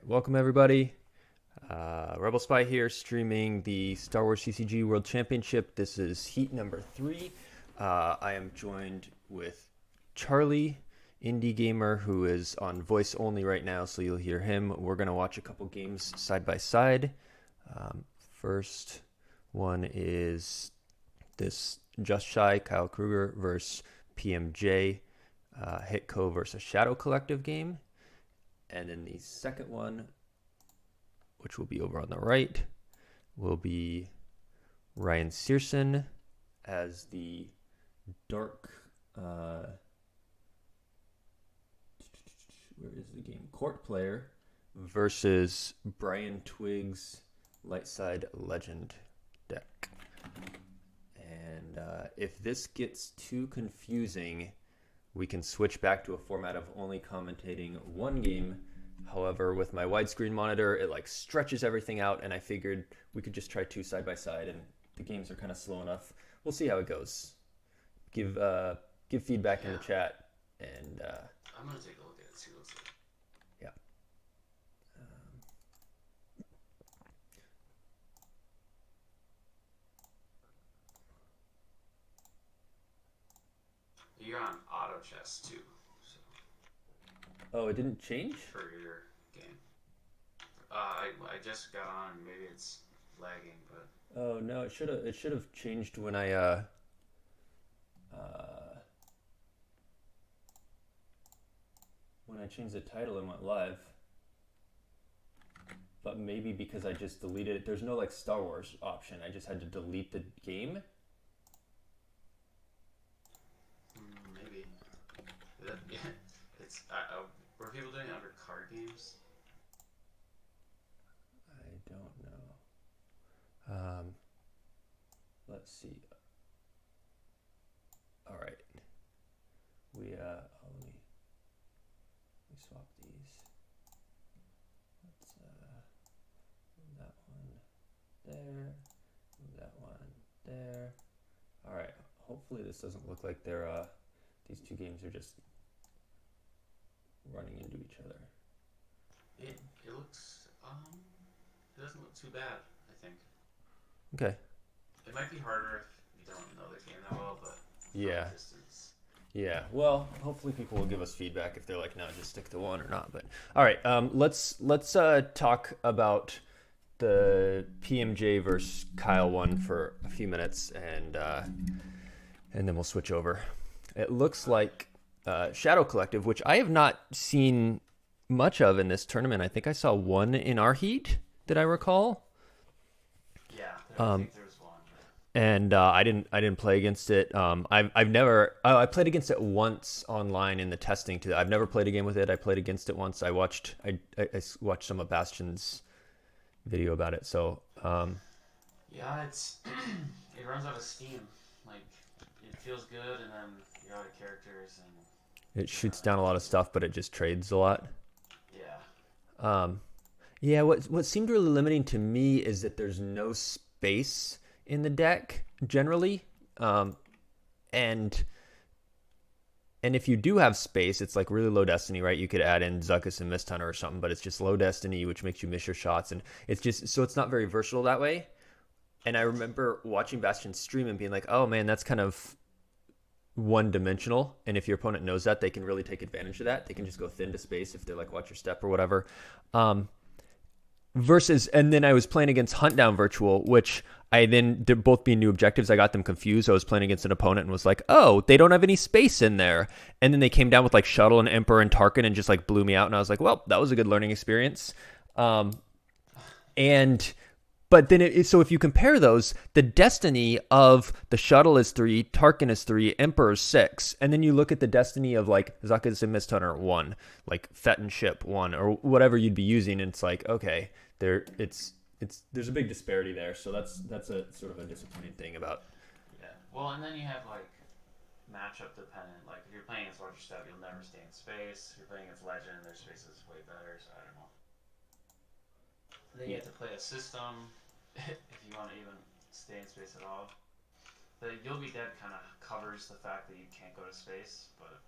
welcome everybody. Rebel Spy here, streaming the Star Wars CCG World Championship. This is heat number 3. I am joined with Charlie, indie gamer, who is on voice only right now, so you'll hear him. We're going to watch a couple games side by side. First one is this Just Shy Kyle Krueger versus PMJ, Hitco versus Shadow Collective game. And then the second one, which will be over on the right, will be Ryan Sersen as the dark, where is the game? Court player versus Brian Twiggs Lightside Legend deck. And if this gets too confusing, we can switch back to a format of only commentating one game. However, with my widescreen monitor, it like stretches everything out, and I figured we could just try 2 side by side, and the games are kind of slow enough. We'll see how it goes. Give feedback in the chat, and I'm gonna take a look at it, see what's up. Yeah. You're on auto chess too. So. Oh, it didn't change? For your game. I just got on. Maybe it's lagging, but. Oh no, it should have changed when I changed the title and went live. But maybe because I just deleted it. There's no like Star Wars option. I just had to delete the game. Maybe. It's. Were people doing it under card games? I don't know. Let's see. All right. Let me swap these. Let's move that one there. Move that one there. All right. Hopefully this doesn't look like they're these 2 games are just running into each other. It looks it doesn't look too bad, I think. Okay. It might be harder if you don't know the game that well, but yeah. Distance. Yeah. Well, hopefully people will give us feedback if they're like, no, just stick to one or not. But all right, let's talk about the PMJ versus Kyle one for a few minutes, and then we'll switch over. It looks like Shadow Collective, which I have not seen much of in this tournament. I think I saw one in our heat, did I recall? Yeah, I think there's one. And I didn't play against it. I've never. I played against it once online in the testing too. I've never played a game with it. I played against it once. I watched watched some of Bastion's video about it. So yeah, it runs out of steam. Like it feels good, and then you're out of characters, and it shoots down a lot of stuff, but it just trades a lot. Yeah. Yeah. What seemed really limiting to me is that there's no space in the deck generally, and if you do have space, it's like really low destiny, right? You could add in Zuckuss and Mist Hunter or something, but it's just low destiny, which makes you miss your shots, and it's just so it's not very versatile that way. And I remember watching Bastion stream and being like, oh man, that's kind of one-dimensional, and if your opponent knows that, they can really take advantage of that. They can just go thin to space if they're like, watch your step or whatever. Versus, and then I was playing against Hunt Down Virtual, which I then, they're both being new objectives, I got them confused. I was playing against an opponent and was like, oh, they don't have any space in there. And then they came down with like Shuttle and Emperor and Tarkin and just like blew me out. And I was like, well, that was a good learning experience. But then, so if you compare those, the destiny of the Shuttle is 3, Tarkin is 3, Emperor is 6, and then you look at the destiny of like Zuckuss and Mist Hunter 1, like Fetton Ship 1, or whatever you'd be using, and it's like, okay, there's a big disparity there. So that's a sort of a disappointing thing about. Yeah. Well, and then you have like matchup dependent. Like if you're playing against larger stuff, you'll never stay in space. If you're playing against Legend, their space is way better. So I don't know. Then you have to play a system if you want to even stay in space at all. The You'll Be Dead kind of covers the fact that you can't go to space, but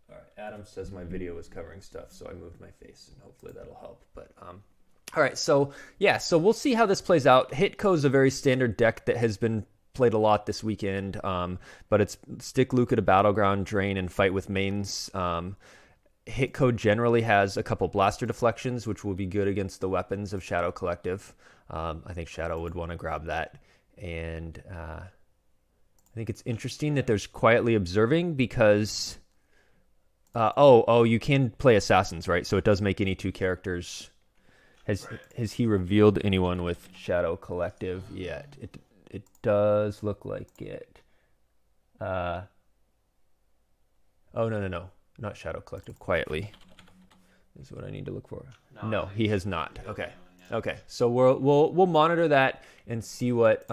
All right, Adam says my video was covering stuff, so I moved my face, and hopefully that'll help. But all right, so yeah, so we'll see how this plays out. Hitco is a very standard deck that has been played a lot this weekend, but it's stick Luca to Battleground, drain, and fight with mains. Hitco generally has a couple blaster deflections, which will be good against the weapons of Shadow Collective. I think Shadow would want to grab that, and I think it's interesting that there's quietly observing because you can play assassins, right? So it does make any two characters. Has he revealed anyone with Shadow Collective yet? It does look like it. No, not Shadow Collective. Quietly is what I need to look for. No, he has not. Okay. So we'll monitor that and see what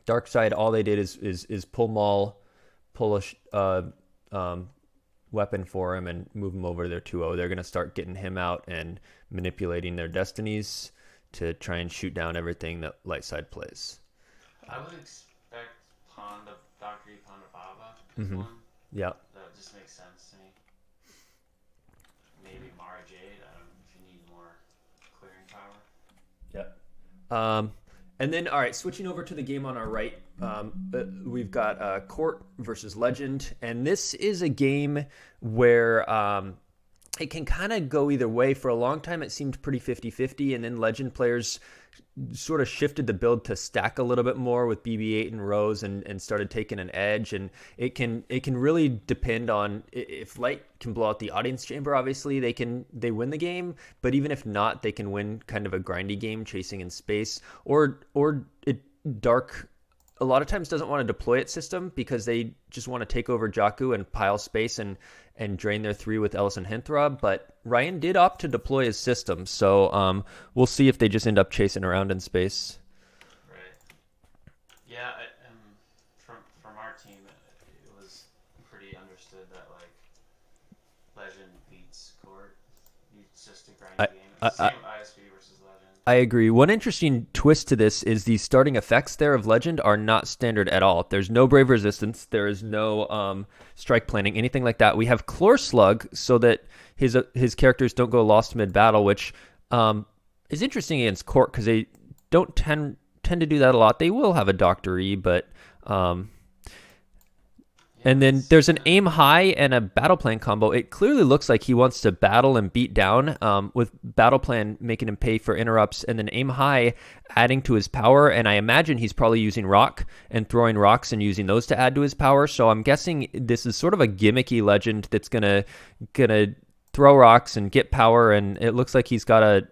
Darkside. All they did is pull Maul, pull a weapon for him, and move him over to their 2-0. They're gonna start getting him out and manipulating their destinies to try and shoot down everything that Lightside plays. I would expect Pawn to Valkyrie, Pawn to Baba. One. Yeah. That just makes sense to me. Maybe Mara Jade. I don't know if you need more clearing power. Yeah. And then, all right, switching over to the game on our right, we've got Court versus Legend. And this is a game where it can kind of go either way. For a long time, it seemed pretty 50-50. And then Legend players sort of shifted the build to stack a little bit more with BB-8 and Rose and started taking an edge. And it can really depend on if Light can blow out the audience chamber. Obviously they win the game, but even if not, they can win kind of a grindy game chasing in space, or Dark a lot of times doesn't want to deploy its system because they just want to take over Jakku and pile space and drain their 3 with Ellison Henthrob. But Ryan did opt to deploy his system, so we'll see if they just end up chasing around in space. Right. Yeah, from our team, it was pretty understood that Legend beats Court. It's just a grindy game. It's the same ISP versus Legend. I agree. One interesting twist to this is the starting effects there of Legend are not standard at all. There's no Brave Resistance. There is no strike planning, anything like that. We have Chlor Slug so that his characters don't go lost mid-battle, which is interesting against Court because they don't tend to do that a lot. They will have a Dr. E, but... And then there's an aim high and a battle plan combo. It clearly looks like he wants to battle and beat down, with battle plan making him pay for interrupts, and then aim high adding to his power. And I imagine he's probably using rock and throwing rocks and using those to add to his power. So I'm guessing this is sort of a gimmicky Legend that's gonna throw rocks and get power. And it looks like he's got a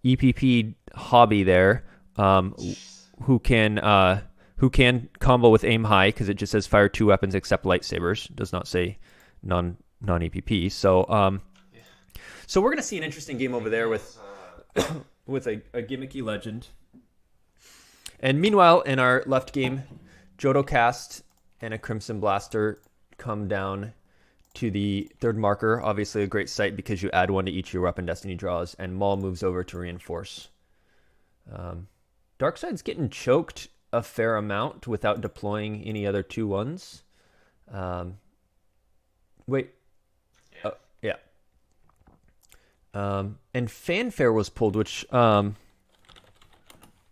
EPP hobby there, who can combo with aim high because it just says fire 2 weapons except lightsabers. It does not say non-EPP. So so we're gonna see an interesting game over there with with a gimmicky Legend. And meanwhile, in our left game, Jodocast and a Crimson Blaster come down to the third marker. Obviously a great sight because you add 1 to each of your weapon destiny draws, and Maul moves over to reinforce. Darkside's getting choked a fair amount without deploying any other 2-1s. And Fanfare was pulled, which and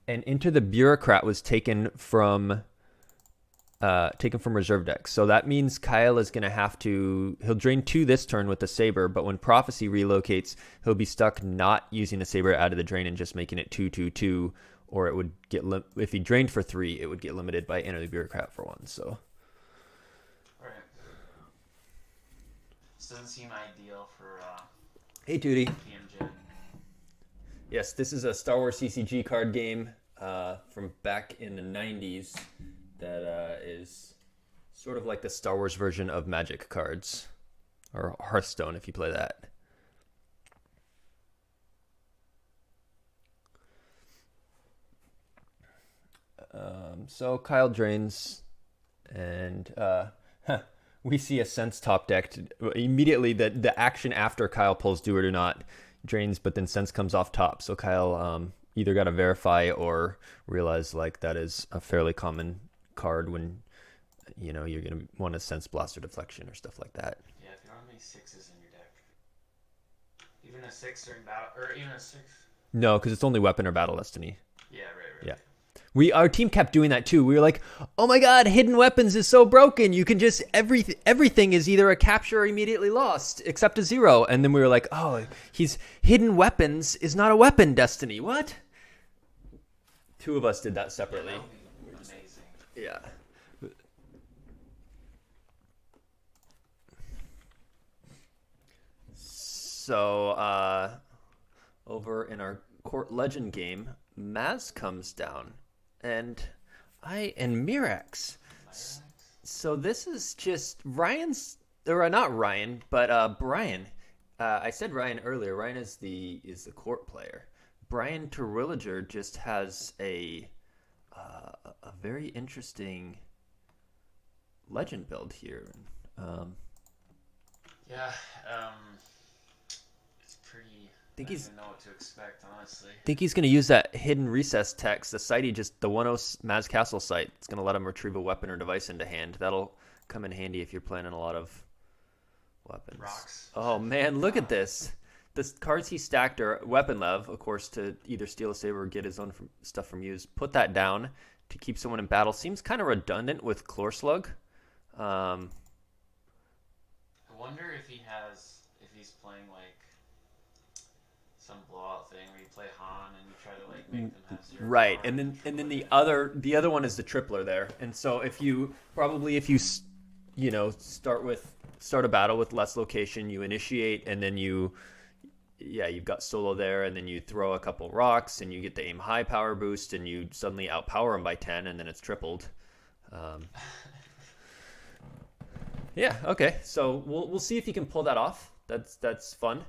Into the Bureaucrat was taken from reserve decks. So that means Kyle is going to he'll drain 2 this turn with the Saber, but when Prophecy relocates, he'll be stuck not using the Saber out of the drain and just making it 2/2/2. Or it would get if he drained for 3, it would get limited by Enter the Bureaucrat for 1. So, right. This doesn't seem ideal for. Hey, Tootie. PMJ. Yes, this is a Star Wars CCG card game from back in the 90s that is sort of like the Star Wars version of Magic cards, or Hearthstone if you play that. So Kyle drains, and we see a Sense top decked. Immediately, the action after Kyle pulls Do or Do Not drains, but then Sense comes off top. So Kyle either got to verify or realize that is a fairly common card when you're going to want to Sense Blaster Deflection or stuff like that. Yeah, if you want to many 6s in your deck? Even a 6 during battle, or even a 6? No, because it's only weapon or battle destiny. Yeah, right. Yeah. Our team kept doing that too. We were like, oh my god, hidden weapons is so broken. You can just, everything is either a capture or immediately lost, except a 0. And then we were like, oh, hidden weapons is not a weapon destiny. What? 2 of us did that separately. Yeah, that would be amazing. Yeah. So, over in our Court Legend game, Maz comes down, and Mirax. So this is just Ryan's, or not Ryan, but Brian. I said Ryan earlier. Ryan is the court player. Brian Terwilliger just has a very interesting legend build here. Yeah, it's pretty. I don't even know what to expect, honestly. I think he's going to use that hidden recess text, the 1-0 Maz Castle site. It's going to let him retrieve a weapon or device into hand. That'll come in handy if you're playing a lot of weapons. Rocks. Oh man, look at this. The cards he stacked are weapon lev, of course, to either steal a saber or get his own stuff from use. Put that down to keep someone in battle. Seems kind of redundant with Chlorslug. I wonder if he's playing like some blowout thing where you play Han and you try to like make them have 0. Right, and then the other one is the tripler there. And so if you start a battle with less location, you initiate, and then you've got solo there, and then you throw a couple rocks, and you get the aim high power boost, and you suddenly outpower them by 10, and then it's tripled. Yeah, okay. So we'll see if he can pull that off. That's fun.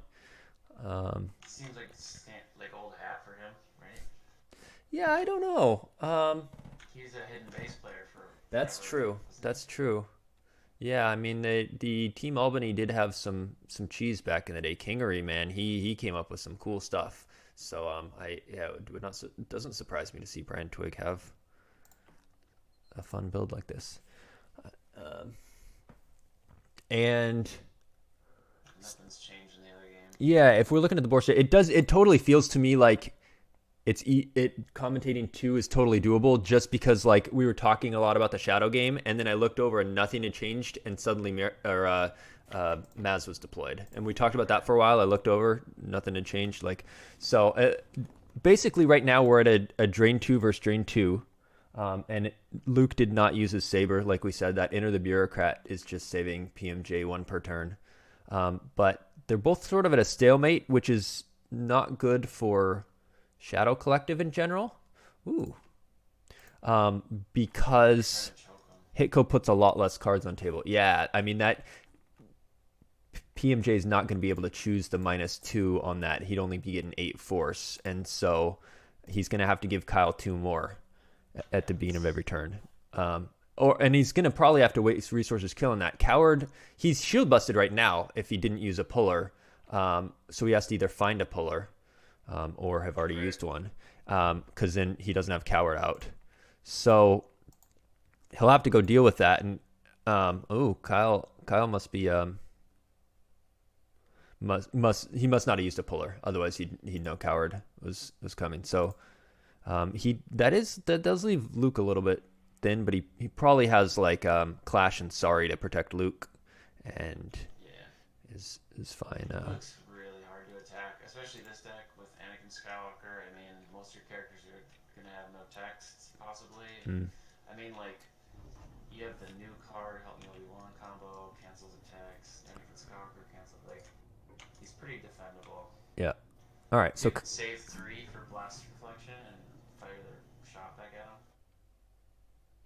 Seems like old hat for him, right? Yeah, I don't know. He's a hidden base player for. That's true. That's true. Yeah, I mean the Team Albany did have some cheese back in the day. Kingery, man, he came up with some cool stuff. So it doesn't surprise me to see Brian Twig have a fun build like this. And nothing's changed in the other game. Yeah, if we're looking at the board state, it totally feels to me like commentating 2 is totally doable, just because like we were talking a lot about the shadow game, and then I looked over and nothing had changed, and suddenly Maz was deployed, and we talked about that for a while. I looked over, nothing had changed. Basically right now we're at a drain 2 versus drain 2. And Luke did not use his saber, like we said. That Enter the Bureaucrat is just saving PMJ 1 per turn. But they're both sort of at a stalemate, which is not good for Shadow Collective in general. Ooh. Because Hitco puts a lot less cards on table. Yeah, I mean that PMJ is not going to be able to choose the -2 on that. He'd only be getting 8 force, and so he's going to have to give Kyle 2 more at the beginning of every turn. And he's going to probably have to waste resources killing that. Coward, he's shield busted right now if he didn't use a puller. So he has to either find a puller or have already used one, because then he doesn't have Coward out. So he'll have to go deal with that. And Kyle must be he must not have used a puller, otherwise he'd know Coward was coming. So that does leave Luke a little bit thin, but he probably has like Clash and Sorry to protect Luke, and is fine. Luke's really hard to attack, especially this deck with Anakin Skywalker. I mean, most of your characters are gonna have no text, possibly. I mean, like, you have the new card, Help Me Obi-Wan combo, cancels a text. Anakin Skywalker cancels, like, he's pretty defendable. Yeah. All right. So save 3 for Blast Reflection and fire their shot back at him.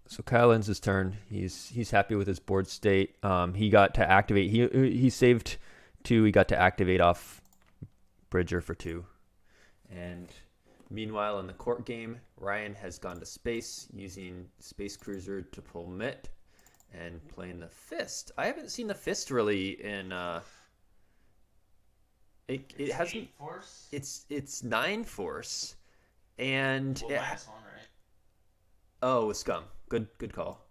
So Kyle ends his turn. He's happy with his board state. He got to activate. He saved 2. He got to activate off Bridger for 2. And meanwhile, in the court game, Ryan has gone to space using Space Cruiser to pull Mitt and playing the Fist. I haven't seen the Fist really in. It hasn't. 8 force. It's 9 force, and -1, right? Oh, with Scum. Good call.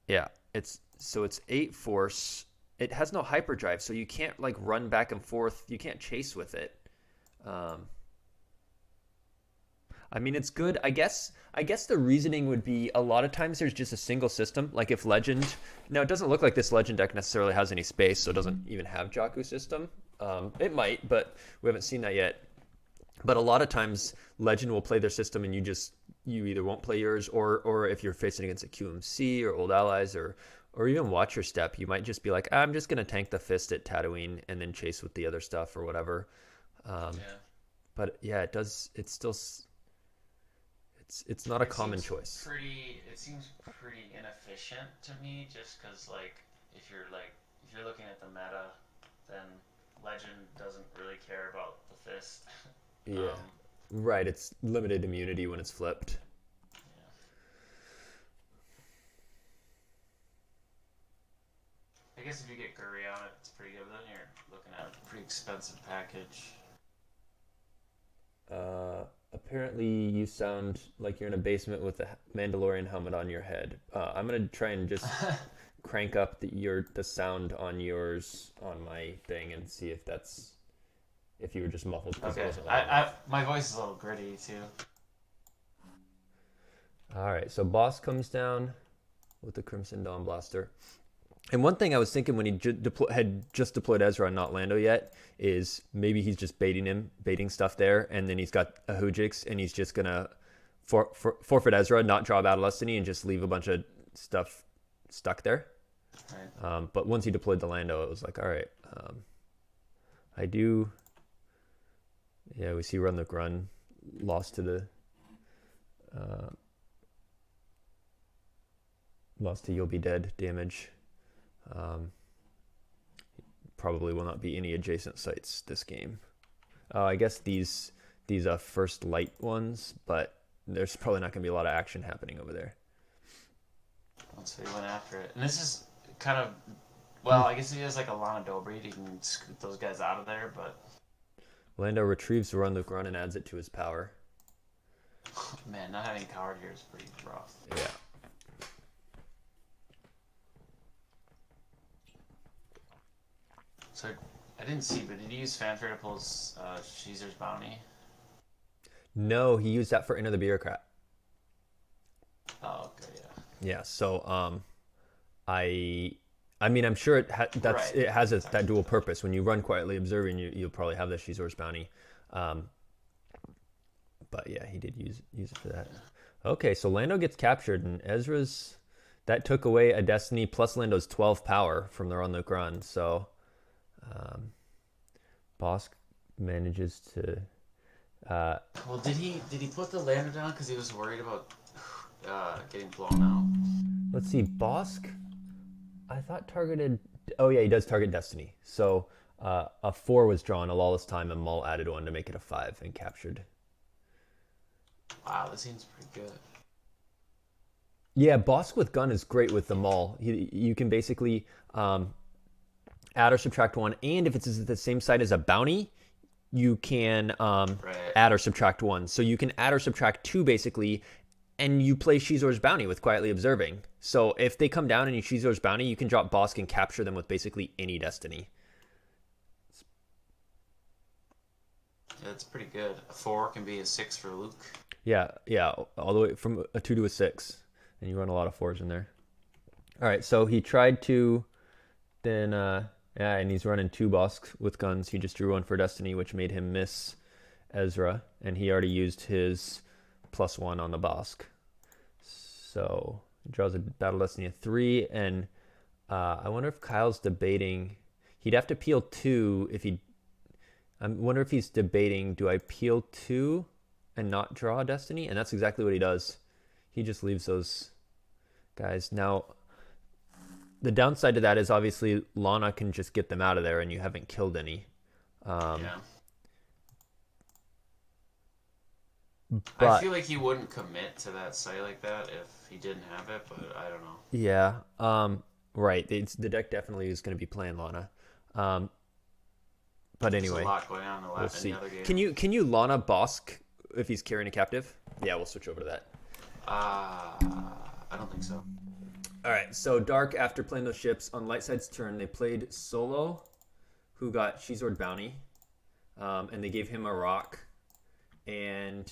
Yeah. It's 8 force. It has no hyperdrive, so you can't like run back and forth. You can't chase with it. I mean, it's good. I guess the reasoning would be a lot of times there's just a single system. Like if Legend, now it doesn't look like this Legend deck necessarily has any space, so it doesn't even have Jakku system. It might, but we haven't seen that yet. But a lot of times Legend will play their system and you either won't play yours, or if you're facing against a QMC or Old Allies or even Watch Your Step, you might just be like, I'm just gonna tank the Fist at Tatooine and then chase with the other stuff or whatever. But yeah, it does. It's still. It's not a common choice. It seems pretty inefficient to me, just because like if you're looking at the meta, then Legend doesn't really care about the Fist. Yeah, right. It's limited immunity when it's flipped. Yeah. I guess if you get Guri on it, it's pretty good. But then you're looking at a pretty expensive package. Apparently you sound like you're in a basement with a Mandalorian helmet on your head. I'm gonna try and just crank up the sound on yours on my thing and see if you were just muffled. Okay. My voice is a little gritty too. All right, so Boss comes down with the Crimson Dawn Blaster. And one thing I was thinking when he had just deployed Ezra and not Lando yet is maybe he's just baiting stuff there, and then he's got a Hujix, and he's just gonna forfeit Ezra, not draw Battle Destiny, and just leave a bunch of stuff stuck there. Right. But once he deployed the Lando, it was like, all right, I do. Yeah, we see Run the Grun lost to You'll Be Dead damage. Probably will not be any adjacent sites this game. I guess these first light ones, but there's probably not going to be a lot of action happening over there. So he went after it. And this is kind of, well, I guess he has like a Lana Dobreed. He can scoot those guys out of there, but... Lando retrieves the Run Luke Run and adds it to his power. Man, not having Coward here is pretty rough. Yeah. So, I didn't see, but did he use Fanfare to pull Caesar's Bounty? No, he used that for Enter the Bureaucrat. Oh, okay, yeah. Yeah, so I mean, I'm sure it has that dual purpose. When you run Quietly Observing, you'll probably have the Shizor's Bounty. But yeah, he did use it for that. Okay, so Lando gets captured, and Ezra's... That took away a Destiny plus Lando's 12 power from the Run Luke Run, so... Bosk manages to... well, did he put the Lando down because he was worried about getting blown out? Let's see, Bosk... I thought targeted... Oh yeah, he does target Destiny. So a 4 was drawn a Lawless Time, and Maul added 1 to make it a 5 and captured. Wow, that seems pretty good. Yeah, Bosk with gun is great with the Maul. You can basically add or subtract 1, and if it's the same side as a bounty, you can add or subtract 1. So you can add or subtract 2 basically, and you play Shizor's Bounty with Quietly Observing. So if they come down and you Shizor's Bounty, you can drop Bosk and capture them with basically any Destiny. That's pretty good. A 4 can be a 6 for Luke. Yeah, all the way from a 2 to a 6. And you run a lot of 4s in there. All right, so he tried to then, and he's running 2 Bosks with guns. He just drew 1 for Destiny, which made him miss Ezra. And he already used his +1 on the Bosk. So he draws a Battle Destiny of 3. And I wonder if Kyle's debating. He'd have to peel 2 if he... I wonder if he's debating, do I peel 2 and not draw a Destiny? And that's exactly what he does. He just leaves those guys. Now, the downside to that is obviously Lana can just get them out of there and you haven't killed any. Yeah. But, I feel like he wouldn't commit to that site like that if he didn't have it, but I don't know. Yeah. Right. The deck definitely is going to be playing Lana. But anyway, there's a lot going on in we'll see. The other game. Can you Lana Bosk if he's carrying a captive? Yeah, we'll switch over to that. I don't think so. All right, so Dark, after playing those ships, on Light Side's turn, they played Solo, who got Shizord Bounty, and they gave him a rock, and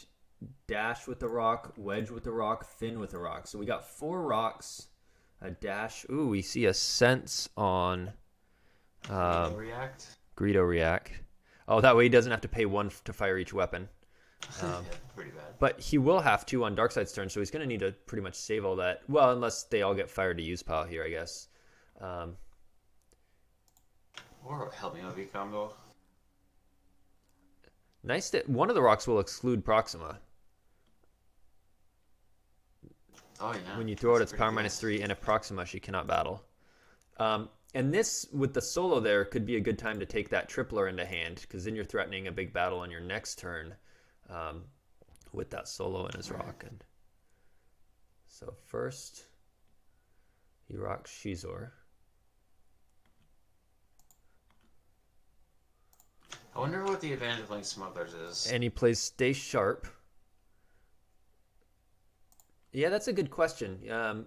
Dash with the rock, Wedge with the rock, Finn with the rock. So we got 4 rocks, a Dash. Ooh, we see a Sense on Greedo React. Oh, that way he doesn't have to pay 1 to fire each weapon. Yeah, pretty bad. But he will have to on Darkseid's turn, so he's going to need to pretty much save all that. Well, unless they all get fired to use pile here, I guess. Or help me OV combo. Nice that one of the rocks will exclude Proxima. Oh, yeah. When you throw it, it's power -3, and a Proxima she cannot battle. And this, with the Solo there, could be a good time to take that Tripler into hand, because then you're threatening a big battle on your next turn with that Solo and his rock. And so first, he rocks Shizor. I wonder what the advantage of playing Smugglers is. And he plays Stay Sharp. Yeah, that's a good question.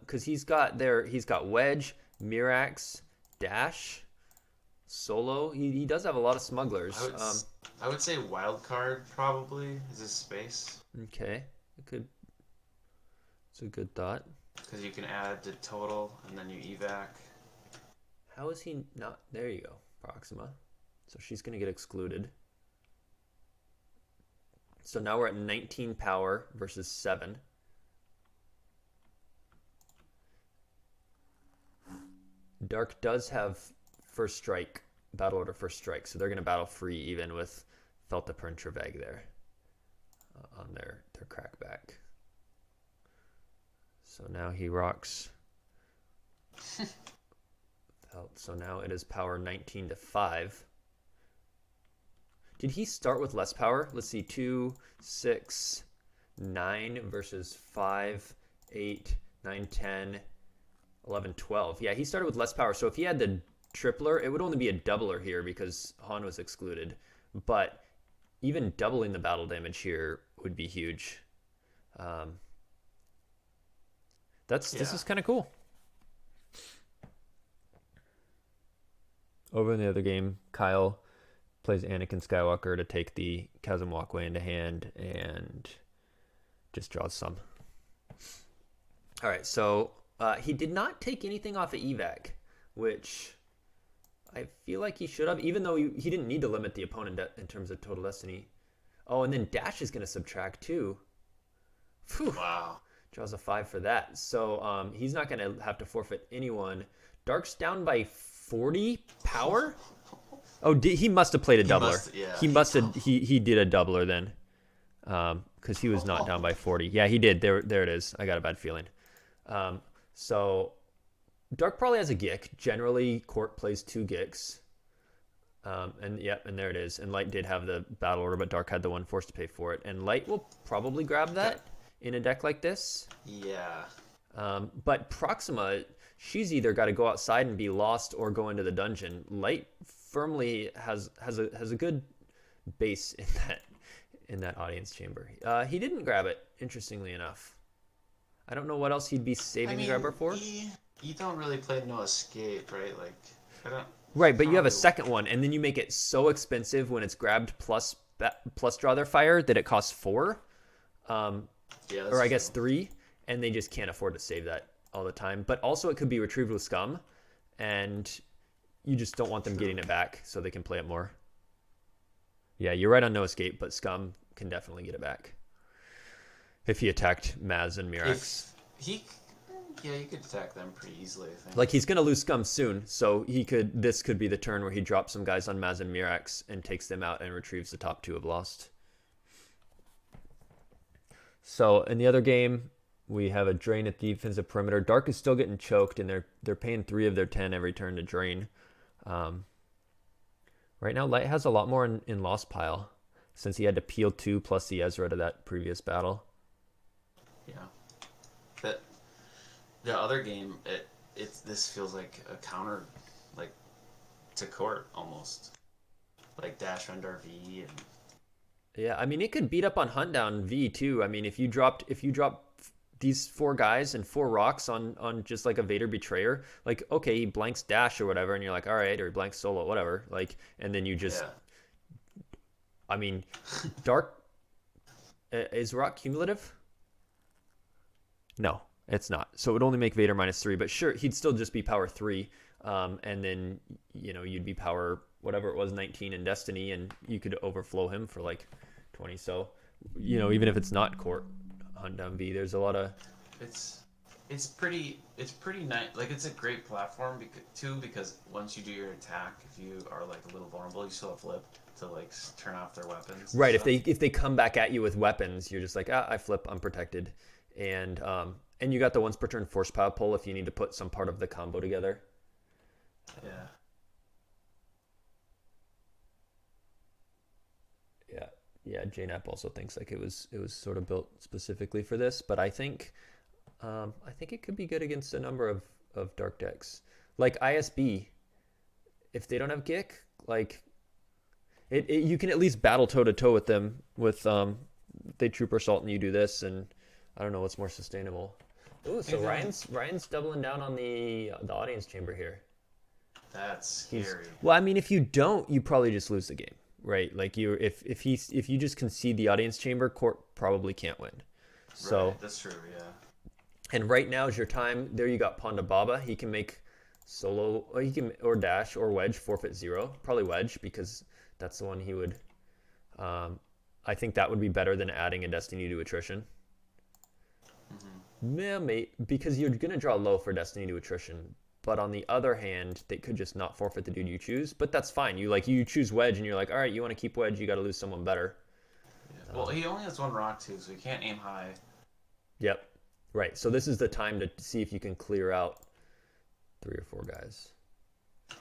Because he's got Wedge, Mirax, Dash, Solo. He does have a lot of Smugglers. I would say Wild Card probably is his space. Okay, it's a good thought. Because you can add to total and then you evac. How is he not? There you go, Proxima. So she's going to get excluded. So now we're at 19 power versus 7. Dark does have first strike, battle order first strike, so they're going to battle free even with Feltapur and Treveg there on their crackback. So now he rocks. So now it is power 19 to 5. Did he start with less power? Let's see, 2, 6, 9 versus 5, 8, 9, 10, 11, 12. Yeah, he started with less power. So if he had the tripler, it would only be a doubler here because Han was excluded. But even doubling the battle damage here would be huge. This is kind of cool. Over in the other game, Kyle plays Anakin Skywalker to take the Chasm Walkway into hand and just draws some. All right, so he did not take anything off of evac, which I feel like he should have, even though he didn't need to limit the opponent in terms of total destiny. Oh, and then Dash is going to subtract too. Whew. Wow. Draws a 5 for that. So he's not going to have to forfeit anyone. Dark's down by 40 power? Oh, he must have played a doubler. He did a doubler then. Because he was not down by 40. Yeah, he did. There it is. I got a bad feeling. So Dark probably has a Gick. Generally, Court plays 2 Gicks. And there it is. And Light did have the battle order, but Dark had the one forced to pay for it. And Light will probably grab that in a deck like this. Yeah. But Proxima, she's either got to go outside and be lost or go into the dungeon. Light firmly has a good base in that audience chamber. He didn't grab it, interestingly enough. I don't know what else he'd be saving the grabber for. You don't really play No Escape, right? Like, I don't. Right, but you have a second one, and then you make it so expensive when it's grabbed plus draw their fire that it costs 4, or I guess 3, and they just can't afford to save that all the time. But also, it could be retrieved with Scum, and you just don't want them getting it back, so they can play it more. Yeah, you're right on No Escape, but Scum can definitely get it back if he attacked Maz and Mirax. You could attack them pretty easily, I think. Like, he's going to lose Scum soon, so this could be the turn where he drops some guys on Maz and Mirax and takes them out and retrieves the top 2 of Lost. So, in the other game, we have a drain at the defensive perimeter. Dark is still getting choked, and they're paying 3 of their 10 every turn to drain. Right now, Light has a lot more in Lost Pile, since he had to peel 2 plus the Ezra to that previous battle. Yeah. But the other game, this feels like a counter, like, to Court almost, like Dash Rendar V. And yeah, I mean, it could beat up on Hunt Down V too. I mean, if you drop these 4 guys and 4 rocks on just like a Vader Betrayer, like, okay, he blanks dash or whatever, and you're like, all right, or he blanks solo, whatever, like, and then you just, I mean, Dark, is rock cumulative? No, it's not. So it would only make Vader -3, but sure, he'd still just be power 3, and then, you know, you'd be power, whatever it was, 19 in Destiny, and you could overflow him for like 20, so, you know, even if it's not court hunt down V, there's a lot of... It's pretty nice. Like, it's a great platform because once you do your attack, if you are like a little vulnerable, you still have flip to like turn off their weapons. Right. If they come back at you with weapons, you're just like, I flip, I'm protected, and you got the once per turn force power pull if you need to put some part of the combo together. Yeah. JNAP also thinks like it was sort of built specifically for this, but I think it could be good against a number of dark decks. Like ISB, if they don't have Gick, like you can at least battle toe to toe with them with they trooper assault and you do this, and I don't know what's more sustainable. Ooh, so Ryan's doubling down on the audience chamber here. That's scary. Well, I mean, if you don't, you probably just lose the game, right? Like if you just concede the audience chamber, court probably can't win. So right, that's true, yeah. And right now is your time. There you got Ponda Baba. He can make solo, or dash or wedge forfeit 0. Probably wedge because that's the one he would. I think that would be better than adding a Destiny to attrition. Yeah, mate, because you're gonna draw low for Destiny to attrition. But on the other hand, they could just not forfeit the dude you choose. But that's fine. You choose wedge, and you're like, all right, you want to keep wedge, you got to lose someone better. Yeah. Well, he only has 1 rock too, so he can't aim high. Yep. Right. So this is the time to see if you can clear out 3 or 4 guys.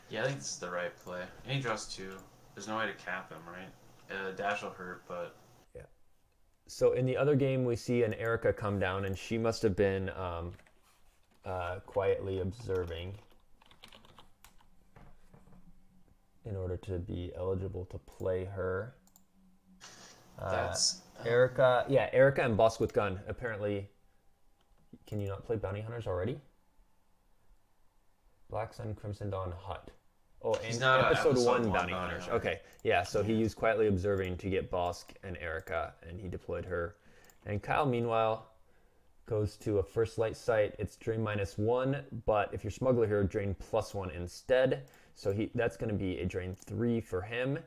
Yeah, I think this is the right play. And he draws 2. There's no way to cap him, right? Dash will hurt, but... Yeah. So in the other game, we see an Erica come down, and she must have been quietly observing in order to be eligible to play her. Erica and Boss with Gun. Apparently, can you not play Bounty Hunters already? Black Sun, Crimson Dawn, Hut. Oh, and episode 1 Bounty Hunters. Okay, yeah, so he used Quietly Observing to get Bosk and Erica, and he deployed her. And Kyle, meanwhile, goes to a First Light site. It's drain -1, but if you're Smuggler here, drain +1 instead. So that's going to be a drain 3 for him.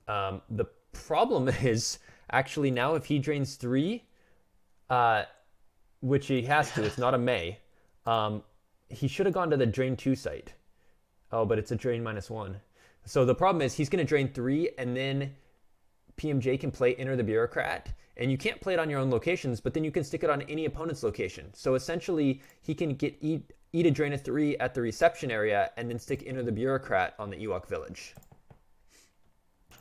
The problem is, actually, now if he drains 3, which he has to, it's not a May, he should have gone to the drain 2 site. Oh, but it's a drain -1. So the problem is he's going to drain 3, and then PMJ can play Enter the Bureaucrat, and you can't play it on your own locations, but then you can stick it on any opponent's location. So essentially, he can eat a drain of 3 at the reception area, and then stick Enter the Bureaucrat on the Ewok village.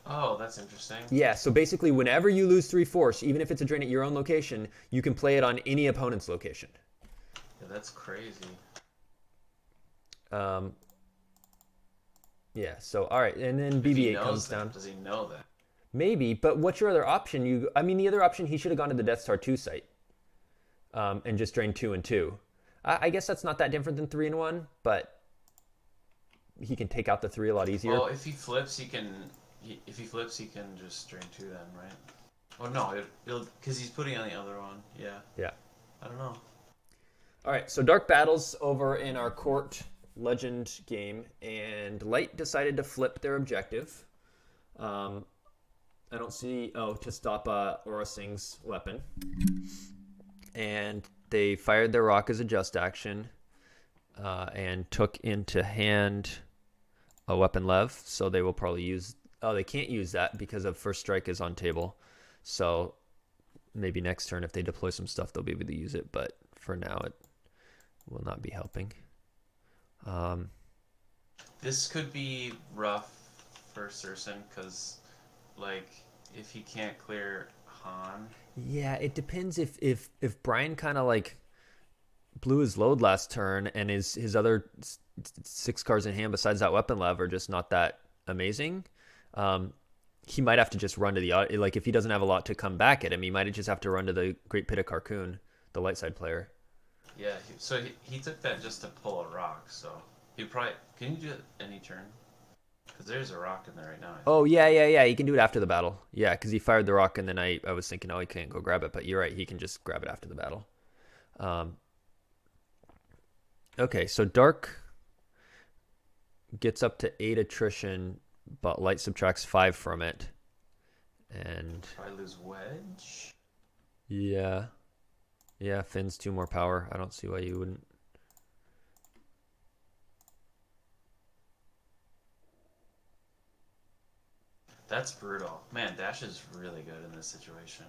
Oh, that's interesting. Yeah, so basically, whenever you lose 3 force, even if it's a drain at your own location, you can play it on any opponent's location. Yeah, that's crazy. Yeah, so, all right, and then BB-8 comes down. Does he know that? Maybe, but what's your other option? The other option, he should have gone to the Death Star 2 site and just drained 2 and 2. I guess that's not that different than 3 and 1, but he can take out the 3 a lot easier. Well, if he flips, he can just drain 2 then, right? Oh, no, because he's putting on the other one. Yeah. Yeah. I don't know. All right, so Dark Battles over in our Court Legend game, and Light decided to flip their objective. I don't see... Oh, to stop Aura Singh's weapon. And they fired their rock as a just action and took into hand a weapon lev, so they will probably use... Oh, they can't use that because of First Strike is on table. So maybe next turn, if they deploy some stuff, they'll be able to use it, but for now, it will not be helping. This could be rough for Sersen because, like, if he can't clear Han. Yeah, it depends if Brian kind of like blew his load last turn and his other 6 cards in hand besides that weapon lev are just not that amazing. He might have to just run to the, like, if he doesn't have a lot to come back at him, he might just have to run to the Great Pit of Carcoon the light side player. Yeah, so he took that just to pull a rock, so he probably... Can you do it any turn? Because there's a rock in there right now. Oh, yeah. He can do it after the battle. Yeah, because he fired the rock, and then I was thinking, oh, he can't go grab it. But you're right, he can just grab it after the battle. Okay, so Dark gets up to 8 attrition, but Light subtracts 5 from it. And I lose Wedge. Yeah. Yeah, Finn's 2 more power. I don't see why you wouldn't. That's brutal. Man, Dash is really good in this situation.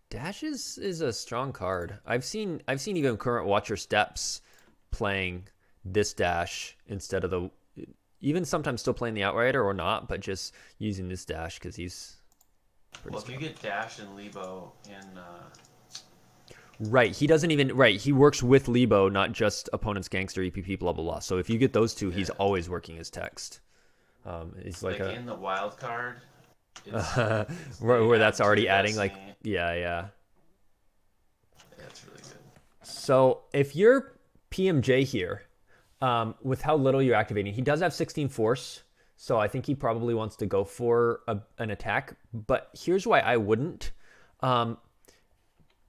Dash is a strong card. I've seen even current Watcher Steps playing this Dash instead of the... Even sometimes still playing the Outrider or not, but just using this Dash because he's... Well, if you get Dash and Lebo in... Right, he doesn't even... Right, he works with Lebo, not just opponent's Gangster, EPP, blah, blah, blah. So if you get those two, he's always working his text. It's like in the wild card... where that's already adding, like... Yeah. That's really good. So if you're PMJ here, with how little you're activating, he does have 16 force, so I think he probably wants to go for an attack. But here's why I wouldn't,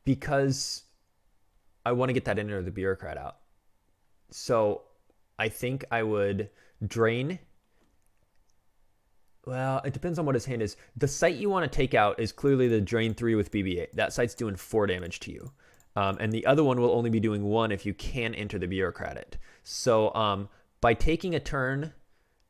because I want to get that Inner the Bureaucrat out. So I think I would drain. Well, it depends on what his hand is. The site you want to take out is clearly the Drain 3 with BB-8. That site's doing 4 damage to you. And the other one will only be doing 1 if you can enter the Bureaucrat it. So by taking a turn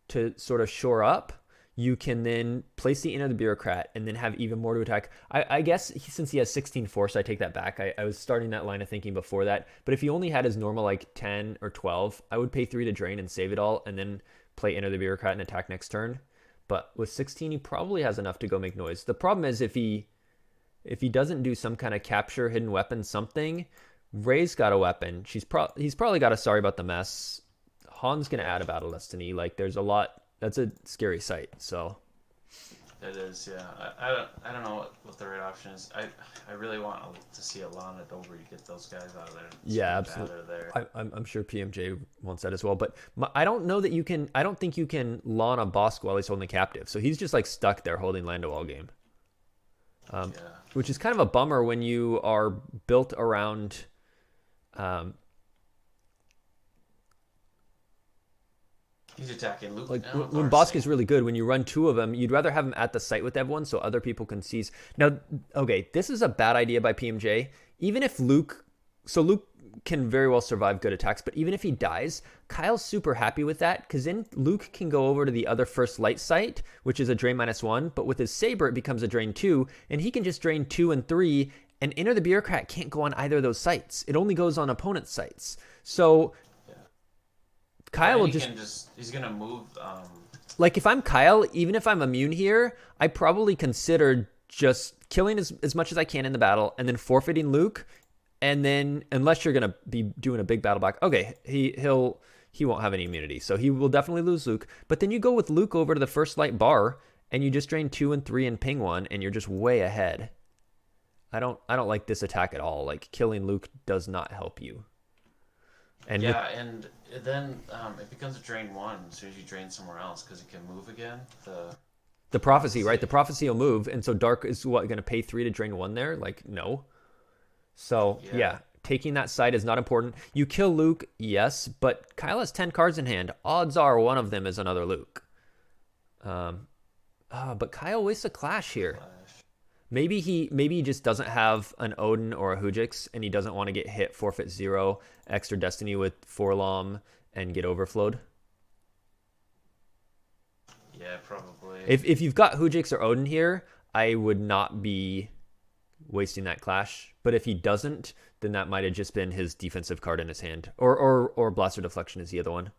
to sort of shore up, you can then place the Enter the Bureaucrat and then have even more to attack. I guess since he has 16 force, I take that back. I was starting that line of thinking before that. But if he only had his normal like 10 or 12, I would pay 3 to drain and save it all and then play Enter the Bureaucrat and attack next turn. But with 16, he probably has enough to go make noise. The problem is if he doesn't do some kind of capture, hidden weapon, something, Ray's got a weapon. He's probably got a Sorry About the Mess. Han's going to add a Battle Destiny. Like, there's a lot. That's a scary sight, so. It is, yeah. I don't know what the right option is. I really want to see Alana Dober get those guys out of there. Yeah, absolutely. I'm sure PMJ wants that as well, but I don't know that you can. I don't think you can Lana Bosk while he's holding captive. So he's just like stuck there holding Lando all game, which is kind of a bummer when you are built around. He's attacking Luke. Like when Bosk is really good, when you run 2 of them, you'd rather have him at the site with everyone so other people can seize. Now, okay, this is a bad idea by PMJ. Even if Luke can very well survive good attacks, but even if he dies, Kyle's super happy with that because then Luke can go over to the other first light site, which is a drain -1, but with his Saber, it becomes a drain 2, and he can just drain 2 and 3, and Enter the Bureaucrat can't go on either of those sites. It only goes on opponent's sites. So... Kyle will he's gonna move. Like if I'm Kyle, even if I'm immune here, I probably consider just killing as much as I can in the battle and then forfeiting Luke, and then unless you're gonna be doing a big battle back, okay, he won't have any immunity, so he will definitely lose Luke. But then you go with Luke over to the first light bar, and you just drain 2 and 3 and ping 1, and you're just way ahead. I don't like this attack at all. Like killing Luke does not help you. And and then it becomes a drain 1 as soon as you drain somewhere else because it can move again. The prophecy, right? The prophecy will move, and so Dark is going to pay 3 to drain 1 there? Like, no. So, yeah, taking that side is not important. You kill Luke, yes, but Kyle has 10 cards in hand. Odds are one of them is another Luke. But Kyle wastes a Clash here. Maybe he just doesn't have an Odin or a Hujix, and he doesn't want to get hit, forfeit 0, extra Destiny with Forlom, and get overflowed. Yeah, probably. If you've got Hujix or Odin here, I would not be wasting that Clash. But if he doesn't, then that might have just been his defensive card in his hand. Or Blaster Deflection is the other one.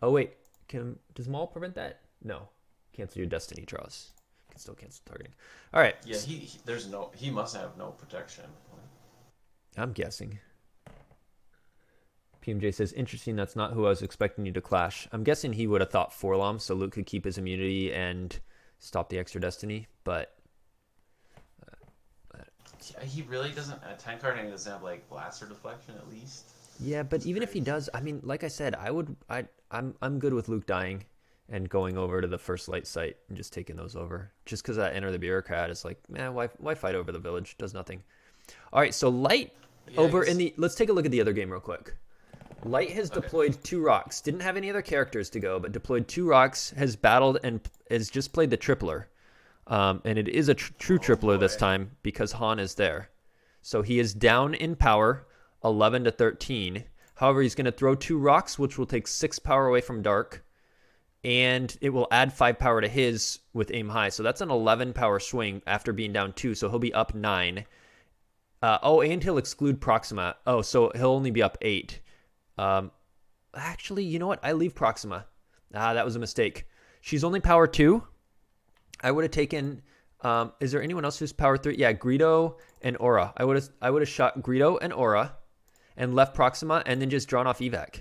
Oh, wait. Does Maul prevent that? No. Cancel your Destiny draws. Can still cancel targeting. All right. Yeah, he must have no protection. I'm guessing. PMJ says, interesting, that's not who I was expecting you to clash. I'm guessing he would have thought Forlom, so Luke could keep his immunity and stop the extra Destiny, but He really doesn't. A 10 card and he doesn't have like blaster deflection at least. Yeah, but That's even if he crazy. does, I mean, like I said, I'm good with Luke dying and going over to the first light site and just taking those over. Just because I enter the bureaucrat is like, man, why fight over the village? Does nothing. All right, so light Yeah, I over in guess. the. Let's take a look at the other game real quick. Light has Okay. deployed 2 rocks. Didn't have any other characters to go, but deployed 2 rocks. Has battled and has just played the tripler, and it is a true Oh tripler this boy. time because Han is there. So he is down in power, 11 to 13. However, he's going to throw 2 rocks, which will take 6 power away from Dark, and it will add 5 power to his with aim high. So that's an 11 power swing after being down 2. So he'll be up 9. And he'll exclude Proxima. Oh, so he'll only be up 8. Actually, you know what? I leave Proxima. That was a mistake. She's only power 2. I would have taken. Is there anyone else who's power 3? Yeah, Greedo and Aura. I would have shot Greedo and Aura, and left Proxima, and then just drawn off evac.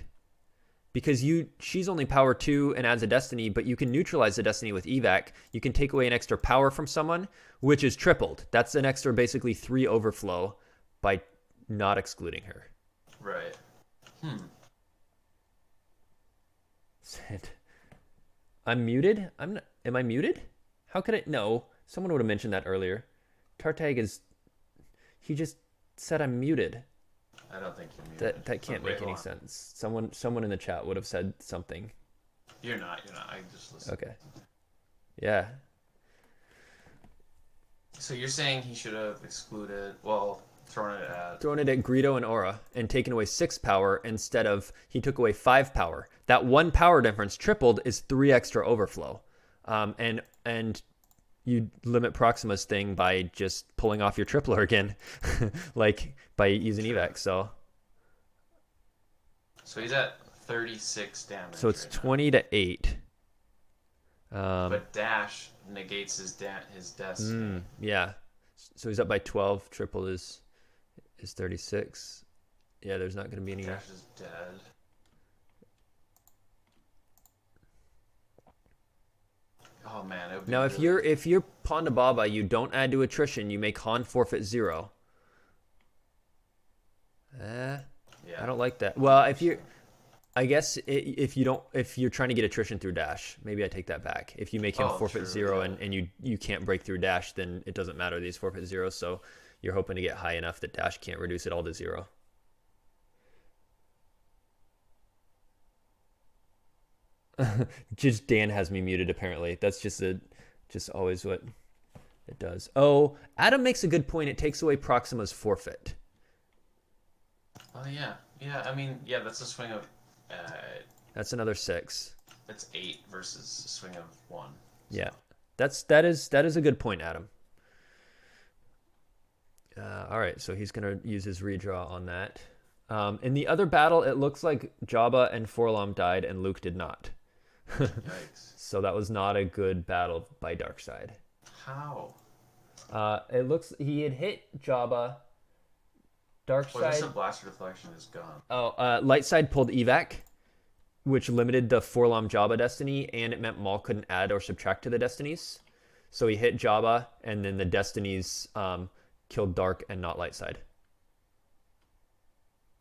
Because she's only power 2 and adds a destiny, but you can neutralize the destiny with evac. You can take away an extra power from someone, which is tripled. That's an extra basically 3 overflow by not excluding her. Right. I'm muted? Am I muted? How could I? No. Someone would have mentioned that earlier. Tartag is. He just said I'm muted. I don't think you're muted. That can't Wait, make hold any on. sense. Someone in the chat would have said something. You're not. You're not. I just listened. Okay. Yeah. So you're saying he should have excluded? Well, thrown it at. Thrown it at Greedo and Aura and taken away 6 power instead of he took away 5 power. That 1 power difference tripled is 3 extra overflow. And you limit Proxima's thing by just pulling off your tripler again, like by using evac. So So he's at 36 damage. so it's right now. 20 to 8. But dash negates his destiny. Yeah. So he's up by 12. Triple is 36. Yeah, there's not going to be any. Dash is dead. Oh man, it would be Now, if you're Ponda Baba, you don't add to attrition. You make Han forfeit 0. Yeah. I don't like that. Well, I guess if you're trying to get attrition through dash, maybe I take that back. If you make him forfeit true, 0 yeah. and you can't break through dash, then it doesn't matter. These forfeit 0, so you're hoping to get high enough that dash can't reduce it all to 0. Just Dan has me muted apparently. That's just always what it does. Oh, Adam makes a good point. It takes away Proxima's forfeit. Oh yeah, yeah. I mean, yeah. That's a swing of. That's another 6. It's 8 versus a swing of 1. So. Yeah, that is a good point, Adam. All right, so he's gonna use his redraw on that. In the other battle, it looks like Jabba and Forlom died, and Luke did not. Yikes. So that was not a good battle by Darkseid. How? It looks he had hit Jabba. Well, just the Darkseid. blaster deflection is gone. Lightside pulled evac, which limited the Forlom Jabba destiny, and it meant Maul couldn't add or subtract to the destinies. So he hit Jabba, and then the destinies killed Dark and not Lightside.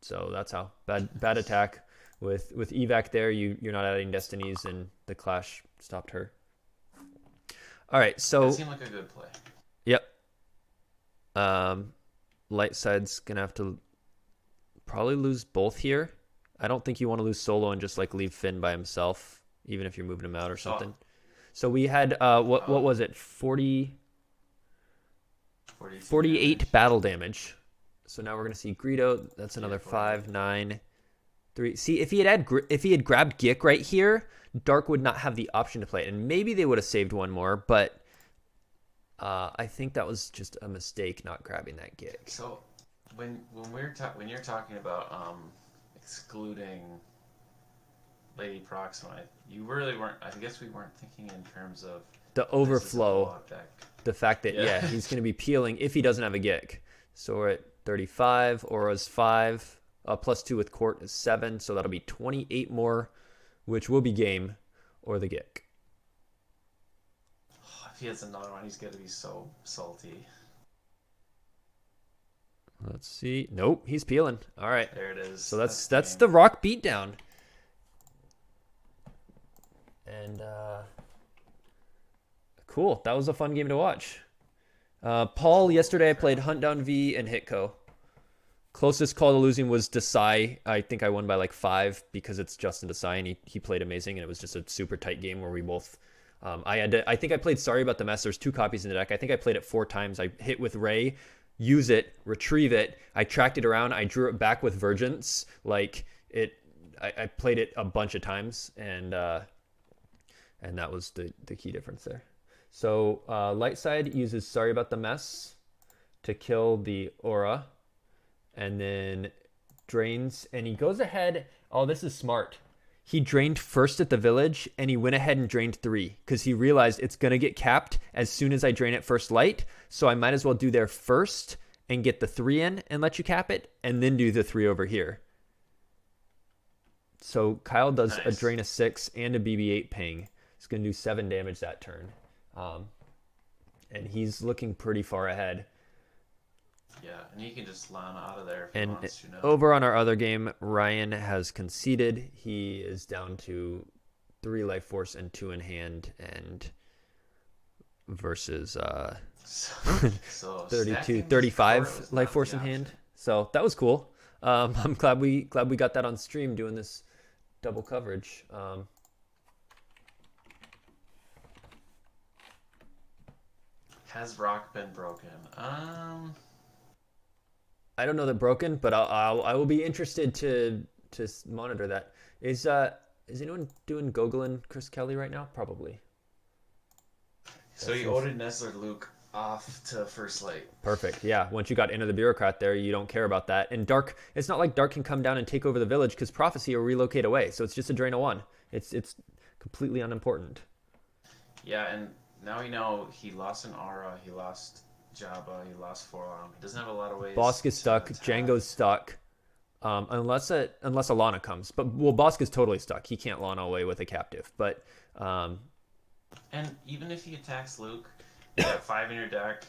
So that's how bad attack with evac there. You're not adding destinies, and the clash stopped her. All right, so That seemed like a good play. yep. Lightside's gonna have to probably lose both here. I don't think you want to lose Solo and just like leave Finn by himself, even if you're moving him out or something. So we had what was it? 48 battle damage. So now we're gonna see Greedo. That's another 5, 9, 3. See, if he had grabbed Gik right here, Dark would not have the option to play it, and maybe they would have saved one more. But I think that was just a mistake not grabbing that Gik. So when you're talking about excluding Lady Proxima, you really weren't. I guess we weren't thinking in terms of The overflow. The fact that Yeah. he's going to be peeling if he doesn't have a Gik. So we're at 35. Aura's 5. Plus 2 with Court is 7. So that'll be 28 more, which will be game or the Gik. If he has another one, he's gonna be so salty. Let's see. Nope, he's peeling. All right. There it is. So that's the Rock beatdown. And cool. That was a fun game to watch. Paul, yesterday I played Hunt Down V and Hitco. Closest call to losing was Desai. I think I won by like 5 because it's Justin Desai and he played amazing, and it was just a super tight game where we both. I think I played Sorry About the Mess. There's 2 copies in the deck. I think I played it 4 times. I hit with Ray, use it, retrieve it. I tracked it around. I drew it back with Virgins. Like it, I played it a bunch of times, and that was the key difference there. So light side uses Sorry About the Mess to kill the aura, and then drains, and he goes ahead. Oh, this is smart. He drained first at the village, and he went ahead and drained 3 because he realized it's going to get capped as soon as I drain it first light. So I might as well do there first and get the 3 in and let you cap it, and then do the 3 over here. So Kyle does a drain of 6 and a BB-8 ping. He's going to do 7 damage that turn. And he's looking pretty far ahead. Yeah, and he can just line out of there if and he wants to. Over on our other game, Ryan has conceded. He is down to 3 life force and 2 in hand, and versus 35 life force in hand. So that was cool. I'm glad we got that on stream, doing this double coverage. Has Rock been broken? I don't know that broken, but I will be interested to monitor that. Is anyone doing Gogolen Chris Kelly right now? Probably. So he ordered Nestler Luke off to first light. Perfect. Yeah. Once you got into the bureaucrat there, you don't care about that. And Dark, it's not like Dark can come down and take over the village because Prophecy will relocate away. So it's just a drain of 1. It's completely unimportant. Yeah, and now we know he lost an aura, he lost Jabba, he lost Forearm. He doesn't have a lot of ways. Bosk is stuck. Django's stuck. Unless Alana comes. But Bosk is totally stuck. He can't Lana away with a captive. But and even if he attacks Luke, you got 5 in your deck.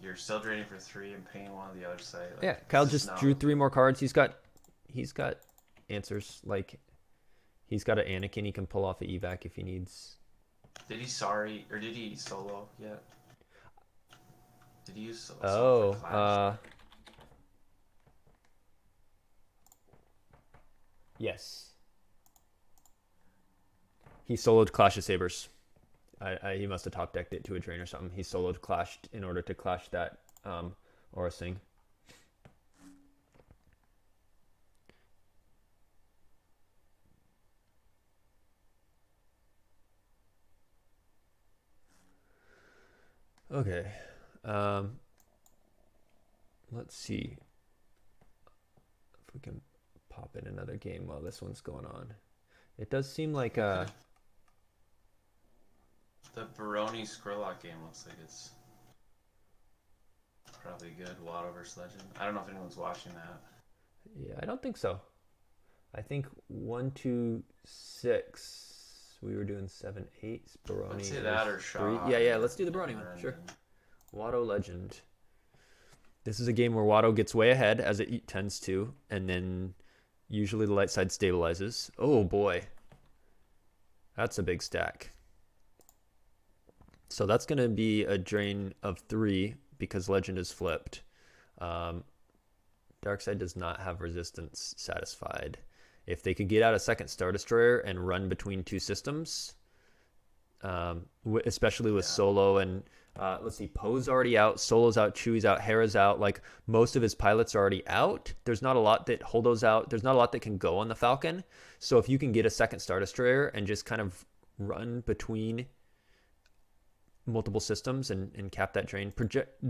You're still draining for 3 and paying 1 on the other side. Like, yeah, Kyle just drew 3 more cards. He's got answers. Like he's got an Anakin. He can pull off an evac if he needs. Did he solo yet? Did he use solo? Yes. He soloed Clash of Sabers. He must have top decked it to a drain or something. He soloed Clashed in order to clash that Aura Sing. Okay. Let's see if we can pop in another game while this one's going on. It does seem like the Baroni Squirlock game looks like it's probably good. Watto versus Legend. I don't know if anyone's watching that. Yeah, I don't think so. I think 1, 2, 6. We were doing 7, 8. Baroni. Let's say that or Shaw. Yeah. Let's do the Baroni one. Sure. Watto Legend. This is a game where Watto gets way ahead, as it tends to, and then usually the light side stabilizes. Oh boy, that's a big stack. So that's going to be a drain of 3 because Legend is flipped. Dark side does not have resistance satisfied. If they could get out a second Star Destroyer and run between 2 systems, especially with Solo and let's see, Poe's already out, Solo's out, Chewie's out, Hera's out. Like most of his pilots are already out. There's not a lot that Holdo's out. There's not a lot that can go on the Falcon. So if you can get a second Star Destroyer and just kind of run between multiple systems and cap that drain.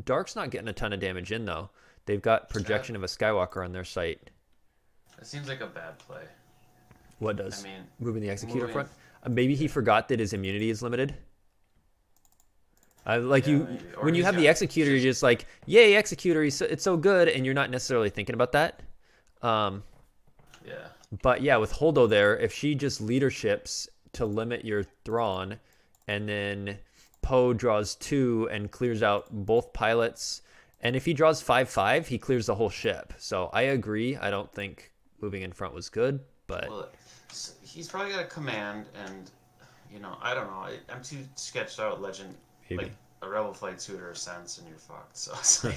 Dark's not getting a ton of damage in though. They've got projection of a Skywalker on their site. That seems like a bad play. What does? I mean, moving the Executor front? Maybe he forgot that his immunity is limited. When you have the Executor, you're just like, yay, Executor, it's so good, and you're not necessarily thinking about that. Yeah. But yeah, with Holdo there, if she just leaderships to limit your Thrawn, and then Poe draws 2 and clears out both pilots, And if he draws 5/5, he clears the whole ship. So I agree. I don't think moving in front was good, but Well, he's probably got a command, and I don't know. I'm too sketched out. Legend, maybe. like a rebel flight suit or a sense, and you're fucked. So it's like,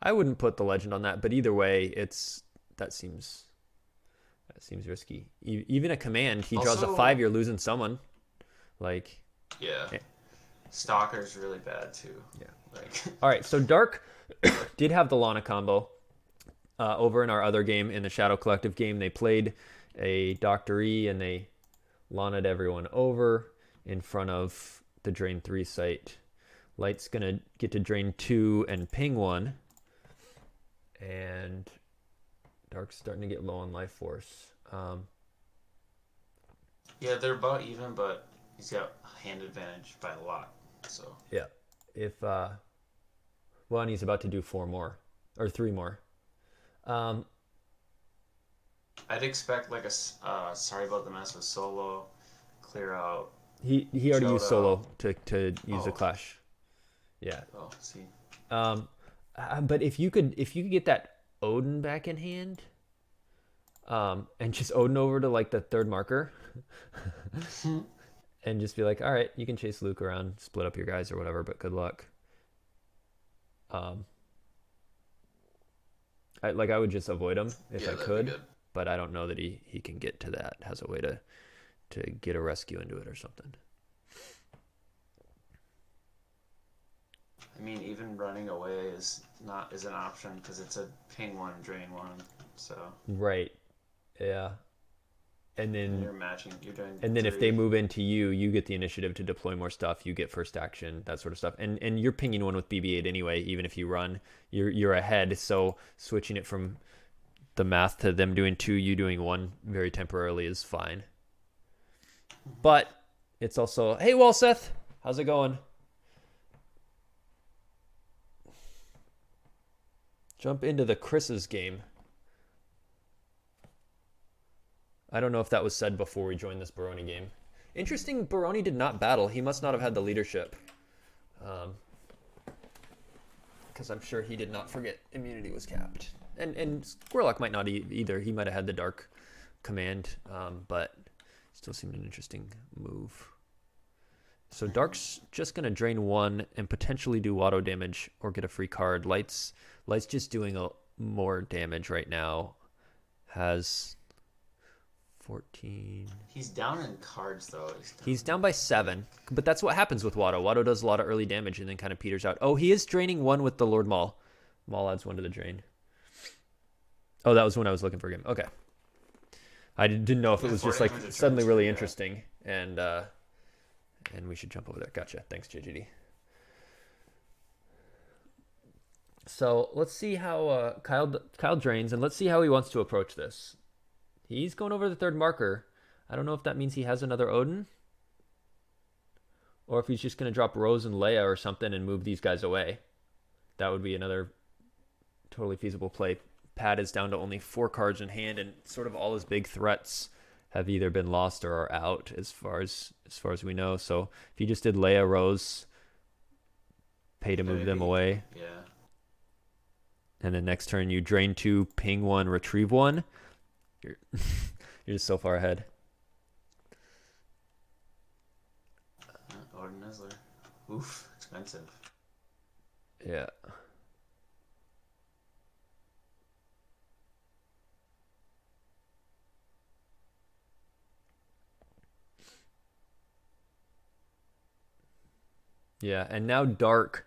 I wouldn't put the legend on that, but either way, that seems risky. Even a command, he draws a 5, you're losing someone. Like, yeah, Stalker's really bad too. Yeah. Like, all right, so Dark did have the Lana combo. Over in our other game, in the Shadow Collective game, they played a Dr. E and they Lana'd everyone over in front of the Drain 3 site. Light's going to get to Drain 2 and ping 1. And Dark's starting to get low on life force. yeah, they're about even, but he's got hand advantage by a lot. So yeah, and he's about to do 4 more or 3 more. I'd expect like a sorry about the mess with solo, clear out. He already used solo to use a Oh. clash. Yeah. Oh, see. But if you could get that Odin back in hand, and just Odin over to like the 3rd marker, and just be like, all right, you can chase Luke around, split up your guys or whatever, but good luck. I would just avoid him if I could, but I don't know that he can get to that. Has a way to get a rescue into it or something. I mean, even running away is an option because it's a ping 1, drain 1. So right, yeah. And then you're matching. You're doing. And then 3. if they move into you, you get the initiative to deploy more stuff. You get first action, that sort of stuff. And you're pinging 1 with BB-8 anyway. Even if you run, you're ahead. So switching it from the math to them doing 2, you doing 1 very temporarily is fine. But it's also, hey, Walseth, how's it going? Jump into the Chris's game. I don't know if that was said before we joined this Baroni game. Interesting, Baroni did not battle. He must not have had the leadership. Because I'm sure he did not forget immunity was capped. And Squirlock might not either. He might have had the Dark command, but still seemed an interesting move. So Dark's just going to drain 1 and potentially do auto damage or get a free card. Light's just doing more damage right now. Has 14. He's down in cards though. He's down by 7, but that's what happens with Watto. Watto does a lot of early damage and then kind of peters out. Oh, he is draining 1 with the Lord Maul. Maul adds 1 to the drain. Oh, that was when I was looking for him. Okay. I didn't know if it was just like suddenly really interesting and we should jump over there. Gotcha. Thanks, JGD. So let's see how Kyle drains, and let's see how he wants to approach this. He's going over the 3rd marker. I don't know if that means he has another Odin, or if he's just going to drop Rose and Leia or something and move these guys away. That would be another totally feasible play. Pat is down to only 4 cards in hand, and sort of all his big threats have either been lost or are out as far as we know. So if he just did Leia, Rose, pay to move them away. Yeah. And then next turn you drain 2, ping 1, retrieve 1. You're just so far ahead. Odin Isler. Oof, expensive. Yeah. Yeah, and now Dark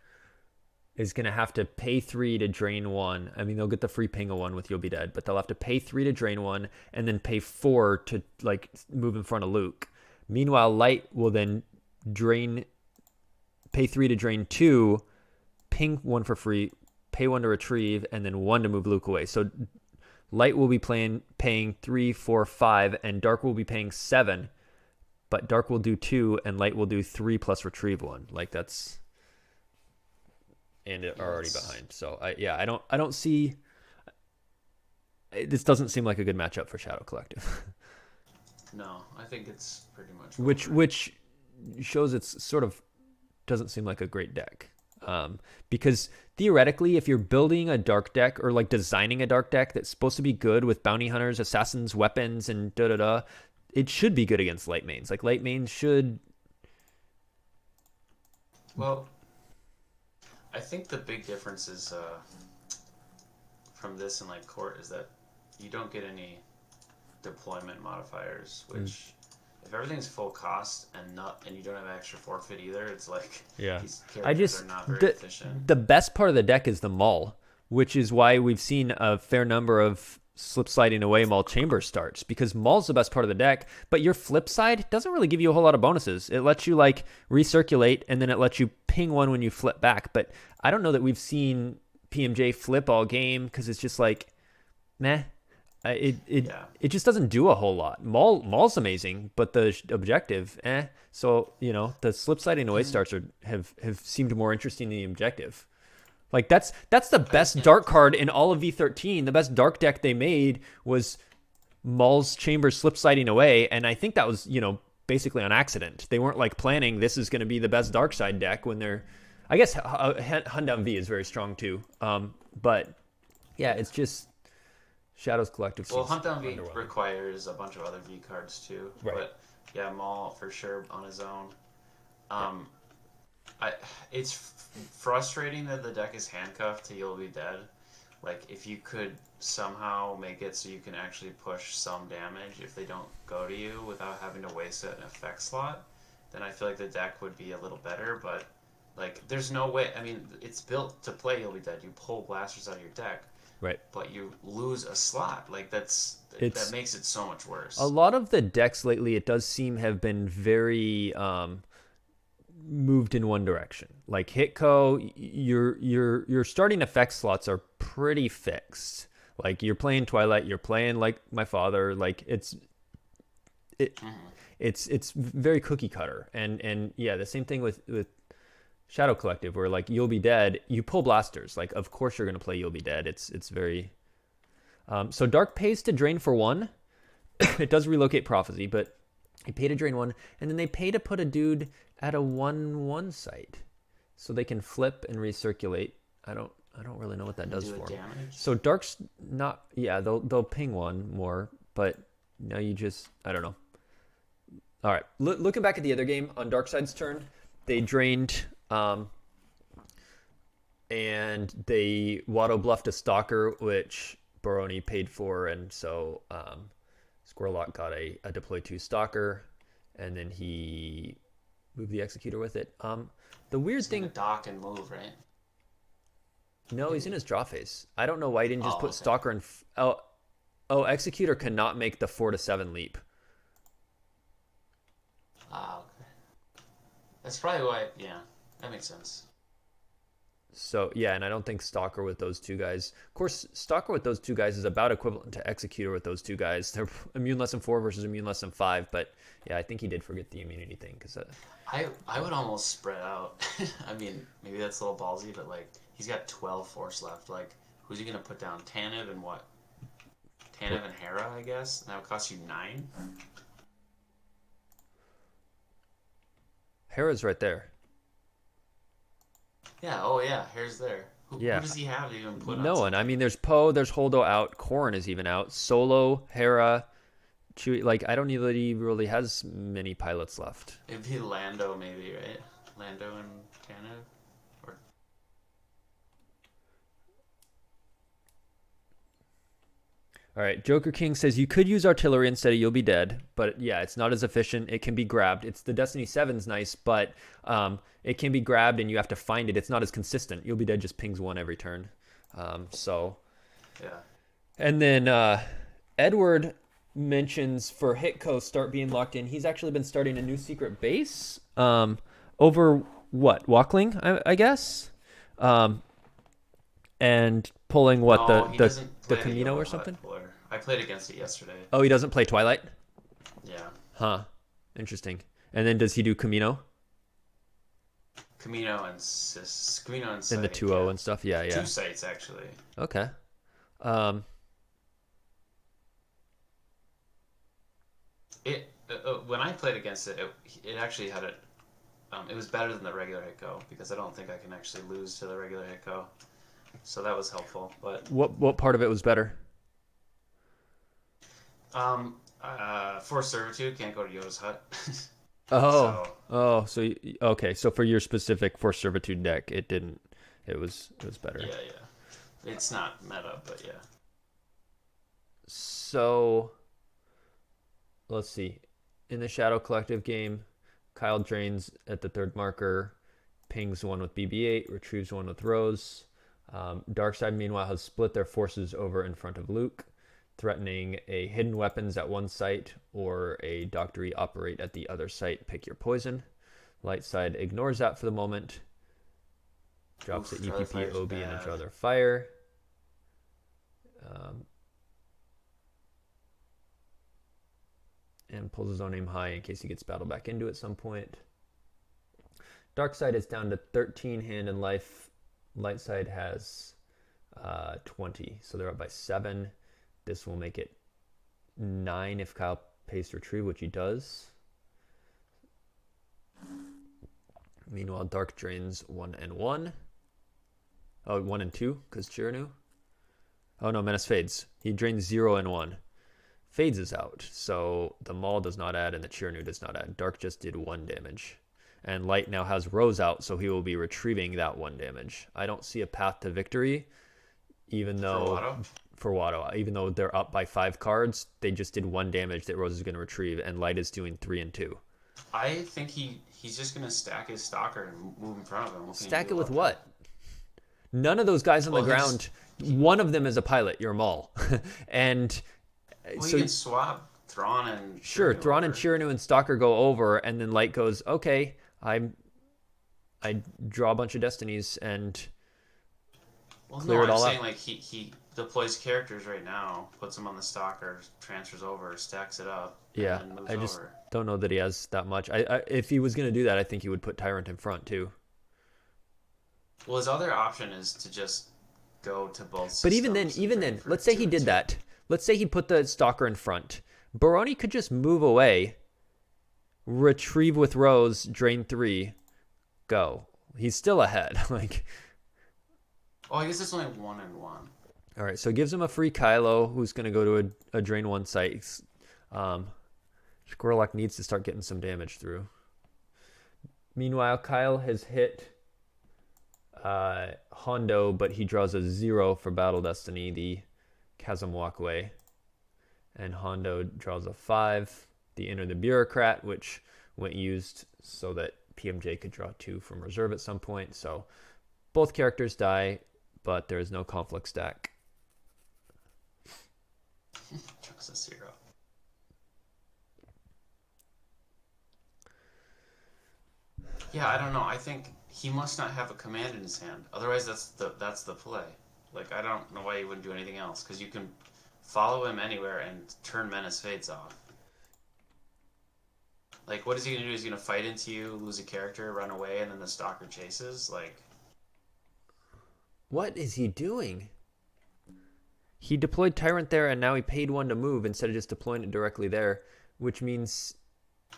is going to have to pay 3 to drain 1. I mean, they'll get the free ping of 1 with You'll Be Dead, but they'll have to pay 3 to drain 1 and then pay 4 to like move in front of Luke. Meanwhile, Light will then pay 3 to drain 2, ping 1 for free, pay 1 to retrieve, and then 1 to move Luke away. So Light will be paying 3, 4, 5, and Dark will be paying 7. But Dark will do 2, and Light will do 3 plus retrieve 1. Like that's... and are already behind. So I don't see. This doesn't seem like a good matchup for Shadow Collective. No, I think it's pretty much which shows it's sort of doesn't seem like a great deck. Because theoretically, if you're building a dark deck or like designing a dark deck that's supposed to be good with bounty hunters, assassins, weapons, and it should be good against light mains. Like light mains should. Well, I think the big difference is from this and like court is that you don't get any deployment modifiers, which if everything's full cost and you don't have extra forfeit either, it's like these characters are not very efficient. The best part of the deck is the Maul, which is why we've seen a fair number of slip sliding away Maul chamber starts, because Maul's the best part of the deck, but your flip side doesn't really give you a whole lot of bonuses. It lets you like recirculate, and then it lets you ping one when you flip back, but I don't know that we've seen PMJ flip all game, because it's just like meh. It just doesn't do a whole lot. Maul's amazing, but the objective, So, the slip sliding away starts have seemed more interesting than the objective. Like that's the best dark card in all of V13. The best dark deck they made was Maul's chamber slip sliding away, and I think that was, basically on accident. They weren't like planning this is going to be the best dark side deck when they're, I guess Hendon V is very strong too. But yeah, it's just Shadows Collective. Well, Hunt Down V requires a bunch of other V cards too. Right. But yeah, Maul for sure on his own. It's frustrating that the deck is handcuffed to You'll Be Dead. Like, if you could somehow make it so you can actually push some damage if they don't go to you without having to waste an effect slot, then I feel like the deck would be a little better. But like, there's no way. I mean, it's built to play You'll Be Dead. You pull blasters out of your deck. Right. But you lose a slot. Like, that makes it so much worse. A lot of the decks lately, it does seem, have been very moved in one direction. Like Hitco, your starting effect slots are pretty fixed. Like, you're playing Twilight, you're playing like my father. Like, it's very cookie cutter. And yeah, the same thing with Shadow Collective, where like You'll Be Dead, you pull blasters. Like, of course you're going to play You'll Be Dead. It's very so Dark pays to drain for 1. It does relocate Prophecy, but they pay to drain 1, and then they pay to put a dude at a 1/1 site, so they can flip and recirculate. I don't really know what that does for them. So Dark's not. Yeah, they'll ping 1 more, but now you just, I don't know. All right, looking back at the other game on Darkside's turn, they drained. And they Watto bluffed a Stalker, which Baroni paid for, and so Squirlock got a deploy 2 Stalker, and then he moved the Executor with it. The weird thing, dock and move, right? No, he's in his draw phase. I don't know why he didn't just put Stalker in. Executor cannot make the 4 to 7 leap. Okay. That's probably why. Yeah, that makes sense. So, yeah, and I don't think Stalker with those 2 guys. Of course, Stalker with those 2 guys is about equivalent to Executor with those 2 guys. They're immune less than 4 versus immune less than 5. But, yeah, I think he did forget the immunity thing. Cause, I would almost spread out. I mean, maybe that's a little ballsy, but, like, he's got 12 force left. Like, who's he going to put down? Tanev and what? Tanev and Hera, I guess? That would cost you 9? Hera's right there. Yeah, oh yeah, Hera's there. Who does he have to even put on? No one. I mean, there's Poe, there's Holdo out, Corrin is even out, Solo, Hera, Chewie. Like, I don't know that he really has many pilots left. It'd be Lando, maybe, right? Lando and Tanev? All right, Joker King says you could use artillery instead of You'll Be Dead, but yeah, it's not as efficient. It can be grabbed. It's the Destiny 7's nice, but it can be grabbed and you have to find it. It's not as consistent. You'll Be Dead just pings 1 every turn. Yeah. And then Edward mentions for Hitco start being locked in. He's actually been starting a new secret base over what? Walkling, I guess. And pulling what the Camino or something. I played against it yesterday. Oh, he doesn't play Twilight? Yeah. Huh. Interesting. And then does he do Camino? Camino and Site. In the 2-0 and stuff? Yeah. 2 sites, actually. Okay. When I played against it, it actually had It was better than the regular Hiko because I don't think I can actually lose to the regular Hiko. So that was helpful. But What part of it was better? Forced Servitude can't go to Yoda's hut. Oh, So so okay. So for your specific Force Servitude deck, it didn't. It was better. yeah. It's not meta, but yeah. So let's see. In the Shadow Collective game, Kyle drains at the third marker, pings one with BB-8, retrieves one with Rose. Darkseid, meanwhile, has split their forces over in front of Luke, threatening a hidden weapons at one site or a Doctory operate at the other site. Pick your poison. Light side ignores that for the moment. Drops the EPP, OB, and a draw their fire. And pulls his own aim high in case he gets battled back into at some point. Darkseid is down to 13 hand in life. Light side has 20, so they're up by 7. This will make it 9 if Kyle pays to retrieve, which he does. Meanwhile, Dark drains 1 and 1. Oh, 1 and 2, because Chiranu. Oh no, Menace fades. He drains 0 and 1. Fades is out, so the Maul does not add and the Chiranu does not add. Dark just did 1 damage. And Light now has Rose out, so he will be retrieving that 1 damage. I don't see a path to victory, even though... For Watto. Even though they're up by 5 cards, they just did 1 damage that Rose is going to retrieve, and Light is doing 3 and 2. I think he's just going to stack his Stalker and move in front of him. Stack it with what? None of those guys on the ground, one of them is a pilot, your Maul. And... so you can swap Thrawn and... Sure, Thrawn and Chiranu and Stalker go over, and then Light goes, okay, I draw a bunch of destinies and clear it all up. I'm saying like he deploys characters right now, puts them on the Stalker, transfers over, stacks it up, yeah, and moves I just over. Don't know that he has that much. I if he was going to do that, I think he would put Tyrant in front too. Well, his other option is to just go to both systems. But even then, let's say he did that. Let's say he put the Stalker in front. Baroni could just move away, retrieve with Rose, drain 3, go. He's still ahead. Like, oh, I guess it's only 1 and 1. All right, so it gives him a free Kylo, who's going to go to a drain 1 site. Squirlock needs to start getting some damage through. Meanwhile, Kyle has hit Hondo, but he draws a 0 for Battle Destiny, the Chasm Walkway. And Hondo draws a 5, the Enter the Bureaucrat, which went used so that PMJ could draw 2 from reserve at some point. So both characters die, but there is no conflict stack. Draws a 0. Yeah, I don't know. I think he must not have a command in his hand. Otherwise, that's the play. Like, I don't know why he wouldn't do anything else, because you can follow him anywhere and turn Menace Fades off. Like, what is he going to do? Is he going to fight into you, lose a character, run away, and then the Stalker chases? Like, what is he doing? He deployed Tyrant there, and now he paid 1 to move instead of just deploying it directly there, which means...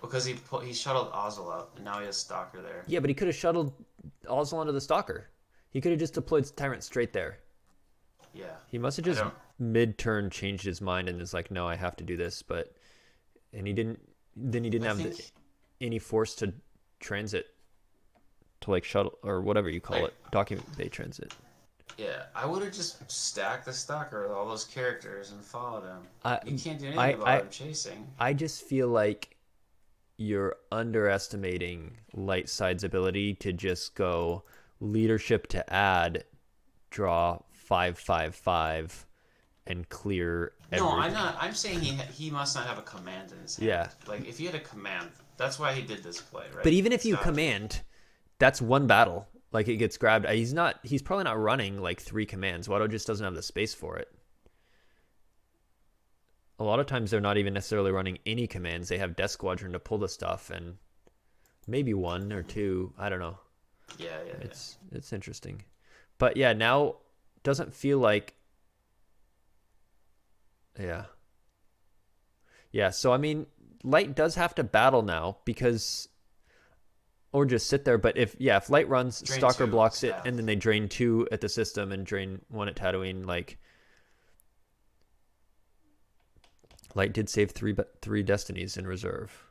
Because he shuttled Ozzel out, and now he has Stalker there. Yeah, but he could have shuttled Ozzel onto the Stalker. He could have just deployed Tyrant straight there. Yeah. He must have just mid-turn changed his mind and is like, no, I have to do this. And he didn't. Then he didn't have any force to transit to like shuttle or whatever you call it, document bay transit. Yeah, I would have just stacked the Stalker with all those characters and followed him. You can't do anything about him chasing. I just feel like you're underestimating Lightside's ability to just go leadership to add, draw 5/5/5, and clear everything. No, I'm not. I'm saying he must not have a command in his hand. Yeah. Like, if he had a command, that's why he did this play, right? But even if you command, that's one battle. Like, it gets grabbed. He's probably not running like 3 commands. Watto just doesn't have the space for it. A lot of times they're not even necessarily running any commands. They have Death Squadron to pull the stuff, and maybe 1 or 2. I don't know. Yeah. It's interesting. But yeah, now doesn't feel like... Yeah, so I mean, Light does have to battle now because or just sit there. But if Light runs, Drain Stalker 2, blocks it, yeah. and then they drain 2 at the system and drain 1 at Tatooine. Like, Light did save three destinies in reserve.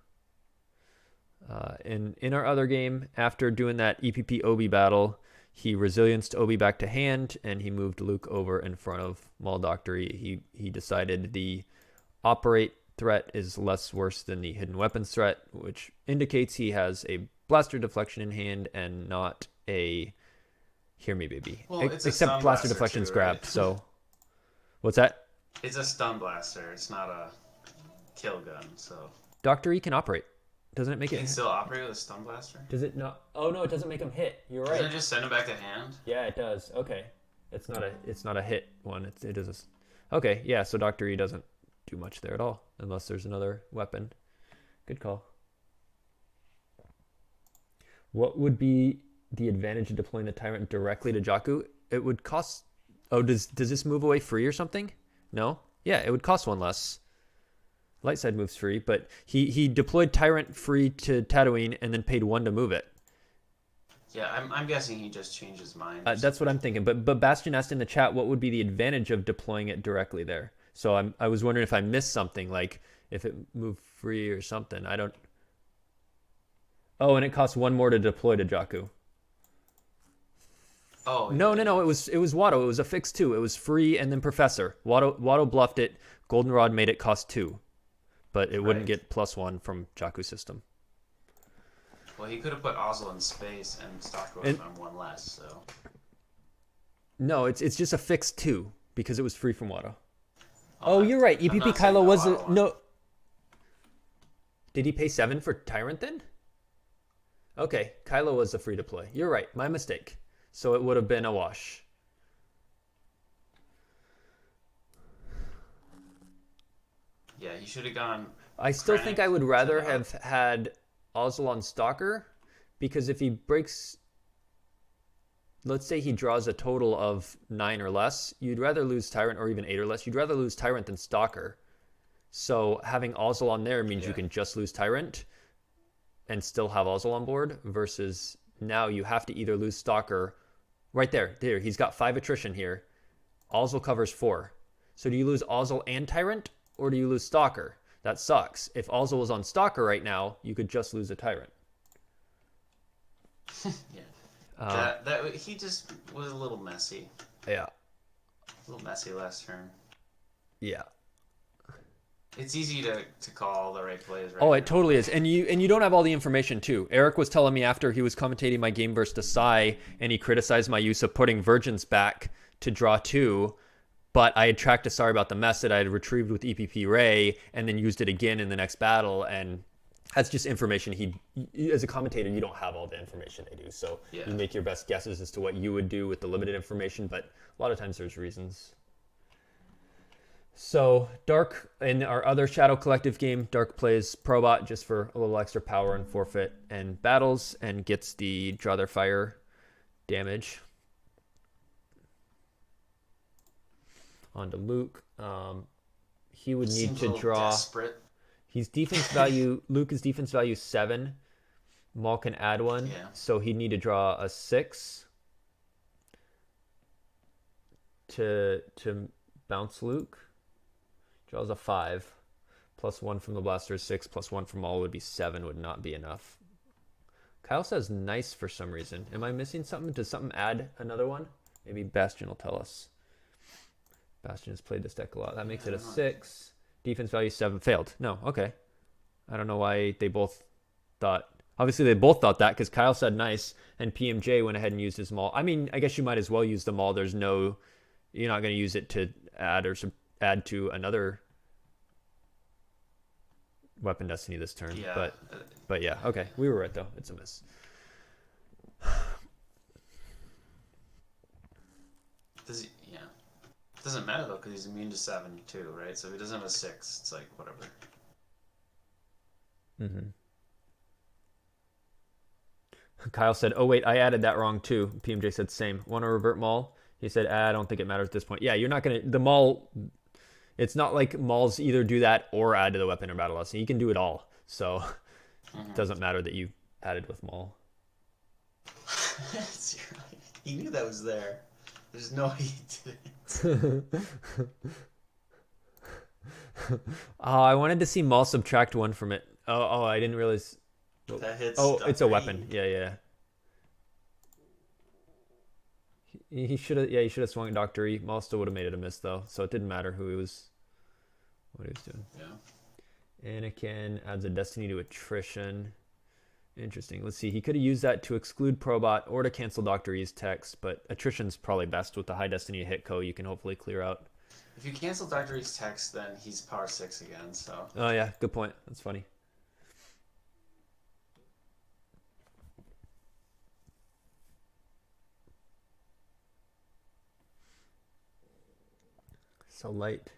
In our other game, after doing that EPP Obi battle, he resilienced Obi back to hand, and he moved Luke over in front of Maul Doctory. He decided the operate threat is less worse than the hidden weapons threat, which indicates he has a blaster deflection in hand and not a hear me baby. Well, it's a except stun blaster blaster deflection's too, grabbed. right? So what's that? It's a stun blaster. It's not a kill gun. So Doctor E can operate. Doesn't it make you it? can still operate with a stun blaster. Does it not? Oh no, it doesn't make him hit. You're right. Doesn't it just send him back to hand? Yeah, it does. Okay, it's not a hit one. It is okay. Yeah, so Doctor E doesn't do much there at all unless there's another weapon. Good call. What would be the advantage of deploying the Tyrant directly to Jakku? It would cost. Oh, does this move away free or something? No. Yeah, it would cost 1 less. Light side moves free, but he deployed Tyrant free to Tatooine and then paid 1 to move it. Yeah, I'm guessing he just changed his mind. That's what I'm thinking. But Bastion asked in the chat, what would be the advantage of deploying it directly there? So I was wondering if I missed something, like if it moved free or something. I don't. Oh, and it costs 1 more to deploy to Jakku. Oh No. It was Watto. It was a fix 2. It was free and then Professor. Watto bluffed it. Goldenrod made it cost 2, but it wouldn't get +1 from Jakku's system. Well, he could have put Ozzel in space and Stalker would have done 1 less. So no, it's just a fix 2 because it was free from Watto. Oh, you're right. I'm EPP not saying Kylo the was Watto one. no. Did he pay 7 for Tyrant then? Okay, Kylo was a free deploy. You're right. My mistake. So it would have been a wash. Yeah, he should have gone. I still think I would rather to the- have had Ozzel on Stalker, because if he breaks, let's say he draws a total of 9 or less, you'd rather lose Tyrant, or even 8 or less. You'd rather lose Tyrant than Stalker. So having Ozzel on there means you can just lose Tyrant and still have Ozzel on board, versus now you have to either lose Stalker. Right there, he's got 5 attrition here. Ozzel covers 4. So do you lose Ozzel and Tyrant, or do you lose Stalker? That sucks. If Ozzel was on Stalker right now, you could just lose a Tyrant. Yeah. That he just was a little messy. Yeah. A little messy last turn. Yeah. It's easy to call the right plays, right? Oh, it totally is. And you don't have all the information too. Eric was telling me after he was commentating my game versus Desai, and he criticized my use of putting Virgins back to draw 2, but I had tracked Desai about the mess that I had retrieved with EPP Ray and then used it again in the next battle, and that's just information as a commentator, you don't have all the information they do. So you make your best guesses as to what you would do with the limited information, but a lot of times there's reasons. So Dark, in our other Shadow Collective game, Dark plays Probot just for a little extra power and forfeit and battles, and gets the draw their fire damage. On to Luke. He would need to draw. Desperate. He's defense value. Luke is defense value 7. Maul can add 1, so he'd need to draw a 6 to bounce Luke. Draws a 5. +1 from the blaster is 6. +1 from Maul would be 7. Would not be enough. Kyle says nice for some reason. Am I missing something? Does something add another one? Maybe Bastion will tell us. Bastion has played this deck a lot. That makes it a 6. Defense value 7. Failed. No, okay. I don't know why they both thought. Obviously, they both thought that because Kyle said nice, and PMJ went ahead and used his Maul. I mean, I guess you might as well use the Maul. There's no. You're not going to use it to add to another weapon destiny this turn. Yeah. But yeah, okay. We were right, though. It's a miss. Doesn't matter though, because he's immune to 7 too, right? So if he doesn't have a 6, it's like whatever. Mm-hmm. Kyle said, "Oh wait, I added that wrong too." PMJ said, "Same. Want to revert Maul?" He said, "I don't think it matters at this point." Yeah, you're not gonna the Maul. It's not like Mauls either do that or add to the weapon or battle lesson. You can do it all, so it doesn't matter that you added with Maul. He knew that was there. There's no way he didn't. Oh, I wanted to see Maul subtract 1 from it. Oh, I didn't realize. That hits. Oh, it's a weapon. Yeah. He should have. Yeah, he should have swung at Dr. E. Maul still would have made it a miss though, so it didn't matter what he was doing. Yeah. Anakin adds a destiny to attrition. Interesting. Let's see. He could have used that to exclude Probot or to cancel Dr. E's text, but attrition's probably best with the high destiny hit co. You can hopefully clear out. If you cancel Dr. E's text, then he's power 6 again. So. Oh yeah, good point. That's funny. So light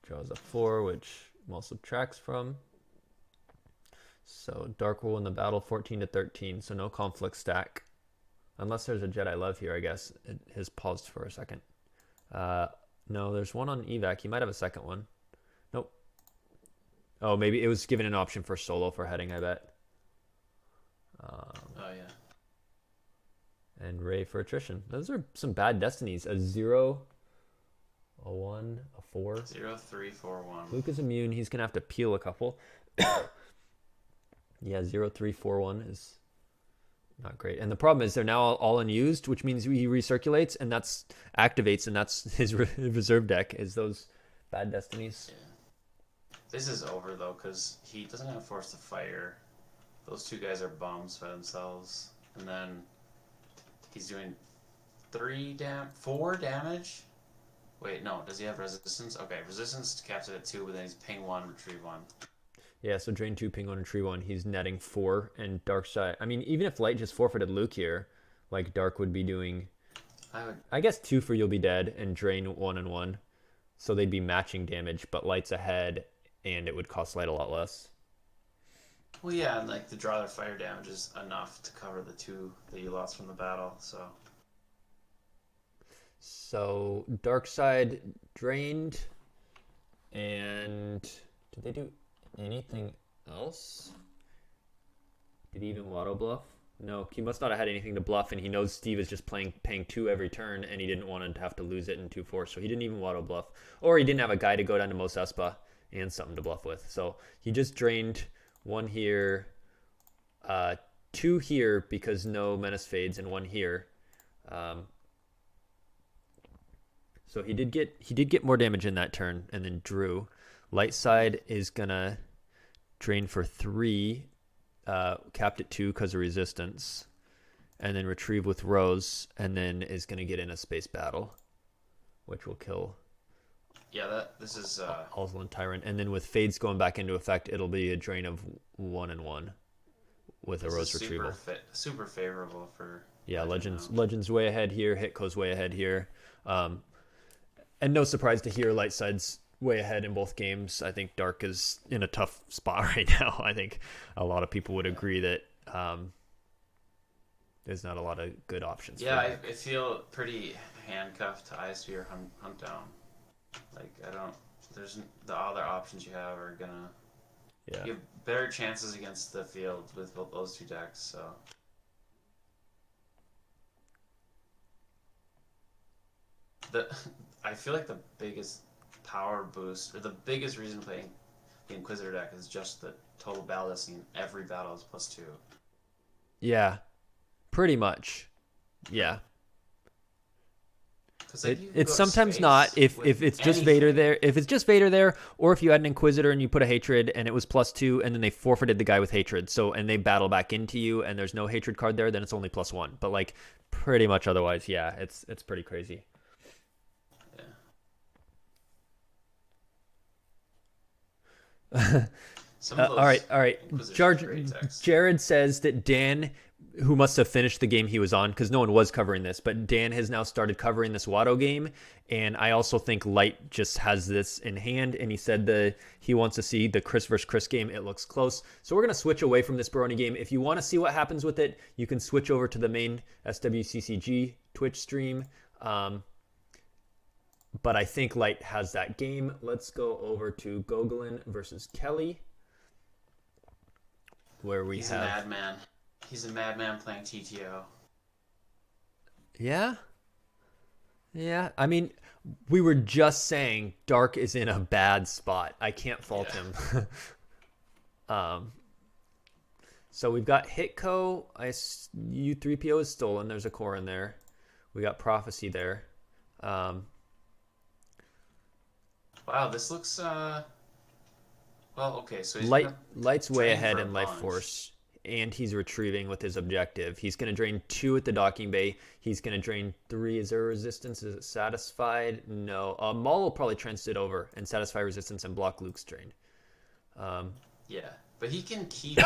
draws a 4, which Maul subtracts from. So dark will win the battle 14 to 13. So no conflict stack, unless there's a Jedi love here. I guess it has paused for a second. No, there's one on evac. He might have a second one. Nope. Oh, maybe it was given an option for solo for heading. I bet. Oh yeah. And Ray for attrition. Those are some bad destinies. A 0, a 1, a 4. 0, 3, 4, 1. Luke is immune. He's gonna have to peel a couple. Yeah, 0, 3, 4, 1 is not great. And the problem is they're now all unused, which means he recirculates, and that's activates, and that's his reserve deck is those bad destinies. Yeah. This is over though, because he doesn't have force to fire. Those two guys are bums by themselves, and then he's doing 4 damage. Wait, no. Does he have resistance? Okay, resistance caps it at 2, but then he's ping 1, retrieve 1. Yeah, so drain 2, ping 1, and tree 1. He's netting 4, and dark side. I mean, even if light just forfeited Luke here, like dark would be doing, I guess 2 for you'll be dead, and drain 1 and 1. So they'd be matching damage, but light's ahead, and it would cost light a lot less. Well, yeah, and like the draw their fire damage is enough to cover the 2 that you lost from the battle. So dark side drained, and did they do anything else? Did he even Watto bluff? No, he must not have had anything to bluff, and he knows Steve is just paying 2 every turn, and he didn't want to have to lose it in 2-4, so he didn't even Watto bluff. Or he didn't have a guy to go down to Mos Espa and something to bluff with. So he just drained 1 here, 2 here because no menace fades, and 1 here. So he did get more damage in that turn, and then drew. Light side is gonna drain for 3, capped at 2 because of resistance, and then retrieve with Rose, and then is gonna get in a space battle, which will kill. Yeah, this is Alderaan Tyrant, and then with fades going back into effect, it'll be a drain of 1 and 1 with a Rose retrieval. Super favorable for. Yeah, Legends way ahead here. Hitco's way ahead here. And no surprise to hear light side's way ahead in both games. I think dark is in a tough spot right now. I think a lot of people would agree that there's not a lot of good options. Yeah, I feel pretty handcuffed to ISP or Hunt Down. Like, there's the other options you have are gonna. Yeah. You have better chances against the field with both those 2 decks, so. I feel like the biggest power boost, or the biggest reason playing the Inquisitor deck is just the total battle destiny. Every battle is +2. Yeah, pretty much. Yeah. It's sometimes not if it's just Vader there. If it's just Vader there, or if you had an Inquisitor and you put a hatred and it was +2, and then they forfeited the guy with hatred, so and they battle back into you and there's no hatred card there, then it's only +1. But like pretty much otherwise, yeah, it's pretty crazy. All right. Jared says that Dan, who must have finished the game he was on, because no one was covering this, but Dan has now started covering this Watto game, and I also think Light just has this in hand, and he said he wants to see the Chris versus Chris game. It looks close. So we're going to switch away from this Baroni game. If you want to see what happens with it, you can switch over to the main SWCCG Twitch stream. But I think Light has that game. Let's go over to Gogolen versus Kelly, where He's a madman. He's a madman playing TTO. Yeah. Yeah. I mean, we were just saying Dark is in a bad spot. I can't fault Yeah. him. So we've got Hitco. U3PO is stolen. There's a core in there. We got Prophecy there. Wow, this looks well, okay, so he's Light's way drain ahead for a in life bunch. force, and he's retrieving with his objective. He's going to drain 2 at the docking bay. He's going to drain 3. Is there resistance? Is it satisfied? No. Maul will probably transit over and satisfy resistance and block Luke's drain. Yeah, but he can keep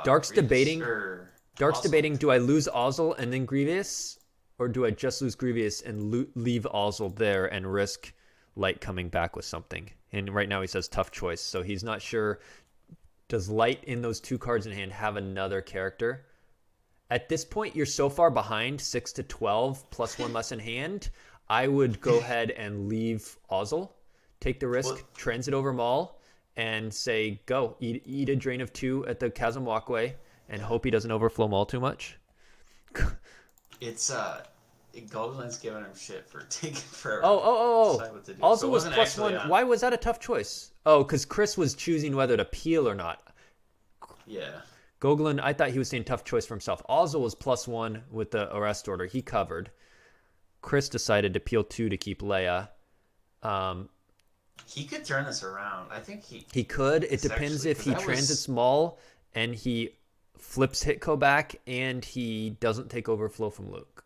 Dark's Grievous debating. or Dark's Ozzel. debating. Do I lose Ozzel and then Grievous, or do I just lose Grievous and leave Ozzel there and risk Light coming back with something? And right now he says tough choice, so he's not sure. Does Light in those 2 cards in hand have another character? At this point, you're so far behind, 6 to 12 plus 1 less in hand. I would go ahead and leave Ozzel, take the risk, transit over Maul, and say go eat a drain of 2 at the Chasm Walkway, and hope he doesn't overflow Maul too much. It's Gogolen's giving him shit for taking forever. Oh. What to do. Also So it was wasn't plus actually 1. Why was that a tough choice? Oh, because Chris was choosing whether to peel or not. Yeah. Gogolen, I thought he was saying tough choice for himself. Ozzel was plus 1 with the arrest order. He covered. Chris decided to peel 2 to keep Leia. He could turn this around. I think he could. It depends if he transits Maul and he flips Hitco back and he doesn't take overflow from Luke.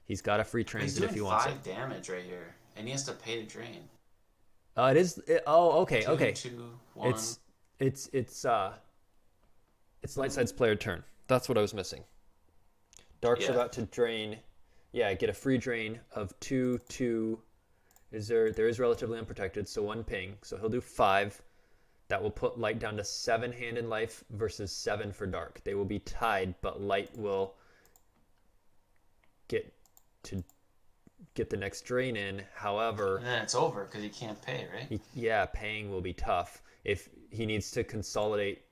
He's got a free transit if he wants it. He's doing 5 damage right here, and he has to pay to drain. It is. Okay. 2, 1. It's light side's player turn. That's what I was missing. Dark's about to drain. Yeah, get a free drain of 2. There is relatively unprotected, so 1 ping. So he'll do 5. That will put Light down to 7 hand in life versus 7 for Dark. They will be tied, but Light will get the next drain in. However, and then it's over because he can't pay, right? Paying will be tough if he needs to consolidate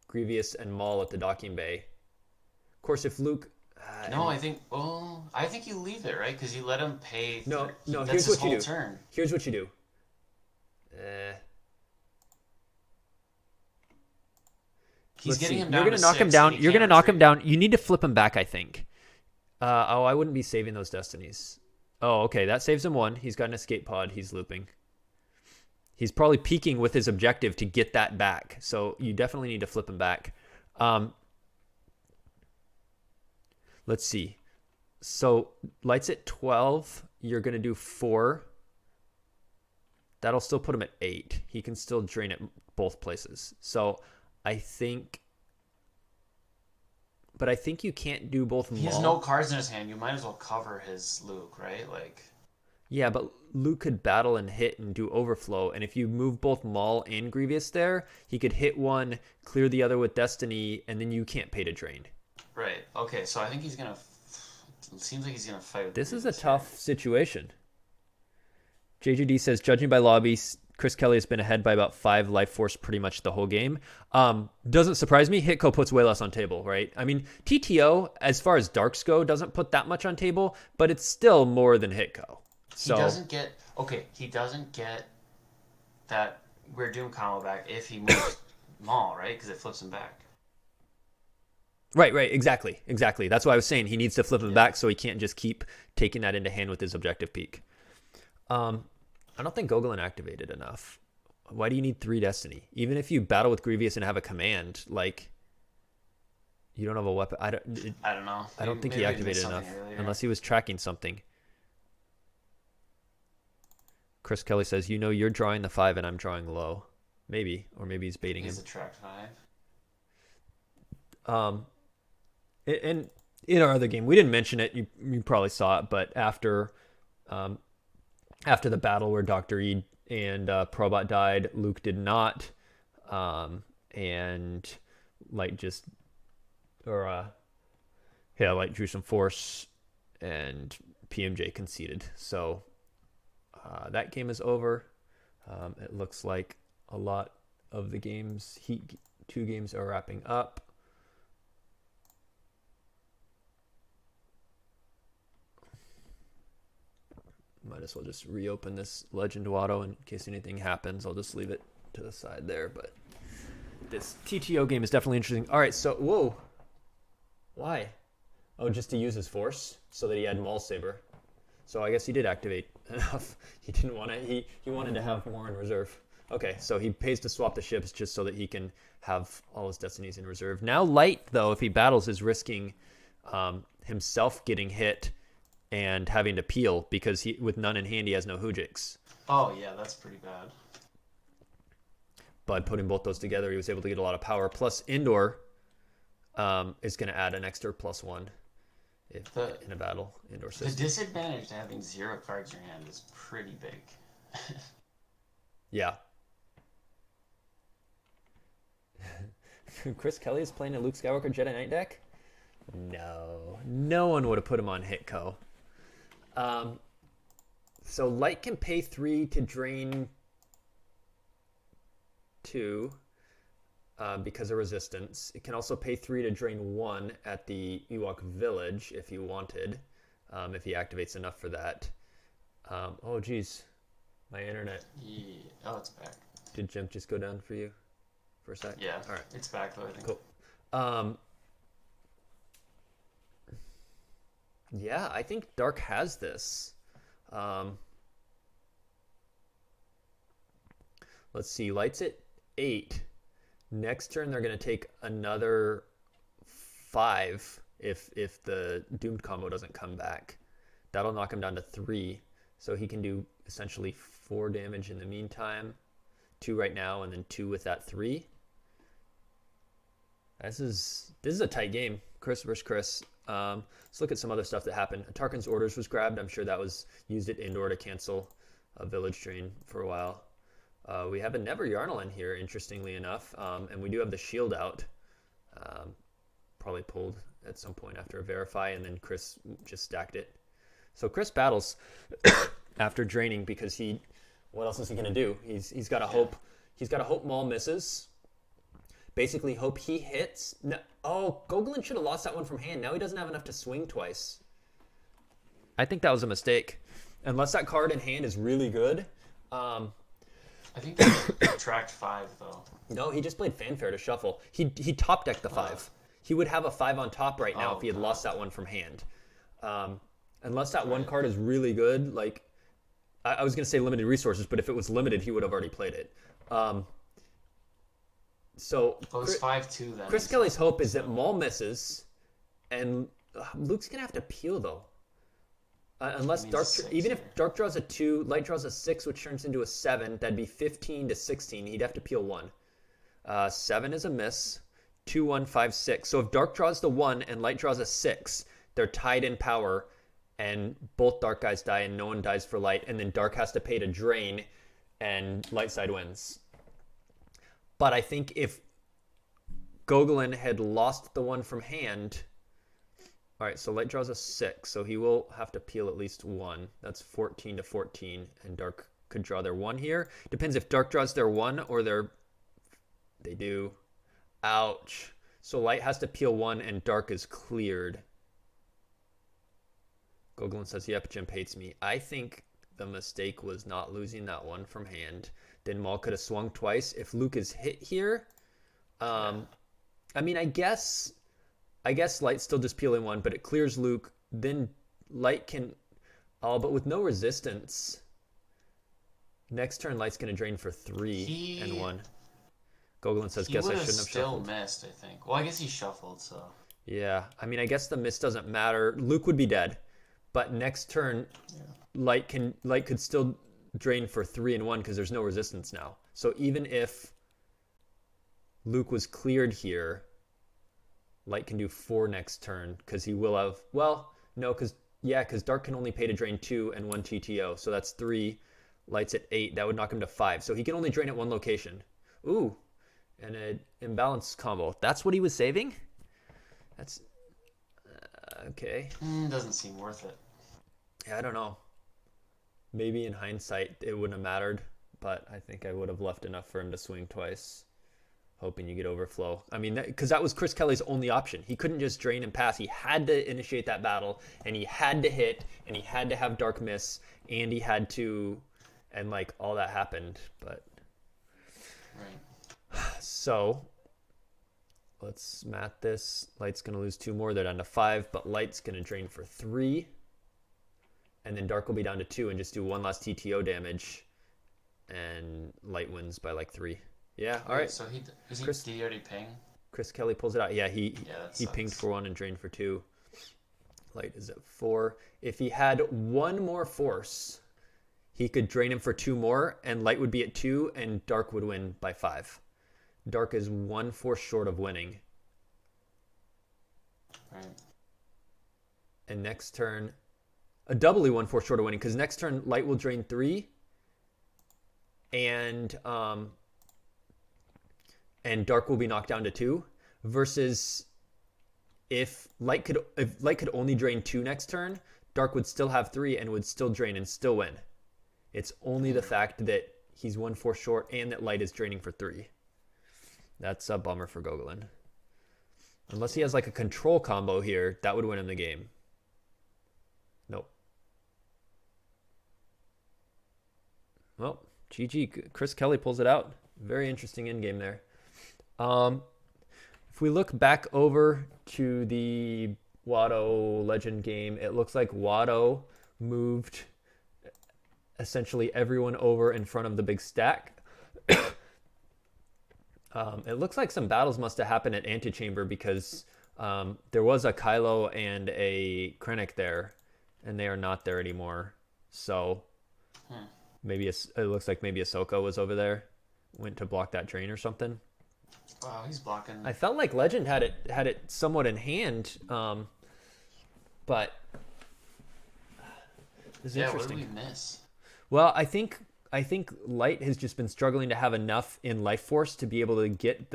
Grievous and Maul at the docking bay. Of course, if Luke. I think you leave it, right? Because you let him pay. No. That's his whole turn. Here's what you do. He's getting him down. You're gonna knock him down. You're gonna knock him down. You need to flip him back, I think. I wouldn't be saving those destinies. Oh, okay, that saves him 1. He's got an escape pod. He's looping. He's probably peeking with his objective to get that back. So you definitely need to flip him back. Let's see. So Light's at 12. You're going to do 4. That'll still put him at 8. He can still drain at both places. So I think you can't do both Maul. He has no cards in his hand. You might as well cover his Luke, right? Like. Yeah, but Luke could battle and hit and do overflow, and if you move both Maul and Grievous there, he could hit one, clear the other with Destiny, and then you can't pay to drain. Right. Okay, so I think he's gonna. It seems like he's gonna fight with. This is a tough situation. JGD says, judging by lobbies, Chris Kelly has been ahead by about 5 life force pretty much the whole game. Doesn't surprise me. Hitco puts way less on table, right? I mean, TTO, as far as Darks go, doesn't put that much on table, but it's still more than Hitco. So, he doesn't get that we're doom combo back if he moves Maul, right? Because it flips him back. Right, exactly. That's why I was saying he needs to flip him back so he can't just keep taking that into hand with his objective peak. I don't think Gogolen activated enough. Why do you need 3 Destiny? Even if you battle with Grievous and have a command, like, you don't have a weapon. I don't know. I don't think he activated enough, unless he was tracking something. Chris Kelly says, you're drawing the 5 and I'm drawing low. Maybe. Or maybe he's baiting him. He's a track 5. And in our other game, we didn't mention it. You probably saw it, but after the battle where Dr. E and Probot died, Luke did not. And Light Light drew some force and PMJ conceded. So that game is over. It looks like a lot of the game's heat 2 games are wrapping up. Might as well just reopen this Legend Watto in case anything happens. I'll just leave it to the side there, but this TTO game is definitely interesting. All right, so, whoa. Why? Oh, just to use his force so that he had Maul Saber. So I guess he did activate enough. He didn't want to, he wanted to have more in reserve. Okay, so he pays to swap the ships just so that he can have all his destinies in reserve. Now Light, though, if he battles, is risking himself getting hit and having to peel because he, with none in hand, he has no Hujiks. Oh, yeah, that's pretty bad. By putting both those together, he was able to get a lot of power. Plus, Indoor is going to add an extra +1 in a battle. Indoor system. The disadvantage to having 0 cards in your hand is pretty big. Yeah. Chris Kelly is playing a Luke Skywalker Jedi Knight deck? No. No one would have put him on Hitco. So Light can pay 3 to drain 2 because of resistance. It can also pay 3 to drain 1 at the Ewok village if you wanted, if he activates enough for that. Oh, geez. My internet. Yeah. Oh, it's back. Did Jimp just go down for you for a sec? Yeah. All right. It's back, though, I think. Cool. Yeah, I think Dark has this. Let's see. Light's at 8. Next turn, they're going to take another 5 if the Doomed combo doesn't come back. That'll knock him down to 3. So he can do essentially 4 damage in the meantime. 2 right now, and then 2 with that 3. This is a tight game. Chris versus Chris. Let's look at some other stuff that happened. Tarkin's Orders was grabbed. I'm sure that was used at Indoor to cancel a village drain for a while. We have a Never Yarnell in here, interestingly enough, and we do have the shield out. Probably pulled at some point after a Verify, and then Chris just stacked it. So Chris battles after draining because what else is he gonna do? He's got to hope. He's got to hope Maul misses. Basically, hope he hits. No, Gogolen should have lost that one from hand. Now he doesn't have enough to swing twice. I think that was a mistake. Unless that card in hand is really good. I think they tracked 5, though. No, he just played Fanfare to shuffle. He top decked the 5. He would have a 5 on top right now if he had lost that one from hand. Unless that one card is really good, like I was going to say limited resources, but if it was limited, he would have already played it. So it was 5-2 then. Chris Kelly's hope is that Maul misses, and Luke's going to have to peel, though. Unless Dark, even if Dark draws a 2, Light draws a 6, which turns into a 7, that'd be 15 to 16. He'd have to peel 1. 7 is a miss. 2, 1, 5, 6. So if Dark draws the 1 and Light draws a 6, they're tied in power, and both Dark guys die, and no one dies for Light, and then Dark has to pay to drain, and Light side wins. But I think if Gogolen had lost the 1 from hand... All right, so Light draws a 6, so he will have to peel at least 1. That's 14 to 14, and Dark could draw their 1 here. Depends if Dark draws their 1 or they do. Ouch. So Light has to peel 1, and Dark is cleared. Gogolen says, yep, Jim hates me. I think the mistake was not losing that 1 from hand. Then Maul could have swung twice. If Luke is hit here, I mean, I guess Light's still just peeling 1, but it clears Luke. Then Light can... Oh, but with no resistance. Next turn, Light's going to drain for 3 and 1. Gogolen says, guess I shouldn't have shuffled. He missed, I think. Well, I guess he shuffled, so... Yeah, I mean, I guess the miss doesn't matter. Luke would be dead. But next turn, Light could still drain for 3 and 1 because there's no resistance now. So even if Luke was cleared here... Light can do 4 next turn because he will have... Well, no, because Dark can only pay to drain 2 and 1 TTO. So that's 3. Light's at 8. That would knock him to 5. So he can only drain at 1 location. Ooh, and an imbalanced combo. That's what he was saving? That's... okay. Doesn't seem worth it. Yeah, I don't know. Maybe in hindsight it wouldn't have mattered, but I think I would have left enough for him to swing twice. hoping you get overflow. I mean, because that was Chris Kelly's only option. He couldn't just drain and pass. He had to initiate that battle, and he had to hit, and he had to have dark miss, and he had to, and like all that happened. But Right. so let's math this. Light's gonna lose 2 more. They're down to 5, but Light's gonna drain for 3, and then Dark will be down to 2 and just do 1 last TTO damage, and Light wins by like 3. Yeah, all right. So did he already ping? Chris Kelly pulls it out. Yeah, he sucks. pinged for 1 and drained for 2. Light is at 4. If he had 1 more force, he could drain him for 2 more, and Light would be at 2, and Dark would win by 5. Dark is 1 force short of winning. Right. And next turn, a doubly 1 force short of winning, because next turn Light will drain 3, and Dark will be knocked down to 2. Versus if Light could only drain 2 next turn, Dark would still have 3 and would still drain and still win. It's only the fact that he's 1 force short and that Light is draining for 3. That's a bummer for Gogolen. Unless he has like a control combo here, that would win him the game. Nope. Well, GG. Chris Kelly pulls it out. Very interesting endgame there. If we look back over to the Watto Legend game, it looks like Watto moved essentially everyone over in front of the big stack. It looks like some battles must have happened at Antechamber because there was a Kylo and a Krennic there, and they are not there anymore. So maybe it looks like maybe Ahsoka was over there, went to block that drain or something. Wow, he's blocking. I felt like Legend had it somewhat in hand, but this is interesting. What did we miss? Well, I think Light has just been struggling to have enough in life force to be able to get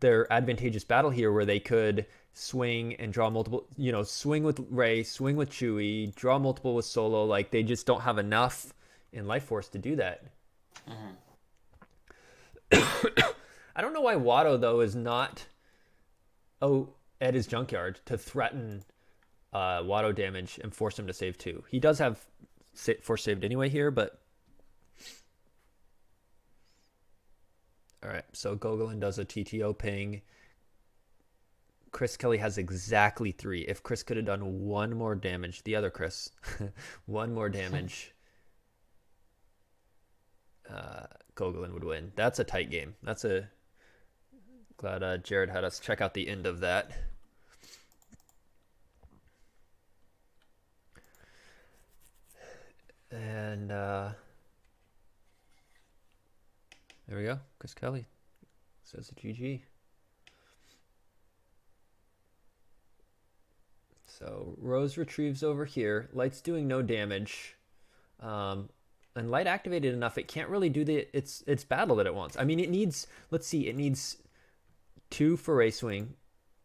their advantageous battle here, where they could swing and draw multiple. Swing with Rey, swing with Chewie, draw multiple with Solo. Like they just don't have enough in life force to do that. I don't know why Watto, though, is not at his junkyard to threaten Watto damage and force him to save 2. He does have force saved anyway here, but... Alright, so Gogolen does a TTO ping. Chris Kelly has exactly 3. If Chris could have done 1 more damage, the other Chris, 1 more damage, Gogolen would win. That's a tight game. Glad Jared had us check out the end of that. And there we go. Chris Kelly says a GG. So Rose retrieves over here. Light's doing no damage. And Light activated enough, it can't really do its battle that it wants. I mean, it needs, let's see, it needs 2 for Ray Swing,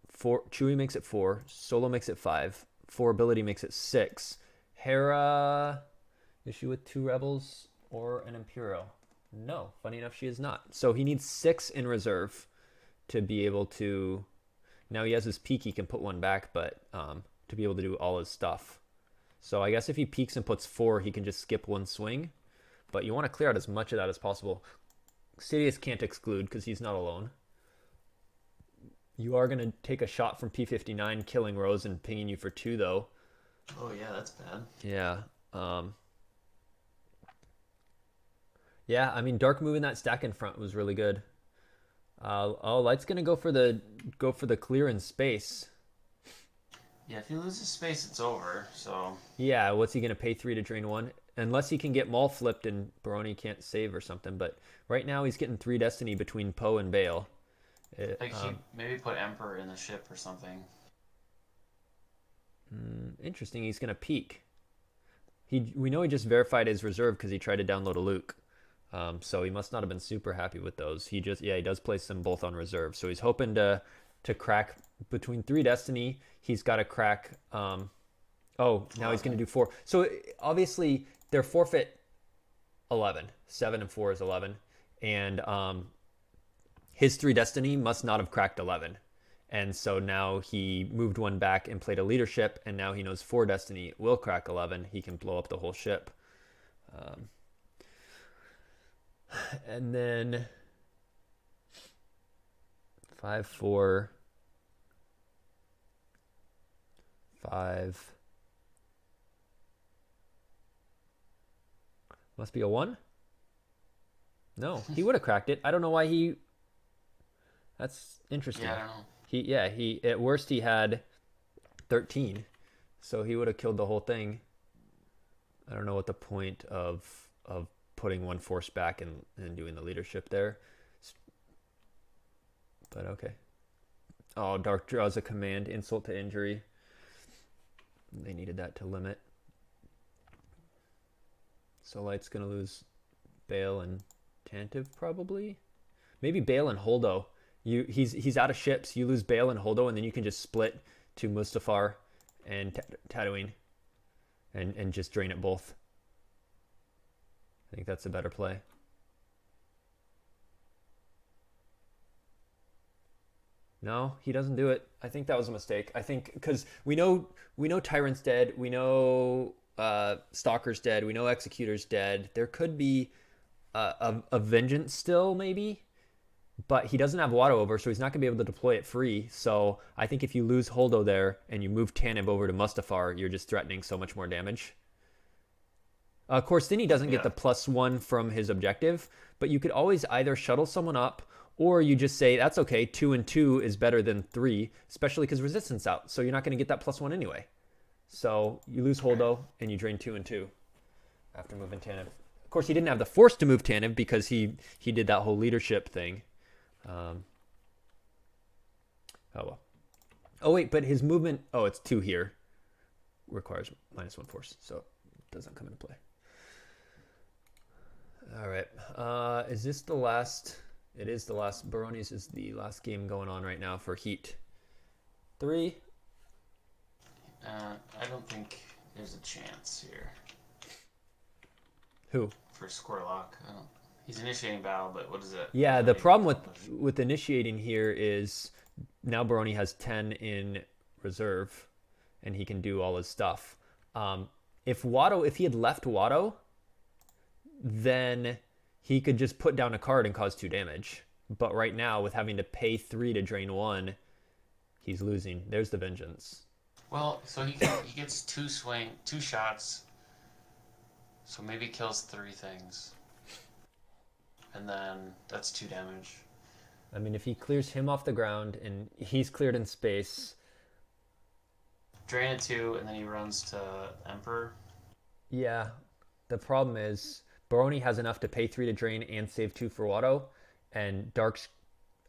4, Chewie makes it 4, Solo makes it 5, 4 ability makes it 6. Hera, is she with 2 rebels or an Imperial? No, funny enough, she is not. So he needs 6 in reserve to be able to, now he has his peak, he can put 1 back, but to be able to do all his stuff. So I guess if he peaks and puts 4, he can just skip 1 swing, but you want to clear out as much of that as possible. Sidious can't exclude because he's not alone. You are going to take a shot from P59, killing Rose and pinging you for 2, though. Oh, yeah, that's bad. Yeah. Yeah, I mean, Dark moving that stack in front was really good. Light's going to go for the clear in space. Yeah, if he loses space, it's over, so... Yeah, what's he going to pay 3 to drain 1? Unless he can get Maul flipped and Baroni can't save or something. But right now he's getting 3 Destiny between Poe and Bale. Maybe put Emperor in the ship or something. Interesting. He's going to peek. We know he just verified his reserve because he tried to download a Luke. So he must not have been super happy with those. He does place them both on reserve. So he's hoping to crack between 3 Destiny. He's got to crack. Now he's going to do 4. So obviously they're forfeit 11. 7 and 4 is 11. And his 3 destiny must not have cracked 11. And so now he moved one back and played a leadership, and now he knows 4 destiny will crack 11. He can blow up the whole ship. And then 5, 4, 5. Must be a 1? No, he would have cracked it. I don't know why he... That's interesting. Yeah, I don't know. He at worst he had 13, so he would have killed the whole thing. I don't know what the point of putting one force back and doing the leadership there, but okay. Oh, Dark draws a command, insult to injury. They needed that to limit. So Light's gonna lose Bale and Tantive probably. Maybe Bale and Holdo. He's out of ships. You lose Bale and Holdo, and then you can just split to Mustafar and Tatooine, and just drain it both. I think that's a better play. No, he doesn't do it. I think that was a mistake. I think because we know Tyrant's dead. We know Stalker's dead. We know Executor's dead. There could be a Vengeance still, maybe. But he doesn't have Watto over, so he's not going to be able to deploy it free. So I think if you lose Holdo there and you move Tanib over to Mustafar, you're just threatening so much more damage. Of course, then he doesn't get the +1 from his objective, but you could always either shuttle someone up, or you just say, that's okay, 2 and 2 is better than 3, especially because Resistance out, so you're not going to get that +1 anyway. So you lose Holdo, and you drain 2 and 2 after moving Tanib. Of course, he didn't have the force to move Tanib because he did that whole leadership thing. Oh well. Oh wait, but his movement, it's 2 here, requires -1 force, so it doesn't come into play. All right, is this the last? It is the last. Baroni's is the last game going on right now for Heat 3. I don't think there's a chance here. Who? For Squirlock. He's initiating battle, but what is it? Yeah, the problem with initiating here is now Baroni has 10 in reserve, and he can do all his stuff. If he had left Watto, then he could just put down a card and cause 2 damage. But right now, with having to pay 3 to drain 1, he's losing. There's the Vengeance. Well, so he gets 2 shots, so maybe kills 3 things. And then that's 2 damage. I mean, if he clears him off the ground and he's cleared in space. Drain it 2, and then he runs to Emperor. Yeah. The problem is Baroni has enough to pay 3 to drain and save 2 for Watto. And Dark's,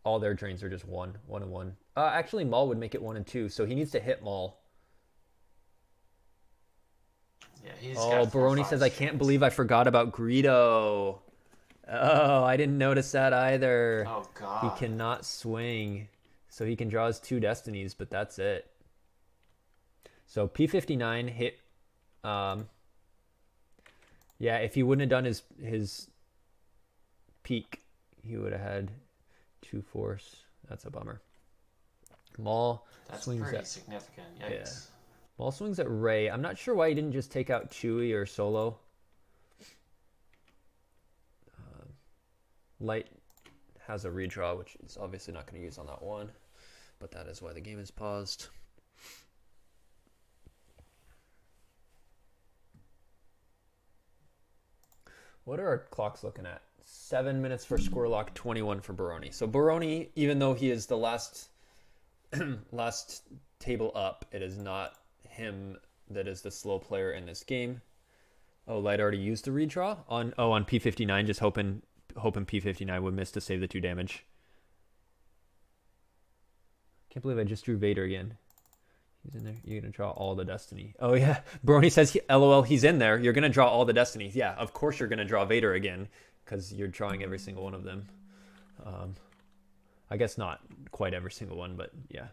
all their drains are just 1 and 1. Actually, Maul would make it 1 and 2, so he needs to hit Maul. Yeah, he's got Baroni says, I can't believe I forgot about Greedo. Oh, I didn't notice that either. Oh, God. He cannot swing. So he can draw his 2 destinies, but that's it. So P59 hit... yeah, if he wouldn't have done his peak, he would have had 2 force. That's a bummer. Maul swings pretty at... significant. Yikes. Yeah. Maul swings at Rey. I'm not sure why he didn't just take out Chewie or Solo. Light has a redraw, which is obviously not going to use on that one, but that is why the game is paused. What are our clocks looking at? 7 minutes for Squirlock, 21 for Baroni. So Baroni, even though he is the last table up, it is not him that is the slow player in this game. Oh, Light already used the redraw on P59, just hoping P59 would miss to save the 2 damage. Can't believe I just drew Vader again. He's in there. You're going to draw all the destiny. Oh, yeah. Baroni says, LOL, he's in there. You're going to draw all the destinies. Yeah, of course you're going to draw Vader again because you're drawing every single one of them. I guess not quite every single one, but yeah.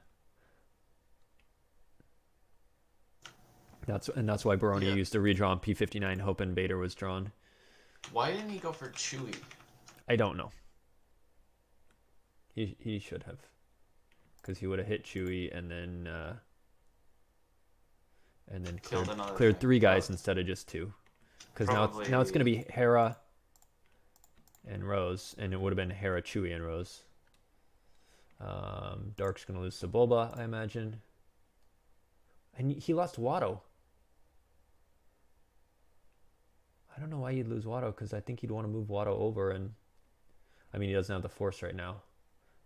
That's why Baroni used the redraw on P59, hoping Vader was drawn. Why didn't he go for Chewie? I don't know. He should have, because he would have hit Chewie and then cleared 3 guys instead of just 2. Because now it's going to be Hera and Rose, and it would have been Hera, Chewie, and Rose. Dark's going to lose Sebulba, I imagine. And he lost Watto. I don't know why you'd lose Watto, because I think you'd want to move Watto over, and I mean, he doesn't have the Force right now.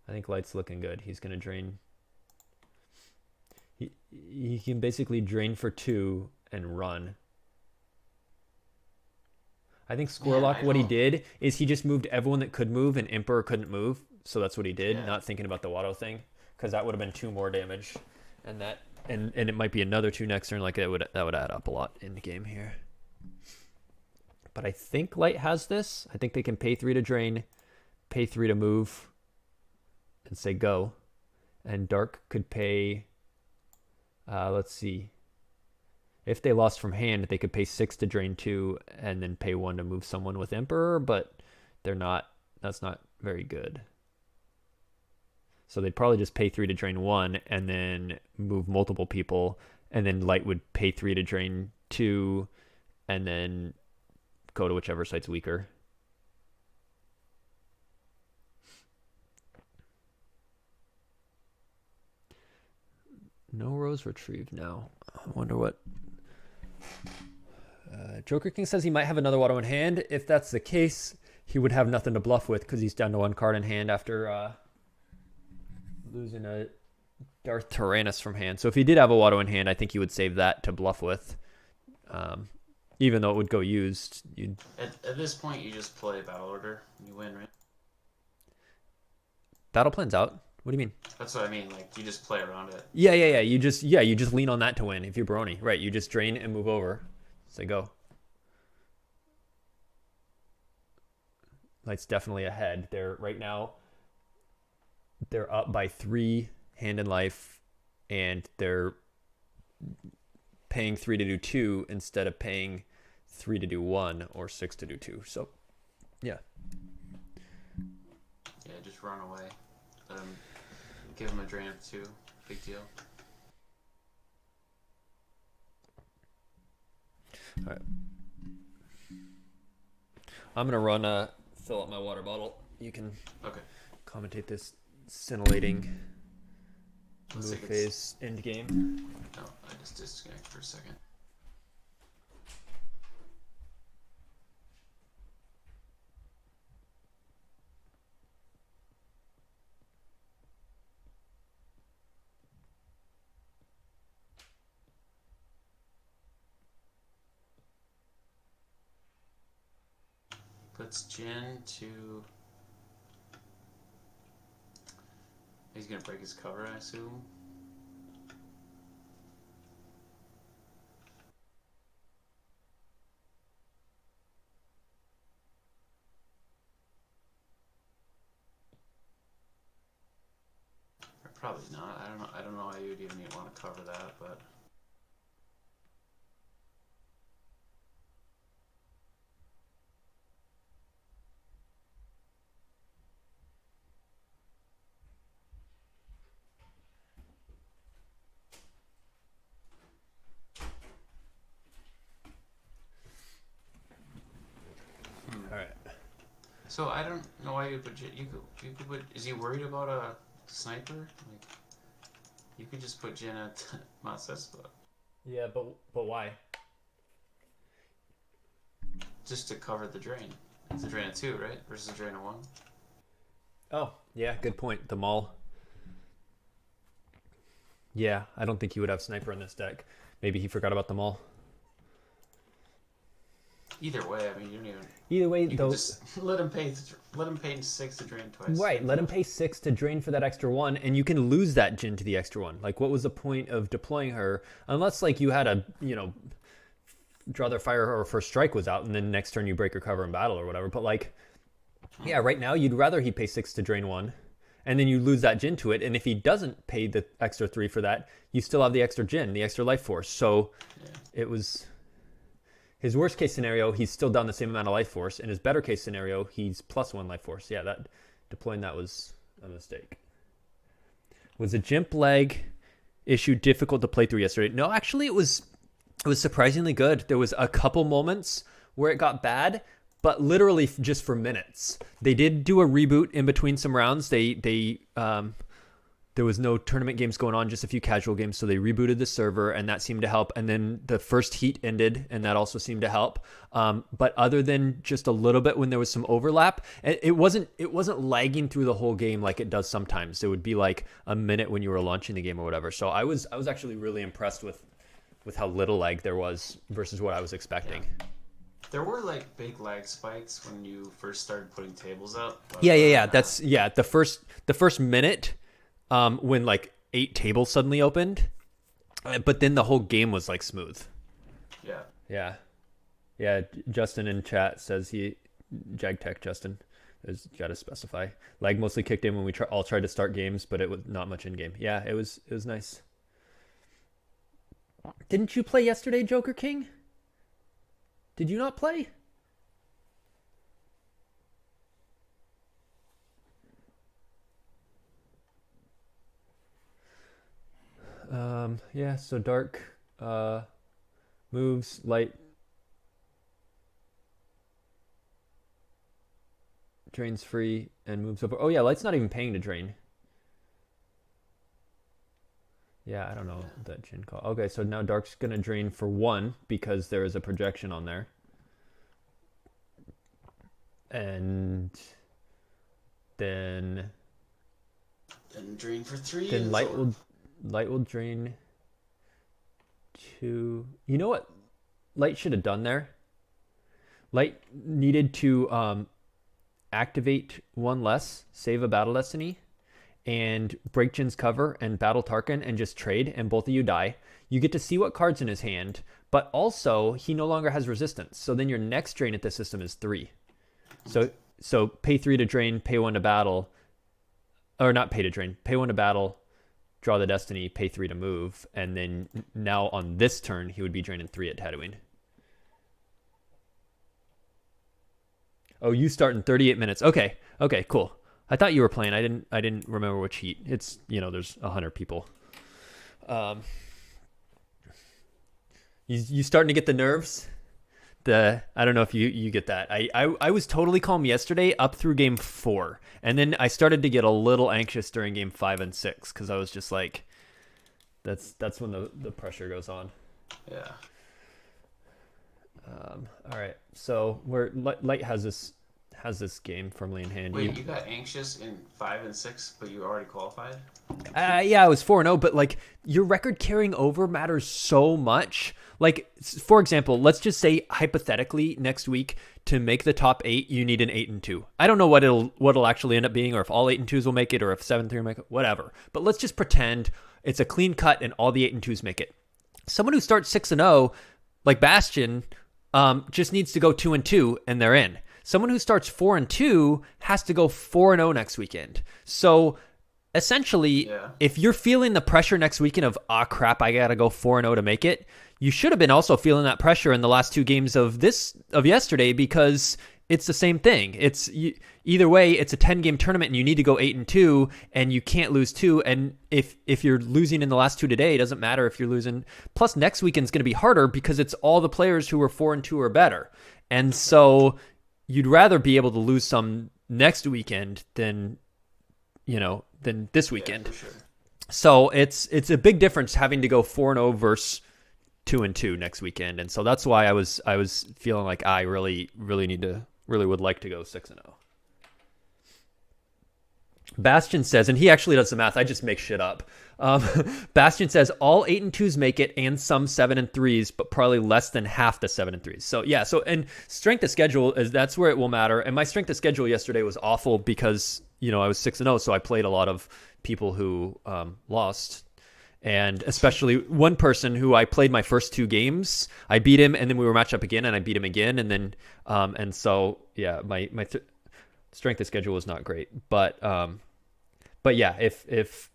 I think Light's looking good. He's going to drain. He can basically drain for 2 and run. I think Squirlock, what he did is he just moved everyone that could move, and Emperor couldn't move. So that's what he did, not thinking about the Watto thing, because that would have been 2 more damage, and it might be another 2 next turn. Like that would add up a lot in the game here. But I think Light has this. I think they can pay 3 to drain, pay 3 to move, and say go. And Dark could pay, let's see. If they lost from hand, they could pay 6 to drain 2 and then pay 1 to move someone with Emperor, but that's not very good. So they'd probably just pay 3 to drain 1 and then move multiple people, and then Light would pay 3 to drain 2 and then go to whichever site's weaker. No Rose retrieved now. I wonder what... Joker King says he might have another Watto in hand. If that's the case, he would have nothing to bluff with, because he's down to 1 card in hand after losing a Darth Tyrannus from hand. So if he did have a Watto in hand, I think he would save that to bluff with. Even though it would go used. At this point, you just play Battle Order. You win, right? Battle plan's out. What do you mean? That's what I mean. Like, you just play around it. Yeah. You just lean on that to win if you're Brony. Right, you just drain and move over. Say go. Light's definitely ahead. Right now, they're up by 3 hand and life, and they're paying 3 to do 2 instead of paying 3 to do 1 or 6 to do 2. So, yeah. Yeah, just run away. Give him a drain of 2. Big deal. All right. I'm gonna run. Fill up my water bottle. You can commentate this scintillating move phase end game. No, I just disconnect for a second. Puts Jin to... He's gonna break his cover, I assume. Or probably not. I don't know why you would even want to cover that, but... So I don't know why you put you could put. Is he worried about a sniper? Like, you could just put Jin at Mount Cespa. Yeah, but why? Just to cover the drain. It's a drain of 2, right? Versus a drain of 1. Oh, yeah, good point. The Maul. Yeah, I don't think he would have sniper in this deck. Maybe he forgot about the Maul. Either way, I mean, you don't even. Either way, though, just let him pay 6 to drain twice. Right, let him pay 6 to drain for that extra 1, and you can lose that Jin to the extra 1. Like, what was the point of deploying her unless, like, you had a draw their fire or first strike was out, and then next turn you break her cover in battle or whatever. But like, yeah, right now you'd rather he pay 6 to drain 1, and then you lose that Jin to it. And if he doesn't pay the extra 3 for that, you still have the extra Jin, the extra life force. So it was. His worst case scenario, he's still down the same amount of life force. In his better case scenario, he's +1 life force. Yeah, that deploying that was a mistake. Was the Jimp leg issue difficult to play through yesterday? No, actually, it was surprisingly good. There was a couple moments where it got bad, but literally just for minutes. They did do a reboot in between some rounds. There was no tournament games going on, just a few casual games. So they rebooted the server, and that seemed to help. And then the first heat ended, and that also seemed to help. But other than just a little bit when there was some overlap, it wasn't lagging through the whole game like it does sometimes. It would be like a minute when you were launching the game or whatever. So I was actually really impressed with how little lag there was versus what I was expecting. Yeah. There were like big lag spikes when you first started putting tables up. Yeah. That's the first minute. When like 8 tables suddenly opened, but then the whole game was like smooth. Yeah. Justin in chat says JagTech Justin has got to specify. Lag mostly kicked in when we all tried to start games, but it was not much in game. Yeah, it was nice. Didn't you play yesterday, Joker King? Did you not play? Yeah, so dark moves, light drains free and moves over. Oh yeah, light's not even paying to drain. Yeah, I don't know that Jin call. Okay, so now dark's gonna drain for 1 because there is a projection on there. And then drain for 3. Then light will drain 2. You know what light should have done there? Light needed to activate 1 less, save a battle destiny, and break Jin's cover and battle Tarkin and just trade, and both of you die. You get to see what card's in his hand, but also he no longer has resistance. So then your next drain at the system is 3. So pay 3 to drain, pay 1 to battle, or not pay to drain, pay 1 to battle, draw the destiny, pay 3 to move, and then now on this turn he would be draining 3 at Tatooine. Oh, you start in 38 minutes. Okay, cool. I thought you were playing. I didn't remember which heat. It's, there's 100 people. You starting to get the nerves? I don't know if you get that. I was totally calm yesterday up through game 4, and then I started to get a little anxious during game 5 and 6 because I was just like, that's when the pressure goes on. Yeah. All right, so Light has this game firmly in hand. Wait, you got anxious in 5 and 6, but you already qualified? Yeah, I was 4-0, but like your record carrying over matters so much. Like, for example, let's just say hypothetically next week to make the top 8, you need an 8 and 2. I don't know what it'll actually end up being, or if all 8 and 2s will make it, or if 7-3 will make it, whatever. But let's just pretend it's a clean cut and all the 8 and 2s make it. Someone who starts 6-0, like Bastion, just needs to go 2 and 2, and they're in. Someone who starts 4 and 2 has to go 4 and 0 next weekend. So essentially, if you're feeling the pressure next weekend of, crap, I gotta go 4 and 0 to make it, you should have been also feeling that pressure in the last 2 games of yesterday, because it's the same thing. Either way, it's a 10-game tournament and you need to go 8 and 2, and you can't lose 2. And if you're losing in the last 2 today, it doesn't matter if you're losing. Plus, next weekend's going to be harder because it's all the players who are 4 and 2 or better. And so you'd rather be able to lose some next weekend than this weekend. Yeah, for sure. So it's a big difference having to go 4 and 0 versus 2 and 2 next weekend. And so that's why I was feeling like I really would like to go 6 and 0. Bastion says, and he actually does the math, I just make shit up. Bastion says all 8 and 2s make it, and some 7 and 3s, but probably less than half the 7 and 3s. So yeah, and strength of schedule that's where it will matter. And my strength of schedule yesterday was awful because I was 6 and 0, so I played a lot of people who lost. And especially one person who I played my first 2 games, I beat him, and then we were matched up again, and I beat him again, and then and so yeah, my strength of schedule was not great, but yeah, if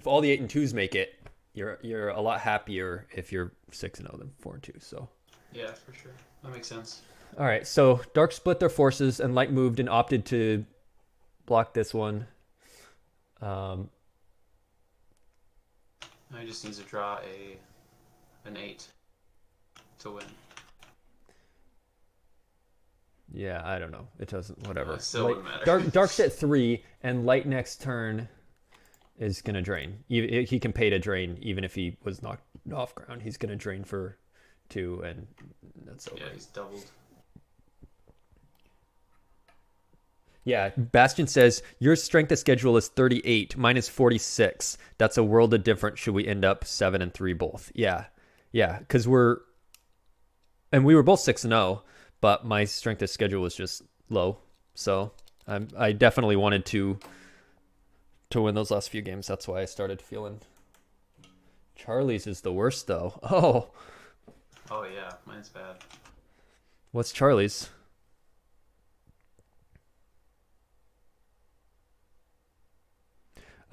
all the 8 and 2s make it, you're a lot happier if you're 6 and 0 than 4 and 2. So yeah, for sure, that makes sense. All right, so Dark split their forces, and Light moved and opted to block this one. He just needs to draw an 8 to win. Yeah, I don't know. It doesn't. Whatever. Still wouldn't matter. Dark's at 3, and light next turn is gonna drain. He can pay to drain, even if he was knocked off ground. He's gonna drain for 2, and that's over. Yeah, he's doubled. Yeah, Bastion says, your strength of schedule is 38. Mine is 46. That's a world of difference. Should we end up 7 and 3 both? Yeah, because we were both 6-0, but my strength of schedule was just low. So I definitely wanted to win those last few games. That's why I started feeling. Charlie's is the worst, though. Oh yeah, mine's bad. What's Charlie's?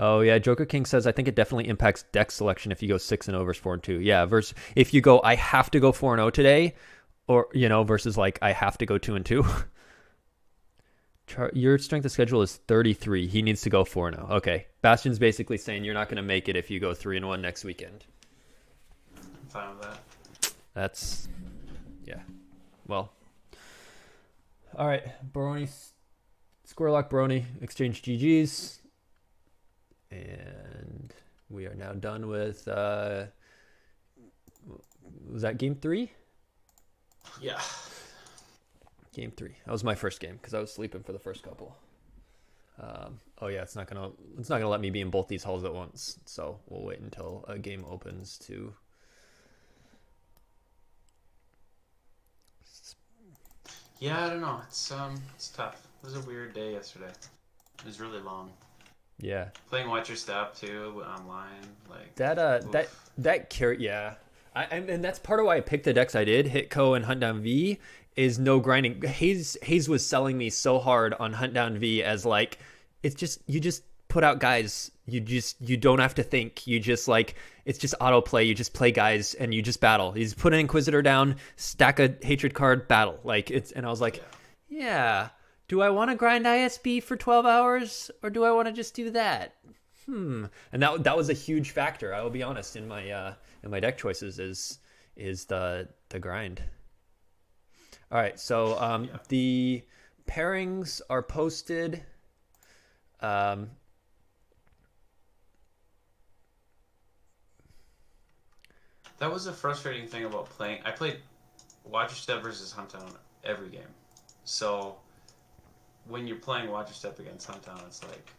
Oh yeah, Joker King says I think it definitely impacts deck selection if you go 6-0 versus 4-2. Yeah, versus if you go I have to go 4-0 today, or versus like I have to go 2-2. Your strength of schedule is 33. He needs to go 4-0. Okay, Bastion's basically saying you're not going to make it if you go 3-1 next weekend. I'm fine with that. That's well. All right, Baroni, Squirlock, Baroni, exchange GGs. And we are now done with, was that game 3? Yeah. Game 3. That was my first game because I was sleeping for the first couple. Oh yeah, it's not gonna let me be in both these halls at once. So we'll wait until a game opens to. Yeah, I don't know. It's tough. It was a weird day yesterday. It was really long. Yeah. Playing Watch Your Step too online, like that carry. Yeah. And that's part of why I picked the decks I did. Hit Co and Hunt Down V is no grinding. Hayes was selling me so hard on Hunt Down V as like it's just you just put out guys. You don't have to think. You just like it's just autoplay. You just play guys and you just battle. You just put an Inquisitor down, stack a hatred card, battle. Like it's and I was like, yeah. Do I want to grind ISB for 12 hours or do I want to just do that? And that was a huge factor. I will be honest in my deck choices is the grind. All right, so the pairings are posted. That was a frustrating thing about playing. I played Watch Your Step versus Huntdown every game. So when you're playing Watch Your Step against Huntdown, it's like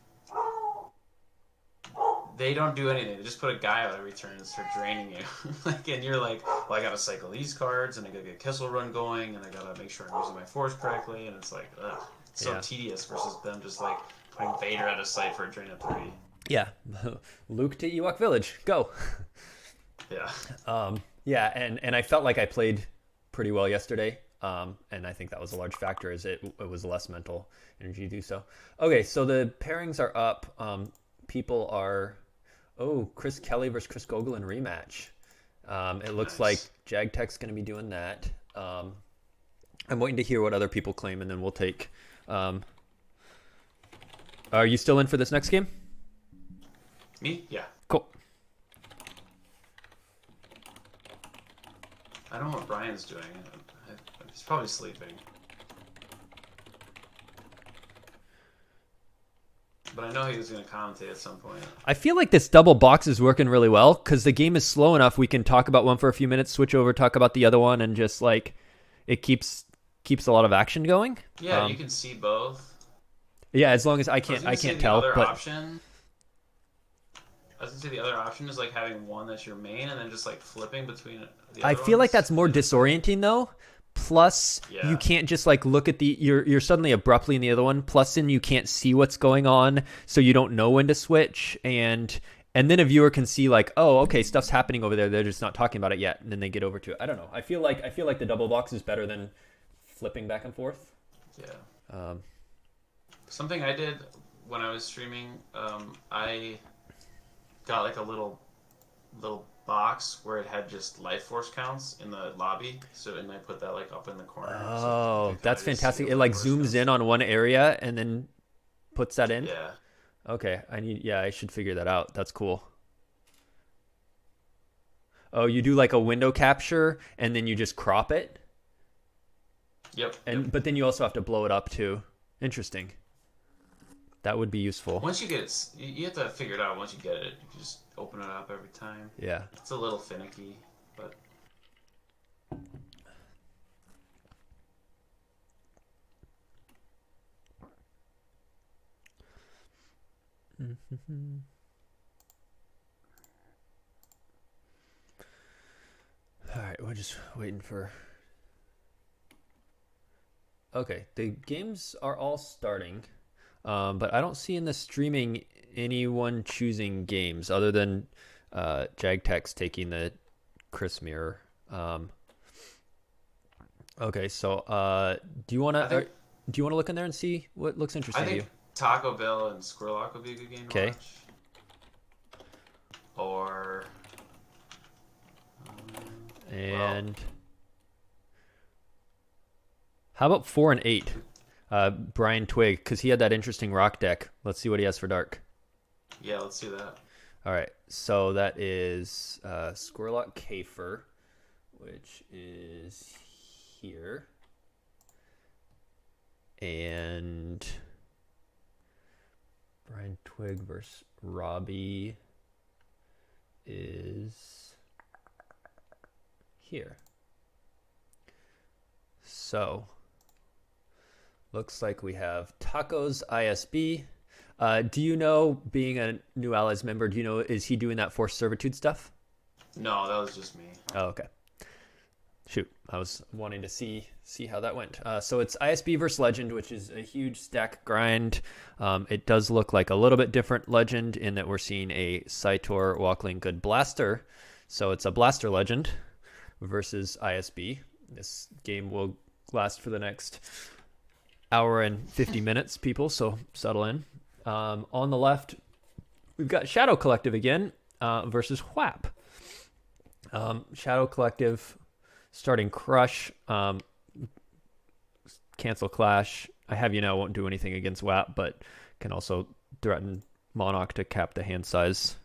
they don't do anything. They just put a guy out every turn and start draining you. And you're like, well, I gotta cycle these cards, and I gotta get a Kissel Run going, and I gotta make sure I'm using my force correctly, and it's like, ugh, it's so tedious versus them just like putting Vader out of sight for a drain of 3. Yeah, Luke to Ewok Village, go. Yeah. Yeah, and I felt like I played pretty well yesterday. And I think that was a large factor as it was less mental energy to do so. Okay, so the pairings are up. People are, Chris Kelly versus Chris Gogolen rematch. It looks like JagTech's going to be doing that. I'm waiting to hear what other people claim, and then we'll take. Are you still in for this next game? Me? Yeah. Cool. I don't know what Brian's doing. He's probably sleeping. But I know he was going to commentate at some point. I feel like this double box is working really well because the game is slow enough. We can talk about one for a few minutes, switch over, talk about the other one, and just like it keeps a lot of action going. Yeah, you can see both. Yeah, as long as I can't tell. I was going to say the other option is like having one that's your main and then just like flipping between the other I feel ones. like that's more disorienting though. Plus, you can't just like look at you're suddenly abruptly in the other one. Plus, then you can't see what's going on, so you don't know when to switch. And then a viewer can see like, oh, okay, stuff's happening over there. They're just not talking about it yet, and then they get over to it. I don't know. I feel like the double box is better than flipping back and forth. Yeah. Something I did when I was streaming, I got like a little box where it had just life force counts in the lobby, and I put that like up in the corner. Oh, that's fantastic! It like zooms in on one area and then puts that in? Yeah. Okay, I should figure that out. That's cool. Oh, you do like a window capture and then you just crop it? Yep. But then you also have to blow it up too. Interesting. That would be useful. Once you get it, you have to figure it out. Once you get it, you just open it up every time. Yeah. It's a little finicky, but... All right, we're just waiting for... Okay, the games are all starting, but I don't see in the streaming anyone choosing games other than Jagtex taking the Chris mirror. Okay, so do you want to look in there and see what looks interesting to you? Taco Bell and Squirlock would be a good game to watch. Or... how about 4 and 8? Brian Twig, because he had that interesting rock deck. Let's see what he has for dark. Yeah, let's do that. All right, so that is Squirlock Kafer, which is here. And Brian Twig versus Robbie is here. So, looks like we have Tacos ISB. Do you know, being a new Allies member, do you know, is he doing that forced servitude stuff? No, that was just me. Oh, okay. Shoot, I was wanting to see how that went. So it's ISB versus Legend, which is a huge stack grind. It does look like a little bit different Legend in that we're seeing a Saitor Walkling Good Blaster. So it's a Blaster Legend versus ISB. This game will last for the next hour and 50 minutes, people, so settle in. On the left, we've got Shadow Collective again versus Whap. Shadow Collective starting Crush, cancel Clash. I have won't do anything against Whap, but can also threaten Monarch to cap the hand size.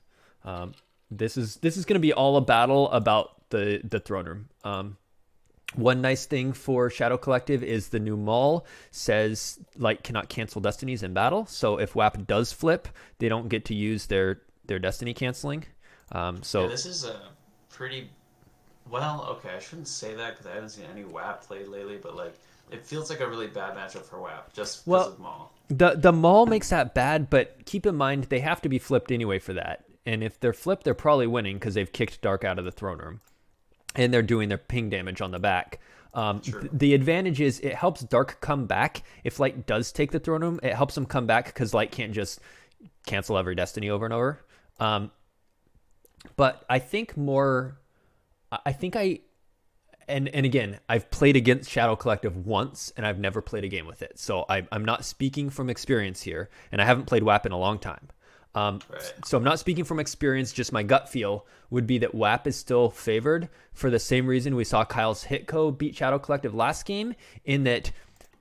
This is going to be all a battle about the throne room. One nice thing for Shadow Collective is the new Maul says Light cannot cancel destinies in battle. So if WAP does flip, they don't get to use their destiny canceling. So this is a pretty... Well, okay, I shouldn't say that because I haven't seen any WAP played lately, but like it feels like a really bad matchup for WAP just because of Maul. The Maul makes that bad, but keep in mind they have to be flipped anyway for that. And if they're flipped, they're probably winning because they've kicked Dark out of the throne room. And they're doing their ping damage on the back. The advantage is it helps Dark come back. If Light does take the throne room, it helps him come back because Light can't just cancel every destiny over and over. But I think and again, I've played against Shadow Collective once, and I've never played a game with it. So I'm not speaking from experience here, and I haven't played WAP in a long time. So I'm not speaking from experience, just my gut feel would be that WAP is still favored for the same reason we saw Kyle's Hitco beat Shadow Collective last game, in that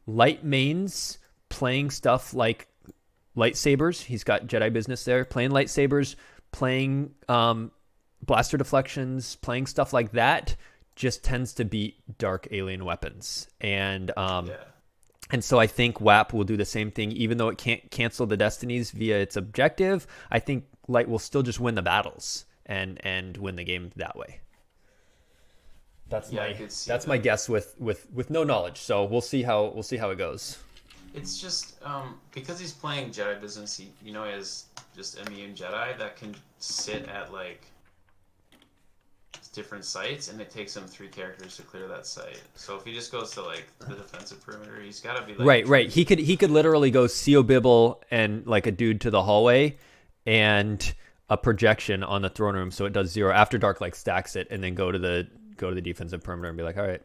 Light mains playing stuff like lightsabers. He's got Jedi business there, playing lightsabers, playing blaster deflections, playing stuff like that just tends to beat Dark alien weapons. And so I think WAP will do the same thing, even though it can't cancel the destinies via its objective. I think Light will still just win the battles and win the game that way. That's my guess with no knowledge. So we'll see how it goes. It's just because he's playing Jedi business. He has just immune Jedi that can sit at like different sites, and it takes him 3 characters to clear that site. So if he just goes to like the defensive perimeter, he's got to be like right. He could literally go CO Bibble and like a dude to the hallway and a projection on the throne room, so it does 0 after Dark like stacks it, and then go to the defensive perimeter and be like, all right.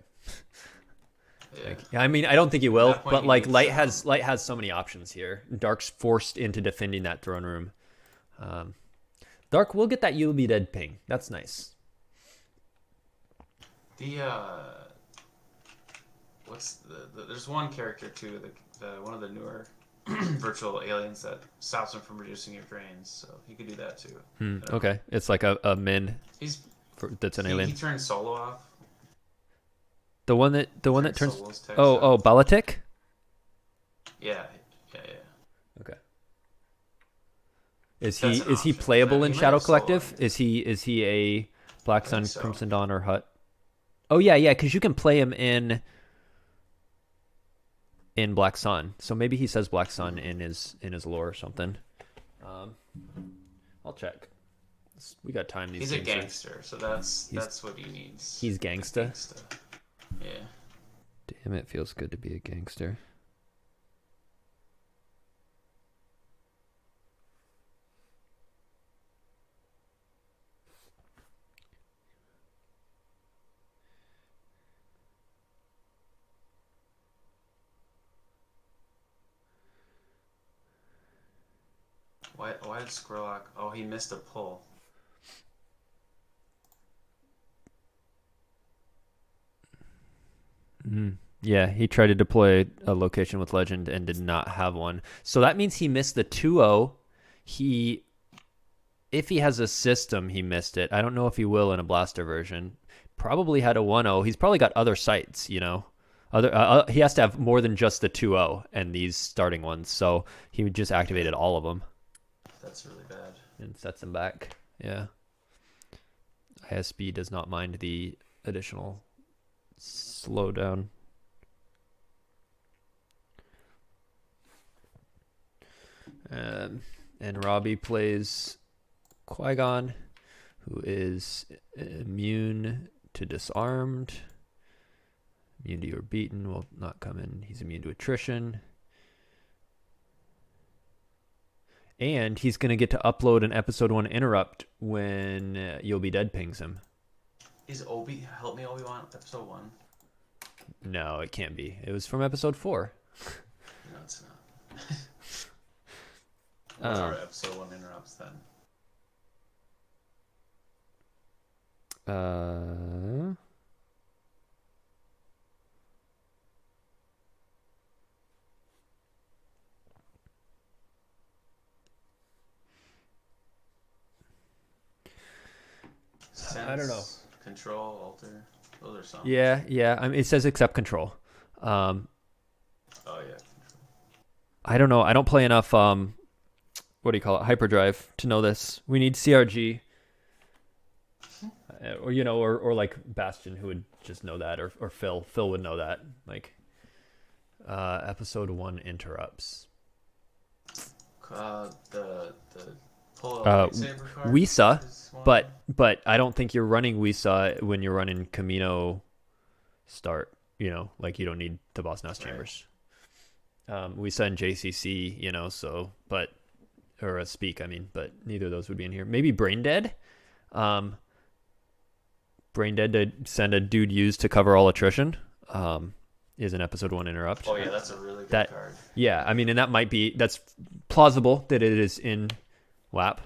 Yeah. I mean, I don't think he will, but like Light has so many options here. Dark's forced into defending that throne room. Dark will get that you'll be dead ping. That's nice. There's one character too, one of the newer virtual aliens that stops him from reducing your drains. So he could do that too. Okay, it's like a min. He's that's an alien. He turned solo off. The one that turns. Solo's text Oh, Balatik. Yeah. Okay. Is That's an he option. playable He in might Shadow have solo Collective? on it. Is he a Black Sun, so. Crimson Dawn, or Hut? Oh yeah, because you can play him in Black Sun. So maybe he says Black Sun in his lore or something. I'll check. We got time. He's a gangster, so that's what he needs. He's gangsta. Yeah. Damn, it feels good to be a gangster. Why did Squirlock? Oh, he missed a pull. Yeah, he tried to deploy a location with Legend and did not have one. So that means he missed the 2-0. If he has a system, he missed it. I don't know if he will in a blaster version. Probably had a 1-0. He's probably got other sites, you know. He has to have more than just the 2-0 and these starting ones. So he just activated all of them. That's really bad. And sets him back. Yeah. ISB does not mind the additional slowdown. And Robbie plays Qui-Gon, who is immune to disarmed. Immune to your beaten will not come in. He's immune to attrition. And he's going to get to upload an episode 1 interrupt when You'll Be Dead pings him. Is Help Me Obi-Wan episode 1? No, it can't be. It was from episode 4. No, it's not. What's our episode 1 interrupts then? I don't know. Control, alter, those are some. Yeah. I mean, it says accept control. Oh yeah. I don't know. I don't play enough. What do you call it? Hyperdrive to know this. We need CRG, or like Bastion, who would just know that, or Phil. Phil would know that. Like, episode 1 interrupts. The pull out lightsaber card. Wisa, but I don't think you're running Wisa when you're running Camino start. You know, like you don't need the Boss Nass chambers. Wisa and JCC, so or a speak. I mean, but neither of those would be in here. Maybe Brain Dead. Brain Dead to send a dude used to cover all attrition. Is an episode 1 interrupt. Oh yeah, that's a really good card. Yeah, I mean, and that's plausible that it is in WAP.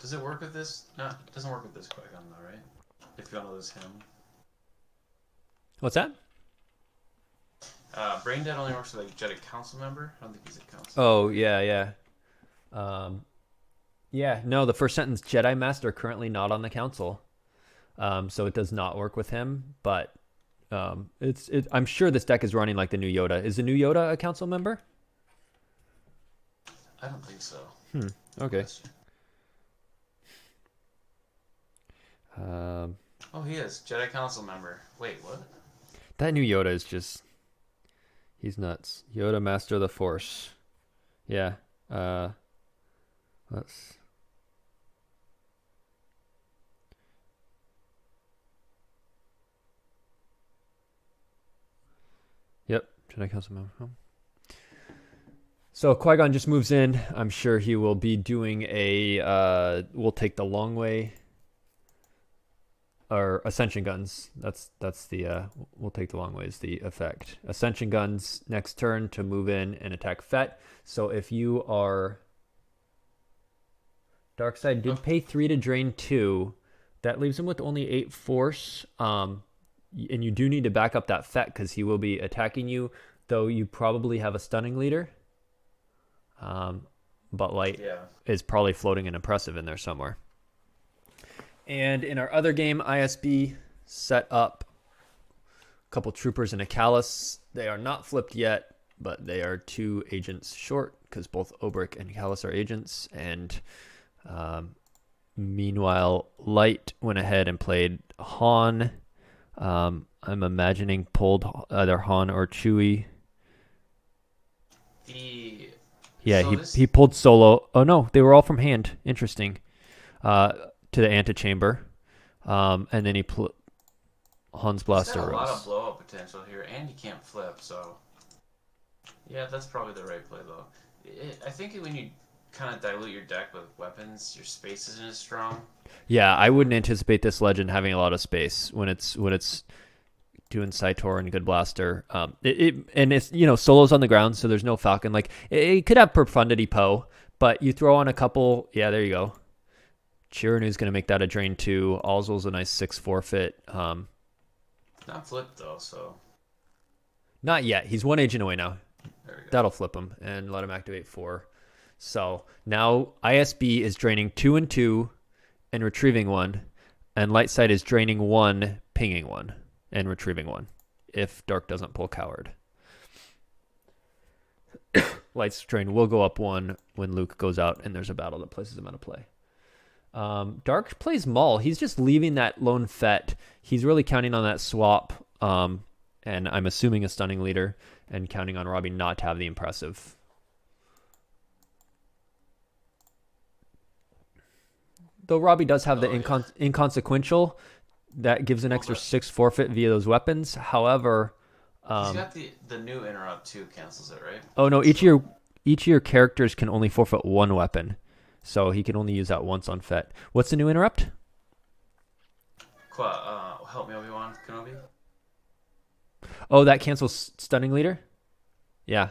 Does it work with this? No, it doesn't work with this Qui-Gon though, right? If you want to lose him. What's that? Brain Dead only works with a Jedi Council member. I don't think he's a council. Oh yeah. No, the first sentence: Jedi Master currently not on the council. So it does not work with him, but I'm sure this deck is running like the new Yoda. Is the new Yoda a council member? I don't think so. Okay. Oh, he is Jedi Council member. Wait, what? That new Yoda is he's nuts. Yoda, Master of the Force. Yeah. Let's. Yep, Jedi Council member. So Qui-Gon just moves in. I'm sure he will be doing we'll take the long way. Or Ascension Guns. That's the we'll take the long way is the effect. Ascension Guns next turn to move in and attack Fett. So if you are Darkseid did pay 3 to drain 2. That leaves him with only 8 force. And you do need to back up that Fett because he will be attacking you though you probably have a stunning leader. But light is probably floating an impressive in there somewhere. And in our other game, ISB set up a couple troopers and a callus. They are not flipped yet, but they are 2 agents short because both Obrick and callus are agents. And meanwhile, light went ahead and played Han. I'm imagining pulled either Han or Chewie. He pulled solo. Oh no, they were all from hand. Interesting. To the antechamber, and then he Han's blaster. He's got a lot of blow up potential here, and he can't flip. So yeah, that's probably the right play though. I think when you kind of dilute your deck with weapons, your space isn't as strong. Yeah, I wouldn't anticipate this legend having a lot of space when it's doing Saitor and good blaster. And it's solos on the ground, so there's no Falcon. Like it could have Profundity Poe, but you throw on a couple. Yeah, there you go. Chiranu's going to make that a drain 2. Alzul's a nice 6 forfeit. Not flipped though, so not yet. He's 1 agent away now. There we go. That'll flip him and let him activate 4. So now ISB is draining 2 and 2 and retrieving 1, and light side is draining 1, pinging 1, and retrieving 1 if dark doesn't pull coward. Light's drain will go up 1 when Luke goes out and there's a battle that places him out of play. Dark plays Maul. He's just leaving that lone Fett. He's really counting on that swap, and I'm assuming a stunning leader, and counting on Robbie not to have the impressive. Though Robbie does have the inconsequential, that gives an extra 6 forfeit via those weapons. However, he's got the new interrupt too, cancels it, right? Oh no, each of your characters can only forfeit 1 weapon. So he can only use that once on Fett. What's the new interrupt? Help me, Obi-Wan Kenobi. Oh, that cancels stunning leader? Yeah.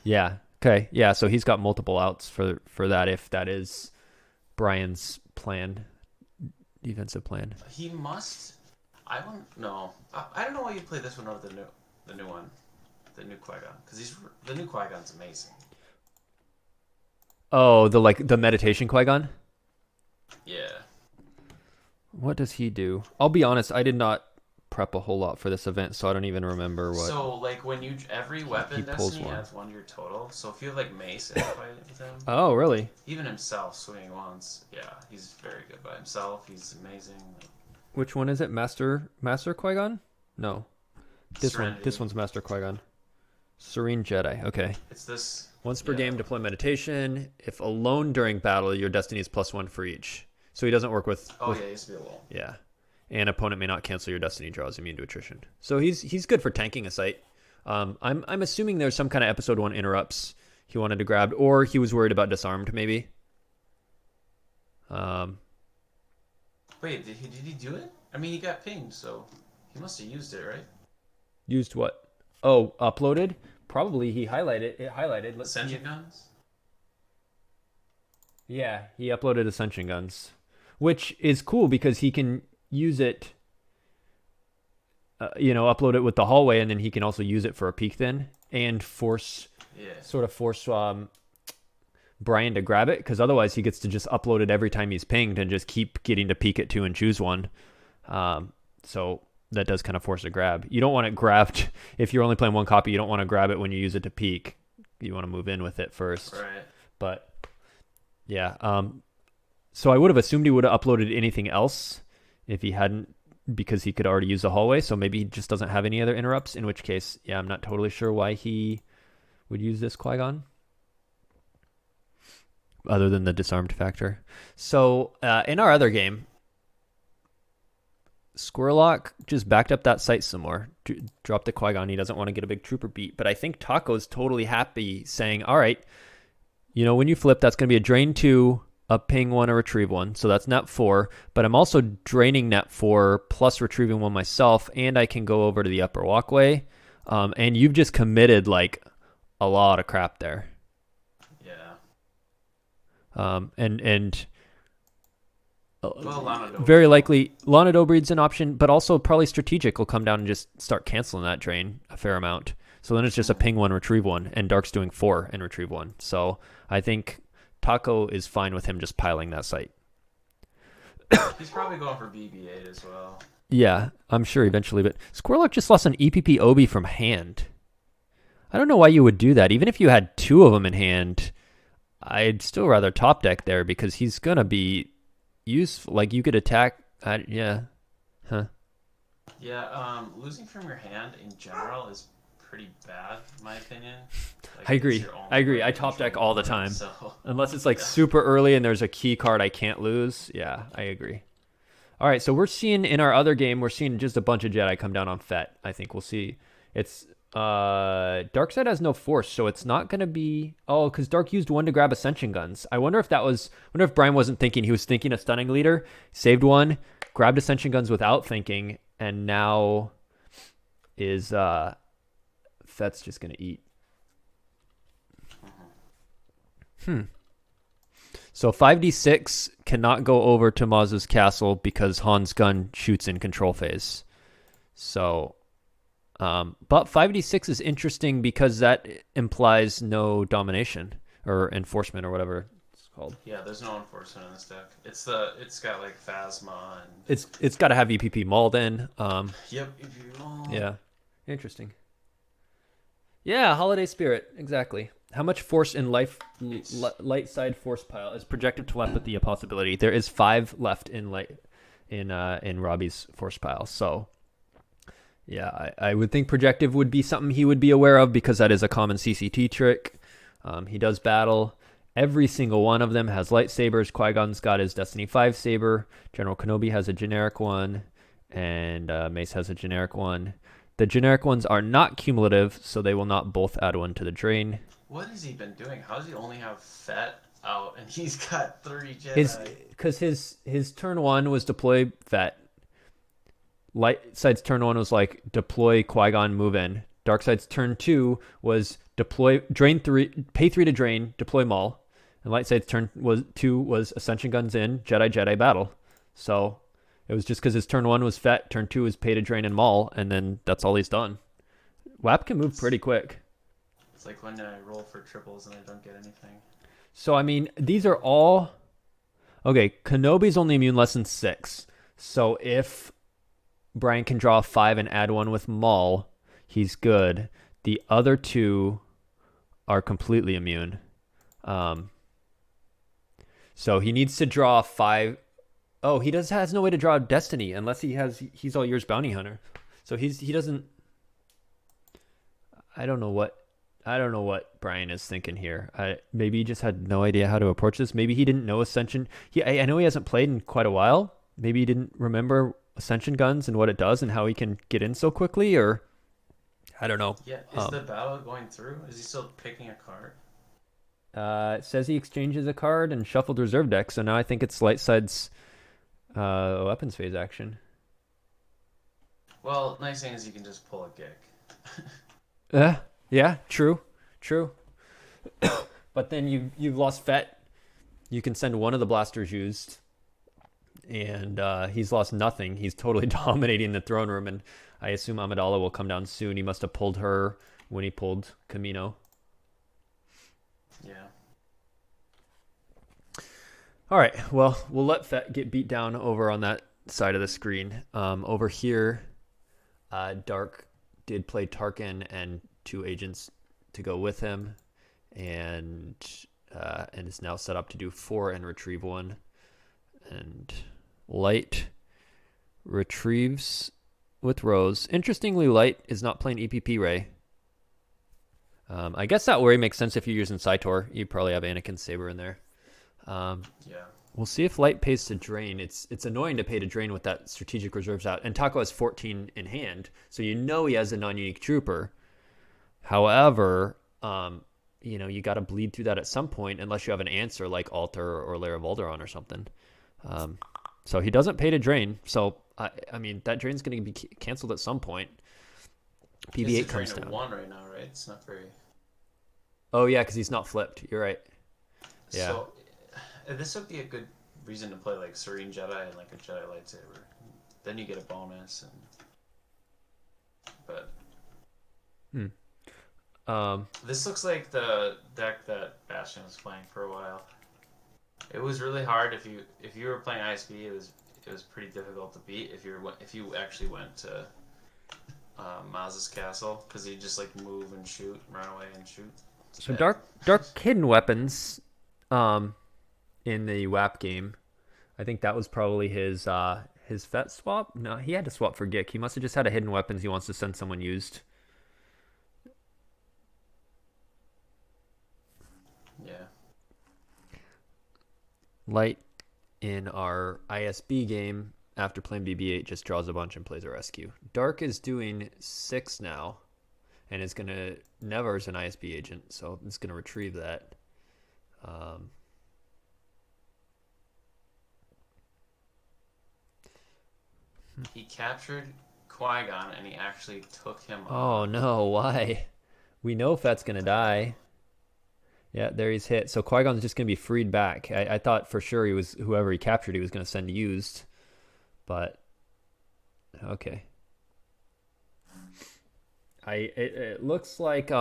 Yeah. Okay. Yeah, so he's got multiple outs for that if that is Brian's defensive plan. He must. I don't know. I don't know why you play this one over the new one, the new Qui-Gon, because the new Qui-Gon's amazing. Oh, the meditation Qui-Gon? Yeah. What does he do? I'll be honest, I did not prep a whole lot for this event, so I don't even remember what. So, when every weapon destiny adds 1 to your total. So if you have Mace in a fight with him. Oh, really? Even himself swinging once. Yeah, he's very good by himself. He's amazing. Which one is it? Master Qui-Gon? No. Serenity. This one's Master Qui-Gon. Serene Jedi. Okay. It's this. Once per game, deploy meditation. If alone during battle, your destiny is +1 for each. So he doesn't work with. Oh, he used to be alone. Yeah. And opponent may not cancel your destiny draw, is immune to attrition. So he's good for tanking a site. I'm assuming there's some kind of episode 1 interrupts he wanted to grab, or he was worried about disarmed maybe. Wait, did he do it? I mean, he got pinged, so he must have used it, right? Used what? Oh, uploaded? Probably he highlighted it. Highlighted. Let's Ascension guns? Yeah, he uploaded Ascension guns, which is cool because he can use it, upload it with the hallway, and then he can also use it for a peek then and force Brian to grab it, because otherwise he gets to just upload it every time he's pinged and just keep getting to peek at 2 and choose 1. So that does kind of force a grab. You don't want it grabbed if you're only playing 1 copy. You don't want to grab it when you use it to peek. You want to move in with it first. Right. But yeah, so I would have assumed he would have uploaded anything else if he hadn't, because he could already use the hallway. So maybe he just doesn't have any other interrupts, in which case, yeah, I'm not totally sure why he would use this Qui-Gon, other than the disarmed factor. So in our other game, Squirlock just backed up that site some more, dropped the Qui-Gon. He doesn't want to get a big trooper beat, but I think Taco's totally happy, saying, all right, when you flip, that's going to be a drain 2, a ping 1, a retrieve 1. So that's net 4, but I'm also draining net 4 plus retrieving 1 myself, and I can go over to the upper walkway. And you've just committed a lot of crap there. Yeah. And Lana very likely Lana Dobreed's an option, but also probably strategic will come down and just start canceling that drain a fair amount. So then it's just a ping 1, retrieve 1, and Dark's doing 4 and retrieve 1. So I think Taco is fine with him just piling that site. He's probably going for BB-8 as well. Yeah, I'm sure eventually. But Squirlock just lost an EPP Obi from hand. I don't know why you would do that. Even if you had 2 of them in hand, I'd still rather top deck there because he's going to be useful. Like, you could attack. Yeah. Huh. Yeah, losing from your hand in general is pretty bad, in my opinion. Like, I agree. I top deck all the time. So. Unless it's like super early and there's a key card I can't lose. Yeah, I agree. All right, so we're seeing in our other game, we're seeing just a bunch of Jedi come down on Fett. I think we'll see. It's Darkseid has no force, so it's not going to be... Oh, because Dark used 1 to grab Ascension Guns. I wonder if Brian wasn't thinking. He was thinking a Stunning Leader, saved 1, grabbed Ascension Guns without thinking, and now is Fett's just going to eat. So 5d6 cannot go over to Maz's castle because Han's gun shoots in control phase. So, but 5d6 is interesting because that implies no domination or enforcement or whatever it's called. Yeah, there's no enforcement in this deck. It's got like Phasma and it's got to have EPP Maul then. Yep, EPP Maul. Yeah, interesting. Yeah, Holiday Spirit, exactly. How much force in light side force pile is projected to telepathy a possibility? There is 5 left in Robbie's force pile. So, yeah, I would think projective would be something he would be aware of because that is a common CCT trick. He does battle. Every single one of them has lightsabers. Qui-Gon's got his Destiny 5 saber. General Kenobi has a generic one, and Mace has a generic one. The generic ones are not cumulative, so they will not both add 1 to the drain. What has he been doing? How does he only have Fett out and he's got 30 Jedi? Because his turn 1 was deploy Fett. Light side's turn 1 was like deploy Qui-Gon, move in. Dark side's turn 2 was deploy drain 3, pay 3 to drain, deploy Maul. And light side's turn 2 was Ascension Guns in, Jedi battle. So it was just because his turn 1 was Fett, turn 2 was pay to drain and Maul, and then that's all he's done. WAP can move pretty quick. It's like when I roll for triples and I don't get anything. So, I mean, these are all... Okay, Kenobi's only immune less than 6. So if Brian can draw 5 and add 1 with Maul, he's good. The other 2 are completely immune. So he needs to draw 5... Oh, he has no way to draw Destiny unless he's all yours bounty hunter. So he doesn't... I don't know what Brian is thinking here. Maybe he just had no idea how to approach this. Maybe he didn't know Ascension. I know he hasn't played in quite a while. Maybe he didn't remember Ascension Guns and what it does and how he can get in so quickly, or I don't know. Yeah, is the battle going through? Is he still picking a card? It says he exchanges a card and shuffled reserve deck, so now I think it's light side's weapons phase action. Well, nice thing is you can just pull a Gek. Yeah, true. But then you've lost Fett. You can send one of the blasters used, and he's lost nothing. He's totally dominating the throne room, and I assume Amidala will come down soon. He must have pulled her when he pulled Camino. Yeah. All right, well, we'll let Fett get beat down over on that side of the screen. Over here, Dark did play Tarkin and 2 agents to go with him, and is now set up to do 4 and retrieve 1. And Light retrieves with Rose. Interestingly, Light is not playing EPP Ray. I guess that worry makes sense if you're using Saitor. You probably have Anakin's saber in there. Yeah. We'll see if Light pays to drain. It's annoying to pay to drain with that strategic reserves out. And Taco has 14 in hand, so you know he has a non-unique trooper. However, you got to bleed through that at some point unless you have an answer like Alter or Lair of Alderaan or something. So he doesn't pay to drain. So, I mean, that drain's going to be canceled at some point. PV8 comes down. 1 right now, right? It's not very... Oh, yeah, because he's not flipped. You're right. Yeah. So, this would be a good reason to play like Serene Jedi and like a Jedi lightsaber. Then you get a bonus. But This looks like the deck that Bastion was playing for a while. It was really hard if you were playing ISB. It was pretty difficult to beat if you actually went to Maz's castle, because he'd just like move and shoot, run away and shoot. So dark hidden weapons, in the WAP game. I think that was probably his FET swap. No, he had to swap for Gick. He must have just had a hidden weapons he wants to send someone used. Yeah. Light in our ISB game after playing BB-8 just draws a bunch and plays a rescue. Dark is doing 6 now, and it's gonna Never's an ISB agent, so it's gonna retrieve that. He captured Qui-Gon and he actually took him Oh off. no, why? We know Fett's gonna die. Yeah, there he's hit. So Qui-Gon's just gonna be freed back. I thought for sure he was, whoever he captured, he was gonna send used, but okay. It looks like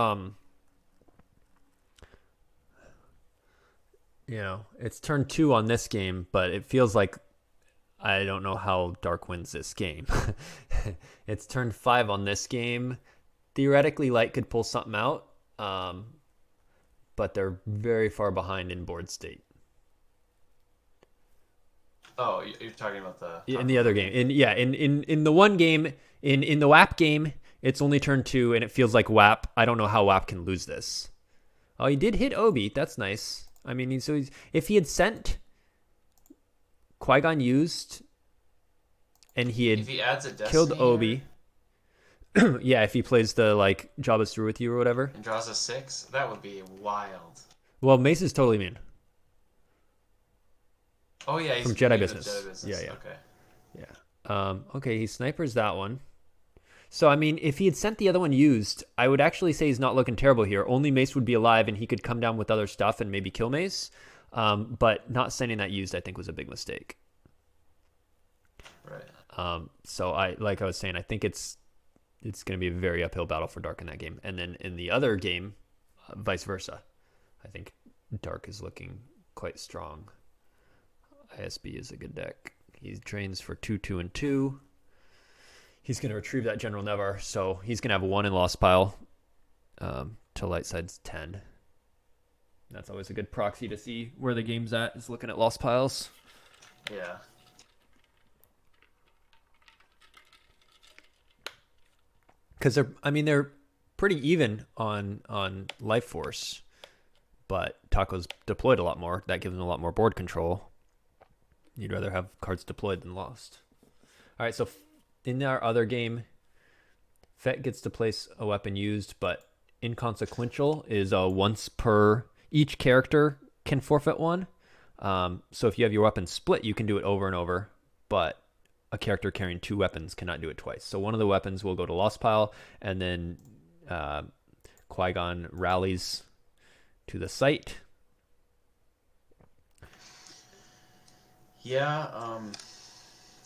it's turn 2 on this game, but it feels like I don't know how Dark wins this game. It's turn 5 on this game. Theoretically, Light could pull something out, but they're very far behind in board state. Oh, you're talking about the In the other game. In the one game, in the WAP game, it's only turn 2, and it feels like WAP. I don't know how WAP can lose this. Oh, he did hit Obi. That's nice. I mean, if he had sent Qui-Gon used, and he had killed Obi. Yeah, if he plays the like Jabba's through with you or whatever, and draws a 6, that would be wild. Well, Mace is totally immune. Oh yeah, he's from Jedi Business. Yeah. Okay. Yeah. Okay, he snipers that one. So I mean, if he had sent the other one used, I would actually say he's not looking terrible here. Only Mace would be alive, and he could come down with other stuff and maybe kill Mace. But not sending that used, I think, was a big mistake. Right. So I was saying, I think it's going to be a very uphill battle for Dark in that game. And then in the other game, vice versa. I think Dark is looking quite strong. ISB is a good deck. He trains for 2, 2, and 2. He's going to retrieve that General Nevar, so he's going to have 1 in Lost Pile till Light Side's 10. That's always a good proxy to see where the game's at, is looking at Lost Piles. Yeah. Because they're pretty even on Life Force, but Taco's deployed a lot more. That gives him a lot more board control. You'd rather have cards deployed than lost. All right, so in our other game, Fett gets to place a weapon used, but inconsequential is once per each character can forfeit 1. So if you have your weapon split, you can do it over and over, but a character carrying 2 weapons cannot do it twice. So one of the weapons will go to Lost Pile, and then Qui-Gon rallies to the site. Yeah,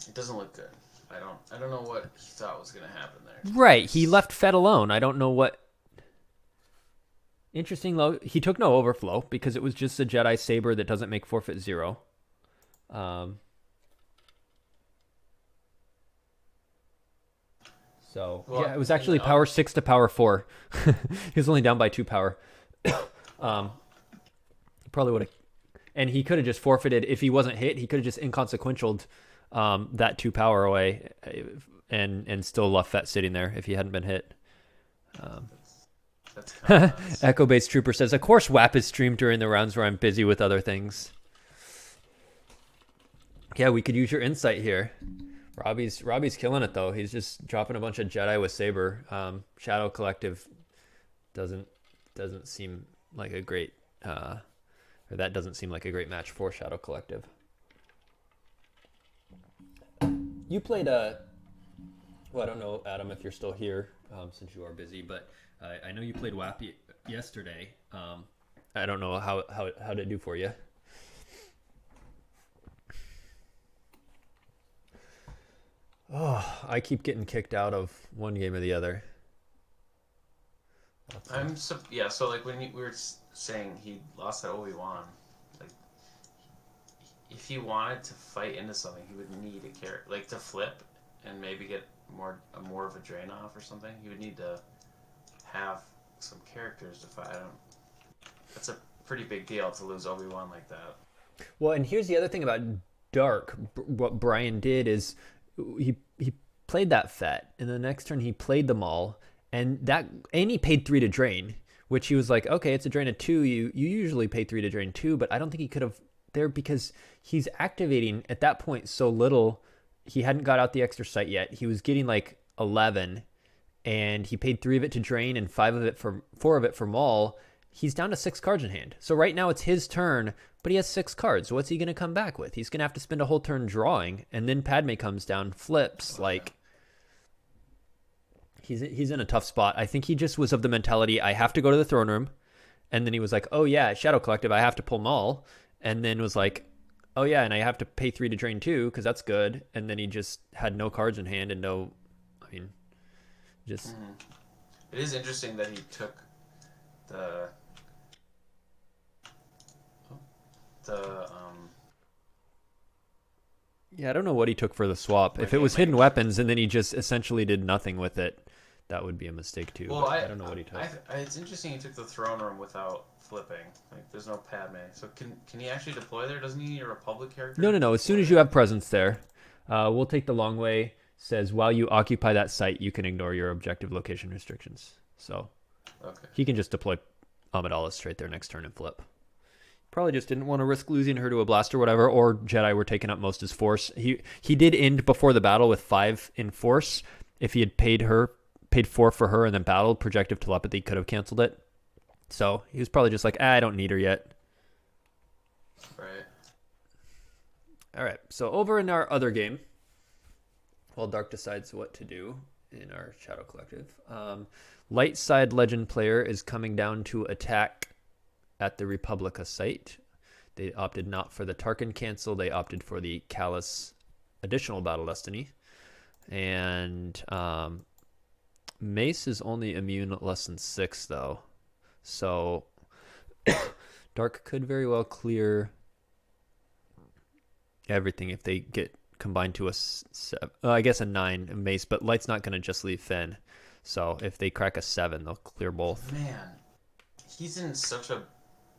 it doesn't look good. I don't know what he thought was gonna happen there. Right, he left Fett alone. I don't know what. Interesting. He took no overflow because it was just a Jedi Saber that doesn't make forfeit 0. So yeah, it was actually power 6 to power 4. He was only down by 2 power. Probably would have, and he could have just forfeited if he wasn't hit. He could have just inconsequentialed that 2 power away, and still left Fett sitting there if he hadn't been hit. Echo-based Trooper says, "Of course, WAP is streamed during the rounds where I'm busy with other things." Yeah, we could use your insight here. Robbie's killing it though. He's just dropping a bunch of Jedi with Saber. Shadow Collective doesn't seem like a great, or that doesn't seem like a great match for Shadow Collective. You played well, I don't know, Adam, if you're still here, since you are busy, but I know you played WAP yesterday. I don't know how did it do for you. Oh, I keep getting kicked out of one game or the other. Yeah. So like when we were saying he lost to Obi-Wan, like if he wanted to fight into something, he would need a character like to flip and maybe get more of a drain off or something. He would need to have some characters to fight. That's a pretty big deal to lose Obi-Wan like that. Well, and here's the other thing about Dark. What Brian did is he played that Fett, and the next turn he played the Maul, and he paid 3 to drain, which he was like, okay, it's a drain of 2. You usually pay 3 to drain 2, but I don't think he could have there because he's activating at that point so little. He hadn't got out the extra sight yet. He was getting like 11, and he paid 3 of it to drain and 4 of it for Maul. He's down to 6 cards in hand. So right now it's his turn, but he has 6 cards. What's he going to come back with? He's going to have to spend a whole turn drawing, and then Padme comes down, flips. Like, he's in a tough spot. I think he just was of the mentality, I have to go to the throne room. And then he was like, oh yeah, Shadow Collective, I have to pull Maul. And then was like, oh yeah, and I have to pay 3 to drain 2, because that's good. And then he just had no cards in hand and no, I mean, just... It is interesting that he took the yeah, I don't know what he took for the swap. If it was hidden weapons and then he just essentially did nothing with it, that would be a mistake too. Well, I don't know what he took. It's interesting he took the throne room without flipping. Like, there's no Padme. So can he actually deploy there? Doesn't he need a Republic character? No. As soon as you have presence there, we'll take the long way. Says, while you occupy that site, you can ignore your objective location restrictions. So he can just deploy Amidala straight there next turn and flip. Probably just didn't want to risk losing her to a blast or whatever, or Jedi were taking up most his force. He did end before the battle with 5 in force. If he had paid 4 for her and then battled, projective telepathy could have canceled it. So he was probably just like, I don't need her yet. Right. All right. So over in our other game, while Dark decides what to do in our Shadow Collective, light side legend player is coming down to attack at the Republica site. They opted not for the Tarkin cancel. They opted for the Callus additional battle destiny. And Mace is only immune less than 6, though. So Dark could very well clear everything if they get combined to I guess a 9 Mace, but Light's not going to just leave Finn. So if they crack a 7, they'll clear both. Man, he's in such a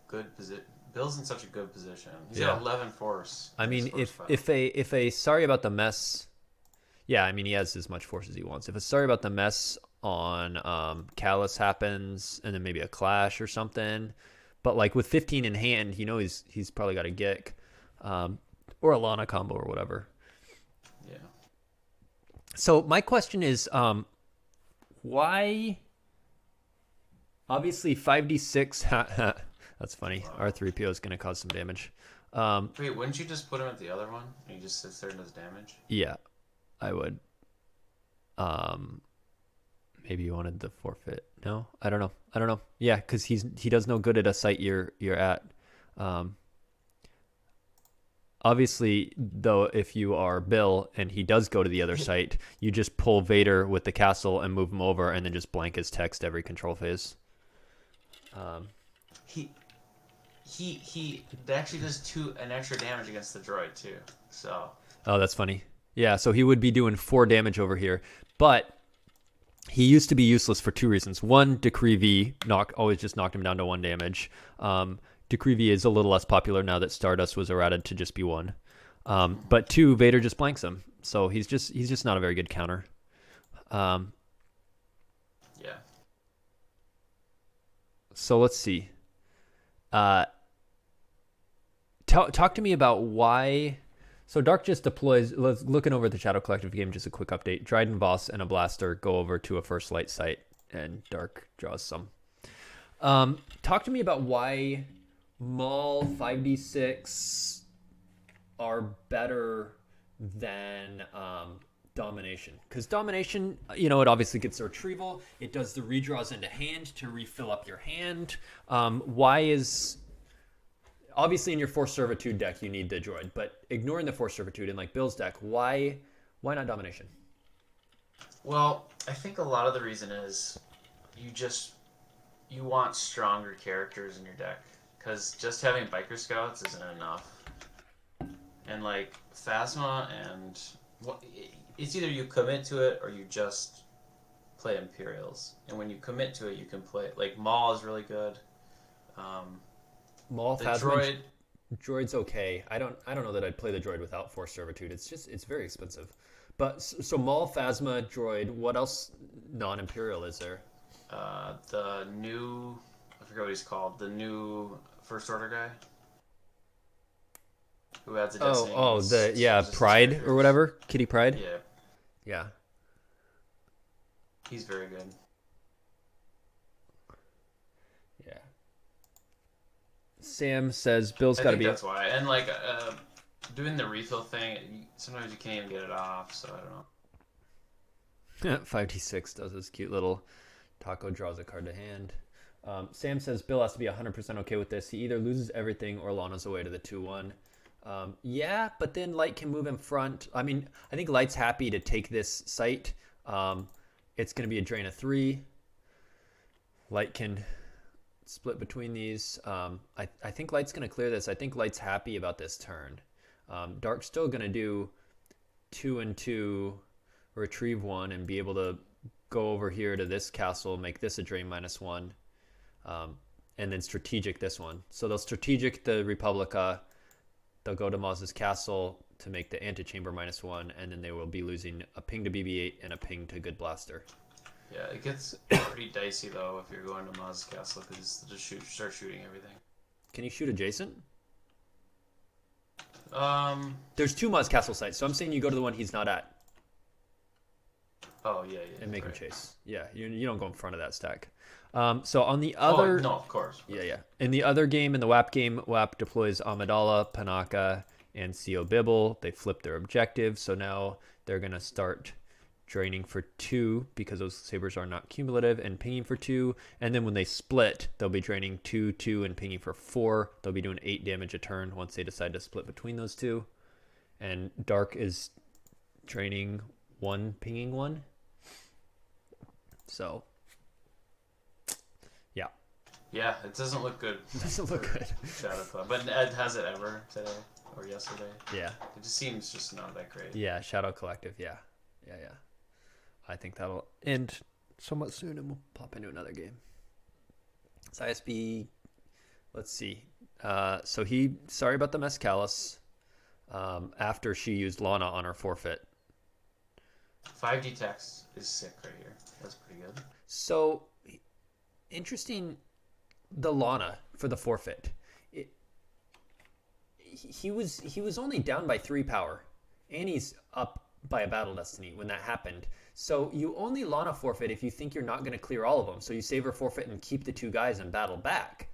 good position. Bill's in such a good position. He's got 11 force. I mean, if a sorry about the mess, yeah, I mean he has as much force as he wants. If a sorry about the mess on Callus happens, and then maybe a clash or something, but like with 15 in hand, he's probably got a Gick, or a Lana combo or whatever. Yeah. So my question is, why? Obviously 5d6. That's funny. R3PO is going to cause some damage. Wait, wouldn't you just put him at the other one and he just sits there and does damage? Yeah, I would. Maybe you wanted the forfeit. No, I don't know. Yeah, because he does no good at a site you're at. Obviously, though, if you are Bill and he does go to the other site, you just pull Vader with the castle and move him over, and then just blank his text every control phase. He actually does an extra damage against the droid too. So. Oh, that's funny. Yeah, so he would be doing 4 damage over here, but he used to be useless for 2 reasons. One, Decree V always just knocked him down to 1 damage. Decree V is a little less popular now that Stardust was errated to just be 1. But 2, Vader just blanks him, so he's just not a very good counter. Yeah. So let's see. Talk to me about why. So Dark just deploys. Looking over at the Shadow Collective game, just a quick update. Dryden Voss and a Blaster go over to a first light site, and Dark draws some. Talk to me about why Maul 5d6 are better than Domination. Because Domination, it obviously gets the retrieval. It does the redraws into hand to refill up your hand. Why is... Obviously, in your Force Servitude deck, you need the droid. But ignoring the Force Servitude in like Bill's deck, why not Domination? Well, I think a lot of the reason is you want stronger characters in your deck because just having biker scouts isn't enough. And like Phasma and it's either you commit to it or you just play Imperials. And when you commit to it, you can play like Maul is really good. Maul, The Phasma, droid's okay. I don't know that I'd play the droid without Force Servitude. It's very expensive. But so Maul, Phasma, droid. What else non-Imperial is there? The new I forget what he's called. The new First Order guy who adds a Destiny. Pride or whatever, Kitty Pride. Yeah, Yeah. he's very good. Yeah. Sam says Bill's I got to think be. that's why. And like doing the refill thing, sometimes you can't even get it off. So I don't know. 5d6 does this cute little taco, draws a card to hand. Sam says Bill has to be 100% okay with this. He either loses everything or Lana's away to the 2-1. Yeah, but then Light can move in front. I mean, I think Light's happy to take this site. It's going to be a drain of 3. Light can split between these. I think Light's going to clear this. I think Light's happy about this turn. Dark's still going to do 2 and 2, retrieve 1, and be able to go over here to this castle, make this a drain -1, and then strategic this one. So they'll strategic the Republica. They'll go to Maz's castle to make the antechamber -1, and then they will be losing a ping to BB-8 and a ping to Good Blaster. Yeah, it gets pretty dicey though if you're going to Maz's castle because just start shooting everything. Can you shoot adjacent? There's 2 Maz castle sites, so I'm saying you go to the one he's not at. Oh yeah, and make him chase. Yeah, you don't go in front of that stack. So on the other, no, of course. Yeah. In the other game, in the WAP game, WAP deploys Amidala, Panaka, and Co Bibble. They flip their objective, so now they're gonna start draining for 2 because those sabers are not cumulative, and pinging for 2. And then when they split, they'll be draining 2, 2, and pinging for 4. They'll be doing 8 damage a turn once they decide to split between those 2. And Dark is draining 1, pinging 1. So, yeah. Yeah, it doesn't look good. It doesn't look good. Shadow Club. But has it ever today or yesterday? Yeah. It just seems just not that great. Yeah, Shadow Collective, yeah. I think that'll end somewhat soon and we'll pop into another game. It's ISB, let's see. So sorry about the Mescalis after she used Lana on her forfeit. 5D text is sick right here. That's pretty good. So, interesting, the Lana for the forfeit. He was only down by 3 power, and he's up by a Battle Destiny when that happened. So you only Lana forfeit if you think you're not going to clear all of them. So you save her forfeit and keep the 2 guys and battle back.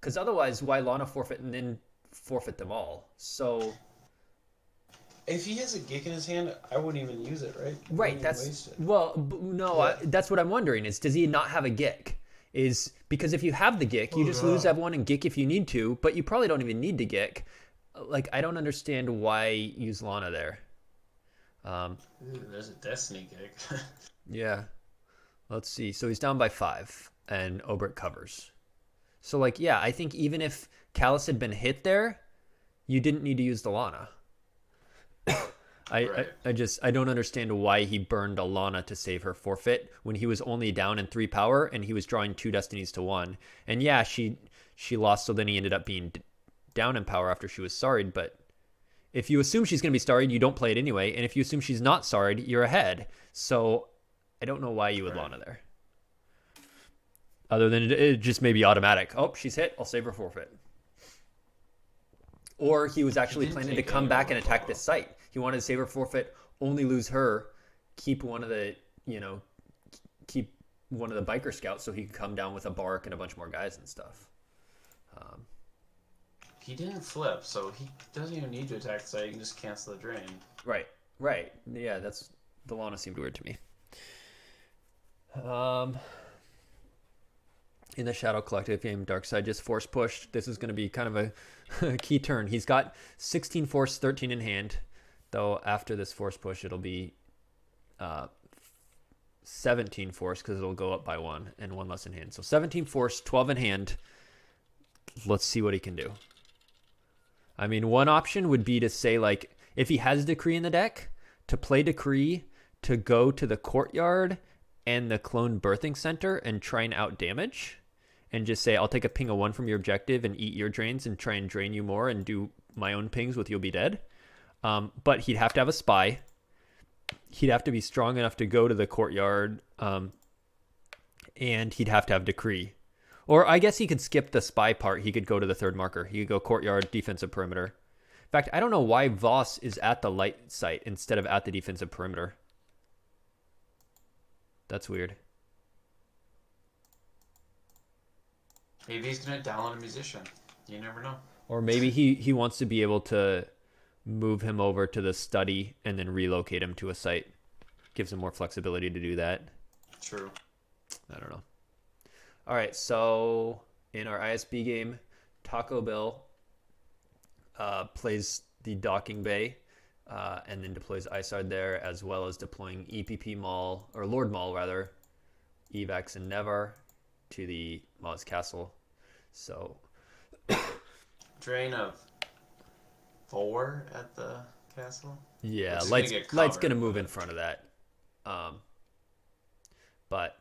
Because otherwise, why Lana forfeit and then forfeit them all? So... If he has a Geek in his hand, I wouldn't even use it, right? Right, that's... Well, no, yeah. That's what I'm wondering is, does he not have a Geek? Is because if you have the Geek, you just lose everyone and Geek if you need to, but you probably don't even need to Geek. Like, I don't understand why use Lana there. There's a Destiny Geek. Yeah. Let's see. So he's down by 5, and Obert covers. So, like, yeah, I think even if Callus had been hit there, you didn't need to use the Lana. I don't understand why he burned a Lana to save her forfeit when he was only down in 3 power and he was drawing 2 destinies to 1. And yeah, she lost, so then he ended up being down in power after she was sorried. But if you assume she's going to be sorried, you don't play it anyway. And if you assume she's not sorried, you're ahead. So I don't know why you would Lana there. Other than it just may be automatic. Oh, she's hit. I'll save her forfeit. Or he was actually planning to come back and attack this site. He wanted to save her forfeit, only lose her, keep one of the biker scouts so he could come down with a bark and a bunch more guys and stuff. He didn't flip, so he doesn't even need to attack the site. He can just cancel the drain. Right. Yeah, the Lana seemed weird to me. In the Shadow Collective game, Darkside just force pushed. This is going to be kind of a key turn. He's got 16 force, 13 in hand. Though after this force push, it'll be 17 force because it'll go up by 1 and 1 less in hand. So 17 force, 12 in hand. Let's see what he can do. I mean, one option would be to say, like, if he has Decree in the deck, to play Decree, to go to the Courtyard and the Clone Birthing Center and try and out damage. And just say, I'll take a ping of 1 from your objective and eat your drains and try and drain you more and do my own pings with You'll Be Dead. But he'd have to have a spy. He'd have to be strong enough to go to the Courtyard. And he'd have to have Decree. Or I guess he could skip the spy part. He could go to the third marker. He could go Courtyard, defensive perimeter. In fact, I don't know why Voss is at the light site instead of at the defensive perimeter. That's weird. Maybe he's going to download a musician. You never know. Or maybe he wants to be able to move him over to the study and then relocate him to a site. Gives him more flexibility to do that. True. I don't know. All right, so in our ISB game, Taco Bell plays the docking bay and then deploys Isard there, as well as deploying EPP Maul, or Lord Maul rather, Evax and Nevar to the Maz Castle. So drain of 4 at the castle. Yeah, Light's gonna move in front of that. But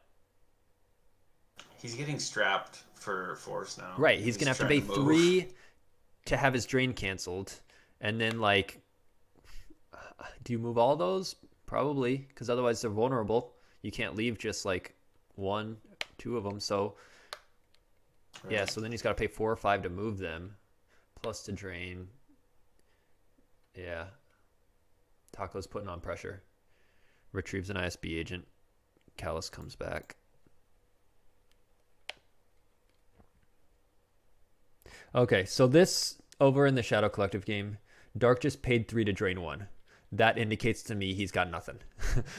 he's getting strapped for force now. Right, he's gonna have to pay 3 to have his drain canceled, and then like, do you move all those? Probably, because otherwise they're vulnerable. You can't leave just like 1, 2 of them. So right. Yeah, so then he's got to pay 4 or 5 to move them, plus to drain. Yeah, Taco's putting on pressure. Retrieves an ISB agent. Callus comes back. Okay, so this over in the Shadow Collective game, Dark just paid 3 to drain 1. That indicates to me he's got nothing.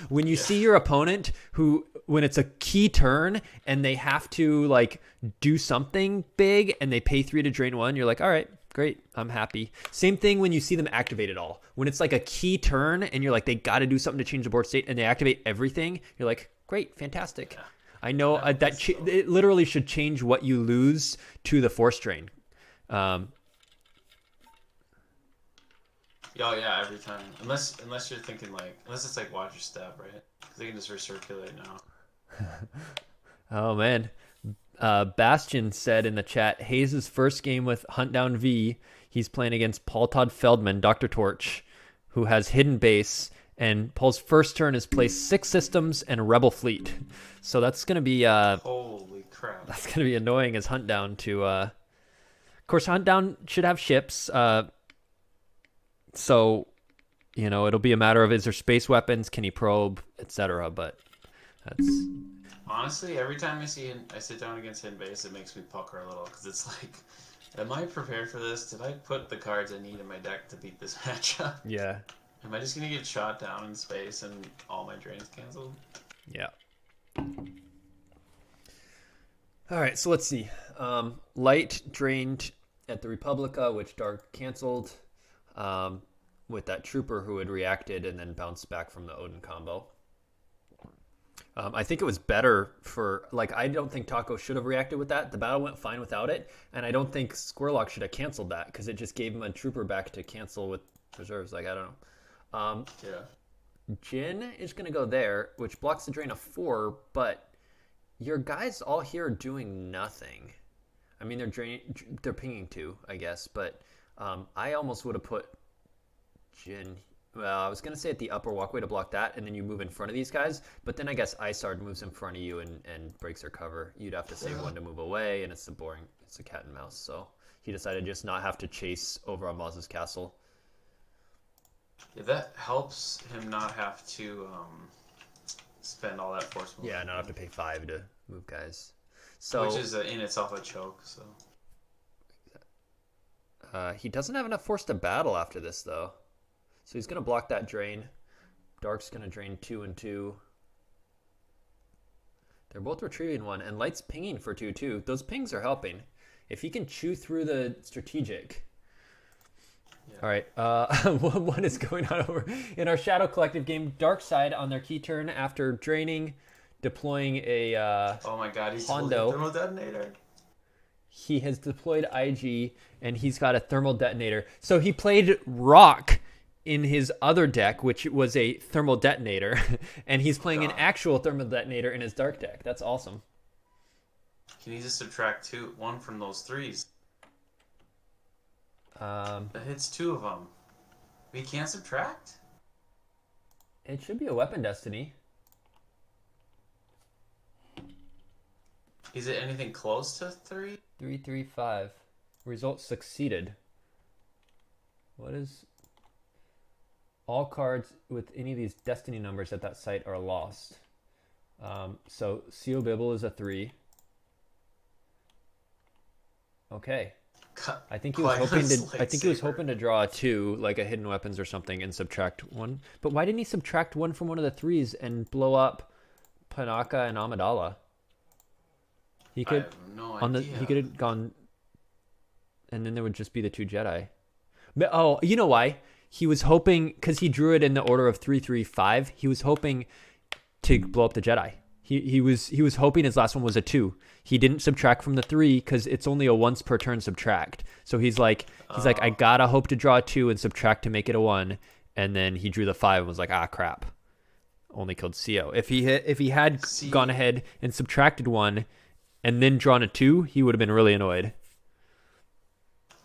When you see your opponent who, when it's a key turn and they have to like do something big and they pay 3 to drain 1, you're like, all right, great, I'm happy. Same thing when you see them activate it all. When it's like a key turn and you're like, they got to do something to change the board state, and they activate everything, you're like, great, fantastic. Yeah. I know it literally should change what you lose to the force drain. Oh yeah, every time. Unless you're thinking like, unless it's like watch your step, right? Because they can just recirculate now. Oh man, Bastion said in the chat, Hayes' first game with Hunt Down V, he's playing against Paul Todd Feldman, Dr. Torch, who has hidden base, and Paul's first turn is play 6 systems and Rebel Fleet. So that's gonna be holy crap. That's gonna be annoying as Hunt Down to. Of course, Hunt Down should have ships. So, you know, it'll be a matter of, is there space weapons, can he probe, etc. But that's honestly, every time I sit down against hidden base, it makes me pucker a little, because it's like, am I prepared for this? Did I put the cards I need in my deck to beat this matchup? Yeah. Am I just gonna get shot down in space and all my drains canceled? Yeah. All right, so let's see. Light drained at the Republica, which Dark canceled. With that trooper who had reacted and then bounced back from the Odin combo. I think it was better for, like, I don't think Taco should have reacted with that. The battle went fine without it, and I don't think Squirlock should have canceled that, because it just gave him a trooper back to cancel with reserves. Like, I don't know. Yeah. Jin is going to go there, which blocks the drain of 4, but your guys all here are doing nothing. I mean, they're pinging 2, I guess, but I almost would have put Jin. Well, I was going to say at the upper walkway to block that, and then you move in front of these guys, but then I guess Isard moves in front of you and breaks their cover. You'd have to save 1 to move away, and it's a cat and mouse, so he decided just not have to chase over on Maz's castle. Yeah, that helps him not have to spend all that force movement. Yeah, not have to pay 5 to move guys. So, which is in itself a choke, so... he doesn't have enough force to battle after this, though. So he's going to block that drain. Dark's going to drain 2 and 2. They're both retrieving 1, and Light's pinging for 2, too. Those pings are helping. If he can chew through the strategic. Yeah. All right. What is going on over in our Shadow Collective game? Dark side on their key turn after draining. deploying a Oh my god, he's Hondo. holding a thermal detonator. He has deployed IG, and he's got a thermal detonator. So he played Rock in his other deck, which was a thermal detonator, and he's playing an actual thermal detonator in his dark deck. That's awesome. He needs to subtract one from those threes. That hits 2 of them. We can't subtract? It should be a weapon destiny. Is it anything close to 3? 3, 3, 5. Result succeeded. What is... All cards with any of these destiny numbers at that site are lost. So Seal Bibble is a 3. Okay. I think he was hoping to. I think he was hoping to draw a 2, like a hidden weapons or something, and subtract 1. But why didn't he subtract 1 from one of the 3s and blow up Panaka and Amidala? He could. I have no idea. He could have gone, and then there would just be the 2 Jedi. But, oh, you know why? He was hoping, because he drew it in the order of 3, 3, 5. He was hoping to blow up the Jedi. He was hoping his last one was a 2. He didn't subtract from the 3 because it's only a once per turn subtract. So he's like, I gotta hope to draw a 2 and subtract to make it a 1. And then he drew the 5 and was like, ah, crap. Only killed CO. If he had gone ahead and subtracted 1 and then drawn a 2, he would have been really annoyed.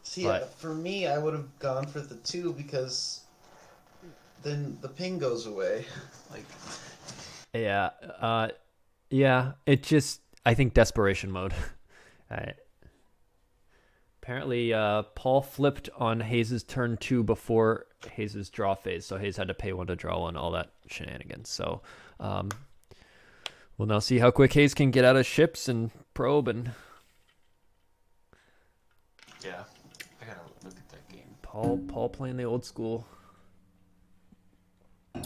See, for me, I would have gone for the 2 because then the ping goes away. Like, yeah. It just, I think, desperation mode. All right. Apparently, Paul flipped on Hayes' turn 2 before Hayes' draw phase, so Hayes had to pay 1 to draw 1. All that shenanigans. So, we'll now see how quick Hayes can get out of ships and probe and. Yeah, I gotta look at that game. Paul playing the old school.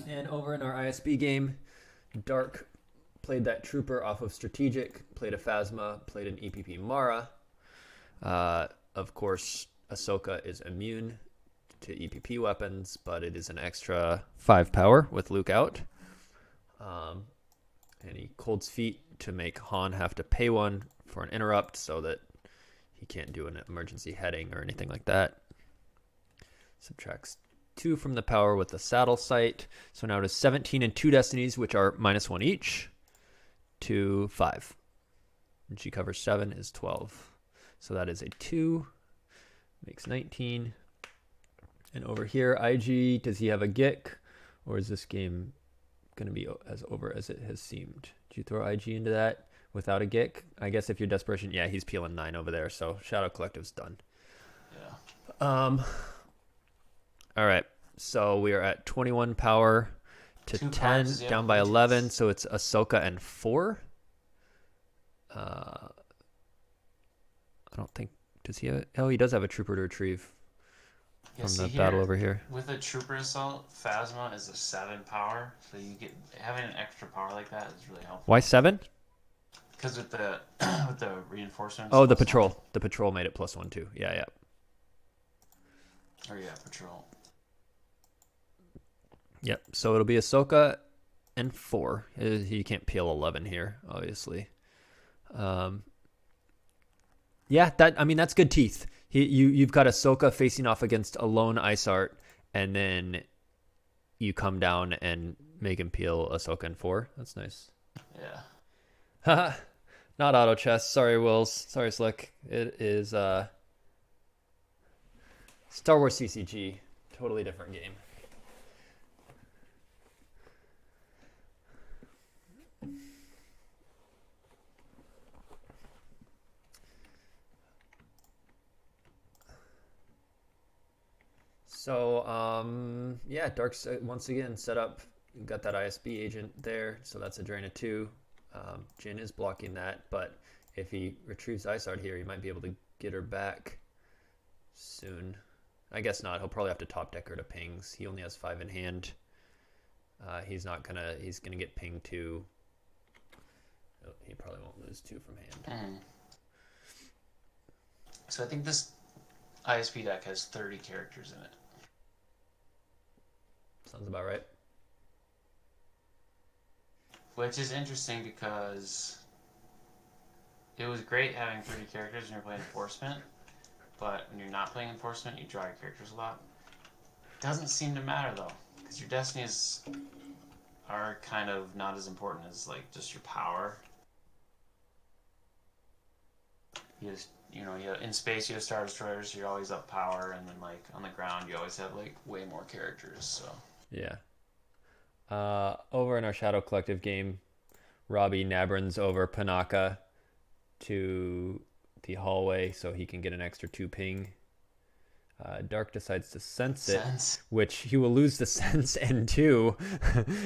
And over in our ISB game, Dark played that Trooper off of Strategic, played a Phasma, played an EPP Mara. Of course, Ahsoka is immune to EPP weapons, but it is an extra 5 power with Luke out. And he Cold's Feet to make Han have to pay 1 for an interrupt so that he can't do an emergency heading or anything like that. Subtracts 2 from the power with the saddle sight. So now it is 17 and 2 destinies, which are -1 each, to 5. And she covers 7 is 12. So that is a 2. Makes 19. And over here, IG, does he have a Gick? Or is this game going to be as over as it has seemed? Did you throw IG into that without a Gick? I guess if you're desperation, yeah, he's peeling 9 over there. So Shadow Collective's done. Yeah. All right. So we are at 21 power to 10, down by 11. So it's Ahsoka and 4. I don't think, does he have it? Oh, he does have a Trooper to retrieve from the battle over here. With a Trooper Assault, Phasma is a 7 power. So you get, having an extra power like that is really helpful. Why 7? Because with the reinforcements. Oh, the patrol. 1. The patrol made it +1 too. Yeah. Oh yeah, patrol. Yep. So it'll be Ahsoka and 4. He can't peel 11 here, obviously. Yeah, that's good teeth. You've got Ahsoka facing off against a lone Ice Art, and then you come down and make him peel Ahsoka and 4. That's nice. Yeah. Haha. Not auto chess. Sorry, Wills. Sorry, Slick. It is Star Wars CCG. Totally different game. So, yeah, Dark's once again set up. Got that ISB agent there, so that's a drain of 2. Jin is blocking that, but if he retrieves Isard here, he might be able to get her back soon. I guess not. He'll probably have to top deck her to pings. He only has 5 in hand. He's gonna get pinged 2. Oh, he probably won't lose 2 from hand. So I think this ISP deck has 30 characters in it. Sounds about right. Which is interesting because it was great having 30 characters when you're playing Enforcement, but when you're not playing Enforcement, you draw your characters a lot. Doesn't seem to matter though, because your destinies are kind of not as important as like just your power. In space you have Star Destroyers, so you're always up power, and then like on the ground you always have like way more characters. So Yeah. Over in our Shadow Collective game, Robbie Nabrins over Panaka to the hallway so he can get an extra 2 ping. Dark decides to sense it, which he will lose the sense and 2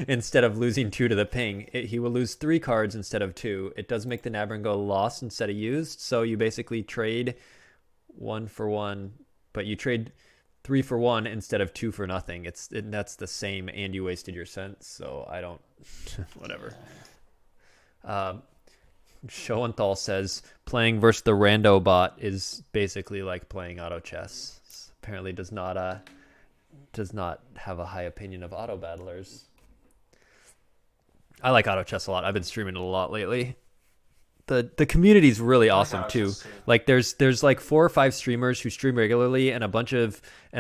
instead of losing 2 to the ping. He will lose 3 cards instead of 2. It does make the Nabrin go lost instead of used, so you basically trade 1 for 1, but you trade 3 for 1 instead of 2 for nothing. That's the same, and you wasted your sense, so I don't... whatever. Schoenthal says playing versus the rando bot is basically like playing auto chess. Apparently does not have a high opinion of auto battlers. I like auto chess a lot. I've been streaming it a lot lately. The community is really awesome too. Like there's like 4 or 5 streamers who stream regularly, and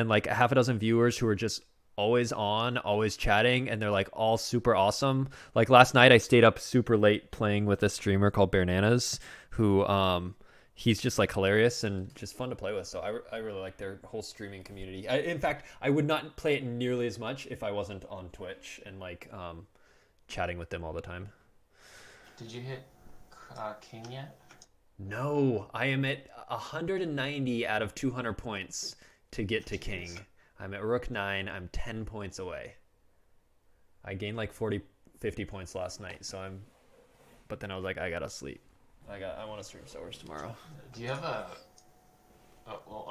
like a half a dozen viewers who are just always on, always chatting, and they're like all super awesome. Like last night I stayed up super late playing with a streamer called Bananas, who he's just like hilarious and just fun to play with. So I really like their whole streaming community. In fact, I would not play it nearly as much if I wasn't on Twitch and like chatting with them all the time. Did you hit King yet? No, I am at 190 out of 200 points to get to King. I'm at Rook 9. I'm 10 points away. I gained like 50 points last night, but then I was like, I gotta sleep. I want to stream Star Wars tomorrow. Do you have a... Oh, well,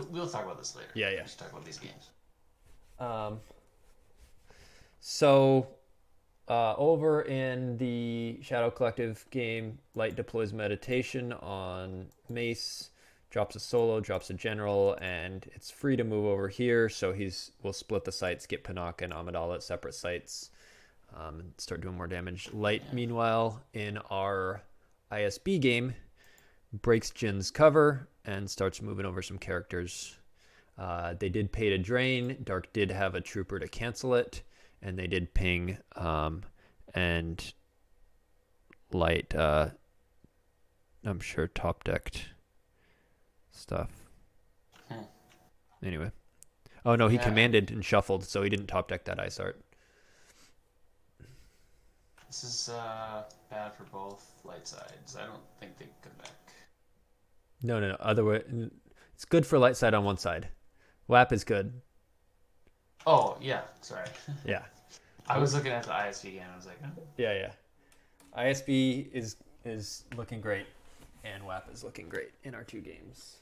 we'll talk about this later. Yeah. We should talk about these games. So, over in the Shadow Collective game, Light deploys Meditation on Mace, drops a solo, drops a general, and it's free to move over here. So we'll split the sites, get Panaka and Amidala at separate sites, and start doing more damage. Light, meanwhile, in our ISB game, breaks Jin's cover and starts moving over some characters. They did pay to drain. Dark did have a trooper to cancel it, and they did ping. And Light, I'm sure, top decked stuff. Anyway. Oh no, he commanded and shuffled, so he didn't top deck that ice art. This is bad for both light sides. I don't think they come back. No. Other way, it's good for light side on one side. WAP is good. Oh yeah, sorry. Yeah. I was looking at the ISB game. I was like, oh. Yeah. ISB is looking great, and WAP is looking great in our 2 games.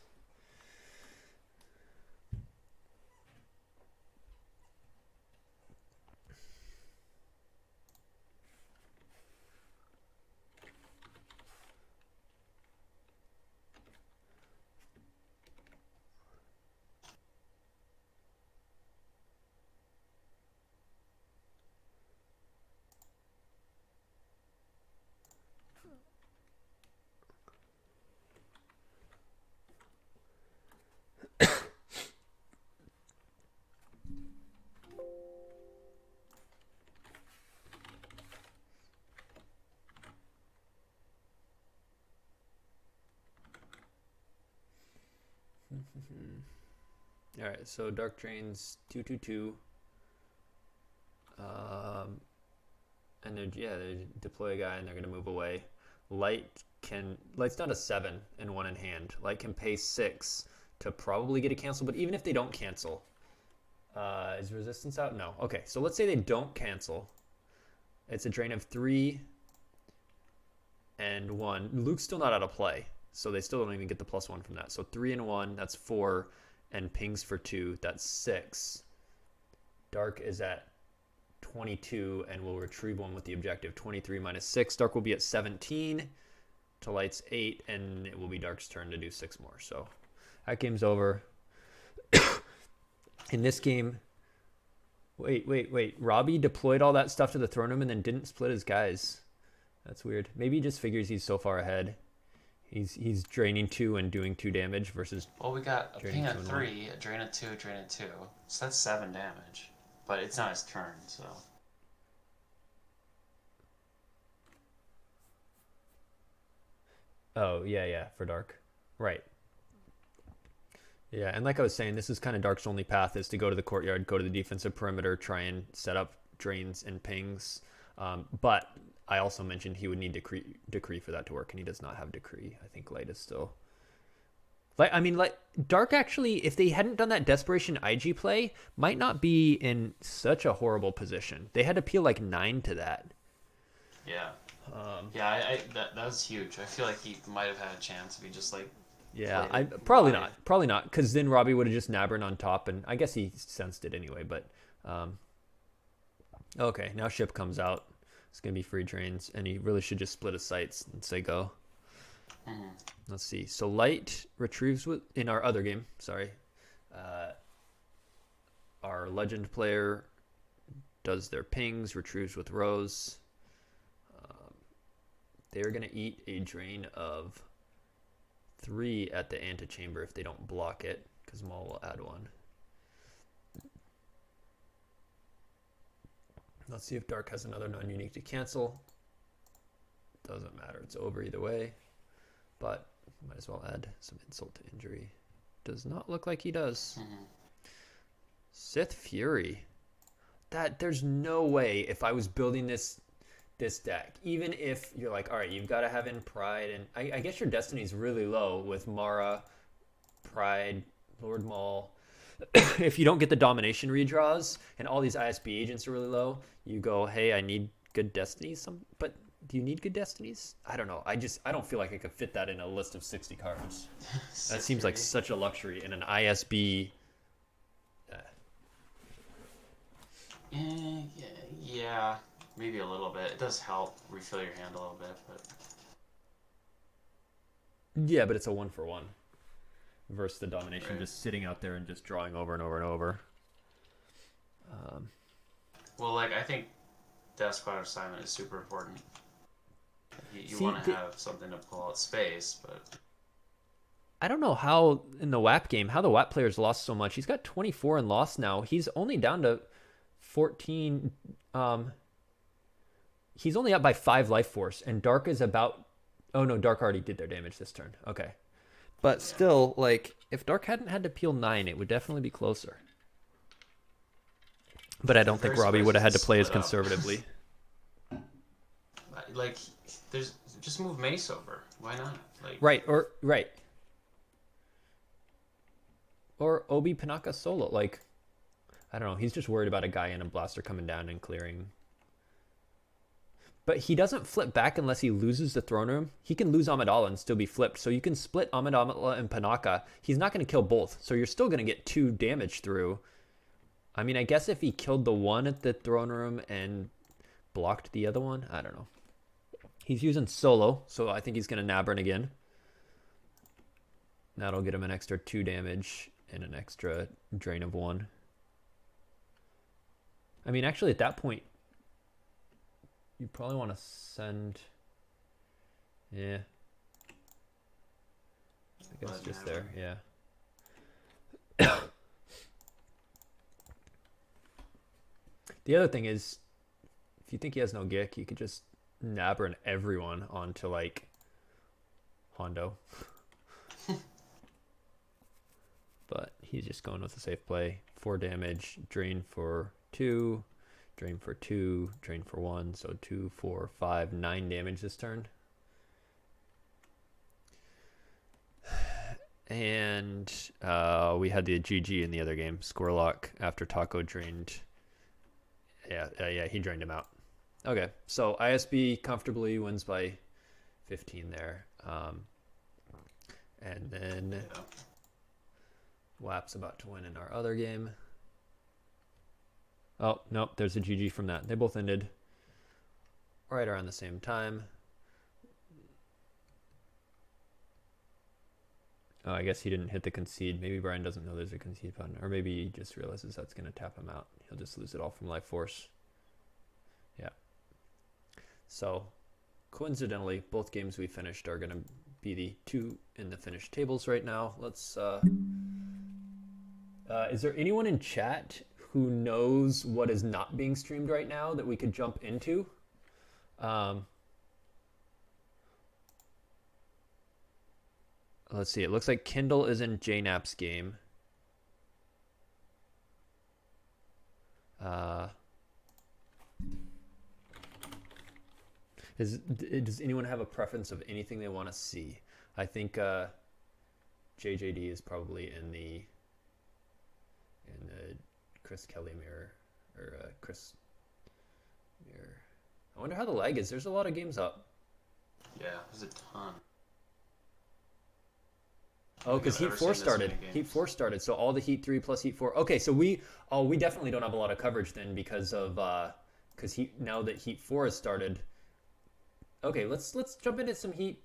All right, so Dark drains 2/2/2. And they deploy a guy and they're gonna move away. Light's not a 7 and 1 in hand. Light can pay 6 to probably get a cancel, but even if they don't cancel, is resistance out? No. Okay, so let's say they don't cancel. It's a drain of 3 and 1. Luke's still not out of play, so they still don't even get the +1 from that. So 3 and 1, that's 4, and pings for 2, that's 6. Dark is at 22 and will retrieve 1 with the objective. 23 minus 6. Dark will be at 17 to Light's 8, and it will be Dark's turn to do 6 more. So that game's over. In this game, Wait. Robbie deployed all that stuff to the throne room and then didn't split his guys. That's weird. Maybe he just figures he's so far ahead. He's draining 2 and doing 2 damage versus. Well, we got a ping at 2 and 3, a drain at 2, a drain at 2. So that's 7 damage. But it's not his turn, so. Oh, yeah, for Dark. Right. Yeah, and like I was saying, this is kind of Dark's only path is to go to the courtyard, go to the defensive perimeter, try and set up drains and pings. But I also mentioned he would need decree for that to work, and he does not have decree. I think Light is still... Dark actually, if they hadn't done that Desperation IG play, might not be in such a horrible position. They had to peel like 9 to that. Yeah. That was huge. I feel like he might have had a chance if he just like... Yeah, probably not, because then Robbie would have just nabbered on top, and I guess he sensed it anyway, but... Okay, now Ship comes out. It's going to be free drains, and he really should just split his sights and say go. Mm-hmm. Let's see. So Light retrieves in our other game, sorry. Our legend player does their pings, retrieves with Rose. They're going to eat a drain of 3 at the antechamber if they don't block it, because Maul will add 1. Let's see if Dark has another non-unique to cancel. Doesn't matter. It's over either way. But might as well add some insult to injury. Does not look like he does. Mm-hmm. Sith Fury. There's no way if I was building this deck, even if you're like, all right, you've got to have in Pride, and I guess your Destiny's really low with Mara, Pride, Lord Maul. If you don't get the domination redraws and all these ISB agents are really low, you go, hey, I need good Destinies. But do you need good Destinies? I don't know. I don't feel like I could fit that in a list of 60 cards. That seems like such a luxury in an ISB. Yeah, maybe a little bit. It does help refill your hand a little bit, but... Yeah, but it's a 1-for-1. Versus the domination just sitting out there and just drawing over and over and over. Well, like, I think Death Squad assignment is super important. You want to have something to pull out space, but... I don't know how, in the WAP game, how the WAP players lost so much. He's got 24 and lost now. He's only down to 14. He's only up by 5 life force, and Dark is about... Oh, no, Dark already did their damage this turn. Okay. But still, like, if Dark hadn't had to peel 9, it would definitely be closer. But I don't think Robbie would have had to play as conservatively. Like, there's just move Mace over. Why not? Like, right. Or Obi Panaka solo. Like, I don't know. He's just worried about a guy in a blaster coming down and clearing. But he doesn't flip back unless he loses the throne room. He can lose Amidala and still be flipped. So you can split Amidala and Panaka. He's not going to kill both. So you're still going to get 2 damage through. I mean, I guess if he killed the one at the throne room and blocked the other one, I don't know. He's using solo, so I think he's going to Nabrin again. That'll get him an extra 2 damage and an extra drain of 1. I mean, actually, at that point, you probably want to send... Yeah. I guess just there, yeah. The other thing is, if you think he has no Gick, you could just Nabrin everyone onto, like, Hondo. But he's just going with a safe play. 4 damage, drain for 2, drain for 2, drain for 1. So 2, 4, 5, 9 damage this turn. And we had the GG in the other game. Squirlock, after Taco drained. Yeah, he drained him out. Okay, so ISB comfortably wins by 15 there. And then WAP's about to win in our other game. Oh, nope, there's a GG from that. They both ended right around the same time. Oh, I guess he didn't hit the concede. Maybe Brian doesn't know there's a concede button. Or maybe he just realizes that's going to tap him out. He'll just lose it all from life force. Yeah. So, coincidentally, both games we finished are going to be the 2 in the finished tables right now. Let's... is there anyone in chat who knows what is not being streamed right now that we could jump into? Let's see. It looks like Kindle is in JNAP's game. Does anyone have a preference of anything they want to see? I think JJD is probably in the Chris Kelly mirror or Chris mirror. I wonder how the lag is. There's a lot of games up. Yeah, there's a ton. Oh, because Heat 4 started. Heat 4 started, so all the Heat 3 plus Heat 4. Okay, so we definitely don't have a lot of coverage then because of now that Heat 4 has started. Okay, let's jump into some Heat.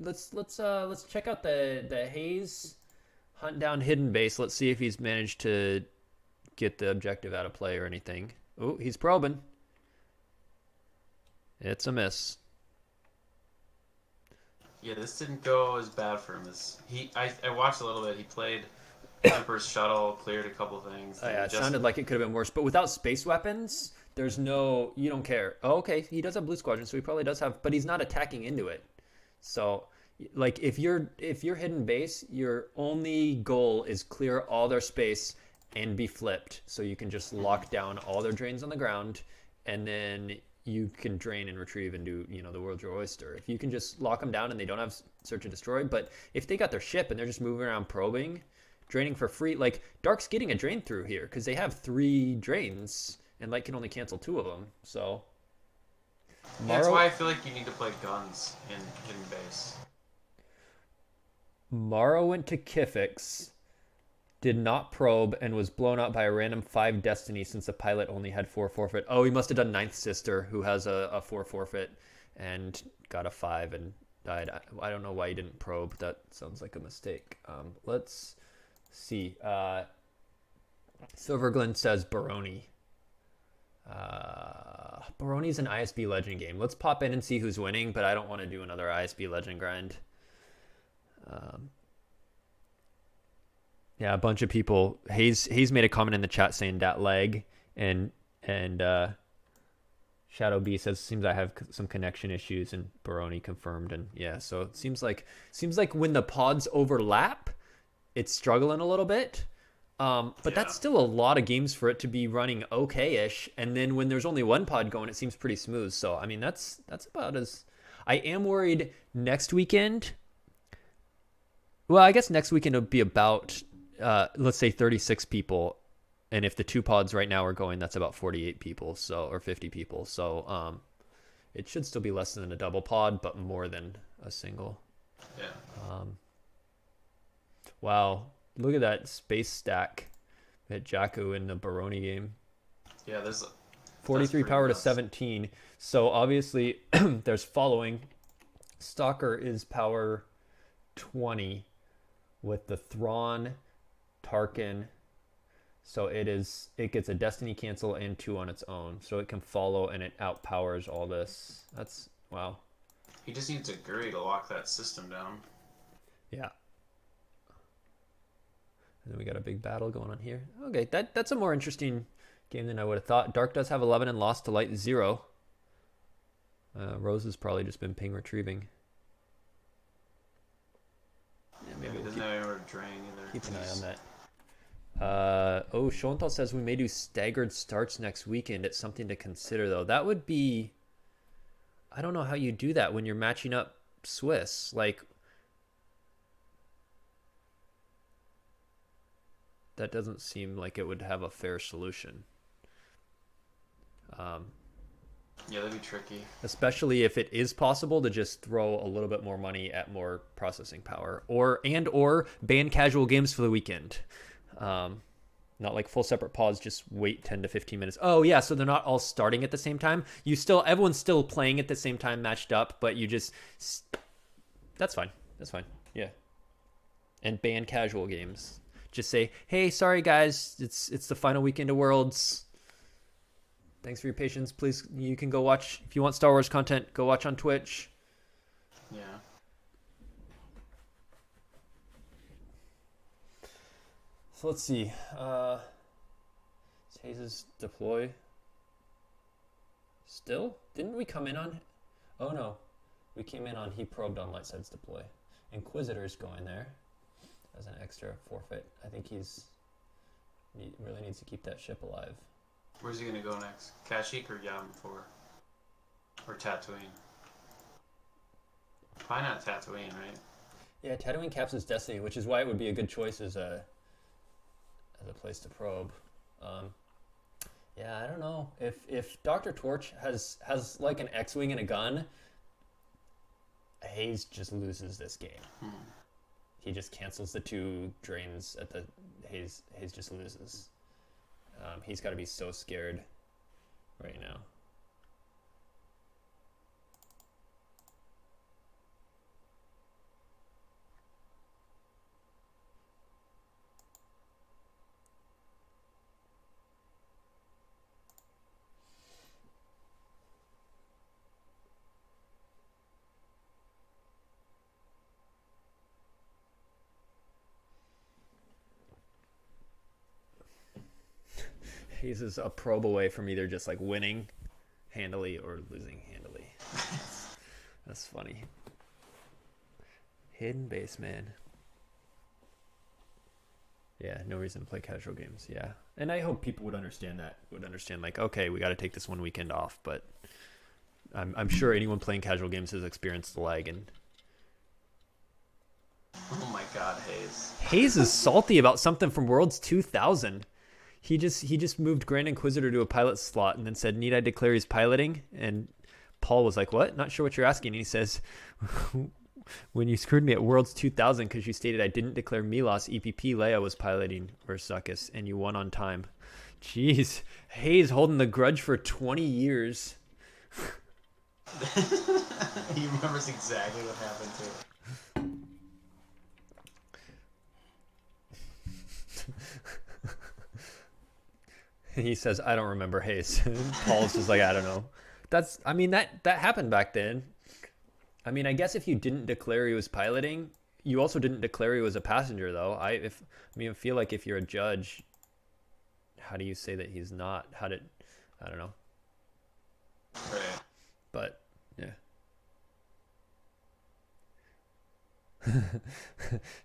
Let's check out the Hayes hunt down hidden base. Let's see if he's managed to get the objective out of play or anything. Oh, he's probing. It's a miss. Yeah, this didn't go as bad for him as I watched a little bit. He played Emperor's Shuttle, cleared a couple things. Oh, yeah, it sounded like it could have been worse. But without space weapons, there's no... You don't care. Oh, okay, he does have Blue Squadron, so he probably does have... But he's not attacking into it. So, like, if you're hidden base, your only goal is clear all their space and be flipped. So you can just lock down all their drains on the ground, and then you can drain and retrieve and do, the world's your oyster. If you can just lock them down and they don't have search and destroy, but if they got their ship and they're just moving around probing, draining for free, like Dark's getting a drain through here because they have 3 drains and Light can only cancel 2 of them. So that's why I feel like you need to play guns in hidden base. Morrow went to Kifix, did not probe, and was blown out by a random 5 destiny since the pilot only had 4 forfeit. Oh, he must have done Ninth Sister, who has a 4 forfeit, and got a 5 and died. I don't know why he didn't probe. That sounds like a mistake. Let's see. Silverglint says Baroni. Baroni's an ISB Legend game. Let's pop in and see who's winning, but I don't want to do another ISB Legend grind. Yeah, a bunch of people. Hayes made a comment in the chat saying that lag, and Shadow B says seems I have some connection issues, and Baroni confirmed, and yeah, so it seems like when the pods overlap, it's struggling a little bit. But that's still a lot of games for it to be running okay-ish, and then when there's only one pod going, it seems pretty smooth. So I mean, that's about as. I am worried next weekend. Well, I guess next weekend will be about. Let's say 36 people, and if the 2 pods right now are going, that's about 48 people, or 50 people. So it should still be less than a double pod, but more than a single. Yeah. Wow, look at that space stack at Jakku in the Baroni game. Yeah, there's 43 power to 17. So obviously there's following. Stalker is power 20 with the Thrawn, Tarkin, so it gets a destiny cancel and 2 on its own, so it can follow and it outpowers all this. That's wow. He just needs a Guri to lock that system down. Yeah. And then we got a big battle going on here. Okay, that's a more interesting game than I would have thought. Dark does have 11 and lost to Light 0. Rose has probably just been ping retrieving. Yeah, maybe he doesn't have anywhere to drain either. Keep an eye on that. Shontal says we may do staggered starts next weekend. It's something to consider, though. That would be... I don't know how you do that when you're matching up Swiss. Like, that doesn't seem like it would have a fair solution. Yeah, that'd be tricky. Especially if it is possible to just throw a little bit more money at more processing power, or ban casual games for the weekend. Not like full separate pods, just wait 10 to 15 minutes. Oh yeah, so they're not all starting at the same time. Everyone's still playing at the same time matched up, but you just... That's fine. Yeah. and ban casual games. Just say, hey, sorry guys, it's the final weekend of Worlds. Thanks for your patience. Please, you can go watch, if you want Star Wars content, go watch on Twitch. Yeah. So let's see. Hayes' deploy. Still? Didn't we come in on... Oh no. We came in on he probed on light side's deploy. Inquisitor's going there as an extra forfeit. I think he really needs to keep that ship alive. Where's he gonna go next? Kashyyyk or Yavin 4? Or Tatooine? Probably not Tatooine, right? Yeah, Tatooine caps his destiny, which is why it would be a good choice as a place to probe. Yeah, I don't know. If Dr. Torch has like an X-Wing and a gun, Hayes just loses this game. He just cancels the 2 drains at the... Hayes just loses. He's got to be so scared right now. Hayes is a probe away from either just like winning handily or losing handily. That's funny. Hidden base, man. Yeah, no reason to play casual games. Yeah, and I hope people would understand that. Would understand like, okay, we got to take this one weekend off. But I'm sure anyone playing casual games has experienced the lag. And oh my God, Hayes. Hayes is salty about something from Worlds 2000. He just moved Grand Inquisitor to a pilot slot and then said, "Need I declare he's piloting?" And Paul was like, "What? Not sure what you're asking." And he says, "When you screwed me at Worlds 2000 because you stated I didn't declare Milos, EPP Leia was piloting Versakis, and you won on time." Jeez, Hayes holding the grudge for 20 years. He remembers exactly what happened to it. He says, "I don't remember Hayes." Paul's just like, "I don't know." That happened back then. I mean, I guess if you didn't declare he was piloting, you also didn't declare he was a passenger, though. I feel like if you're a judge, how do you say that he's not? I don't know. Right. But yeah.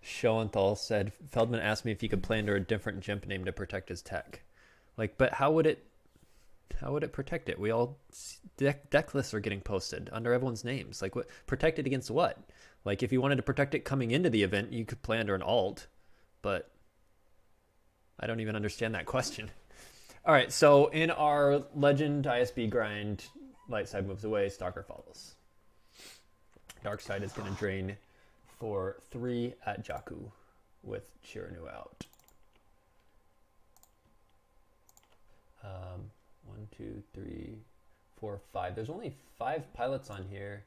Schoenthal said, Feldman asked me if he could play under a different GIMP name to protect his tech. Like, but how would it protect it? We all deck lists are getting posted under everyone's names. Like, what protect it against what? Like, if you wanted to protect it coming into the event, you could play under an alt, but I don't even understand that question. All right, so in our Legend ISB grind, light side moves away, Stalker follows. Dark side is going to drain for 3 at Jakku with Chiranu out. 1, 2, 3, 4, 5. There's only 5 pilots on here.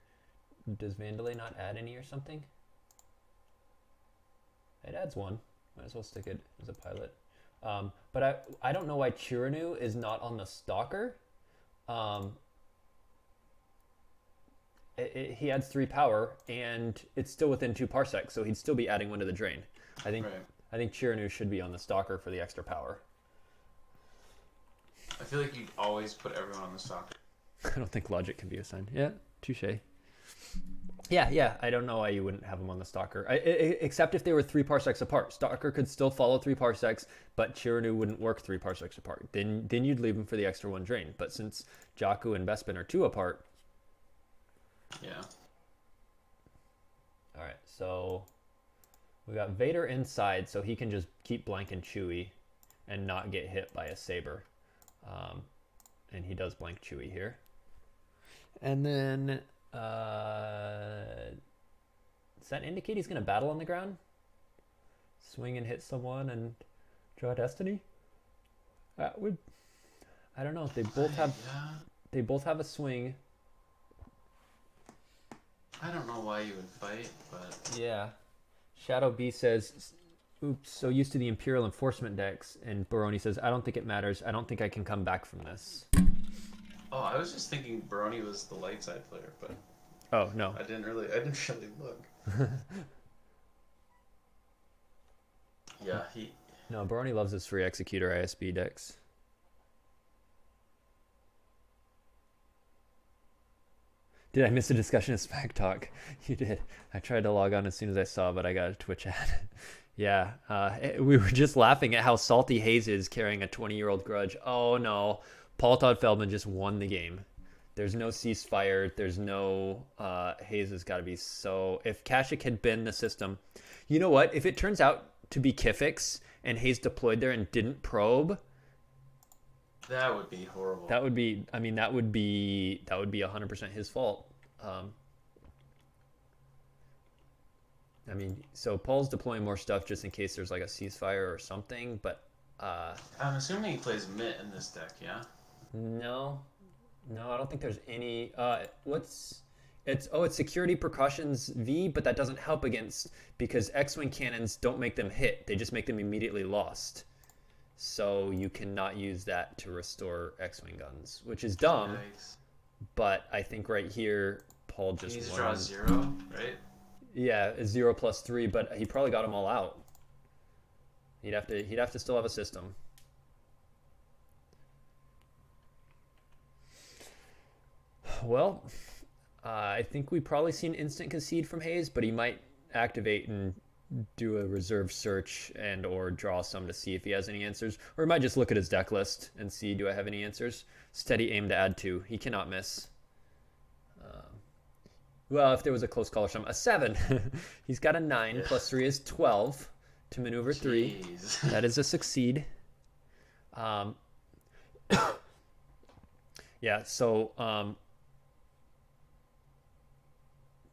Does Vandalay not add any or something? It adds 1. Might as well stick it as a pilot. But I don't know why Chiranu is not on the Stalker. He adds 3 power, and it's still within 2 parsecs, so he'd still be adding 1 to the drain. I think Chiranu should be on the Stalker for the extra power. I feel like you'd always put everyone on the Stalker. I don't think logic can be assigned. Yeah, touche. Yeah. I don't know why you wouldn't have him on the Stalker. Except if they were 3 parsecs apart. Stalker could still follow 3 parsecs, but Chiranu wouldn't work 3 parsecs apart. Then you'd leave him for the extra 1 drain. But since Jakku and Bespin are 2 apart. Yeah. All right, so we got Vader inside, so he can just keep blanking Chewie and not get hit by a saber. And he does blank Chewie here. And then, does that indicate he's going to battle on the ground? Swing and hit someone and draw Destiny? That would... I don't know. They both have a swing. I don't know why you would fight, but... Yeah. Shadow B says, oops, so used to the Imperial Enforcement decks. And Baroni says, I don't think it matters. I don't think I can come back from this. Oh, I was just thinking Baroni was the light side player, but Oh, no. I didn't really look. Yeah, No, Baroni loves his free Executor ISB decks. Did I miss a discussion of Smack Talk? You did. I tried to log on as soon as I saw, but I got a Twitch ad. Yeah, we were just laughing at how salty Hayes is carrying a 20-year-old grudge. Oh, no. Paul Todd Feldman just won the game. There's no ceasefire. There's no... Hayes has got to be so... If Kashyyyk had been the system... You know what? If it turns out to be Kifix and Hayes deployed there and didn't probe... That would be horrible. That would be... I mean, that would be 100% his fault. I mean, so Paul's deploying more stuff just in case there's like a ceasefire or something, but... I'm assuming he plays Mitt in this deck, yeah? No, I don't think there's any. It's security precautions V, but that doesn't help against because X-wing cannons don't make them hit; they just make them immediately lost. So you cannot use that to restore X-wing guns, which is dumb. Nice. But I think right here, Paul just he needs to won. draw 0, right? Yeah, 0 + 3, but he probably got them all out. He'd have to still have a system. Well, I think we probably see an instant concede from Hayes, but he might activate and do a reserve search and or draw some to see if he has any answers. Or he might just look at his deck list and see, do I have any answers? Steady aim to add 2. He cannot miss. Well, if there was a close call or something. A 7. He's got a 9. Yeah. + 3 is 12 to maneuver 3. Jeez. That is a succeed. Yeah, so...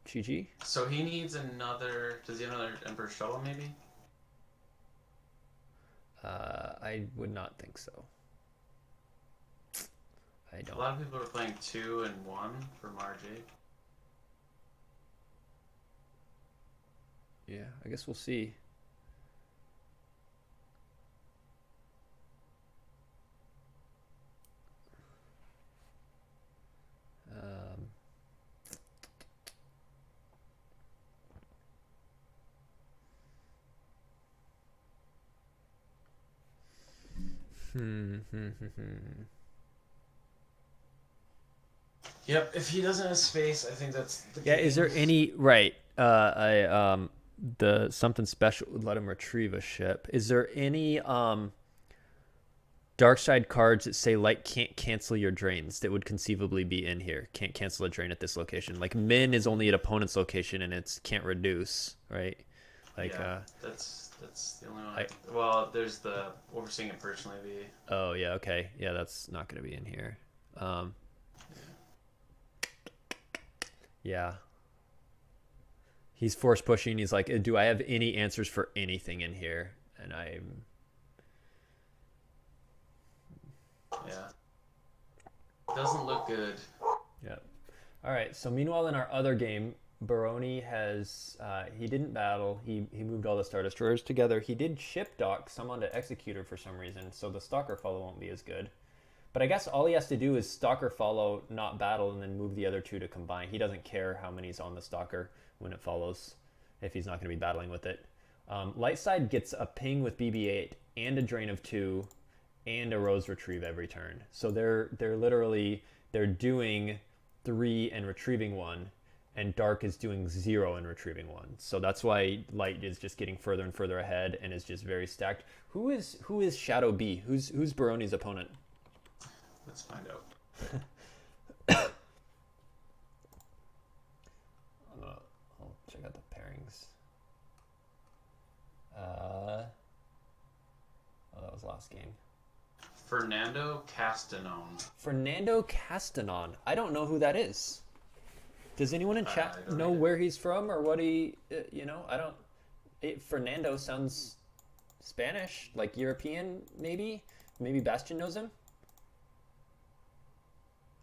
GG. So he needs another... Does he have another Emperor Shuttle, maybe? I would not think so. I don't. A lot of people are playing 2 and 1 for Margie. Yeah, I guess we'll see. Yep, if he doesn't have space, I think that's the Yeah, game. is there any right? The something special would let him retrieve a ship. Is there any dark side cards that say light can't cancel your drains that would conceivably be in here? Can't cancel a drain at this location. Like Min is only at opponent's location and it's can't reduce, right? Like yeah, that's the only one. Well, there's the overseeing it personally. Oh yeah, okay, yeah, that's not going to be in here. Yeah. He's force pushing. He's like, do I have any answers for anything in here? And yeah, doesn't look good. Yeah. All right. So meanwhile, in our other game, Baroni has he didn't battle. He moved all the Star Destroyers together. He did ship dock some onto Executor for some reason, so the Stalker follow won't be as good. But I guess all he has to do is Stalker follow, not battle, and then move the other 2 to combine. He doesn't care how many's on the Stalker when it follows, if he's not going to be battling with it. Light side gets a ping with BB-8 and a drain of 2 and a Rose Retrieve every turn. So they're doing 3 and retrieving 1, and Dark is doing 0 and retrieving 1. So that's why Light is just getting further and further ahead and is just very stacked. Who is Shadow B? Who's Baroni's opponent? Let's find out. I'll check out the pairings. Oh, that was last game. Fernando Castanon. Fernando Castanon. I don't know who that is. Does anyone in chat know where he's from or what he? I don't. Fernando sounds Spanish, like European, maybe. Maybe Bastion knows him.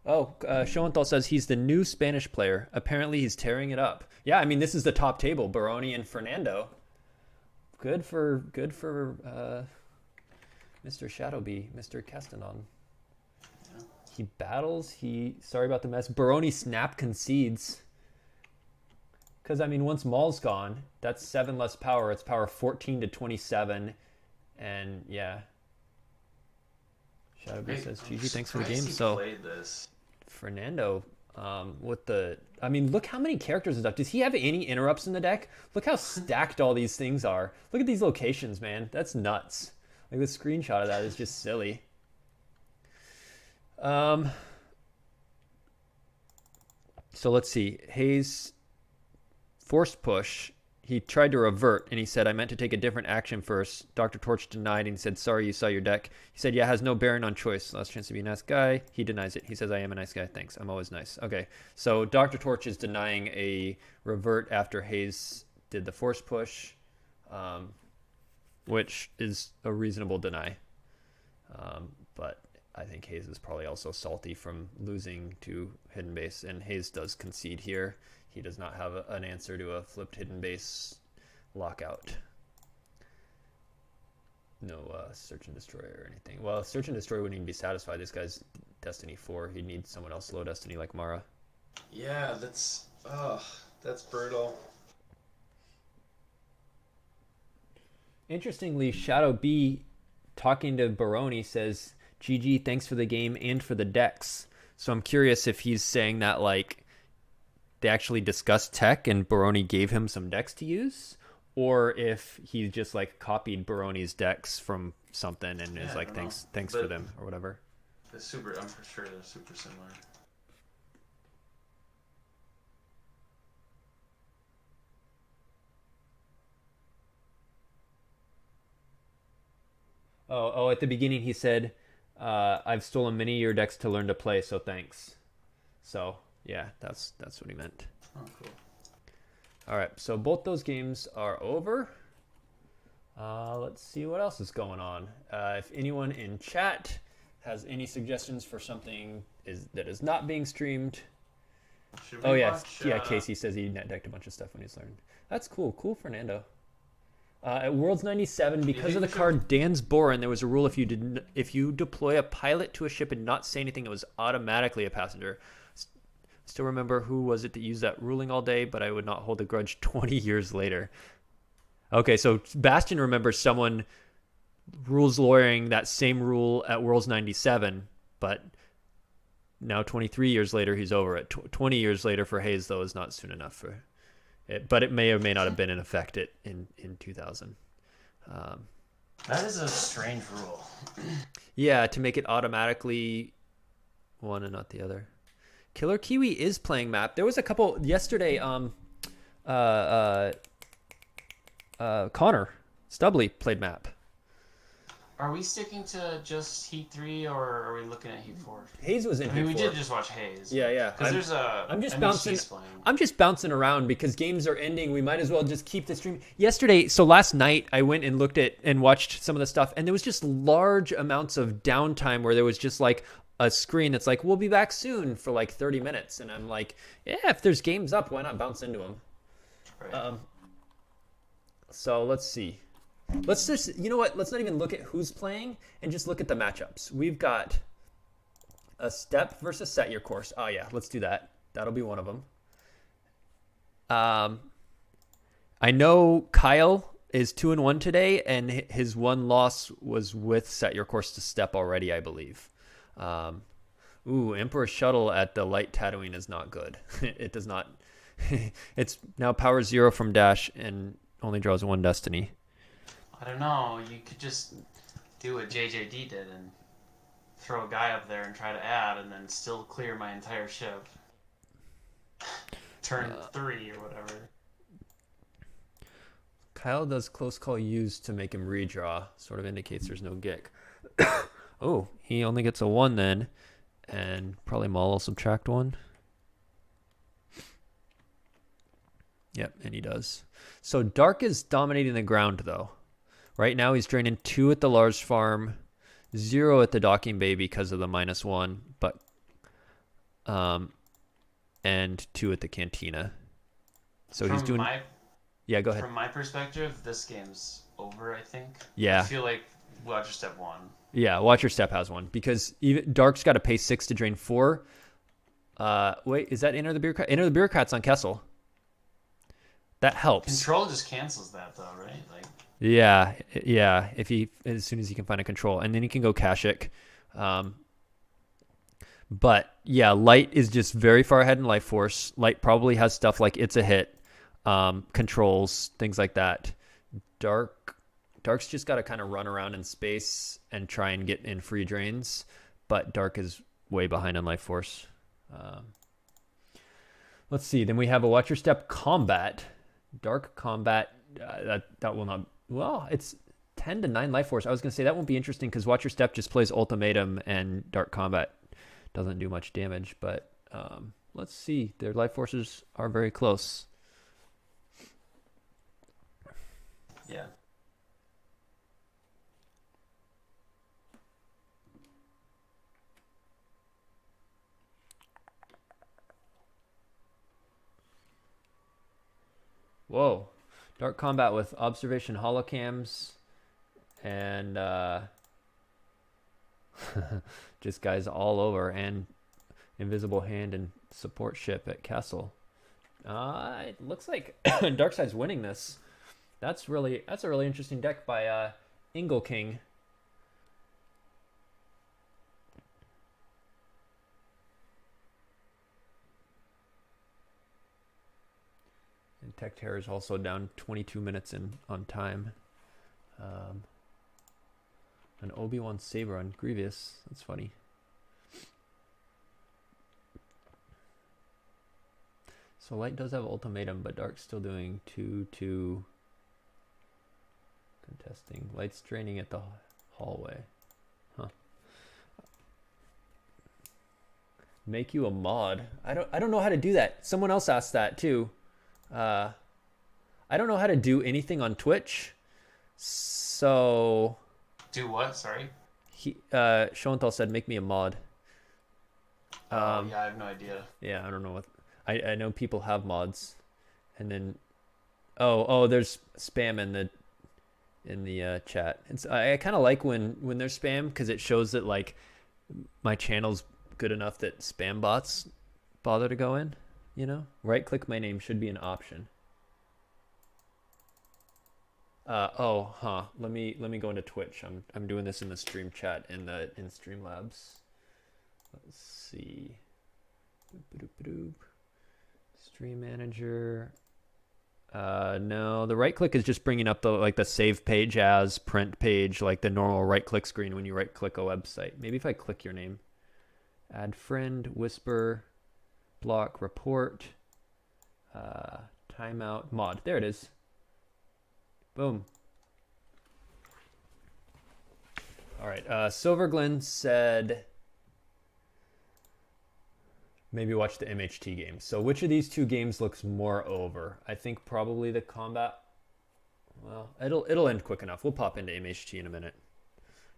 Oh, Schoenthal says he's the new Spanish player. Apparently he's tearing it up. Yeah, I mean, this is the top table. Baroni and Fernando. Good for Mr. Shadowbee, Mr. Castanon. Yeah. He battles. Sorry about the mess. Baroni snap concedes. Because, I mean, once Maul's gone, that's 7 less power. It's power 14 to 27. And, yeah. Shadowbee says, GG, thanks for the game. So, played this. Fernando, with the... I mean, look how many characters is up. Does he have any interrupts in the deck? Look how stacked all these things are. Look at these locations, man. That's nuts. Like, the screenshot of that is just silly. So let's see. Hayes forced push. He tried to revert, and he said, I meant to take a different action first. Dr. Torch denied, and he said, sorry, you saw your deck. He said, yeah, has no bearing on choice. Last chance to be a nice guy. He denies it. He says, I am a nice guy. Thanks. I'm always nice. Okay, so Dr. Torch is denying a revert after Hayes did the force push, which is a reasonable deny. But I think Hayes is probably also salty from losing to Hidden Base, and Hayes does concede here. He does not have an answer to a flipped Hidden Base lockout. No Search and Destroy or anything. Well, Search and Destroy wouldn't even be satisfied. This guy's Destiny 4. He'd need someone else low Destiny like Mara. Yeah, that's brutal. Interestingly, Shadow B, talking to Baroni, says, GG, thanks for the game and for the decks. So I'm curious if he's saying that, like, they actually discussed tech and Baroni gave him some decks to use, or if he just, like, copied Baroni's decks from something and is like, thanks for them or whatever. I'm for sure they're super similar. Oh, at the beginning he said, I've stolen many of your decks to learn to play, so thanks. So, yeah, that's what he meant. Oh, cool. All right, so both those games are over. Let's see what else is going on. If anyone in chat has any suggestions for something that is not being streamed. Oh, yes. Yeah, Casey says he net decked a bunch of stuff when he's learned. That's cool. Cool, Fernando. At Worlds 97, because of the card Dan's Boren, there was a rule if you deploy a pilot to a ship and not say anything, it was automatically a passenger. Still remember who was it that used that ruling all day, but I would not hold a grudge 20 years later. Okay, so Bastion remembers someone rules lawyering that same rule at Worlds 97, but now 23 years later he's over it. 20 years later for Hayes, though, is not soon enough for it, but it may or may not have been in effect in 2000. That is a strange rule. Yeah, to make it automatically one and not the other. Killer Kiwi is playing map. There was a couple yesterday. Connor Stubley played map. Are we sticking to just Heat 3 or are we looking at Heat 4? Hayes was in Heat 4. We did just watch Hayes. Yeah. Because I'm just bouncing around because games are ending. We might as well just keep the stream. Yesterday, so last night, I went and looked at and watched some of the stuff, and there was just large amounts of downtime where there was just like a screen that's like, we'll be back soon for like 30 minutes. And I'm like, yeah, if there's games up, why not bounce into them? Right. So let's see. Let's just, you know what? Let's not even look at who's playing and just look at the matchups. We've got a step versus set your course. Oh yeah, let's do that. That'll be one of them. I know Kyle is 2-1 today, and his one loss was with set your course to step already, I believe. Emperor Shuttle at the light Tatooine is not good. It does not. It's now power 0 from dash and only draws 1 destiny. I don't know. You could just do what JJD did and throw a guy up there and try to add and then still clear my entire ship. Turn 3 or whatever. Kyle does close call used to make him redraw. Sort of indicates there's no gick. Oh, he only gets a 1 then. And probably Maul will subtract 1. Yep, and he does. So Dark is dominating the ground, though. Right now he's draining 2 at the large farm, 0 at the docking bay because of the -1, but and 2 at the cantina. So he's doing. Yeah, go ahead. From my perspective, this game's over, I think. Yeah. I feel like Watcher Step 1. Yeah, Watcher Step has one because even Dark's got to pay 6 to drain 4. Wait, is that Enter the Bureaucrat? Enter the Bureaucrat's on Kessel. That helps. Control just cancels that though, right? Like. Yeah. If he, as soon as he can find a control, and then he can go Kashik. But yeah, Light is just very far ahead in Life Force. Light probably has stuff like It's a Hit, controls, things like that. Dark's just got to kind of run around in space and try and get in free drains, but Dark is way behind on Life Force. Let's see. Then we have a Watcher Step Combat. Dark Combat. That will not. Well, it's 10 to 9 Life Force. I was gonna say that won't be interesting because Watcher Step just plays Ultimatum and Dark Combat doesn't do much damage. But let's see. Their Life Forces are very close. Yeah. Whoa. Dark Combat with Observation Holocams and just guys all over, and Invisible Hand and Support Ship at Castle. It looks like Darkside's winning this. That's a really interesting deck by Ingle King. And Tech Terror is also down 22 minutes on time. An Obi-Wan Saber on Grievous. That's funny. So Light does have Ultimatum, but Dark's still doing 2-2 contesting. Light's draining at the hallway. Huh. Make you a mod. I don't know how to do that. Someone else asked that too. I don't know how to do anything on Twitch. So Do what? Sorry. Shontal said make me a mod. Yeah, I have no idea. Yeah, I don't know what I know people have mods. And then there's spam in the chat. I kind of like when there's spam because it shows that like my channel's good enough that spam bots bother to go in, you know? Right click my name should be an option. Let me go into Twitch. I'm doing this in the stream chat in Streamlabs. Let's see. Stream manager. No, the right click is just bringing up the save page as print page, like the normal right click screen when you right click a website. Maybe if I click your name, add friend, whisper, block, report, timeout, mod. There it is. Boom. All right. Silverglen said maybe watch the MHT game. So which of these two games looks more over? I think probably the combat. Well, it'll end quick enough. We'll pop into MHT in a minute.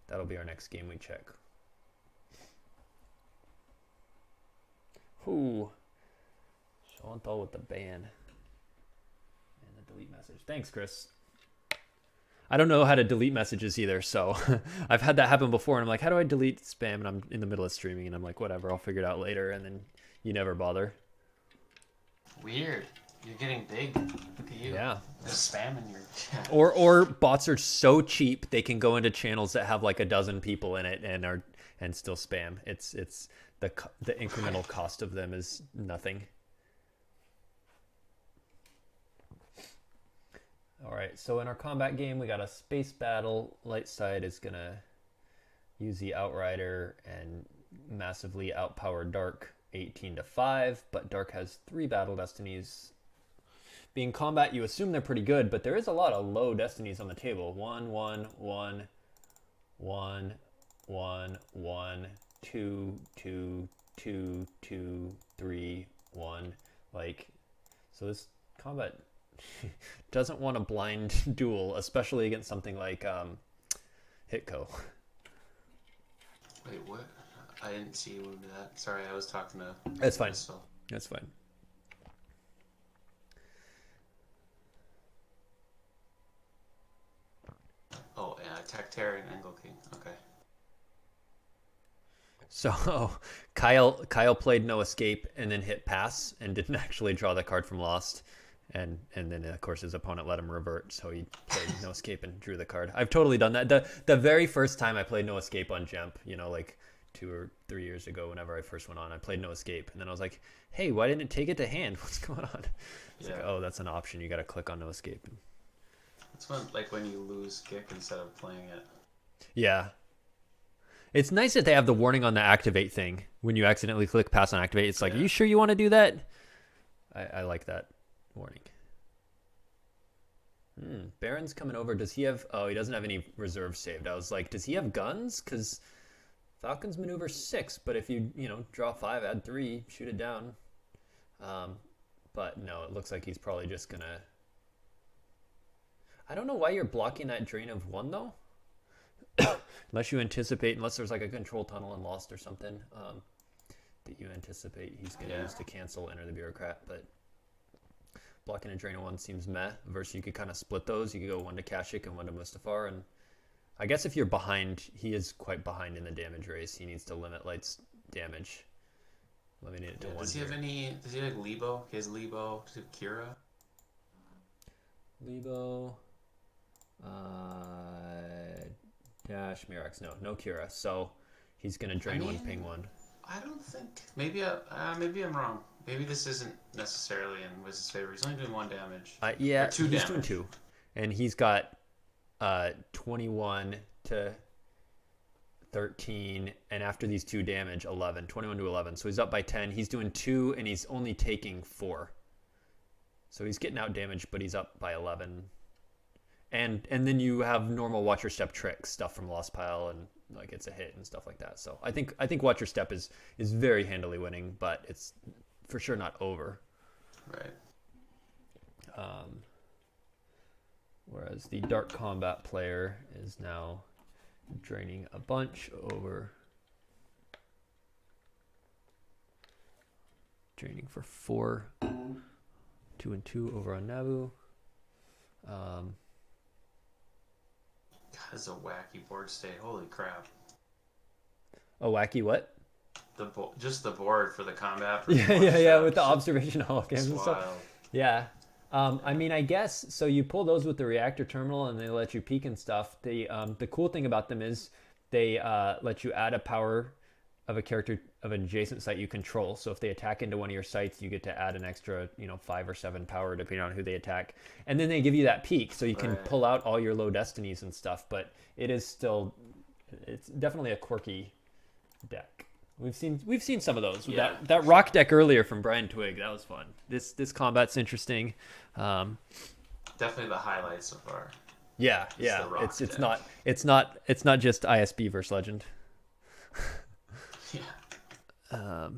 That'll be our next game we check. Ooh. Chantal with the ban. And the delete message. Thanks, Chris. I don't know how to delete messages either, so I've had that happen before, and I'm like, how do I delete spam? And I'm in the middle of streaming, and I'm like, whatever, I'll figure it out later, and then you never bother. Weird. You're getting big. Look at you. Yeah. There's spam in your chat. Or bots are so cheap they can go into channels that have like a dozen people in it and still spam. It's the incremental cost of them is nothing. All right, so in our combat game, we got a space battle. Light side is gonna use the Outrider and massively outpower Dark 18-5, but Dark has 3 battle destinies. Being combat, you assume they're pretty good, but there is a lot of low destinies on the table. 1, 1, 1, 1, 1, 1, 2, 2, 2, 2, 3, 1. Like, so this combat doesn't want a blind duel, especially against something like Hitco. Wait, what? I didn't see you move to that. Sorry, I was talking to... That's fine. That's fine. Oh, yeah, Tactarian Angle King. Okay. So Kyle played no escape and then hit pass and didn't actually draw the card from Lost. And then of course his opponent let him revert, so he played no escape and drew the card. I've totally done that. The very first time I played no escape on Jemp, you know, like 2 or 3 years ago, whenever I first went on, I played no escape, and then I was like, hey, why didn't it take it to hand? What's going on? It's like, oh, that's an option. You got to click on no escape. It's when you lose kick instead of playing it. Yeah. It's nice that they have the warning on the activate thing. When you accidentally click pass on activate, it's like, are you sure you want to do that? I like that warning. Baron's coming over. Does he have... Oh, he doesn't have any reserves saved. I was like, does he have guns? Because Falcons maneuver 6, but if you draw 5, add 3, shoot it down. But no, it looks like he's probably just going to... I don't know why you're blocking that drain of 1, though. Unless there's like a control tunnel in Lost or something that you anticipate he's going to use to cancel Enter the Bureaucrat, but blocking a drain of 1 seems meh. Versus you could kind of split those. You could go 1 to Kashyyyk and 1 to Mustafar, and I guess if you're behind, he is quite behind in the damage race. He needs to limit Light's damage. Limiting it to 1. Does he have Lebo? He has Lebo to Kira? Lebo... Dash, Mirax, no Kira. So he's gonna drain 1, ping 1. I don't think. Maybe I'm wrong. Maybe this isn't necessarily in Wiz's favor. He's only doing 1 damage. Yeah, or 2 he's damage. doing 2, and he's got 21 to 13, and after these 2 damage, 11. 21 to 11. So he's up by 10. He's doing 2, and he's only taking 4. So he's getting out damage, but he's up by 11. And then you have normal Watch Your Step tricks, stuff from Lost Pile, and like it's a hit and stuff like that. So I think Watch Your Step is very handily winning, but it's for sure not over. Right. Whereas the Dark Combat player is now draining a bunch over, draining for 4, 2 and 2 over on Naboo. That's a wacky board state. Holy crap. A wacky what? Just the board for the combat. Yeah, with the observation holograms and stuff. Wild. Yeah. I mean, I guess, so you pull those with the reactor terminal and they let you peek and stuff. The cool thing about them is they let you add a power of a character of an adjacent site you control. So if they attack into one of your sites, you get to add an extra, 5 or 7 power depending on who they attack. And then they give you that peak, so you can pull out all your low destinies and stuff. But it's definitely a quirky deck. We've seen some of those. Yeah. That rock deck earlier from Brian Twig, that was fun. This combat's interesting. Definitely the highlight so far. Yeah. It's not just ISB versus Legend. Yeah. All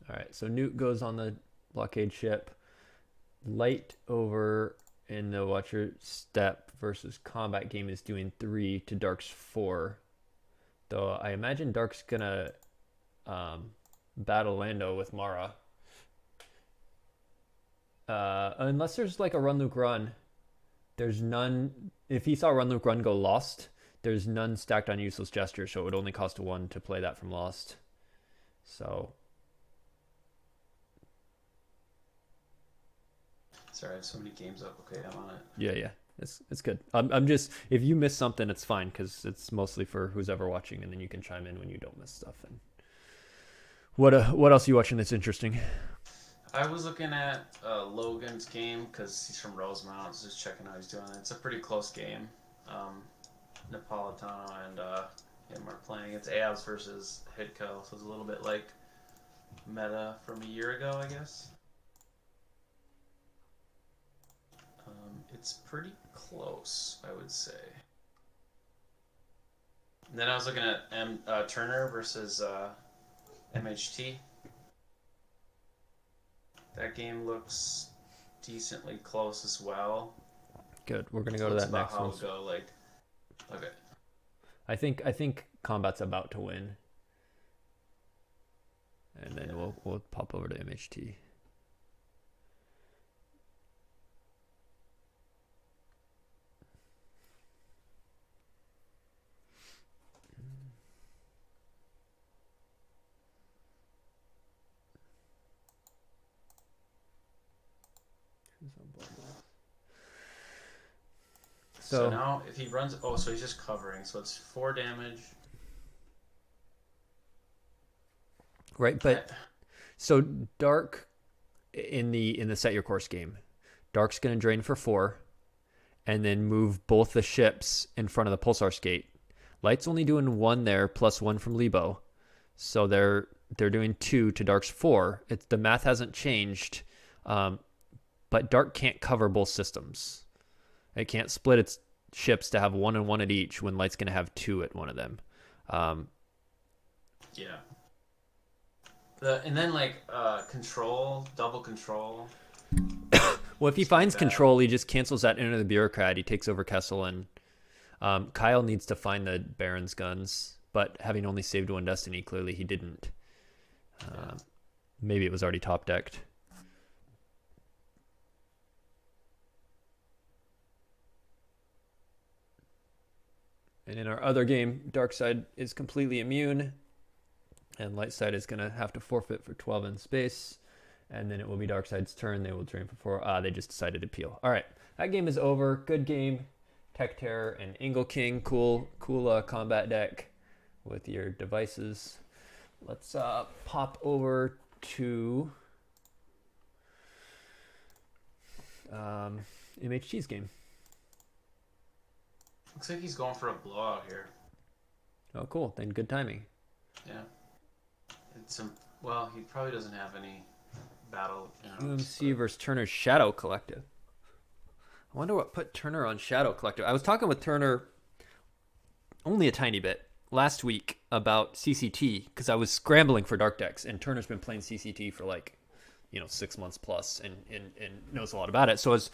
right, so Newt goes on the blockade ship. Light over in the Watcher Step versus combat game is doing 3 to Dark's 4. Though I imagine Dark's gonna battle Lando with Mara. Unless there's like a run Luke run. There's none. If he saw run Luke run go Lost, there's none stacked on Useless Gesture, so it would only cost 1 to play that from Lost. So. Sorry, I have so many games up. Okay, I'm on it. Yeah. It's good. I'm just, if you miss something, it's fine, because it's mostly for who's ever watching, and then you can chime in when you don't miss stuff. And what else are you watching that's interesting? I was looking at Logan's game because he's from Rosemount. So just checking how he's doing. It's a pretty close game. Napolitano and him are playing. It's Abs versus Hidco, so it's a little bit like meta from a year ago, I guess. It's pretty close, I would say. And then I was looking at Turner versus MHT. That game looks decently close as well. Good. We're gonna go to that next one. Okay. I think Combat's about to win, and then we'll pop over to MHT. So now if he runs, so he's just covering, so it's 4 damage. Right, but so Dark in the set your course game, Dark's going to drain for 4 and then move both the ships in front of the Pulsar Skate. Light's only doing 1 there plus 1 from Lebo. So they're doing 2 to Dark's 4. The math hasn't changed, but Dark can't cover both systems. It can't split its ships to have 1 and 1 at each when Light's going to have 2 at one of them. Yeah. And then control, double control. Well, if he finds control, he just cancels that into the bureaucrat. He takes over Kessel, and Kyle needs to find the Baron's guns. But having only saved 1 destiny, clearly he didn't. Maybe it was already top decked. And in our other game, Dark Side is completely immune, and Light Side is going to have to forfeit for 12 in space. And then it will be Dark Side's turn. They will drain for 4. They just decided to peel. All right, that game is over. Good game. Tech Terror and Angle King. Cool combat deck with your devices. Let's pop over to MHG's game. Looks like he's going for a blowout here. Oh, cool. Then good timing. Yeah. He probably doesn't have any battle. UMC versus Turner's Shadow Collective. I wonder what put Turner on Shadow Collective. I was talking with Turner only a tiny bit last week about CCT because I was scrambling for dark decks, and Turner's been playing CCT for 6 months plus and knows a lot about it. So I was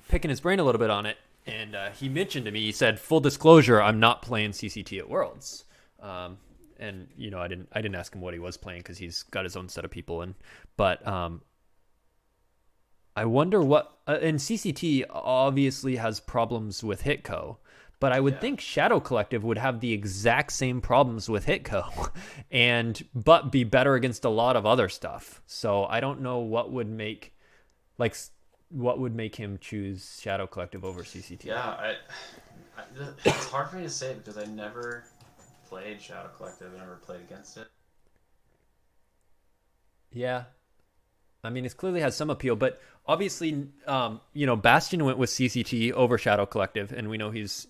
picking his brain a little bit on it, and he mentioned to me, he said, full disclosure, I'm not playing CCT at Worlds. And I didn't ask him what he was playing because he's got his own set of people. But I wonder what. And CCT obviously has problems with Hitco, but I would think Shadow Collective would have the exact same problems with Hitco, but be better against a lot of other stuff. So I don't know what would make him choose Shadow Collective over CCT. Yeah, it's hard for me to say because I never played Shadow Collective. I never played against it. Yeah. I mean, it clearly has some appeal, but obviously, Bastion went with CCT over Shadow Collective, and we know he's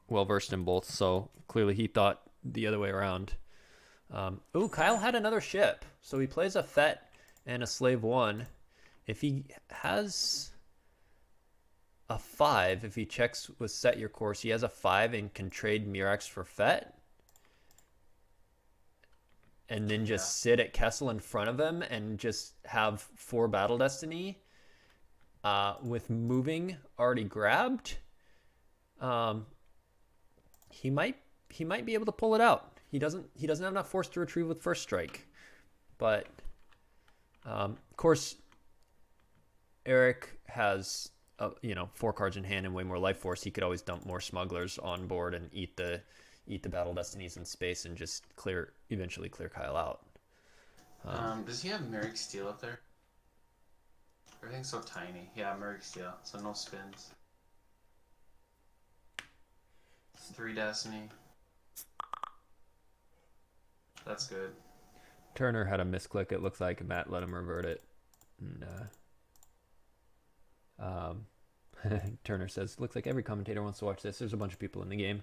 well-versed in both, so clearly he thought the other way around. Kyle had another ship, so he plays a Fett and a Slave 1. If he has a 5, if he checks with Set Your Course, he has a 5 and can trade Mirax for Fett. And then just sit at Kessel in front of him and just have 4 Battle Destiny with moving already grabbed. He might be able to pull it out. He doesn't have enough force to retrieve with First Strike. But of course, Eric has 4 cards in hand and way more life force. He could always dump more smugglers on board and eat the Battle Destinies in space and just eventually clear Kyle out. Does he have Merrick Steel up there? Everything's so tiny. Yeah, Merrick Steel, so no spins. 3 Destiny. That's good. Turner had a misclick. It looks like Matt let him revert it. And, Turner says, looks like every commentator wants to watch this. There's a bunch of people in the game.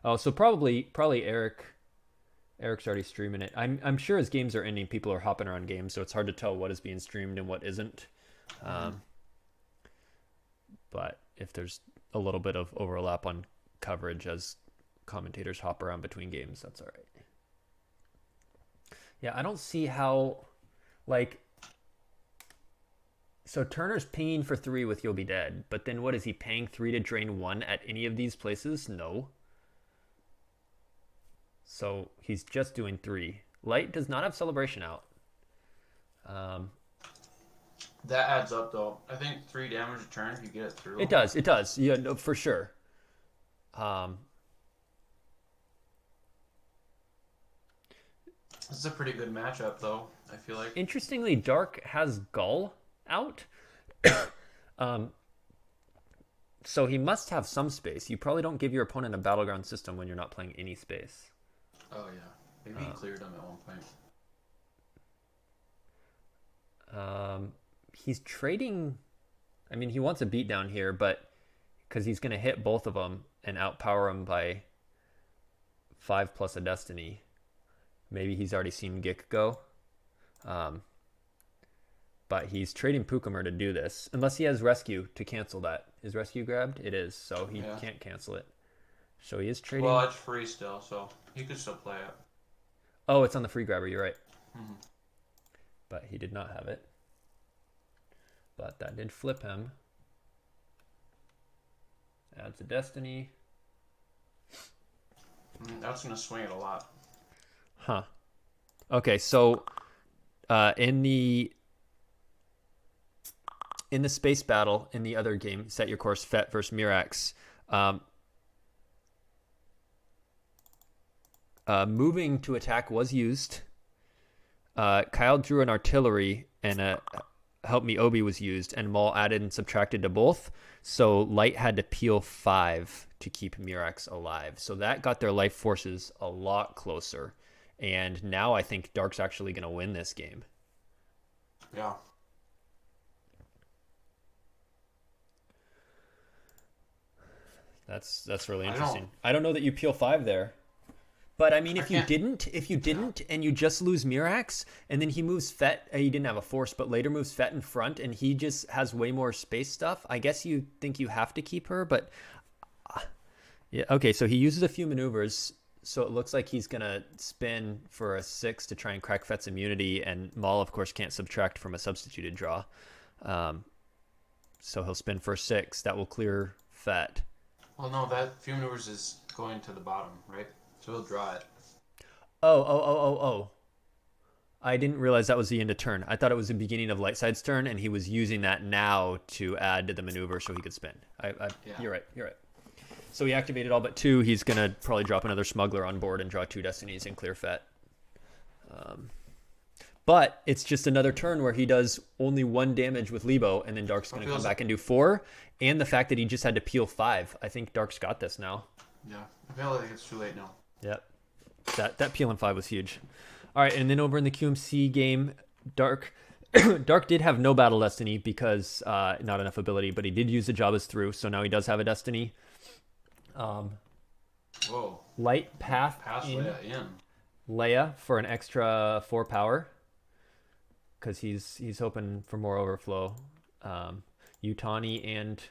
Oh, so probably Eric. Eric's already streaming it. I'm sure as games are ending, people are hopping around games, so it's hard to tell what is being streamed and what isn't. But if there's a little bit of overlap on coverage as commentators hop around between games, that's all right. Yeah, I don't see how, so Turner's paying for 3 with You'll Be Dead, but then what is he paying 3 to drain 1 at any of these places? No. So he's just doing 3. Light does not have Celebration out. That adds up, though. I think 3 damage a turn if you get it through. It does. Yeah, no, for sure. This is a pretty good matchup, though, I feel like. Interestingly, Dark has Gull out. So he must have some space. You probably don't give your opponent a battleground system when you're not playing any space. Oh yeah, maybe he cleared them at one point. He's trading. I mean, he wants a beatdown here, but because he's going to hit both of them and outpower them by 5 plus a destiny. Maybe he's already seen Gik go. But he's trading Pukumer to do this. Unless he has Rescue to cancel that. Is Rescue grabbed? It is, so he can't cancel it. So he is trading... Well, it's free still, so he could still play it. Oh, it's on the free grabber, you're right. Mm-hmm. But he did not have it. But that did flip him. Adds a destiny. That's going to swing it a lot. Huh. Okay, so in the space battle in the other game, Set Your Course, Fet versus Mirax, moving to attack was used. Kyle drew an artillery, and Help Me Obi was used, and Maul added and subtracted to both. So Light had to peel 5 to keep Mirax alive. So that got their life forces a lot closer. And now I think Dark's actually going to win this game. Yeah. That's really interesting. I don't know that you peel 5 there. But I mean, if you didn't and you just lose Mirax, and then he moves Fet, he didn't have a force, but later moves Fet in front, and he just has way more space stuff, I guess you think you have to keep her, but... yeah, okay, so he uses a few maneuvers, so it looks like he's going to spin for a 6 to try and crack Fet's immunity, and Maul, of course, can't subtract from a substituted draw. So he'll spin for 6. That will clear Fet. Well, no, that few maneuvers is going to the bottom, right? So he'll draw it. Oh. I didn't realize that was the end of turn. I thought it was the beginning of Lightside's turn, and he was using that now to add to the maneuver so he could spin. Yeah. You're right. So he activated all but 2. He's going to probably drop another Smuggler on board and draw 2 Destinies and clear Fet. But it's just another turn where he does only 1 damage with Lebo, and then Dark's going to come back and do 4. And the fact that he just had to peel 5. I think Dark's got this now. Yeah. I feel like it's too late now. Yep. That peel on 5 was huge. All right, and then over in the QMC game, Dark did have no battle destiny because not enough ability, but he did use the Jabba's through, so now he does have a destiny. Whoa. Light pass in Leia for an extra 4 power because he's hoping for more overflow. Utani and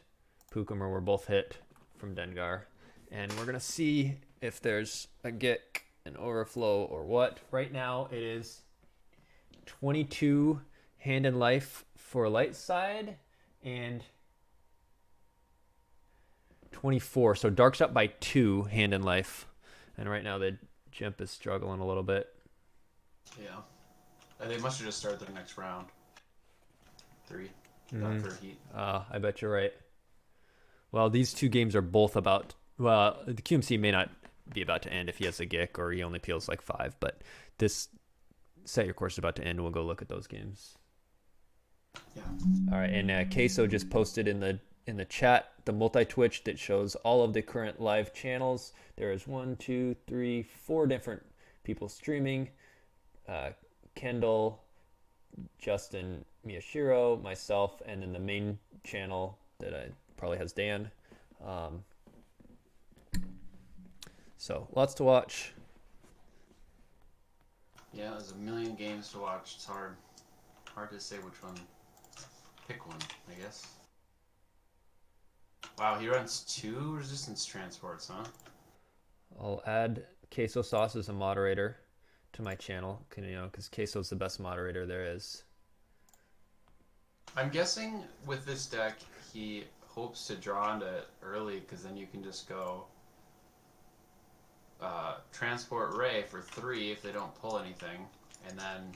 Pukumer were both hit from Dengar, and we're gonna see if there's a Gik, an overflow, or what. Right now it is 22 hand and life for light side and 24. So Dark's up by 2 hand and life. And right now the Jimp is struggling a little bit. Yeah. They must have just started the next round. 3. Third heat. I bet you're right. Well, these 2 games are both about... Well, the QMC may not be about to end if he has a Gik or he only peels like 5, but this Set Your Course is about to end. We'll go look at those games. Yeah. All right, and Queso just posted in the chat the multi-twitch that shows all of the current live channels. There is 1, 2, 3, 4 different people streaming. Kendall, Justin Miyashiro, myself, and then the main channel that probably has Dan. So lots to watch. Yeah, there's a million games to watch. It's hard to say which one. Pick one, I guess. Wow, he runs 2 resistance transports, huh? I'll add Queso Sauce as a moderator to my channel, because Queso's the best moderator there is. I'm guessing with this deck, he hopes to draw into it early, because then you can just go transport Ray for 3 if they don't pull anything, and then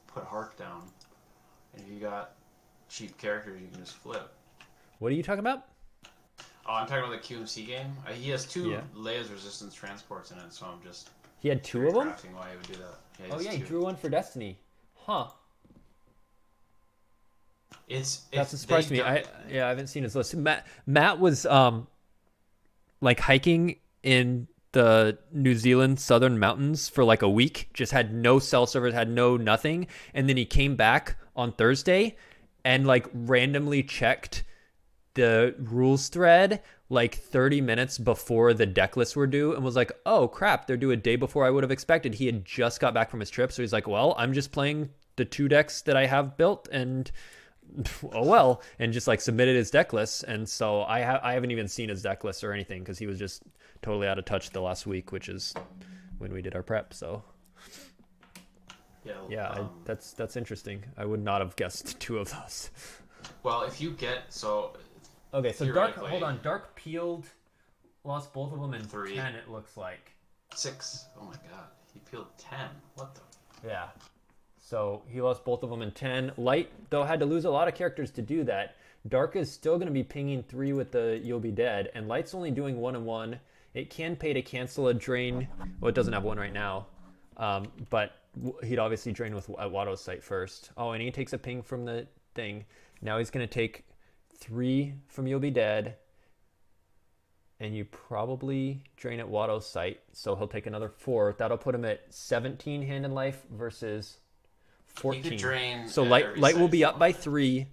put Hark down. And if you got cheap characters, you can just flip. What are you talking about? Oh, I'm talking about the QMC game. He has 2 Leia's resistance transports in it, so I'm just... He had 2 of them? Why he would do that. He drew 1 for Destiny. Huh. That's a surprise to me. I haven't seen his list. Matt was like hiking in the New Zealand southern mountains for like a week, just had no cell service, had no nothing, and then he came back on Thursday and like randomly checked the rules thread like 30 minutes before the deck lists were due and was like, oh crap, they're due a day before I would have expected. He had just got back from his trip, so he's like, well, I'm just playing the 2 decks that I have built, and oh well, and just like submitted his deck list. And so I haven't even seen his deck list or anything because he was just totally out of touch the last week, which is when we did our prep. So that's interesting. I would not have guessed 2 of those. Well, if you get okay, so Dark peeled, lost both of them in 3. 10. It looks like 6. Oh my god, he peeled 10. What the? Yeah. So he lost both of them in 10. Light, though, had to lose a lot of characters to do that. Dark is still going to be pinging 3 with the You'll Be Dead, and Light's only doing 1 and 1. It can pay to cancel a drain. Well, it doesn't have 1 right now, but he'd obviously drain with Watto's Sight first. Oh, and he takes a ping from the thing. Now he's going to take 3 from You'll Be Dead, and you probably drain at Watto's Sight, so he'll take another 4. That'll put him at 17 hand in life versus 14. So light will be up by 3,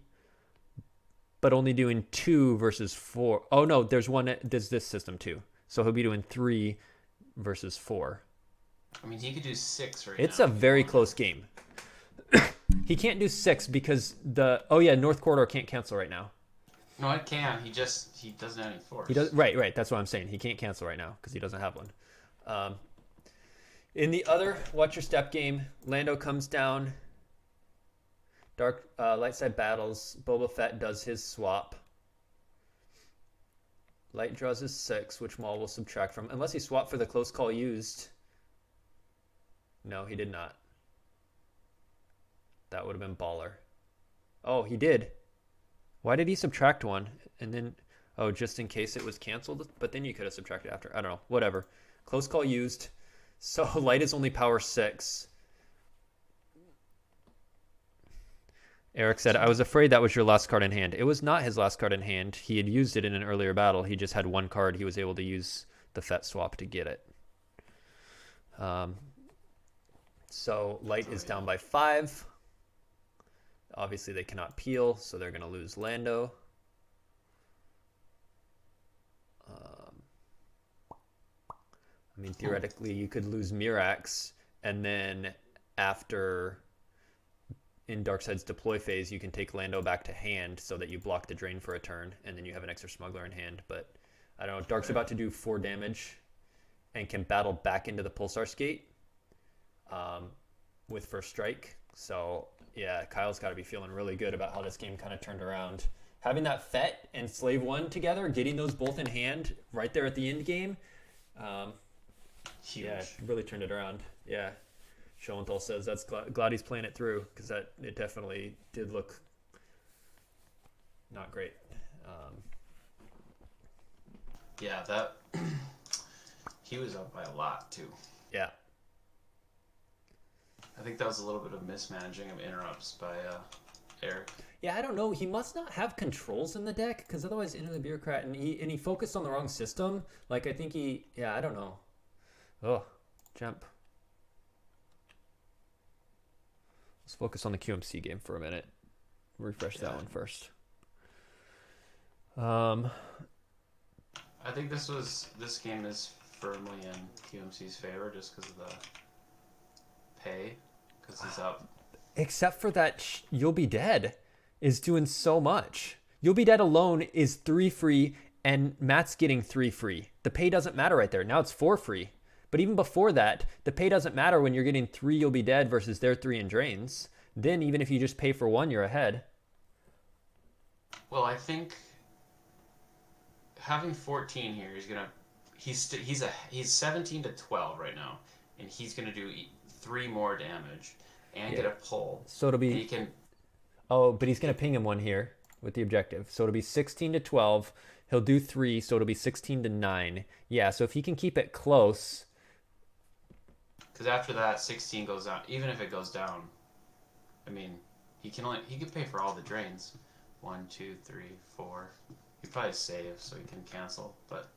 but only doing 2 versus 4. Oh no, there's this system too. So he'll be doing 3 versus 4. I mean, he could do 6 right It's now. a very close game. He can't do 6 because North Corridor can't cancel right now. No, it can. He doesn't have any force. He does right. That's what I'm saying. He can't cancel right now because he doesn't have one. In the other Watch Your Step game, Lando comes down. Dark light side battles. Boba Fett does his swap. Light draws his 6, which Maul will subtract from, unless he swapped for the close call used. No, he did not. That would have been baller. Oh, he did. Why did he subtract 1? And then, just in case it was canceled? But then you could have subtracted after. I don't know. Whatever. Close call used. So light is only power 6. Eric said, I was afraid that was your last card in hand. It was not his last card in hand. He had used it in an earlier battle. He just had 1 card. He was able to use the Fett swap to get it. So light is down by 5. Obviously, they cannot peel, so they're going to lose Lando. I mean, theoretically, you could lose Mirax, and then after in Darkseid's deploy phase, you can take Lando back to hand so that you block the drain for a turn, and then you have an extra smuggler in hand. But I don't know. Dark's about to do 4 damage and can battle back into the Pulsar Skate with first strike. So yeah, Kyle's got to be feeling really good about how this game kind of turned around. Having that Fett and Slave 1 together, getting those both in hand right there at the end game, Huge. Yeah, it really turned it around. Yeah. Schoenthal says that's glad he's playing it through because it definitely did look not great. Yeah, that he was up by a lot too. Yeah. I think that was a little bit of mismanaging of interrupts by Eric. Yeah, I don't know. He must not have controls in the deck because otherwise, Into the Bureaucrat, and he focused on the wrong system. Like I think I don't know. Oh, jump. Let's focus on the QMC game for a minute. Refresh that one first. I think this game is firmly in QMC's favor just because of the pay, because he's up. Except for that, You'll Be Dead is doing so much. You'll Be Dead alone is 3 free, and Matt's getting 3 free. The pay doesn't matter right there. Now it's 4 free. But even before that, the pay doesn't matter when you're getting 3 You'll Be Dead versus their 3 in drains. Then even if you just pay for 1, you're ahead. Well, I think having 14 here, he's 17 to 12 right now, and he's gonna do 3 more damage and get a pull. So it'll be. But he's gonna ping him 1 here with the objective. So it'll be 16 to 12. He'll do 3, so it'll be 16 to 9. Yeah. So if he can keep it close. Because after that, 16 goes down. Even if it goes down, I mean, he could pay for all the drains. 1, 2, 3, 4. He'd probably save so he can cancel, but.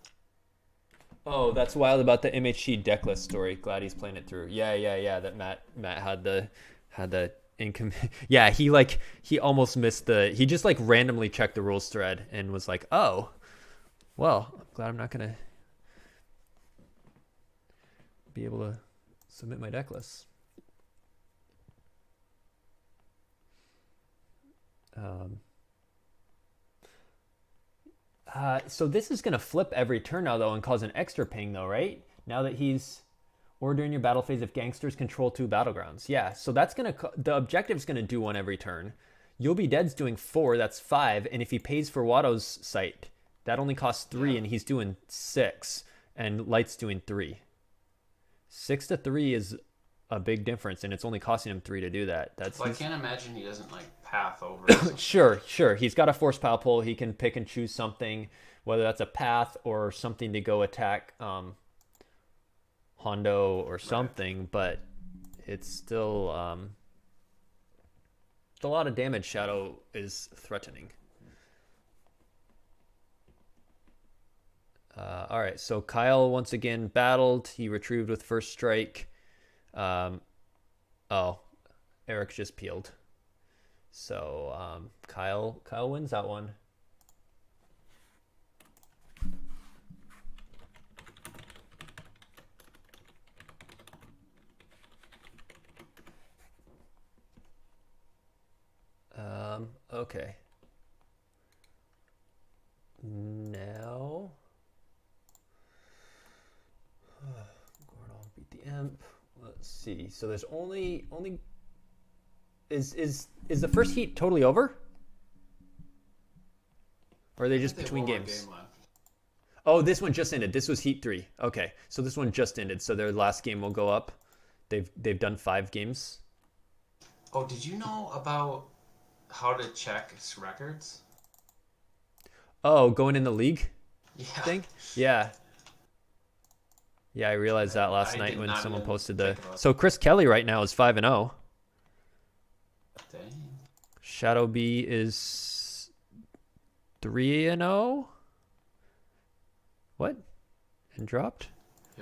Oh, that's wild about the MHC decklist story. Glad he's playing it through. Yeah. That Matt had the income. Yeah, he almost missed he just like randomly checked the rules thread and was like, oh, well, I'm glad I'm not gonna be able to submit my deck list. So this is going to flip every turn now, though, and cause an extra ping, though, right? Now that he's... Or during your battle phase if gangsters control 2 battlegrounds. Yeah, so that's going to... The objective's going to do 1 every turn. You'll Be Dead's doing 4, that's 5. And if he pays for Watto's site, that only costs 3, and he's doing 6. And Light's doing 3. 6 to 3 is a big difference, and it's only costing him 3 to do that. I can't imagine he doesn't, like, path over. Sure. He's got a force power pull. He can pick and choose something, whether that's a path or something to go attack Hondo or something, right. But it's still a lot of damage Shadow is threatening. All right, so Kyle once again battled. He retrieved with first strike. Eric just peeled. So Kyle wins that one. Okay. Now Gordon beat the imp. Let's see. So there's only is the first heat totally over? Or are they just between games? Oh, this one just ended. This was heat 3. Okay. So this one just ended. So their last game will go up. They've done 5 games. Oh, did you know about how to check records? Oh, going in the league? Yeah. Thing? Yeah. Yeah, I realized that last night when someone posted So Chris Kelly right now is 5-0. Dang. Shadow B is 3-0. What? And dropped?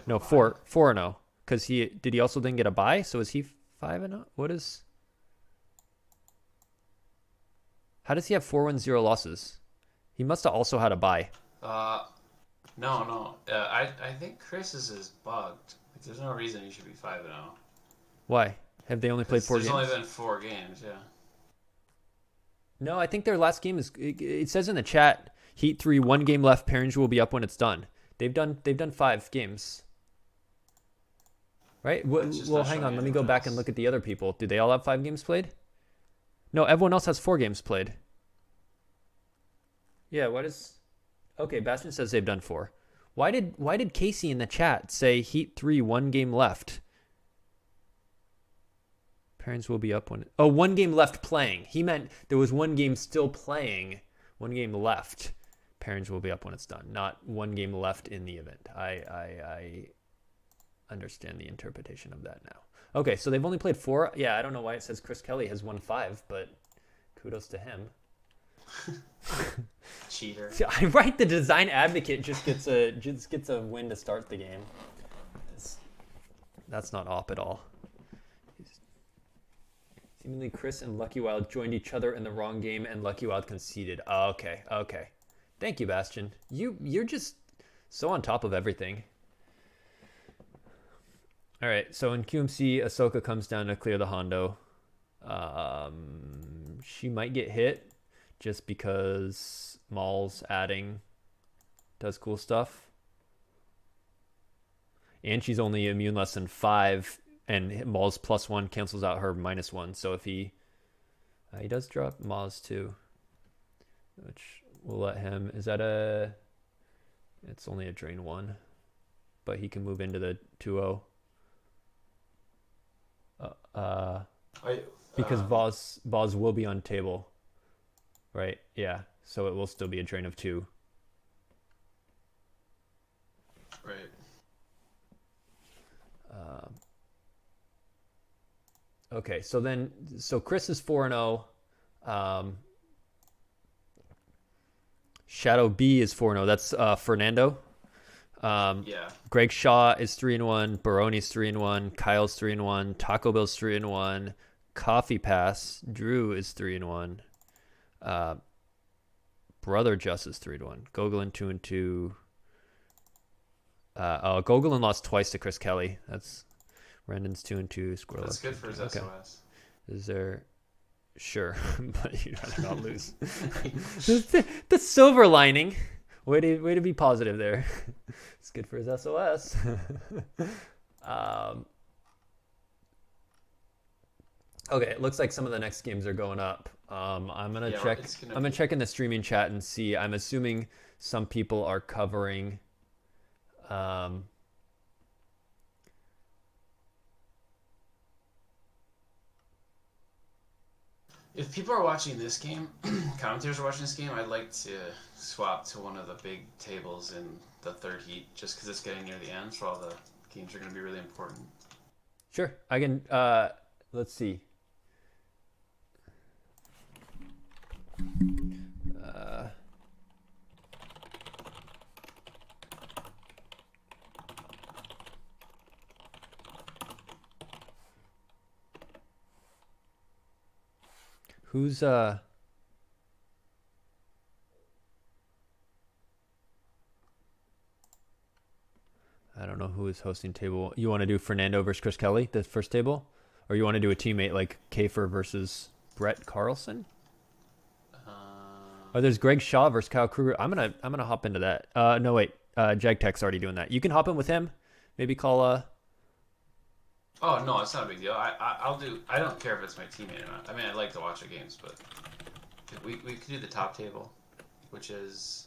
No, 4-0. Because he also then get a bye? So is he 5-0? What is? How does he have 4-1-0 losses? He must have also had a bye. No. I think Chris's is bugged. Like, there's no reason he should be 5-0. Why? Have they only played 4 games? There's only been 4 games, yeah. No, I think their last game is. It says in the chat, Heat 3, 1 game left. Perringer will be up when it's done. They've done 5 games. Right? Well, hang on. Let me go back and look at the other people. Do they all have 5 games played? No, everyone else has 4 games played. Yeah, what is... Okay, Bastion says they've done 4. Why did Casey in the chat say Heat 3, 1 game left? Parents will be up when... Oh, 1 game left playing. He meant there was 1 game still playing, 1 game left. Parents will be up when it's done. Not 1 game left in the event. I understand the interpretation of that now. Okay, so they've only played 4. Yeah, I don't know why it says Chris Kelly has won 5, but kudos to him. Cheater. I write the design advocate just gets a win to start the game. That's not op at all. Seemingly Chris and Lucky Wild joined each other in the wrong game and Lucky Wild conceded. Oh, okay. Thank you, Bastion. You're just so on top of everything. All right, so in QMC, Ahsoka comes down to clear the Hondo. She might get hit just because Maul's adding does cool stuff. And she's only immune less than 5, and Maul's +1 cancels out her -1. So if he does drop Maul's too, which will let him... Is that a... It's only a drain 1, but he can move into the 2-0. Because Vaz will be on table, right? Yeah, so it will still be a drain of 2. Right. Okay, so Chris is 4-0. Um, Shadow B is 4-0. That's Fernando. Yeah. Greg Shaw is 3-1. Baroni's 3-1. Kyle's 3-1. Taco Bell's 3-1. Coffee Pass. Drew is 3-1. Brother Just is 3-1. Gogolen 2-2. Gogolen lost twice to Chris Kelly. That's Rendon's 2-2. Squirlock. That's good for his Okay. SOS. Is there? Sure, but you'd rather not lose. the silver lining. Way to be positive there. It's good for his SOS. Okay, it looks like some of the next games are going up. I'm gonna check. I'm gonna check in the streaming chat and see. I'm assuming some people are covering. If people are watching this game, commentators are watching this game, I'd like to swap to one of the big tables in the third heat, just because it's getting near the end, so all the games are going to be really important. Sure, I can. Let's see. Who's I don't know who is hosting table. You want to do Fernando versus Chris Kelly, the first table, or you want to do a teammate like Kafer versus Brett Carlson? Oh, there's Greg Shaw versus Kyle Krueger. I'm gonna hop into that. No wait, JagTech's already doing that. You can hop in with him. Maybe call Oh no, it's not a big deal. I'll do. I don't care if it's my teammate or not. I mean, I like to watch the games, but we could do the top table, which is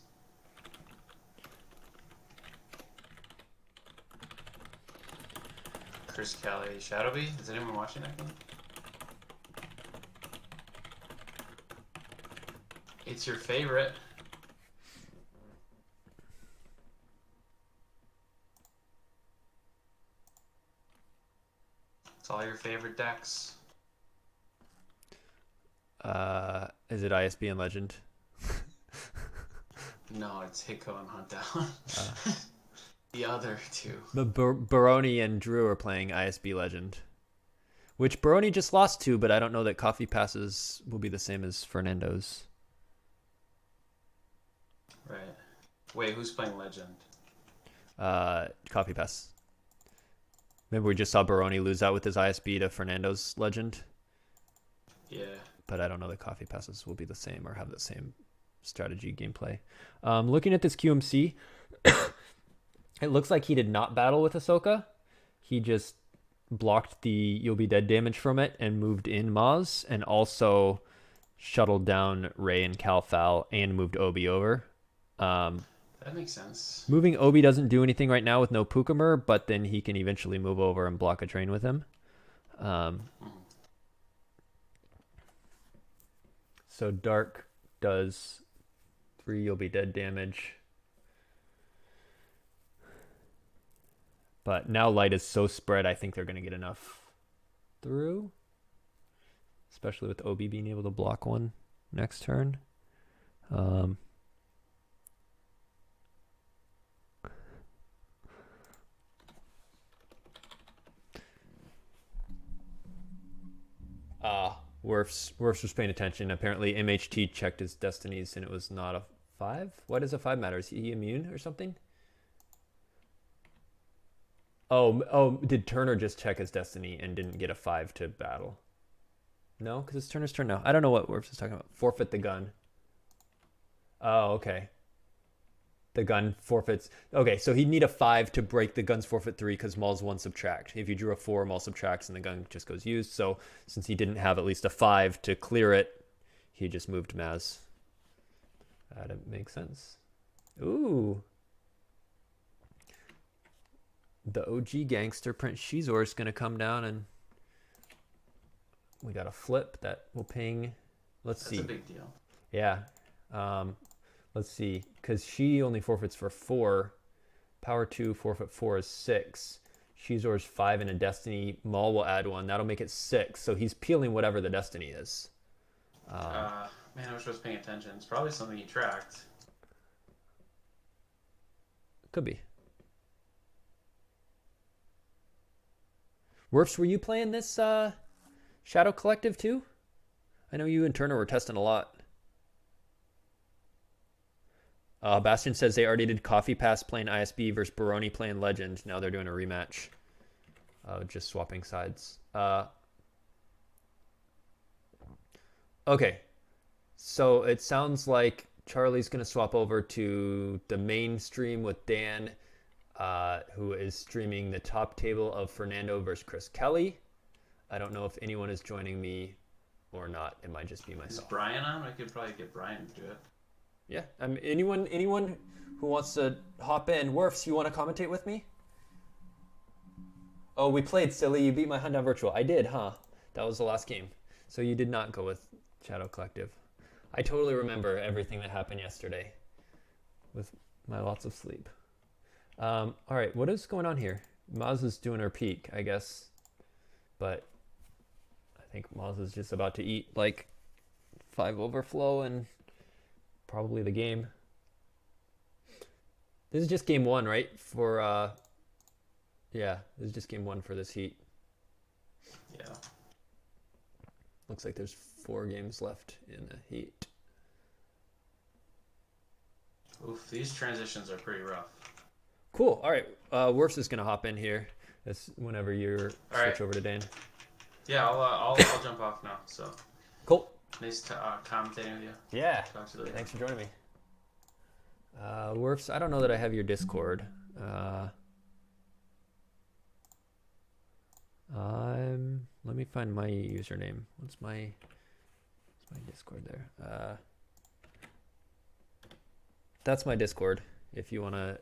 Chris Kelly, Shadowbee. Is anyone watching that game? It's your favorite. It's all your favorite decks. Is it ISB and Legend? No, it's Hiko and Hunt Down. The other two. The Baroni and Drew are playing ISB Legend, which Baroni just lost to, but I don't know that Coffee Passes will be the same as Fernando's. Right. Wait, who's playing Legend? Coffee Pass. Remember we just saw Baroni lose out with his ISB to Fernando's Legend? Yeah. But I don't know that Coffee Passes will be the same or have the same strategy gameplay. Looking at this QMC, it looks like he did not battle with Ahsoka. He just blocked the You'll Be Dead damage from it and moved in Maz, and also shuttled down Rey and Cal Fal and moved Obi over. That makes sense. Moving Obi doesn't do anything right now with no Pukamer, but then he can eventually move over and block a train with him. So Dark does 3 You'll Be Dead damage. But now Light is so spread, I think they're going to get enough through. Especially with Obi being able to block one next turn. Worf's was paying attention. Apparently MHT checked his destinies and it was not a 5. Why does a 5 matter? Is he immune or something? Oh, did Turner just check his destiny and didn't get a 5 to battle? No, because it's Turner's turn now. I don't know what Worf's is talking about. Forfeit the gun. Oh, okay. The gun forfeits. Okay, so he'd need a 5 to break the gun's forfeit 3 because Maul's 1 subtract. If you drew a 4, Maul subtracts and the gun just goes used. So since he didn't have at least a 5 to clear it, he just moved Maz. That makes sense. Ooh. The OG Gangster Prince Shizor is going to come down, and we got a flip that will ping. Let's see. That's a big deal. Yeah. Let's see, because she only forfeits for 4. Power 2, forfeit 4 is 6. Shizor's 5 and a destiny. Maul will add 1. That'll make it 6. So he's peeling whatever the destiny is. Man, I wish I was paying attention. It's probably something he tracked. Could be. Werfs, were you playing this Shadow Collective too? I know you and Turner were testing a lot. Bastion says they already did Coffee Pass playing ISB versus Baroni playing Legend. Now they're doing a rematch. Just swapping sides. Okay. So it sounds like Charlie's going to swap over to the main stream with Dan, who is streaming the top table of Fernando versus Chris Kelly. I don't know if anyone is joining me or not. It might just be myself. Is Brian on? I could probably get Brian to do it. Yeah. Anyone who wants to hop in. Werfs, you want to commentate with me? Oh, we played, silly. You beat my Hunt Down Virtual. I did, huh? That was the last game. So you did not go with Shadow Collective. I totally remember everything that happened yesterday with my lots of sleep. All right, what is going on here? Maz is doing her peak, I guess. But I think Maz is just about to eat like 5 overflow and probably the game. This is just game 1, right? For yeah, this is just game 1 for this heat. Yeah. Looks like there's 4 games left in the heat. Oof, these transitions are pretty rough. Cool. All right. Werfs is gonna hop in here. That's whenever you're switch over to Dan. Yeah, I'll jump off now. So. Cool. Nice commentating with you. Yeah. Talk to you later. Thanks for joining me. Werfs, I don't know that I have your Discord. Let me find my username. What's my Discord there? That's my Discord if you want to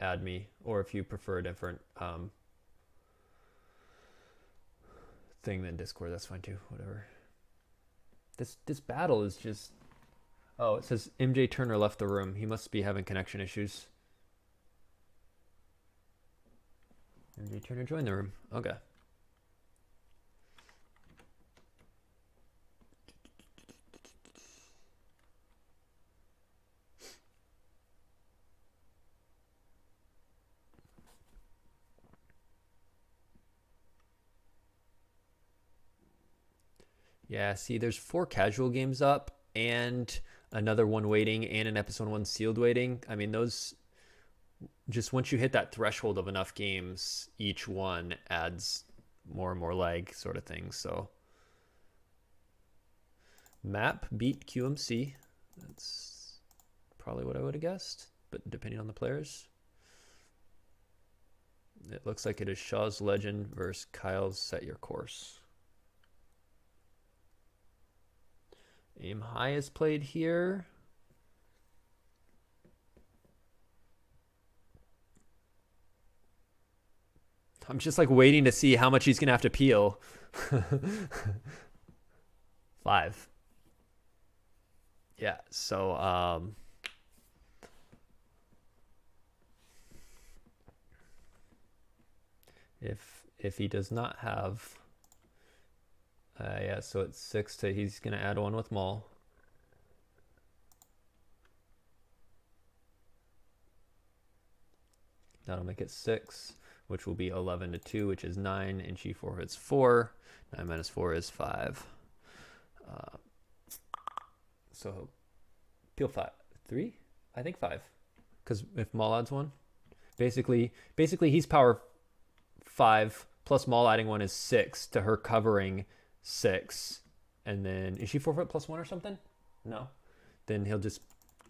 add me, or if you prefer a different thing than Discord, that's fine too. Whatever. This battle is just. Oh, it says MJ Turner left the room. He must be having connection issues. MJ Turner joined the room. Okay. Yeah, see, there's 4 casual games up and another one waiting and an episode 1 sealed waiting. I mean, those just once you hit that threshold of enough games, each one adds more and more lag sort of thing. So map beat QMC. That's probably what I would have guessed, but depending on the players. It looks like it is Shaw's Legend versus Kyle's Set Your Course. Aim High is played here. I'm just like waiting to see how much he's gonna have to peel. 5. Yeah, so if he does not have yeah, so it's 6 to, he's going to add 1 with Maul. That'll make it 6, which will be 11 to 2, which is 9, and she forfeits 4. 9 minus 4 is 5. So peel 5. 3? I think 5. Because if Maul adds 1. Basically he's power 5, plus Maul adding 1 is 6 to her covering 6, and then is she forfeit plus 1 or something? No, then he'll just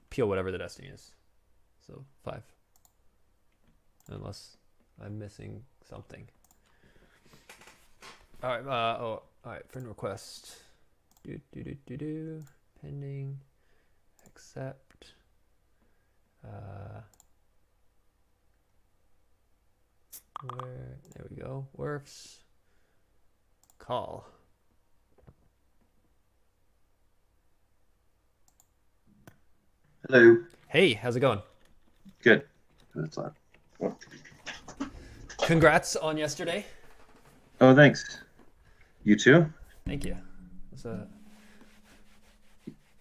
peel whatever the destiny is. So 5, unless I'm missing something. All right. All right. Friend request. Pending. Accept. There we go. Werfs. Call. Hello. Hey, how's it going? Good. That's fine. Congrats on yesterday. Oh, thanks. You too? Thank you. It's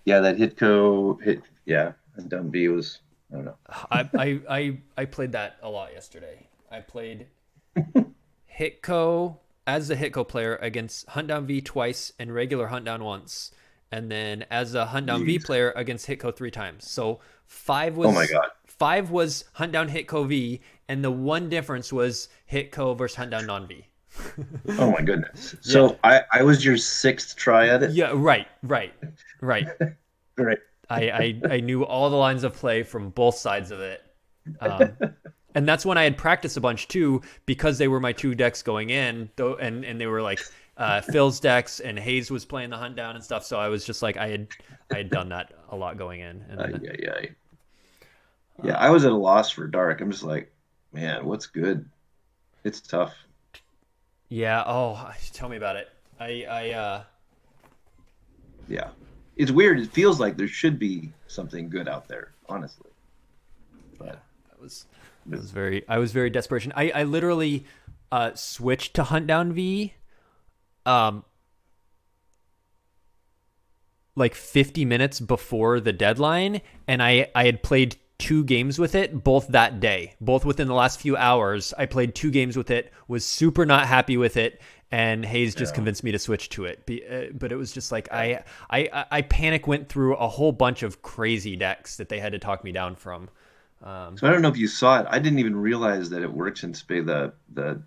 Yeah, that hit. Yeah, and dumb B was. I don't know. I played that a lot yesterday. I played Hitco as the Hitco player against Hunt Down V twice and regular Hunt Down once, and then as a Hunt Down V Jeez. player against Hitco 3 times. So Oh my god. 5 was Hunt Down Hitco V, and the one difference was Hitco versus Hunt Down Non V. Oh my goodness. So I was your sixth try at it. Yeah, right. Right. I knew all the lines of play from both sides of it. And that's when I had practiced a bunch too, because they were my 2 decks going in, though, and they were like Phil's decks, and Hayes was playing the Hunt Down and stuff. So I was just like, I had done that a lot going in. And Yeah, I was at a loss for dark. I'm just like, man, what's good? It's tough. Yeah. Oh, tell me about it. Yeah, it's weird. It feels like there should be something good out there, honestly. But I was very desperation. I literally switched to Hunt Down V like 50 minutes before the deadline, and I had played 2 games with it both that day, both within the last few hours. I played 2 games with it, was super not happy with it, and Hayes just convinced me to switch to it. But it was just like I panic went through a whole bunch of crazy decks that they had to talk me down from. So I don't know if you saw it. I didn't even realize that it works in space. The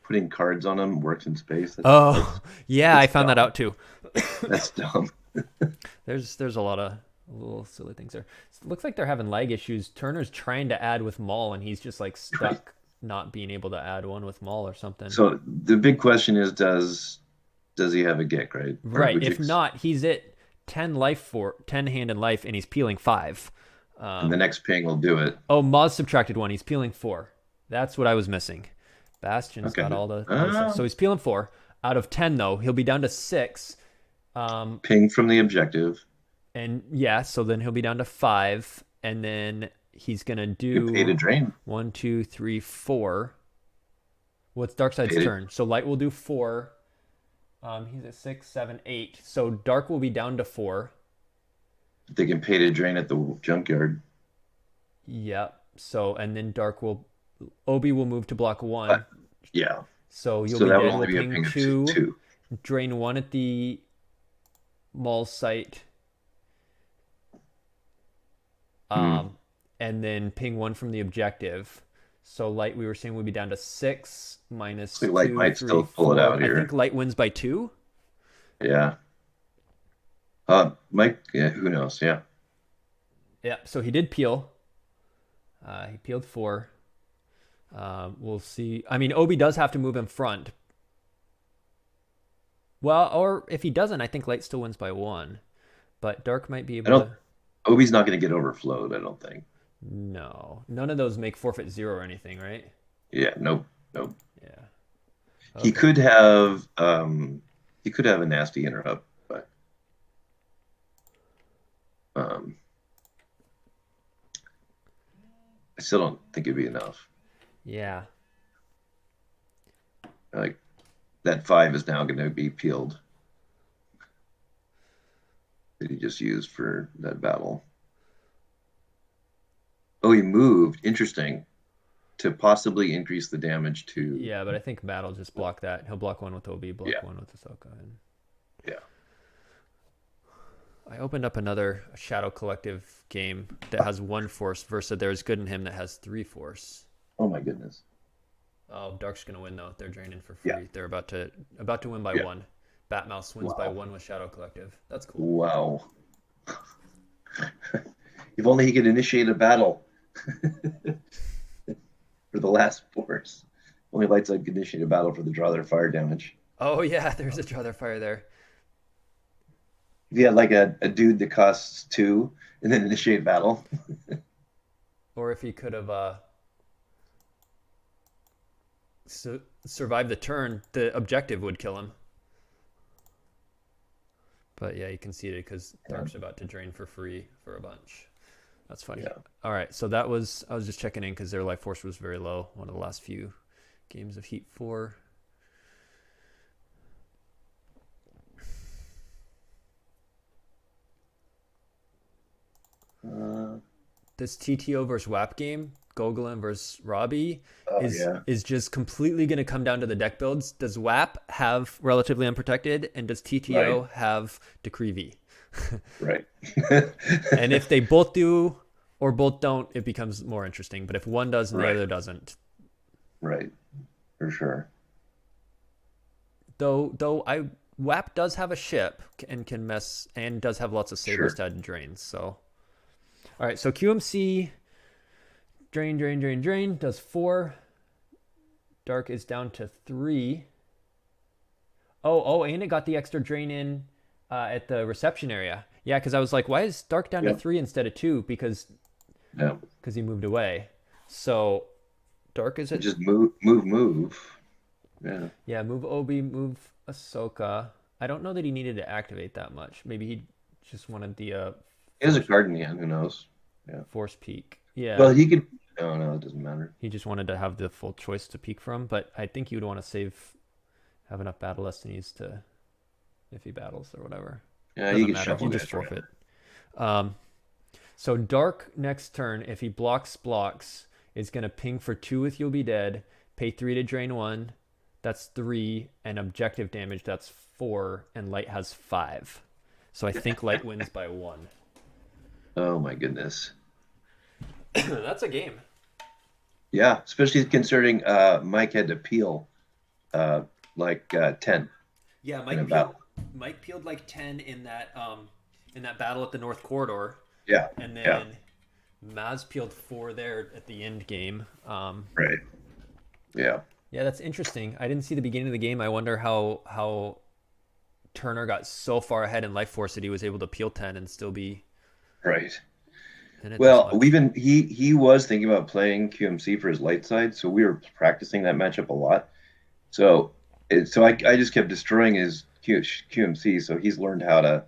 putting cards on them works in space. I found that out too. That's dumb. There's a lot of little silly things there. It looks like they're having lag issues. Turner's trying to add with Maul, and he's just like stuck not being able to add one with Maul or something. So the big question is, does he have a Gick, right? Right. If not, he's at 10 hand in life, and he's peeling 5. And the next ping will do it. Oh, Maz subtracted 1. He's peeling 4. That's what I was missing. Bastion's got all the stuff. So he's peeling 4. Out of 10, though, he'll be down to 6. Ping from the objective. And yeah, so then he'll be down to 5. And then he's going to do pay to drain. 1, 2, 3, 4. What's Darkside's turn? So Light will do 4. He's at 6, 7, 8. So Dark will be down to 4. They can pay to drain at the junkyard. Yep. So, and then Obi will move to block 1. Yeah. So you'll be dead with ping 2, drain 1 at the Maul site. And then ping 1 from the objective. So Light, we were saying, would be down to 6 minus 2, Light might 3, still 4. pull it out here. I think Light wins by 2. Yeah. Mike, yeah, who knows? Yeah. Yeah, so he did peel. He peeled 4. We'll see. I mean, Obi does have to move in front. Well, or if he doesn't, I think Light still wins by 1. But Dark might be able to... Obi's not going to get overflowed, I don't think. No. None of those make forfeit 0 or anything, right? Yeah, nope. Yeah. Okay. He could have a nasty interrupt, but I still don't think it'd be enough. Yeah. Like that 5 is now going to be peeled. That he just used for that battle. Oh, he moved. Interesting. To possibly increase the damage to... Yeah, but I think Matt will just block that. He'll block 1 with Obi, block 1 with Ahsoka. Yeah. I opened up another Shadow Collective game that has 1 force versus There's Good in Him that has 3 force. Oh my goodness. Oh, Dark's going to win, though. They're draining for free. Yeah. They're about to win by 1. Batmouse wins by 1 with Shadow Collective. That's cool. Wow. If only he could initiate a battle for the last force. Only Lightside could initiate a battle for the draw their fire damage. Oh yeah, there's a draw their fire there. If you had like a dude that costs 2 and then initiate battle. Or if he could have survived the turn, the objective would kill him. But yeah, he conceded because Dark's about to drain for free for a bunch. That's funny. Yeah. All right, so I was just checking in because their life force was very low. One of the last few games of Heat 4. this TTO versus WAP game, Gogolen versus Robbie, Oh is yeah, is just completely going to come down to the deck builds. Does WAP have relatively unprotected, and does TTO right, have Decree V? right. And if they both do or both don't, it becomes more interesting. But if one does and the Right, other doesn't, right, for sure. though I WAP does have a ship and can mess and does have lots of sabers Sure. to add and drains. So all right, so QMC drain does 4. Dark is down to 3. Oh, and it got the extra drain in at the reception area. Yeah, because I was like, why is Dark down to Yep. 3 instead of 2? Because Yeah. he moved away. So Dark is at Just move. Yeah. yeah. Move Obi, move Ahsoka. I don't know that he needed to activate that much. Maybe he just wanted the He has a card in the hand. Who knows? Yeah. force peak. Well, Yeah, he could. No, no, it doesn't matter. he just wanted to have the full choice to peak from. But I think you would want to have enough battle destinies to if he battles or whatever. Yeah, he Doesn't could matter. shuffle You just this around. forfeit. So Dark next turn, if he blocks, is gonna ping for 2 with You'll Be Dead, pay 3 to drain 1. That's 3, and objective damage, that's 4, and Light has 5. So I think Light wins by 1. Oh my goodness. That's a game. Yeah, especially considering Mike had to peel like 10 Yeah, in a battle. Mike peeled like 10 in that battle at the North Corridor, Yeah, and yeah, then Maz peeled 4 there at the end game. right. Yeah, Yeah, that's interesting. I didn't see the beginning of the game. I wonder how Turner got so far ahead in Life Force that he was able to peel 10 and still be right. in it this Well, much. we've been he was thinking about playing QMC for his light side, so we were practicing that matchup a lot. So I just kept destroying his QMC, so he's learned how to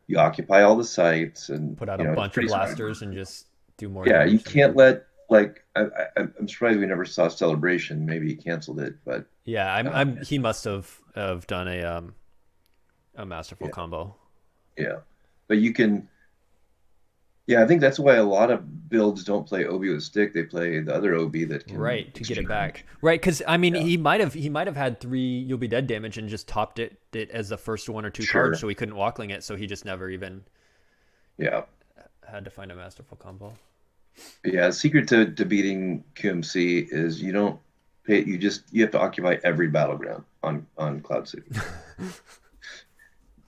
you occupy all the sites, and Put out you a know it's bunch of pretty smart. blasters and just do more Yeah, you damage than can't people. let like I'm surprised we never saw Celebration. Maybe he canceled it, but Yeah, uh, he must have done a masterful yeah, combo. yeah. But you can. Yeah, I think that's why a lot of builds don't play OB with stick. They play the other OB that can Right, to get it back. exchange. Right, because I mean, Yeah, he might have had 3 You'll Be Dead damage and just topped it as the first 1 or 2 cards, sure. so he couldn't walkling it, so he just never even Yeah. had to find a masterful combo. Yeah, the secret to beating QMC is you don't pay. You have to occupy every battleground on Cloud City.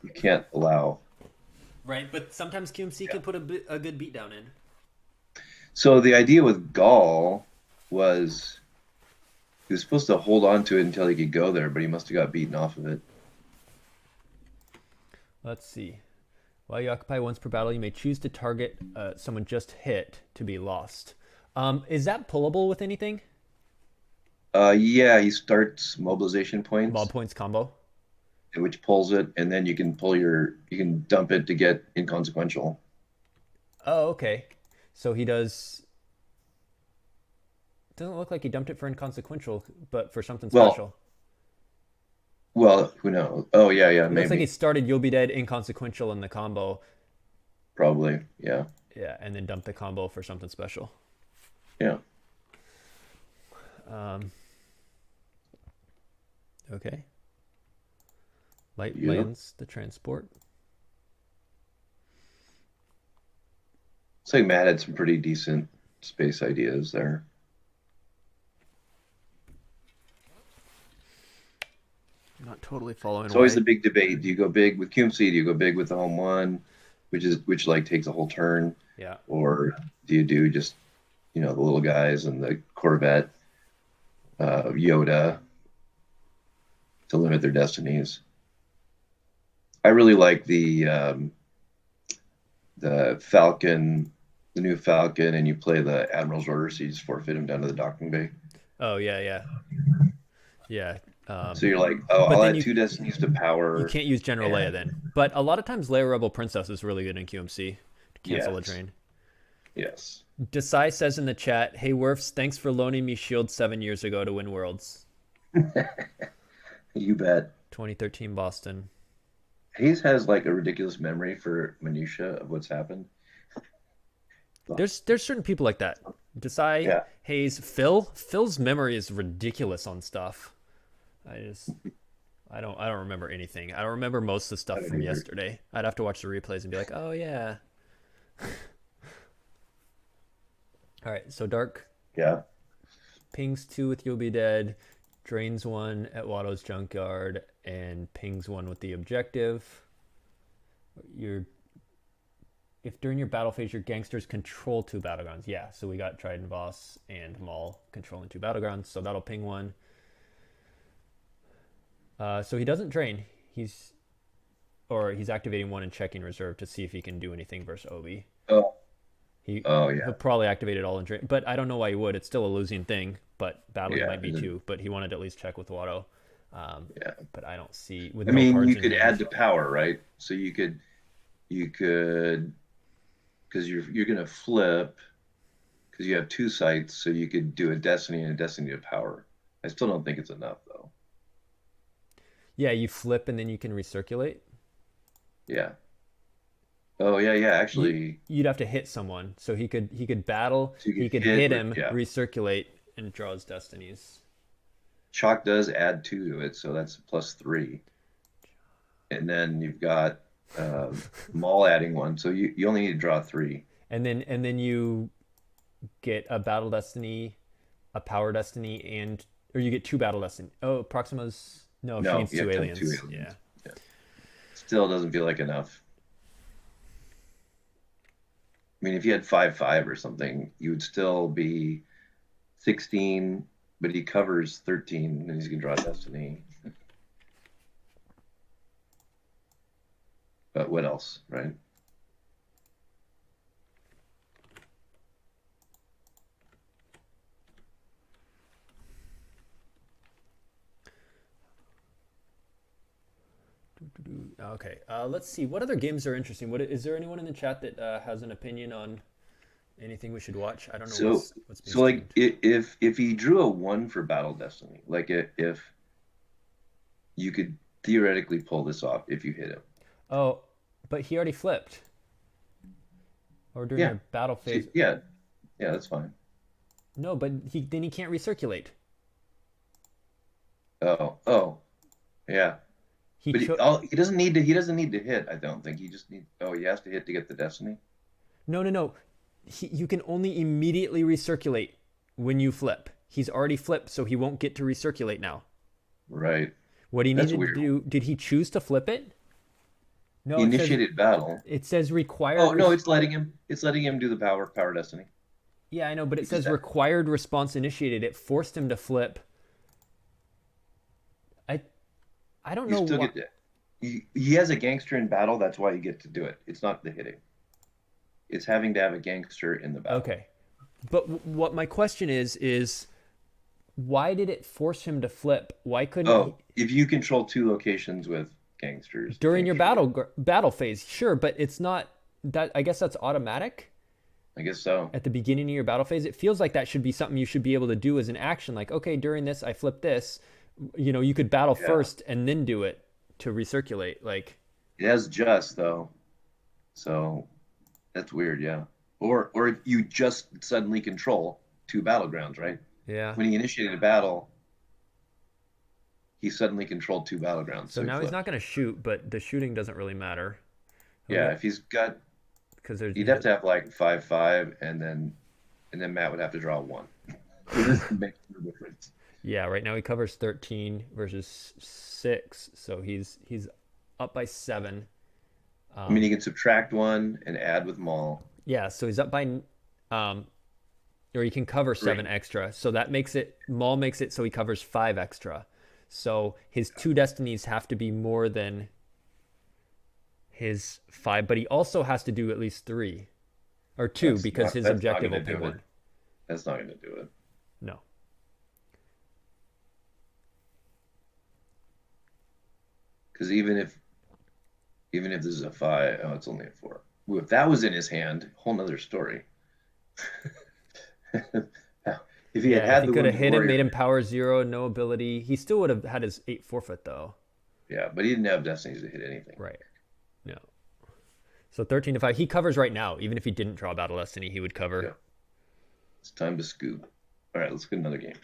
You can't allow. Right, but sometimes QMC Yeah. can put a good beat down in. So the idea with Gaul was he was supposed to hold on to it until he could go there, but he must have got beaten off of it. Let's see. While you occupy once per battle, you may choose to target someone just hit to be lost. Is that pullable with anything? Yeah, he starts mobilization Mob points, points combo. which pulls it, and then you can you can dump it to get inconsequential. Oh, okay. So he does. Doesn't look like he dumped it for inconsequential, but for something Well, special. who knows? Oh yeah, yeah, It looks like he maybe, started You'll Be Dead inconsequential in the combo, probably, yeah, yeah, and then dumped the combo for something special. yeah. Um, okay. Light Yeah. lands the transport. It's like Matt had some pretty decent space ideas there. Not totally following It's always why. the big debate. Do you go big with QMC? Do you go big with the home one, which like takes a whole turn, Yeah. or do you do just the little guys and the Corvette, Yoda to limit their destinies? I really like the Falcon, the new Falcon, and you play the Admiral's Order, so you just forfeit him down to the docking bay. Oh yeah. Yeah. So you're like, oh, But I'll then add 2 destinies to you power, can't use General Leia and then. But a lot of times Leia Rebel Princess is really good in QMC to cancel a yes, drain. yes. Desai says in the chat, "Hey Werfs, thanks for loaning me Shield 7 years ago to win Worlds, You bet. 2013 Boston." Hayes has like a ridiculous memory for minutia of what's happened. There's certain people like that. Desai, Yeah. Hayes, Phil's memory is ridiculous on stuff. I don't remember anything. I don't remember most of the stuff don't from either. yesterday. I'd have to watch the replays and be like, oh yeah. All right, so Dark Yeah. pings 2 with You'll Be Dead, drains 1 at Watto's Junkyard, and pings 1 with the objective. If during your battle phase your gangsters control 2 battlegrounds, yeah. So we got Trident Voss and Maul controlling 2 battlegrounds, so that'll ping 1. So he doesn't drain. He's activating 1 and checking reserve to see if he can do anything versus Obi. Oh. He'll Yeah. probably activate it all in drain, but I don't know why he would. It's still a losing thing, but battling Yeah, might be and then- 2. But he wanted to at least check with Watto. Yeah. But I don't see. With I no mean, cards you in could hand. add to power, right? So you could, because you're gonna flip, because you have 2 sites, so you could do a Destiny and a Destiny to power. I still don't think it's enough though. Yeah, you flip and then you can recirculate. Yeah. Oh yeah. Actually, You'd have to hit someone, so he could battle. So you could he could hit hit with- him, yeah. recirculate, and draw his destinies. Chalk does add 2 to it, so that's +3. And then you've got Maul adding 1, so you only need to draw 3. And then you get a battle destiny, a power destiny, or you get 2 battle destiny. Oh, Proxima's no, she No, needs you 2 have to have aliens. 2 aliens. Yeah. Still doesn't feel like enough. I mean, if you had 5/5 or something, you would still be 16, but he covers 13, and he's gonna draw Destiny. But what else, right? Okay, let's see. What other games are interesting? Is there anyone in the chat that has an opinion on anything we should watch? I don't know So, what's being so like streamed. if he drew a 1 for Battle Destiny, like if you could theoretically pull this off if you hit him. Oh, but he already flipped. Or during Yeah. your battle phase. Yeah, that's fine. No, but then he can't recirculate. Oh, yeah. He But cho- he doesn't need to. He doesn't need to hit. I don't think he just needs. Oh, he has to hit to get the Destiny. No. You can only immediately recirculate when you flip. He's already flipped, so he won't get to recirculate now. Right. What he That's needed weird. to do, did he choose to flip it? No, He initiated battle. it says required. Oh no, it's letting him. It's letting him do the power Destiny. Yeah, I know, but it He did says that. required response initiated. It forced him to flip. I don't You know still why. get that. He has a gangster in battle. That's why you get to do it. It's not the hitting. It's having to have a gangster in the battle. Okay, but what my question is why did it force him to flip? Why couldn't Oh, if you control 2 locations with gangsters during your gangster- battle phase? Sure, but it's not that. I guess that's automatic I guess so. at the beginning of your battle phase. It feels like that should be something you should be able to do as an action. Like, okay, during this, I flip this. You could battle Yeah. first and then do it to recirculate. Like, It has just though, so that's weird. Yeah. Or you just suddenly control 2 battlegrounds, right? yeah. When he initiated a battle, he suddenly controlled 2 battlegrounds. So he now he's flipped. not going to shoot, but the shooting doesn't really matter. Yeah, if he's got, because there's he'd have to have like 5/5, and then Matt would have to draw 1. This makes no difference. Yeah, right now he covers 13 versus 6, so he's up by 7. I mean, you can subtract 1 and add with Maul. Yeah, so he's up by or he can cover 7 extra. So that makes it Maul makes it so he covers 5 extra. So his 2 destinies have to be more than his 5, but he also has to do at least 3 or 2 because his That's not objective will gonna ping do it. 1. That's not going to do it. No. Because even if this is a 5, oh, it's only a 4. Ooh, if that was in his hand, whole nother story. If he had If he the could have Wounded hit him, Warrior- made him power 0, no ability, he still would have had his 8 forfeit though. Yeah, but he didn't have destinies to hit anything. Right. No. So 13 to 5. He covers right now. Even if he didn't draw Battle Destiny, he would cover. Yeah. It's time to scoop. All right, let's get another game.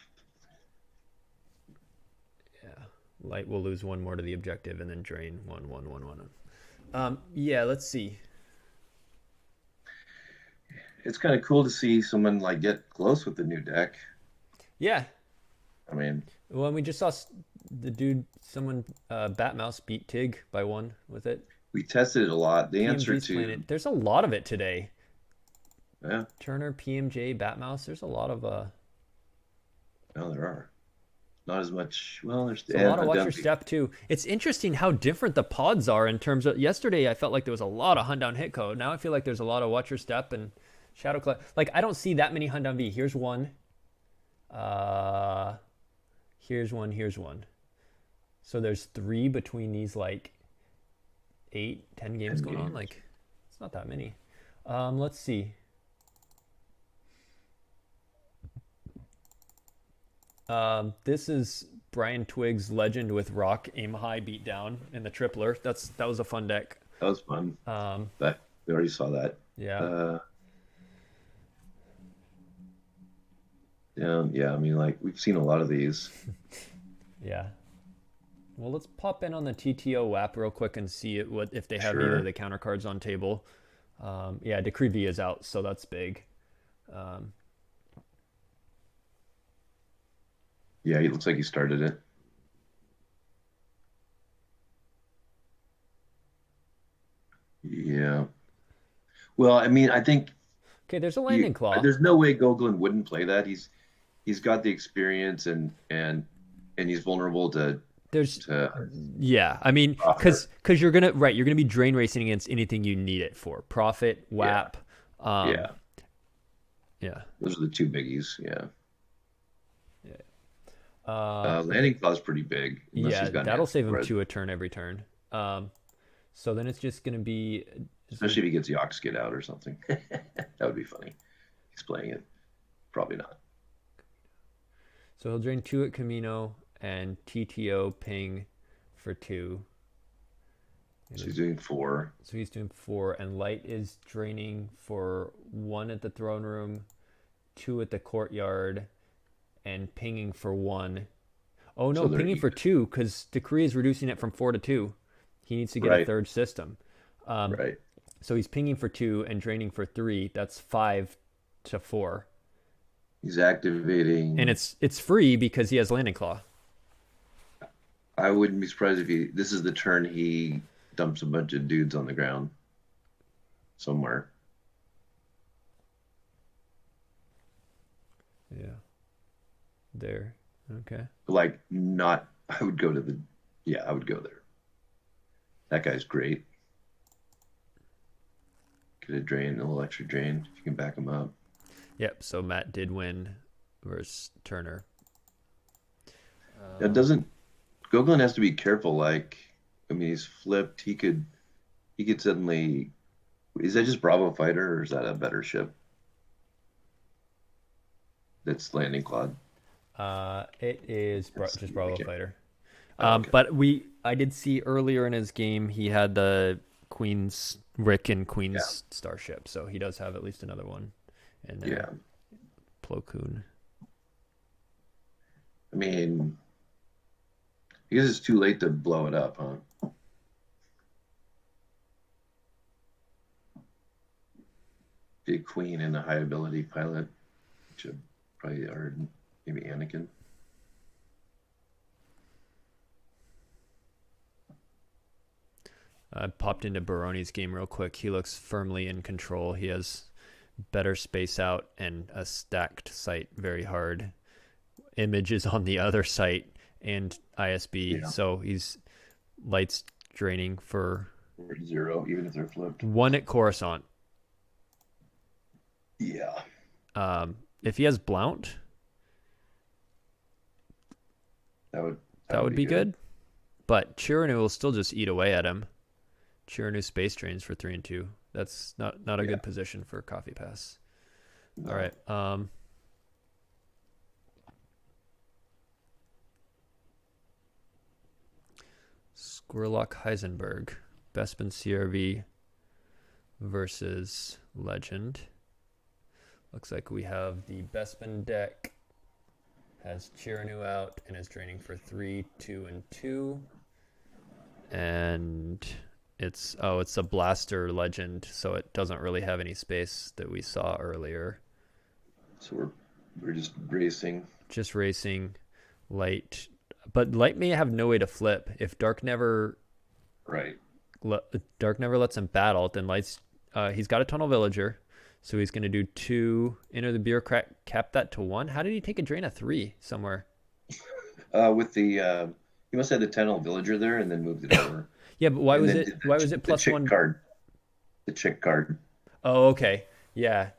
Yeah. Light will lose one more to the objective and then drain 1. Yeah, let's see. It's kind of cool to see someone like get close with the new deck. Yeah. I mean, well, we just saw the dude, someone, Batmouse beat Tig by 1 with it. We tested it a lot. The answer to there's a lot of it today. Yeah. Turner, PMJ, Batmouse. There's a lot of No, there are. Not as much. Well, there's a lot of Watch Your Step too. It's interesting how different the pods are in terms of. Yesterday, I felt like there was a lot of Hunt Down Hit Code. Now I feel like there's a lot of Watch Your Step and Shadow Cloud. Like I don't see that many Hunt Down V. Here's one. Here's one. Here's one. So there's 3 between these like 8, 10 games going on. Like it's not that many. Let's see. This is Brian Twig's Legend with Rock Aim High Beat Down in the Tripler. That was a fun deck. That was fun. But we already saw that. Yeah. Yeah. I mean, like we've seen a lot of these. Yeah. Well, let's pop in on the TTO WAP real quick and see if they have Sure. either of the counter cards on table. Yeah, Decree V is out, so that's big. Yeah, he looks like he started it. Yeah. Well, I mean, I think Okay, there's a Landing Claw. there's no way Gogolen wouldn't play that. He's got the experience and he's vulnerable to. Yeah, I mean, because you're gonna be drain racing against anything you need it for. Profit, WAP. Yeah. Those are the 2 biggies. Yeah. Yeah. Landing Claw's pretty big. Yeah, that'll save him 2 a turn every turn. So then it's just gonna be. Especially if he gets Yox get out or something. That would be funny. He's playing it. Probably not. So he'll drain 2 at Camino and TTO ping for 2. So he's doing 4. So he's doing 4, and Light is draining for 1 at the throne room, 2 at the courtyard, and pinging for 1. Oh no, pinging for 2 because Decree is reducing it from 4 to 2. He needs to get a third system. Right. So he's pinging for 2 and draining for 3. That's 5 to 4. He's activating, and it's free because he has Landing Claw. I wouldn't be surprised if this is the turn he dumps a bunch of dudes on the ground somewhere. Yeah. There. Okay. Like I would go there. That guy's great. Get a drain, a little extra drain if you can back him up. Yep, so Matt did win versus Turner. Gogolen has to be careful. Like, I mean, he's flipped. He could suddenly. Is that just Bravo Fighter, or is that a better ship? That's Landing Claw. It is just Bravo Fighter. Okay. But I did see earlier in his game he had the Queen's Rick and Queen's Starship, so he does have at least another one. And Plo Koon. I mean, I guess it's too late to blow it up, huh? Big Queen and a high ability pilot, which probably are maybe Anakin. I popped into Baroni's game real quick. He looks firmly in control. He has better space out and a stacked site very hard. Image is on the other site and ISB. Yeah. So he's Light's draining for 0, even if they're flipped. 1 at Coruscant. Yeah. If he has Blount, That would be good. But Chiranu will still just eat away at him. Chiranu space drains for 3 and 2. That's not a good position for Coffee Pass. No. All right. Squirlock Heisenberg, Bespin CRV. versus Legend. Looks like we have the Bespin deck. Has Chiranu out and is draining for 3, 2, and 2. And it's a Blaster Legend, so it doesn't really have any space that we saw earlier. So we're just racing. Just racing. Light. But Light may have no way to flip. If Dark never lets him battle, then Light's he's got a Tunnel Villager. So he's going to do 2, enter the bureaucrat, cap that to 1. How did he take a drain of 3 somewhere? With the he must have the Tunnel Villager there and then moved it over. Yeah, but why was it plus the 1 card? The chick card. Oh, okay. Yeah.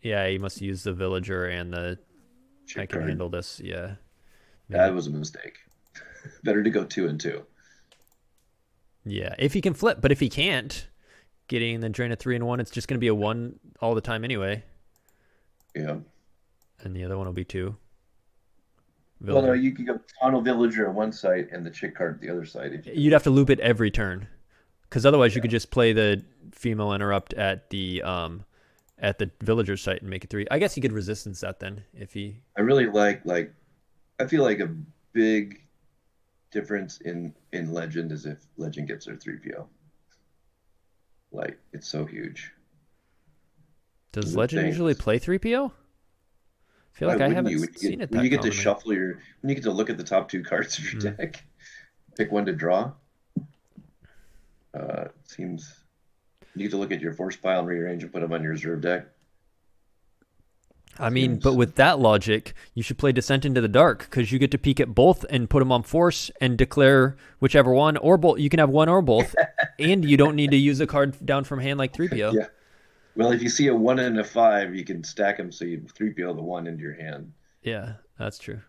Yeah, he must use the Villager and the Chick I can card. handle this. Yeah. That was a mistake. Better to go 2 and 2. Yeah, if he can flip, but if he can't, getting the drain of 3 and 1, it's just going to be a 1 all the time anyway. Yeah. And the other one will be 2. Well, no, you could go Tunnel Villager on one side and the chick card at the other side. You'd have to loop it every turn, because otherwise you could just play the female interrupt at the villager site and make it 3. I guess he could resistance that then if he. I really like I feel like a big difference in Legend is if Legend gets their 3PO. Like, it's so huge. Does Legend usually play 3PO? I feel like I haven't seen it that when you get to commonly. shuffle when you get to look at the top 2 cards of your deck, pick one to draw. Seems you get to look at your force pile and rearrange and put them on your reserve deck. I mean, but with that logic, you should play Descent into the Dark, because you get to peek at both and put them on force and declare whichever one, or both. You can have one or both, and you don't need to use a card down from hand like 3PO. Yeah. Well, if you see a 1 and a 5, you can stack them so you 3PO the 1 into your hand. Yeah, that's true.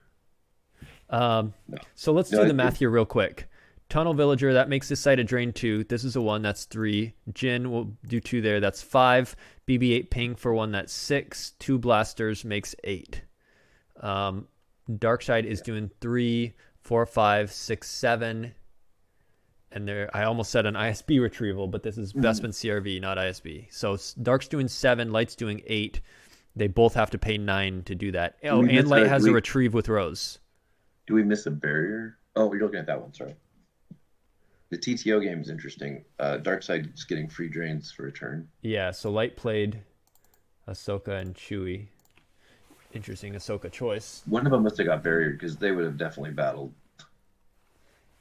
So let's do the math here real quick. Tunnel Villager, that makes this site a drain 2. This is a 1, that's 3. Jin will do 2 there, that's 5. BB-8 ping for 1, that's 6. 2 blasters makes 8. Darkside is doing 3, 4, 5, 6, 7. And there, I almost said an ISB retrieval, but this is Bespin CRV, not ISB. So Dark's doing 7, Light's doing 8. They both have to pay 9 to do that. Oh, and Light has a retrieve with Rose. Do we miss a barrier? Oh, you're looking at that one, sorry. The TTO game is interesting. Darkside is getting free drains for a turn. Yeah, so Light played Ahsoka and Chewie. Interesting Ahsoka choice. One of them must have got barriered because they would have definitely battled.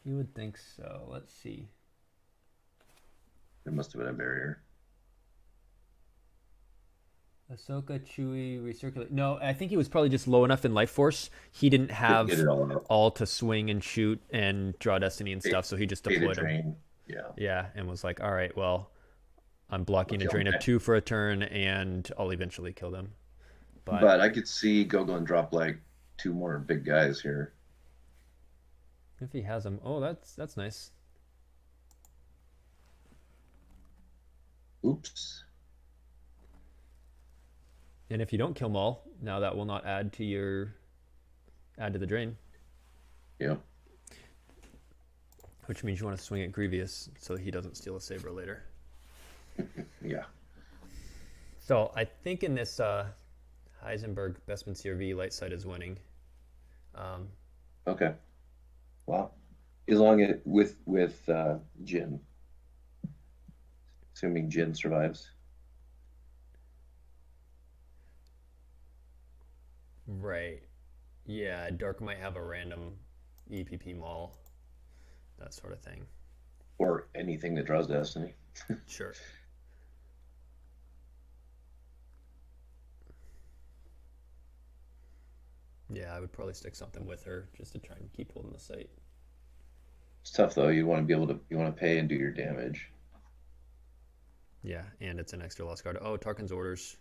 You would think so. Let's see. There must have been a barrier. Ahsoka, Chewie, recirculate. No, I think he was probably just low enough in life force. He didn't have Get it all to swing and shoot and draw destiny and stuff, so he just deployed him. Yeah. Yeah, and was like, all right, well, I'm blocking a drain of 2 for a turn, and I'll eventually kill them. But I could see Gogolen drop like 2 more big guys here. If he has them. Oh, that's nice. Oops. And if you don't kill Maul, now that will not add to the drain. Yeah. Which means you want to swing at Grievous so he doesn't steal a saber later. Yeah. So I think in this Heisenberg Bespin CRV, light side is winning. Okay. Wow. As long as with Jin. Assuming Jin survives. Right. Yeah, Dark might have a random EPP Maul. That sort of thing. Or anything that draws destiny. Sure. Yeah, I would probably stick something with her just to try and keep holding the site. It's tough though. You want to pay and do your damage. Yeah, and it's an extra lost card. Oh, Tarkin's orders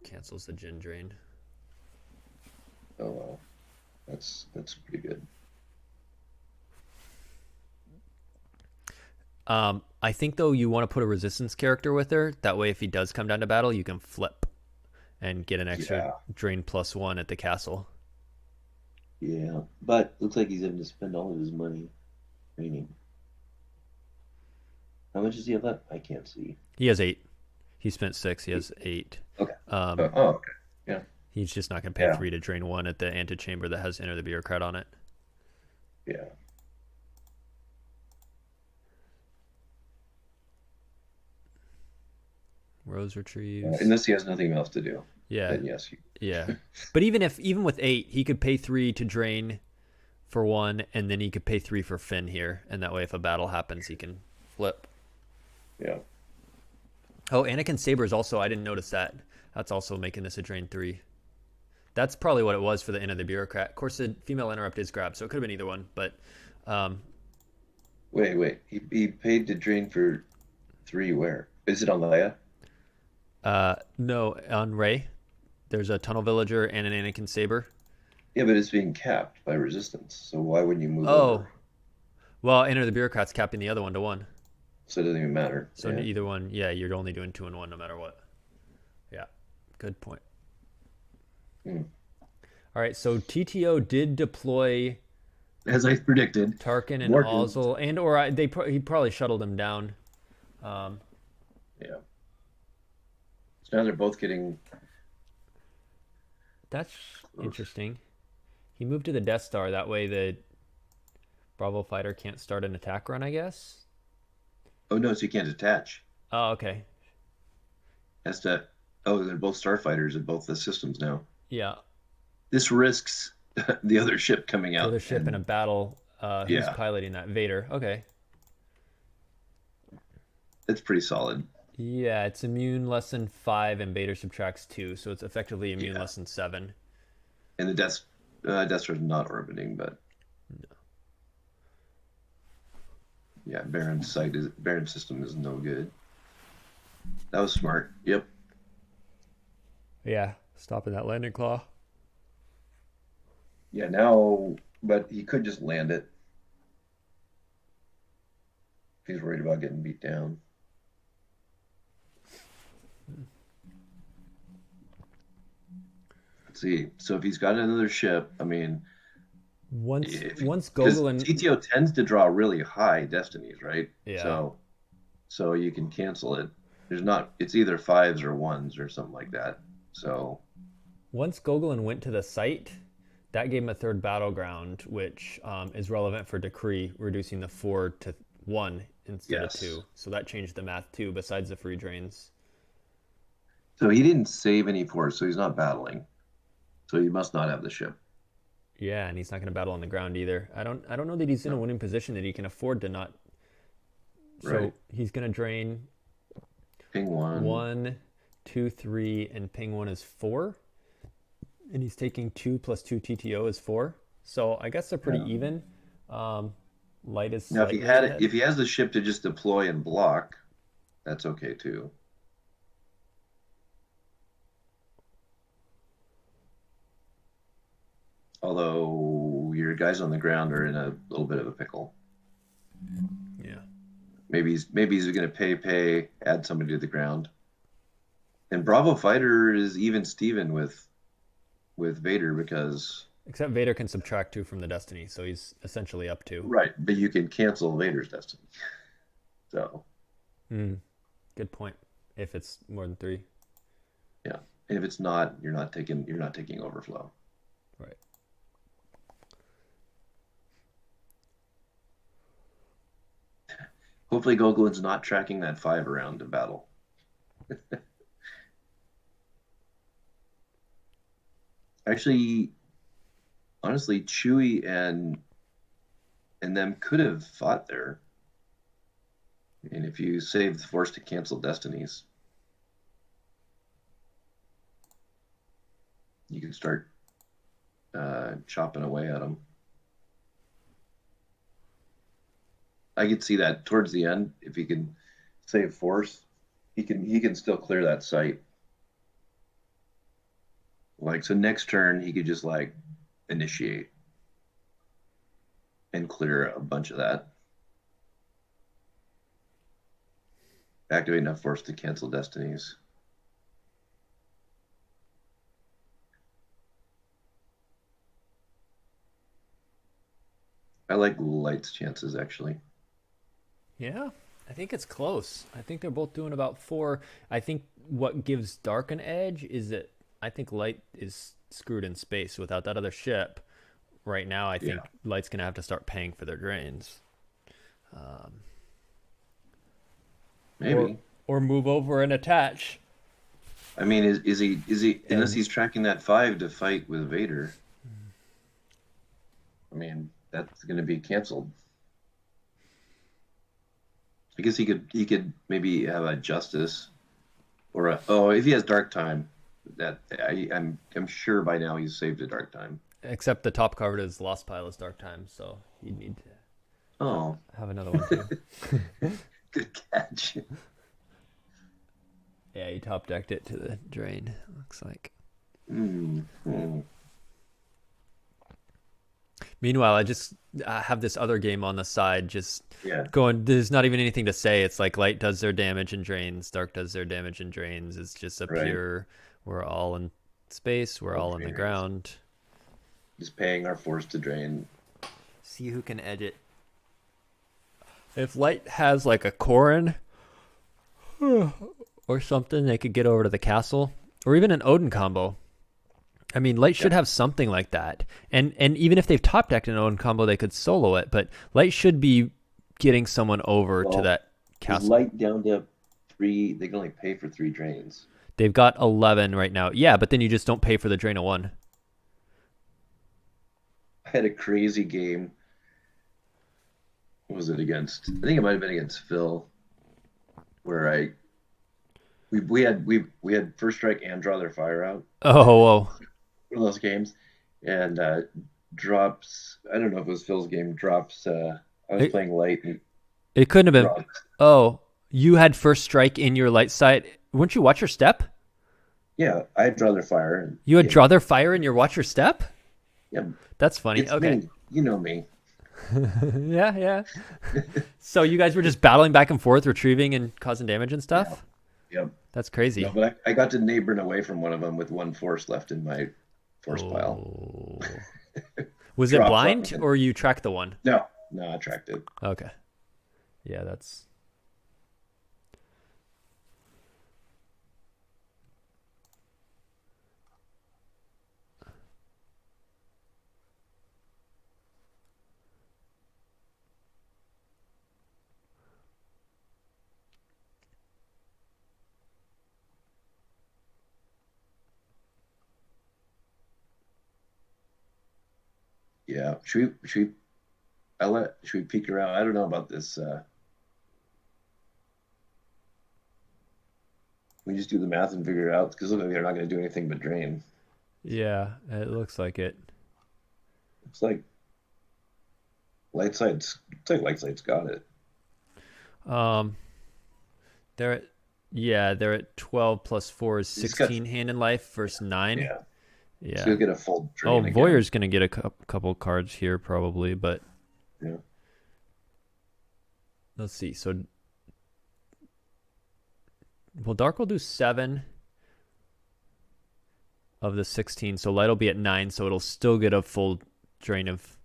cancels the Jin drain. Oh well, that's pretty good. I think though you want to put a resistance character with her. That way, if he does come down to battle, you can flip and get an extra drain +1 at the castle. Yeah, but looks like he's having to spend all of his money training. How much does he have left? I can't see. He has 8. He spent 6. He has 8. Okay. Um, Okay. Yeah. He's just not going to pay 3 to drain 1 at the antechamber that has Enter the Bureaucrat on it. Yeah. Rose retrieves. Unless he has nothing else to do. Yeah. Then yes. Yeah. But even with 8, he could pay 3 to drain for 1, and then he could pay 3 for Finn here, and that way if a battle happens, he can flip. Yeah. Oh, Anakin Saber is also, I didn't notice that. That's also making this a drain 3. That's probably what it was for the Enter the Bureaucrat. Of course, the female interrupt is grab, so it could have been either one, but... Wait. He paid to drain for 3 where? Is it on Leia? No, on Rey. There's a Tunnel Villager and an Anakin Saber. Yeah, but it's being capped by resistance, so why wouldn't you move Oh. over? Well, Enter the Bureaucrat's capping the other one to 1. So it doesn't even matter. So either one, yeah, you're only doing 2 and 1 no matter what. Yeah, good point. Hmm. All right, so TTO did deploy As I predicted. Tarkin and Morgan. Ozzel, he probably shuttled him down. Yeah. So now they're both getting... That's interesting. He moved to the Death Star. That way the Bravo fighter can't start an attack run, I guess. Oh, no, so you can't attach. Oh, okay. Has to... Oh, they're both starfighters in both the systems now. Yeah. This risks the other ship coming out. The other ship in a battle. Who's Yeah. piloting that? Vader. Okay. It's pretty solid. Yeah, it's immune less than 5 and Vader subtracts 2, so it's effectively immune less than 7. And the Death Star's not orbiting, but... No. Yeah, Baron's system is no good. That was smart. Yep. Yeah, stopping that landing claw. Yeah, now... But he could just land it. If he's worried about getting beat down. Let's see. So if he's got another ship, I mean... Once Because Gogolen... TTO tends to draw really high destinies, right? Yeah. So you can cancel it. There's not... It's either 5s or 1s or something like that. So... Once Gogolen went to the site, that gave him a 3rd battleground, which is relevant for Decree, reducing the 4 to 1 instead of 2. So that changed the math too, besides the free drains. So he didn't save any force, so he's not battling. So he must not have the ship. Yeah, and he's not going to battle on the ground either. I don't know that he's in a winning position that he can afford to not. So Right. he's going to drain Ping 1. 1, 2, 3, and ping 1 is 4. And he's taking 2 plus 2 TTO is 4. So I guess they're pretty even. Light is Now, slightly ahead. if he has the ship to just deploy and block, that's okay too. Although your guys on the ground are in a little bit of a pickle. Yeah. Maybe he's going to pay, add somebody to the ground. And Bravo Fighter is even Steven with Vader because... Except Vader can subtract 2 from the destiny, so he's essentially up 2. Right, but you can cancel Vader's destiny. So... Good point. If it's more than 3. Yeah. And if it's not, you're not taking overflow. Right. Hopefully Gogolen's not tracking that 5 around to battle. Actually, honestly, Chewie and them could have fought there. And if you save the force to cancel destinies, you can start chopping away at them. I could see that towards the end, if he can save force, he can still clear that site. Like, so next turn he could just like initiate and clear a bunch of that. Activate enough force to cancel destinies. I like Light's chances, actually. Yeah. I think it's close. I think they're both doing about 4. I think what gives Dark an edge is that I think Light is screwed in space without that other ship. Right now, I think Light's going to have to start paying for their drains. Maybe. Or move over and attach. I mean, is he unless he's tracking that 5 to fight with Vader? I mean, that's going to be canceled. I guess he could maybe have a Justice, or if he has Dark Time, that I'm sure by now he's saved a Dark Time. Except the top card is Lost Pile is Dark Time, so you need to have another one too. Good catch. Yeah, you top decked it to the drain. Looks like. Meanwhile, I just have this other game on the side, just going. There's not even anything to say. It's like Light does their damage and drains, Dark does their damage and drains. It's just a pure. We're all in space. We're all in the ground. Just paying our force to drain. See who can edge it. If Light has like a Corrin or something, they could get over to the castle, or even an Odin combo. I mean, Light should have something like that. And even if they've top decked an Odin combo, they could solo it. But Light should be getting someone over to that castle. Light down to 3. They can only pay for 3 drains. They've got 11 right now. Yeah, but then you just don't pay for the drain of 1. I had a crazy game. What was it against? I think it might have been against Phil, where we had first strike and draw their fire out. Oh, whoa. One of those games, and drops. I don't know if it was Phil's game. Drops. I was playing Light. And it couldn't have been. drops. Oh, you had first strike in your Light side. Wouldn't you watch your step? Yeah, I had draw their fire. And, You had draw their fire in your watch your step? Yeah, That's funny. it's Okay. me. You know me. Yeah. So you guys were just battling back and forth, retrieving and causing damage and stuff? Yep. That's crazy. No, but I got to neighboring away from one of them with 1 force left in my force pile. Was it Drops blind up. or you tracked the one? No, I tracked it. Okay. Yeah, that's... Yeah. Should we peek around? I don't know about this. We just do the math and figure it out, because look like they're not going to do anything but drain. Yeah, it looks like it. It's like light side's got it. They're at 12 plus 4 is 16 hand in life versus 9. Yeah. Yeah. So you'll get a full drain again. Voyer's going to get a couple cards here probably, but Yeah. let's see. So, well, Dark will do 7 of the 16, so Light will be at 9, so it'll still get a full drain of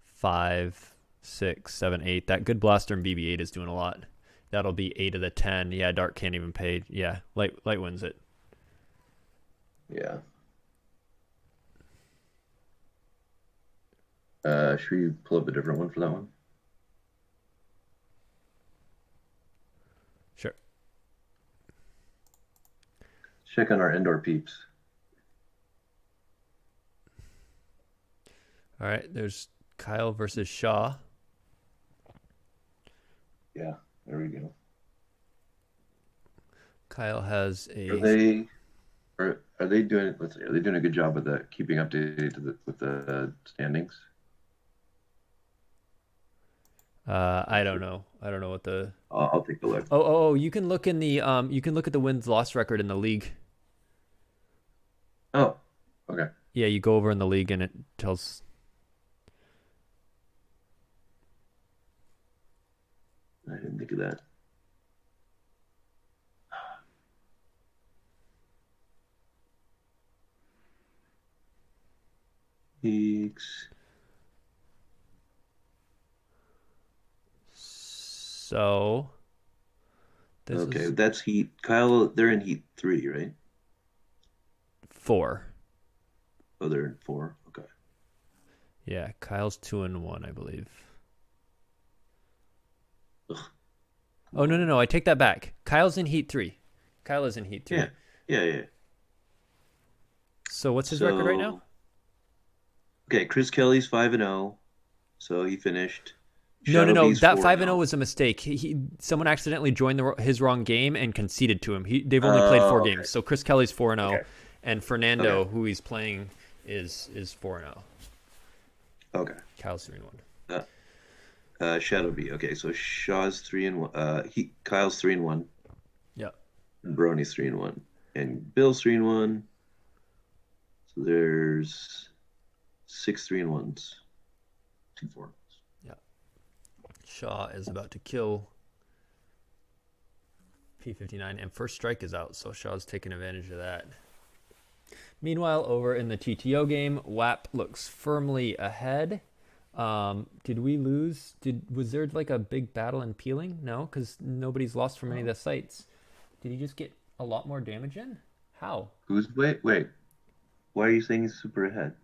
5, 6, 7, 8. That Good Blaster and BB-8 is doing a lot. That'll be 8 of the 10. Yeah, Dark can't even pay. Yeah, Light wins it. Yeah. Should we pull up a different one for that one? Sure. Check on our indoor peeps. All right, there's Kyle versus Shaw. Yeah, there we go. Kyle has Are a... they doing? Let's see, are they doing a good job with the keeping updated with the standings? I don't know. I don't know what the... I'll take a look. Oh, you can look in the you can look at the wins loss record in the league. Oh, okay. Yeah, you go over in the league and it tells... I didn't think of that. Leagues. So this Okay, is that's Heat. Kyle, they're in Heat 3, right? 4. Oh, they're in 4. Okay. Yeah, Kyle's 2-1, I believe. Ugh. Oh no, I take that back. Kyle's in Heat 3. Kyle is in Heat 3. Yeah. So what's his record right now? Okay, Chris Kelly's 5-0, so he finished. No. Shadowbee's That 4-0. 5-0 was a mistake. Someone accidentally joined his wrong game and conceded to him. They've only played 4 games. So Chris Kelly's 4-0, Okay. and Fernando, who he's playing, is 4-0. Okay. Kyle's 3-1. Shadowbee. Okay, so Shaw's 3-1. Kyle's 3-1. Yeah. And Brony's 3-1, and Bill's 3-1. So there's 6 3-1s, 2 4. Yeah. Shaw is about to kill P59, and first strike is out, so Shaw's taking advantage of that. Meanwhile, over in the TTO game, WAP looks firmly ahead. Did we lose? Was there like a big battle in peeling? No, because nobody's lost from any of the sites. Did he just get a lot more damage in? How? Wait. Why are you saying he's super ahead?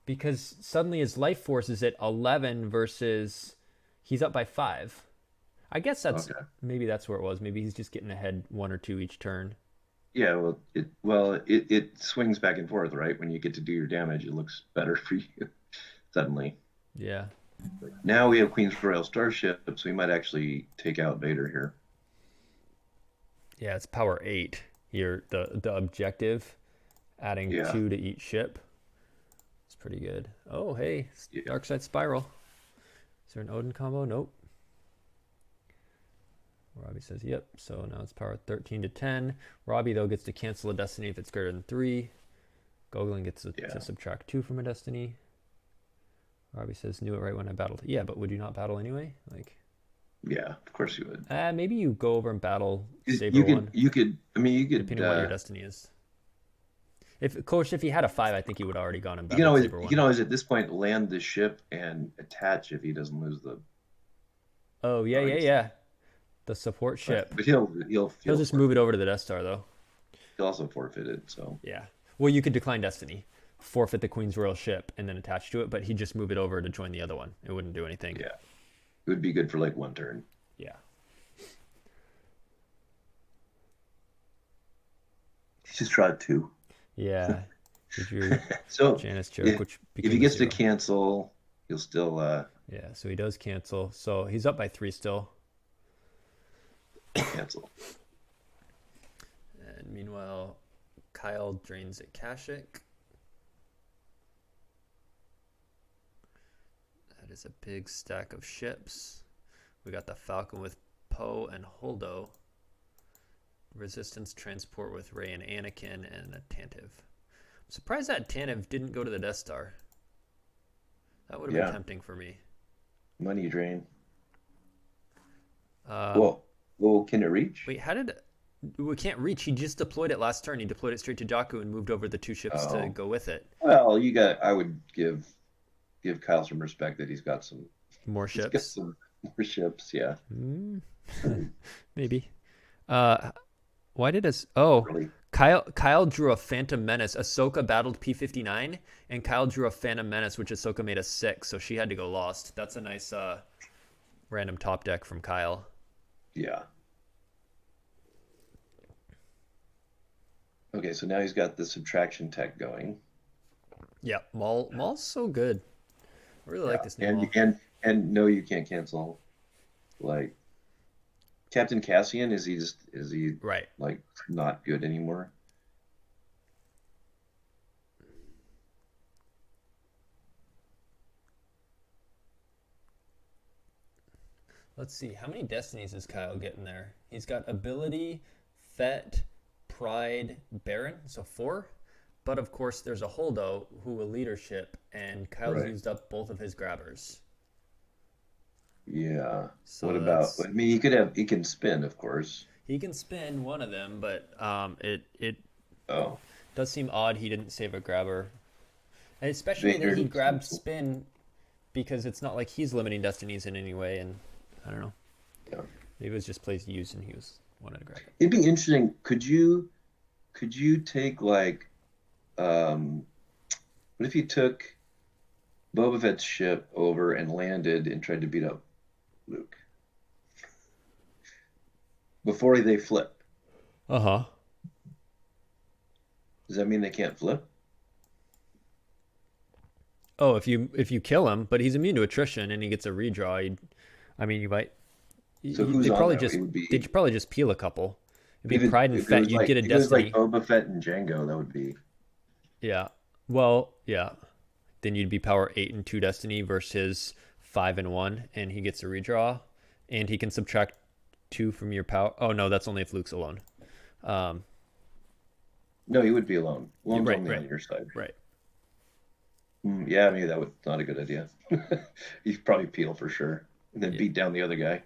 Because suddenly his life force is at 11 versus he's up by 5. I guess maybe that's where it was. Maybe he's just getting ahead 1 or 2 each turn. Yeah, it swings back and forth, right? When you get to do your damage, it looks better for you suddenly. Yeah. Now we have Queen's Royal Starship, so we might actually take out Vader here. Yeah, it's power 8 here. The objective, adding 2 to each ship. It's pretty good. Oh, hey, Dark Side Spiral. Is there an Odin combo? Nope. Robbie says, yep. So now it's power 13 to 10. Robbie, though, gets to cancel a destiny if it's greater than 3. Gogolen gets to subtract 2 from a destiny. Robbie says, knew it right when I battled. Yeah, but would you not battle anyway? Yeah, of course you would. Maybe you go over and battle Saber you could, 1. You could. Depending on what your destiny is. If he had a 5, I think he would have already gone and You battled Saber 1. You can always at this point land the ship and attach if he doesn't lose the. Oh yeah. The support ship. But he'll just move it over to the Death Star though. He'll also forfeit it. So. Yeah. Well, you could decline destiny, forfeit the Queen's Royal ship, and then attach to it. But he'd just move it over to join the other one. It wouldn't do anything. Yeah. It would be good for like 1 turn. Yeah. He's just tried 2. Yeah. So Janice joke, which if he gets to cancel, he'll still. Yeah. So he does cancel. So he's up by 3 still. Cancel. And meanwhile, Kyle drains at Kashyyyk. That is a big stack of ships. We got the Falcon with Poe and Holdo. Resistance transport with Rey and Anakin, and a Tantive. I'm surprised that Tantive didn't go to the Death Star. That would have been tempting for me. Money drain. Well, can it reach? Wait, we can't reach. He just deployed it last turn. He deployed it straight to Jakku and moved over the 2 ships to go with it. Well, I would give Kyle some respect that he's got some more ships. He's got some more ships, yeah. Maybe. Why did really? Kyle drew a Phantom Menace. Ahsoka battled P59, and Kyle drew a Phantom Menace, which Ahsoka made a 6, so she had to go lost. That's a nice random top deck from Kyle. Yeah. Okay, so now he's got the subtraction tech going. Yeah, Maul's so good. I really like this new Maul. And no, you can't cancel. Like Captain Cassian, is he right? Like not good anymore? Let's see, how many destinies is Kyle getting there? He's got ability, Fett, Pride, Baron, so 4. But of course, there's a Holdo who will leadership, and Kyle's used up both of his grabbers. Yeah. So what about? I mean, he can spin, of course. He can spin one of them, but it Oh. does seem odd he didn't save a grabber. And especially that he grabbed spin, because it's not like he's limiting destinies in any way, and I don't know. Yeah. Maybe it was just plays used and he wanted to grab it. It'd be interesting. Could you take like what if you took Boba Fett's ship over and landed and tried to beat up Luke before they flip? Uh-huh. Does that mean they can't flip? Oh, if you kill him, but he's immune to attrition and he gets a redraw, you might. So who's on that? They'd probably just peel a couple. It'd be If Pride and if Fett. You'd get a if it was Destiny. like Boba Fett and Django, that would be. Yeah. Well, yeah. Then you'd be power 8 and 2 Destiny versus 5 and 1, and he gets a redraw, and he can subtract 2 from your power. Oh no, that's only if Luke's alone. No, he would be alone. Alone's Right, only right. on your side. Right. Yeah, maybe that was not a good idea. He'd probably peel for sure, and then beat down the other guy.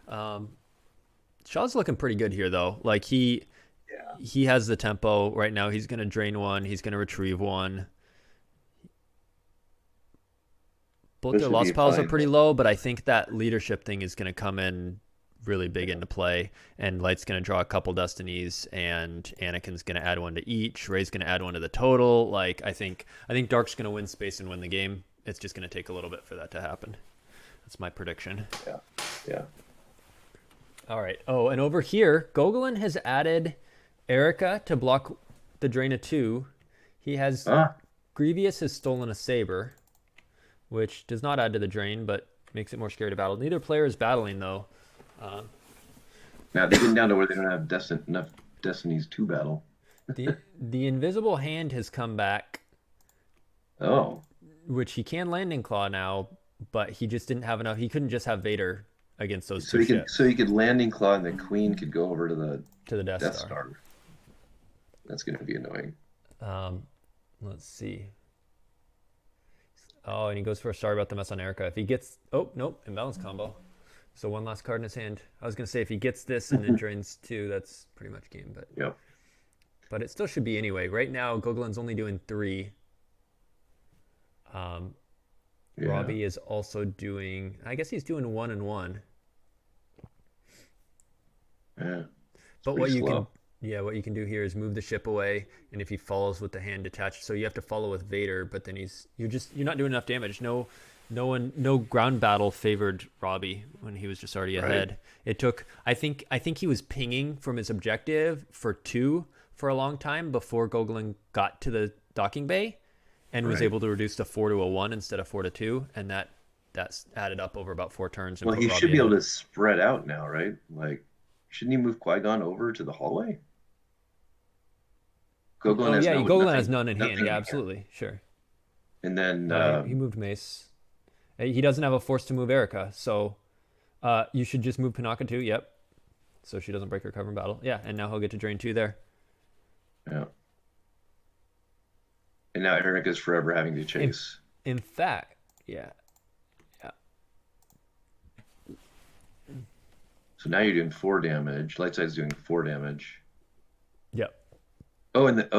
Yeah. Shaw's looking pretty good here though. Like he has the tempo right now. He's gonna drain one. He's gonna retrieve one. Both This their would be loss piles are fine. pretty low, but I think that leadership thing is gonna come in really big into play. And Light's gonna draw a couple destinies, and Anakin's gonna add one to each. Rey's gonna add one to the total. Like I think Dark's gonna win space and win the game. It's just gonna take a little bit for that to happen. That's my prediction. Yeah. All right. Oh, and over here, Gogolen has added Erica to block the drain of 2. He has Grievous has stolen a saber, which does not add to the drain, but makes it more scary to battle. Neither player is battling though. Now they're getting down to where they don't have enough destinies to battle. The invisible hand has come back, Oh, which he can landing claw now, but he just didn't have enough. He couldn't just have Vader against those so two he could ships so he could landing claw and the Queen could go over to the Death Death Star. Star. That's going to be annoying. Let's see. Oh, and he goes for a sorry about the mess on Erica. If he gets... Oh, nope. Imbalance combo. So one last card in his hand. I was going to say if he gets this and then drains 2, that's pretty much game. Yep. But it still should be anyway. Right now, Gogolen's only doing 3. Yeah. Robbie is also doing... I guess he's doing 1 and 1. Yeah. But pretty slow. what you can do here is move the ship away, and if he follows with the hand detached, so you have to follow with Vader, but then you're not doing enough damage. No ground battle favored Robbie when he was just already ahead. It took I think he was pinging from his objective for 2 for a long time before Gogolen got to the docking bay, and was able to reduce to 4 to a 1 instead of 4 to 2, and that's added up over about 4 turns. And Well, he should be able to spread out now, right? Like, shouldn't he move Qui-Gon over to the hallway? Gogolen has none in hand. Yeah, absolutely, sure. And then he moved Mace. He doesn't have a force to move Erica, so you should just move Panaka too. Yep. So she doesn't break her cover in battle. Yeah, and now he'll get to drain 2 there. yeah. And now Erica's forever having to chase. In fact, yeah. So now you're doing 4 damage. Lightside's doing 4 damage. Yep. Oh, and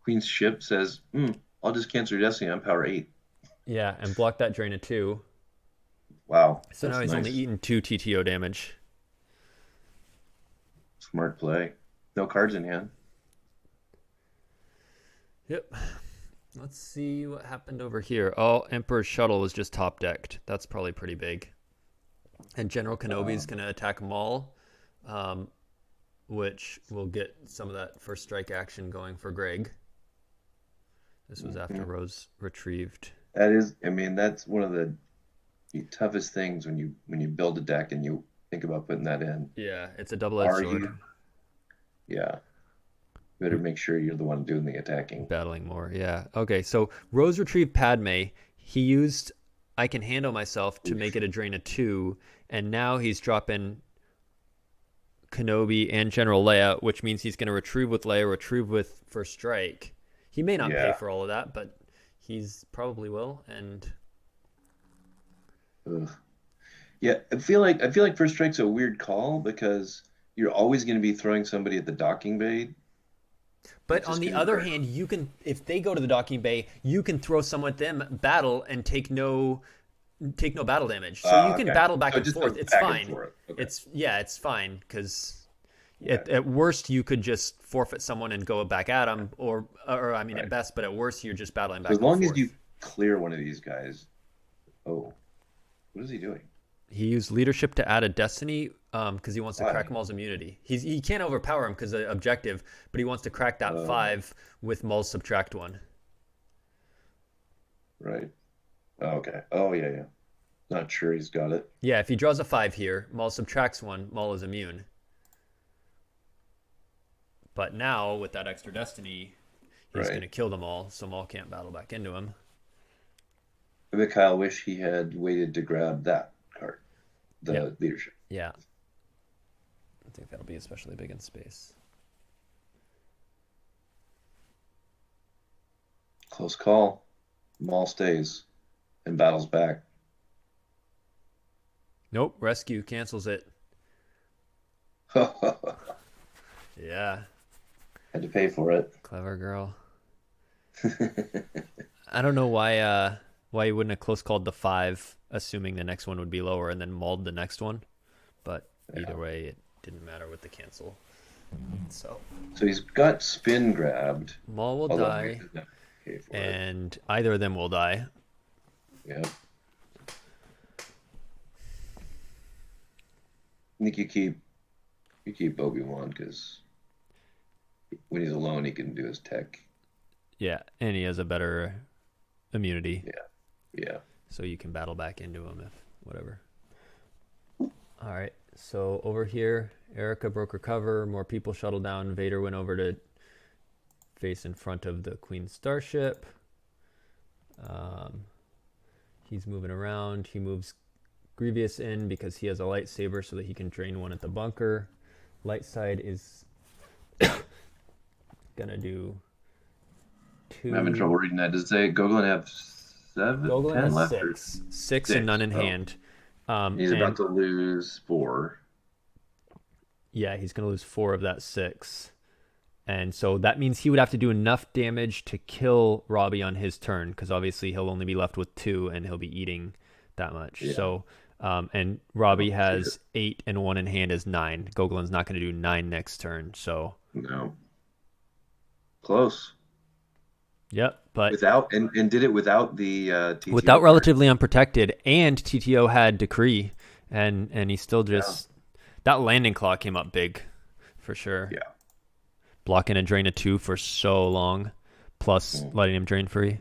Queen's ship says, I'll just cancel your destiny. I'm power 8. Yeah, and block that drain of 2. Wow. So now that's he's nice. only eaten 2 TTO damage. Smart play. No cards in hand. Yep. Let's see what happened over here. Oh, Emperor's Shuttle was just top decked. That's probably pretty big. And General Kenobi's going to attack Maul, which will get some of that first strike action going for Greg. This was after Rose retrieved. That's one of the toughest things when you build a deck and you think about putting that in. Yeah, it's a double-edged sword. Yeah. You better make sure you're the one doing the attacking. Battling more, yeah. Okay, so Rose retrieved Padme. He used I Can Handle Myself to make it a drain of 2, and now he's dropping Kenobi and General Leia, which means he's going to retrieve with Leia, retrieve with First Strike. He may not pay for all of that, but he's probably will. And yeah, I feel like First Strike's a weird call because you're always going to be throwing somebody at the docking bay. But on the other hand, you can, if they go to the docking bay, you can throw someone at them, battle, and take no take no battle damage. So you can battle back So it and just forth. goes It's back and fine. forth. Okay. It's fine because Okay. at worst you could just forfeit someone and go back at them, or I mean Right. at best, but at worst you're just battling back So as long and as forth. you clear one of these guys. Oh, what is he doing? He used leadership to add a destiny because he wants to Why? crack Maul's immunity. He can't overpower him because of objective, but he wants to crack that 5 with Maul's subtract 1. Right. Oh, okay. Oh, yeah. Not sure he's got it. Yeah, if he draws a 5 here, Maul subtracts 1, Maul is immune. But now, with that extra destiny, he's Right. going to kill them all, so Maul can't battle back into him. I bet Kyle wish he had waited to grab that card, the Yeah. leadership. Yeah. I think that'll be especially big in space. Close call. Maul stays and battles back. Nope, rescue cancels it. Had Yeah, to pay for it. clever girl. I don't know why you wouldn't have close called the 5, assuming the next one would be lower, and then mauled the next one. But either way, it didn't matter with the cancel. So So he's got spin grabbed. Maul will although die, he doesn't have to pay for it. and either of them will die. Yeah. I think you keep Obi-Wan because when he's alone, he can do his tech. Yeah, and he has a better immunity, Yeah. so you can battle back into him if whatever. All right, so over here, Erica broke her cover. More people shuttled down. Vader went over to face in front of the Queen's starship. He's moving around. He moves Grievous in because he has a lightsaber so that he can drain one at the bunker. Light side is gonna do 2. I'm having trouble reading that. Does it say Gogolen have 7, Gogolen 10 has left? 6. 6 Six, and none in oh. hand. He's and- about to lose 4. Yeah, he's going to lose 4 of that 6. And so that means he would have to do enough damage to kill Robbie on his turn, because obviously he'll only be left with 2 and he'll be eating that much. Yeah. So, and Robbie Oh, has 8 and 1 in hand is 9. Gogolen's not going to do 9 next turn. So, No. Close. yep. But Without and did it without the TTO without card. relatively unprotected, and TTO had decree, and he still just that landing claw came up big for sure. Yeah. Blocking a drain of 2 for so long, plus letting him drain free.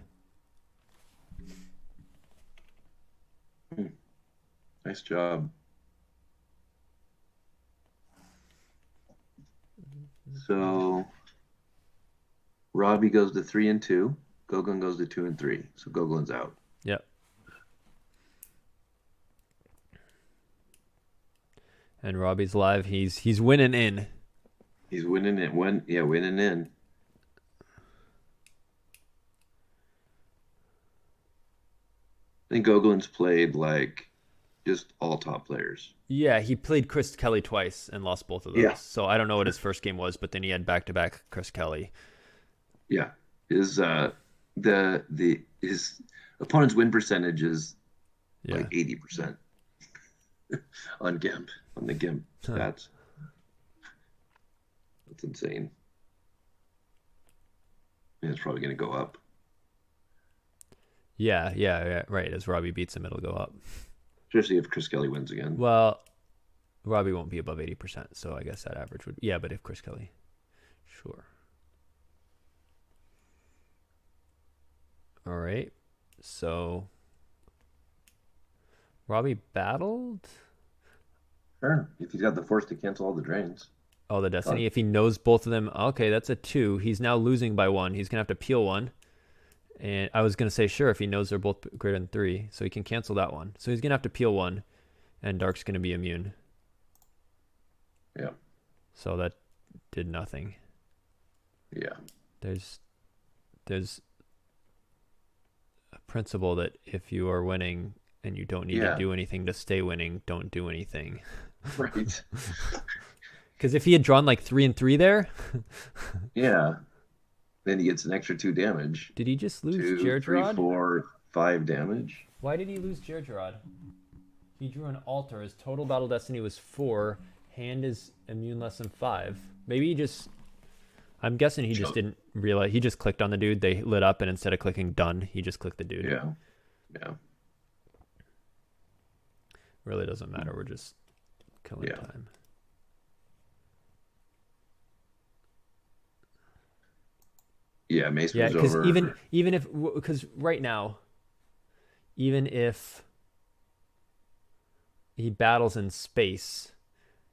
Nice job. So Robbie goes to 3 and 2. Gogolen goes to 2 and 3. So Gogolen's out. Yep. And Robbie's live. He's winning in. He's winning it. Winning in. I think Gogolen's played like just all top players. Yeah, he played Chris Kelly twice and lost both of those. Yeah. So I don't know what his first game was, but then he had back-to-back Chris Kelly. Yeah. His his opponent's win percentage is Yeah. like 80% on GIMP, on the GIMP stats. That's insane. And it's probably going to go up. Yeah, right. As Robbie beats him, it'll go up. Especially if Chris Kelly wins again. Well, Robbie won't be above 80%, so I guess that average would... Yeah, but if Chris Kelly... Sure. All right. So... Robbie battled? Sure. If he's got the force to cancel all the drains. Oh, the Destiny. If he knows both of them... Okay, that's a 2. He's now losing by 1. He's going to have to peel 1. And I was going to say, sure, if he knows they're both greater than 3. So he can cancel that one. So he's going to have to peel 1. And Dark's going to be immune. Yeah. So that did nothing. Yeah. There's a principle that if you are winning and you don't need to do anything to stay winning, don't do anything. Right. Because if he had drawn like 3 and 3 there... Yeah. Then he gets an extra 2 damage. Did he just lose 2, Jared 3, Rod? 4, 5 damage. Why did he lose Gergerod? He drew an altar. His total battle destiny was 4. Hand is immune less than 5. Maybe he just... I'm guessing he just didn't realize. He just clicked on the dude. They lit up, and instead of clicking done, he just clicked the dude. Yeah. Yeah. Really doesn't matter. We're just killing time. Yeah, Mace Yeah, was because over. even if... Because right now, even if he battles in space,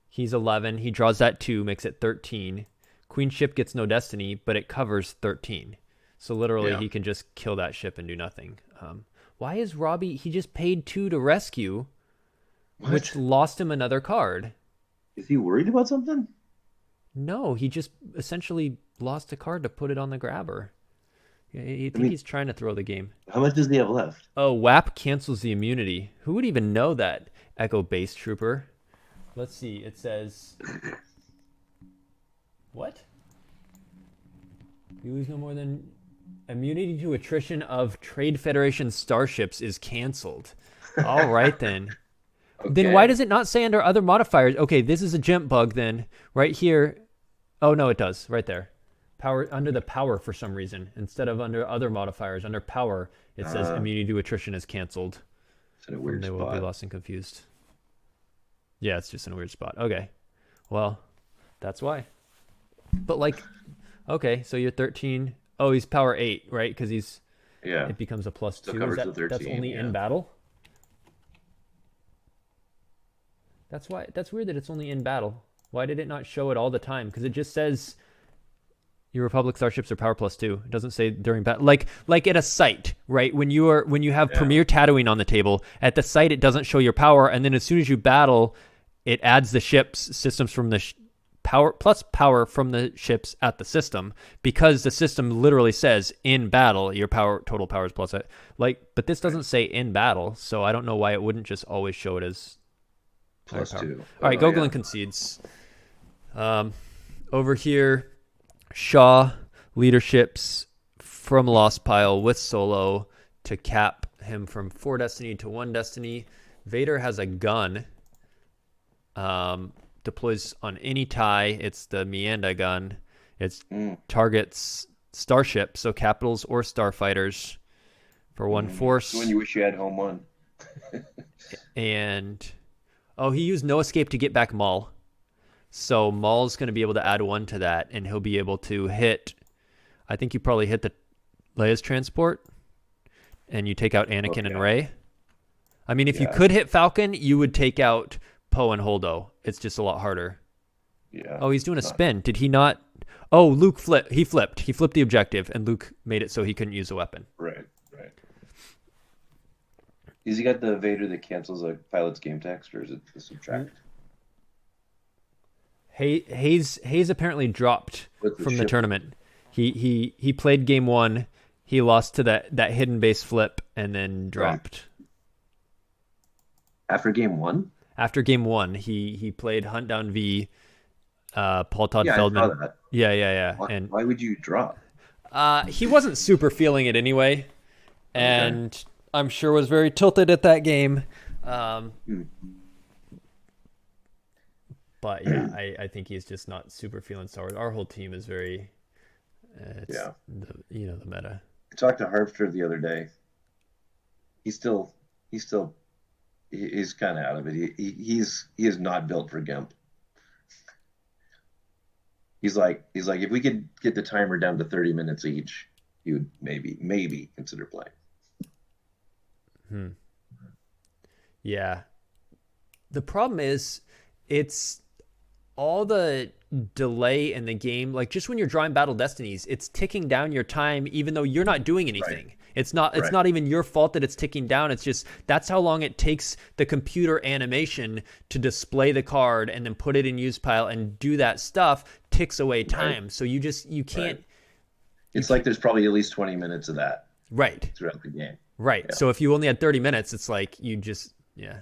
he's 11. He draws that 2, makes it 13. Queen ship gets no destiny, but it covers 13. So literally, he can just kill that ship and do nothing. Why is Robbie... He just paid 2 to rescue, which lost him another card. Is he worried about something? No, he just essentially lost a card to put it on the grabber. I think he's trying to throw the game. How much does he have left? Oh, WAP cancels the immunity. Who would even know that? Echo Base Trooper. Let's see. It says... What? You lose no more than... Immunity to attrition of Trade Federation starships is canceled. All right, then. Then why does it not say under other modifiers? Okay, this is a gem bug then. Right here. Oh, no, it does. Right there. Power under the power for some reason. Instead of under other modifiers. Under power, it says immunity to attrition is canceled. It's in a weird spot. They will be lost and confused. Yeah, it's just in a weird spot. Okay. Well, that's why. But like, okay, so you're 13. Oh, he's power 8, right? Because he's... Yeah. It becomes a plus 2. Covers Is the 13, that's only in battle? That's why. That's weird that it's only in battle. Why did it not show it all the time? Because it just says your Republic starships are power plus 2. It doesn't say during battle. Like at a site, right? When you have Premier Tatooine on the table, at the site it doesn't show your power, and then as soon as you battle, it adds the ships systems from the power plus power from the ships at the system, because the system literally says in battle your total power is plus it. But this doesn't say in battle, so I don't know why it wouldn't just always show it as plus 2. All right, Gogolen concedes. Over here, Shaw leaderships from Lost Pile with Solo to cap him from 4 destiny to 1 destiny. Vader has a gun. Deploys on any tie. It's the Mianda gun. It targets starships, so capitals or starfighters for 1 force. When you wish you had home 1. And he used no escape to get back Maul. So Maul's going to be able to add 1 to that, and he'll be able to hit... I think you probably hit the Leia's transport, and you take out Anakin and Rey. I mean, if you could hit Falcon, you would take out Poe and Holdo. It's just a lot harder. Yeah. Oh, he's doing a spin. Did he not? Oh, Luke flipped. He flipped. He flipped the objective, and Luke made it so he couldn't use a weapon. Right. Has he got the Vader that cancels a pilot's game text, or is it the subtract? Hayes apparently dropped from the tournament. He played game 1. He lost to that hidden base flip and then dropped. After game 1? After game 1, he played Hunt Down V, Paul Todd Feldman. I saw that. Yeah. Why would you drop? He wasn't super feeling it anyway, and I'm sure was very tilted at that game. But yeah, I think he's just not super feeling Star Wars. Our whole team is very, the meta. I talked to Harpster the other day. He's kind of out of it. He is not built for Gimp. He's like, if we could get the timer down to 30 minutes each, he would maybe consider playing. Yeah. The problem is, it's all the delay in the game. Like, just when you're drawing Battle Destinies, it's ticking down your time, even though you're not doing anything. Right. It's not even your fault that it's ticking down. It's just that's how long it takes the computer animation to display the card and then put it in use pile and do that stuff. Ticks away time. Right. So you can't. Right. It's like there's probably at least 20 minutes of that. Right. Throughout the game. Right. Yeah. So if you only had 30 minutes, it's like you just Yeah.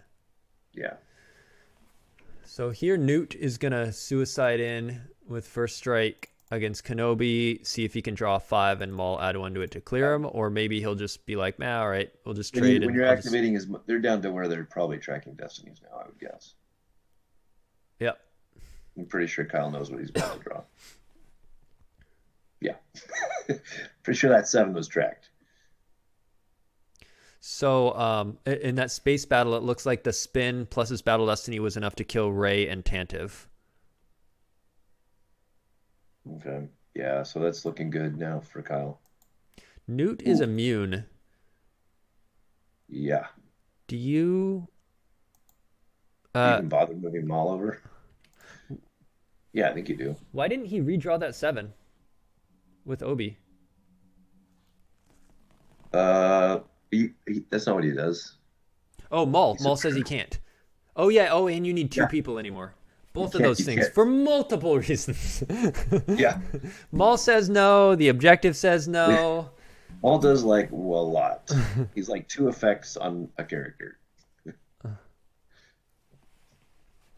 So here Newt is gonna suicide in with first strike. against Kenobi, see if he can draw 5 and Maul add 1 to it to clear him, or maybe he'll just be like, all right, we'll just trade. When you're activating they're down to where they're probably tracking destinies now, I would guess. Yep. I'm pretty sure Kyle knows what he's about to draw. Yeah. Pretty sure that 7 was tracked. So in that space battle, it looks like the spin plus his battle destiny was enough to kill Ray and Tantive. Okay. Yeah, so that's looking good now for Kyle. Newt is immune. Yeah. Do you... even bother moving Maul over? Yeah, I think you do. Why didn't he redraw that 7 with Obi? That's not what he does. Oh, Maul. Maul says he can't. Oh, yeah. Oh, and you need 2 people anymore. Both of those things for multiple reasons. Yeah. Maul says no. The objective says no. Maul does like a lot. He's like 2 effects on a character.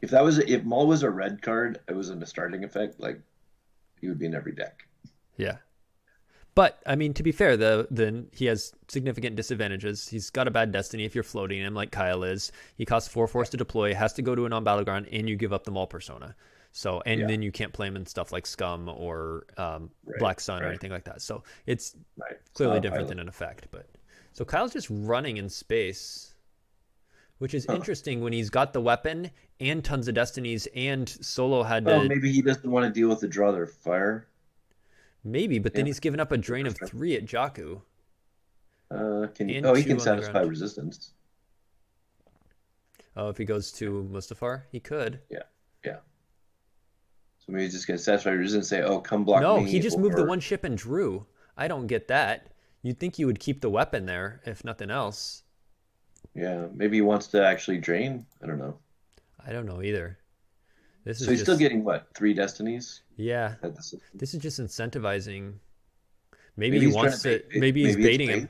If Maul was a red card, it was in a starting effect, like he would be in every deck. Yeah. But I mean, to be fair, then he has significant disadvantages. He's got a bad destiny if you're floating him, like Kyle is. He costs 4 force to deploy, has to go to a non-battleground, and you give up the Maul persona. So, and then you can't play him in stuff like Scum or Black Sun or anything like that. So it's clearly different than an effect. But so Kyle's just running in space, which is interesting when he's got the weapon and tons of destinies, and Solo had to. Maybe he doesn't want to deal with the draw their fire. Maybe, but then he's given up a drain of 3 at Jakku. He can satisfy resistance. Oh, if he goes to Mustafar, he could. Yeah. So maybe he's just going to satisfy resistance and say, oh, come block me. No, he just moved the 1 ship and drew. I don't get that. You'd think you would keep the weapon there, if nothing else. Yeah, maybe he wants to actually drain. I don't know. I don't know either. So he's still getting, 3 destinies? Yeah. This is just incentivizing. Maybe he wants to. Maybe he's baiting him.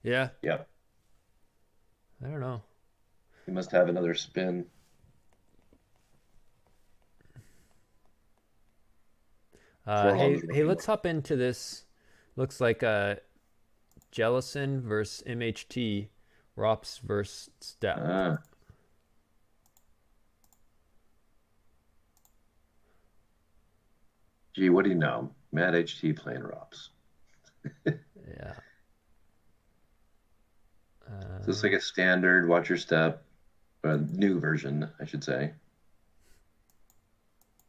Yeah. Yeah. I don't know. He must have another spin. Hey, let's hop into this. Looks like Jellison versus MHT, Rops versus Step. Gee, what do you know? Mad HT playing Rops. Yeah. So it's like a standard watch your step, a new version, I should say.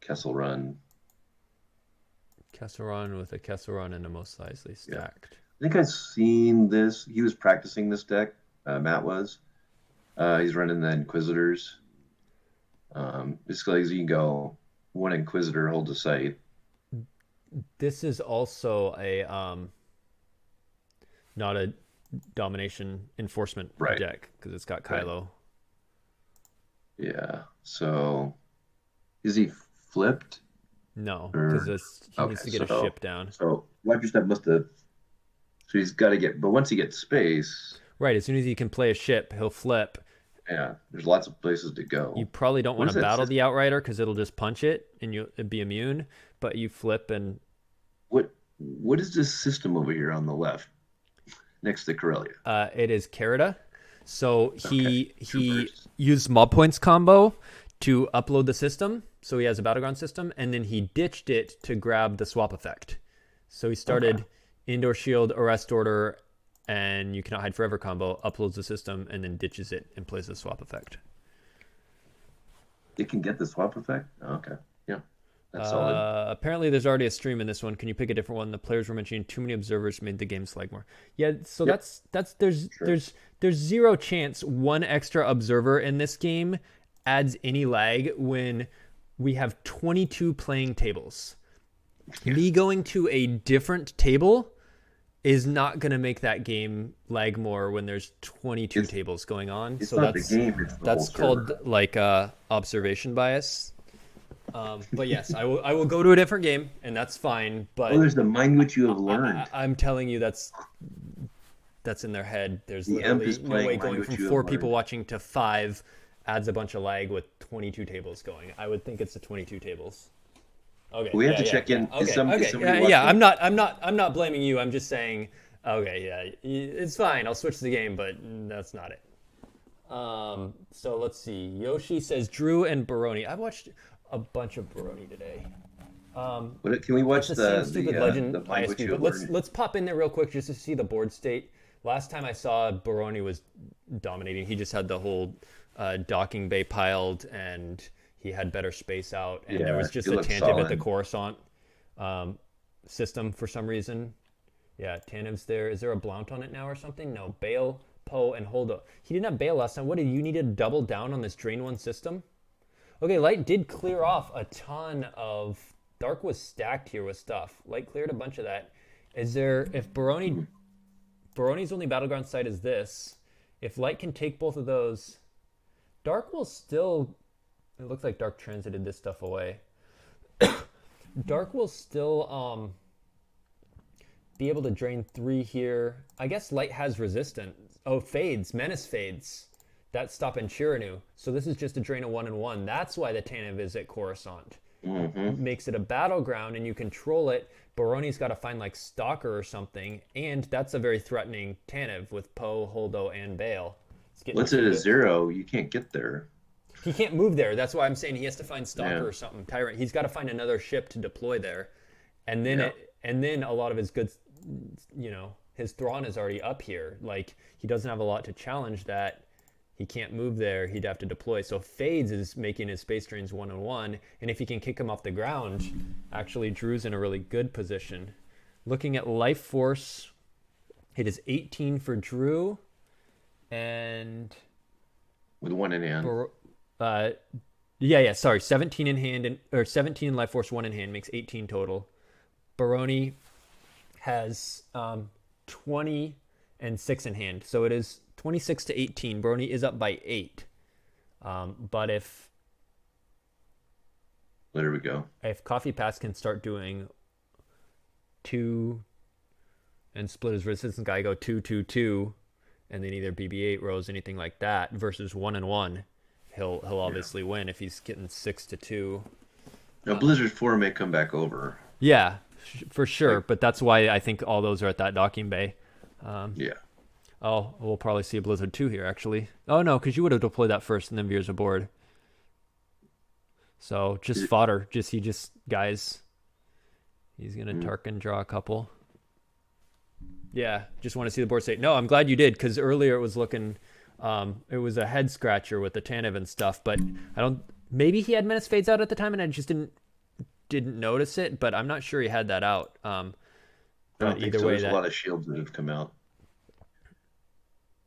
Kessel Run. Kessel Run with a Kessel Run and a most wisely stacked. Yeah. I think I've seen this. He was practicing this deck. Matt was. He's running the Inquisitors. Basically, you can go 1 Inquisitor, hold the site. This is also a not a domination enforcement deck because it's got Kylo. Yeah. So is he flipped? No, because he needs to get a ship down. So Watch Your Step must have. So he's got to get. But once he gets space. Right. As soon as he can play a ship, he'll flip. Yeah. There's lots of places to go. You probably don't want to battle the Outrider because it'll just punch it and it'd be immune. But you flip and. What is this system over here on the left, next to Corellia? It is Carida. So he used mob points combo to upload the system, so he has a battleground system, and then he ditched it to grab the swap effect. So he started Indoor Shield, Arrest Order, and You Cannot Hide Forever combo, uploads the system, and then ditches it and plays the swap effect. It can get the swap effect? Oh, okay. Yeah. Apparently there's already a stream in this one. Can you pick a different one? The players were mentioning too many observers made the game slag more. Yeah, so there's zero chance 1 extra observer in this game adds any lag when we have 22 playing tables. Yeah. Me going to a different table is not going to make that game lag more when there's 22 tables going on. So that's called like observation bias. But yes, I will go to a different game, and that's fine. But there's the mind which you have learned. I'm telling you, that's in their head. There's literally no way going from 4 people watching to 5 adds a bunch of lag with 22 tables going. I would think it's the 22 tables. Okay. We have to yeah, check yeah. in. Okay. Is somebody Yeah. watching? I'm not blaming you. I'm just saying. Okay. Yeah. It's fine. I'll switch the game, but that's not it. So let's see. Yoshi says Drew and Baroni. I've watched a bunch of Baroni today. Can we watch It's the same stupid Legend the Mind What ISP, You but Learned? let's pop in there real quick just to see the board state. Last time I saw Baroni was dominating. He just had the whole docking bay piled, and he had better space out, and there was just he a looked Tantive at the solid. Coruscant system for some reason. Yeah, Tantiv's there. Is there a Blount on it now or something? No. Bale, Poe, and Holdo. He didn't have Bale last time. What, did you need to double down on this Drain 1 system? Okay, Light did clear off a ton of... Dark was stacked here with stuff. Light cleared a bunch of that. Is there... If Baroni's only battleground site is this, if Light can take both of those, Dark will still... It looks like Dark transited this stuff away. Dark will still be able to drain 3 here. I guess Light has resistance. Oh, fades. Menace fades. That's stopping Chiranu. So this is just a drain of 1 and 1. That's why the Tantive is at Coruscant. Makes it a battleground, and you control it. Baroni's got to find like Stalker or something, and that's a very threatening Tantive with Poe, Holdo, and Bale. Once it is 0, you can't get there. He can't move there. That's why I'm saying he has to find Stalker or something. Tyrant. He's got to find another ship to deploy there, and then then a lot of his goods, his Thrawn is already up here. Like he doesn't have a lot to challenge that. He can't move there. He'd have to deploy. So Fades is making his space drains 1 and 1, and if he can kick him off the ground, actually Drew's in a really good position. Looking at Life Force, it is 18 for Drew, and with 1 in hand. 17 in hand, or 17 Life Force, 1 in hand makes 18 total. Baroni has 20 and 6 in hand, so it is 26 to 18. Baroni is up by 8. But if there we go. If Coffee Pass can start doing 2 and split his resistance guy, go 2-2-2, and then either BB-8 rows, anything like that, versus 1 and 1, he'll obviously win if he's getting 6-2. Now Blizzard 4 may come back over. Yeah, for sure. But that's why I think all those are at that docking bay. Yeah. Oh, we'll probably see a Blizzard 2 here, actually. Oh, no, because you would have deployed that first and then Veers aboard. So, just fodder. Guys, he's going to Tarkin draw a couple. Yeah, just want to see the board state. No, I'm glad you did, because earlier it was looking... it was a head-scratcher with the Tantive and stuff, but I don't... Maybe he had Menace Fades out at the time, and I just didn't notice it, but I'm not sure he had that out. I don't think so. There's a lot of shields that have come out.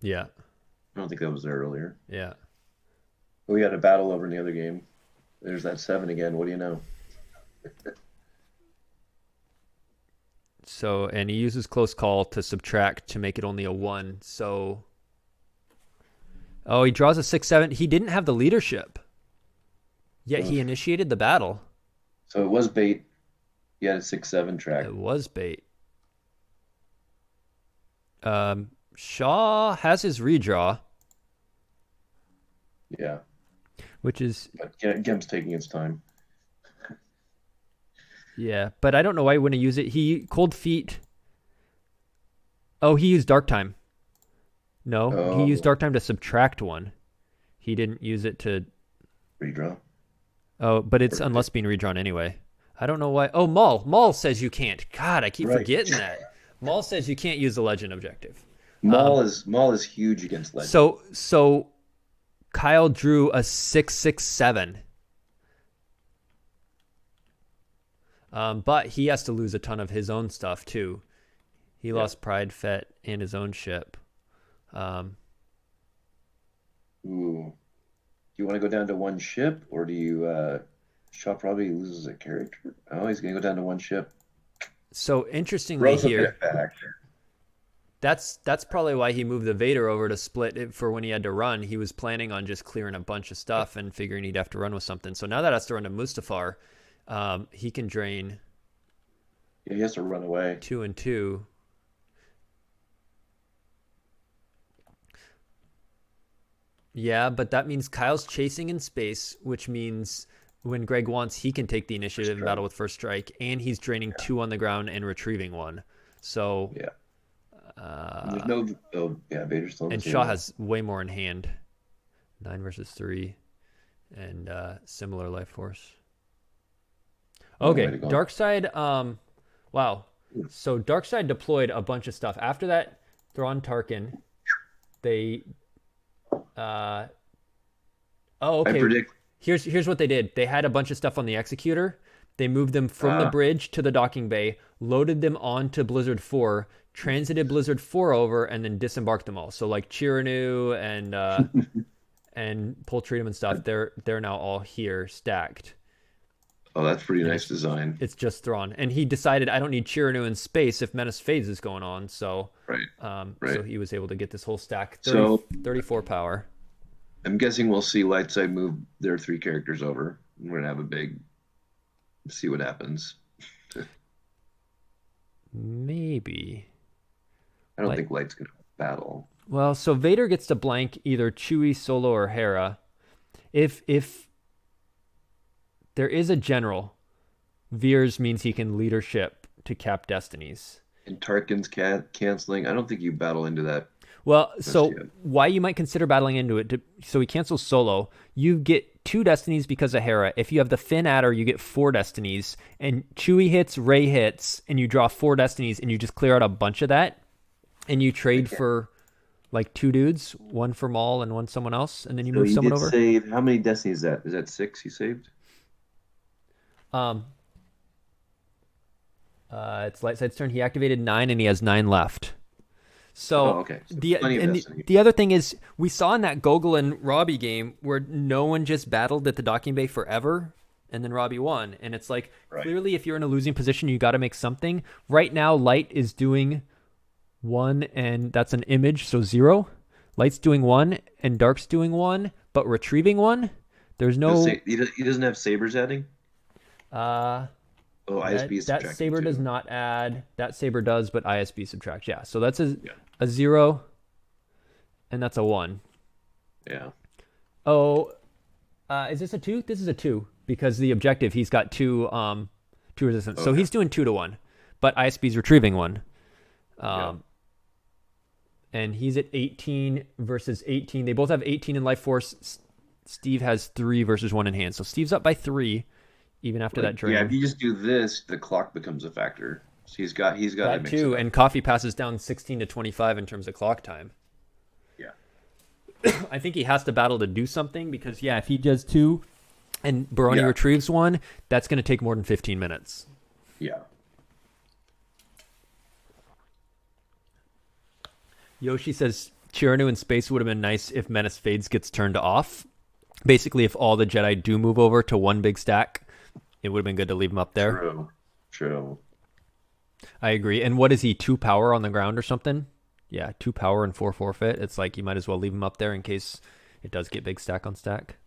Yeah. I don't think that was there earlier. Yeah. We had a battle over in the other game. There's that 7 again. What do you know? So, and he uses Close Call to subtract to make it only a 1. So, oh, he draws a 6-7. He didn't have the leadership. Yet he initiated the battle. So it was bait. He had a 6-7 track. It was bait. Shaw has his redraw. Yeah. Which is... But Gem's taking its time. Yeah, but I don't know why he wouldn't use it. He Cold Feet... Oh, he used Dark Time. No, he used Dark Time to subtract 1. He didn't use it to... Redraw? Oh, but it's unless being redrawn anyway. I don't know why. Oh, Maul. Maul says you can't. God, I keep forgetting that. Maul says you can't use the Legend objective. Maul is huge against Legend. So Kyle drew a 6-6-7. But he has to lose a ton of his own stuff too. He lost Pride Fett and his own ship. Ooh. Do you want to go down to 1 ship, or do you... Shaw probably loses a character. Oh, he's going to go down to 1 ship. So, interestingly here... Back. That's probably why he moved the Vader over to split it for when he had to run. He was planning on just clearing a bunch of stuff and figuring he'd have to run with something. So now that has to run to Mustafar, he can drain... Yeah, he has to run away. 2 and 2. Yeah, but that means Kyle's chasing in space, which means when Greg wants, he can take the initiative in strike. battle with first strike, and he's draining 2 on the ground and retrieving 1. So Yeah. There's no. Oh, yeah, Vader's still. and Shaw has way more in hand. 9 versus 3, and similar life force. Okay, Darkside. Wow. So Darkside deployed a bunch of stuff after that. Thrawn Tarkin. They. Oh, okay. I predict. Here's what they did. They had a bunch of stuff on the Executor. They moved them from the bridge to the docking bay, loaded them onto Blizzard 4, transited Blizzard 4 over, and then disembarked them all. So like Chiranu and Poltreatum and stuff, they're now all here stacked. Oh, that's pretty nice design. It's just Thrawn. And he decided I don't need Chiranu in space if Menace Fades is going on. So right. So he was able to get this whole stack. 34 power. I'm guessing we'll see Lightside move their 3 characters over. We're going to have a big... See what happens. Maybe. I don't think Light's going to battle. Well, so Vader gets to blank either Chewie, Solo, or Hera. If there is a general, Veers means he can leadership to cap destinies. And Tarkin's canceling. I don't think you battle into that. Well, so why you might consider battling into it, so he cancels Solo. You get 2 destinies because of Hera. If you have the Finn adder, you get 4 destinies. And Chewie hits, Rey hits, and you draw 4 destinies, and you just clear out a bunch of that. And you trade for like 2 dudes, 1 for Maul and 1 someone else, and then you move someone over. Save, how many destinies is that? Is that 6 he saved? It's Lightside's turn. He activated 9, and he has 9 left. So, so the other thing is, we saw in that Gogolen Robbie game where no one just battled at the docking bay forever, and then Robbie won. And it's like, clearly, if you're in a losing position, you got to make something. Right now, Light is doing 1, and that's an image, so 0. Light's doing 1, and Dark's doing 1, but retrieving 1. There's no. He doesn't have sabers adding. ISB is that saber does not add. That saber does, but ISB subtracts. Yeah, so that's a 0, and that's a 1. Yeah. Oh, is this a 2? This is a 2 because the objective he's got 2 resistance, so he's doing 2 to 1, but ISB's retrieving 1. And he's at 18 versus 18. They both have 18 in life force. Steve has 3 versus 1 in hand, so Steve's up by 3. Even after that drain. Yeah, if you just do this, the clock becomes a factor. So he's got that too, and Coffee passes down 16 to 25 in terms of clock time. Yeah. I think he has to battle to do something because if he does 2 and Baroni retrieves 1, that's going to take more than 15 minutes. Yeah. Yoshi says Chiranu in space would have been nice if Menace Fades gets turned off. Basically, if all the Jedi do move over to 1 big stack, it would have been good to leave him up there. True. I agree. And what is he, 2 power on the ground or something? Yeah, 2 power and 4 forfeit. It's like you might as well leave him up there in case it does get big stack on stack.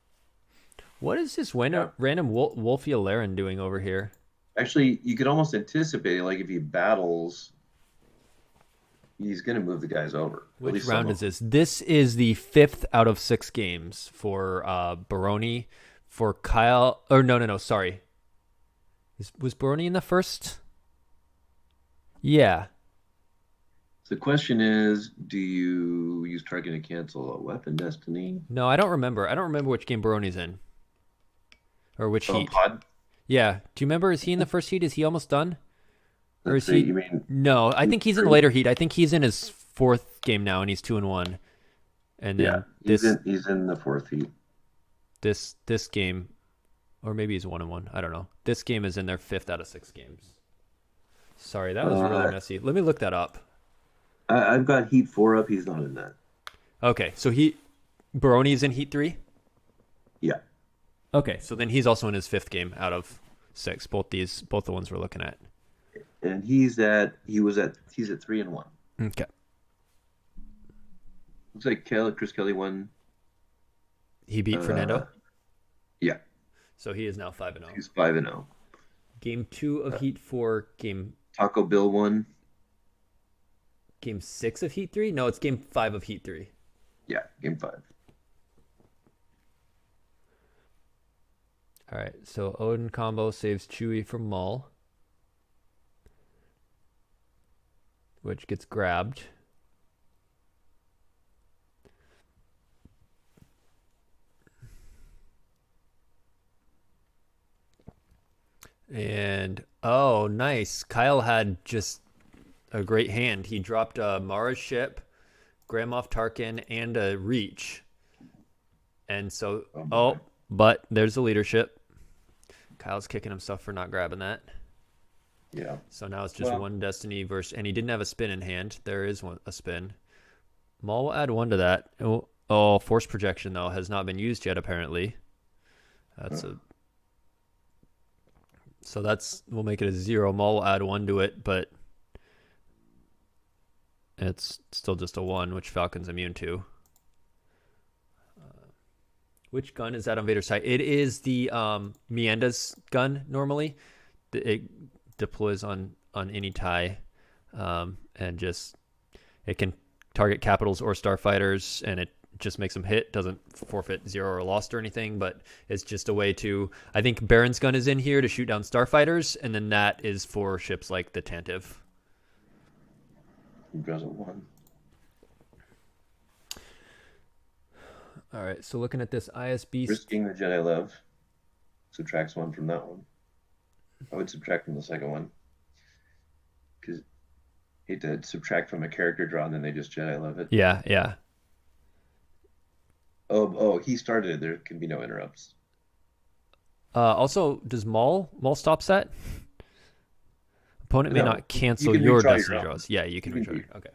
What is this random Wolfie Alderaan doing over here? Actually, you could almost anticipate it. Like if he battles, he's going to move the guys over. Which round is this? This is the 5th out of 6 games for Baroni. For Kyle, or no, sorry. Was Baroni in the first? Yeah. The question is, do you use Tarkin to cancel a weapon destiny? No, I don't remember. I don't remember which game Baroni's in. Or which heat. Pod? Yeah. Do you remember, is he in the first heat? Is he almost done? Or is he? You mean? No, I think he's in later heat. I think he's in his 4th game now, and he's 2-1. And then he's in the 4th heat. This game, or maybe he's 1-1. I don't know. This game is in their 5th out of 6 games. Sorry, that was really messy. Let me look that up. I've got Heat 4 up. He's not in that. Okay, so Baroni's in Heat 3? Yeah. Okay, so then he's also in his 5th game out of 6. Both the ones we're looking at. And he's at 3-1. Okay. Looks like Chris Kelly won. He beat Fernando? Yeah. So he is now 5-0. He's 5-0. Game 2 of Heat 4. Game Taco Bill won. Game 6 of Heat 3? No, it's Game 5 of Heat 3. Yeah, Game 5. All right, so Odin combo saves Chewie from Maul, which gets grabbed. And, oh, nice. Kyle had just a great hand. He dropped Mara's ship, Grand Moff Tarkin, and a Reach. And so, but there's the leadership. Kyle's kicking himself for not grabbing that. Yeah. So now it's just one Destiny versus, and he didn't have a spin in hand. There is a spin. Maul will add 1 to that. Oh, Force Projection, though, has not been used yet, apparently. So we'll make it a 0. Maul will add 1 to it, but it's still just a 1, which Falcon's immune to. Which gun is that on Vader's side? It is the Miranda's gun normally. It deploys on any TIE, and just it can target capitals or starfighters, and it just makes them hit. Doesn't forfeit 0 or lost or anything, but it's just a way to. I think Baron's gun is in here to shoot down starfighters, and then that is for ships like the Tantive. Who draws a 1? All right, so looking at this ISB... Risking the Jedi Love subtracts 1 from that one. I would subtract from the second one. Because hate to subtract from a character draw and then they just Jedi Love it. Yeah. Oh, he started it. There can be no interrupts. Also, does Maul stop set? Opponent may not cancel your Destiny draws. Yeah, you can redraw. Okay.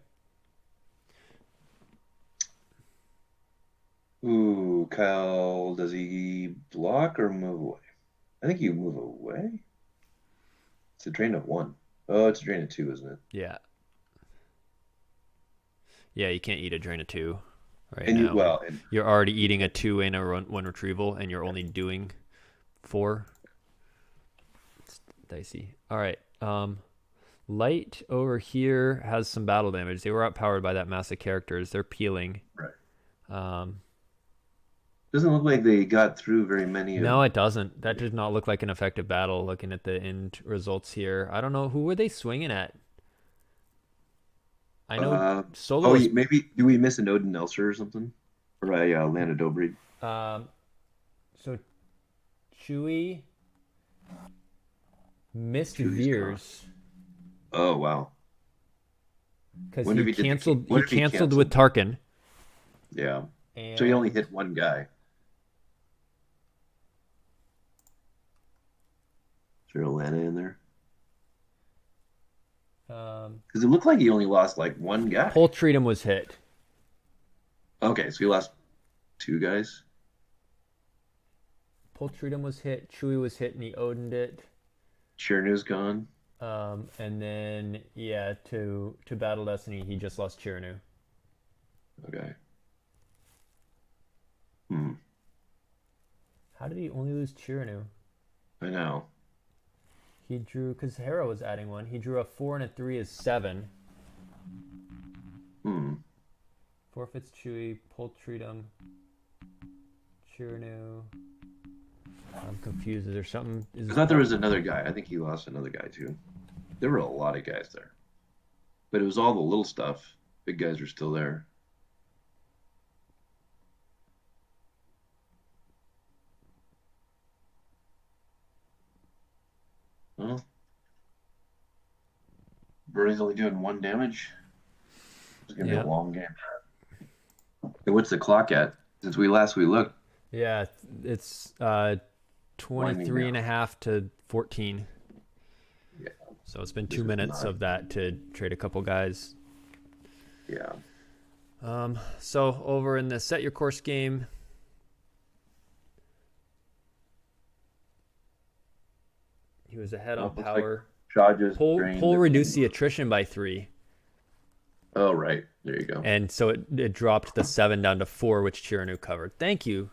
Ooh, Kyle, does he block or move away? I think you move away. It's a drain of 1. Oh, it's a drain of 2, isn't it? Yeah. Yeah, you can't eat a drain of 2 right and now. You're already eating a 2 and a 1 retrieval, and you're only doing 4. It's dicey. All right. Light over here has some battle damage. They were outpowered by that mass of characters. They're peeling. Right. Doesn't look like they got through very many. No, it doesn't. That did not look like an effective battle. Looking at the end results here, I don't know who were they swinging at. I know Solo. Oh, maybe do we miss an Odin Elser or something, or a Lana Dobreed? So Chewie missed Veers. Oh wow! Because he canceled. He canceled with Tarkin. Yeah. So he only hit 1 guy. Is there a Lana in there? Because it looked like he only lost like 1 guy. Poltreatum was hit. Okay, so he lost 2 guys. Poltreatum was hit. Chewie was hit, and he Odin'd it. Chirnu's gone. And then to Battle Destiny, he just lost Chirnu. Okay. How did he only lose Chirnu? I know. He drew, because Hera was adding 1. He drew a 4 and a 3 is 7. Forfeits Chewie, Poltreatum, Chirnu. I'm confused. Is there something? I thought there was another guy. I think he lost another guy too. There were a lot of guys there. But it was all the little stuff. Big guys are still there. Well, Birdie's only doing 1 damage. It's going to be a long game. And what's the clock at? Since we looked. Yeah, it's 23 and a half to 14. Yeah. So it's been 2 minutes of that to trade a couple guys. Yeah. So over in the Set Your Course game, he was ahead on power. Like Pull reduced the attrition by 3. Oh, right. There you go. And so it dropped the 7 down to 4, which Chiranu covered. Thank you.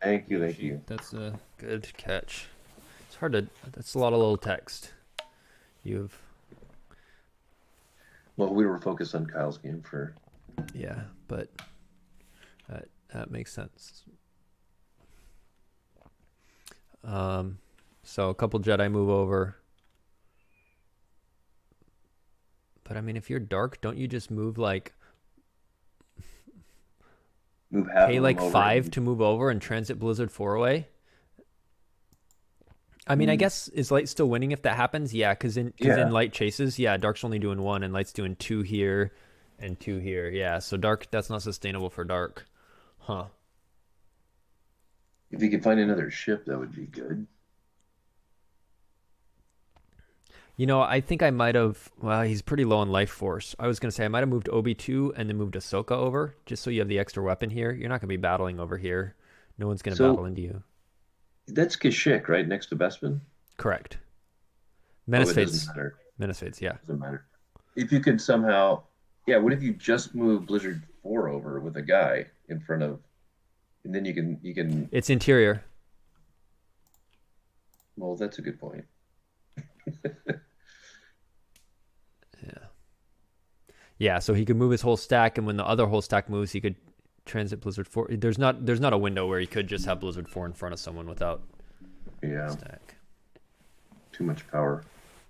Thank you. That's a good catch. It's hard to... That's a lot of little text. Well, we were focused on Kyle's game for... Yeah, but that makes sense. So a couple Jedi move over. But I mean, if you're dark, don't you just move like half pay of like them over 5 and- to move over and transit Blizzard 4 away? I mean, I guess is Light still winning if that happens? Yeah, because in Light chases, yeah, Dark's only doing 1 and Light's doing 2 here and 2 here. Yeah, so Dark, that's not sustainable for Dark. Huh. If you could find another ship, that would be good. You know, I think I might have. Well, he's pretty low on life force. I was gonna say I might have moved Obi-2 and then moved Ahsoka over, just so you have the extra weapon here. You're not gonna be battling over here. No one's gonna battle into you. That's Kashyyyk, right, next to Bespin? Correct. It Menace doesn't Fades. matter. Menace Fades. Yeah. Doesn't matter. If you could somehow, yeah. What if you just move Blizzard 4 over with a guy in front of, and then you can. It's interior. Well, that's a good point. Yeah, so he could move his whole stack, and when the other whole stack moves, he could transit Blizzard 4. There's not a window where he could just have Blizzard 4 in front of someone without stack. Too much power.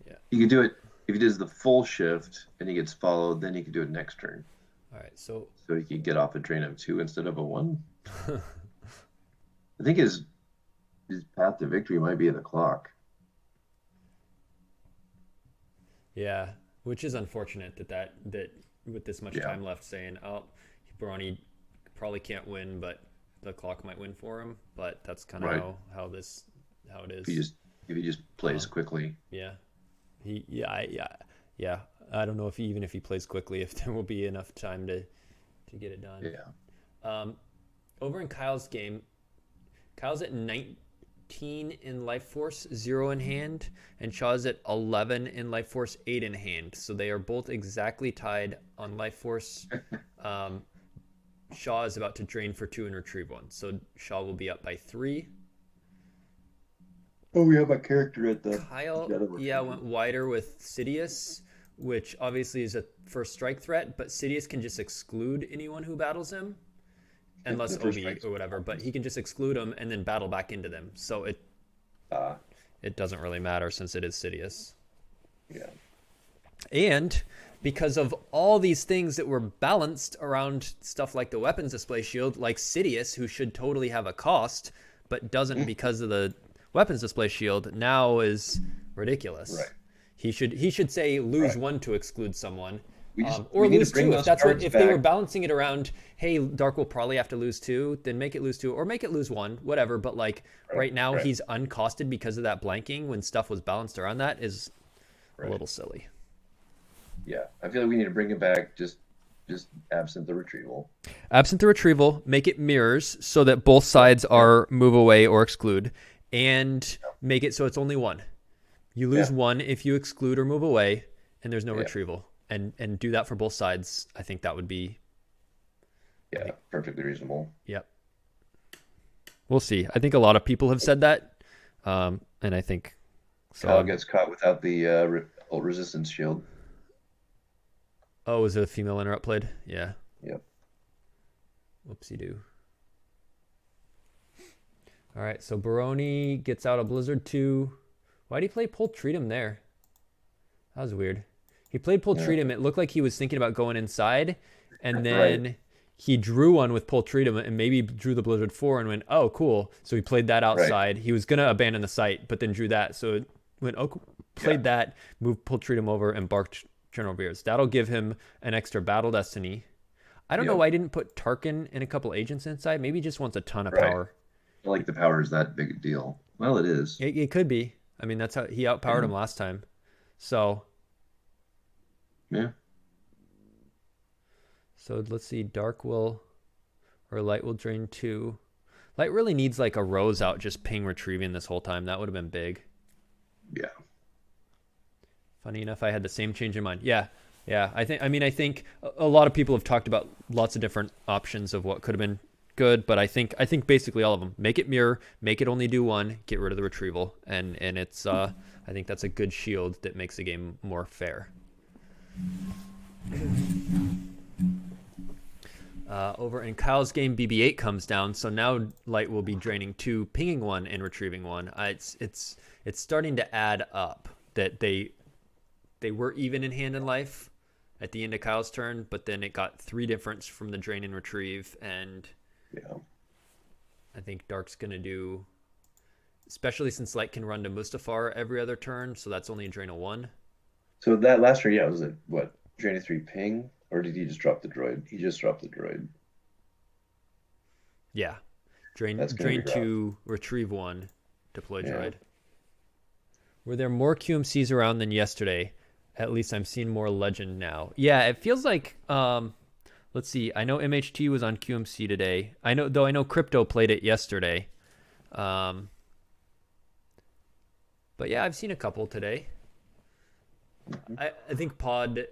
Yeah. You could do it if he does the full shift and he gets followed, then he could do it next turn. All right, so he could get off a drain of 2 instead of a 1. I think his path to victory might be the clock. yeah, which is unfortunate that with this much time left, saying, oh, Baroni probably can't win, but the clock might win for him. But that's kind of how it is. If he just plays quickly. Yeah. Yeah. I don't know if he plays quickly, if there will be enough time to get it done. Yeah. Over in Kyle's game, Kyle's at 19 in life force, 0 in hand, and Shaw's at 11 in life force, 8 in hand. So they are both exactly tied on life force. Shaw is about to drain for 2 and retrieve 1. So Shaw will be up by 3. Oh, we have a character at the Kyle, went wider with Sidious, which obviously is a first strike threat, but Sidious can just exclude anyone who battles him, unless Obi or whatever, but he can just exclude them and then battle back into them. So it doesn't really matter since it is Sidious. Yeah. And because of all these things that were balanced around stuff like the weapons display shield, like Sidious, who should totally have a cost, but doesn't because of the weapons display shield, now is ridiculous. Right. He should say lose 1 to exclude someone, or lose 2 if that's what, if they were balancing it around. Hey, Dark will probably have to lose 2, then make it lose 2 or make it lose 1, whatever. But like right now he's uncosted because of that blanking when stuff was balanced around that is a little silly. Yeah, I feel like we need to bring it back. Just absent the retrieval. Absent the retrieval, make it mirrors so that both sides are move away or exclude, and make it so it's only 1. You lose 1 if you exclude or move away, and there's no retrieval. And do that for both sides. I think that would be perfectly reasonable. Yep. We'll see. I think a lot of people have said that, and I think so. Kyle gets caught without the resistance shield. Oh, was it a female interrupt played? Yeah. Yep. Whoopsie-doo. All right, so Baroni gets out a Blizzard 2. Why did he play Pull Treatum there? That was weird. He played Pull Treatum. It looked like he was thinking about going inside, and then he drew one with Pull Treatum and maybe drew the Blizzard 4 and went, oh, cool. So he played that outside. He was going to abandon the site, but then drew that. So it went, played that, moved Pull Treatum over, and barked General Beers. That'll give him an extra Battle Destiny. I don't know why I didn't put Tarkin and a couple agents inside. Maybe he just wants a ton of power. I like the power is that big a deal. Well, it is. It could be. I mean, that's how he outpowered him last time. So. Yeah. So let's see. Light will drain 2. Light really needs like a Rose out just ping retrieving this whole time. That would have been big. Yeah. Funny enough, I had the same change in mind. Yeah. I think a lot of people have talked about lots of different options of what could have been good, but I think basically all of them. Make it mirror, make it only do 1, get rid of the retrieval, and it's I think that's a good shield that makes the game more fair. Over in Kyle's game, BB-8 comes down, so now Light will be draining 2, pinging 1, and retrieving 1. It's starting to add up that they were even in hand in life at the end of Kyle's turn, but then it got 3 difference from the drain and retrieve, and I think Dark's gonna do, especially since Light can run to Mustafar every other turn, so that's only a drain of 1. So that last turn, was it what, drain of 3 ping? Or did he just drop the droid? He just dropped the droid. Yeah. Drain 2, retrieve 1, deploy droid. Were there more QMCs around than yesterday? At least I'm seeing more Legend now. Yeah, it feels like, let's see. I know MHT was on QMC today. I know Crypto played it yesterday. But yeah, I've seen a couple today. I think Pod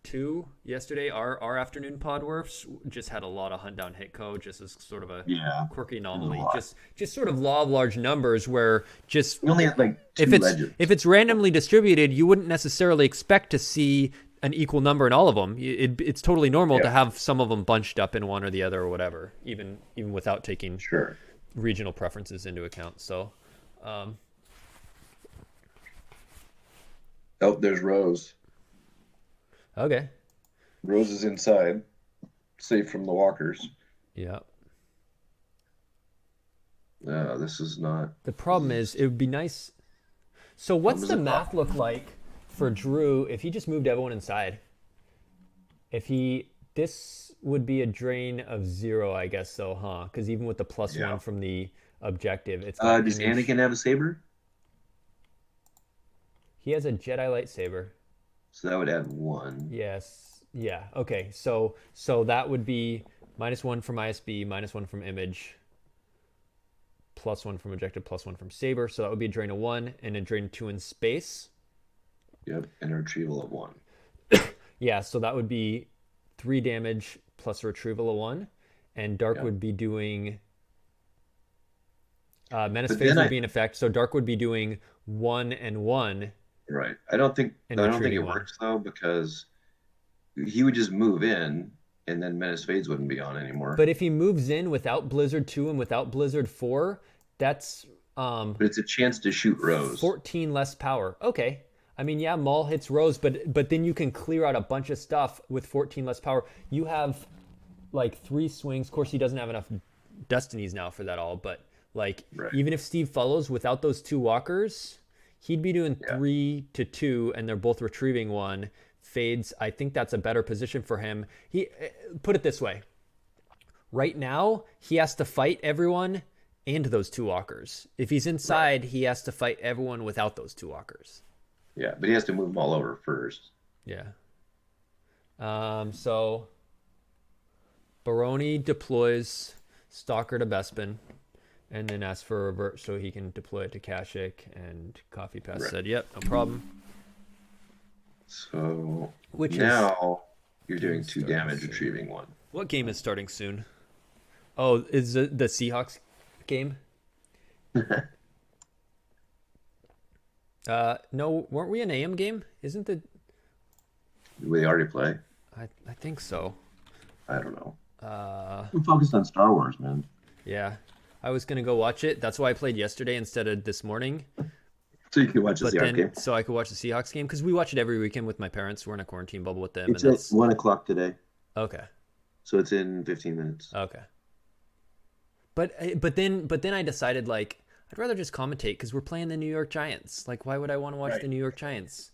2 yesterday, our afternoon pod works just had a lot of hunt down hit code, just as sort of a quirky anomaly, just sort of law of large numbers, where just we only have like 2 legends. If it's randomly distributed, you wouldn't necessarily expect to see an equal number in all of them. It's totally normal to have some of them bunched up in one or the other or whatever, even without taking regional preferences into account. So there's Rose. Okay. Rose is inside, safe from the walkers. Yeah. This is not... The problem is, it would be nice... So what's the math look like for Drew if he just moved everyone inside? This would be a drain of 0, I guess so, huh? Because even with the +1 from the objective, it's... does Anakin have a saber? He has a Jedi lightsaber. So that would add 1. Yes. Yeah. Okay. So that would be -1 from ISB, -1 from image, +1 from objective, +1 from saber. So that would be a drain of 1 and a drain of 2 in space. Yep, and a retrieval of 1. Yeah. So that would be 3 damage plus a retrieval of 1, and Dark would be doing. Menace phase would be in effect, so Dark would be doing 1 and 1. Right. I don't think it works though, because he would just move in and then Menace Fades wouldn't be on anymore. But if he moves in without Blizzard 2 and without Blizzard 4, that's but it's a chance to shoot Rose. 14 less power. Okay. I mean, yeah, Maul hits Rose, but then you can clear out a bunch of stuff with 14 less power. You have like 3 swings. Of course, he doesn't have enough Destinies now for that all, but like even if Steve follows without those 2 walkers, he'd be doing 3 to 2, and they're both retrieving 1. Fades, I think that's a better position for him. He put it this way. Right now, he has to fight everyone and those 2 walkers. If he's inside, he has to fight everyone without those 2 walkers. Yeah, but he has to move them all over first. Yeah. So Baroni deploys Stalker to Bespin, and then asks for a revert so he can deploy it to Kashyyyk, and Coffee Pass said, yep, no problem. So now you're doing 2 damage, retrieving 1. What game is starting soon? Oh, is the Seahawks game? No, weren't we an AM game? Isn't the... We already play? I think so. I don't know. I'm focused on Star Wars, man. Yeah. I was going to go watch it. That's why I played yesterday instead of this morning. So you could watch the Seahawks game? So I could watch the Seahawks game, because we watch it every weekend with my parents. We're in a quarantine bubble with them. It's at 1 o'clock today. Okay. So it's in 15 minutes. Okay. But then I decided, like, I'd rather just commentate, because we're playing the New York Giants. Like, why would I want to watch the New York Giants?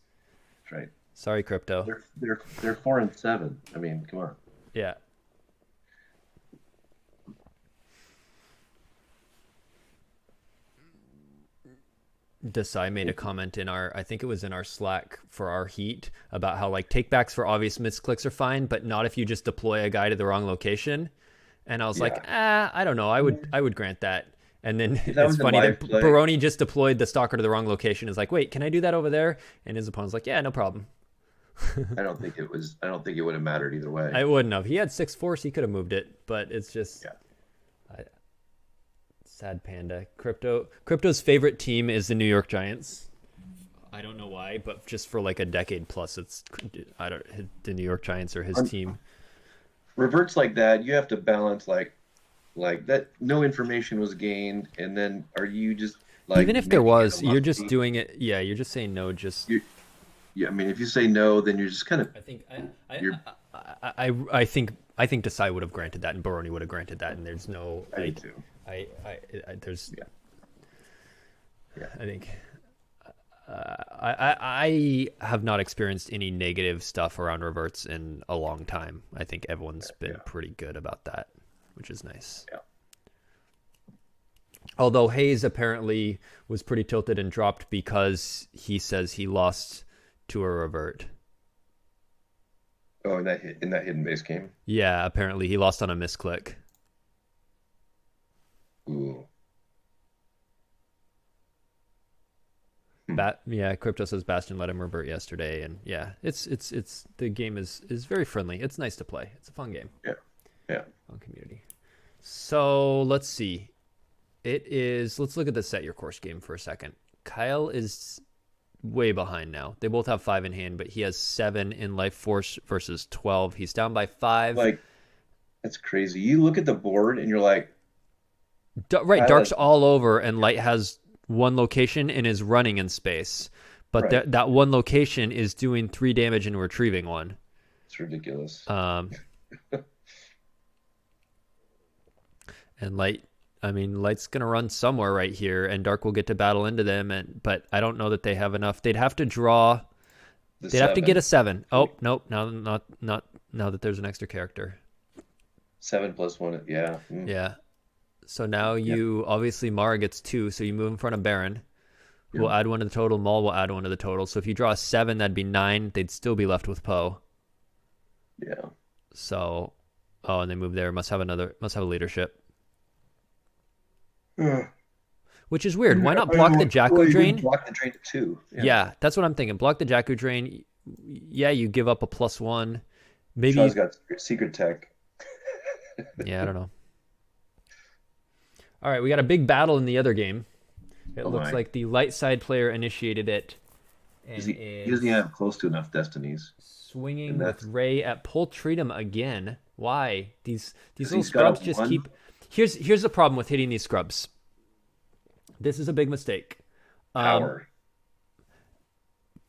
That's right. Sorry, Crypto. They're 4-7. I mean, come on. Yeah. Desai made a comment in I think it was in our Slack for our Heat, about how like takebacks for obvious misclicks are fine, but not if you just deploy a guy to the wrong location. And I was like, I don't know. I would grant that. And then it's funny that Baroni just deployed the Stalker to the wrong location. Is like, wait, can I do that over there? And his opponent's like, yeah, no problem. I don't think it would have mattered either way. I wouldn't have. He had 6 force. He could have moved it, but it's just sad panda. Crypto's favorite team is the New York Giants. I don't know why, but just for like a decade plus, the New York Giants are his team. reverts like that, you have to balance like that. No information was gained, and then are you just like Even if there making it was, a you're just must-see? doing it. Yeah, you're just saying no. Just Yeah, I mean, if you say no, then you're just kind of I think you're. I think Desai would have granted that, and Baroni would have granted that, and there's no I do like too. there's Yeah. Yeah. I think I have not experienced any negative stuff around reverts in a long time. I think everyone's been pretty good about that, which is nice. Yeah. Although Hayes apparently was pretty tilted and dropped because he says he lost to a revert. Oh, in that hidden base game. Yeah, apparently he lost on a misclick. Ooh. Yeah, Crypto says Bastion let him revert yesterday, and yeah, it's the game is very friendly. It's nice to play. It's a fun game. Yeah. Fun community. So let's see. Let's look at the set your course game for a second. Kyle is way behind now. They both have 5 in hand, but he has 7 in life force versus 12. He's down by 5. Like, that's crazy. You look at the board and you're like, Right, Kyle Dark's has- all over, and Light has one location and is running in space. But Right. that one location is doing 3 damage and retrieving 1. it's ridiculous. And Light's gonna run somewhere right here, and Dark will get to battle into them. But I don't know that they have enough. They'd have to draw. They'd have to get a 7. Oh nope, not now that there's an extra character. 7 plus 1. Yeah. Yeah. So now obviously Mara gets 2, so you move in front of Baron. Yeah. We'll add 1 to the total. Maul will add 1 to the total. So if you draw a 7, that'd be 9. They'd still be left with Poe. Yeah. So, and they move there. Must have a leadership. Which is weird. Why not block the Jakku drain? Block the drain to 2. Yeah, that's what I'm thinking. Block the Jakku drain. Yeah, you give up a +1. Maybe. Shaw's got secret tech. Yeah, I don't know. All right, we got a big battle in the other game. It looks like the light side player initiated it. And He doesn't have close to enough destinies. Swinging with Ray at Poultreatum again. Why? These little he's got scrubs just 1. keep... Here's the problem with hitting these scrubs. This is a big mistake. Power.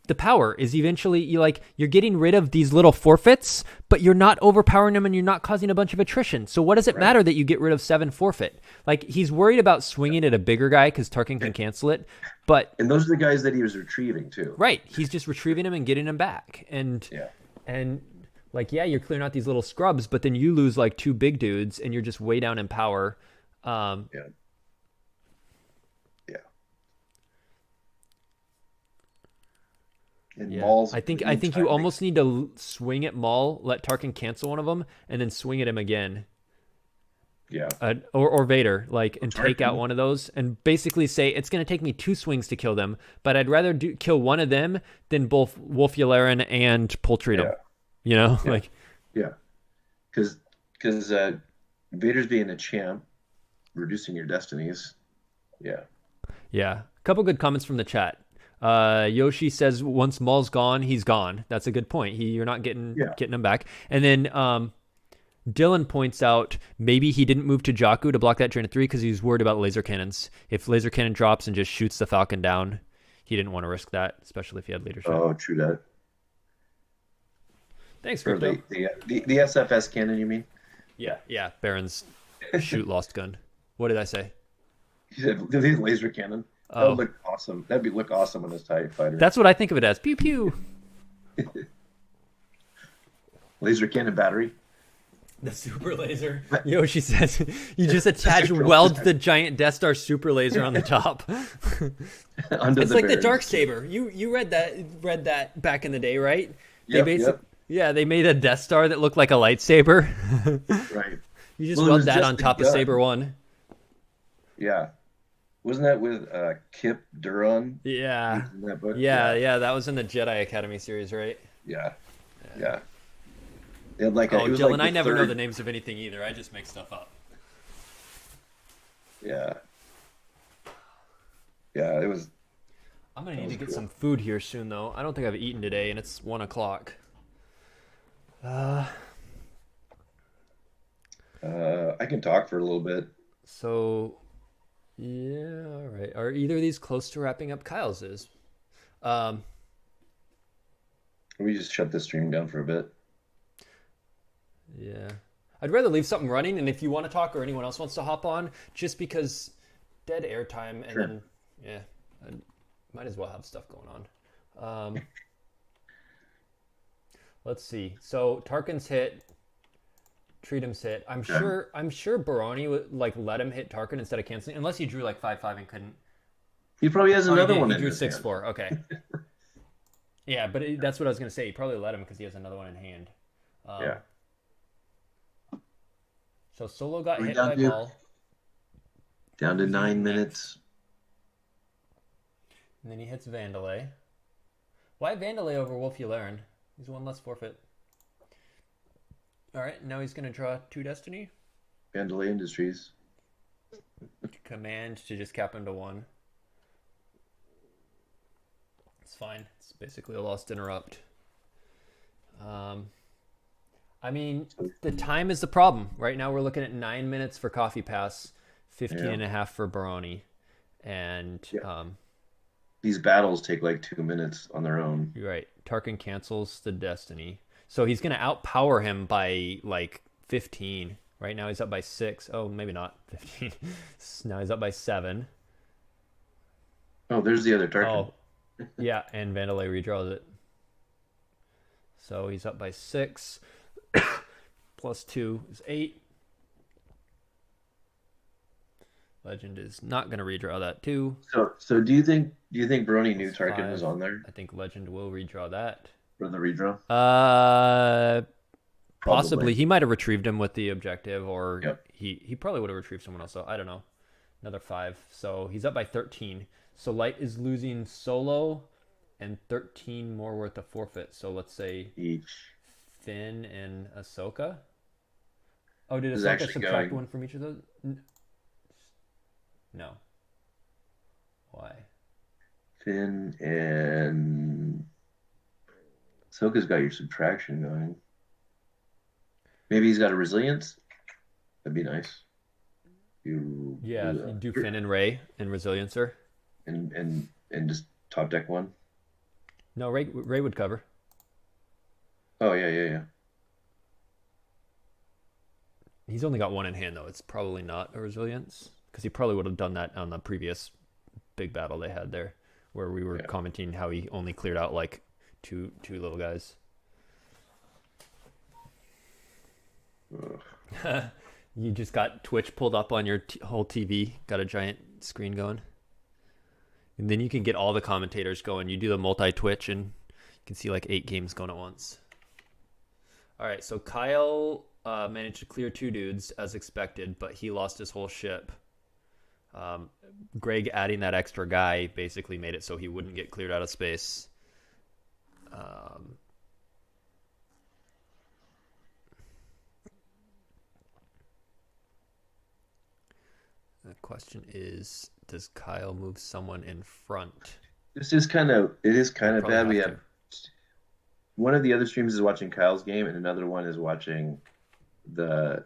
The power is eventually you're getting rid of these little forfeits, but you're not overpowering them and you're not causing a bunch of attrition. So what does it matter that you get rid of 7 forfeit? Like, he's worried about swinging at a bigger guy because Tarkin can cancel it, but And those are the guys that he was retrieving too. right, he's just retrieving him and getting him back. And you're clearing out these little scrubs, but then you lose like 2 big dudes and you're just way down in power. Yeah. And Maul's I think you almost need to swing at Maul, let Tarkin cancel one of them, and then swing at him again. Yeah. Or Vader, and take out Tarkin. one of those, and basically say it's going to take me 2 swings to kill them, but I'd rather kill one of them than both Wolf Yularen and Poultreatum. Yeah. Yeah. Because Vader's being a champ, reducing your destinies. Yeah. Yeah. A couple good comments from the chat. Yoshi says once Maul's gone, he's gone. That's a good point. You're not getting him back. And then Dylan points out maybe he didn't move to Jakku to block that drain of 3 because he was worried about laser cannons. If laser cannon drops and just shoots the Falcon down, he didn't want to risk that, especially if he had leadership. Oh, true that. Thanks, Or Crypto. the SFS cannon, you mean? Yeah. Baron's shoot lost gun. What did I say? He said the laser cannon. That Oh. would look awesome. That'd look awesome on his TIE fighter. That's what I think of it as. Pew pew. Laser cannon battery. The super laser. Yoshi says you just weld the giant Death Star super laser on the top. Under It's the like the barrels. dark saber. You read that back in the day, right? Yep. Yeah, they made a Death Star that looked like a lightsaber. Right. You just Well, it weld was that just on the top of gun. Saber 1. Yeah. Wasn't that with Kip Duron Yeah. in that book? Yeah, that was in the Jedi Academy series, right? Yeah. They had it was Dylan, like I never know third- the names of anything either. I just make stuff up. Yeah. Yeah, it was. I'm gonna need was to get cool. some food here soon, though. I don't think I've eaten today, and it's 1:00. I can talk for a little bit. So, yeah, all right. Are either of these close to wrapping up? Kyle's is. Um, We just shut the stream down for a bit. yeah. I'd rather leave something running, and if you want to talk or anyone else wants to hop on, just because dead airtime, and Sure. then, yeah, I might as well have stuff going on. Let's see. So Tarkin's hit, Treatum's hit. Okay. I'm sure Baroni would like let him hit Tarkin instead of canceling, unless he drew like 5-5 and couldn't. He probably has Oh, he another did. one He in drew his six hand. four. Okay. Yeah, but that's what I was gonna say. He probably let him because he has another one in hand. Yeah. So Solo got We hit down by to Maul, down to Who's 9 eating minutes. and then he hits Vandalay. Why Vandalay over Wolf Yularen? He's one less forfeit. All right, now he's gonna draw 2 Destiny. Vandalay Industries. Command to just cap him to 1. It's fine. It's basically a lost interrupt. I mean, the time is the problem. Right now we're looking at 9 minutes for Coffee Pass, 15 Yeah. and a half for Baroni. And Yeah. These battles take like 2 minutes on their own. you're right. Tarkin cancels the Destiny. So he's going to outpower him by like 15. Right now he's up by 6. Oh, maybe not 15. Now he's up by 7. Oh, there's the other Tarkin. Oh, yeah, and Vandalay redraws it. So he's up by 6. Plus 2 is 8. Legend is not going to redraw that too. So do you think Brony knew It's Tarkin 5. was on there I think Legend will redraw that. for the redraw? Possibly. Probably. He might have retrieved him with the objective, or Yep. he probably would have retrieved someone else. So I don't know. Another 5. So he's up by 13. So Light is losing Solo and 13 more worth of forfeit. So let's say Each. Finn and Ahsoka. Oh, did Is Ahsoka actually subtract going- 1 from each of those? No. Why? Finn and Ahsoka's got your subtraction going. Maybe he's got a resilience. That'd be nice. You Yeah, do you that. do Finn and Ray and Resiliencer. and just top deck one. No, Ray would cover. Oh yeah. He's only got 1 in hand though. It's probably not a Resilience because he probably would have done that on the previous big battle they had there, where we were Yeah. commenting how he only cleared out like two little guys. Ugh. You just got Twitch pulled up on your whole TV, got a giant screen going. And then you can get all the commentators going. You do the multi-Twitch and you can see like 8 games going at once. All right, so Kyle managed to clear 2 dudes as expected, but he lost his whole ship. Greg adding that extra guy basically made it so he wouldn't get cleared out of space. The question is, does Kyle move someone in front? It is kind of Probably bad. We have have one of the other streams is watching Kyle's game, and another one is watching the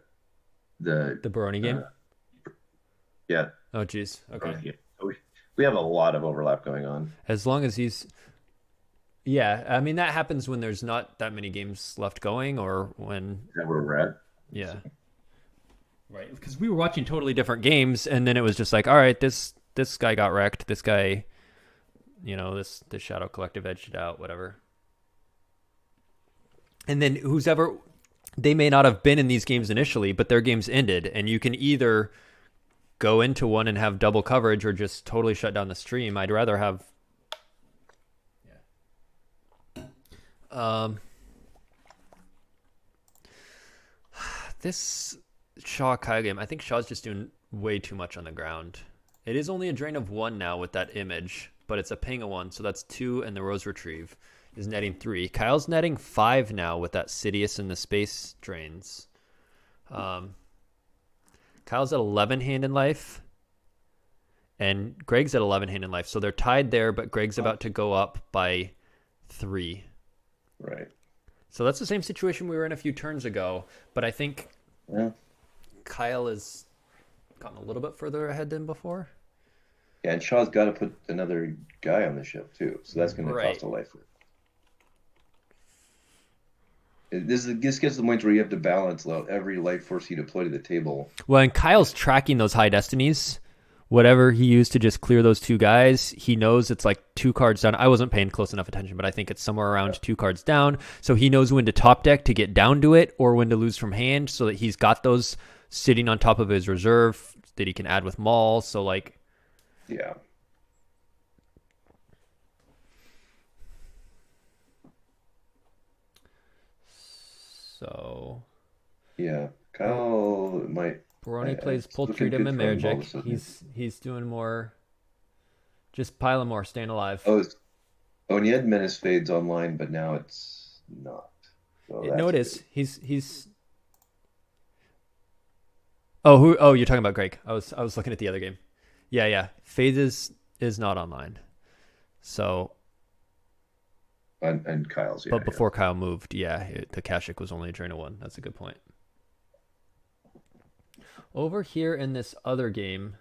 The Baroni game? yeah. Oh, geez. Okay. game. So we have a lot of overlap going on. As long as he's... Yeah, I mean, that happens when there's not that many games left going, or when... Is that where we're at? Yeah. Right, because we were watching totally different games, and then it was just like, all right, this guy got wrecked, this guy, this Shadow Collective edged it out, whatever. And then they may not have been in these games initially, but their games ended, and you can either go into one and have double coverage or just totally shut down the stream. I'd rather have... This Shaw Kyle game, I think Shaw's just doing way too much on the ground. It is only a drain of 1 now with that image, but it's a ping of 1, so that's 2, and the Rose Retrieve is netting 3. Kyle's netting 5 now with that Sidious and the space drains. Kyle's at 11 hand in life, and Greg's at 11 hand in life, so they're tied there, but Greg's about to go up by 3. Right. So that's the same situation we were in a few turns ago, but I think Yeah. Kyle has gotten a little bit further ahead than before. Yeah, and Shaw's got to put another guy on the ship too, so that's going to Right. cost a life. This gets to the point where you have to balance every life force you deploy to the table. Well, and Kyle's tracking those high destinies. Whatever he used to just clear those 2 guys, he knows it's like 2 cards down. I wasn't paying close enough attention, but I think it's somewhere around 2 cards down. So he knows when to top deck to get down to it or when to lose from hand, so that he's got those sitting on top of his reserve that he can add with Maul. So like, yeah. So yeah, Kyle might. Baroni plays Poultry looking and good for him all of a Magic. sudden. He's doing more, just piling more, staying alive. And he had Menace Fades online, but now it's not. So No, it that's is. He's. Oh, you're talking about Greg. I was looking at the other game. Yeah. Fades is not online. So, and Kyle's. Yeah, but before Kyle moved, the Kashik was only a drain of 1. That's a good point. Over here in this other game,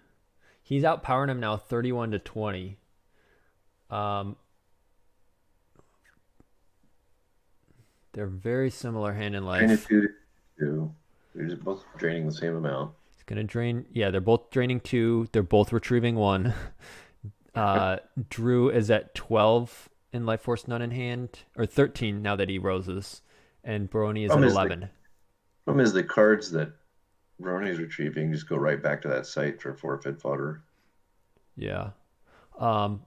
he's outpowering him now 31-20. They're very similar hand in life. Drain of 2. They're both draining the same amount. It's gonna drain. Yeah, they're both draining 2. They're both retrieving 1. Drew is at 12 in life force, none in hand, or 13 now that he roses, and Baroni is at 11. Problem is the cards that Baroni's retrieving just go right back to that site for forfeit fodder. Yeah. Well,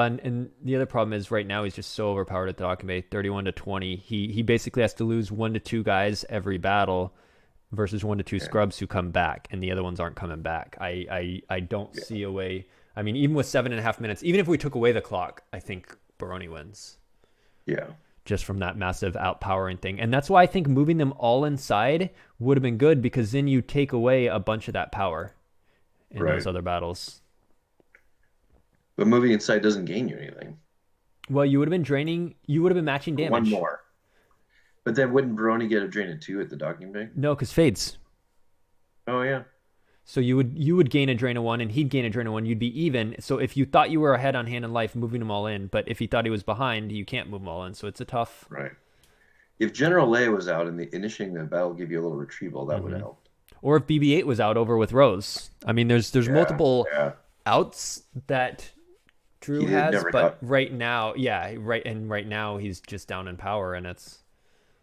and the other problem is right now he's just so overpowered at the Docking Bay, 31-20. He basically has to lose 1 to 2 guys every battle versus 1 to 2 scrubs who come back, and the other ones aren't coming back. I don't see a way. I mean, even with 7.5 minutes, even if we took away the clock, I think Baroni wins. Yeah. Just from that massive outpowering thing. And that's why I think moving them all inside would have been good, because then you take away a bunch of that power in those other battles. But moving inside doesn't gain you anything. Well, you would have been matching damage. 1 more. But then wouldn't Baroni get a drain of 2 at the Docking Bay? No, because fades. Oh, yeah. So you would gain a drain of 1 and he'd gain a drain of 1. You'd be even. So if you thought you were ahead on hand and life, moving them all in. But if he thought he was behind, you can't move them all in. So it's a tough. Right. If General Lei was out and initiating the battle give you a little retrieval, that would have helped. Or if BB-8 was out over with Rose. I mean, there's multiple outs that Drew has, but right now, right now he's just down in power, and it's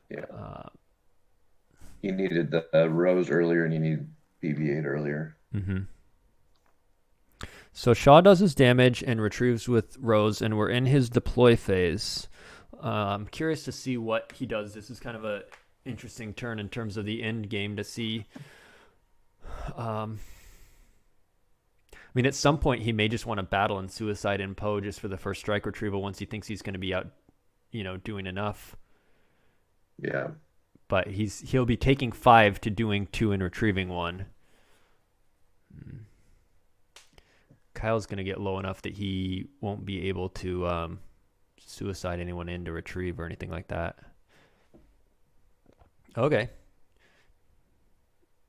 you needed the Rose earlier, and you need BB-8 earlier. Mm-hmm. So Shaw does his damage and retrieves with Rose, and we're in his deploy phase. I'm curious to see what he does. This is kind of a interesting turn in terms of the end game to see. I mean, at some point he may just want to battle and suicide in Poe just for the first strike retrieval once he thinks he's going to be out, doing enough. Yeah. But he'll be taking 5 to doing 2 and retrieving 1. Kyle's going to get low enough that he won't be able to suicide anyone in to retrieve or anything like that. Okay.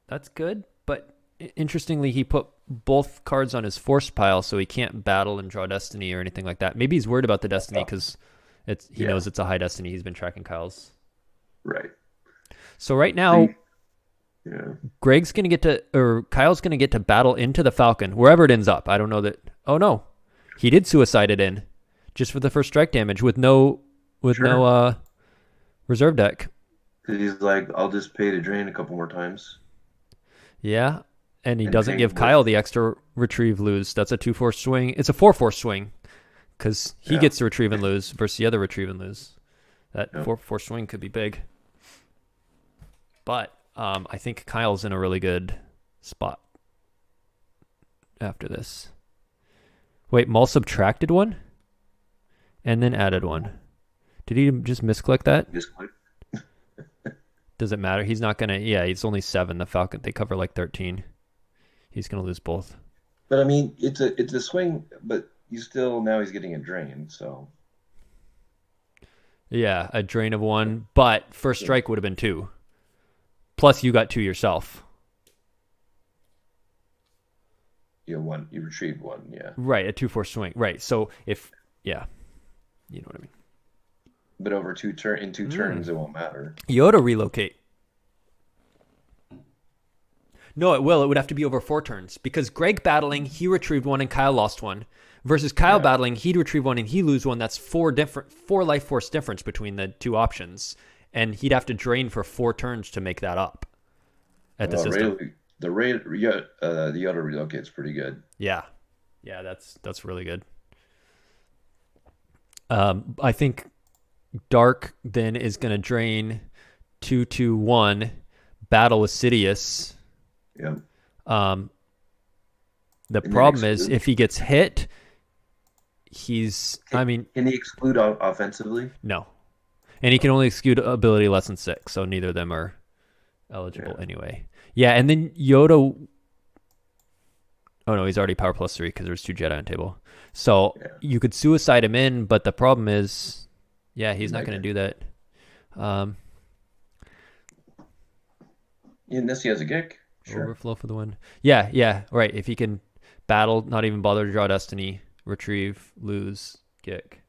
That's good, but interestingly, he put both cards on his force pile, so he can't battle and draw destiny or anything like that. Maybe he's worried about the destiny because he knows it's a high destiny. He's been tracking Kyle's. Right. So right now, Kyle's going to get to battle into the Falcon, wherever it ends up. I don't know that. Oh no, he did suicide it in, just for the first strike damage with no reserve deck. Because he's like, I'll just pay to drain a couple more times. Yeah, and he doesn't give Kyle the extra retrieve lose. That's a 2-4 swing. It's a 4-4 swing because he gets to retrieve and lose versus the other retrieve and lose. That 4-4 swing could be big. But I think Kyle's in a really good spot after this. Wait, Maul subtracted 1 and then added 1. Did he just misclick that? Misclick. Does it matter? He's not going to... Yeah, it's only 7. The Falcon, they cover like 13. He's going to lose both. But, I mean, it's a swing, but he's getting a drain, so... Yeah, a drain of 1, but first strike would have been 2. Plus, you got 2 yourself. You retrieved one, yeah. Right, a 2/4 swing. Right. So if you know what I mean. But over two turns, it won't matter. Yoda relocate. No, it will. It would have to be over 4 turns because Greg battling, he retrieved one and Kyle lost one. Versus Kyle battling, he'd retrieve one and he lose one. That's 4 life force difference between the two options, and he'd have to drain for 4 turns to make that up. At the system, the Yoda relocate's pretty good. Yeah, that's really good. I think Dark then is going to drain 2/2/1, battle with Sidious. Yeah. The problem is if he gets hit, can he exclude offensively? No, and he can only exclude ability less than 6, so neither of them are eligible anyway. Yeah, and then Yoda. Oh no, he's already power +3 because there's 2 Jedi on table. So you could suicide him in, but the problem is, he's not going to do that. Unless he has a Gick. Sure. Overflow for the win. Yeah, right. If he can battle, not even bother to draw Destiny, retrieve, lose, Gick.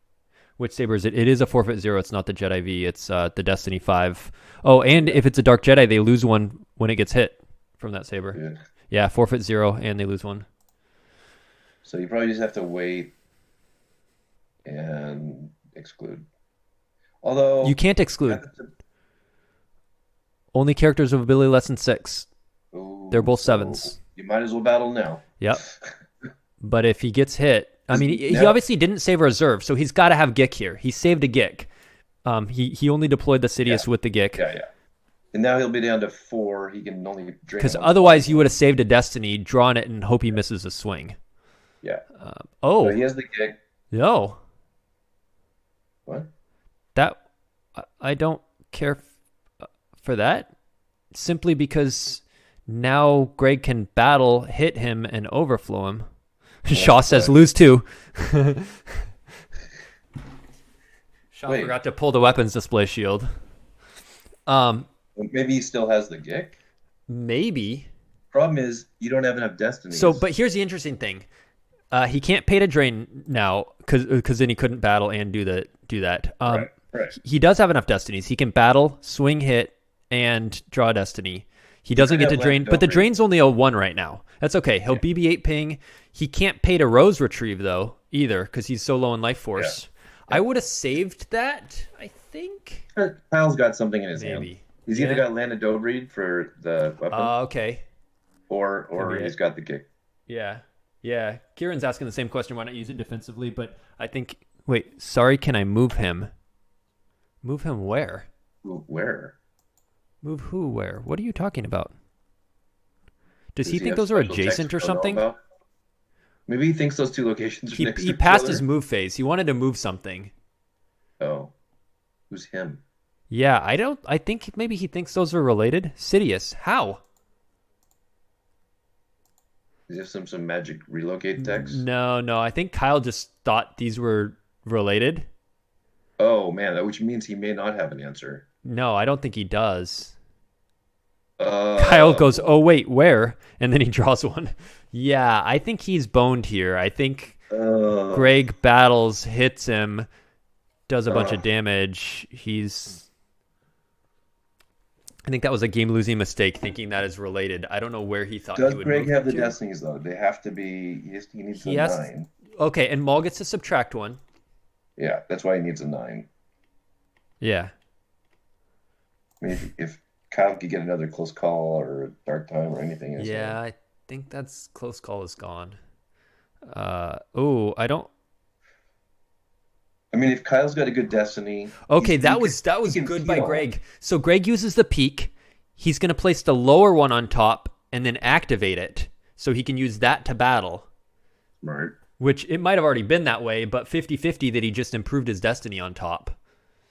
Which saber is it? It is a forfeit 0. It's not the Jedi V. It's the Destiny 5. Oh, and if it's a Dark Jedi, they lose 1 when it gets hit from that saber. Yeah, forfeit 0, and they lose 1. So you probably just have to wait and exclude. Although you can't exclude. Only characters of ability less than 6. Ooh, they're both 7s. You might as well battle now. Yep. But if he gets hit, I mean, he obviously didn't save a reserve, so he's got to have Gick here. He saved a Gick. He only deployed the Sidious with the Gick. Yeah. And now he'll be down to 4. He can only drain. Because otherwise, you would have saved a Destiny, drawn it, and hope he misses a swing. Yeah. So he has the Gick. No. What? That I don't care for that. Simply because now Greg can battle, hit him, and overflow him. Shaw says lose 2. Shaw forgot to pull the weapons display shield. Maybe he still has the Gick. Maybe. Problem is you don't have enough destinies. So, but here's the interesting thing: he can't pay to drain now because then he couldn't battle and do that. Right. He does have enough destinies. He can battle, swing, hit, and draw a destiny. He doesn't get to drain, but the drain's only a 1 right now. That's okay. He'll BB-8 ping. He can't pay to Rose retrieve though either because he's so low in life force. Yeah. I would have saved that. I think. Kyle's got something in his hand. He's either got Lana Dobreed for the weapon. Okay. Or he's got the Gick. Yeah. Kieran's asking the same question. Why not use it defensively? But I think. Wait. Sorry. Can I move him? Move him where? Where? Move who? Where? What are you talking about? Does he think those are adjacent or something? Maybe he thinks those 2 locations are next to each other. He passed his move phase. He wanted to move something. Oh. Who's him? Yeah, I think maybe he thinks those are related. Sidious. How? Is there some magic relocate text? No. I think Kyle just thought these were related. Oh, man. Which means he may not have an answer. No, I don't think he does. Kyle goes, oh, wait, where? And then he draws one. Yeah, I think he's boned here. I think Greg battles, hits him, does a bunch of damage. I think that was a game-losing mistake, thinking that is related. I don't know where he thought he would move. Does Greg have the destinies, though? They have to be... He needs a 9. Okay, and Maul gets to subtract 1. Yeah, that's why he needs a 9. Yeah. I mean, if Kyle could get another close call or dark time or anything. Yeah, I think that's close call is gone. I don't... I mean, if Kyle's got a good destiny... Okay, that was good by Greg. So Greg uses the peak. He's going to place the lower one on top and then activate it. So he can use that to battle. Smart. Which it might have already been that way, but 50-50 that he just improved his destiny on top.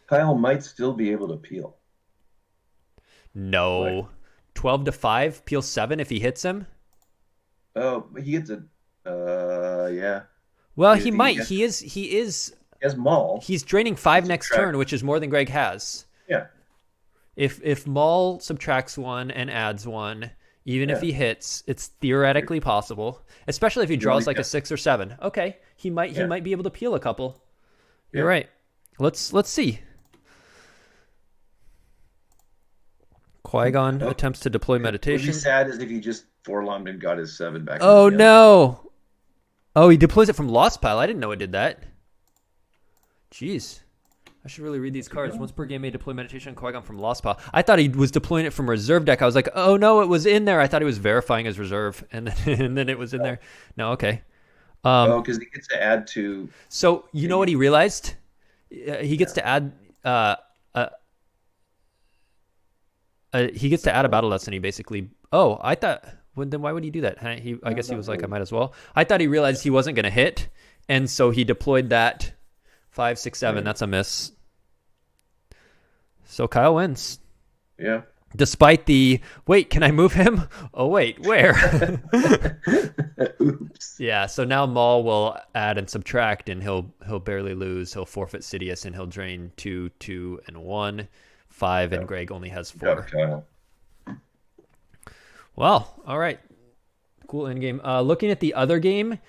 Kyle might still be able to peel. No. 12-5, peel 7 if he hits him? Oh, he gets a... yeah. Well, he might. He is... He has Maul. He's draining 5 next turn, which is more than Greg has. Yeah. If Maul subtracts 1 and adds 1, Even if Yeah. he hits, it's theoretically possible, especially if he draws like a 6 or 7. Okay, he might Yeah. be able to peel a couple. You're Yeah. right. Let's see. Qui-Gon Oh, attempts to deploy What would be meditation. sad is if he just forlombed and got his 7 back. Oh in his hand. no! Oh, he deploys it from Lost Pile. I didn't know it did that. Jeez. I should really read these cards. Once per game, may deploy meditation on Qui-Gon from Lost Pile. I thought he was deploying it from reserve deck. I was like, oh no, it was in there. I thought he was verifying his reserve, and then it was in there. No, okay. Because he gets to add to. So you know what he realized? He gets to add. He gets to add a battle destiny, basically. Oh, I thought. Well, then why would he do that? I guess he was like, I might as well. I thought he realized he wasn't going to hit, and so he deployed that 5, 6, 7. Right. That's a miss. So Kyle wins. Yeah. Despite the wait, can I move him? Oh wait, where? Oops. Yeah. So now Maul will add and subtract, and he'll barely lose. He'll forfeit Sidious, and he'll drain 2, 2, and 1, 5, and Greg only has 4. Good job, Kyle. Well, all right. Cool end game. Looking at the other game,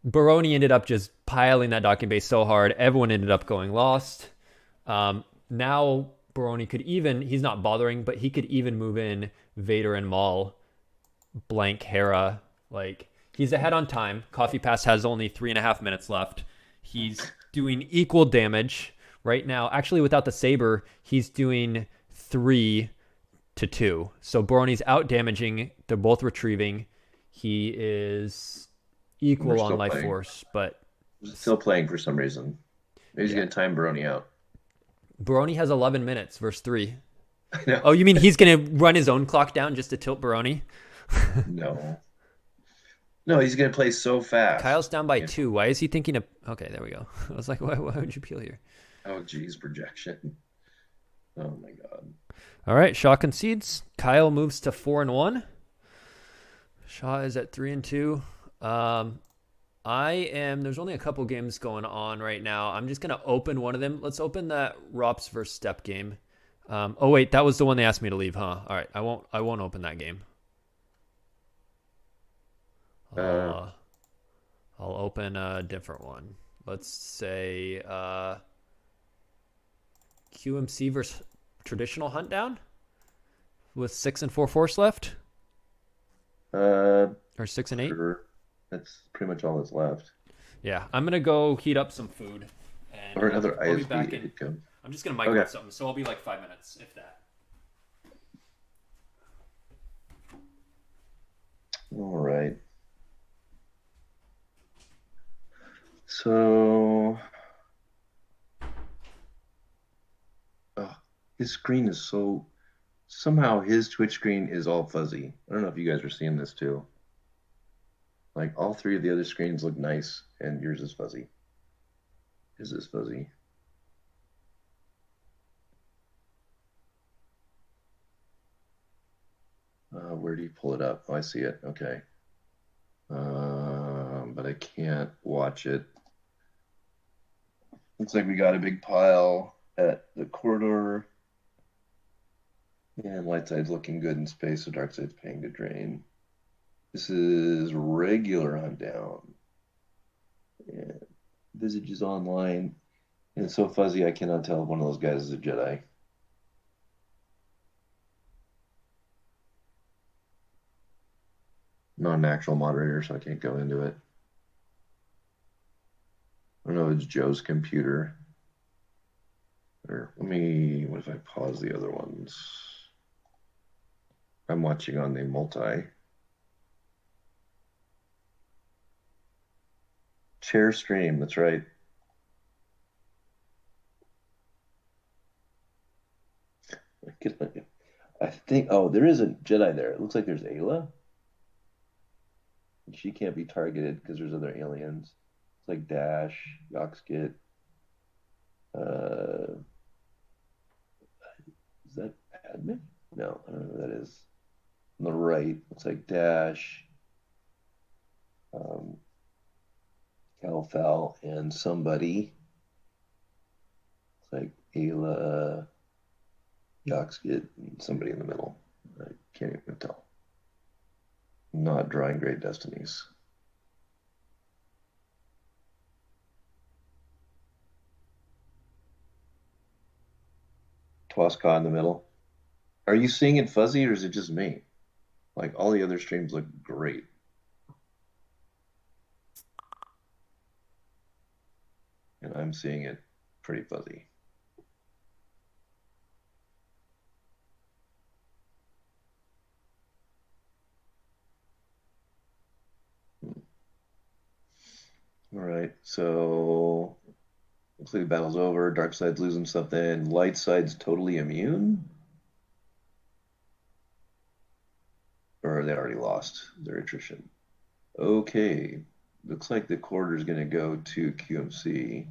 Baroni ended up just piling that docking base so hard. Everyone ended up going lost. Now Baroni could even, he's not bothering, but he could even move in Vader and Maul, blank Hera. Like, he's ahead on time. Coffee Pass has only 3.5 minutes left. He's doing equal damage right now. Actually, without the saber, he's doing 3 to 2. So Baroni's out damaging. They're both retrieving. He is equal on life force, but still playing for some reason. Maybe he's going to time Baroni out. Baroni has 11 minutes versus 3. I know. Oh, you mean he's going to run his own clock down just to tilt Baroni? No. No, he's going to play so fast. Kyle's down by 2. Why is he thinking of... Okay, there we go. I was like, why would you peel here? Oh, geez, projection. Oh, my God. All right, Shaw concedes. Kyle moves to 4 and 1. Shaw is at 3 and 2. There's only a couple games going on right now. I'm just going to open one of them. Let's open that Rops versus Step game. Oh wait, that was the one they asked me to leave, huh? All right, I won't open that game. I'll open a different one. Let's say QMC versus Traditional Hunt Down with 6 and 4 force left, or 6 and 8. Sure. That's pretty much all that's left. Yeah, I'm gonna go heat up some food. And Or another I'll be ISB. back in. I'm just gonna microwave something, so I'll be like 5 minutes, if that. All right. So, his screen is so... Somehow his Twitch screen is all fuzzy. I don't know if you guys are seeing this too. Like, all 3 of the other screens look nice, and yours is fuzzy. His is fuzzy. Where do you pull it up? Oh, I see it. Okay. But I can't watch it. Looks like we got a big pile at the corridor. And light side's looking good in space, so dark side's paying to drain. This is regular hunt down. And Visage is online. And it's so fuzzy I cannot tell if one of those guys is a Jedi. Not an actual moderator, so I can't go into it. I don't know if it's Joe's computer. Or what if I pause the other ones? I'm watching on the multi. Share stream, that's right. I think, there is a Jedi there. It looks like there's Ayla. She can't be targeted because there's other aliens. It's like Dash, Yoxkit. Is that Padme? No, I don't know who that is. On the right, looks like Dash, Calfal, and somebody. It's like Ayla, Yoxkit, and somebody in the middle. Can't even tell. Not drawing great destinies. Twaska in the middle. Are you seeing it fuzzy or is it just me? Like all the other streams look great. And I'm seeing it pretty fuzzy. All right, so looks like the battle's over. Dark side's losing something. Light side's totally immune? Or they already lost their attrition? Okay, looks like the quarter's going to go to QMC.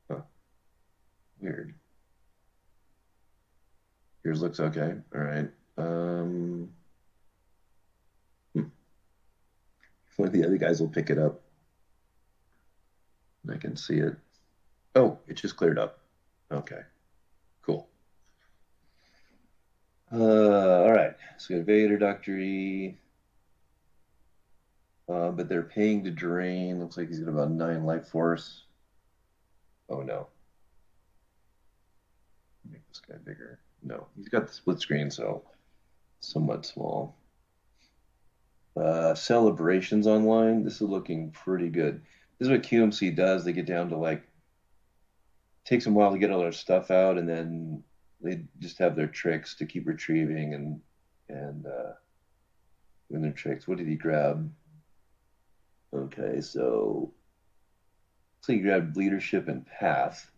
Huh. Weird. Yours looks okay. All right. One of the other guys will pick it up. I can see it. Oh, it just cleared up. Okay, cool. All right. So we have Vader, Dr. E. But they're paying to drain. Looks like he's got about 9 life force. Oh no. Make this guy bigger. No, he's got the split screen, so somewhat small. Celebrations online. This is looking pretty good. This is what QMC does. They get down to like, takes them a while to get all their stuff out, and then they just have their tricks to keep retrieving and doing their tricks. What did he grab? Okay, so he grabbed leadership and path,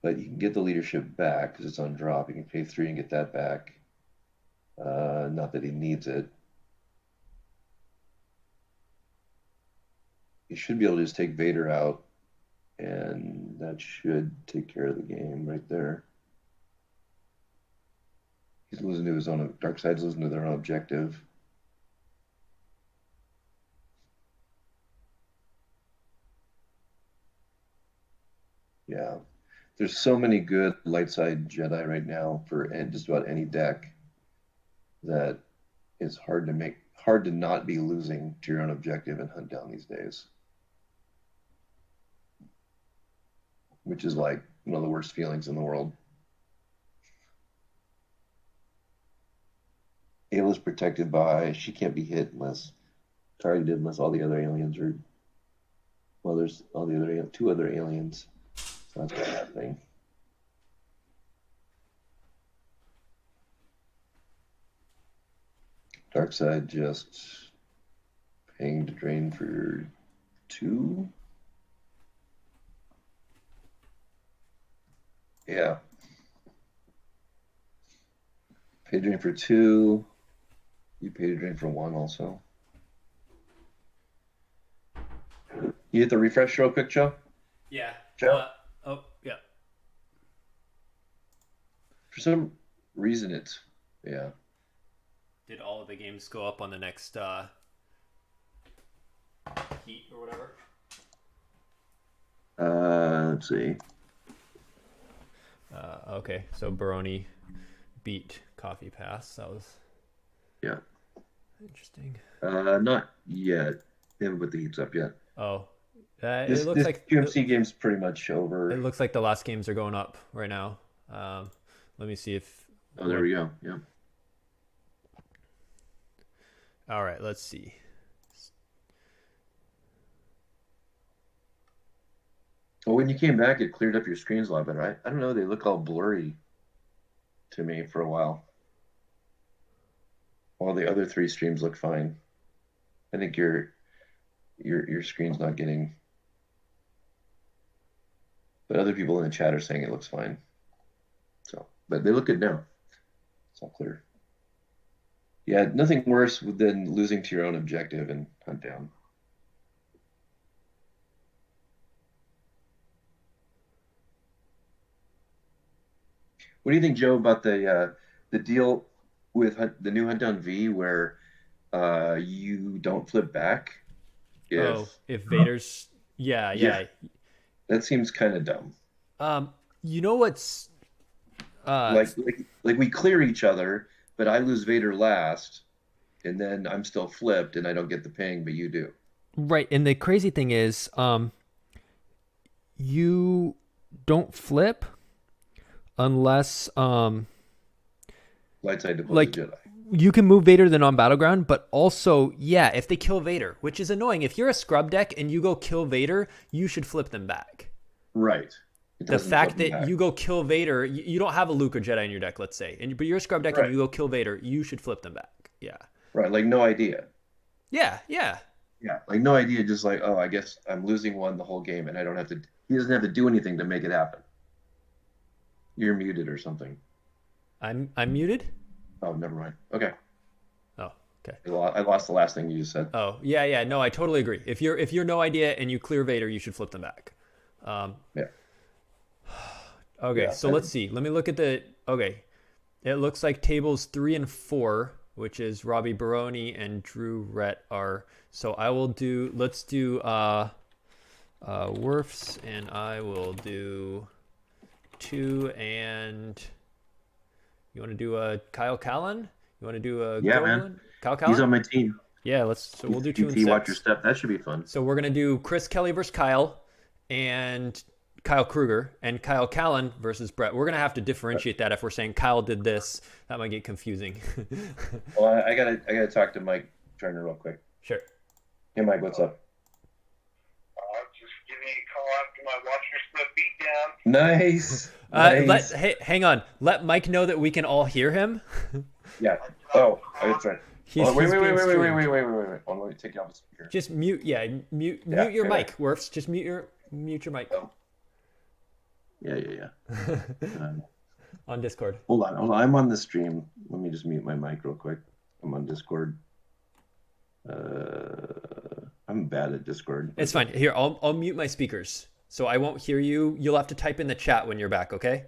but you can get the leadership back because it's on drop. You can pay 3 and get that back. Not that he needs it. You should be able to just take Vader out, and that should take care of the game right there. He's losing to his own, Dark Side's losing to their own objective. Yeah, there's so many good light side Jedi right now for just about any deck that it's hard to not be losing to your own objective and hunt down these days. Which is like one of the worst feelings in the world. Ayla's protected by, she can't be hit unless targeted, unless all the other aliens are, well, there's all the other, 2 other aliens. So that's not happening. Dark side just paying to drain for 2. Yeah. Pay to drain for 2. You pay to drain for 1 also. You hit the refresh real quick, Joe? Yeah. Joe? Yeah. For some reason it's, yeah. Did all of the games go up on the next heat or whatever? Let's see. Okay, so Baroni beat Coffee Pass. That was interesting. Not yet. They haven't put the heats up yet. Oh, This it looks like QMC game's pretty much over. It looks like the last games are going up right now. Let me see if. Oh, there we go. Yeah. All right, let's see. Well, when you came back, it cleared up your screens a lot better. I don't know. They look all blurry to me for a while. All the other 3 streams look fine. I think your screen's not getting. But other people in the chat are saying it looks fine. So, but they look good now. It's all clear. Yeah, nothing worse than losing to your own objective and hunt down. What do you think, Joe, about the deal with the new Hunt Down V where you don't flip back? If Vader's yeah. That seems kind of dumb. You know what's Like we clear each other, but I lose Vader last, and then I'm still flipped, and I don't get the ping, but you do. Right, and the crazy thing is, you don't flip unless Light side deploys like Jedi. you can move Vader then on Battleground, but also, yeah, if they kill Vader, which is annoying. If you're a scrub deck and you go kill Vader, you should flip them back. Right. The fact that you go kill Vader, you don't have a Luke or Jedi in your deck, let's say, but you're a scrub deck and you go kill Vader, you should flip them back. Yeah. Right, like no idea. Yeah. Yeah, like no idea, just like, oh, I guess I'm losing one the whole game, and I don't have to. He doesn't have to do anything to make it happen. You're muted or something. I'm muted? Oh, never mind. Okay. Oh, okay. I lost the last thing you just said. Oh, yeah. No, I totally agree. If you're no idea and you clear Vader, you should flip them back. Yeah. Okay, Yeah, so let's see. Let me look at the. Okay, it looks like tables 3 and 4, which is Robbie Baroni and Drew Rhett are. So I will do. Let's do Werfs, and I will do 2 and. You want to do a Kyle Kallin? You want to do a Yeah, Gogolen? man. Kyle Kallin? He's on my team. Yeah, so we'll do 2 and 6. Watch your step. That should be fun. So we're gonna do Chris Kelly versus Kyle, and Kyle Krueger, and Kyle Kallin versus Brett. We're gonna have to differentiate that if we're saying Kyle did this. That might get confusing. Well, I gotta talk to Mike Turner real quick. Sure. Hey, Mike, what's up? Just give me a call after my Watch Your Step beatdown. Nice. Nice. Hang on. Let Mike know that we can all hear him. Yeah. Oh, that's right. Wait. Hold on, wait. Let me take you off the speaker. Just mute. Yeah, mute your mic, Werfs. Just mute your mic. Oh. Yeah. On Discord. Hold on. I'm on the stream. Let me just mute my mic real quick. I'm on Discord. I'm bad at Discord. It's fine. Here, I'll mute my speakers, so I won't hear you. You'll have to type in the chat when you're back, okay?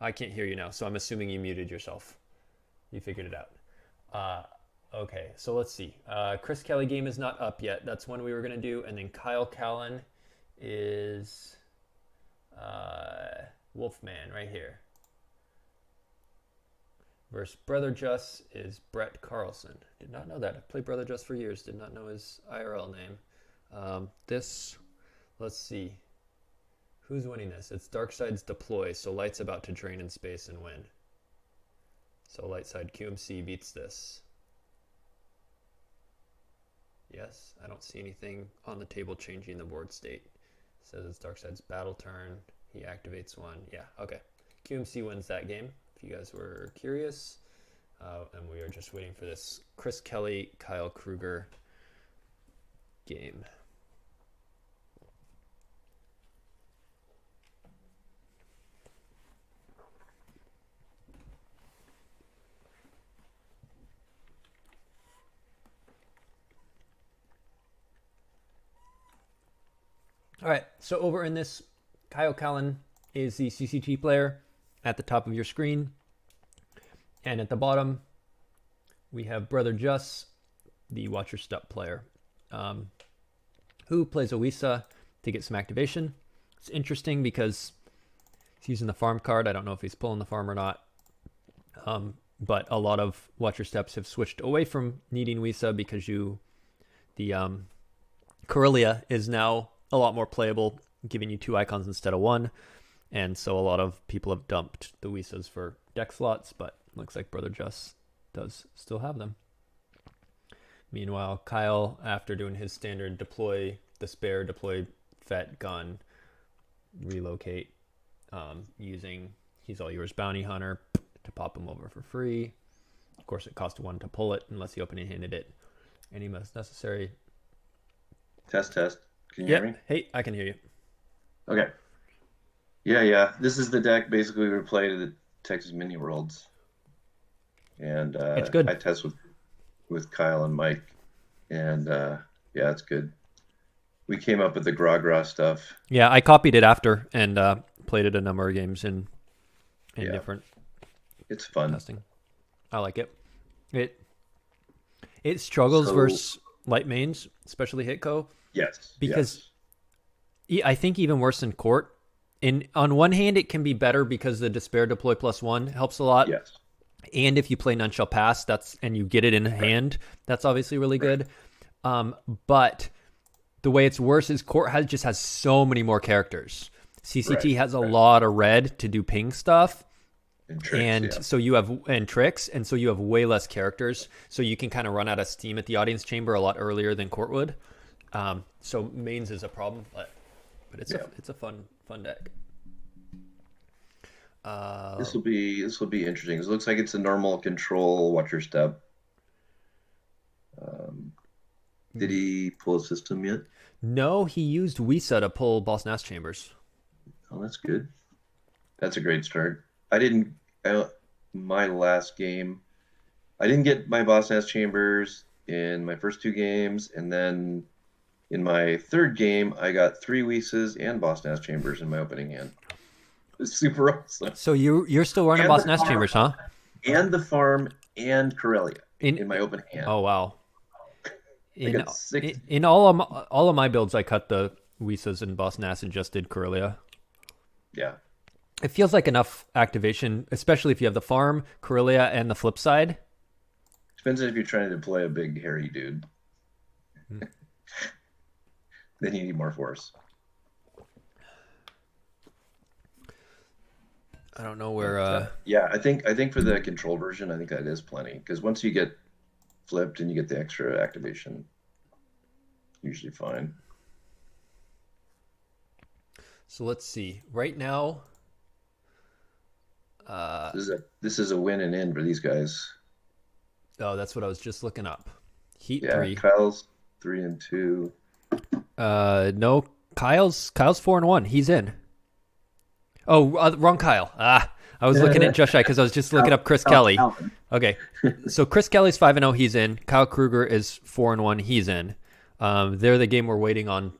I can't hear you now, so I'm assuming you muted yourself. You figured it out. Okay, so let's see. Chris Kelly game is not up yet. That's one we were going to do. And then Kyle Kallin is Wolfman right here. Versus Brother Just is Brett Carlson. Did not know that. I played Brother Just for years. Did not know his IRL name. Let's see. Who's winning this? It's Darkside's Deploy, so Light's about to drain in space and win. So Lightside QMC beats this. Yes, I don't see anything on the table changing the board state. It says it's Darkside's battle turn. He activates one. Yeah, okay. QMC wins that game, if you guys were curious. And we are just waiting for this Chris Kelly, Kyle Krueger game. All right, so over in this, Kyle Kallin is the CCG player at the top of your screen. And at the bottom, we have Brother Just, the Watch Your Step player, who plays Owisa to get some activation. It's interesting because he's using the farm card. I don't know if he's pulling the farm or not. But a lot of Watch Your Steps have switched away from needing Wisa because the Corellia is now a lot more playable, giving you 2 icons instead of 1. And so a lot of people have dumped the Wisas for deck slots, but looks like Brother Just does still have them. Meanwhile, Kyle, after doing his standard deploy, despair, deploy, fet, gun, relocate, using He's All Yours Bounty Hunter to pop him over for free. Of course, it cost 1 to pull it unless he open-handed it. Any most necessary. Test. Can you hear me? Hey, I can hear you. Okay. Yeah. This is the deck basically we played at the Texas Mini Worlds. And it's good. I test with Kyle and Mike. And yeah, it's good. We came up with the Gra stuff. Yeah, I copied it after and played it a number of games in different. It's fun. Testing. I like it. It struggles versus light mains, especially Hitco. Yes. Because I think even worse than Court, on one hand, it can be better because the Despair Deploy +1 helps a lot. Yes. And if you play None Shall Pass, and you get it in hand, that's obviously really good. But the way it's worse is Court just has so many more characters. CCT has a lot of red to do ping stuff. And tricks, So you have tricks, and so you have way less characters. So you can kind of run out of steam at the audience chamber a lot earlier than Court would. So mains is a problem, but it's a fun deck. This will be interesting. It looks like it's a normal control. Watch your step. Did he pull a system yet? No, he used Wisa to pull Boss Nass Chambers. Oh, that's good. That's a great start. My last game, I didn't get my Boss Nass Chambers in my first 2 games, and then in my 3rd game, I got 3 Wisas and Boss Nass Chambers in my opening hand. It was super awesome. So you're still running Boss Nass Chambers, huh? And the farm and Corellia in my opening hand. Oh wow! In all of my builds, I cut the Wisas and Boss Nass and just did Corellia. Yeah. It feels like enough activation, especially if you have the farm, Corellia, and the flip side. Depends if you're trying to play a big hairy dude. Then you need more force. I don't know where. Yeah, I think for the control version, I think that is plenty, because once you get flipped and you get the extra activation, usually fine. So let's see. Right now, this is a win and in for these guys. Oh, that's what I was just looking up. Heat 3. Kyle's 3-2. No, Kyle's 4-1. He's in. Oh, wrong Kyle. I was looking at Josh because I was just looking up Chris Kelly. Okay, so Chris Kelly's 5-0. He's in. Kyle Krueger is 4-1. He's in. They're the game we're waiting on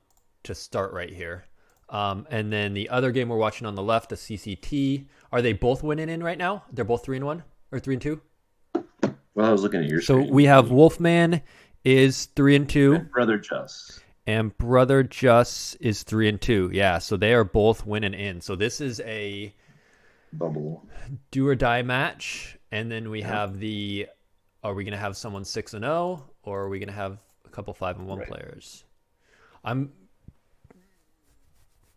to start right here. And then the other game we're watching on the left, the CCT. Are they both winning in right now? They're both 3-1 or 3-2. Well, I was looking at your So screen. we have Wolfman is 3-2. And Brother Juss. And Brother Juss is 3-2. Yeah, so they are both winning in. So this is a Bubble. do or die match. And then we have are we going to have someone 6-0 or are we going to have a couple 5-1 players? I'm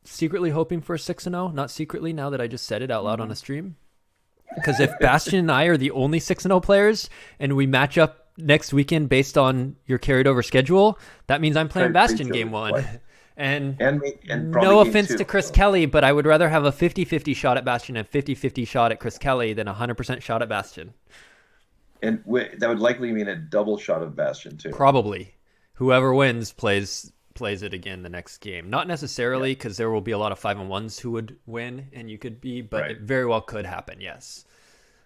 secretly hoping for a 6-0, not secretly now that I just said it out loud on a stream. Because if Bastion and I are the only 6-0 players and we match up next weekend based on your carried over schedule, that means I'm playing Bastion game 1. And no offense to Chris Kelly, but I would rather have a 50-50 shot at Bastion and 50-50 shot at Chris Kelly than a 100% shot at Bastion. And that would likely mean a double shot of Bastion too. Probably. Whoever wins plays it again the next game. Not necessarily, because there will be a lot of 5-1s who would win and you could be, but it very well could happen, yes.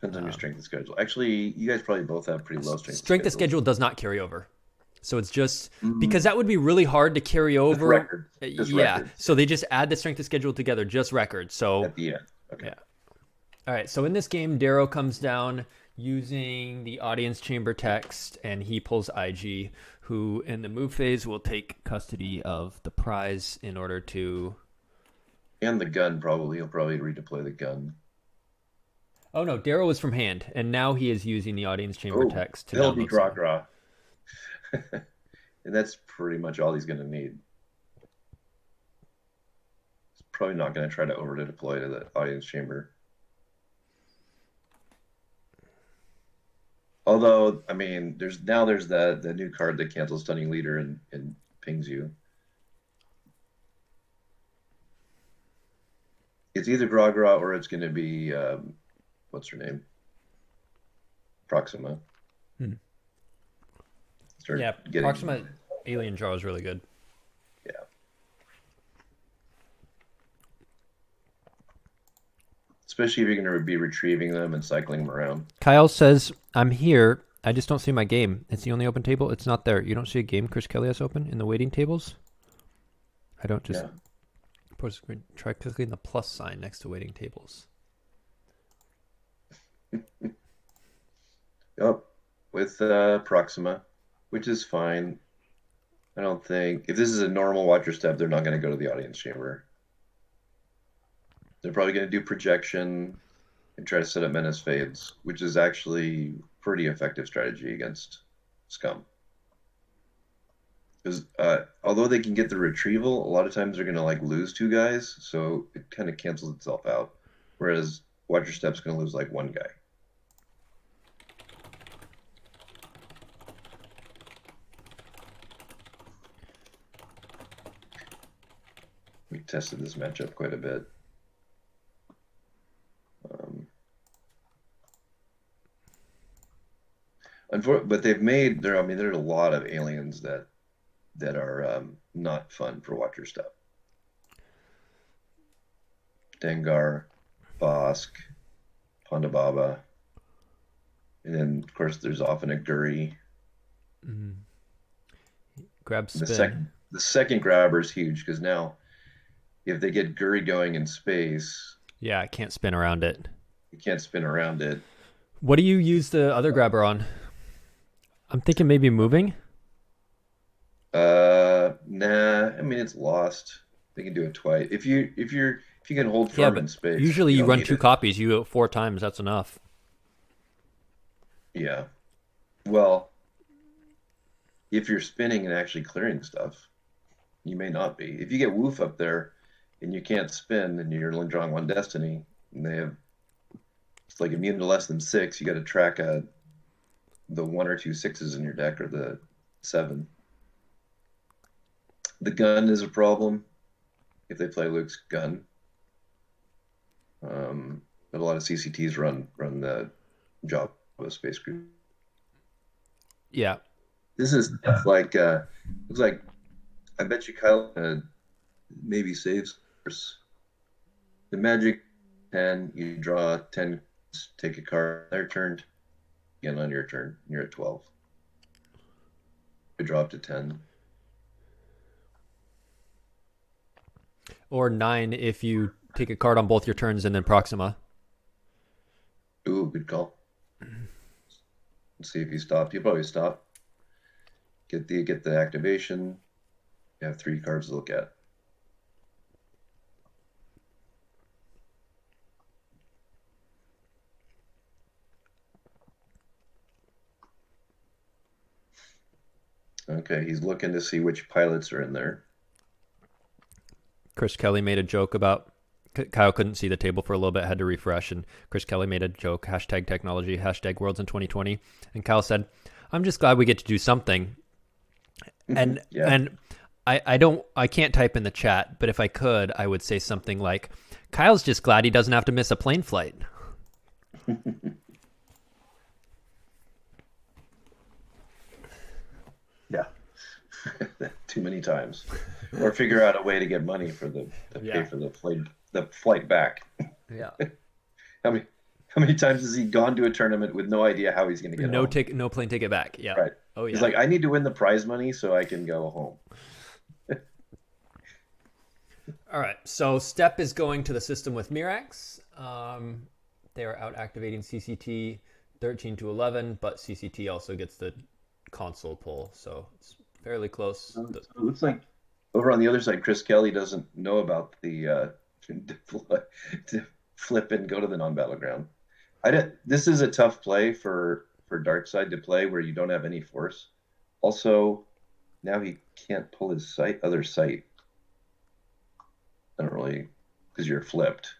Depends on your strength of schedule. Actually, you guys probably both have pretty low strength of schedule does not carry over. So it's just because that would be really hard to carry over. Records. So they just add the strength of schedule together, just records. So at the end. Okay. Yeah. All right. So in this game, Darrow comes down using the audience chamber text, and he pulls IG, who in the move phase will take custody of the prize in order to. And the gun probably. He'll probably redeploy the gun. Oh no, Darrow was from hand, and now he is using the audience chamber text to he'll be download Gra. And that's pretty much all he's going to need. He's probably not going to try to over-deploy to the audience chamber. Although, I mean, there's the new card that cancels Stunning Leader and pings you. It's either Gra or it's going to be, what's her name? Proxima. Proxima Alien Draw is really good. Yeah. Especially if you're going to be retrieving them and cycling them around. Kyle says, I'm here. I just don't see my game. It's the only open table. It's not there. You don't see a game Chris Kelly has open in the waiting tables? I don't just... Try clicking the plus sign next to waiting tables. Yep. With Proxima, which is fine. I don't think... If this is a normal watcher step, they're not going to go to the audience chamber. They're probably going to do projection and try to set up menace fades, which is actually pretty effective strategy against scum. Because although they can get the retrieval, a lot of times they're going to like lose 2 guys, so it kind of cancels itself out. Whereas Watcher Step's going to lose like 1 guy. We tested this matchup quite a bit. But they've made there. I mean, there's a lot of aliens that are not fun for Watcher Step. Dengar, Bosk, Ponda Baba, and then of course there's often a Guri. Grab spin. The second grabber is huge because now if they get Guri going in space, yeah, I can't spin around it. You can't spin around it. What do you use the other grabber on? I'm thinking maybe moving. Nah. I mean, it's lost. They can do it twice. If you can hold firm in space. Usually you run 2 copies. You do it 4 times. That's enough. Yeah. Well, if you're spinning and actually clearing stuff, you may not be. If you get Woof up there and you can't spin and you're only drawing 1 destiny, and it's like immune to less than 6, you got to track the 1 or 2 6s in your deck or the 7. The gun is a problem if they play Luke's gun. But a lot of CCTs run the job of a space group. Yeah. This is like looks like I bet you Kyle maybe saves the magic 10. You draw 10, take a card. Their turn. Again on your turn. You're at 12. You draw up to 10. Or 9 if you take a card on both your turns and then Proxima. Ooh, good call. Let's see if he stopped. He'll probably stop. Get the activation. You have 3 cards to look at. Okay, he's looking to see which pilots are in there. Chris Kelly made a joke about Kyle couldn't see the table for a little bit, had to refresh, and Chris Kelly made a joke, #technology, #worlds in 2020, and Kyle said, I'm just glad we get to do something. And yeah. And I can't type in the chat, but if I could, I would say something like, Kyle's just glad he doesn't have to miss a plane flight. Yeah. Too many times. Or figure out a way to get money for pay for the flight back. Yeah. How many times has he gone to a tournament with no idea how he's going to get home? No plane ticket back. Yeah. Right. Oh yeah. He's like, I need to win the prize money so I can go home. All right. So Step is going to the system with Mirax. They are out activating CCT 13 to 11, but CCT also gets the console pull, so it's fairly close. So it looks like over on the other side, Chris Kelly doesn't know about the to flip and go to the non-battleground. This is a tough play for Darkside to play where you don't have any force. Also, now he can't pull his other sight. I don't really, because you're flipped.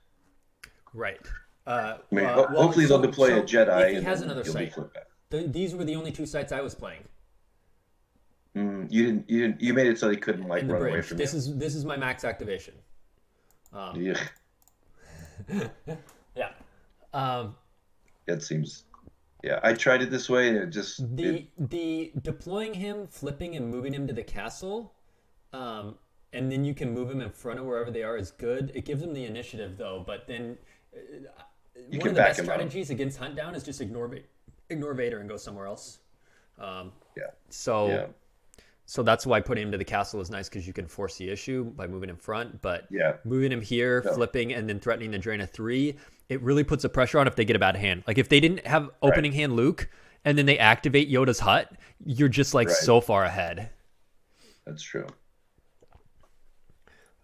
Right. Hopefully they'll deploy a Jedi. If he has another sight. These were the only 2 sites I was playing. You made it so they couldn't run away from this you. This is my max activation. Yeah. Yeah. It seems. Yeah, I tried it this way, and it just the deploying him, flipping, and moving him to the castle, and then you can move him in front of wherever they are is good. It gives them the initiative though, but then one of the best strategies against Hunt Down is just ignore Vader and go somewhere else. So that's why putting him to the castle is nice because you can force the issue by moving in front. But moving him here, flipping, and then threatening to drain a 3, it really puts a pressure on if they get a bad hand. Like if they didn't have opening hand Luke and then they activate Yoda's hut, you're just so far ahead. That's true.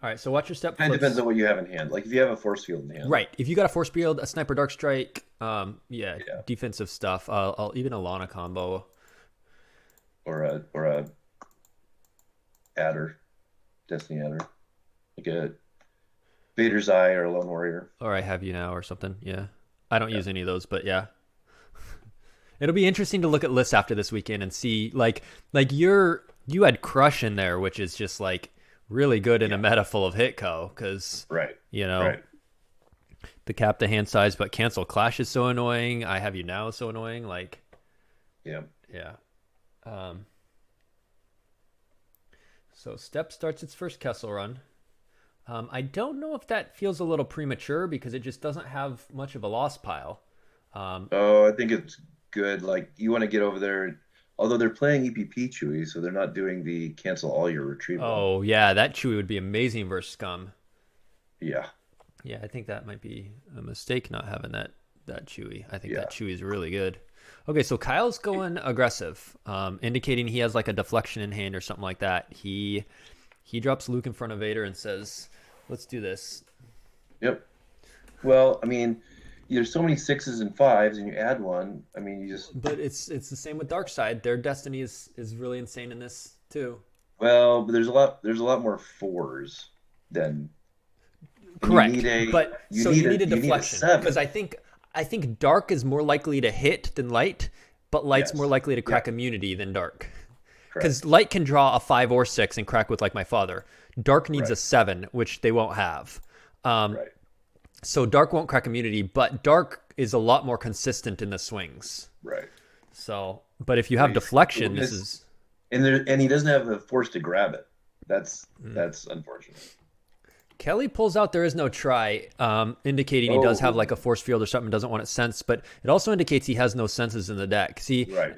All right, so watch your step Kind of flips. depends on what you have in hand. Like if you have a force field in hand, Right. If you got a force field, a sniper dark strike, defensive stuff. I'll even a Lana combo. or a adder, Destiny adder, like a Vader's Eye or a Lone Warrior. Or I have you now or something. Yeah. I don't use any of those, but yeah. It'll be interesting to look at lists after this weekend and see like you had Crush in there, which is just like really good in a meta full of Hitco because the cap to hand size but cancel clash is so annoying. I have you now is so annoying. Like so Step starts its first Kessel run. I don't know if that feels a little premature because it just doesn't have much of a loss pile. I think it's good. Like you want to get over there, although they're playing EPP Chewy, so they're not doing the cancel all your retrieval. Oh yeah, that Chewy would be amazing versus Scum. Yeah, I think that might be a mistake not having that Chewy. I think that Chewy is really good. Okay, so Kyle's going aggressive, indicating he has like a deflection in hand or something like that. He drops Luke in front of Vader and says, "Let's do this." Yep. Well, I mean, there's so many 6s and 5s, and you add one. I mean, you just. But it's the same with Darkseid. Their destiny is really insane in this too. Well, but there's a lot more 4s than. Correct. You need a deflection because I think Dark is more likely to hit than Light, but Light's more likely to crack immunity than Dark. Because Light can draw a 5 or 6 and crack with like my father. Dark needs a 7, which they won't have. So Dark won't crack immunity, but Dark is a lot more consistent in the swings. Right. So, but if you have deflection, this is and he doesn't have the force to grab it. That's unfortunate. Kelly pulls out there is no try, indicating he does have like a force field or something, doesn't want it sensed, but it also indicates he has no senses in the deck.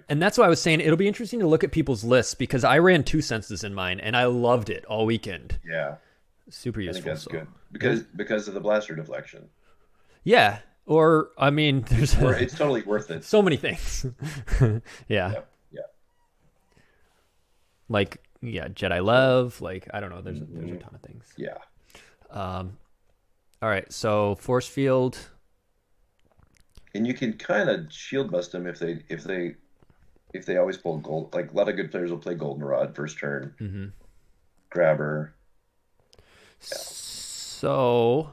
And that's why I was saying it'll be interesting to look at people's lists because I ran 2 senses in mine and I loved it all weekend. Yeah. Super useful. I think that's good because of the blaster deflection. Yeah. Or, I mean, it's totally worth it. So many things. Yeah. Like, Jedi Love. Like, I don't know. There's a ton of things. Yeah. All right, so force field, and you can kind of shield bust them if they always pull gold. Like a lot of good players will play Goldenrod first turn, grabber. Yeah. So,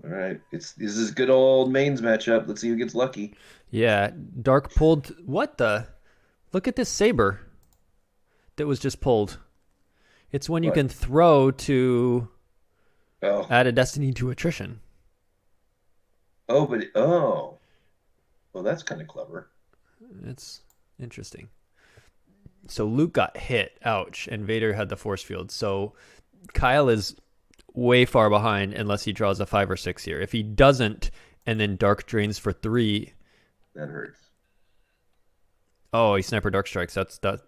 all right, this is good old mains matchup. Let's see who gets lucky. Yeah, Dark pulled what the? Look at this saber that was just pulled. It's when you can throw to add a destiny to attrition. Well, that's kind of clever. It's interesting. So Luke got hit, ouch, and Vader had the force field. So Kyle is way far behind unless he draws a 5 or 6 here. If he doesn't, and then Dark drains for 3, that hurts. Oh, he sniper dark strikes. That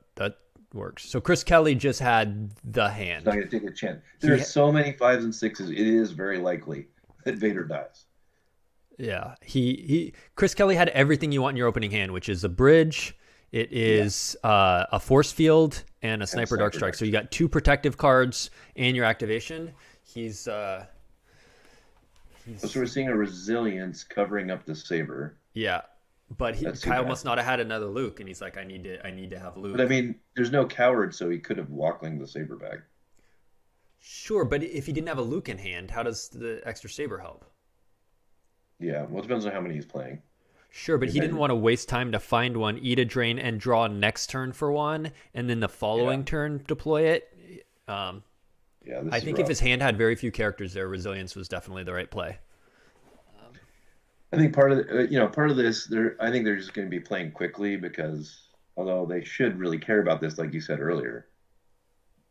works. So Chris Kelly just had the hand. He's not going to take a chance. There are so many 5s and 6s. It is very likely that Vader dies. Yeah, Chris Kelly had everything you want in your opening hand, which is a bridge. It is a force field and a sniper dark strike. So you got 2 protective cards and your activation. So we're seeing a resilience covering up the saber. Yeah. But Kyle must not have had another Luke, and he's like, I need to have Luke. But I mean, there's no coward, so he could have walklinged the saber back. Sure, but if he didn't have a Luke in hand, how does the extra saber help? Yeah, well, it depends on how many he's playing. Sure, but he didn't want to waste time to find one, eat a drain, and draw next turn for one, and then the following turn deploy it. I think if his hand had very few characters there, resilience was definitely the right play. I think part of this, I think they're just going to be playing quickly because although they should really care about this, like you said earlier,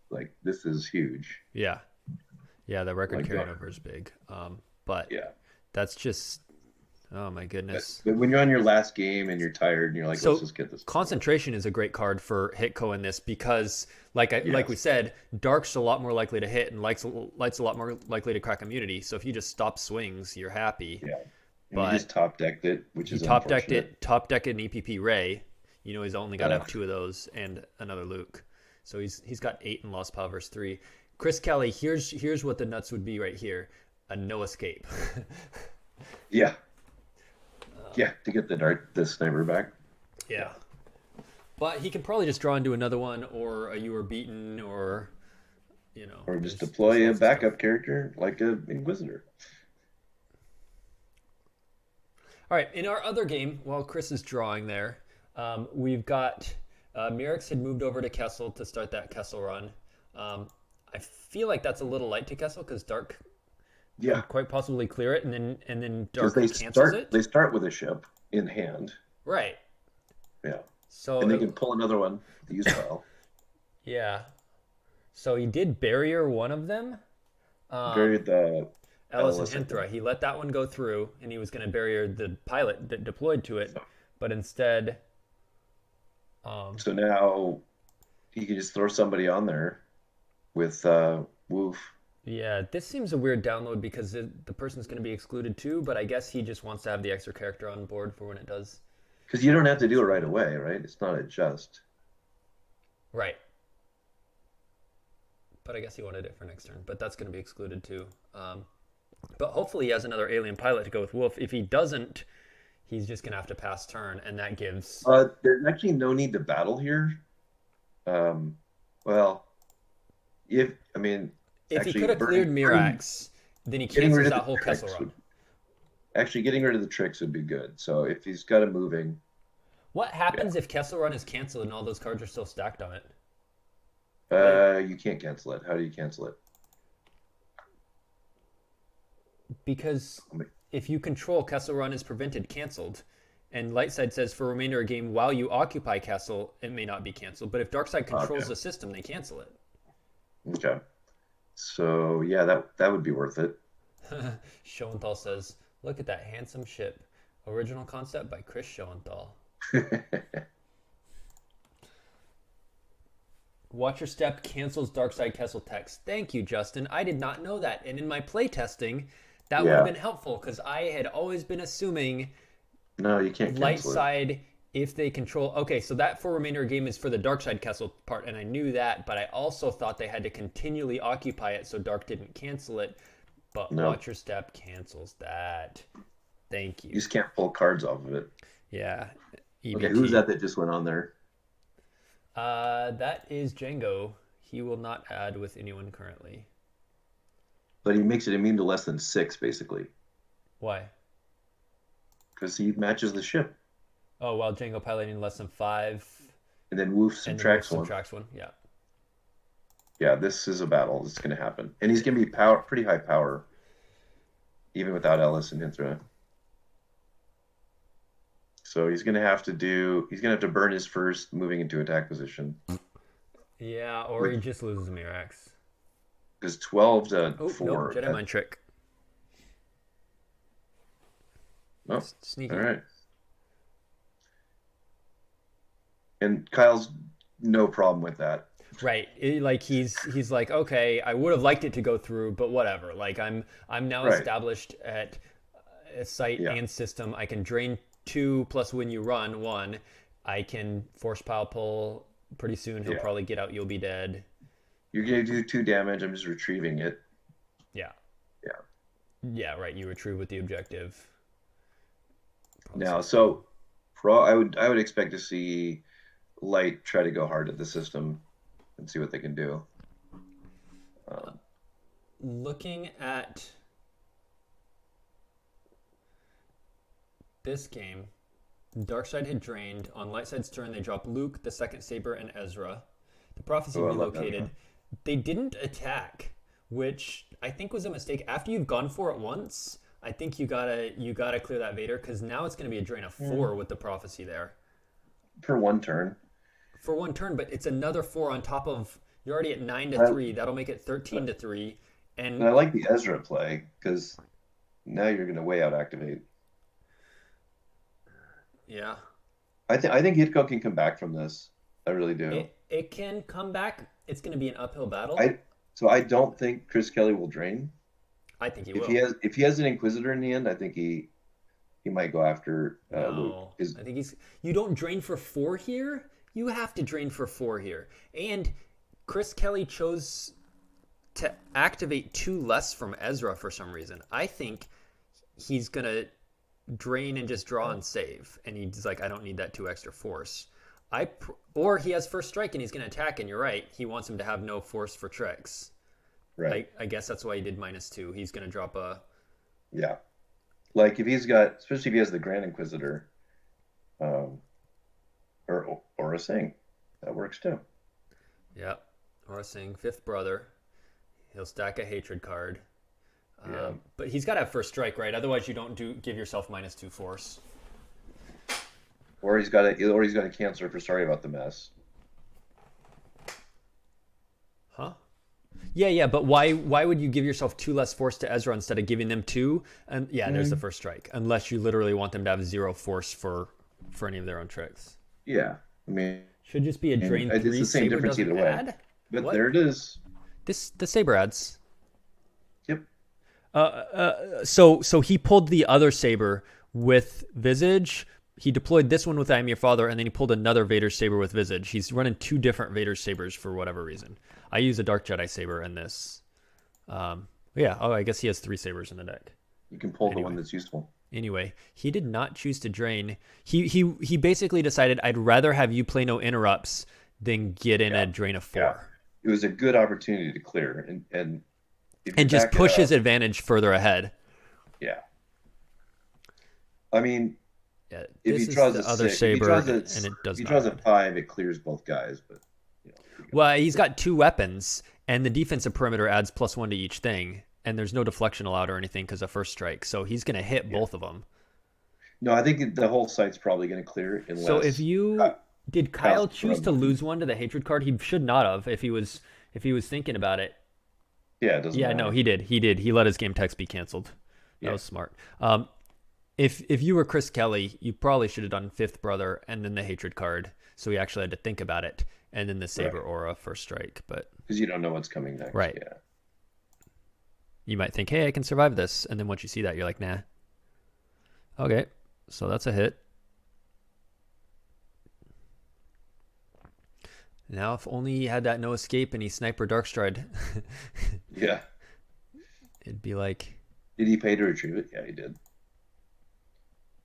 like this is huge. Yeah, the record carrying over is big. But that's just, oh my goodness. But when you're on your last game and you're tired and you're like, let's just get this. Concentration is a great card for Hitco in this because, like we said, Dark's a lot more likely to hit and Light's a lot more likely to crack immunity. So if you just stop swings, you're happy. Yeah. But he just top decked it, which is top decked an EPP Ray. He's only got to have 2 of those and another Luke. So he's got 8 and lost power versus 3. Chris Kelly, here's what the nuts would be right here: a no escape. Yeah. Yeah, to get the sniper back. Yeah. But he can probably just draw into another one, or a you were beaten, or Or just there's deploy a lots of backup stuff. character like a Inquisitor. All right, in our other game, while Chris is drawing there, we've got Mirix had moved over to Kessel to start that Kessel run. I feel like that's a little light to Kessel because Dark Yeah, could quite possibly clear it, and then because Dark cancels it. they start with a ship in hand. Right. Yeah, So and they can pull another one to use file. yeah. So he did barrier one of them. Buried the Ellis Ellis, I and Henthra. He let that one go through, and he was going to barrier the pilot that deployed to it, but instead, So now he can just throw somebody on there with Woof. yeah, this seems a weird download because the person's going to be excluded too. But I guess he just wants to have the extra character on board for when it does. Because you don't have to do it right away, right? It's not a just. Right. But I guess he wanted it for next turn. But that's going to be excluded too. But hopefully he has another alien pilot to go with Wolf. If he doesn't, he's just going to have to pass turn, and that gives. There's actually no need to battle here. Well, if If he actually could have cleared Mirax, then he getting rid cancels of that the whole tricks Kessel run. actually getting rid of the tricks would be good. So if he's got a moving, What happens if Kessel run is canceled and all those cards are still stacked on it? you can't cancel it. How do you cancel it? Because if you control Kessel run is prevented, canceled, and Lightside says for remainder of game while you occupy Kessel, it may not be canceled. But if Darkside controls Okay. the system, they cancel it. Okay. So yeah, that would be worth it. Schoenthal says, "Look at that handsome ship. Original concept by Chris Schoenthal." Watch Your Step cancels Darkside Kessel text. Thank you, Justin. I did not know that. And in my playtesting, that would have Yeah. been helpful because I had always been assuming No, you can't light cancel it. side if they control. Okay, so that for remainder of game is for the dark side Kessel part, and I knew that, but I also thought they had to continually occupy it so dark didn't cancel it. But No. Watch Your Step cancels that. Thank you. You just can't pull cards off of it. Yeah. Okay, who's that just went on there? That is Django. He will not add with anyone currently. But he makes it immune to less than 6, basically, Why? because he matches the ship, Oh, while Django piloting less than 5 and then Woof and subtracts one. subtracts one. Yeah. Yeah, this is a battle. It's going to happen, and he's going to be pretty high power, even without Ellis and Hinthra. So he's going to have to burn his first moving into attack position. Yeah, or he just loses a Mirax. Because 12 to Oh, 4. no, Jedi Mind Trick. Oh, Sneaky. all right. And Kyle's no problem with that. Right. He's like, okay, I would have liked it to go through, but whatever. Like I'm now Right. established at a site Yeah. and system. I can drain 2 plus when you run 1. I can force pile pull pretty soon. He'll Yeah. probably get out. You'll be dead. You're going to do 2 damage. I'm just retrieving it. Yeah. Yeah. Yeah. Right. You retrieve with the objective. Probably Now, something. so I would expect to see Light try to go hard at the system and see what they can do. Looking at this game, Darkside had drained. On Lightside's turn, they dropped Luke, the second Saber, and Ezra. The Prophecy Oh, I love relocated. Ezra. They didn't attack, which I think was a mistake. After you've gone for it once, I think you gotta clear that Vader because now it's gonna be a drain of 4 with the Prophecy there For one turn. for one turn. But it's another 4 on top of you're already at 9 to Well- 3. That'll make it 13 to 3. And And I like the Ezra play because now you're going to way out activate. yeah. I think Hitko can come back from this. I really do. It can come back. It's going to be an uphill battle. So I don't think Chris Kelly will drain. I think he If will. if he has an Inquisitor in the end, I think he might go after Luke. No, I think you don't drain for 4 here. You have to drain for 4 here, and Chris Kelly chose to activate 2 less from Ezra for some reason. I think he's going to drain and just draw and save. And he's like, I don't need that 2 extra force. Or he has first strike and he's going to attack, and you're right. He wants him to have no force for tricks. Right. I guess that's why he did -2. He's going to drop a... Yeah. Like if he's got, especially if he has the Grand Inquisitor, or a Sing, that works too. Yeah. Or a Sing, 5th brother. He'll stack a hatred card. Yeah. But he's got to have first strike, right? Otherwise, you don't give yourself -2 force. Or he's got a Cancer for Sorry About the Mess. Huh? Yeah, but why would you give yourself 2 less force to Ezra instead of giving them 2? And there's the first strike. Unless you literally want them to have 0 force for any of their own tricks. Yeah, I mean, should just be a drain 3. It's the same difference either way. Add? But What? there it is. The saber adds. Yep. So he pulled the other saber with Visage. He deployed this one with I Am Your Father, and then he pulled another Vader saber with Visage. He's running 2 different Vader sabers for whatever reason. I use a Dark Jedi saber in this. I guess he has 3 sabers in the deck. You can pull the one that's useful. Anyway, he did not choose to drain. He basically decided, I'd rather have you play no interrupts than get in a drain of 4. Yeah. It was a good opportunity to clear and just push his advantage further ahead. Yeah. I mean, yeah, if he draws the other saber and it does if he draws a 5, it clears both guys. But well, he's got 2 weapons, and the defensive perimeter adds +1 to each thing, and there's no deflection allowed or anything because of first strike. So he's going to hit both of them. No, I think the whole site's probably going to clear. Unless, so if you did Kyle choose to lose 1 to the hatred card? He should not have if he was thinking about it. Yeah, it doesn't matter. No, he did. He let his game text be canceled. That was smart. If you were Chris Kelly, you probably should have done 5th brother and then the hatred card. So he actually had to think about it, and then the saber aura first strike. But because you don't know what's coming next. Right. Yeah. You might think, hey, I can survive this, and then once you see that, you're like, nah. Okay, so that's a hit. Now, if only he had that no escape and he sniper Darkstride. Yeah. It'd be like... Did he pay to retrieve it? Yeah, he did.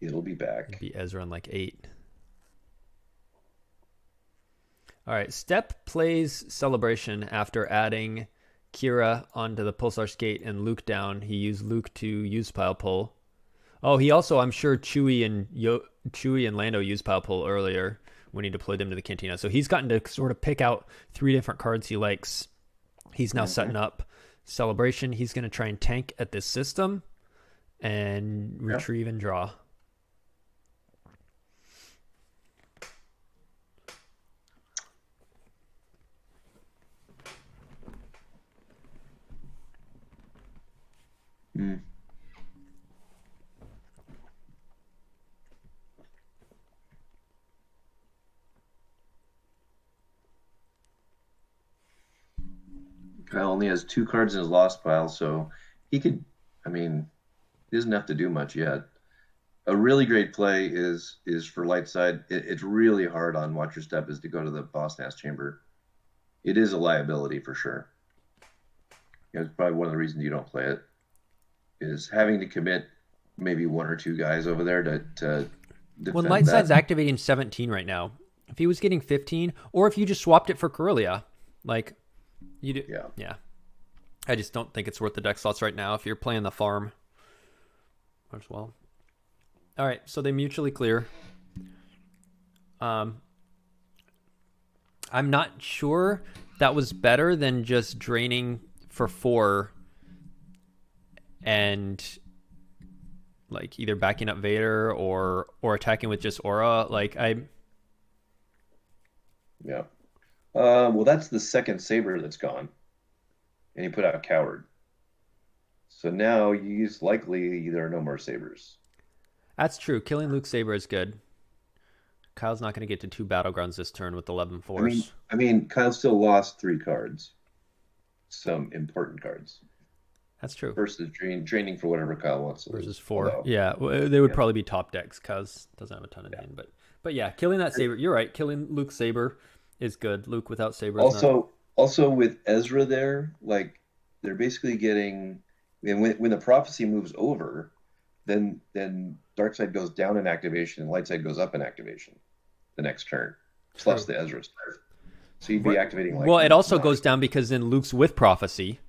It'll be back. It'd be Ezra on like 8. All right, Step plays Celebration after adding Kira onto the Pulsar Skate and Luke down. He used Luke to use Pile Pull. Oh, he also, I'm sure Chewie and Lando used Pile Pull earlier when he deployed them to the Cantina. So he's gotten to sort of pick out 3 different cards he likes. He's now setting up Celebration. He's going to try and tank at this system and retrieve and draw. Kyle only has 2 cards in his lost pile, so he could, he doesn't have to do much yet. A really great play is for light side. It's really hard on Watch Your Step is to go to the Boss Nass Chamber. It is a liability for sure. It's probably one of the reasons you don't play it, is having to commit maybe 1 or 2 guys over there to defend. Well, light side's activating 17 right now. If he was getting 15, or if you just swapped it for Corellia, like you do. Yeah. I just don't think it's worth the deck slots right now if you're playing the farm as well. All right, so they mutually clear. I'm not sure that was better than just draining for 4 and like either backing up Vader or attacking with just aura. Well, that's the second saber that's gone, and you put out Coward. So now likely there are no more sabers. That's true. Killing Luke Saber is good. Kyle's not going to get to 2 battlegrounds this turn with 11 force. Kyle still lost 3 cards. Some important cards. That's true. Versus draining for whatever Kyle wants to versus lose. 4. Although, they would probably be top decks. Kyle's doesn't have a ton of hand. But yeah, killing that Saber. You're right. Killing Luke Saber is good. Luke without Saber is also, Also with Ezra there, like they're basically getting when the prophecy moves over, then dark side goes down in activation and light side goes up in activation the next turn, plus True. the Ezra stuff. So you'd be activating like Well, it also 9. goes down because then Luke's with prophecy.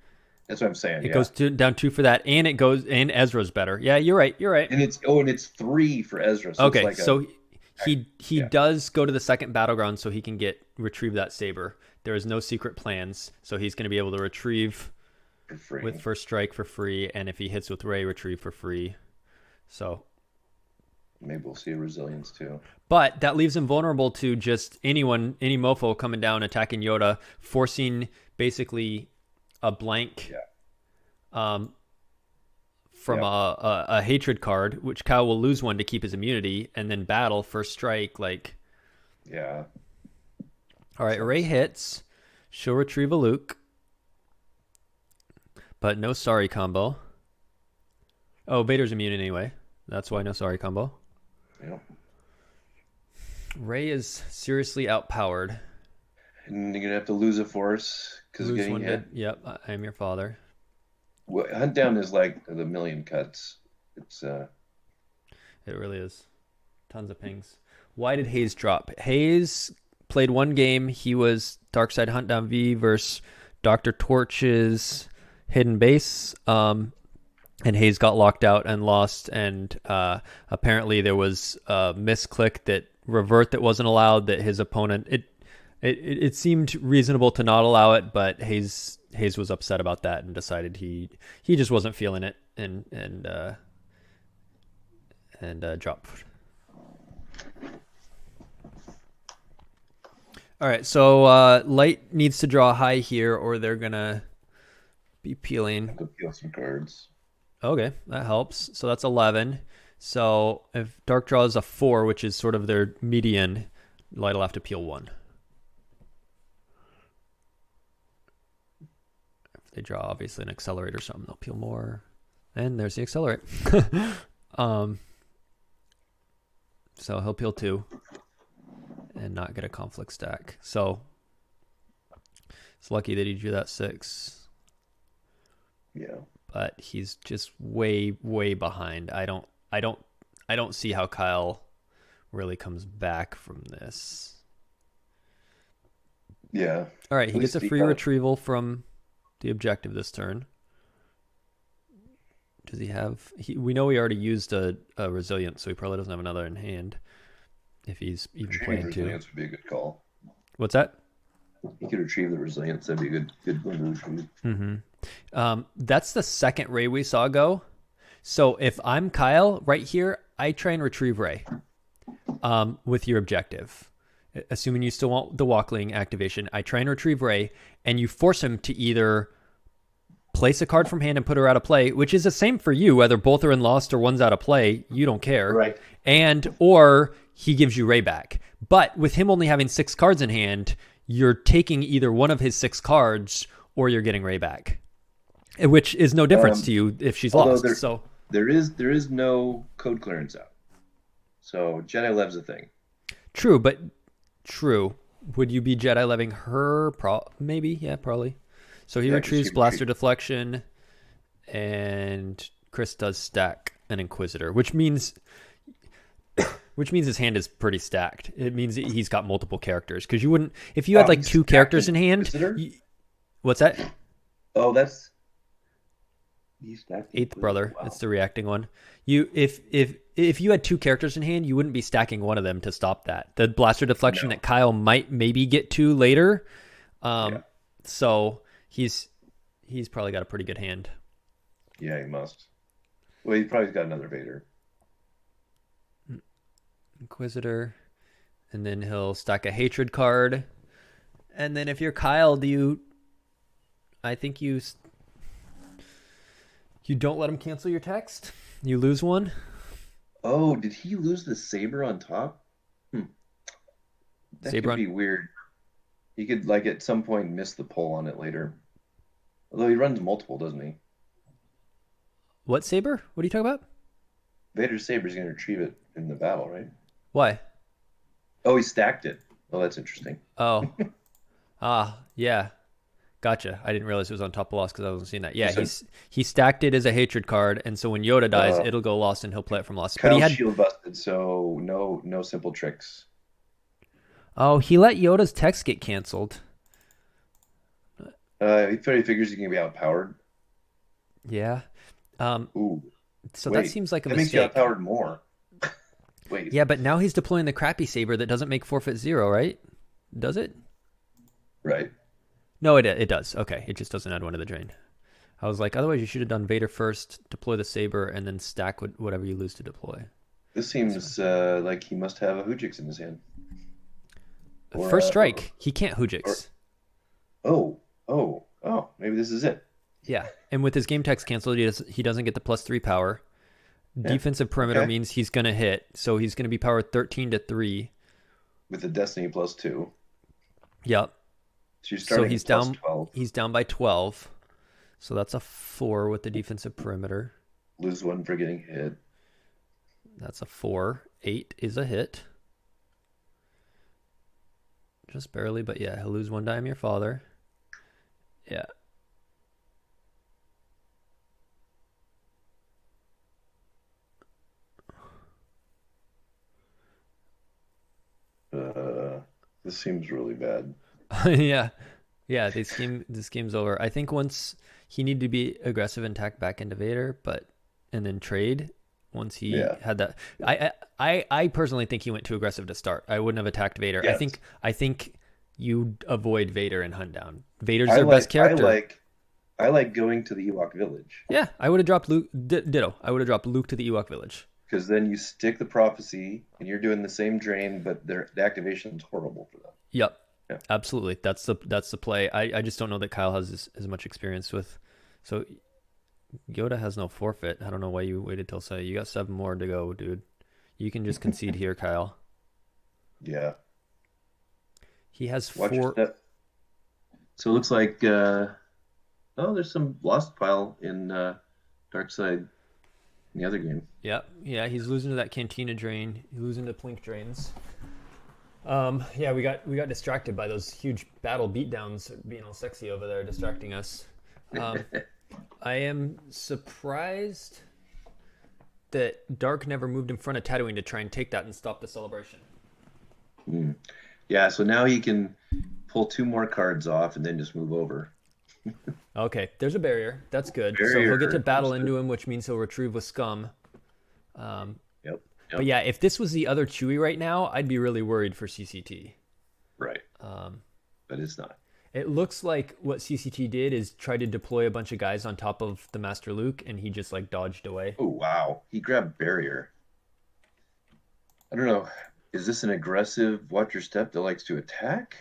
That's what I'm saying. It Yeah, goes down 2 for that, and and Ezra's better. Yeah, you're right. You're right. and it's 3 for Ezra, so it's Okay, like so he yeah. does go to the second battleground so he can retrieve that saber. There is no secret plans, so he's going to be able to retrieve for free. with first strike for free, and if he hits with Ray, retrieve for free. So, Maybe we'll see a resilience too. but that leaves him vulnerable to just any mofo coming down attacking Yoda, forcing basically a blank. Yeah. From a hatred card, which Kyle will lose one to keep his immunity, and then battle first strike. Like, Yeah. all right, Ray hits. She'll retrieve a Luke, but no sorry combo. Oh, Vader's immune anyway. That's why no sorry combo. Yeah. Ray is seriously outpowered. And you're gonna have to lose a force because Lose getting one hit. Yep, I am your father. Hunt down is like the million cuts. It's It really is. Tons of pings. Why did Hayes drop? Hayes played one game. He was Darkside Hunt Down V versus Dr. Torch's Hidden Base. And Hayes got locked out and lost. And apparently there was a misclick that revert that wasn't allowed, that his opponent... It seemed reasonable to not allow it, but Hayes was upset about that and decided he just wasn't feeling it and dropped. All right, so Light needs to draw high here, or they're gonna be peeling. have to peel some cards. Okay, that helps. So that's 11. So if Dark draws a 4, which is sort of their median, Light will have to peel 1. If they draw obviously an accelerate or something, they'll peel more. And there's the accelerate. So he'll peel 2 and not get a conflict stack. So it's lucky that he drew that 6. Yeah. But he's just way behind. I don't see how Kyle really comes back from this. Yeah. All right, he At gets a least free he- retrieval from the objective this turn. Does he have... we know he already used a resilient, so he probably doesn't have another in hand if he's even Retrieving playing 2. resilience would be a good call. What's that? He could retrieve the resilience. That'd be a good one to retrieve. Mm-hmm. That's the second Ray we saw go. So if I'm Kyle right here, I try and retrieve Ray with your objective. Assuming you still want the Walkling activation, I try and retrieve Ray, and you force him to either place a card from hand and put her out of play, which is the same for you, whether both are in lost or one's out of play, you don't care. Right. Or he gives you Ray back. But with him only having 6 cards in hand, you're taking either one of his 6 cards or you're getting Ray back, which is no difference to you if she's lost. There is no code clearance out. So Jedi Lev's a thing. True. Would you be Jedi Leving her? Maybe, yeah, probably. So he retrieves Blaster Deflection, and Chris does stack an Inquisitor, which means his hand is pretty stacked. It means that he's got multiple characters, because you wouldn't, if you had like 2 characters in hand. What's that? Oh, that's he stacked 8th brother. Wow. It's the reacting one. If you had 2 characters in hand, you wouldn't be stacking one of them to stop that. The Blaster Deflection that Kyle might maybe get to later. So he's probably got a pretty good hand. Yeah, he must. Well, he probably got another Vader. Inquisitor, and then he'll stack a hatred card. And then if you're Kyle, I think you don't let him cancel your text. You lose one. Oh, did he lose the saber on top? That Saber could be weird. He could, like, at some point miss the pull on it later. Although he runs multiple, doesn't he? What saber? What are you talking about? Vader's saber's going to retrieve it in the battle, right? Why? Oh, he stacked it. Oh, that's interesting. Oh. Yeah. Gotcha. I didn't realize it was on top of lost because I wasn't seeing that. Yeah, So- he stacked it as a hatred card, and so when Yoda dies, it'll go lost and he'll play it from lost. But he Kyle's had shield busted, so no simple tricks. he let Yoda's text get canceled. He figures he can be outpowered. Yeah. Ooh. So Wait, that seems like a that makes you mistake. outpowered more. Wait. Yeah, but now he's deploying the crappy saber that doesn't make forfeit 0, right? Does it? Right. No, it does. Okay, it just doesn't add 1 to the drain. I was like, otherwise you should have done Vader first, deploy the saber, and then stack whatever you lose to deploy. This seems like he must have a Hoojix in his hand. Or, First strike, he can't Hoojix. Oh, maybe this is it. Yeah, and with his game text canceled, he doesn't get the +3 power. Yeah. Defensive perimeter Okay. means he's going to hit, so he's going to be powered 13 to 3. With the Destiny +2. Yep. So you're starting he's at down. +12. He's down by 12, so that's a 4 with the defensive perimeter. Lose 1 for getting hit. That's a 4. 8 is a hit. Just barely, but yeah, he'll lose 1 die on your father. Yeah. This seems really bad. Yeah. Yeah, this game's over. I think once he needed to be aggressive and tack back into Vader, and then trade once he had that. I personally think he went too aggressive to start. I wouldn't have attacked Vader. Yes. I think you avoid Vader and hunt down. Vader's their best character. I like going to the Ewok village. Yeah, I would have dropped Luke. Ditto. I would have dropped Luke to the Ewok village. Because then you stick the prophecy, and you're doing the same drain, but the activation's horrible for them. Yep. Yeah. Absolutely. That's the play. I just don't know that Kyle has as much experience with. So Yoda has no forfeit. I don't know why you waited till say. You got 7 more to go, dude. You can just concede here, Kyle. Yeah. He has Watch your 4. step. So it looks like there's some lost pile in Dark Side in the other game. Yep. Yeah, he's losing to that Cantina drain. He's losing to Plink drains. Yeah, we got distracted by those huge battle beatdowns being all sexy over there, distracting us. I am surprised that Dark never moved in front of Tatooine to try and take that and stop the celebration. Yeah, so now he can pull 2 more cards off and then just move over. Okay, there's a barrier. That's good. So Barrier, he'll get to battle that's into good. him, which means he'll retrieve with scum. Yep. But yeah, if this was the other Chewie right now, I'd be really worried for CCT. Right. But it's not. It looks like what CCT did is try to deploy a bunch of guys on top of the Master Luke, and he just like dodged away. Oh, wow. He grabbed barrier. I don't know. Is this an aggressive watch your step that likes to attack?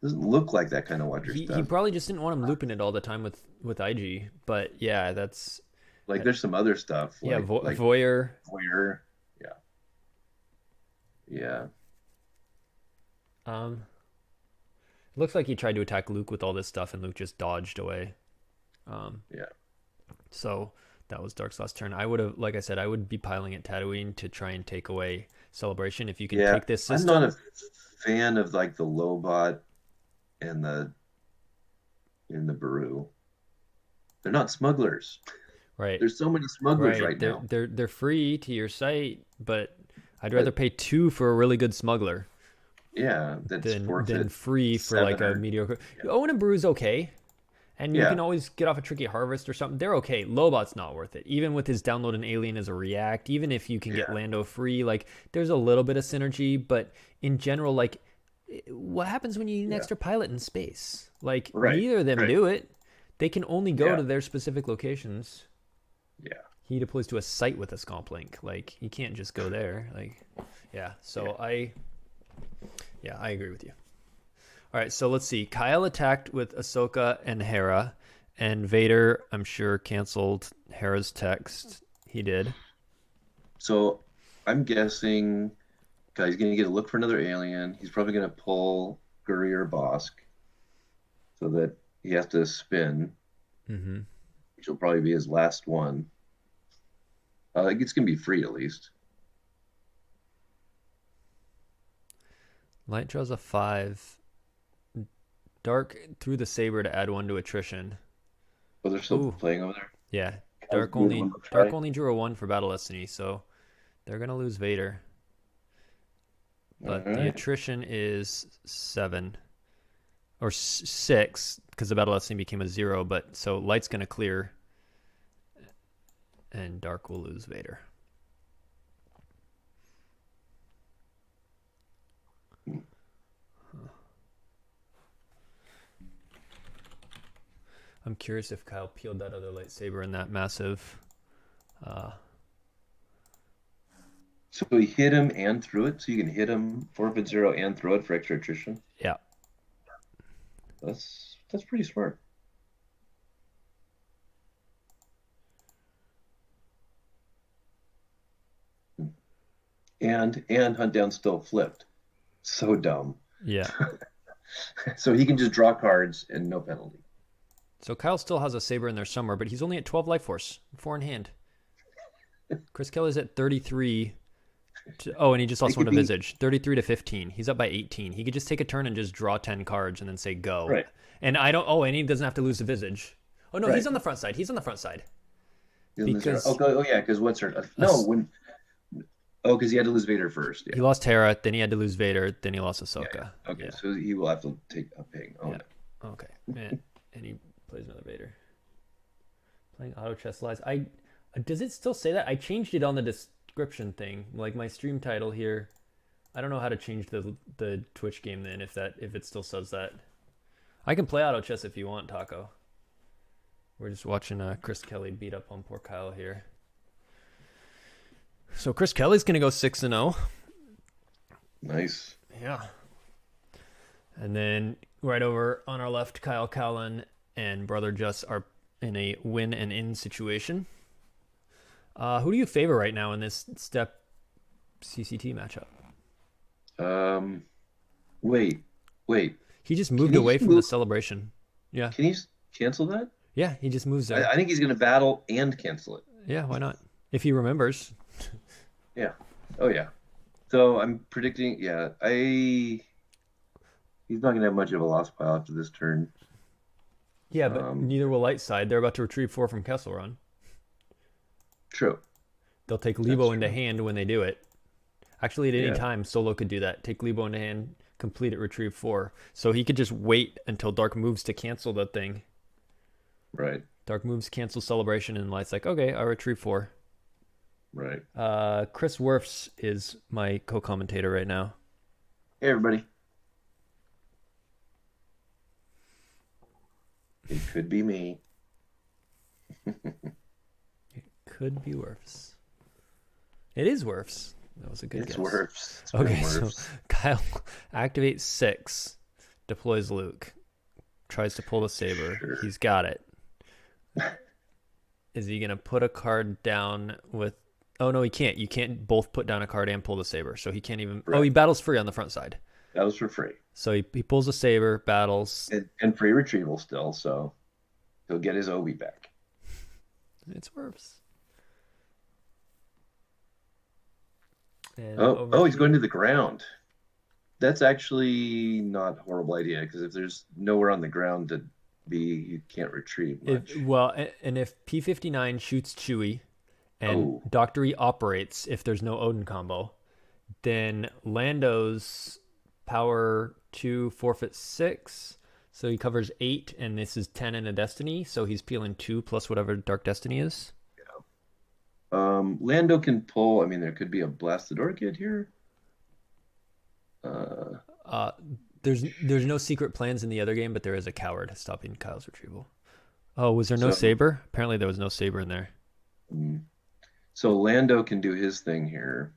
Doesn't look like that kind of watch your He step. probably just didn't want him looping it all the time with IG. But yeah, that's Like there's some other stuff. yeah. Like Voyeur. Voyeur. Yeah. Yeah. It looks like he tried to attack Luke with all this stuff, and Luke just dodged away. Yeah. So that was Dark's last turn. I would have, like I said, I would be piling at Tatooine to try and take away Celebration. If you can take this system. I'm not a fan of like the Lobot and the Baru. They're not smugglers. Right. There's so many smugglers right now. They're free to your site, but I'd rather pay 2 for a really good smuggler Yeah, that's than free for like a 7 or- mediocre. Owen and Brew's okay, and you Yeah. can always get off a tricky harvest or something. They're okay. Lobot's not worth it, even with his download an alien as a react. Even if you can get Yeah. Lando free, like there's a little bit of synergy, but in general, like what happens when you need an Yeah. extra pilot in space? Like Right, neither of them right. do it. They can only go Yeah. to their specific locations. Yeah. He deploys to a site with a scomp link. Like he can't just go there. Like, yeah. So I agree with you. All right, so let's see. Kyle attacked with Ahsoka and Hera, and Vader, I'm sure, canceled Hera's text. He did. So I'm guessing he's going to get a look for another alien. He's probably going to pull Guri or Bosk so that he has to spin, Mm-hmm. which will probably be his last one. It's going to be free at least. Light draws a 5. Dark threw the saber to add 1 to attrition. Oh, they're still Ooh. playing over there. Yeah, Kyle's doing one more try. Dark only drew a 1 for Battle Destiny, so they're gonna lose Vader. But the Alright. attrition is 7 or 6 because the Battle Destiny became a 0. But so Light's gonna clear, and Dark will lose Vader. I'm curious if Kyle peeled that other lightsaber in that massive. So he hit him and threw it, so you can hit him, forfeit 0, and throw it for extra attrition. Yeah. That's pretty smart. And Hunt Down still flipped. So dumb. Yeah. So he can just draw cards and no penalty. So Kyle still has a saber in there somewhere, but he's only at 12 life force, 4 in hand. Chris Kelly's at 33. And he just lost one to Visage. 33 to 15. He's up by 18. He could just take a turn and just draw 10 cards and then say go. Right. And and he doesn't have to lose to Visage. Oh no, Right. he's on the front side. He's on the front side. Because Because because what's her? Because he had to lose Vader first. Yeah. he lost Hera, then he had to lose Vader, then he lost Ahsoka. Yeah. Okay, Yeah. so he will have to take a ping. Oh, Yeah. Okay. And he plays another Vader. Playing auto chess lies. Does it still say that? I changed it on the description thing, like my stream title here. I don't know how to change the Twitch game then if it still says that. I can play auto chess if you want, Taco. We're just watching Chris Kelly beat up on poor Kyle here. So Chris Kelly's gonna go 6-0. Nice. Yeah. And then right over on our left, Kyle Kallin and Brother Just are in a win and in situation. Who do you favor right now in this step CCT matchup? Wait. He just moved away from the celebration. Yeah. Can you cancel that? Yeah, he just moves there. I think he's going to battle and cancel it. Yeah, why not? If he remembers. Yeah. Oh, yeah. So I'm predicting, he's not going to have much of a loss pile after this turn. Yeah, but neither will Lightside. They're about to retrieve 4 from Kessel Run. True. They'll take Lebo into hand when they do it. Actually, at any Yeah. time, Solo could do that. Take Lebo into hand, complete it, retrieve 4. So he could just wait until Dark moves to cancel the thing. Right. Dark moves, cancel celebration, and Light's like, okay, I'll retrieve 4. Right. Chris Werfs is my co-commentator right now. Hey, everybody. It could be me. Could be Werfs. It is Werfs. That was a good It's guess. Werfs. It's Okay, Werfs. so Kyle activates 6, deploys Luke, tries to pull the saber. Sure. He's got it. Is he gonna put a card down with? Oh no, he can't. You can't both put down a card and pull the saber, so he can't even. Right. Oh, he battles free on the front side. That was for free. So he pulls a saber, battles. And free retrieval still, so he'll get his Obi back. It's Werfs. He's going to the ground. That's actually not a horrible idea, because if there's nowhere on the ground to be, you can't retrieve much. And if P-59 shoots Chewie, and Oh. Dr. E operates if there's no Odin combo, then Lando's power 2 forfeit 6, so he covers 8, and this is 10 in a Destiny, so he's peeling 2 plus whatever Dark Destiny is. Lando can pull. I mean, there could be a Blasted Orchid here. There's no secret plans in the other game, but there is a coward stopping Kyle's retrieval. Oh, was there no So- saber? Apparently there was no saber in there. So Lando can do his thing here.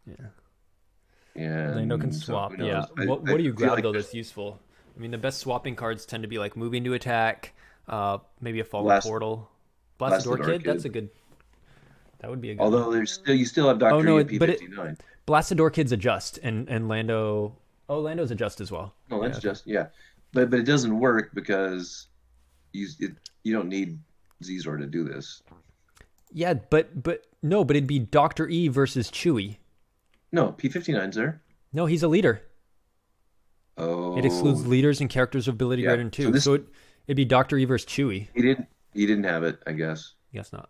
Yeah. And Lando can so swap. who Yeah. knows? What I do you feel grab like though there's that's useful? I mean, the best swapping cards tend to be like moving to attack, maybe a fallen Blast- portal, Blasted Orchid. Orchid. That's a good. That would be a good. Although you still have Dr. Oh, no, E and but it- P-59. Blasted Orchid's adjust, and Lando. Oh, Lando's adjust as well. No, that's Yeah, but it doesn't work because you don't need Zzor to do this. Yeah, but it'd be Dr. E versus Chewie. No, P-59's there. No, he's a leader. Oh. It excludes leaders and characters of ability Yeah. greater than 2. So it'd be Dr. E versus Chewie. He didn't have it, I guess. Guess not.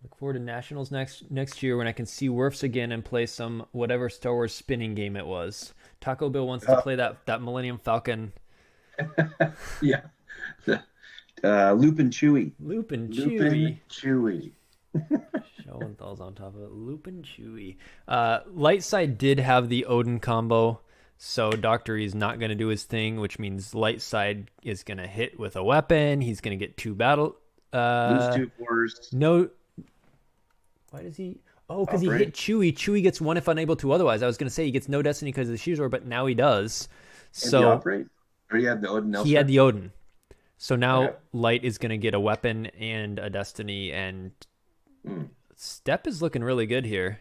Look forward to Nationals next year when I can see Werfs again and play some whatever Star Wars spinning game it was. Taco Bill wants to play that Millennium Falcon. Yeah. Lupin Chewie. Lupin Chewie. Chewie. Showenthal's on top of it. Lupin Chewie. Light side did have the Odin combo, so Dr. E's not going to do his thing, which means light side is going to hit with a weapon. He's going to get 2 battle. Lose 2 force. No. Why does he? Oh, because he hit Chewie. Chewie gets 1 if unable to otherwise. I was going to say he gets no destiny because of the Shizor, but now he does. So Did he operate? Or he had the Odin elsewhere? He had the Odin. So now Light is going to get a weapon and a destiny, and Step is looking really good here.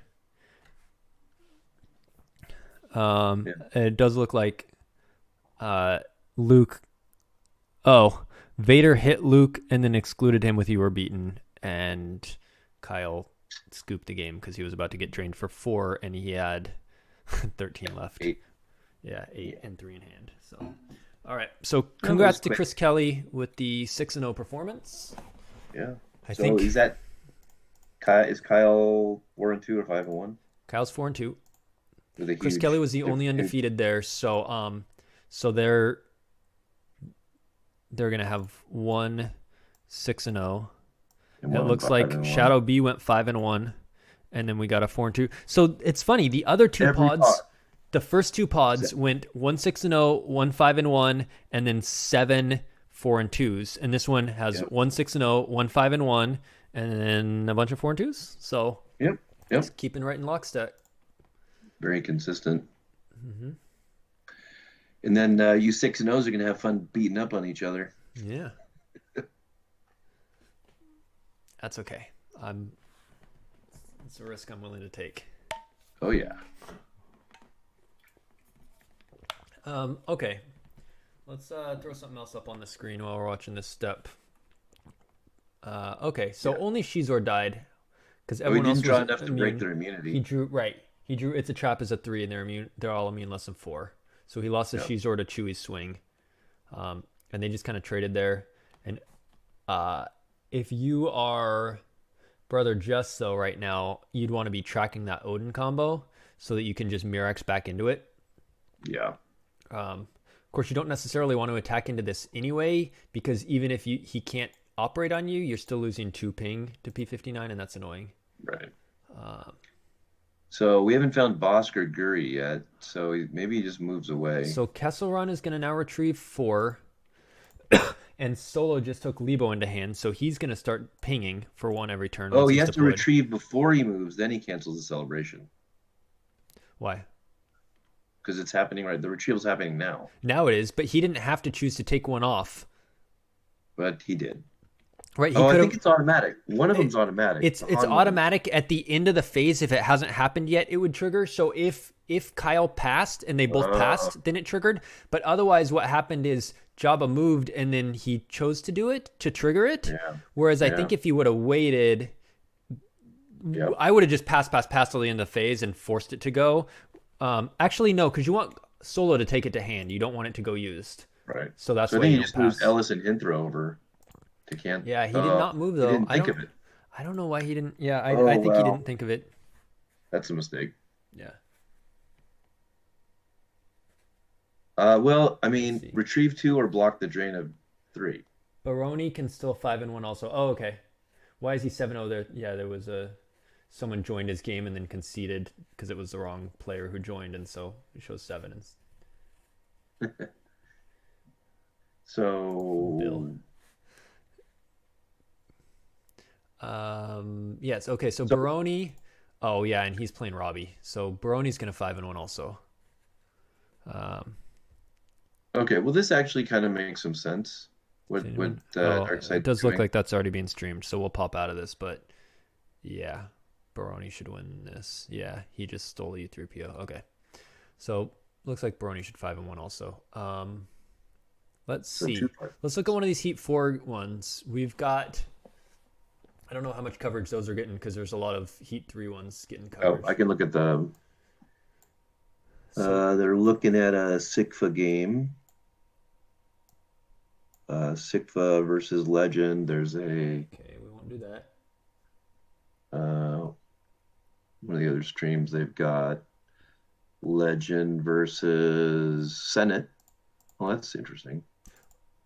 It does look like Luke. Oh, Vader hit Luke and then excluded him with "You Were Beaten," and Kyle scooped the game because he was about to get drained for 4, and he had 13 left. 8. Yeah, 8 and 3 in hand. So, all right. So, congrats to Chris Kelly with the 6-0 performance. Yeah. I think is that is Kyle 4-2 or 5-1? Kyle's 4-2. Chris Kelly was the only undefeated there. So, they're gonna have 1 6-0. It looks like Shadow B went 5-1, and then we got a 4-2. So it's funny. The other 2 pods, the first 2 pods went 1 6-0, 1 5-1, and then 7 4-2s. And this one has 1 6-0, 1 5-1, and then a bunch of 4-2s. So it's keeping right in lockstep. Very consistent. Mm-hmm. And then you 6-0s are gonna have fun beating up on each other. Yeah. That's okay. It's a risk I'm willing to take. Oh yeah. Okay. Let's throw something else up on the screen while we're watching this step. Okay, so only Shizor died because everyone else draw was enough to break their immunity. He drew It's a trap as a 3, and they're immune. They're all immune less than 4. So he lost the Shizor to Chewie's swing, and they just kind of traded there. And if you are Brother Just though right now, you'd want to be tracking that Odin combo so that you can just Mirax back into it. Yeah. Of course, you don't necessarily want to attack into this anyway, because even if he can't operate on you, you're still losing 2 ping to P59, and that's annoying. Right. So we haven't found Bosk or Guri yet, so maybe he just moves away. So Kesselrun is going to now retrieve 4, and Solo just took Lebo into hand, so he's going to start pinging for 1 every turn. Oh, he has to retrieve before he moves, then he cancels the celebration. Why? Because it's happening right. The retrieval's happening now. Now it is, but he didn't have to choose to take 1 off. But he did. Right? I think it's automatic. One of them's automatic. It's automatic at the end of the phase. If it hasn't happened yet, it would trigger. So if Kyle passed and they both passed, then it triggered. But otherwise, what happened is Jabba moved and then he chose to do it to trigger it. Yeah. Whereas I think if he would have waited, I would have just passed till the end of the phase and forced it to go. Actually, no, because you want Solo to take it to hand. You don't want it to go used. Right. So that's why you just moves Ellis and Hinthra over. Yeah, he did not move though. He didn't think of it. I don't know why he didn't. Yeah, I think he didn't think of it. That's a mistake. Yeah. Well, I mean, retrieve 2 or block the drain of 3. Baroni can still 5-1 also. Oh, okay. Why is he 7-0 there? Yeah, there was someone joined his game and then conceded because it was the wrong player who joined, and so it shows 7. So Bill. Yes. Okay. So Baroni. Oh yeah, and he's playing Robbie. So Baroni's gonna 5-1 also. Okay. Well, this actually kind of makes some sense. It does look like that's already being streamed, so we'll pop out of this. But yeah, Baroni should win this. Yeah, he just stole the U3PO. Okay. So looks like Baroni should 5-1 also. Let's see. Let's look at one of these Heat 4 ones. We've got. I don't know how much coverage those are getting because there's a lot of Heat 3 ones getting coverage. Oh, I can look at the. So They're looking at a Sikfa game. Sikfa versus Legend. There's okay, we won't do that. one of the other streams they've got Legend versus Senate. Well, that's interesting.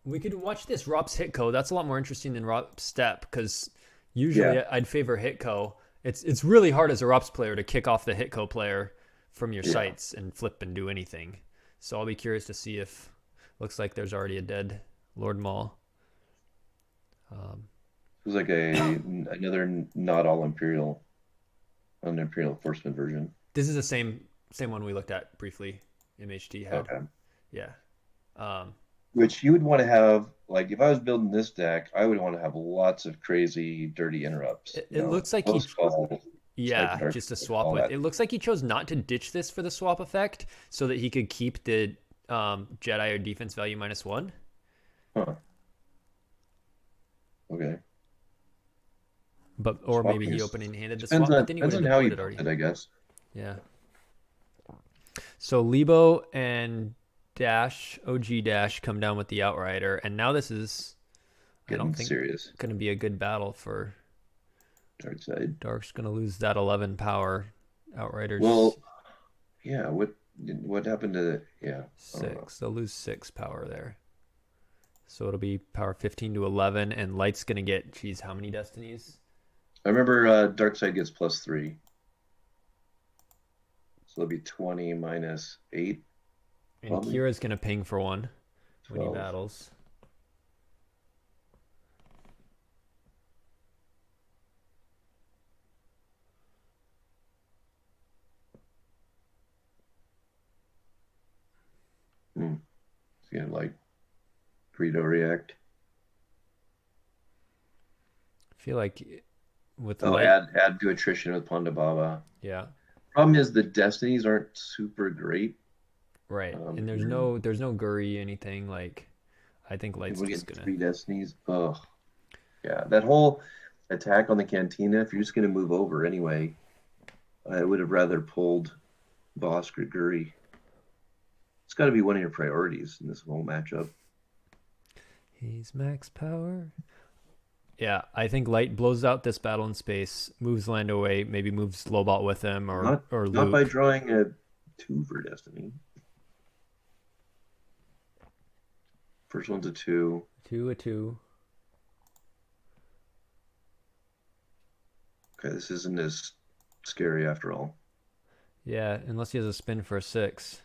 We could watch this Rob's Hitco. That's a lot more interesting than Rob's Step because usually I'd favor Hitco. It's really hard as a Rob's player to kick off the Hitco player from your sights and flip and do anything. So I'll be curious to see if looks like there's already a dead Lord Maul. It was like another not all Imperial, an Imperial Enforcement version. This is the same one we looked at briefly. MHT had. Okay. Yeah. Which you would want to have, like, if I was building this deck, I would want to have lots of crazy, dirty interrupts. It looks like just to swap with. It looks like he chose not to ditch this for the swap effect so that he could keep the Jedi or defense value -1. Huh. Okay. Or Swap maybe he is- opening handed the swap, but then he would have depends on how you deployed it built already. it, I guess. Yeah. So Lebo and Dash, OG Dash, come down with the Outrider, and now this is, I Getting don't think, serious. going to be a good battle for Dark side. Dark's going to lose that 11 power. Outriders Well, yeah. What happened to I don't know. 6. They'll lose 6 power there. So it'll be power 15 to 11, and Light's going to get, geez, how many destinies? I remember Dark side gets +3. So it'll be 20 minus 8. And Probably. Kira's going to ping for 1 when he 12. battles. It's gonna like Greedo react. I feel like with Oh, Light, add to attrition with Ponda Baba. yeah. Problem is the destinies aren't super great. Right, and there's no Guri anything like. I think Light's We'll just get gonna. 3 destinies. Ugh. Yeah, that whole attack on the cantina. If you're just gonna move over anyway, I would have rather pulled Bosk or Guri. It's got to be one of your priorities in this whole matchup. He's max power. Yeah, I think Light blows out this battle in space, moves Land away, maybe moves Lobot with him, or Not Luke. by drawing a 2 for destiny. First one's a 2. 2/2. Okay, this isn't as scary after all. Yeah, unless he has a spin for a 6,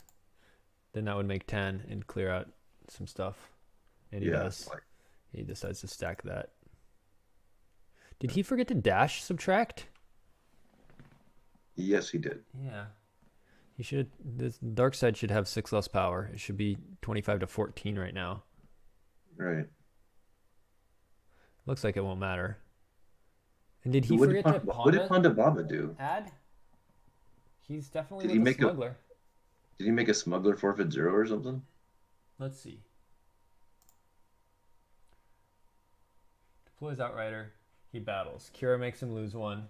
then that would make 10 and clear out some stuff. And he does. He decides to stack that. Did he forget to dash subtract? Yes, he did. Yeah. He should. The dark side should have 6 less power. It should be 25 to 14 right now. Right. Looks like it won't matter. And did he What forget did, to what did Ponda Ponda Baba do? add? He's definitely Did he with a make a- smuggler. Did he make a smuggler forfeit 0 or something? Let's see. Deploys Outrider. He battles. Kira makes him lose 1.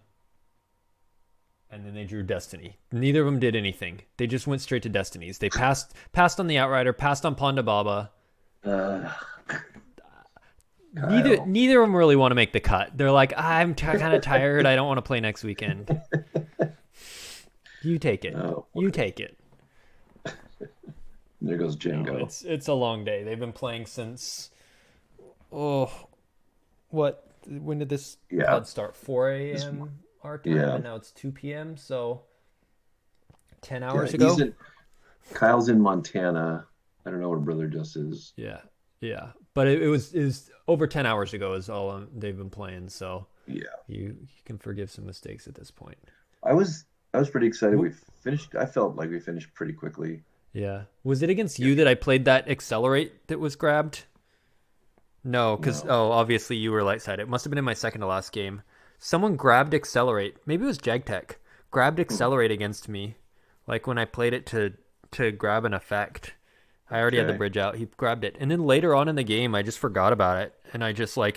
And then they drew Destiny. Neither of them did anything. They just went straight to Destinies. They passed on the Outrider, passed on Ponda Baba. Neither of them really want to make the cut. They're like, I'm kind of tired. I don't want to play next weekend. You take it. Oh, You take it. there goes Django. No, it's a long day. They've been playing since when did this pod start? 4 a.m. our time, and now it's 2 p.m. So 10 hours ago. Kyle's in Montana. I don't know where Brother Just is. Yeah. But it was over 10 hours ago is all they've been playing. So Yeah, you can forgive some mistakes at this point. I was pretty excited. We finished. I felt like we finished pretty quickly. Yeah. Was it against you that I played that Accelerate that was grabbed? No, because obviously you were light side. It must have been in my second to last game. Someone grabbed Accelerate. Maybe it was JagTech. Grabbed Accelerate against me, like when I played it to grab an effect. I already had the Okay. bridge out. He grabbed it. And then later on in the game, I just forgot about it. And I just I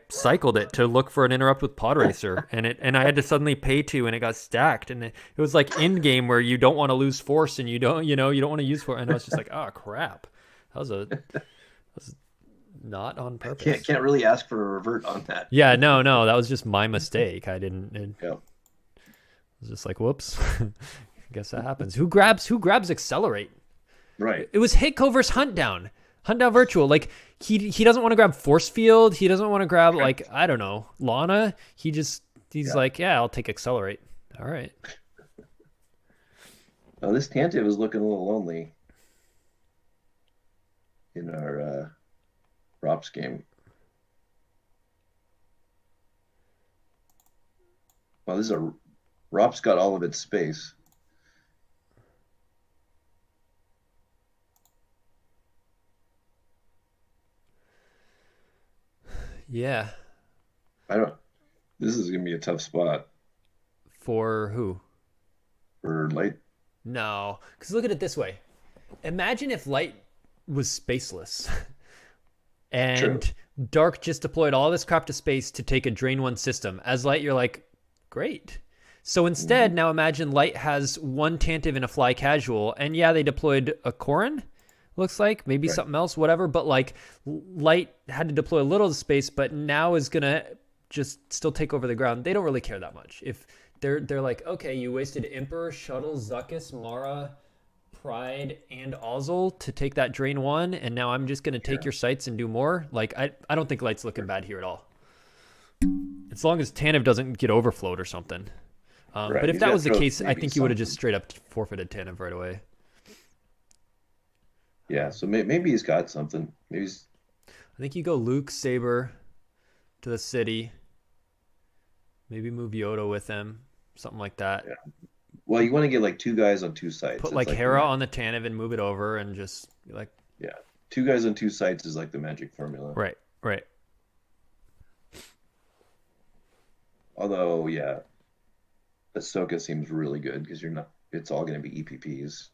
cycled it to look for an interrupt with Pod Racer. And I had to suddenly pay 2 and it got stacked. And it was like in game where you don't want to lose force and you don't want to use force. And I was just like, oh crap. That was not on purpose. Can't really ask for a revert on that. Yeah, no, that was just my mistake. I didn't. Yeah. I was just like, whoops. I guess that happens. Who grabs accelerate? Right. It was Hitco versus Hunt down virtual. Like he doesn't want to grab force field. He doesn't want to grab I don't know, Lana. He's like, yeah, I'll take accelerate. All right. Oh, this Tantive is looking a little lonely in our props game. Well, Rop's got all of its space. Yeah. This is gonna be a tough spot For who? for Light. No, because look at it this way. Imagine if Light was spaceless, and True. Dark just deployed all this crap to space to take a Drain 1 system. As Light, you're like, great. So instead, now imagine Light has 1 Tantive and a Fly Casual, and yeah, they deployed a Corrin, looks like, maybe Right. something else, whatever, but Light had to deploy a little to space, but now is gonna just still take over the ground. They don't really care that much. If they're like, okay, you wasted Emperor, Shuttle, Zuckuss, Mara, Pride, and Ozzel to take that Drain 1, and now I'm just gonna take your sites and do more. I don't think Light's looking bad here at all. As long as Tanev doesn't get overflowed or something. Right, But if he's that gotta was the throw case, I maybe think you would have just something. straight up forfeited Tanev right away. Yeah, so maybe he's got something. Maybe he's I think you go Luke, Saber to the city. Maybe move Yoda with him. Something like that. Yeah. Well, you want to get 2 guys on 2 sites. Put It's Hera on the Tanev and move it over and just be like, 2 guys on 2 sites is like the magic formula. right. Although, yeah, Ahsoka seems really good because it's all going to be EPPs.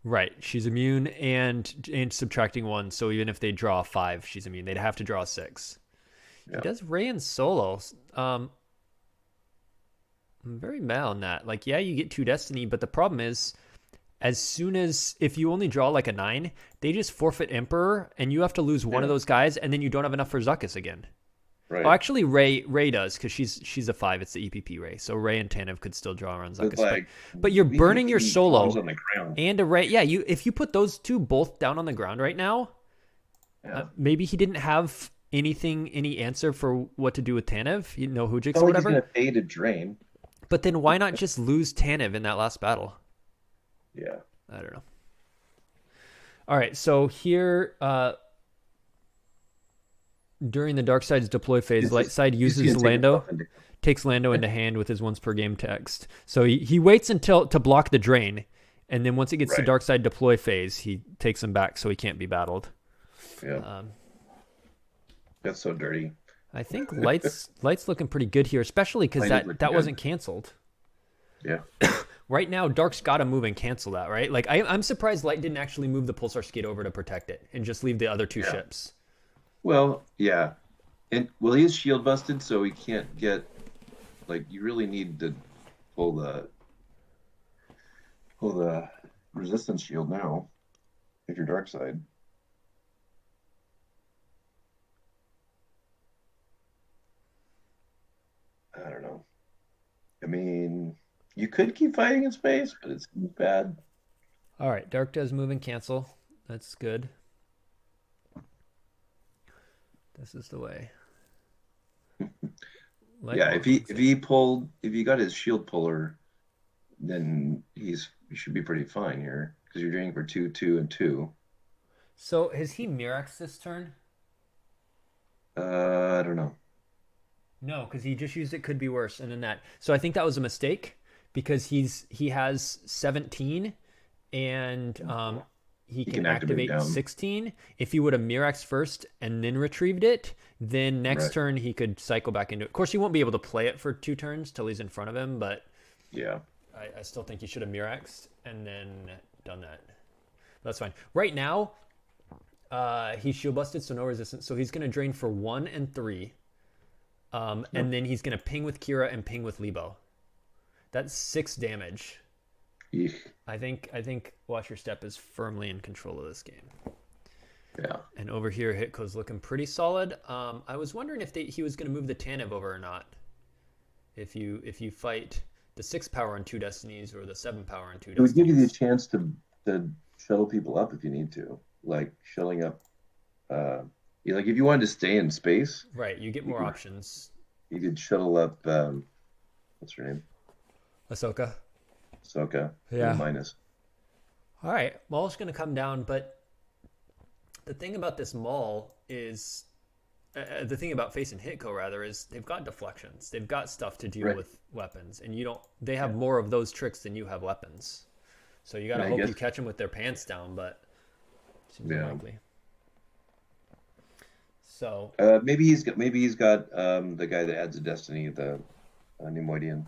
Right. She's immune and subtracting 1. So even if they draw 5, she's immune. They'd have to draw 6. Yeah. He does Rey and Solo. I'm very mad on that. Yeah, you get 2 Destiny, but the problem is, as soon as if you only draw a 9, they just forfeit Emperor, and you have to lose one of those guys, and then you don't have enough for Zuckuss again. Right. Oh, actually, Rey does because she's a 5. It's the EPP Rey, so Rey and Tanev could still draw around Zuckuss. But you're burning your Solo on the ground. and a Rey. Yeah, if you put those 2 both down on the ground right now, maybe he didn't have any answer for what to do with Tanev. You know, Hujix or whatever. He's going to pay to drain. But then why not just lose Tanev in that last battle? Yeah. I don't know. All right, so here during the Dark Side's deploy phase, Light Side uses Lando, takes Lando into hand with his once per game text. So he waits to block the drain, and then once it gets to Dark Side deploy phase, he takes him back so he can't be battled. Yeah. That's so dirty. I think Light's looking pretty good here, especially because that wasn't canceled. Yeah. Right now, Dark's got to move and cancel that, right? I'm surprised Light didn't actually move the Pulsar Skate over to protect it and just leave the other 2 ships. Well, yeah. And he is shield busted, so he can't get you really need to pull the resistance shield now if you're Dark Side. I don't know. I mean, you could keep fighting in space, but it's bad. All right, Dark does move and cancel. That's good. This is the way. If he got his shield puller, then he should be pretty fine here because you're draining for 2, 2, and 2. So has he Mirax this turn? I don't know. No, because he just used it could be worse, and then that. So I think that was a mistake because he has 17, and he can activate 16. If he would have Mirax first and then retrieved it, then next turn he could cycle back into it. Of course, he won't be able to play it for 2 turns till he's in front of him, but yeah, I still think he should have Miraxed and then done that. That's fine. Right now, he's shield busted, so no resistance. So he's going to drain for 1 and 3. And then he's going to ping with Kira and ping with Lebo. That's 6 damage. Eek. I think Watch Your Step is firmly in control of this game. Yeah. And over here, Hitko's looking pretty solid. I was wondering if he was going to move the Tanev over or not. If you fight the 6 power on 2 destinies or the 7 power on 2 destinies. It would give you the chance to shuttle people up if you need to, like shuttling up. Like if you wanted to stay in space, right? You get more options. You could shuttle up. What's her name? Ahsoka. Yeah. Minus. All right, Maul's going to come down, but the thing about this Maul is. The thing about facing Hitko rather is they've got deflections. They've got stuff to deal with weapons, and you don't. They have more of those tricks than you have weapons. So you got to hope you catch them with their pants down, but seems unlikely. So maybe he's got the guy that adds a destiny, the Nemoidian.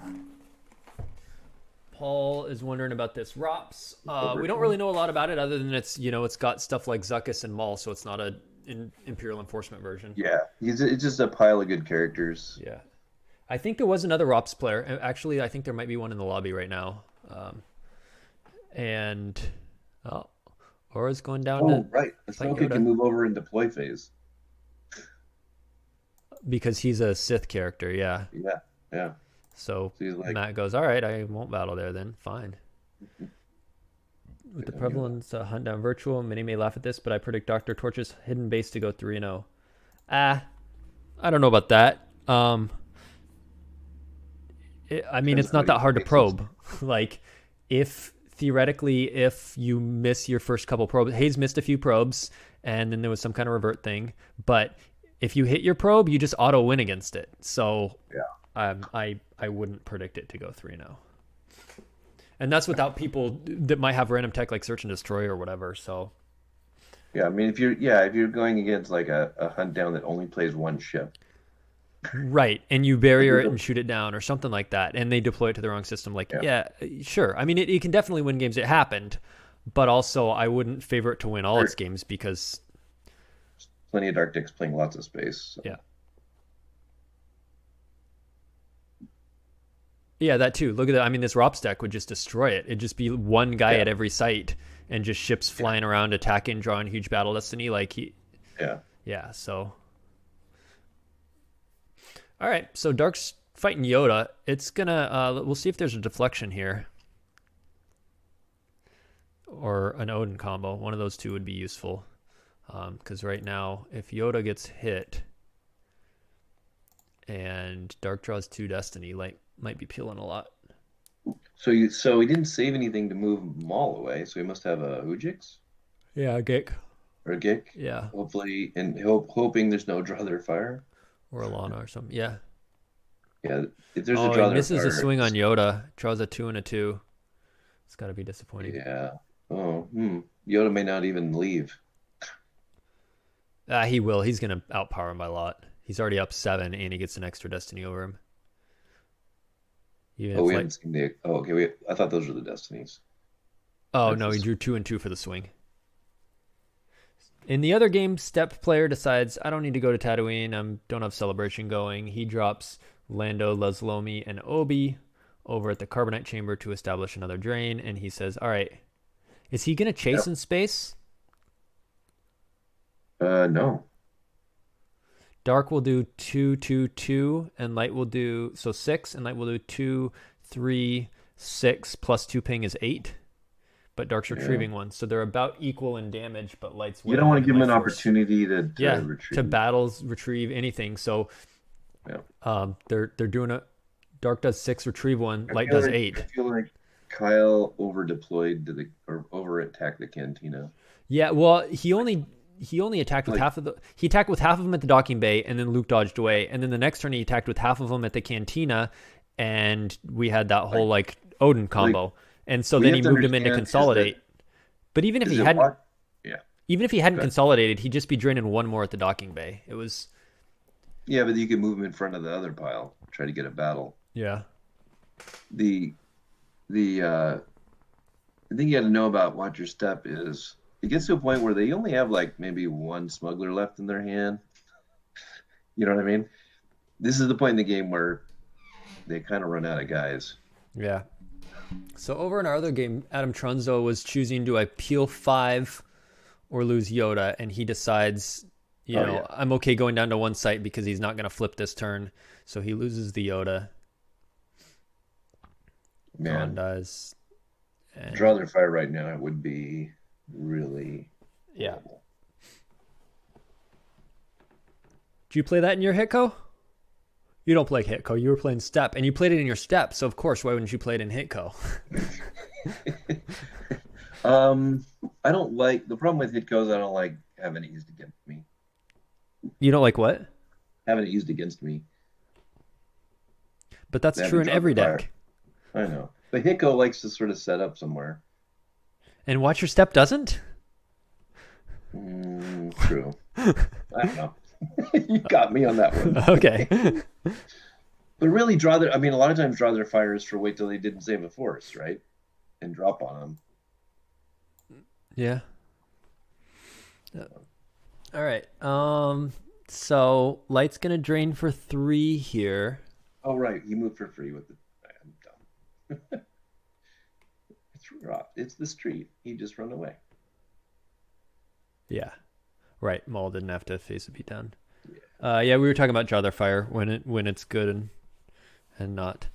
Paul is wondering about this ROPS. We don't really know a lot about it other than it's got stuff like Zuckuss and Maul, so it's not a Imperial Enforcement version. Yeah, it's just a pile of good characters. Yeah, I think there was another ROPS player. Actually, I think there might be one in the lobby right now. Aura's going down. Oh, right. Ahsoka can move over in deploy phase because he's a Sith character. Yeah. So Matt goes, all right, I won't battle there then. Fine. With the prevalence hunt down virtual, many may laugh at this, but I predict Dr. Torch's hidden base to go 3-0. I don't know about that. It's not that hard to probe. Like, theoretically, if you miss your first couple probes, Hayes missed a few probes, and then there was some kind of revert thing. But if you hit your probe, you just auto win against it. So, I wouldn't predict it to go 3-0. And that's without people that might have random tech like Search and Destroy or whatever. So, yeah, I mean, if you're going against like a hunt down that only plays one ship, right, and you barrier it and shoot it down or something like that, and they deploy it to the wrong system, sure. I mean, it can definitely win games. It happened, but also I wouldn't favor it to win all its games because plenty of Dark Dicks playing lots of space. So. Yeah. Yeah, that too. Look at that. I mean, this ROPS deck would just destroy it. It'd just be one guy at every site and just ships flying around, attacking, drawing huge battle destiny. Yeah, so. All right, so Dark's fighting Yoda. It's gonna, we'll see if there's a deflection here. Or an Odin combo. One of those two would be useful. Because right now, if Yoda gets hit and Dark draws 2 destiny, might be peeling a lot. So he didn't save anything to move Maul away, so he must have a Ujix? Yeah, a Gik. Or a Gik? Yeah. Hopefully, and hoping there's no draw their fire. Or a Lana or something. Yeah. Yeah, if there's a draw he misses a swing on Yoda, draws a 2 and a 2. It's got to be disappointing. Yeah. Oh, Yoda may not even leave. He will. He's going to outpower him by a lot. He's already up 7, and he gets an extra destiny over him. We haven't seen the. Oh, okay. I thought those were the destinies. Oh, no, he drew 2 and 2 for the swing. In the other game, Step player decides, I don't need to go to Tatooine. I don't have Celebration going. He drops Lando, Leslomi, and Obi over at the Carbonite Chamber to establish another drain, and he says, all right, is he going to chase in space? No. Dark will do 2, 2, 2, and Light will do 6, and Light will do 2, 3, 6 plus 2 ping is 8. But Dark's retrieving 1, so they're about equal in damage. But Light's you don't want to give him an opportunity to retrieve. To battles, retrieve anything. So they're doing a Dark does 6, retrieve 1. Light does 8. I feel like Kyle over deployed or over attacked the cantina. Yeah, well, he only attacked with half of the. He attacked with half of them at the docking bay, and then Luke dodged away. And then the next turn, he attacked with half of them at the cantina, and we had that whole Odin combo. And so then he moved him in to consolidate. But even if he hadn't, consolidated, he'd just be draining 1 more at the docking bay. It was. Yeah, but you could move him in front of the other pile, try to get a battle. Yeah. The thing you got to know about Watch Your Step is it gets to a point where they only have like maybe one smuggler left in their hand. You know what I mean? This is the point in the game where they kind of run out of guys. Yeah. So over in our other game, Adam Trunzo was choosing, do I peel 5 or lose Yoda? And he decides, I'm okay going down to one site because he's not going to flip this turn. So he loses the Yoda. Man, does. And... draw their fire right now. It would be really horrible. Do you play that in your Hitco? You don't play Hitco. You were playing Step, and you played it in your Step. So of course, why wouldn't you play it in Hitco? I don't like the problem with Hitcos. I don't like having it used against me. You don't like what? Having it used against me. But that's true in every deck. I know. But Hitco likes to sort of set up somewhere. And Watch Your Step doesn't? True. I don't know. You got me on that one. Okay. But really, a lot of times draw their fires for wait till they didn't save a force, right? And drop on them. Yeah. All right. So Light's gonna drain for 3 here. Oh right, he moved for free with the. I'm dumb. It's the street. He just run away. Yeah. Right. Maul didn't have to face a beatdown. Yeah, we were talking about draw their fire when it's good and not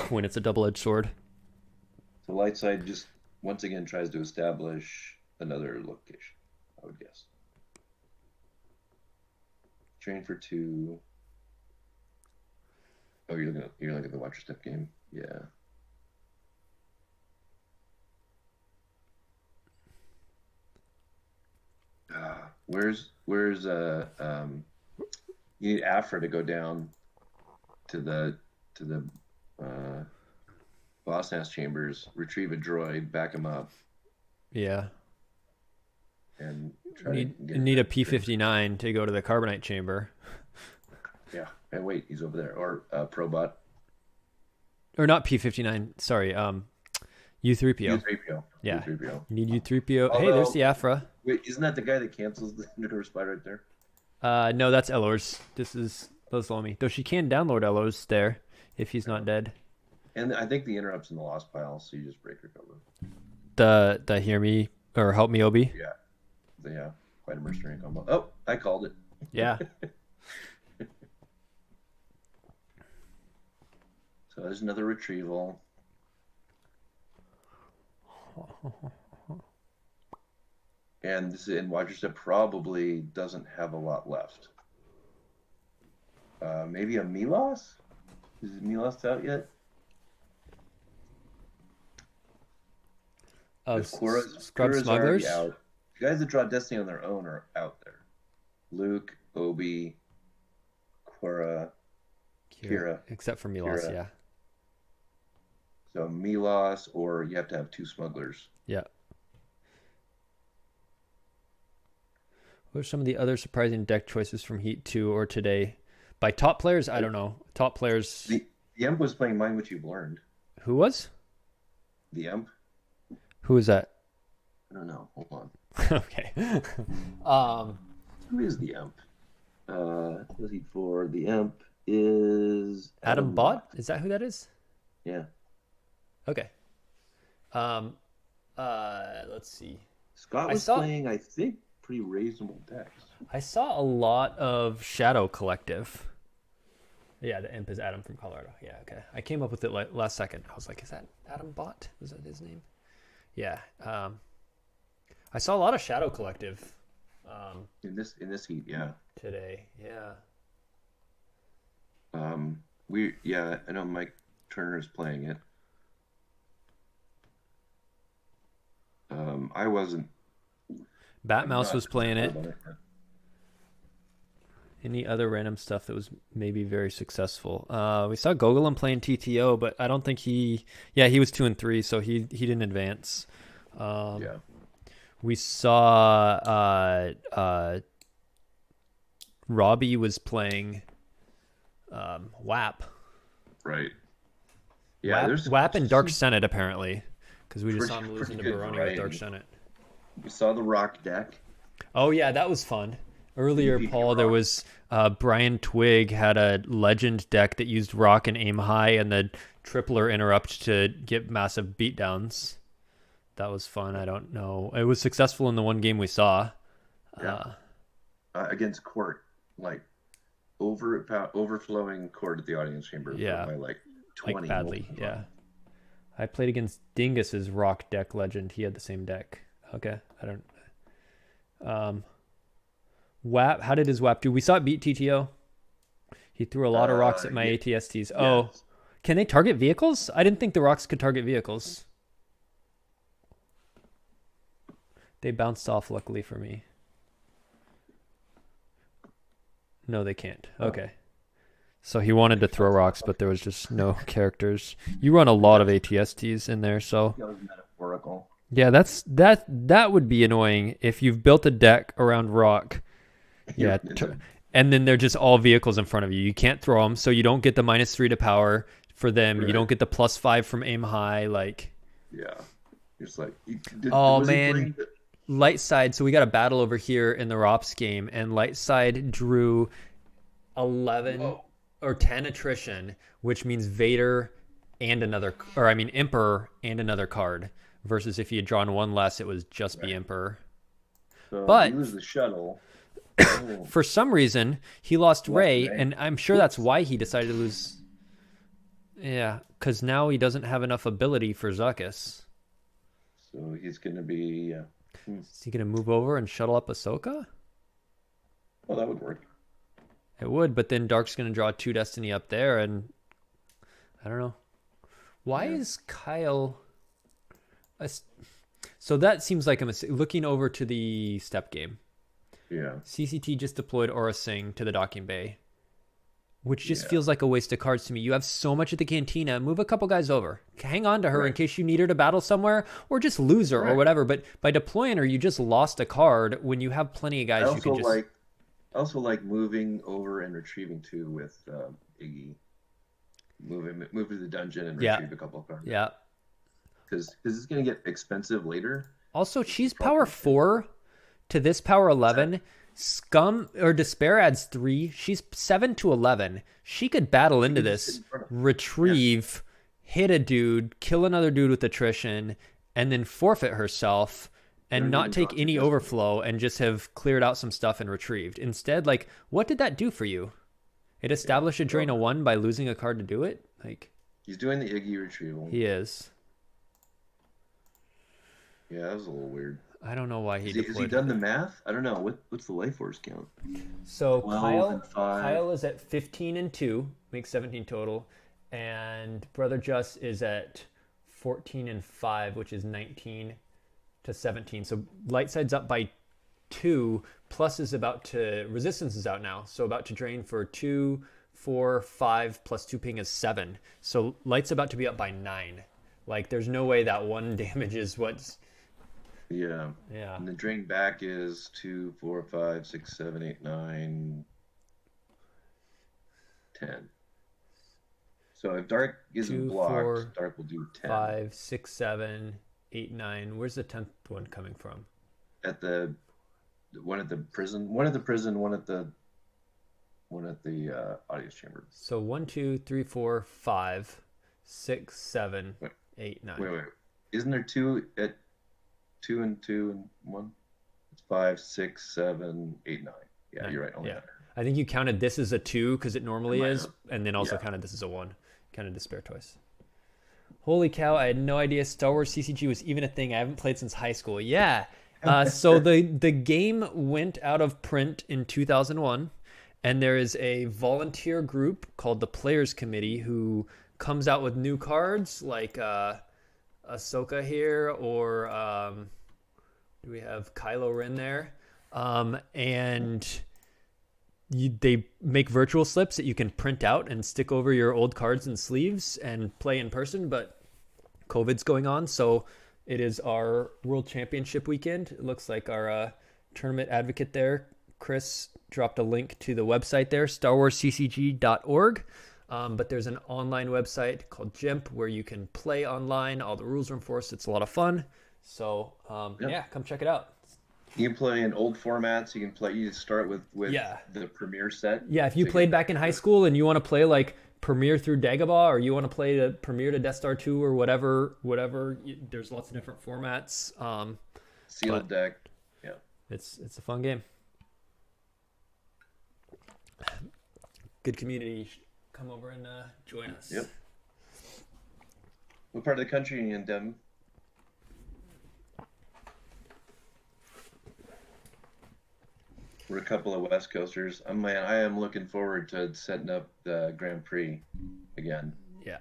when it's a double-edged sword. The light side just once again tries to establish another location, I would guess. Train for 2. Oh, you're looking at the Watch Your Step game? Yeah. Where's you need Afra to go down to the boss nest chambers, retrieve a droid, back him up. Yeah. And try need a P-59 to go to the carbonite chamber. Yeah. And wait, he's over there. Or Probot. Or not P-59, sorry, U-3PO. U-3PO. Yeah. U-3PO. You need U-3PO. Hey, there's the Afra. Wait, isn't that the guy that cancels the Nuclear Spy right there? No, that's Elor's. This is Lomi. Though she can download Elor's there if he's not dead. And I think the interrupt's in the lost pile, so you just break her cover. The hear me or help me, Obi? Yeah. Quite a mercenary combo. Oh, I called it. Yeah. So there's another retrieval. And Watch Your Step probably doesn't have a lot left. Maybe a Milos? Is Milos out yet? Scrub Smugglers? Out. The guys that draw Destiny on their own are out there. Luke, Obi, Kira. Except for Milos, Kira. Yeah. So Milos, or you have to have 2 smugglers. Yeah. What are some of the other surprising deck choices from Heat 2 or today? By top players, I don't know. Top players. The Emp was playing Mind What You've Learned. Who was? The Emp? Who is that? I don't know. Hold on. Okay. Who is the Emp? Let's see. For the Emp is Adam Bott? Is that who that is? Yeah. Okay. Let's see. Scott was playing, I think, pretty reasonable decks. I saw a lot of Shadow Collective. Yeah, the Imp is Adam from Colorado. Yeah, okay. I came up with it last second. I was like, is that Adam Bott? Was that his name? Yeah. I saw a lot of Shadow Collective. In this heat, yeah. Today, yeah. I know Mike Turner is playing it. I wasn't. Batmouse was playing it. Any other random stuff that was maybe very successful? We saw Gogolen playing TTO, but I don't think he was 2 and 3, so he didn't advance. We saw Robbie was playing WAP. Right. Yeah, WAP and Dark Senate apparently, because we just saw him losing to Baroni with Dark Senate. We saw the rock deck. Oh yeah, that was fun. Earlier, PvP Paul, there rock. was Brian Twig had a legend deck that used rock and aim high and the tripler interrupt to get massive beatdowns. That was fun. I don't know. It was successful in the one game we saw. Yeah. Against court, like overflowing court at the audience chamber. Yeah. By like 20. Like badly, yeah. I played against Dingus's rock deck legend. He had the same deck. Okay, I don't. WAP. How did his WAP do? We saw it beat TTO. He threw a lot of rocks at my ATSTs. Oh, can they target vehicles? I didn't think the rocks could target vehicles. They bounced off, luckily for me. No, they can't. Okay. So he wanted to throw rocks, but there was just no characters. You run a lot of ATSTs in there, so That was metaphorical. yeah, that would be annoying if you've built a deck around rock. Yeah, and then they're just all vehicles in front of you. You can't throw them, so you don't get the -3 to power for them. Right. You don't get the +5 from aim high. Like, Yeah. It's like. oh was he man, playing light side. So we got a battle over here in the ROPS game, and light side drew 11 Whoa. or 10 attrition, which means Vader and another, or I mean Emperor and another card. Versus if he had drawn one less, it was just be Emperor. So But- he was the shuttle. Oh, For some reason, he lost Ray, Ray. and I'm sure that's why he decided to lose. Yeah, because now he doesn't have enough ability for Zuckuss. so he's gonna be. Is he going to move over and shuttle up Ahsoka? Well, that would work. It would, but then Dark's going to draw 2 Destiny up there, and I don't know. Why Yeah. is Kyle... So that seems like a mistake. Looking over to the step game. Yeah. CCT just deployed Aura Singh to the docking bay, which just Yeah. feels like a waste of cards to me. You have so much at the cantina. Move a couple guys over. Hang on to her in Right. case you need her to battle somewhere, or just lose her or Right. whatever. But by deploying her, you just lost a card when you have plenty of guys I you also can just... like moving over and retrieving too with Iggy. Move to the dungeon and Yeah. retrieve a couple of cards. Yeah. Because it's gonna get expensive later. Also, she's power 4 to this power 11. Scum or Despair adds 3. She's 7 to 11. She could battle into can just this, sit in front of- retrieve, hit a dude, kill another dude with attrition, and then forfeit herself and Don't not even take talk any to Destiny. overflow and just have cleared out some stuff and retrieved. Instead, like, what did that do for you? It established a drain of 1 by losing a card to do it? Like, He's doing the Iggy retrieval. he is. Yeah, that was a little weird. I don't know why he Has he deployed done the math? I don't know. What's the life force count? So 12 and 5. Kyle is at 15 and 2, makes 17 total, and Brother Just is at 14 and 5, which is 19 to 17. So light side's up by 2. Plus is about to resistance is out now, so about to drain for 2, 4, 5 plus 2 ping is 7. So light's about to be up by 9. Like there's no way that 1 damage is what's Yeah. yeah. And the drain back is 2, 4, 5, 6, 7, 8, 9, 10. So if Dark isn't 2, blocked, 4, Dark will do 10. 5, 6, 7, 8, 9. Where's the 10th one coming from? At the one at the prison, one at the audience chamber. So 1, 2, 3, 4, 5, 6, 7, Wait. 8, 9. Wait. Isn't there 2 at 2 and 2 and 1? It's 5, 6, 7, 8, 9. Yeah, 9. you're right. Only Yeah. 9. I think you counted this as a 2 because it normally Might is, have. and then also Yeah. counted this as a 1. Counted Despair twice. Holy cow, I had no idea Star Wars CCG was even a thing. I haven't played since high school. Yeah. So the game went out of print in 2001, and there is a volunteer group called the Players Committee who comes out with new cards like Ahsoka here, or do we have Kylo Ren there? And they make virtual slips that you can print out and stick over your old cards and sleeves and play in person, but COVID's going on, so it is our World Championship weekend. It looks like our tournament advocate there, Chris, dropped a link to the website there, starwarsccg.org. But there's an online website called GIMP where you can play online. All the rules are enforced. It's a lot of fun. So Yep. yeah, come check it out. You can play in old formats. You can play. You start with Yeah. the premier set. Yeah, if you So played back in high school and you want to play like Premiere through Dagobah, or you want to play the Premiere to Death Star 2 or whatever, there's lots of different formats. Sealed deck. Yeah. It's a fun game. Good community. Come over and join us. Yep. What part of the country are you in, Devin? We're a couple of West Coasters. I am looking forward to setting up the Grand Prix again. Yeah.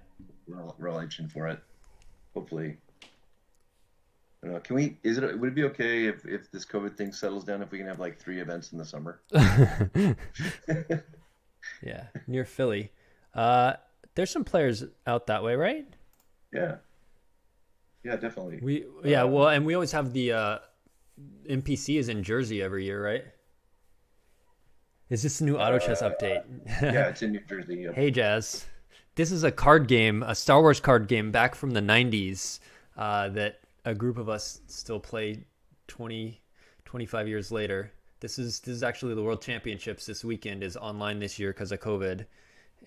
We're all itching for it. Hopefully. I don't know. Would it be okay if this COVID thing settles down, if we can have like 3 events in the summer? Yeah, near Philly. There's some players out that way, right? Yeah. Yeah, definitely. Well, and we always have the NPC is in Jersey every year, right? Is this a new auto chess update? Yeah, it's in New Jersey. Yep. Hey, Jazz. This is a card game, a Star Wars card game back from the 90s that a group of us still play 25 years later. This is actually the World Championships this weekend is online this year because of COVID.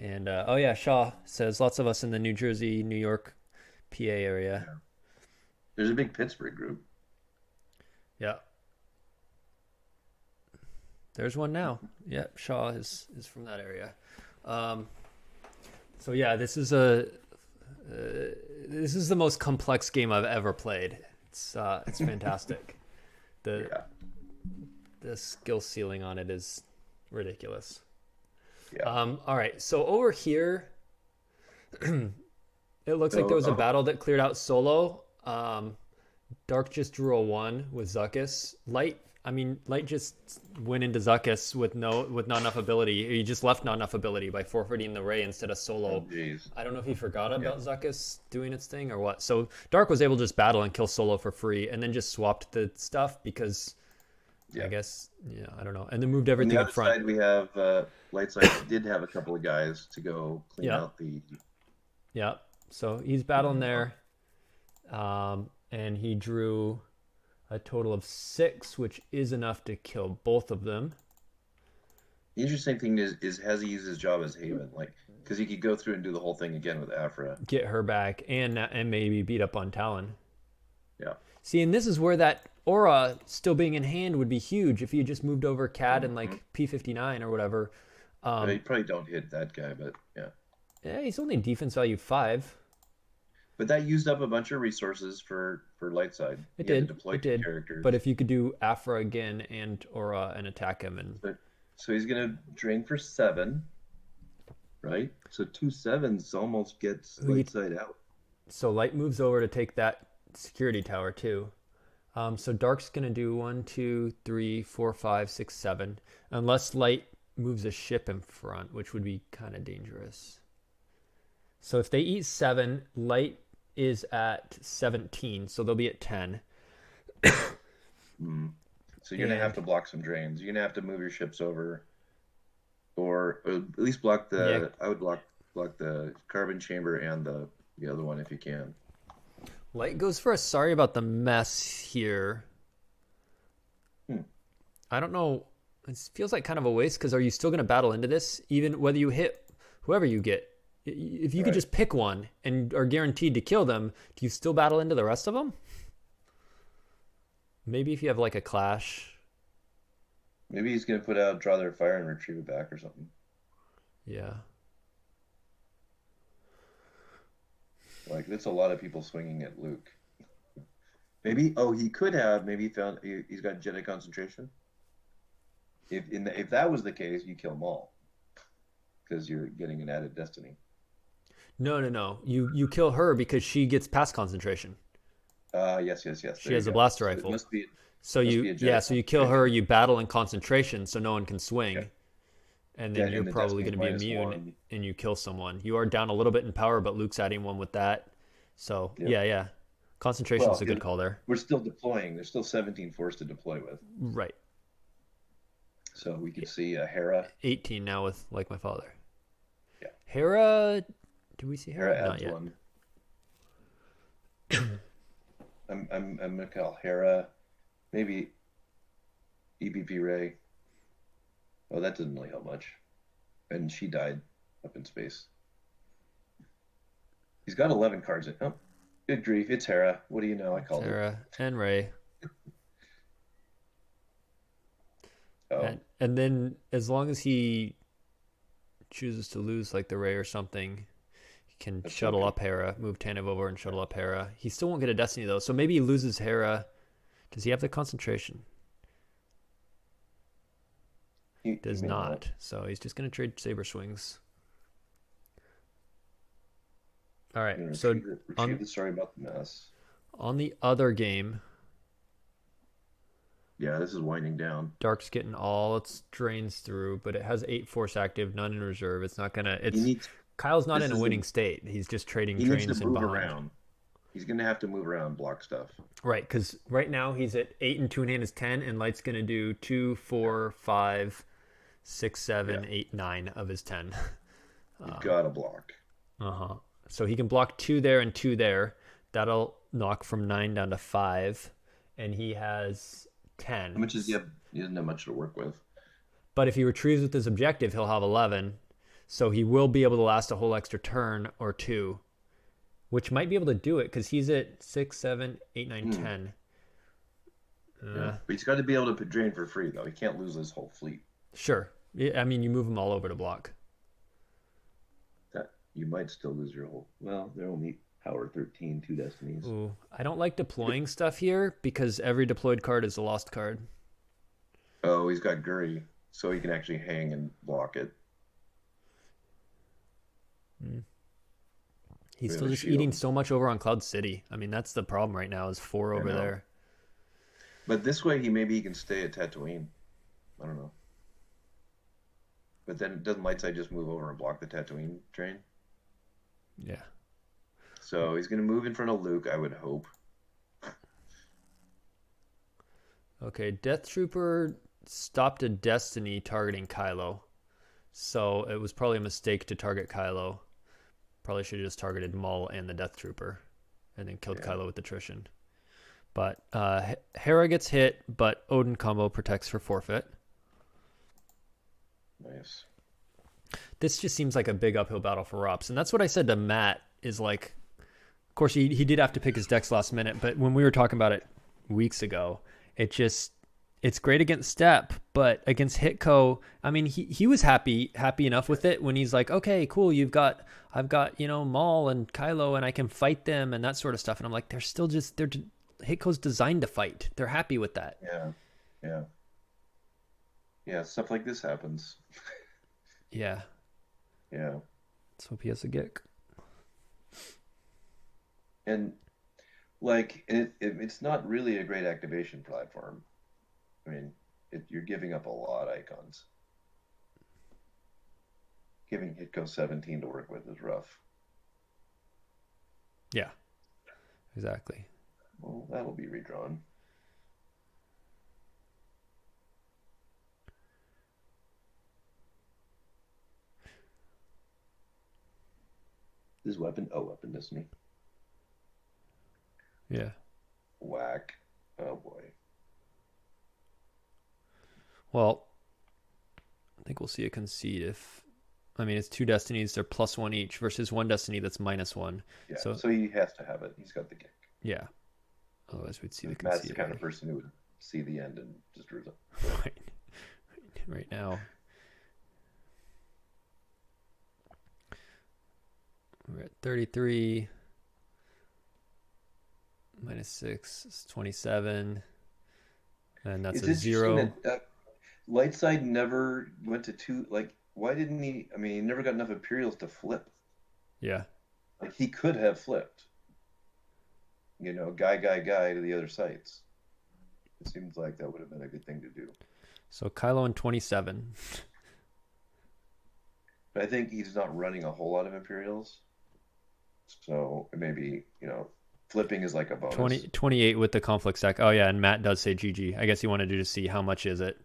And oh yeah, Shaw says lots of us in the New Jersey, New York, PA area. Yeah. There's a big Pittsburgh group. Yeah. There's one now. Yeah, Shaw is from that area. So yeah, this is the most complex game I've ever played. It's fantastic. The skill ceiling on it is ridiculous. Yeah. All right, so over here, it looks like there was a battle that cleared out solo. Dark just drew a 1 with Zuckuss. Light just went into Zuckuss with not enough ability. He just left not enough ability by forfeiting the Ray instead of solo. Oh, I don't know if he forgot about Zuckuss doing its thing or what. So Dark was able to just battle and kill solo for free, and then just swapped the stuff because I guess I don't know, and then moved everything on the up front. Side we have light side did have a couple of guys to go clean out the. Yeah, so he's battling there, and he drew a total of 6, which is enough to kill both of them. The interesting thing is has he used his job as Haven, like because he could go through and do the whole thing again with Afra, get her back, and maybe beat up on Talon. Yeah. See, and this is where that aura still being in hand would be huge if you just moved over Cad and like P59 or whatever. You probably don't hit that guy, but yeah. Yeah, he's only defense value 5. But that used up a bunch of resources for light side. It You had did. to deploy It 2 did. characters. But if you could do Afra again and aura and attack him, and so he's gonna drain for 7, right? So 2 7s almost gets light side out. so Light moves over to take that security tower too. So Dark's gonna do 1, 2, 3, 4, 5, 6, 7, unless Light moves a ship in front, which would be kind of dangerous. So if they eat 7, Light is at 17, so they'll be at 10. So you're gonna have to block some drains. You're gonna have to move your ships over, or at least block the. I would block the carbon chamber and the other one if you can. Light goes for a sorry about the mess here. I don't know. It feels like kind of a waste because are you still going to battle into this? Even whether you hit whoever you get. If you could just pick one and are guaranteed to kill them, do you still battle into the rest of them? Maybe if you have like a clash. Maybe he's going to draw their fire and retrieve it back or something. Yeah. Like, that's a lot of people swinging at Luke. Maybe, he could have, he's got Jedi concentration. If that was the case, you kill Maul. Because you're getting an added destiny. No. You kill her because she gets past concentration. Yes. She has a blaster rifle. It must be so you kill her, you battle in concentration so no one can swing. Yeah. And then you're probably going to be immune and you kill someone. You are down a little bit in power, but Luke's adding 1 with that. So, yeah. Concentration's a good call there. We're still deploying. There's still 17 force to deploy with. Right. So we could see Hera. 18 now with Like My Father. Yeah. Hera, do we see Hera? Hera Not adds yet. 1. I'm gonna call Hera, maybe EBP Ray. Oh, that doesn't really help much. And she died up in space. He's got 11 cards in. Oh, good grief! It's Hera. What do you know? I called it. Hera and Ray. Oh, And then as long as he chooses to lose like the Ray or something, he can That's shuttle okay. up Hera, move Tanev over and shuttle up Hera. He still won't get a Destiny though, so maybe he loses Hera. Does he have the concentration? he Does may not. So he's just going to trade Saber Swings. All right. You know, So retrieve the story about the mess. on the other game, Yeah, this is winding down. Dark's getting all its drains through, but it has 8 force active, none in reserve. It's not gonna. He It's needs Kyle's not this in a is winning state. He's just trading he needs drains to and move behind. around. He's gonna have to move around, and block stuff. Right, because right now he's at 8 and 2 in hand is 10, and Light's gonna do 2, 4, 5, 6, 7, Yeah. 8, 9 of his 10. You gotta block. Uh-huh. So he can block 2 there and 2 there. That'll knock from 9 down to 5, and he has 10. How much is he have? He doesn't have much to work with. But if he retrieves with his objective, he'll have 11. So he will be able to last a whole extra turn or 2, which might be able to do it because he's at 6, 7, 8, 9, 10. Yeah. But he's got to be able to put drain for free though. He can't lose his whole fleet. Sure. Yeah, I mean, you move them all over to block. That you might still lose your whole. Well, they're only power 13, 2 destinies. Ooh, I don't like deploying stuff here because every deployed card is a lost card. Oh, he's got Guri, so he can actually hang and block it. He's We still have a just eating shield. so much over on Cloud City. I mean, that's the problem right now is 4 over know. there. But this way, maybe he can stay at Tatooine. I don't know. But then doesn't Lightside just move over and block the Tatooine train? Yeah. So he's going to move in front of Luke, I would hope. Okay, Death Trooper stopped a Destiny targeting Kylo. So it was probably a mistake to target Kylo. Probably should have just targeted Maul and the Death Trooper and then killed Yeah. Kylo with attrition. But Hera gets hit, but Odin combo protects for forfeit. Nice. This just seems like a big uphill battle for Rops. And that's what I said to Matt is like, of course, he did have to pick his decks last minute. But when we were talking about it weeks ago, it's great against Step, but against Hitco, I mean, he was happy enough with it when he's like, okay, cool, I've got, Maul and Kylo and I can fight them and that sort of stuff. And I'm like, Hitco's designed to fight. They're happy with that. Yeah, stuff like this happens. Yeah. Yeah. Let's hope he has a gick. And it's not really a great activation platform. I mean, you're giving up a lot of icons. Giving Hitco 17 to work with is rough. Yeah, exactly. Well, that'll be redrawn. This weapon? Oh, weapon destiny. Yeah. Whack. Oh boy. Well, I think we'll see a concede it's 2 destinies, they're +1 each versus 1 destiny that's -1. Yeah, So he has to have it. He's got the kick. yeah. Otherwise we'd see the Matt's concede. the kind of person who would see the end and just drew them. right now. We're at 33. -6 is 27. And that's It's a interesting 0. that Lightside never went to 2. Like, why didn't he? I mean, he never got enough Imperials to flip. Yeah. Like, he could have flipped. Guy to the other sites. It seems like that would have been a good thing to do. So Kylo in 27. But I think he's not running a whole lot of Imperials. So maybe, flipping is like a bonus. 28 with the conflict stack. Oh yeah, and Matt does say GG. I guess he wanted to just see how much is it,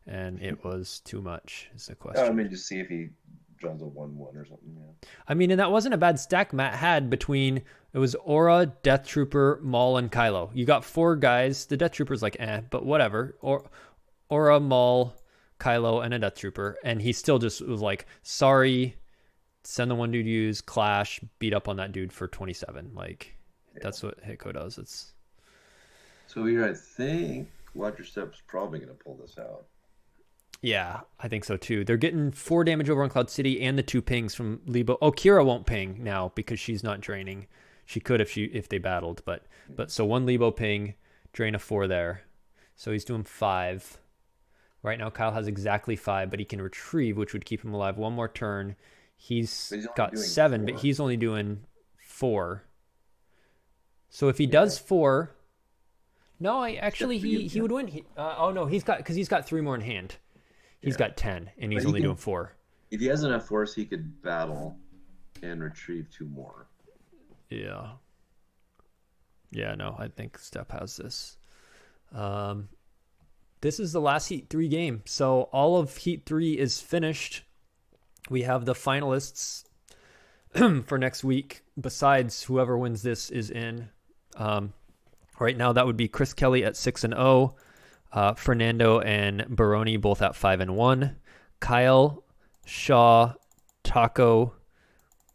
and it was too much. Is the question. I mean, just see if he draws a 1/1 or something. Yeah. I mean, and that wasn't a bad stack Matt had between. It was Aura, Death Trooper, Maul, and Kylo. You got 4 guys. The Death Trooper's like, but whatever. Aura, Maul, Kylo, and a Death Trooper. And he still just was like, sorry, send the one dude use, clash, beat up on that dude for 27. Like, that's what Hiko does. It's... So here, I think Watch Your Step's probably going to pull this out. Yeah, I think so too. They're getting 4 damage over on Cloud City and the 2 pings from Lebo. Oh, Kira won't ping now because she's not draining. She could if they battled, but so 1 Lebo ping, drain of 4 there. So he's doing 5. Right now Kyle has exactly 5, but he can retrieve, which would keep him alive 1 more turn. He's got 7, 4. But he's only doing 4. So if he does 4, no, he would win. He's got 3 more in hand. He's got 10, and he's only doing 4. If he has enough force, he could battle and retrieve 2 more. Yeah. Yeah, no, I think Step has this. This is the last Heat 3 game. So all of Heat 3 is finished. We have the finalists for next week, besides whoever wins this is in. Right now, that would be Chris Kelly at 6-0. Fernando and Baroni both at 5-1. Kyle, Shaw, Taco,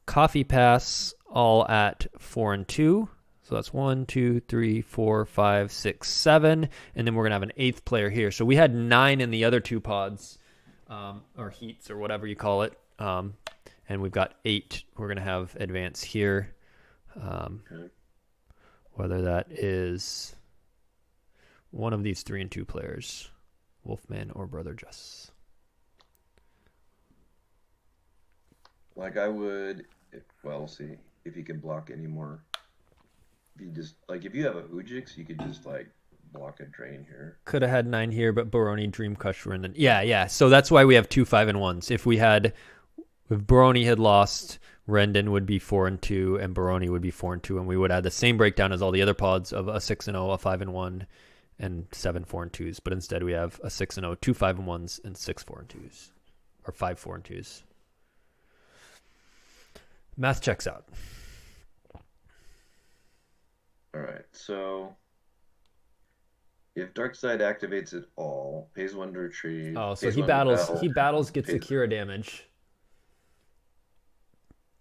Coffee Pass all at 4-2. So that's 1, 2, 3, 4, 5, 6, 7. And then we're going to have an 8th player here. So we had 9 in the other 2 pods, or heats, or whatever you call it. And we've got 8 we're going to have advance here. Whether that is one of these 3 and 2 players, Wolfman or Brother Jess. Like I would, we'll see if you can block any more. If you just if you have a Hujix, you could just block a drain here. Could have had 9 here, but Baroni, Dream Crusher, and then yeah. So that's why we have 2 5-1s. If Baroni had lost, Rendon would be 4-2, and Baroni would be 4-2, and we would have the same breakdown as all the other pods of a 6-0, a 5-1, and 7 4-2s. But instead, we have a 6-0, 2 5-1s, and 6 4-2s, or 5 4-2s. Math checks out. All right, so if Darkside activates it all, pays 1 to retrieve. Oh, so he battles, gets the Kira damage.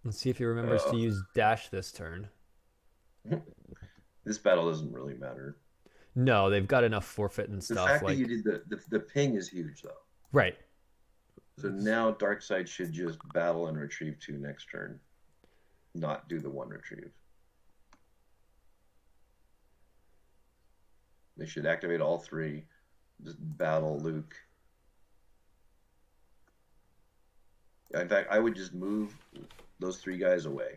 Let's see if he remembers to use dash this turn. This battle doesn't really matter. No, they've got enough forfeit and The stuff. fact that you did the ping is huge, though. Right. So now Darkside should just battle and retrieve 2 next turn, not do the 1 retrieve. They should activate all 3, just battle Luke. In fact, I would just move those 3 guys away.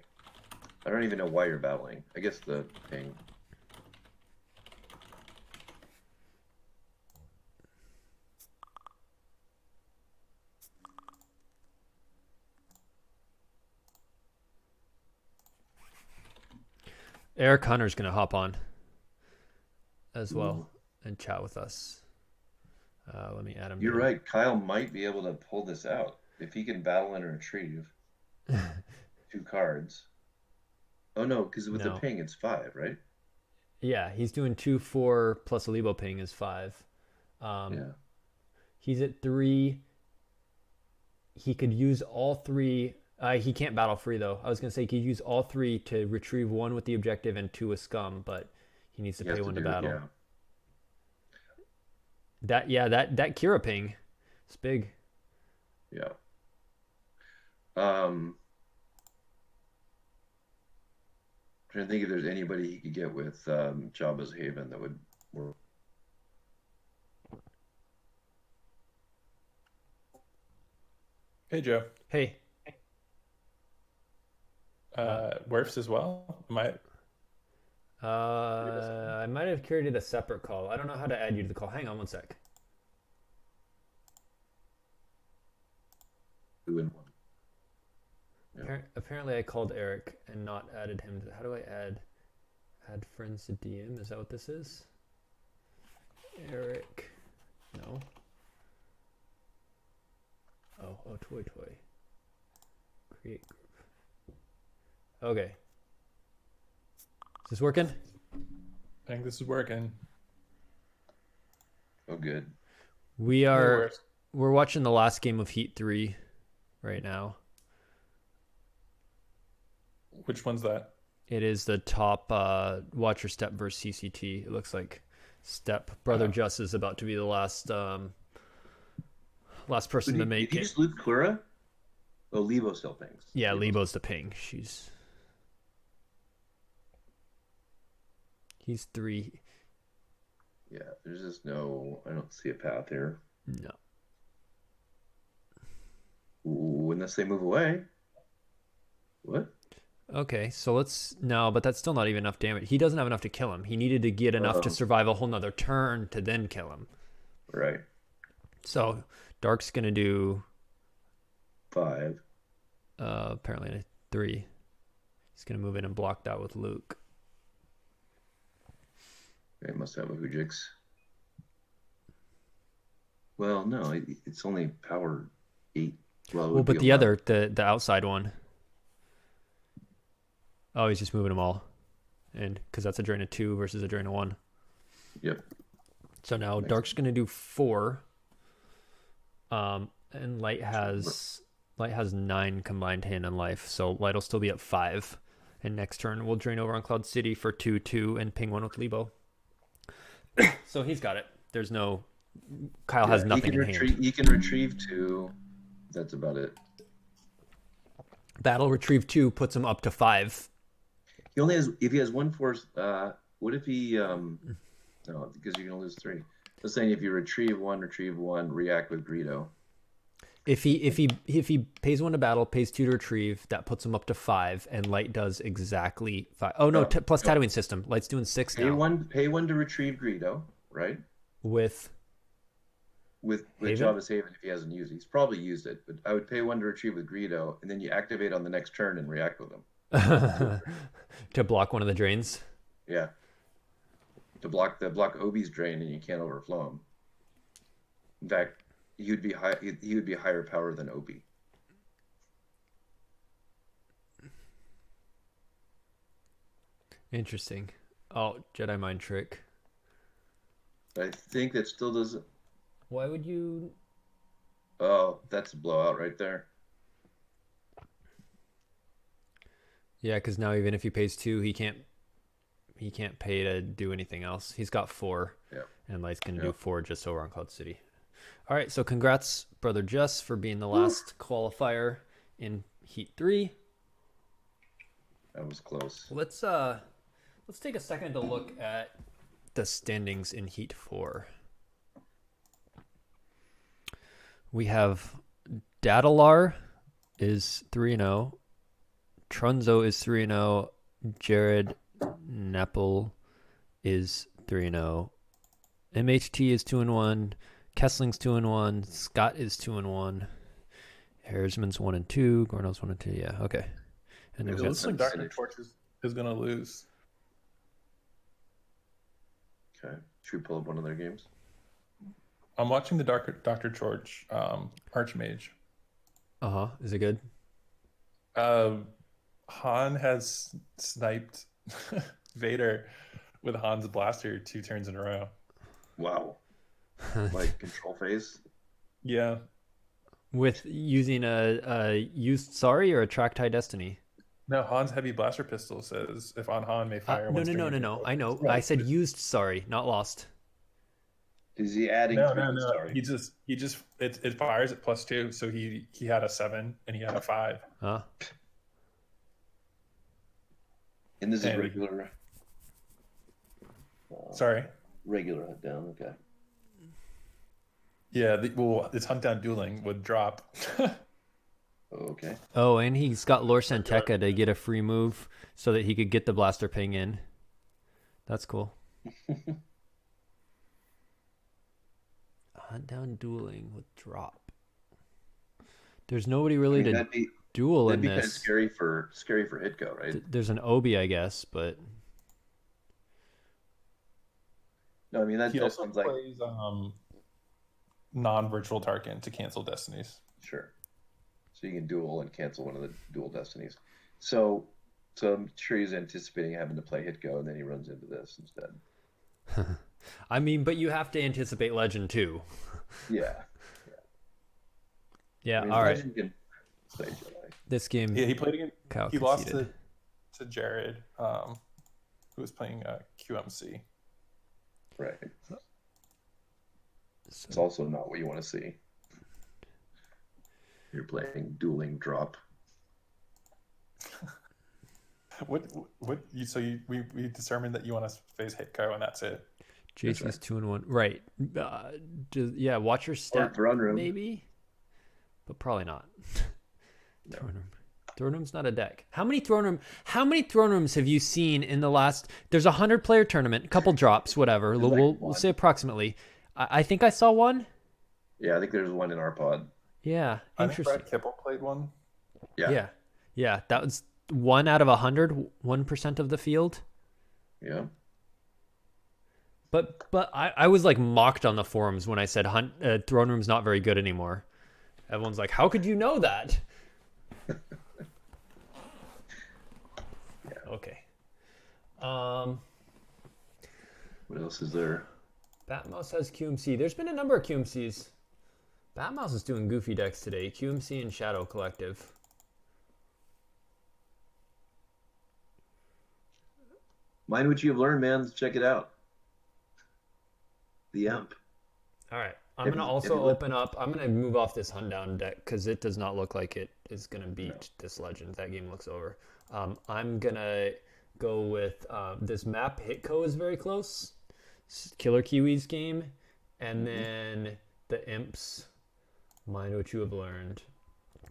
I don't even know why you're battling. I guess the ping. Eric Hunter's going to hop on as well and chat with us. Let me add him. You're right. Kyle might be able to pull this out if he can battle and retrieve 2 cards. Oh no, because with the ping it's 5, right? Yeah, he's doing 2, 4 plus a Lebo ping is 5. He's at 3. He could use all 3. He can't battle free though. I was gonna say he could use all 3 to retrieve 1 with the objective and 2 with scum, but he needs to pay 1 to battle. That Kira ping, it's big. Yeah. Trying to think if there's anybody he could get with Jabba's Haven that would work. Hey, Joe. Hey. Werfs as well? I might have created a separate call. I don't know how to add you to the call. Hang on 1 sec. 2 and 1. Yeah. Apparently I called Eric and not added him. How do I add friends to DM? Is that what this is? Eric. No. Oh, toy. Create group. Okay. Is this working? I think this is working. Oh, good. We're watching the last game of Heat 3 right now. Which one's that? It is the top Watcher Step versus CCT. It looks like Step Brother Just is about to be the last person to make did he it. just loot Clara? Oh, Lebo still pings. Yeah, Lebo's the ping. He's 3. Yeah, there's just no. I don't see a path here. No. Ooh, unless they move away. What? Okay, so but that's still not even enough damage. He doesn't have enough to kill him. He needed to get enough to survive a whole nother turn to then kill him. Right. So Dark's gonna do 5. apparently a 3. He's gonna move in and block that with Luke. They must have a Hujix. Well, no, it's only power 8. Well, but the other, the outside one. Oh, he's just moving them all, and because that's a drain of 2 versus a drain of 1. Yep. So now Dark's gonna do 4. And Light has 9 combined hand and life, so Light will still be at 5. And next turn we'll drain over on Cloud City for 2/2 and ping 1 with Lebo. So he's got it. There's no. Kyle has nothing in hand. He can retrieve 2. That's about it. Battle retrieve 2 puts him up to 5. He only has, if he has 1 force. What if he? No, because you're gonna lose 3. I was saying if you retrieve 1, react with Greedo. If he pays 1 to battle, pays 2 to retrieve, that puts him up to 5, and Light does exactly 5. Oh no, plus Tatooine system. Light's doing 6 now. Pay 1 to retrieve Greedo, right? With Jabba's Haven if he hasn't used it. He's probably used it, but I would pay 1 to retrieve with Greedo, and then you activate on the next turn and react with him. To block one of the drains. Yeah. To block Obi's drain, and you can't overflow him. In fact, he would be higher power than Obi. Interesting. Oh, Jedi mind trick. I think that still doesn't. Why would you? Oh, that's a blowout right there. Yeah, because now even if he pays 2, he can't pay to do anything else. He's got 4, and Light's gonna do 4 just over on Cloud City. All right, so congrats, Brother Jess, for being the last qualifier in Heat 3. That was close. Let's take a second to look at the standings in Heat 4. We have Dadalar is 3-0. Trunzo is 3-0. Jared Napol is 3-0. MHT is 2-1. Kessling's 2-1. Scott is 2-1. Harrisman's 1-2. Gornell's 1-2. Yeah, okay. And then It looks like Dr. Torch is going to lose. Okay. Should we pull up one of their games? I'm watching the Dr. George Archmage. Is it good? Han has sniped Vader with Han's blaster 2 turns in a row. Wow. Like control phase? Yeah. With using a used Sorry or a tracked high Destiny? No, Han's heavy blaster pistol says if on Han may fire. No. I know. I said used Sorry, not lost. Is he adding? No. Sorry. He just it fires at +2, so he had a 7 and he had a 5. Huh? And this is regular. Sorry. Regular hunt down. Okay. Yeah, this hunt down dueling would drop. Okay. Oh, and he's got Lor Santeca to get a free move so that he could get the blaster ping in. That's cool. Hunt down dueling with drop. There's nobody really to duel in this. That'd be kind of scary for Hitko, right? There's an Obi, I guess, but no, I mean that he also sounds like plays non-virtual Tarkin to cancel destinies. Sure. So you can duel and cancel one of the dual destinies. So So I'm sure he's anticipating having to play hit go, and then he runs into this instead. I mean, but you have to anticipate legend too. Yeah. Yeah, I mean, all right. Legend can play Jedi. This game, Yeah, he played against. Cal He lost conceded. to Jared, who was playing QMC. Right. It's also not what you want to see. You're playing dueling drop. We determined that you want to face Hitko, and that's it. JC's 2-1. Right. Yeah, watch your Or step. Throne Room. Maybe, but probably not. No. Throne room's not a deck. How many throne rooms have you seen in the last? There's a 100-player tournament, a couple drops, whatever. There's like We'll one. say approximately. I think I saw one. Yeah, I think there's one in our pod. Yeah, I think interesting. Brad Kipple played one. Yeah. That was 1 out of 100, 1% of the field. Yeah. But I was like mocked on the forums when I said throne room's not very good anymore. Everyone's like, how could you know that? Okay. What else is there? Batmouse has QMC. There's been a number of QMCs. Batmouse is doing goofy decks today. QMC and Shadow Collective. Mind what you've learned, man. Let's check it out. The Imp. All right. I'm going to also open up. I'm going to move off this Hundown deck because it does not look like it is going to beat this Legend. That game looks over. I'm going to go with this map. Hitco is very close. Killer Kiwis game. And then the Imps. Mind what you have learned.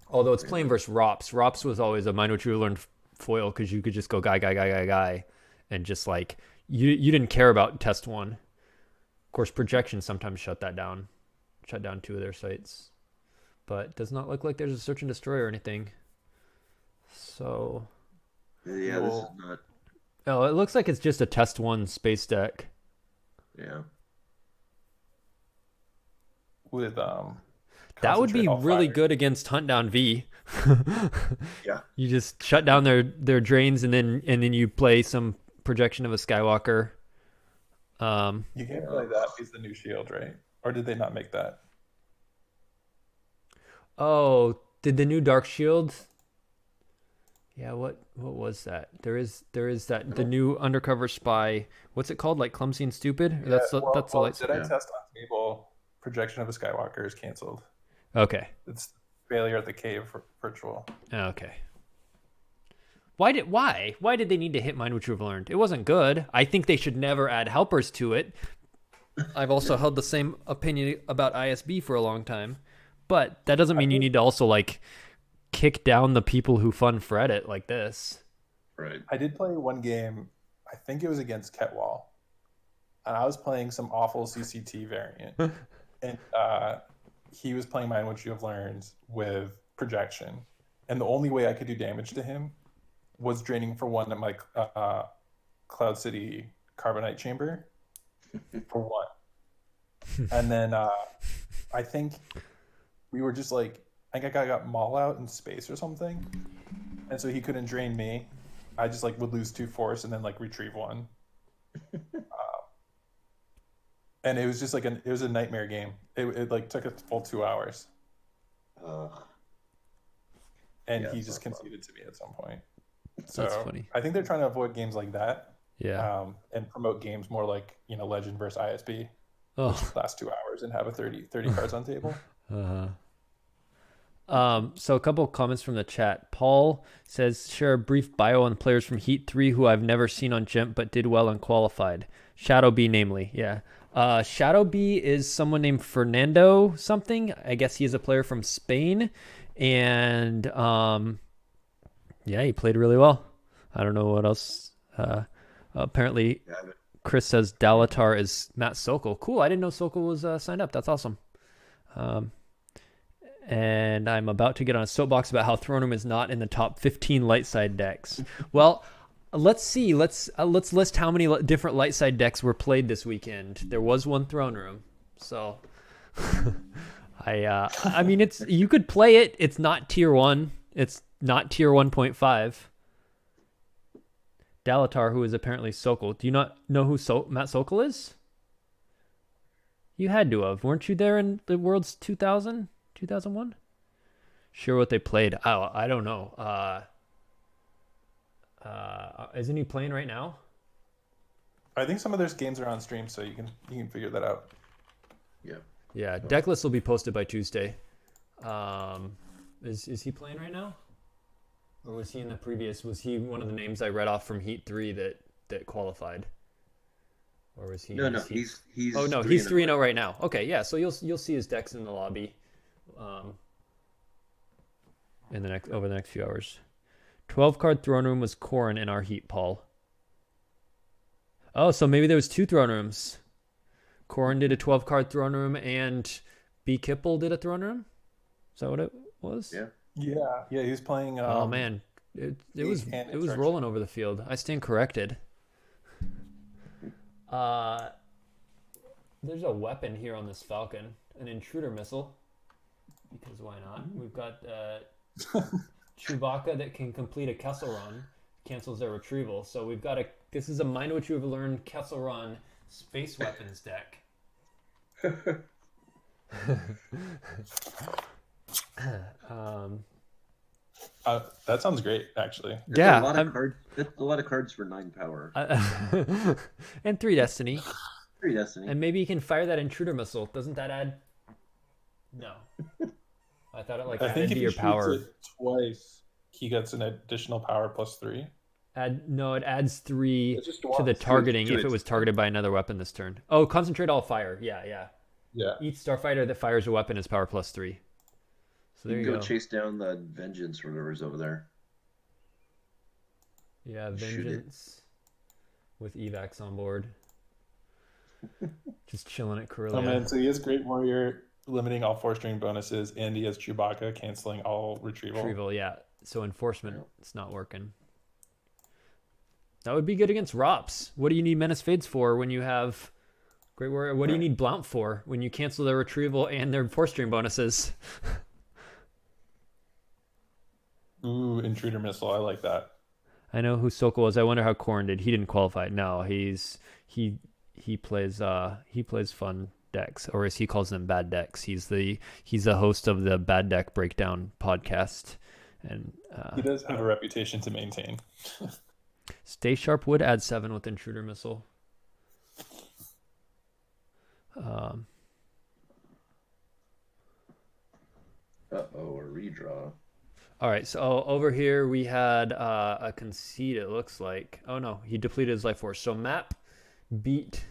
Although it's playing versus Rops. Rops was always a mind what you have learned foil because you could just go guy. And just like, you didn't care about test one. Of course, projection sometimes shut down 2 of their sites, but it does not look like there's a search and destroy or anything. So, Yeah, this is not. oh, it looks like it's just a test 1 space deck. Yeah. With That would be Concentrate All really Fire. good against Hunt Down V. Yeah. You just shut down their drains and then you play some projection of a Skywalker. You can't play that because the new shield, right? Or did they not make that? Oh, did the new Dark Shield? Yeah, what was that? There is that the new undercover spy. What's it called? Like Clumsy and Stupid? Or that's the light. Did I test on table? Projection of a Skywalker is canceled. Okay. It's failure at the cave virtual. Okay. Why did they need to hit Mind What You've Learned? It wasn't good. I think they should never add helpers to it. I've also held the same opinion about ISB for a long time. But that doesn't mean you need to also like kick down the people who fun fret it like this. Right. I did play one game. I think it was against Ketwall. And I was playing some awful CCT variant. And he was playing Mind What You Have Learned with projection. And the only way I could do damage to him was draining for 1 at my Cloud City Carbonite Chamber for 1. And then I think we were just like, I think I got Maul out in space or something. And so he couldn't drain me. I just like would lose 2 force and then like retrieve 1. And it was just like it was a nightmare game. It like took a full 2 hours. And Yeah, he it's just not fun. conceded to me at some point. So That's funny. I think they're trying to avoid games like that. Yeah. And promote games more like, Legend versus ISB. Oh. Last 2 hours and have a 30 cards on table. So a couple of comments from the chat. Paul says, share a brief bio on players from Heat 3 who I've never seen on Gem but did well and qualified. Shadow B, namely. Yeah. Shadow B is someone named Fernando something. I guess he is a player from Spain. And yeah, he played really well. I don't know what else. Apparently, Chris says Dalatar is Matt Sokol. Cool. I didn't know Sokol was signed up. That's awesome. And I'm about to get on a soapbox about how Throne Room is not in the top 15 light side decks. Well, let's see. Let's list how many different light side decks were played this weekend. There was one Throne Room, so I mean, you could play it. It's not tier 1. It's not tier 1.5. Dalatar, who is apparently Sokol. Do you not know who Matt Sokol is? You had to have. Weren't you there in the Worlds 2000? 2001? Sure what they played. Oh, I don't know. Isn't he playing right now? I think some of those games are on stream, so you can figure that out. Yeah. Yeah, deck list will be posted by Tuesday. Is he playing right now? Or was he in the previous? Was he one of the names I read off from Heat 3 that qualified? Or was he? No, he's. Oh no, he's 3-0 right now. Okay, yeah. So you'll see his decks in the lobby, over the next few hours. 12-card throne room was Corrin in our Heat, Paul. Oh, so maybe there was 2 throne rooms. Corrin did a 12-card throne room, and B. Kipple did a throne room. Is that what it was? Yeah. Yeah. He was playing. Oh man, it was rolling over the field. I stand corrected. There's a weapon here on this Falcon, an intruder missile. Because why not? We've got Chewbacca that can complete a Kessel Run, cancels their retrieval. So we've got this is a Mind What You Have Learned Kessel Run space weapons deck. That sounds great, actually. Yeah, That's a lot of cards for 9 power. and 3 Destiny. 3 Destiny. And maybe you can fire that intruder missile. Doesn't that add? No. I thought it I added think to if your he power. shoots it twice, he gets an additional power +3. It adds 3 It's just to once. the targeting to if it its- was targeted by another weapon this turn. Oh, concentrate all fire. Yeah. Yeah. Each starfighter that fires a weapon is power +3. So there You you can go. go chase down the Vengeance or whatever's over there. Yeah, Shoot it. Vengeance with evacs on board. Just chilling at Corellia. Oh man, so he has Great Warrior limiting all 4-string bonuses, and he has Chewbacca canceling all retrieval. Yeah. So enforcement, it's not working. That would be good against Rops. What do you need Menace Fades for when you have Great Warrior? What do you need Blount for when you cancel their retrieval and their 4-string bonuses? Ooh, intruder missile. I like that. I know who Sokol was. I wonder how Corrin did. He didn't qualify. No, he plays fun decks, or as he calls them, bad decks. He's the host of the Bad Deck Breakdown podcast, and He does have a reputation to maintain. Stay Sharp would add 7 with intruder missile. Uh-oh, a redraw. All right, so over here we had a concede, it looks like. Oh no, he depleted his life force. So Map beat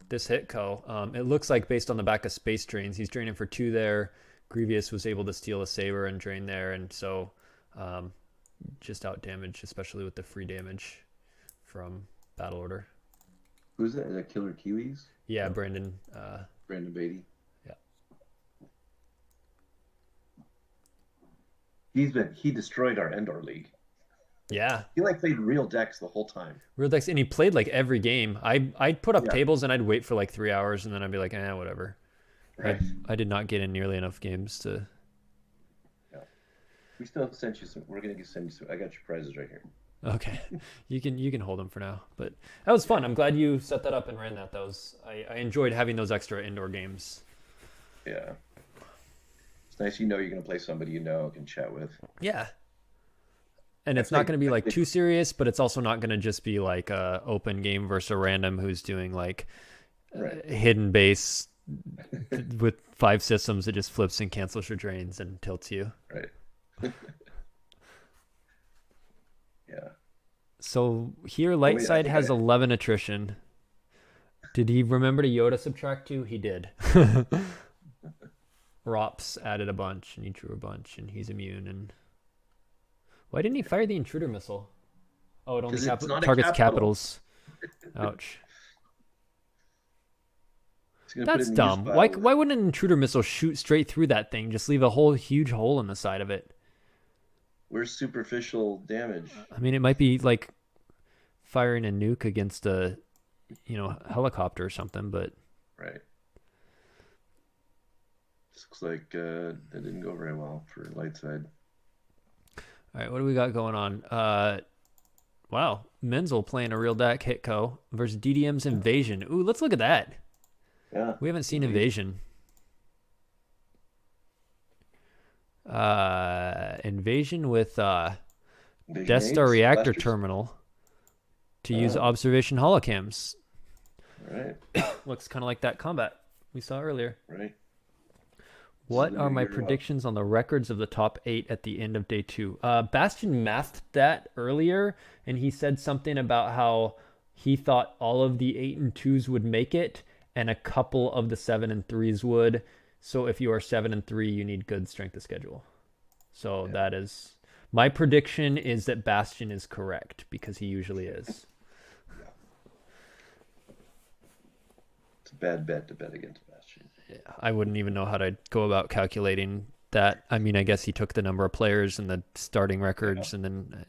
this Hitco. It looks like based on the back of Space Drains, he's draining for 2 there. Grievous was able to steal a Saber and drain there, and so just out damage, especially with the free damage from Battle Order. Who's that? Is that Killer Kiwis? Yeah, Brandon. Brandon Beatty. Yeah. He destroyed our Endor League. Yeah. He played real decks the whole time. Real decks, and he played every game. I'd put up Yeah. tables and I'd wait for 3 hours, and then I'd be like, whatever. Right. I did not get in nearly enough games to. Yeah. We still sent you some. We're gonna send you some. I got your prizes right here. Okay, you can hold them for now. But that was fun. I'm glad you set that up and ran that. I enjoyed having those extra indoor games. Yeah. It's nice you're going to play somebody you know and can chat with. Yeah. And it's not going to be too serious, but it's also not going to just be a open game versus a random who's doing hidden base with 5 systems that just flips and cancels your drains and tilts you. Right. Yeah. So here, light side has 11 attrition. Did he remember to Yoda subtract 2? He did. Rops added a bunch, and he drew a bunch, and he's immune. And why didn't he fire the intruder missile? Oh, it only targets capitals. Ouch. That's dumb. Why wouldn't an intruder missile shoot straight through that thing? Just leave a whole huge hole in the side of it. Where's superficial damage? I mean, it might be firing a nuke against a, helicopter or something, but. Right. This looks like that didn't go very well for light side. All right, what do we got going on? Wow. Menzel playing a real deck, Hitco, versus DDM's Invasion. Ooh, let's look at that. Yeah. We haven't seen Invasion. Invasion with Invasion Death Star 8s, Reactor blasters. Terminal to use observation holocams. Right. Looks kind of like that combat we saw earlier. Right. What So are my you're up. predictions on the records of the top 8 at the end of day 2? Bastion mathed that earlier, and he said something about how he thought all of the 8 and 2s would make it, and a couple of the 7 and 3s would. So if you are 7 and 3, you need good strength of schedule. So that is my prediction, is that Bastion is correct, because he usually is. It's a bad bet to bet against Bastion. I wouldn't even know how to go about calculating that. I mean, I guess he took the number of players and the starting records and then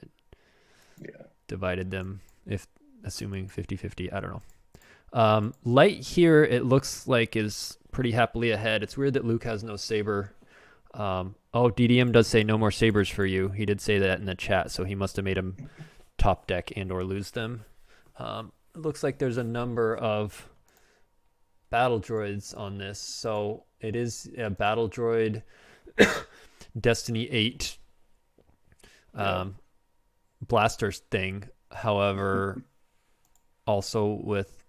divided them, if assuming 50-50. I don't know. Light here, it looks like, is pretty happily ahead. It's weird that Luke has no saber. DDM does say no more sabers for you. He did say that in the chat, so he must have made him top deck and or lose them. It looks like there's a number of battle droids on this, so it is a battle droid Destiny 8 blasters thing, however also with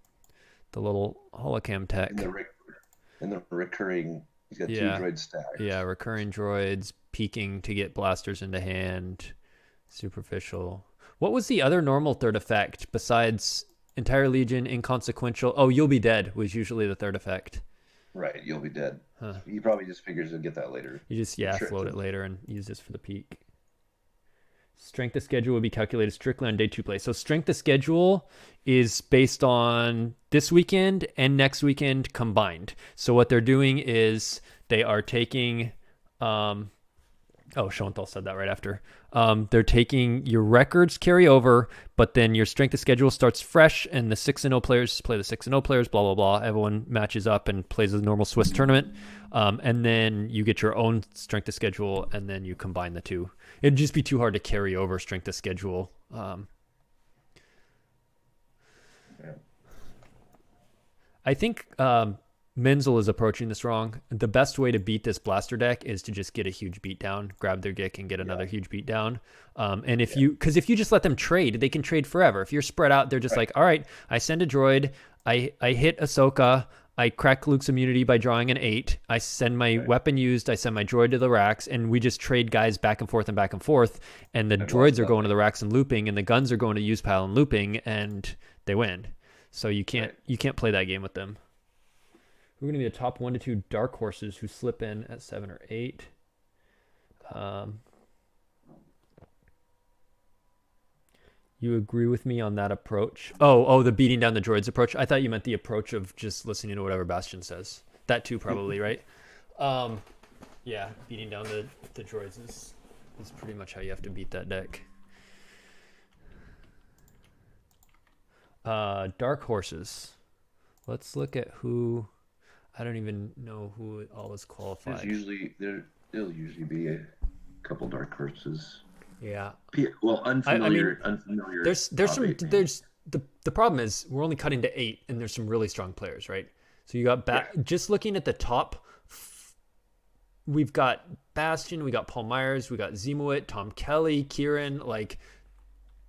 the little holocam tech and the recurring, he's got 2 droid stacks. Recurring droids peeking to get blasters into hand. Superficial. What was the other normal third effect besides Entire Legion, inconsequential? Oh, you'll be dead was usually the third effect. Right, you'll be dead. Huh. He probably just figures he'll get that later. You just float it later and use this for the peak. Strength of schedule will be calculated strictly on day 2 play. So strength of schedule is based on this weekend and next weekend combined. So what they're doing is they are taking Schoenthal said that right after. They're taking your records carry over, but then your strength of schedule starts fresh, and the 6-0 players play the 6-0 players, blah, blah, blah. Everyone matches up and plays a normal Swiss tournament. And then you get your own strength of schedule, and then you combine the two. It'd just be too hard to carry over strength of schedule. I think Menzel is approaching this wrong. The best way to beat this blaster deck is to just get a huge beatdown, grab their Gick and get another huge beatdown. And if you just let them trade, they can trade forever. If you're spread out, they're just like, all right, I send a droid, I hit Ahsoka, I crack Luke's immunity by drawing an 8, I send my weapon used, I send my droid to the racks, and we just trade guys back and forth, and the droids are going to the racks and looping, and the guns are going to use pile and looping, and they win. So you can't play that game with them. We're going to be the top 1 to 2 dark horses who slip in at 7 or 8. You agree with me on that approach? Oh, the beating down the droids approach. I thought you meant the approach of just listening to whatever Bastion says. That too, probably, right? Yeah, beating down the droids is pretty much how you have to beat that deck. Dark horses. Let's look at who. I don't even know who all is qualified. There'll usually be a couple dark horses. Yeah. Well, unfamiliar. There's the problem is we're only cutting to 8, and there's some really strong players, right? So you got just looking at the top. We've got Bastion, we got Paul Myers, we got Zemowit, Tom Kelly, Kieran, like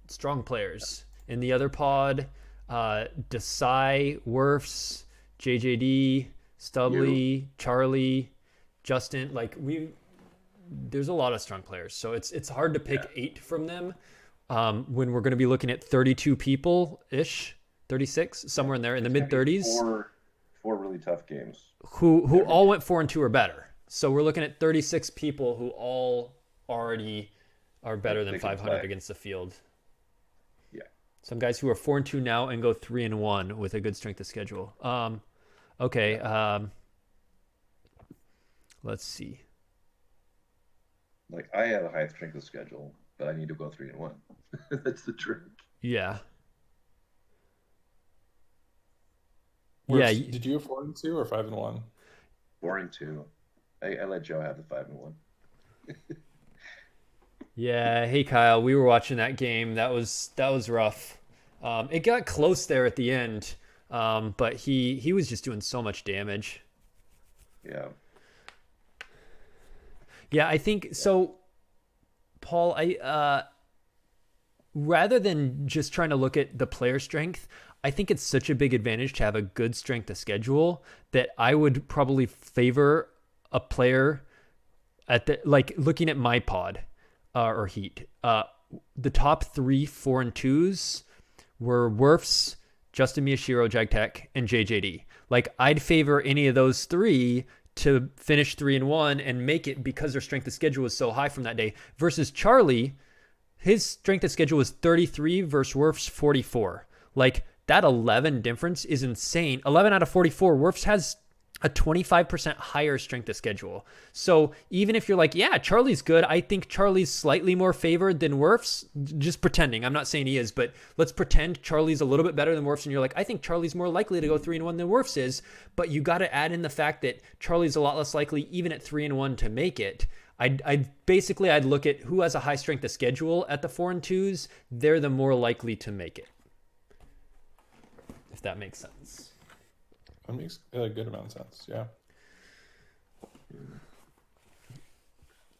strong players. In the other pod, Desai, Werfs, JJD, Stubley, Charlie, Justin, there's a lot of strong players. So it's hard to pick 8 from them when we're going to be looking at 32 people-ish, 36, somewhere in there, in the mid-30s. Four really tough games. Who all went 4 and 2 or better. So we're looking at 36 people who all already are better than 500 against the field. Yeah. Some guys who are 4 and 2 now and go 3 and 1 with a good strength of schedule. Okay. Let's see. Like, I have a high strength of schedule, but I need to go 3 and 1. That's the trick. Yeah. Did you have 4 and 2 or 5 and 1? 4 and 2. I let Joe have the 5 and 1. Yeah. Hey, Kyle. We were watching that game. That was rough. It got close there at the end, but he was just doing so much damage. Yeah. Yeah, I think so. Paul, rather than just trying to look at the player strength, I think it's such a big advantage to have a good strength of schedule that I would probably favor a player at the, like, looking at my pod or Heat. The top 3 4 and 2s were Werfs, Justin Miyashiro, JagTech, and JJD. Like, I'd favor any of those 3 to finish 3 and 1 and make it because their strength of schedule was so high from that day. Versus Charlie, his strength of schedule was 33 versus Werf's 44. Like, that 11 difference is insane. 11 out of 44. Werf's has a 25% higher strength of schedule. So even if you're like, yeah, Charlie's good, I think Charlie's slightly more favored than Werf's. Just pretending. I'm not saying he is, but let's pretend Charlie's a little bit better than Werf's, and you're like, I think Charlie's more likely to go 3 and 1 than Werf's is. But you got to add in the fact that Charlie's a lot less likely, even at 3 and 1, to make it. I'd look at who has a high strength of schedule at the 4 and 2s. They're the more likely to make it. If that makes sense. That makes a good amount of sense. Yeah.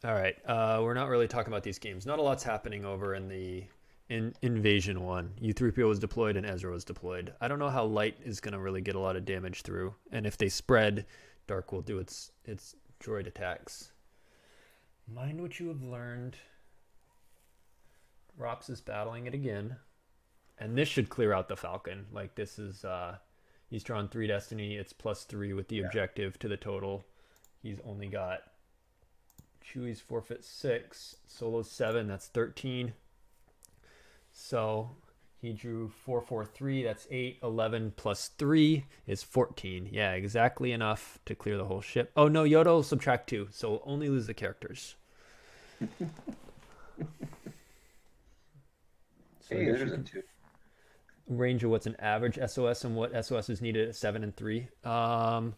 All right. We're not really talking about these games. Not a lot's happening over in the Invasion 1. U3PO was deployed and Ezra was deployed. I don't know how Light is going to really get a lot of damage through. And if they spread, Dark will do its droid attacks. Mind what you have learned. Rops is battling it again. And this should clear out the Falcon. Like, this is... he's drawn 3 Destiny. It's +3 with the objective to the total. He's only got Chewie's forfeit 6. Solo's 7. That's 13. So he drew 4, 4, 3. That's 8. 11 plus 3 is 14. Yeah, exactly enough to clear the whole ship. Oh, no, Yoda will subtract 2. So we'll only lose the characters. So Hey, there's a 2. Range of what's an average SOS and what SOS is needed at 7 and 3. I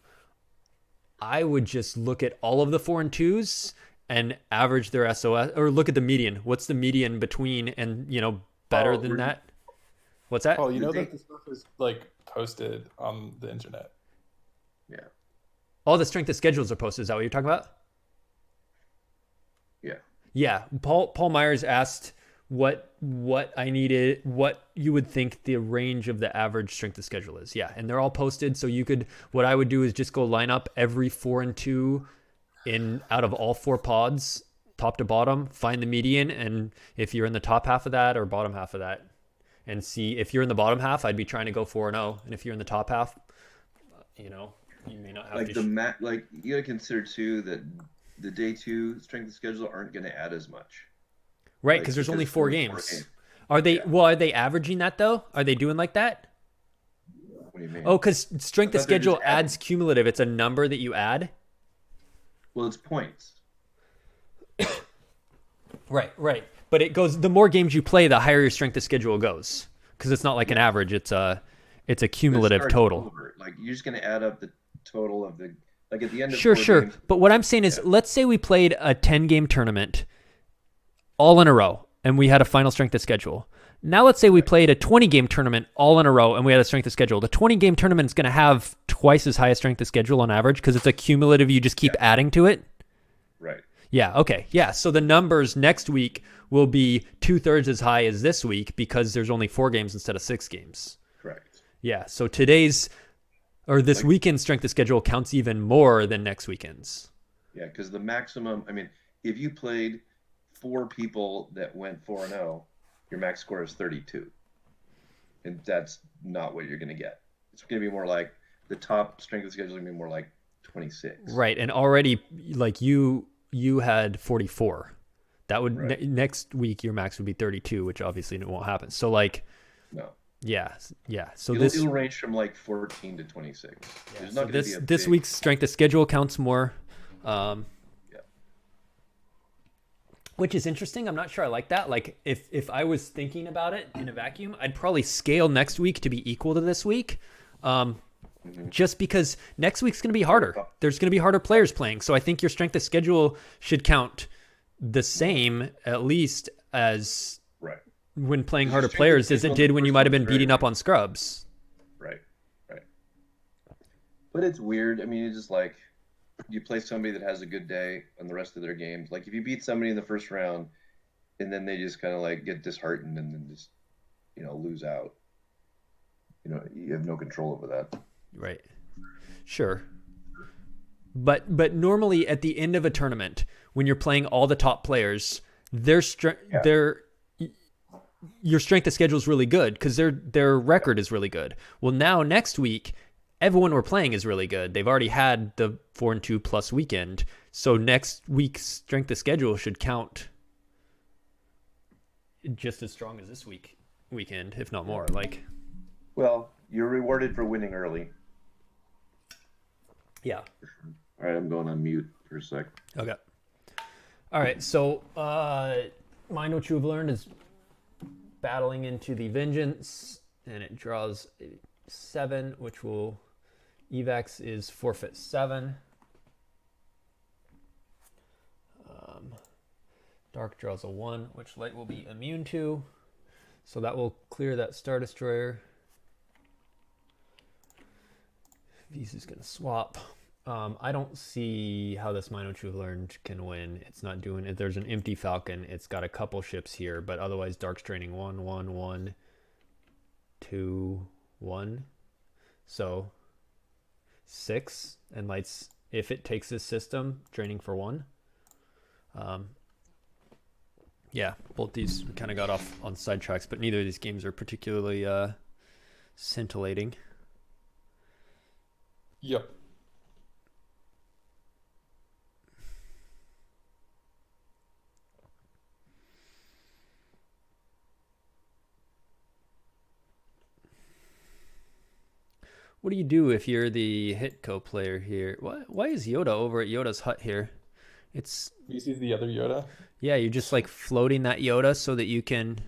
would just look at all of the 4 and 2s and average their SOS, or look at the median. What's the median between, and better than that? What's that? Oh, you know that this stuff is like posted on the internet. Yeah. All the strength of schedules are posted. Is that what you're talking about? Yeah. Yeah. Paul Myers asked what I needed, what you would think the range of the average strength of schedule is. Yeah, and they're all posted. So what I would do is just go line up every 4 and 2 out of all 4 pods, top to bottom, find the median, and if you're in the top half of that or bottom half of that, and see if you're in the bottom half, I'd be trying to go 4 and 0, and if you're in the top half, you may not have like you gotta consider too that the day 2 strength of schedule aren't going to add as much. Right, because there's only 4 games. Are they? Yeah. Well, are they averaging that though? Are they doing like that? What do you mean? Oh, because strength of schedule adds cumulative. It's a number that you add. Well, it's points. Right. But it goes. The more games you play, the higher your strength of schedule goes. Because it's not like an average. It's a cumulative total. Like, you're just going to add up the total of the, like, at the end of Sure. games. But what I'm saying is, let's say we played a 10-game tournament all in a row, and we had a final strength of schedule. Now let's say we played a 20-game tournament all in a row, and we had a strength of schedule. The 20-game tournament is going to have twice as high a strength of schedule on average because it's a cumulative. You just keep adding to it. Right. Yeah. Okay. Yeah. So the numbers next week will be 2/3 as high as this week because there's only 4 games instead of 6 games. Correct. Yeah. So this weekend's strength of schedule counts even more than next weekend's. Yeah, because the maximum. I mean, if you played 4 people that went 4 and 0, your max score is 32, and that's not what you're going to get. It's going to be more like the top strength of schedule is going to be more like 26. Right, and already like you had 44. That would next week your max would be 32, which obviously it won't happen. So like, no. Yeah. So it'll range from like 14 to 26. Yeah, so this week's strength of schedule counts more. Which is interesting. I'm not sure I like that. Like, if I was thinking about it in a vacuum, I'd probably scale next week to be equal to this week. Just because next week's going to be harder. There's going to be harder players playing. So I think your strength of schedule should count the same, at least, as Right. when playing It's harder just players as changing it did when you first might have one been is very beating up hard. on scrubs. Right. But it's weird. I mean, it's just like you play somebody that has a good day on the rest of their games. Like if you beat somebody in the first round and then they just kind of like get disheartened and then just, lose out. You have no control over that. Right. Sure. But normally at the end of a tournament, when you're playing all the top players, your strength of schedule is really good because their record is really good. Well, now next week, everyone we're playing is really good. They've already had the 4-2 plus weekend, so next week's strength of schedule should count just as strong as this weekend, if not more. Well, you're rewarded for winning early. Yeah. All right, I'm going on mute for a sec. Okay. All right, so Mind What You've Learned is battling into the Vengeance, and it draws 7, which will... Evax is forfeit 7. Dark draws a 1, which Light will be immune to. So that will clear that Star Destroyer. V's is going to swap. I don't see how this Mind What You've Learned can win. It's not doing it. There's an empty Falcon. It's got a couple ships here, but otherwise Dark's draining 1, 1, 1, 2, 1. So 6, and Light's, if it takes this system, draining for 1. Yeah, both these kind of got off on sidetracks, but neither of these games are particularly scintillating. Yep. What do you do if you're the Hitco player here? Why is Yoda over at Yoda's hut here? It's... You see the other Yoda? Yeah, you're just like floating that Yoda so that you can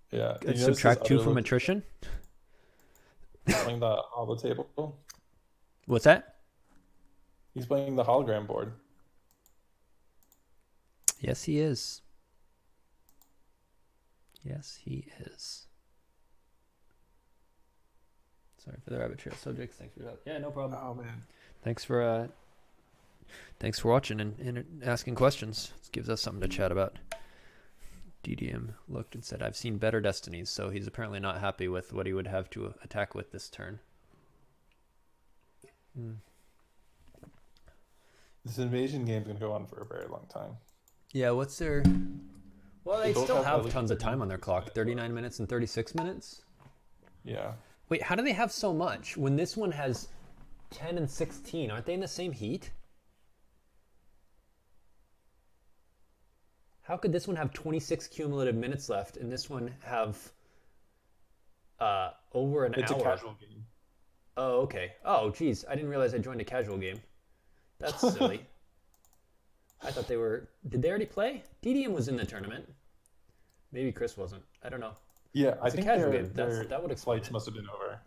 subtract 2 from attrition. Playing the holo table. What's that? He's playing the hologram board. Yes, he is. Yes, he is. Sorry for the rabbit trail subjects. Thanks for that. Yeah, no problem. Oh man. Thanks for watching and asking questions. This gives us something to chat about. DDM looked and said, I've seen better destinies, so he's apparently not happy with what he would have to attack with this turn. This invasion game's gonna go on for a very long time. Yeah, what's their... Well, they both still have have tons of time on their clock. 39 minutes and 36 minutes? Yeah. Wait, how do they have so much when this one has 10 and 16? Aren't they in the same heat? How could this one have 26 cumulative minutes left and this one have over an hour? It's a casual game. Oh, okay. Oh, geez. I didn't realize I joined a casual game. That's silly. I thought they were... Did they already play? DDM was in the tournament. Maybe Chris wasn't. I don't know. Yeah, I It's a think casual their, game. their That would explain flights it. must have been over.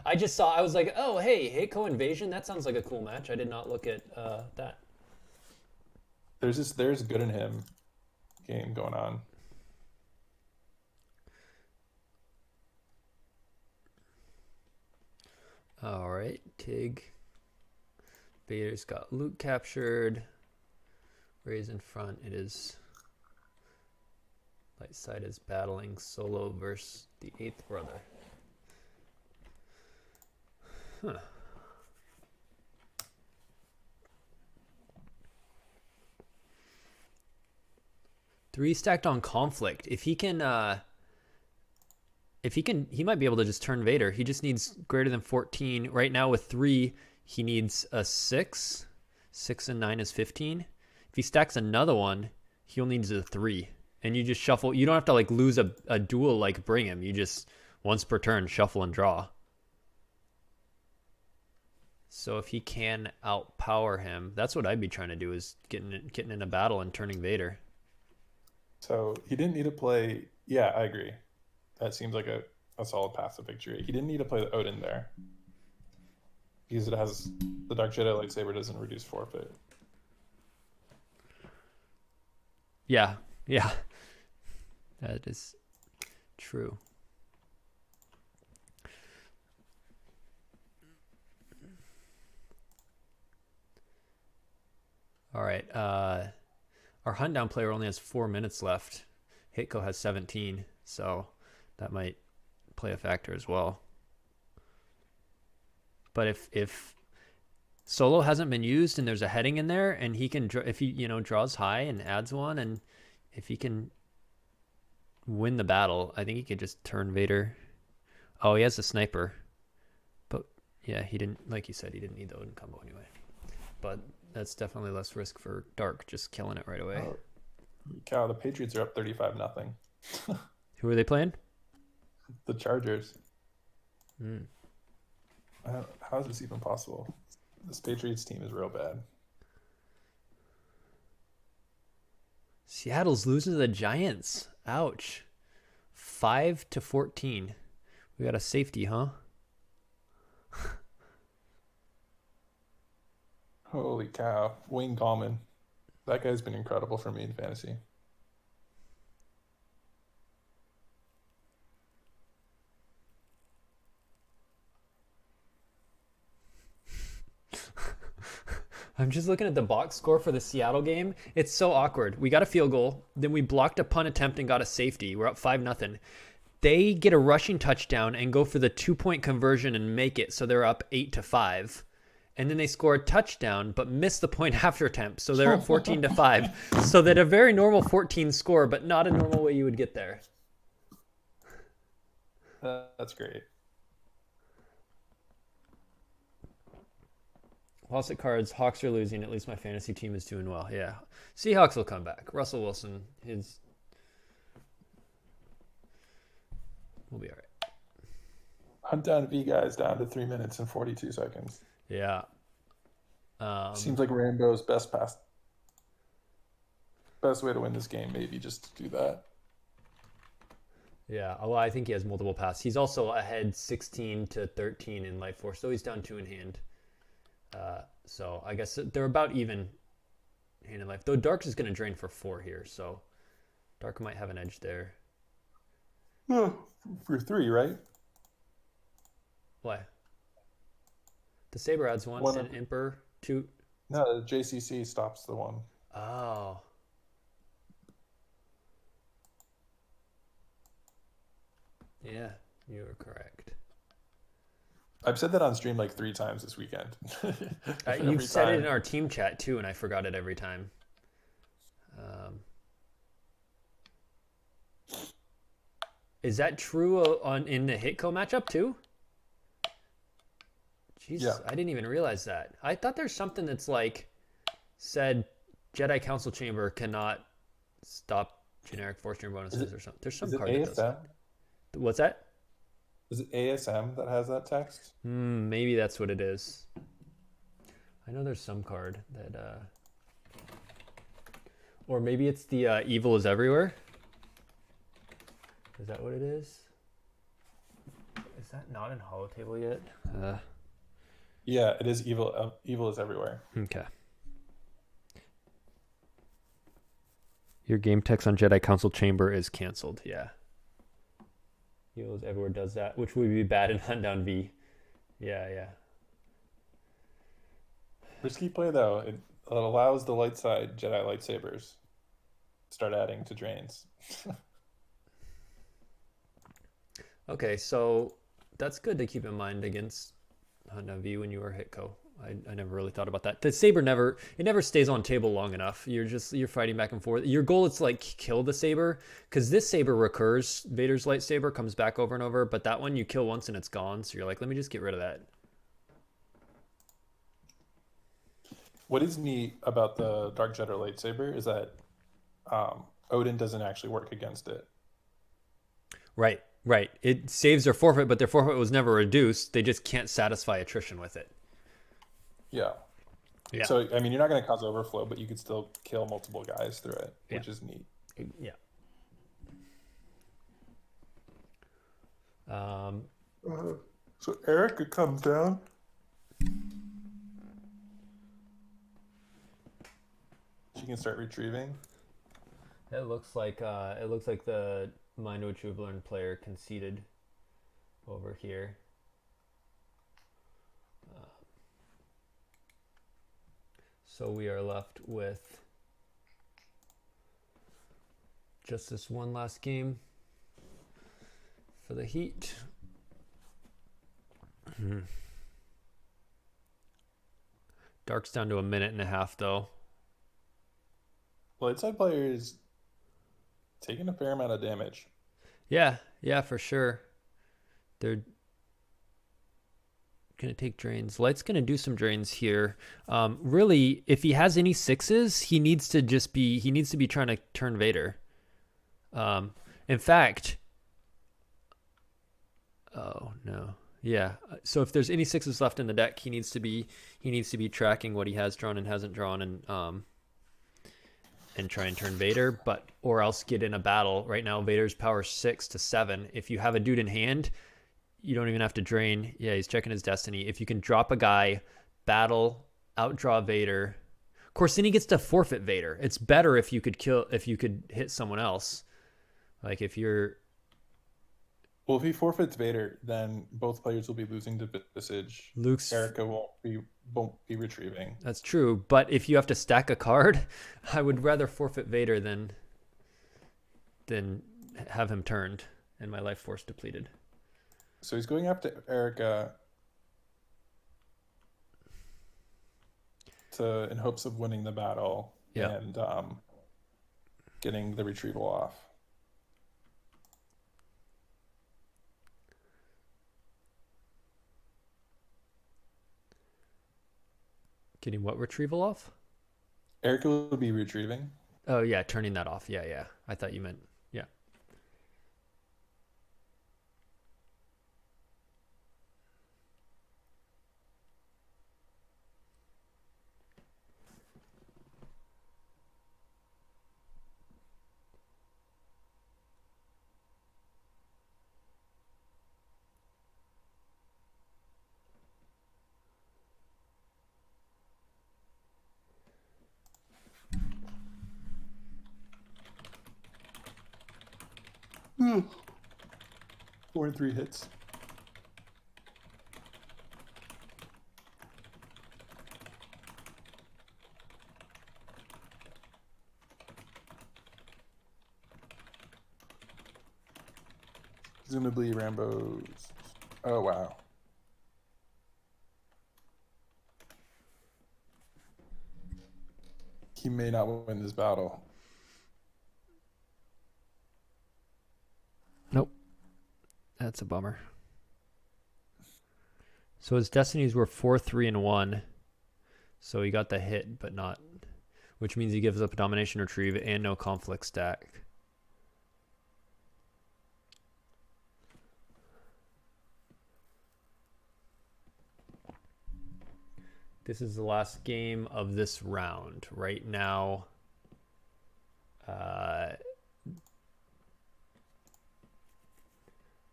I just saw... I was like, oh, hey, Hitco Invasion? That sounds like a cool match. I did not look at that. There's Good in Him game going on. All right, Tig. Vader's got Luke captured. Ray's in front. It is... Light side is battling Solo versus the 8th brother. Huh. Three stacked on conflict. If he can, he might be able to just turn Vader. He just needs greater than 14. Right now with 3, he needs a 6. 6 and 9 is 15. If he stacks another one, he only needs a 3. And you just shuffle. You don't have to like lose a duel like Bring Him. You just, once per turn, shuffle and draw. So if he can outpower him, that's what I'd be trying to do, is getting in a battle and turning Vader. So he didn't need to play... Yeah, I agree. That seems like a solid path to victory. He didn't need to play the Odin there. Because it has... The Dark Jedi lightsaber doesn't reduce forfeit. Yeah, yeah, that is true. All right. Our hunt down player only has 4 minutes left. Hitko has 17, so that might play a factor as well. But if solo hasn't been used and there's a heading in there, and he can, if he draws high and adds one, and if he can win the battle, I think he could just turn Vader. Oh, he has a sniper, but yeah, he didn't, like you said, he didn't need the Odin combo anyway. But that's definitely less risk for Dark, just killing it right away. Oh, cow, the Patriots are up 35-0. Who are they playing? The Chargers. Hmm. How is this even possible? This Patriots team is real bad. Seattle's losing to the Giants. Ouch. 5-14. We got a safety, huh? Holy cow. Wayne Gallman. That guy's been incredible for me in fantasy. I'm just looking at the box score for the Seattle game. It's so awkward. We got a field goal, then we blocked a punt attempt and got a safety. We're up 5-0. They get a rushing touchdown and go for the 2-point conversion and make it, so they're up 8-5. And then they score a touchdown but miss the point after attempt, so they're at 14-5. So that a very normal 14 score, but not a normal way you would get there. That's great. Lost at cards. Hawks are losing. At least my fantasy team is doing well. Yeah. Seahawks will come back. Russell Wilson, we'll be all right. Hunt down V guys down to 3 minutes and 42 seconds. Yeah. Seems like Rambo's best way to win this game, maybe just to do that. Yeah. Well, I think he has multiple passes. He's also ahead 16-13 in life force, so he's down 2 in hand. So I guess they're about even hand in life. Though Dark is going to drain for 4 here, so Dark might have an edge there. Oh, for 3, right? Why? The Saber adds 1 and Emperor 2. No, the JCC stops the 1. Oh. Yeah, you are correct. I've said that on stream like 3 times this weekend. You've said it in our team chat too, and I forgot it every time. Is that true in the Hitco matchup too? Jesus, yeah. I didn't even realize that. I thought there's something that's like said Jedi Council Chamber cannot stop generic force stream bonuses or something. There's some card that does that. What's that? Is it ASM that has that text? Maybe that's what it is. I know there's some card that... Or maybe it's the Evil is Everywhere. Is that what it is? Is that not in Holotable yet? Yeah, it is Evil. Evil is Everywhere. Okay. Your game text on Jedi Council Chamber is canceled. Yeah. Evil is Everywhere does that, which would be bad in Hunt Down V. Yeah. Risky play though. It allows the light side Jedi lightsabers start adding to drains. Okay, so that's good to keep in mind against Hunt Down V when you were Hitco. I never really thought about that. The saber never stays on table long enough. You're fighting back and forth. Your goal is to like kill the saber, because this saber recurs. Vader's lightsaber comes back over and over, but that one you kill once and it's gone. So you're like, let me just get rid of that. What is neat about the Dark Jedi lightsaber is that Odin doesn't actually work against it. Right. It saves their forfeit, but their forfeit was never reduced. They just can't satisfy attrition with it. Yeah. So, I mean, you're not going to cause overflow, but you could still kill multiple guys through it, which is neat. Yeah. So Eric, it comes down. She can start retrieving. It looks like the Mind What You've Learned player conceded over here. So we are left with just this one last game for the Heat. Dark's down to 1.5 minutes though. Lightside player is taking a fair amount of damage. Yeah, for sure. They're gonna take drains. Light's gonna do some drains here. Really, if he has any sixes, he needs to be trying to turn Vader. In fact, oh no. Yeah. So if there's any sixes left in the deck, he needs to be tracking what he has drawn and hasn't drawn and try and turn Vader, or else get in a battle. Right now, Vader's power 6 to 7. If you have a dude in hand, you don't even have to drain. Yeah, he's checking his destiny. If you can drop a guy, battle, outdraw Vader. Of course, then he gets to forfeit Vader. It's better if you could hit someone else. Like if you're... Well, if he forfeits Vader, then both players will be losing to Visage. Erica won't be retrieving. That's true, but if you have to stack a card, I would rather forfeit Vader than have him turned and my life force depleted. So he's going after Erica in hopes of winning the battle and getting the retrieval off. Getting what retrieval off? Erica will be retrieving. Oh, yeah, turning that off. Yeah. I thought you meant, yeah. Hmm. 4 and 3 hits. Presumably Rambo's. Oh, wow. He may not win this battle. Nope. That's a bummer. So his destinies were 4, 3, and 1. So he got the hit, but not... Which means he gives up a domination retrieve and no conflict stack. This is the last game of this round. Right now,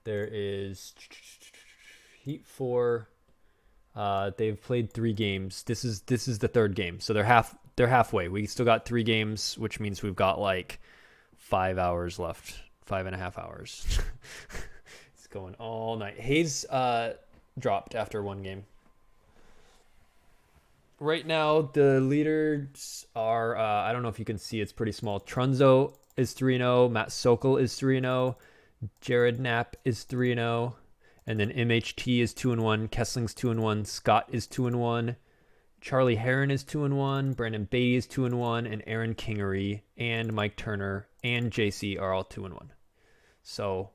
there is Heat 4. They've played 3 games. This is the third game, so they're halfway. We still got 3 games, which means we've got like 5 hours left, 5.5 hours. It's going all night. Hayes dropped after 1 game. Right now, the leaders are, I don't know if you can see, it's pretty small. Trunzo is 3-0. Matt Sokol is 3-0. Jared Knapp is 3-0. And then MHT is 2-1. Kessling's 2-1. Scott is 2-1. Charlie Heron is 2-1. Brandon Beatty is 2-1. And Aaron Kingery and Mike Turner and JC are all 2-1. So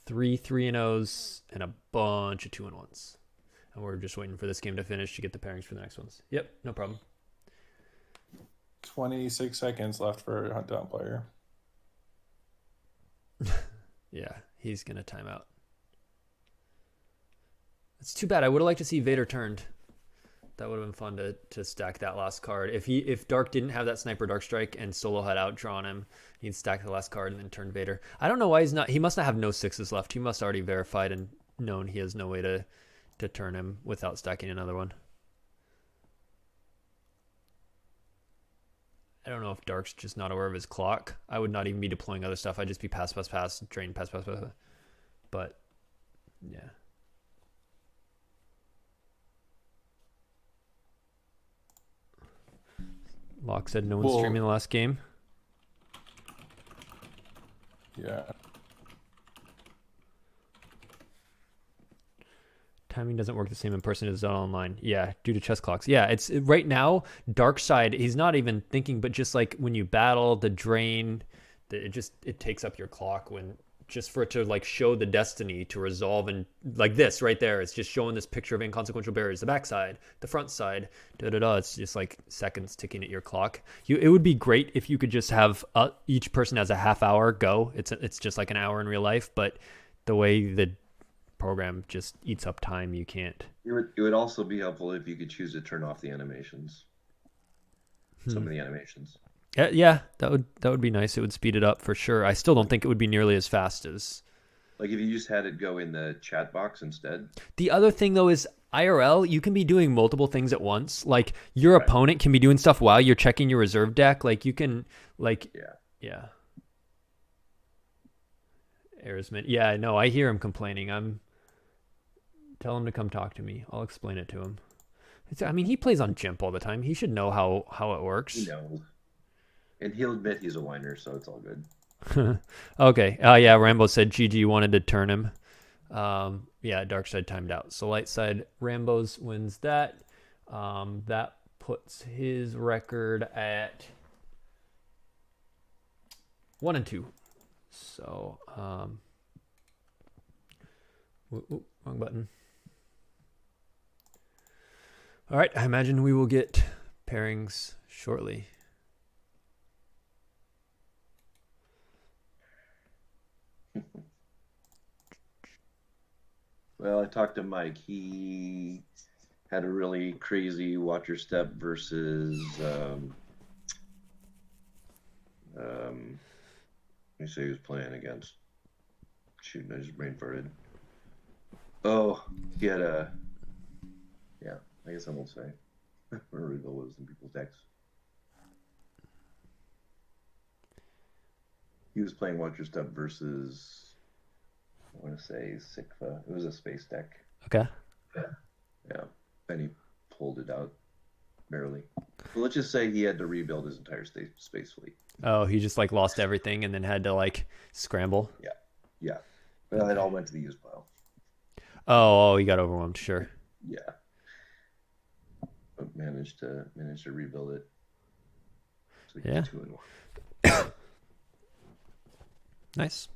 3 3-0s and a bunch of 2-1s. And we're just waiting for this game to finish to get the pairings for the next ones. Yep, no problem. 26 seconds left for a hunt down player. Yeah, he's going to time out. It's too bad. I would have liked to see Vader turned. That would have been fun to stack that last card. If Dark didn't have that Sniper Dark Strike and Solo had outdrawn him, he'd stack the last card and then turn Vader. I don't know why he's not. He must not have no 6s left. He must already verified and known he has no way to turn him without stacking another one. I don't know if Dark's just not aware of his clock. I would not even be deploying other stuff. I'd just be pass, drain, pass. But yeah. Locke said no one's streaming the last game. Yeah. Timing doesn't work the same in person as online. Yeah, due to chess clocks. Yeah, it's right now, Dark side, he's not even thinking, but just like when you battle, the drain, it takes up your clock when just for it to like show the destiny to resolve, and like this right there, it's just showing this picture of inconsequential barriers, the back side, the front side, it's just like seconds ticking at your clock. It would be great if you could just have each person has a half hour go. It's just like an hour in real life, but the way the program just eats up time, you can't. It would also be helpful if you could choose to turn off the animations. Some of the animations. Yeah, that would be nice. It would speed it up for sure. I still don't think it would be nearly as fast as... Like if you just had it go in the chat box instead. The other thing though is IRL, you can be doing multiple things at once. Like your opponent can be doing stuff while you're checking your reserve deck. Like you can Yeah. Arisman. Yeah, no, I hear him complaining. Tell him to come talk to me. I'll explain it to him. I mean, he plays on Jimp all the time. He should know how it works. He knows. And he'll admit he's a whiner, so it's all good. Okay. Yeah, Rambo said GG wanted to turn him. Yeah, Dark side timed out. So light side, Rambo's wins that. That puts his record at 1-2. So, wrong button. All right, I imagine we will get pairings shortly. Well, I talked to Mike. He had a really crazy Watcher Step versus let me say he was playing against. Shoot, I just brain farted. Oh, he had a... Yeah, I guess I won't say. Where reveal was in people's decks. He was playing Watcher Step versus... I want to say Sikva. It was a space deck. Okay. Yeah. And he pulled it out barely. Well, let's just say he had to rebuild his entire space fleet. Oh, he just like lost everything and then had to like scramble. Yeah. Well, it all went to the use pile. Oh, he got overwhelmed. Sure. Yeah. But managed to rebuild it. So yeah. 2-1. Nice.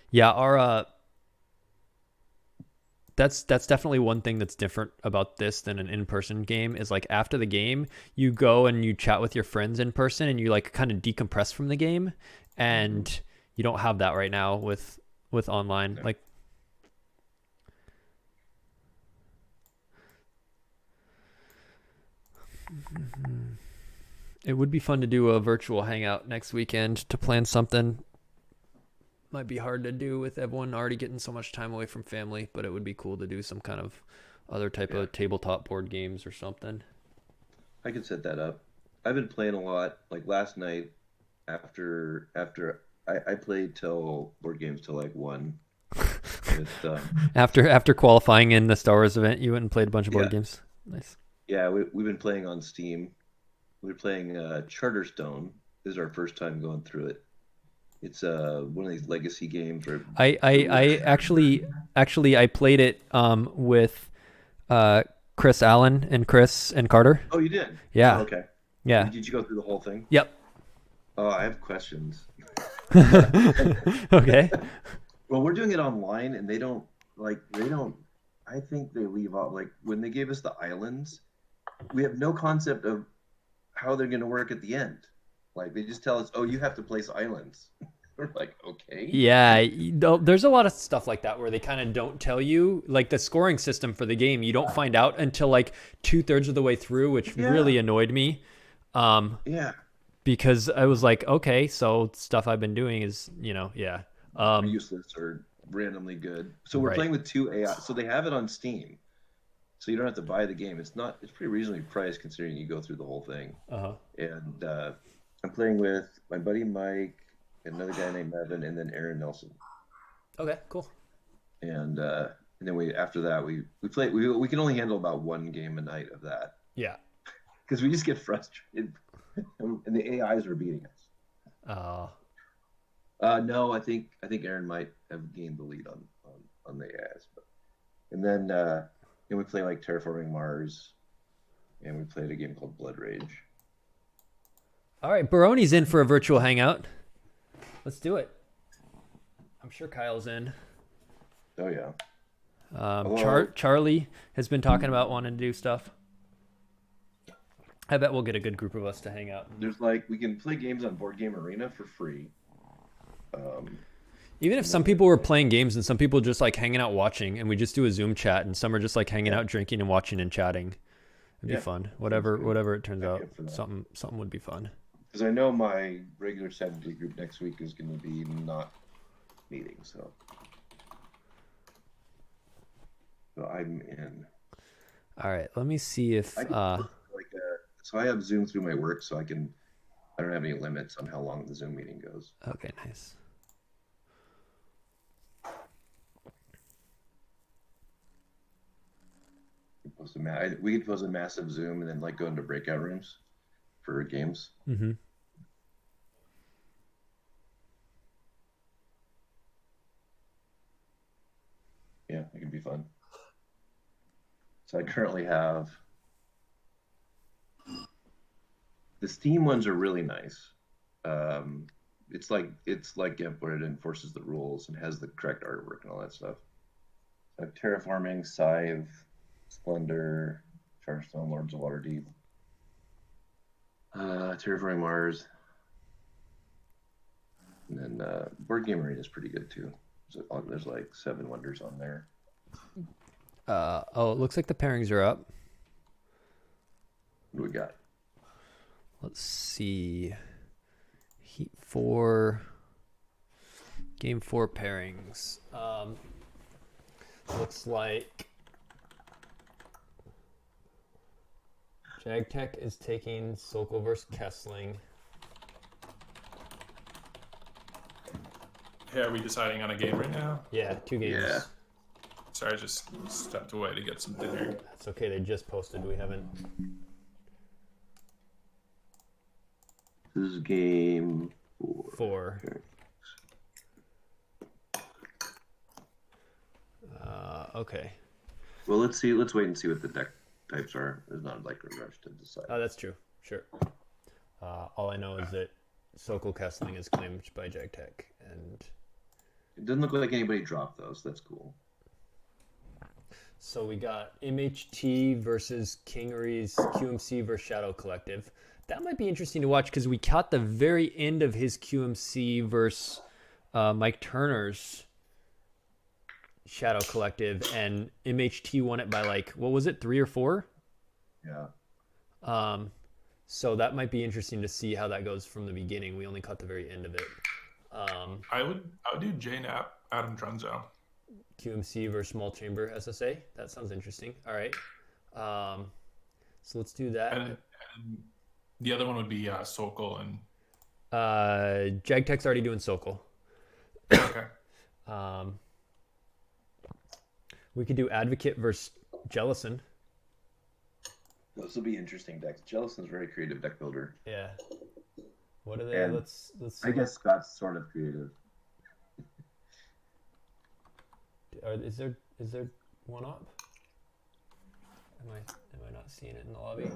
Yeah, our that's definitely one thing that's different about this than an in-person game is like after the game you go and you chat with your friends in person and you like kind of decompress from the game, and you don't have that right now with online. Okay. Like it would be fun to do a virtual hangout next weekend to plan something. Might be hard to do with everyone already getting so much time away from family, but it would be cool to do some kind of other type of tabletop board games or something. I could set that up. I've been playing a lot. Like last night, after I played till board games till like 1. After qualifying in the Star Wars event, you went and played a bunch of board games. Nice. Yeah, we've been playing on Steam. We're playing Charterstone. This is our first time going through it. It's one of these legacy games. Where I actually I played it with Chris Allen and Chris and Carter. Oh, you did? Yeah. Oh, okay. Yeah. Did you go through the whole thing? Yep. Oh, I have questions. Okay. Well, we're doing it online, and they don't. I think they leave out like when they gave us the islands, we have no concept of how they're going to work at the end. Like they just tell us, oh, you have to place islands. We're like, okay. Yeah, there's a lot of stuff like that where they kind of don't tell you, like the scoring system for the game. You don't find out until like 2/3 of the way through, which really annoyed me. Yeah. Because I was like, okay, so stuff I've been doing is, useless or randomly good. So we're playing with 2 AI. So they have it on Steam. so you don't have to buy the game. It's pretty reasonably priced considering you go through the whole thing. Uh-huh. And I'm playing with my buddy Mike, another guy named Evan, and then Aaron Nelson. Okay, cool. And then after that we play. We can only handle about one game a night of that. Yeah. Because we just get frustrated, and the AIs are beating us. No, I think Aaron might have gained the lead on the AIs, and then we play like Terraforming Mars, and we played a game called Blood Rage. All right, Baroni's in for a virtual hangout. Let's do it. I'm sure Kyle's in. Oh yeah. Charlie has been talking about wanting to do stuff. I bet we'll get a good group of us to hang out. We can play games on Board Game Arena for free. Even if some people were playing games and some people just like hanging out watching, and we just do a Zoom chat, and some are just like hanging out drinking and watching and chatting. It'd be fun. Whatever it turns out, something would be fun. Because I know my regular Saturday group next week is going to be not meeting, so I'm in. All right, let me see if so I have Zoom through my work, so I don't have any limits on how long the Zoom meeting goes. Okay, nice. We could post a massive Zoom and then like go into breakout rooms for games. Mm-hmm. Yeah, it can be fun. So I currently have the Steam ones are really nice. It's like Gimp where it enforces the rules and has the correct artwork and all that stuff. I have Terraforming, Scythe, Splendor, Charstone, Lords of Waterdeep, Terraforming Mars, and then Board Game Arena is pretty good too. There's like 7 wonders on there. It looks like the pairings are up. What do we got? Let's see. Heat 4. Game 4 pairings. Looks like JagTech is taking Sokol versus Kessling. Hey, are we deciding on a game right now? Yeah, 2 games. Yeah. Sorry, I just stepped away to get some dinner. That's okay, they just posted. We haven't. This is game 4. Okay. Well, let's see. Let's wait and see what the deck types are. There's not like a rush to decide. Oh, that's true. Sure. All I know is that Sokol Kessling is claimed by JagTech, and it doesn't look like anybody dropped those. That's cool. So we got MHT versus Kingery's QMC versus Shadow Collective. That might be interesting to watch because we caught the very end of his QMC versus Mike Turner's Shadow Collective, and MHT won it by like, what was it, 3 or 4? Yeah. So that might be interesting to see how that goes from the beginning. We only caught the very end of it. I would do JNAP, Adam Trunzo. QMC versus Small Chamber SSA. That sounds interesting. All right. So let's do that. And the other one would be Sokol and... JagTech's already doing Sokol. Okay. We could do Advocate versus Jellison. Those will be interesting decks. Jellison's a very creative deck builder. Yeah. What are they? And Let's. I guess Scott's sort of creative. Is there one up? Am I not seeing it in the lobby?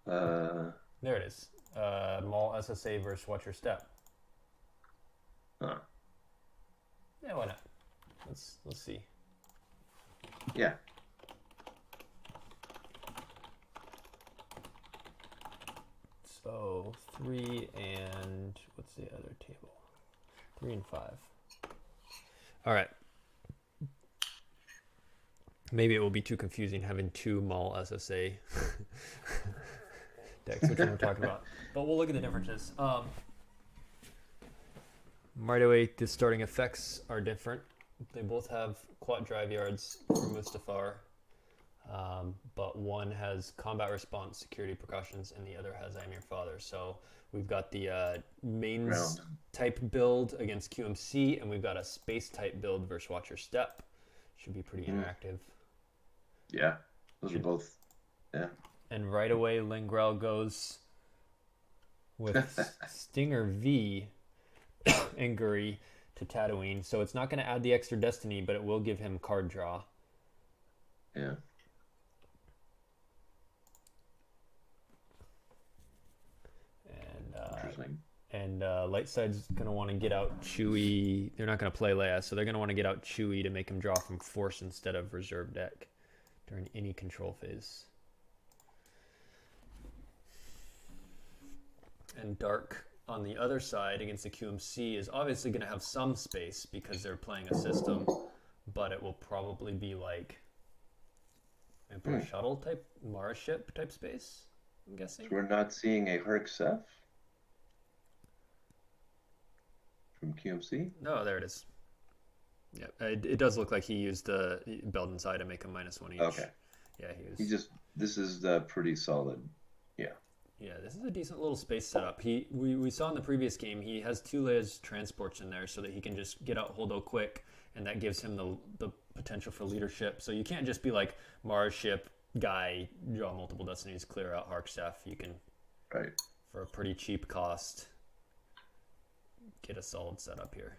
There it is. Maul SSA versus Watch Your Step. Huh. Yeah, why not? Let's see. Yeah. So 3 and what's the other table? 3 and 5. All right. Maybe it will be too confusing having 2 Maul SSA decks, which one we're talking about. But we'll look at the differences. Right away, the starting effects are different. They both have quad drive yards for Mustafar, but one has combat response, security precautions, and the other has I am your father. So we've got the mains Round. type build against QMC, and we've got a space type build versus Watch Your Step. Should be pretty interactive. Yeah, those are both. Yeah. And right away, Lingrell goes with Stinger V and Guri to Tatooine. So it's not going to add the extra destiny, but it will give him card draw. Yeah. Interesting. And light side's going to want to get out Chewie. They're not going to play Leia, so they're going to want to get out Chewie to make him draw from Force instead of reserve deck during any control phase. And Dark on the other side against the QMC is obviously going to have some space because they're playing a system, but it will probably be like Emperor Shuttle type, Mars ship type space, I'm guessing. So we're not seeing a Herc Seth from QMC? No, there it is. Yeah, it does look like he used the Belden side to make a -1 each. Okay. Yeah, he was. This is pretty solid. Yeah. Yeah, this is a decent little space setup. We saw in the previous game he has 2 layers transports in there so that he can just get out Holdo quick, and that gives him the potential for leadership. So you can't just be like Mars ship guy, draw multiple destinies, clear out Hark Staff. You can, Right. for a pretty cheap cost, get a solid setup here.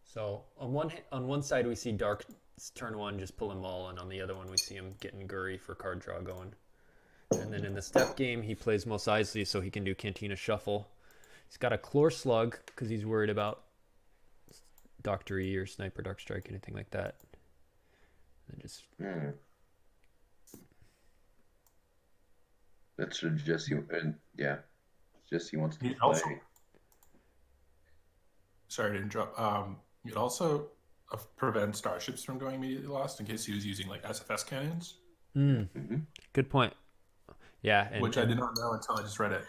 So on one side we see Dark turn 1 just pulling Maul, and on the other one we see him getting Guri for card draw going. And then in the step game he plays Mos Eisley so he can do Cantina Shuffle. He's got a Chlor Slug because he's worried about Doctor E or Sniper Dark Strike, anything like that. And just That's Jesse, and yeah, Jesse wants to He play. also- Sorry to interrupt. It also prevents starships from going immediately lost in case he was using like SFS cannons, Good point. Yeah, and, which I did not know until I just read it.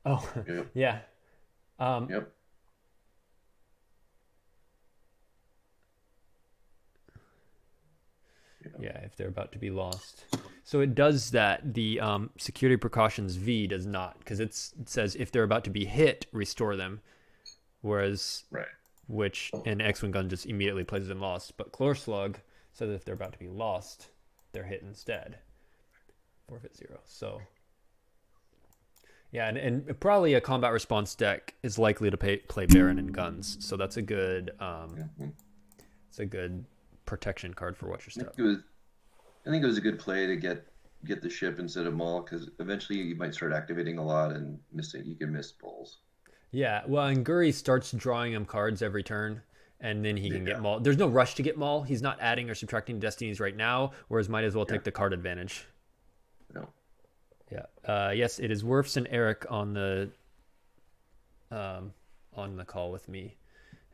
Oh, Yep. yeah. Yep. Yeah, if they're about to be lost. So it does that. The security precautions V does not, because it says if they're about to be hit, restore them. Whereas, Right. which an X-Wing gun just immediately places them lost. But Chlor Slug says if they're about to be lost, they're hit instead. Forfeit 0. So, yeah, and probably a combat response deck is likely to play Baron and guns. So that's a good, it's a good protection card for Watch Your Step. I think it was a good play to get the ship instead of Maul, because eventually you might start activating a lot and you can miss balls. Yeah, well, and Guri starts drawing him cards every turn, and then he can get Maul. There's no rush to get Maul. He's not adding or subtracting destinies right now, whereas might as well take the card advantage. No. Yeah. Yes, it is Werfs and Eric on the call with me,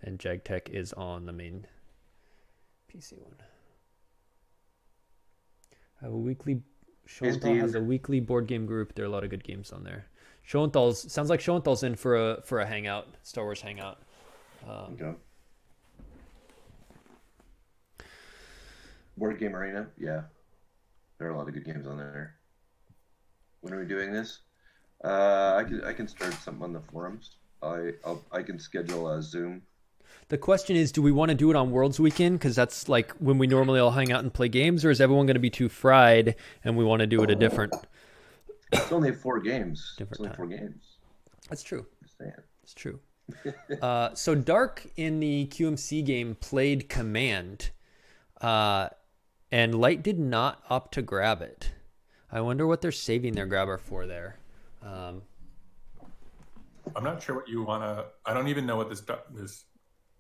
and JagTech is on the main PC one. I have a weekly. Schoenthal has a weekly board game group. There are a lot of good games on there. Sounds like Schoenthal's in for a hangout, Star Wars hangout. Okay. Board Game Arena, yeah. There are a lot of good games on there. When are we doing this? I can start something on the forums. I can schedule a Zoom. The question is, do we want to do it on Worlds Weekend? Because that's like when we normally all hang out and play games, or is everyone going to be too fried and we want to do it a different... It's only 4 games. Different it's only time. 4 games. That's true. Just saying. It's true. So Dark in the QMC game played Command, and Light did not opt to grab it. I wonder what they're saving their grabber for there. I'm not sure what you want to... I don't even know what this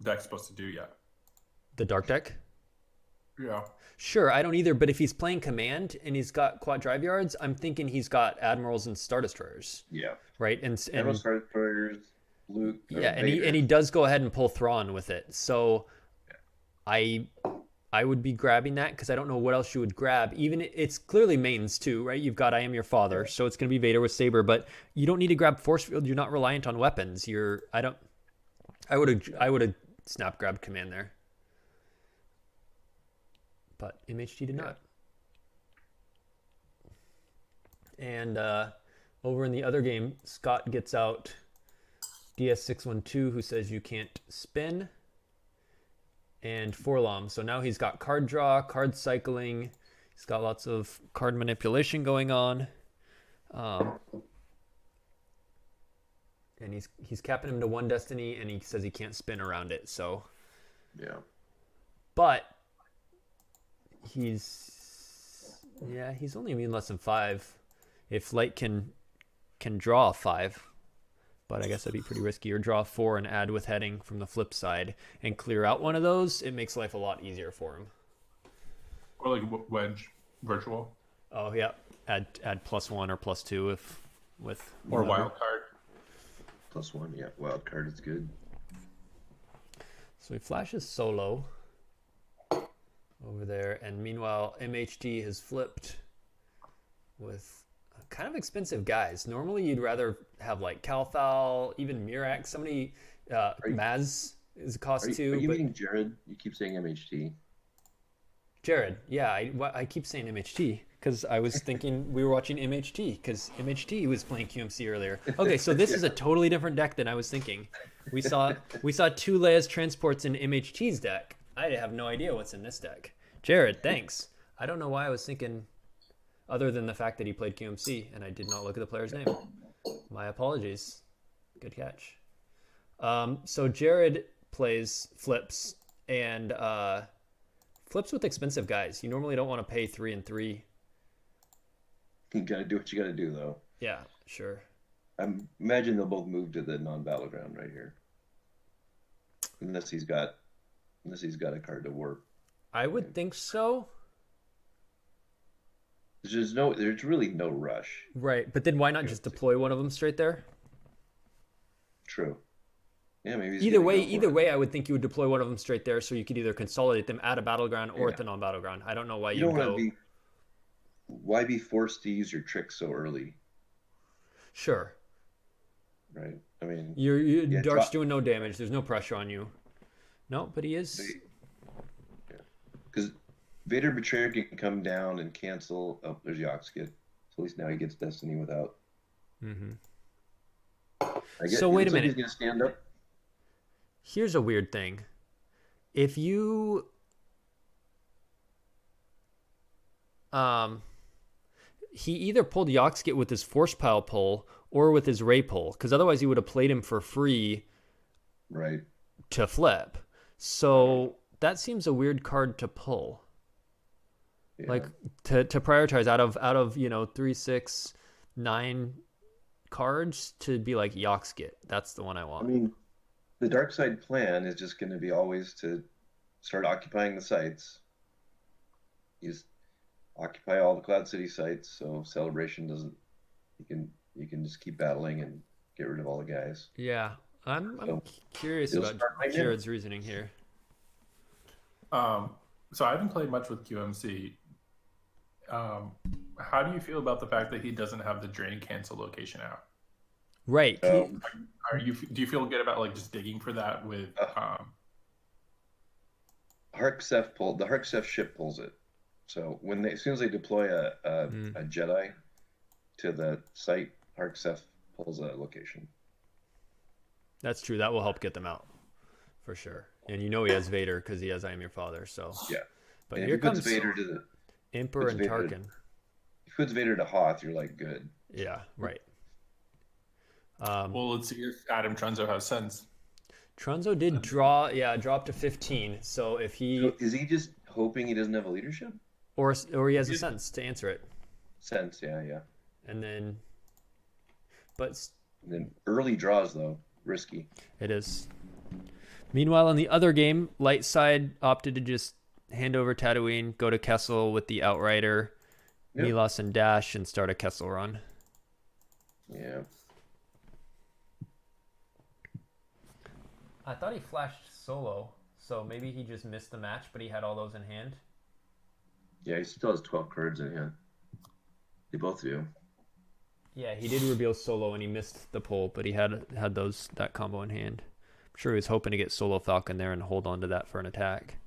deck's supposed to do yet. The Dark deck? Yeah. Sure, I don't either, but if he's playing Command and he's got quad drive yards, I'm thinking he's got Admirals and Star Destroyers. Yeah. Right? And Star Destroyers, Luke. yeah, and he does go ahead and pull Thrawn with it. So I would be grabbing that because I don't know what else you would grab. Even it's clearly mains too, right? You've got I Am Your Father, so it's going to be Vader with Saber, but you don't need to grab Force Field. You're not reliant on weapons. I would have snap grabbed command there, but MHT did not. And over in the other game, Scott gets out DS612, who says you can't spin, and Forlom. So now he's got card draw, card cycling. He's got lots of card manipulation going on. And he's capping him to 1 destiny, and he says he can't spin around it. So, Yeah. but he's only immune less than 5. If Light can draw 5, but I guess that'd be pretty risky. Or draw 4 and add with heading from the flip side and clear out one of those. It makes life a lot easier for him. Or like wedge virtual. Oh yeah, add +1 or +2 if with Or wild card. +1, yeah. Wild card is good. So he flashes solo over there, and meanwhile MHT has flipped with kind of expensive guys. Normally you'd rather have like Calthal, even Mirax. Somebody Maz is a cost 2. Are you but meaning Jared? You keep saying MHT. Jared, yeah, I keep saying MHT because I was thinking we were watching MHT because MHT was playing QMC earlier. Okay, so this is a totally different deck than I was thinking. We saw 2 Leia's transports in MHT's deck. I have no idea what's in this deck. Jared, thanks. I don't know why I was thinking other than the fact that he played QMC and I did not look at the player's name. My apologies. Good catch. So Jared flips and flips with expensive guys. You normally don't want to pay 3 and 3. You gotta do what you gotta do, though. Yeah, sure. I imagine they'll both move to the non-battleground right here, unless he's got a card to warp. I would think so. There's really no rush. Right, but then why not just deploy one of them straight there? True. Yeah, maybe. Either way, I would think you would deploy one of them straight there, so you could either consolidate them at a battleground or at the non-battleground. I don't know why you go. Why be forced to use your trick so early? Sure. Right. I mean, Dark's doing no damage. There's no pressure on you. No, but he is. Yeah. Because Vader Betrayer can come down and cancel. Oh, there's Yoxkit. So at least now he gets Destiny without. Mm-hmm. So wait a minute. He's gonna stand up. Here's a weird thing. If you he either pulled Yoxkit with his Force Pile pull or with his Ray pull, because otherwise he would have played him for free, right, to flip. So that seems a weird card to pull. Yeah. Like to prioritize out of 3, 6, 9 cards to be like Yoxkit. That's the one I want. I mean, the dark side plan is just going to be always to start occupying the sites. You just occupy all the Cloud City sites, so Celebration doesn't. You can just keep battling and get rid of all the guys. Yeah, I'm curious about Jared's reasoning here. So I haven't played much with QMC. How do you feel about the fact that he doesn't have the drain cancel location out? Right. Do you feel good about like just digging for that with Harksef the Harksef ship pulls it. So as soon as they deploy a Jedi to the site, Harksef pulls a location. That's true. That will help get them out for sure. And he has Vader because he has I Am Your Father. So yeah. But and here comes Vader to the Emperor and Tarkin. If he puts Vader to Hoth, you're like good. Yeah. Right. Well, let's see if Adam Trunzo has sense. Trunzo did draw up to 15. So if so is he just hoping he doesn't have a leadership, or he has a sense to answer it? Sense, yeah. And then early draws though, risky. It is. Meanwhile, in the other game, Light Side opted to just hand over Tatooine, go to Kessel with the Outrider, Milos and Dash, and start a Kessel run. Yeah. I thought he flashed solo, so maybe he just missed the match, but he had all those in hand. Yeah, he still has 12 cards in hand. They both do. Yeah, he did reveal solo and he missed the pull, but he had that combo in hand. sure he was hoping to get Solo Falcon there and hold on to that for an attack.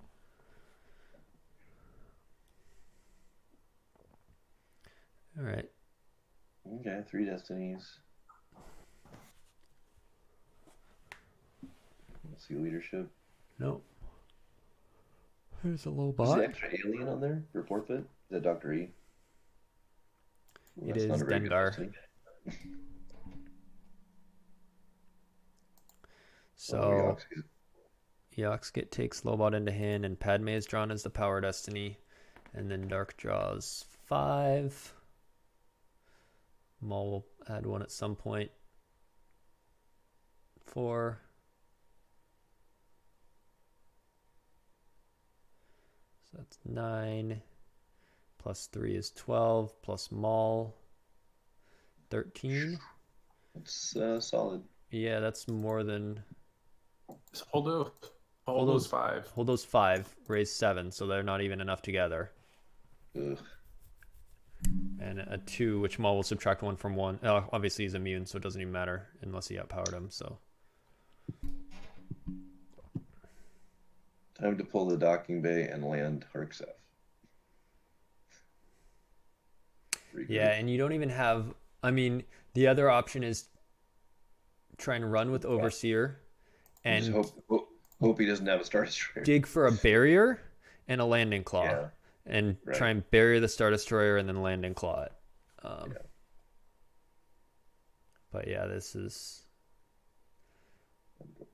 All right. Okay, 3 destinies. Let's see leadership. Nope. There's a low Is bot. the extra alien on there for forfeit? Is that Dr. E? It That's is not a very good Dengar. destiny. So Yoxkit takes Lobot into hand, and Padme is drawn as the power destiny, and then Dark draws 5. Maul will add 1 at some point. 4. So that's 9. Plus 3 is 12. Plus Maul, 13. It's solid. Yeah, that's more than... Just hold those 5. Hold those 5, raise 7, so they're not even enough together. Ugh. And a 2, which Maul will subtract 1 from 1. Obviously, he's immune, so it doesn't even matter unless he outpowered him. So Time to pull the docking bay and land Harksef. yeah, and you don't even have... I mean, the other option is try and run with Overseer and just hope he doesn't have a Star Destroyer. dig for a barrier and a landing claw. Yeah. And Right. try and bury the Star Destroyer and then landing claw it. But yeah, this is...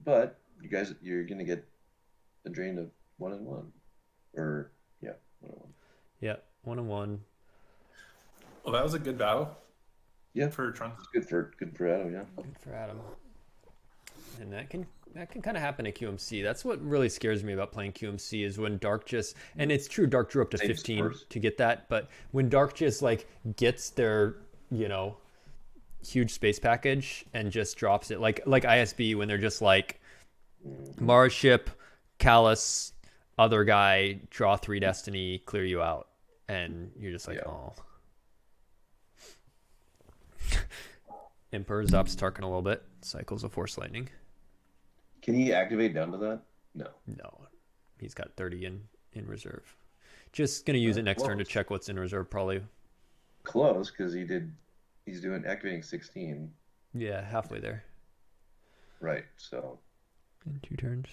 But you're gonna get a drain of 1 and 1, or 1 and 1. Yeah, 1 and 1. Well, that was a good battle. Yeah, For Trunzo. good for Adam. Yeah. Good for Adam. And that can kind of happen at QMC. That's what really scares me about playing QMC is when Dark just... And it's true, Dark drew up to 15 to get that. But when Dark just, like, gets their, huge space package and just drops it. Like ISB when they're just like, Mars ship, Callus, other guy, draw 3 destiny, clear you out. And you're just like, oh. Emperor zaps Tarkin a little bit. Cycles of Force Lightning. Can he activate down to that? No. No. He's got 30 in reserve. Just going to use it next turn to check what's in reserve, probably. Close, because he's doing activating 16. Yeah, halfway there. Right, so... In 2 turns.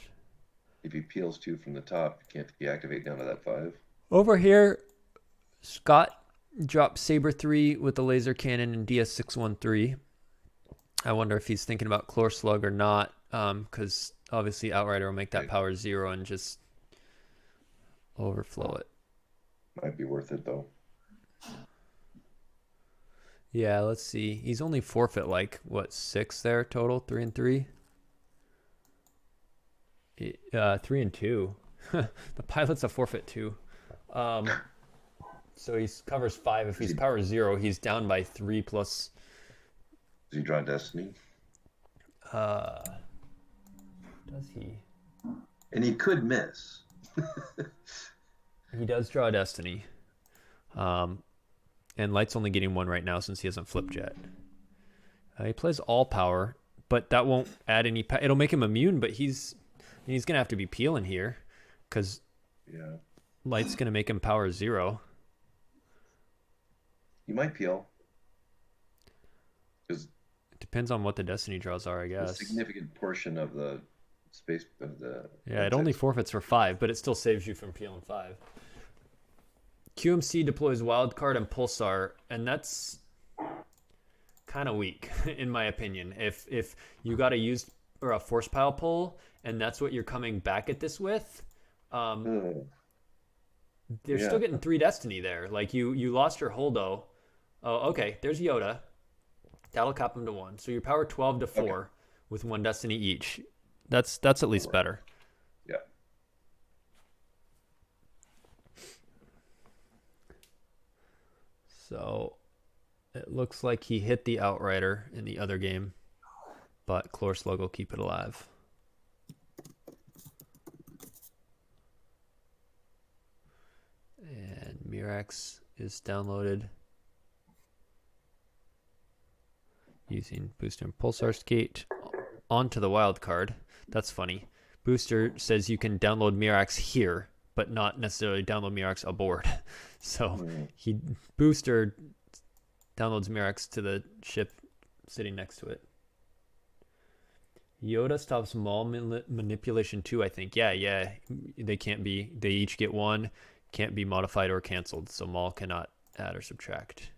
If he peels 2 from the top, can't he activate down to that 5? Over here, Scott dropped Saber 3 with the laser cannon and DS613. I wonder if he's thinking about Chlor Slug or not, because obviously Outrider will make that power 0 and just overflow it. Might be worth it, though. Yeah, let's see. He's only forfeit, 6 there total? 3 and 3? 3 and 2. The pilot's a forfeit 2. So he covers 5. If he's power 0, he's down by 3 plus... Does he draw Destiny? Does he? And he could miss. He does draw Destiny. And Light's only getting 1 right now since he hasn't flipped yet. He plays all power, but that won't add any... It'll make him immune, but he's going to have to be peeling here because Light's going to make him power 0. You might peel. Because it depends on what the Destiny draws are, I guess. A significant portion of the space of the... Yeah, it only forfeits for 5, but it still saves you from peeling 5. QMC deploys Wildcard and Pulsar, and that's kind of weak, in my opinion. If you got a Force Pile pull, and that's what you're coming back at this with, they're still getting 3 Destiny there. Like, you lost your Holdo. Oh, okay, there's Yoda. That'll cap him to 1. So you're power 12 to 4 with 1 Destiny each. That's at least better. Yeah. So it looks like he hit the Outrider in the other game, but Chlor Slug will keep it alive. And Mirax is downloaded using Booster and Pulsar Skate onto the wild card. That's funny. Booster says you can download Mirax here, but not necessarily download Mirax aboard. So Booster downloads Mirax to the ship sitting next to it. Yoda stops Maul manipulation too, I think. Yeah. They can't be. They each get one. Can't be modified or canceled. So Maul cannot add or subtract.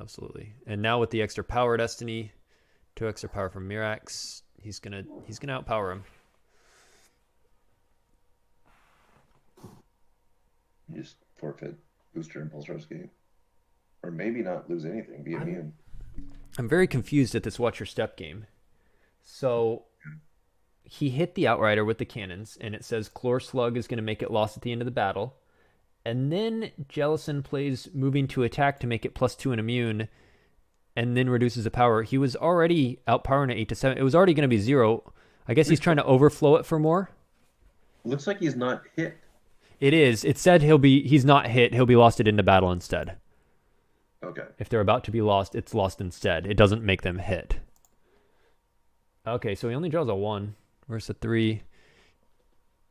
Absolutely. And now with the extra power Destiny, 2 extra power from Mirax, he's gonna outpower him. You just forfeit Booster and Pulse Rush game. Or maybe not lose anything, be immune. I'm very confused at this Watch Your Step game. So he hit the Outrider with the cannons, and it says Chlor Slug is going to make it lost at the end of the battle. And then Jellison plays moving to attack to make it +2 and immune, and then reduces the power. He was already outpowering at 8 to 7. It was already going to be 0. I guess he's trying to overflow it for more. Looks like he's not hit. It is. It said he's not hit. He'll be lost it into battle instead. Okay. If they're about to be lost, it's lost instead. It doesn't make them hit. Okay, so he only draws a 1 versus a 3.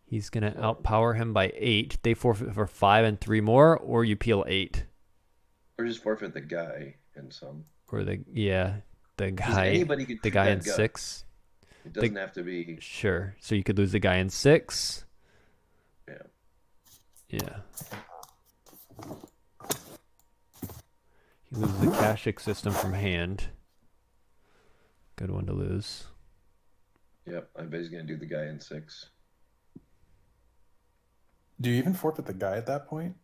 He's going to outpower him by 8. They forfeit for 5 and 3 more, or you peel 8. Or just forfeit the guy and some. Or the guy Anybody could the guy in 6. It doesn't have to be. Sure. So you could lose the guy in 6. Yeah. You lose the Kashyyyk system from hand. Good one to lose. Yep, I bet he's gonna do the guy in 6. Do you even forfeit the guy at that point?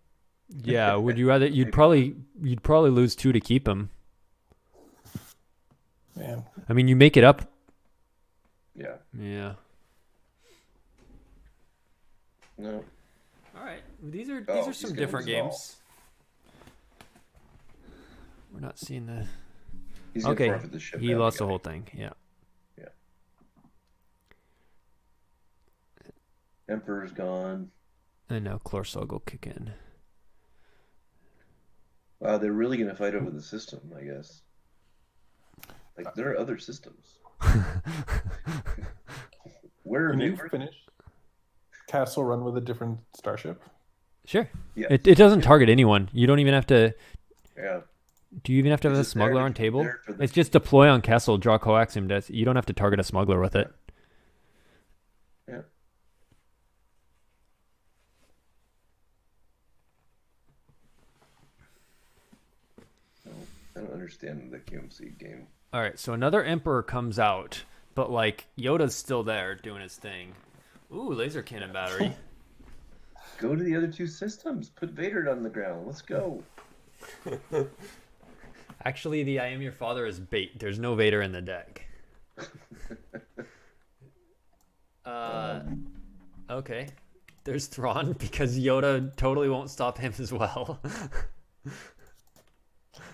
Yeah, would you rather you'd probably lose 2 to keep him. Man. I mean, you make it up. Yeah. Yeah. No. All right. These are he's some gonna different lose Maul. games. We're not seeing the He's gonna Okay. forfeit the ship. He down lost the the guy. whole thing. Yeah. Yeah. Emperor's gone. And now Chlorslug will kick in. Wow, they're really gonna fight over the system, I guess. Like there are other systems. Where are Can they? you finish Castle Run with a different starship? Sure. Yeah. It doesn't target anyone. You don't even have to. Yeah. Do you even have to have a It's just there smuggler to- on table? there for the- It's just deploy on castle, draw coaxium death. You don't have to target a smuggler with it. Yeah. No, I don't understand the QMC game. All right, so another Emperor comes out, but like Yoda's still there doing his thing. Ooh, laser cannon battery. Go to the other 2 systems. Put Vader on the ground. Let's go. Actually, the I Am Your Father is bait. There's no Vader in the deck. Okay. There's Thrawn because Yoda totally won't stop him as well.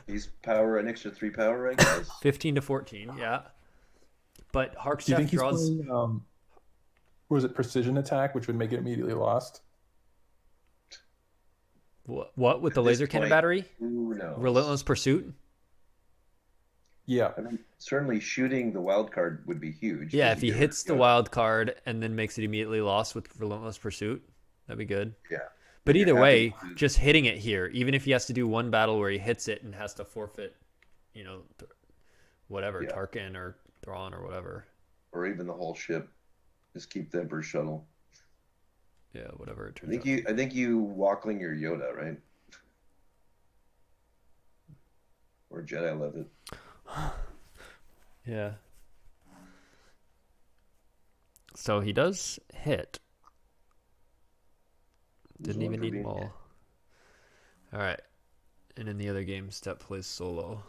He's power, an extra 3 power, I guess. 15 to 14, yeah. But Do you Harkchef think he's draws. playing, was it precision attack, which would make it immediately lost? What with the At this laser cannon point, battery? Who knows? Relentless Pursuit? Yeah. I mean, certainly shooting the wild card would be huge. Yeah, 'cause if he you get hits the Yoda. wild card and then makes it immediately lost with Relentless Pursuit, that'd be good. Yeah. But You're either happy way, to- just hitting it here, even if he has to do one battle where he hits it and has to forfeit, whatever, Yeah. Tarkin or Thrawn or whatever. Or even the whole ship. Just keep the Emperor's shuttle. Yeah, whatever it I turns think out. I think you Walkling your Yoda, right? Or Jedi love it. Yeah. So he does hit. Didn't one even for need being Maul. hit. All right. And in the other game, Step plays solo.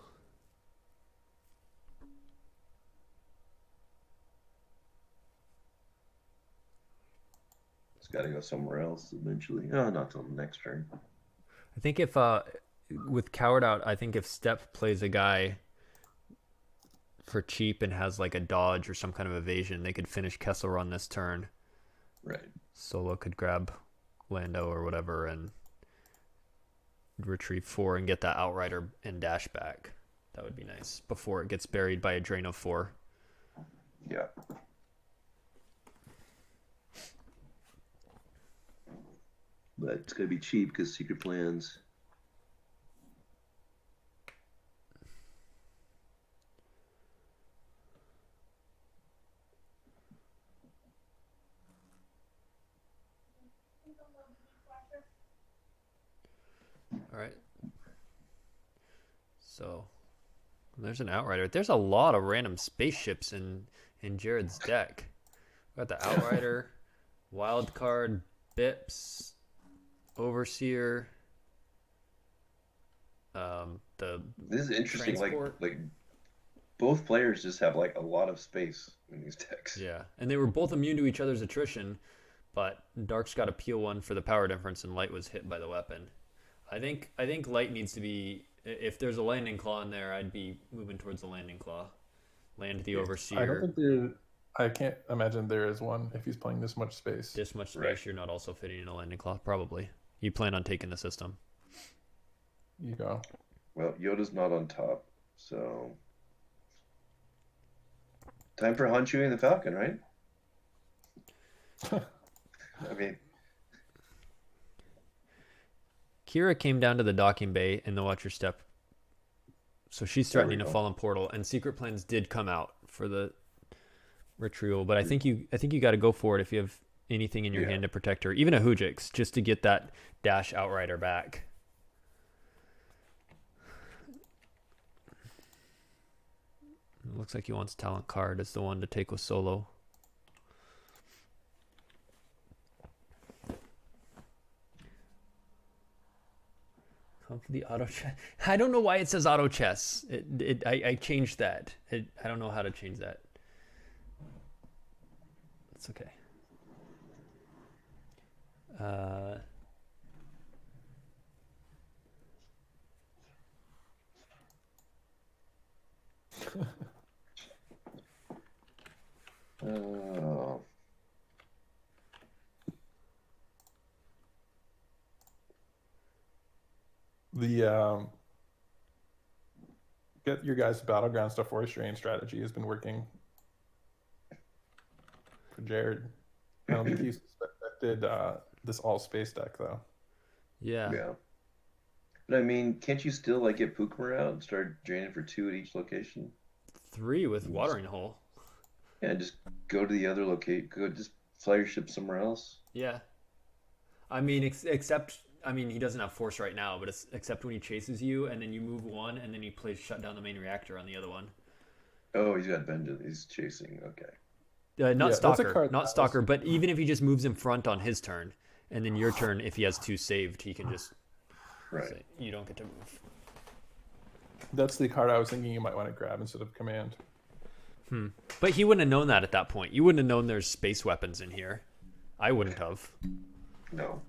It's got to go somewhere else eventually. Oh, not till the next turn. I think if with Coward out, I think if Step plays a guy for cheap and has like a dodge or some kind of evasion, they could finish Kessler on this turn. Right. Solo could grab Lando or whatever and retrieve 4 and get that Outrider and dash back. That would be nice before it gets buried by a drain of 4. Yeah. But it's gonna be cheap because secret plans. All right. So there's an Outrider. There's a lot of random spaceships in Jared's deck. We got the Outrider, Wild Card, Bips, Overseer. This is interesting. Transport. Like both players just have like a lot of space in these decks. Yeah, and they were both immune to each other's attrition, but Dark's got a peel one for the power difference, and Light was hit by the weapon. I think Light needs to be. If there's a landing claw in there, I'd be moving towards the landing claw. Land the Overseer. I don't think there. I can't imagine there is one if he's playing this much space. This much space, Right. You're not also fitting in a landing claw. Probably. You plan on taking the system. You go. Well, Yoda's not on top, so time for Han Chewie and the Falcon, right? I mean, Kira came down to the docking bay in the Watch Your Step, so she's threatening we a go. fallen portal. And secret plans did come out for the retrieval, but I think you got to go for it if you have anything in your hand to protect her, even a Hujix, just to get that dash Outrider back. It looks like he wants Talent Card as the one to take with Solo. Come for the auto chess. I don't know why it says auto chess. I changed that. I don't know how to change that. It's okay. oh, The get your guys' battleground stuff force drain strategy has been working for Jared. I don't think he suspected this all space deck though. Yeah. yeah. But I mean, can't you still like get Pukemar out and start draining for 2 at each location? 3 with Watering Hole. Yeah, just go to the other location. Go just fly your ship somewhere else. Yeah. I mean, except he doesn't have force right now, but except when he chases you, and then you move one, and then he plays shut down the main reactor on the other one. Oh, he's got vengeance. He's chasing. Okay. Not Yeah, that's a card not that Stalker, but even if he just moves in front on his turn, and then your turn, if he has 2 saved, he can just Right. say, you don't get to move. That's the card I was thinking you might want to grab instead of command. But he wouldn't have known that at that point. You wouldn't have known there's space weapons in here. I wouldn't have. No.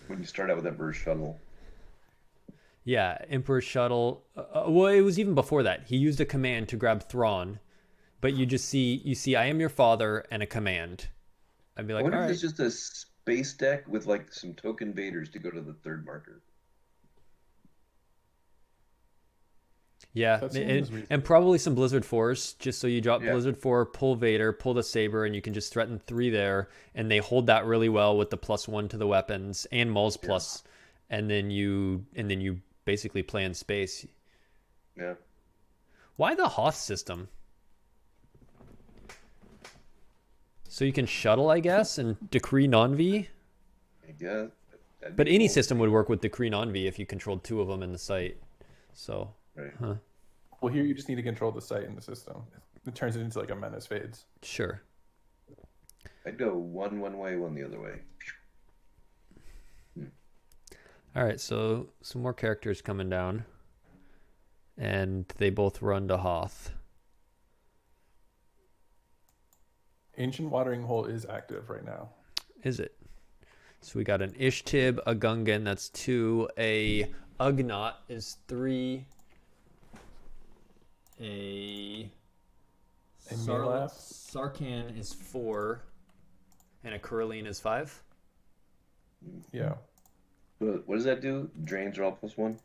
When you start out with that burst shuttle. Yeah, Emperor Shuttle. Well, it was even before that. He used a command to grab Thrawn, but you see, I am your father and a command. I'd be I like, wonder all if right. it's just a space deck with like some token invaders to go to the 3rd marker. Yeah, That seems and reasonable. probably some Blizzard Force, just so you drop Yeah. Blizzard 4, pull Vader, pull the Saber, and you can just threaten 3 there, and they hold that really well with the +1 to the weapons and Maul's plus, and then you basically play in space. Yeah. Why the Hoth system? So you can shuttle, I guess, and decree non-V? I guess. That'd But be any cool. system would work with decree non-V if you controlled 2 of them in the site. So, Right. Well, here you just need to control the site in the system. It turns it into like a menace fades. sure. I'd go one way, one the other way. All right, so some more characters coming down. And they both run to Hoth. Ancient Watering Hole is active right now. Is it? So we got an Ishtib, a Gungan, that's 2. A Ugnaught is 3. A Milaf? Sarkhan is 4. And a Caroline is 5. Yeah. What does that do? Drains are all +1?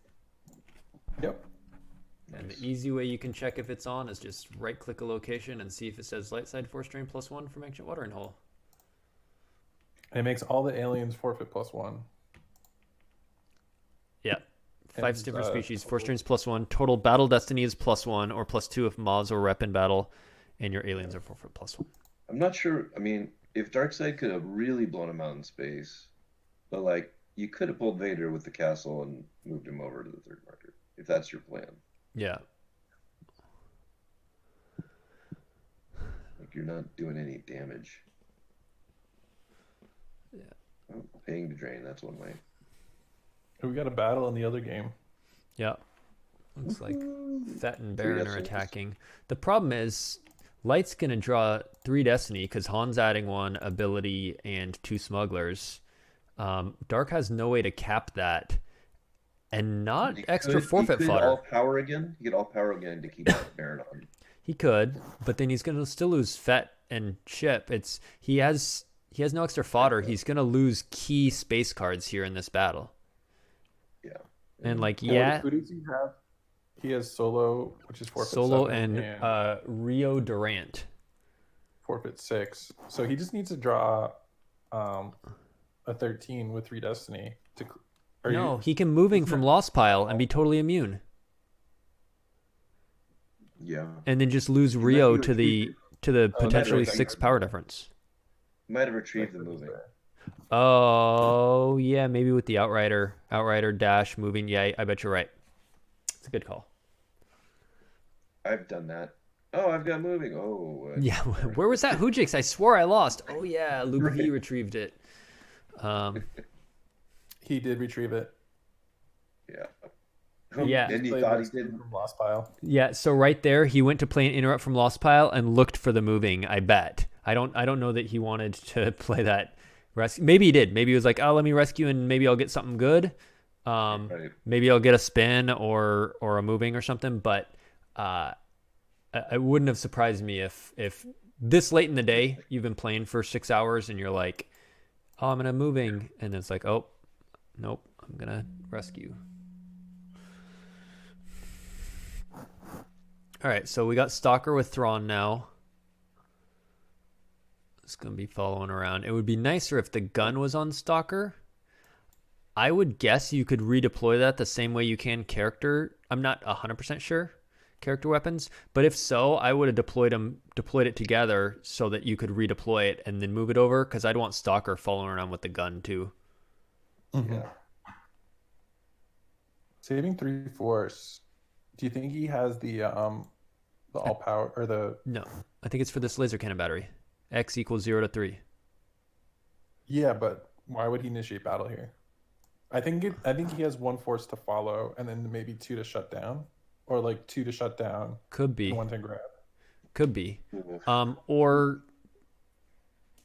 Yep. And the easy way you can check if it's on is just right-click a location and see if it says light side force drain +1 from ancient watering hole. It makes all the aliens forfeit +1. Yeah. And, 5 different species, force drains +1. Total battle destiny is +1 or +2 if mobs or rep in battle, and your aliens are forfeit +1. I'm not sure. I mean, if Darkseid could have really blown him out in space, but like you could have pulled Vader with the castle and moved him over to the third marker, if that's your plan. Yeah. Like you're not doing any damage. Yeah. Oh, paying to drain, that's one way. We got a battle in the other game. Yeah. Looks like Fett and 3 Baron are destinies. attacking. The problem is Light's going to draw 3 destiny because Han's adding 1 ability and 2 smugglers. Dark has no way to cap that. And not extra forfeit he could fodder. all power again. He could all power again to keep Baron on. He could, but then he's going to still lose Fett and Chip. He has no extra fodder. He's going to lose key space cards here in this battle. Yeah. And like, And yeah, who does he have? He has Solo, which is forfeit Solo 7, and Rio Durant. forfeit 6. So he just needs to draw a 13 with 3 destiny. No, he can moving from Lost Pile and be totally immune. Yeah. And then just lose might Rio be to the retrieved. potentially right. 6 power difference. Might have retrieved the moving. Oh, yeah, maybe with the Outrider dash moving. Yeah, I bet you're right. It's a good call. I've done that. Oh, I've got moving. Oh. Yeah, where was that Hoojix? I swore I lost. Oh, yeah, Luke V retrieved it. He did retrieve it. Yeah. Yeah. And he Played thought he rescue did. from Lost Pile. Yeah, so right there, he went to play an interrupt from Lost Pile and looked for the moving, I bet. I don't know that he wanted to play that rescue. Maybe he did. Maybe he was like, oh, let me rescue and maybe I'll get something good. Right. Maybe I'll get a spin or a moving or something. But it wouldn't have surprised me if this late in the day you've been playing for 6 hours and you're like, oh, I'm gonna moving, and it's like, oh, nope, I'm gonna rescue. All right, so we got Stalker with Thrawn now. It's going to be following around. It would be nicer if the gun was on Stalker. I would guess you could redeploy that the same way you can character. I'm not 100% sure character weapons, but if so, I would have deployed it together so that you could redeploy it and then move it over, because I'd want Stalker following around with the gun too. Mm-hmm. Yeah. Saving 3 force. Do you think he has the all power or the? No, I think it's for this laser cannon battery. X equals 0 to 3. Yeah, but why would he initiate battle here? I think he has 1 force to follow, and then maybe 2 to shut down, or like 2 to shut down. Could be. And 1 to grab. Could be. Mhm. Or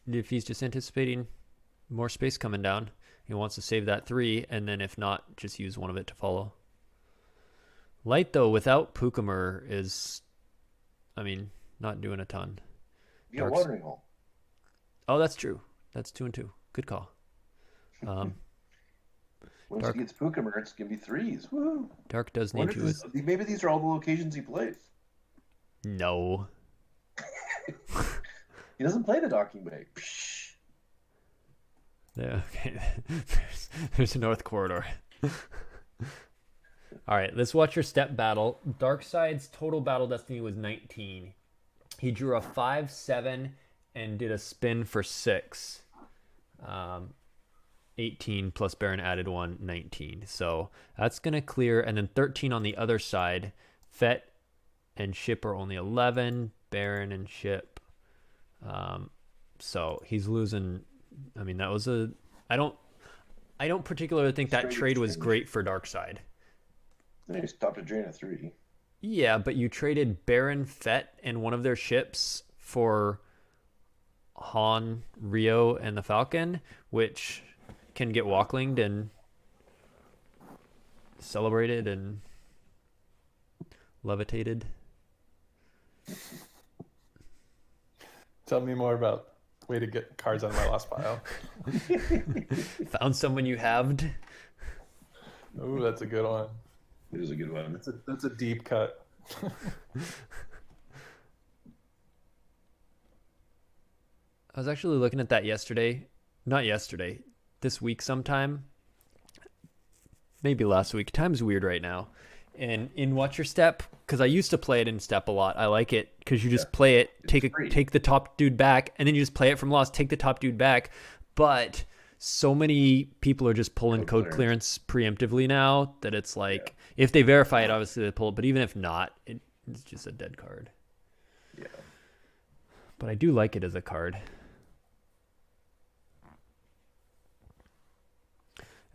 if he's just anticipating more space coming down, he wants to save that 3, and then if not, just use 1 of it to follow. Light, though, without Pukamer is, not doing a ton. You got Dark's- watering hole. Oh, that's true. That's 2 and 2. Good call. Once Dark- he gets Pukamer, it's gonna be 3s. Woo! Dark does need Wonder to. if maybe these are all the locations he plays. No. He doesn't play the docking bay. Psh. Yeah, okay. There's a north corridor. All right, let's watch your step battle. Darkseid's total battle destiny was 19. He drew a 5-7 and did a spin for 6. 18 plus Baron added 1, 19. So that's going to clear. And then 13 on the other side. Fett and Ship are only 11. Baron and Ship. So he's losing. That was a. I don't particularly think that trade was great for Darkseid. Then he stopped a drain of 3. Yeah, but you traded Baron, Fett, and one of their ships for Han, Rio, and the Falcon, which can get walklinged and celebrated and levitated. Tell me more about way to get cards out of my Lost Pile. Found someone you halved. Ooh, that's a good one. It was a good one. That's a deep cut. I was actually looking at that yesterday. Not yesterday. This week sometime. Maybe last week. Time's weird right now. And in Watch Your Step, because I used to play it in Step a lot. I like it because you just play it, take the top dude back, and then you just play it from Lost, take the top dude back. But so many people are just pulling code clearance preemptively now that it's like, if they verify it, obviously they pull it. But even if not, it's just a dead card. Yeah. But I do like it as a card.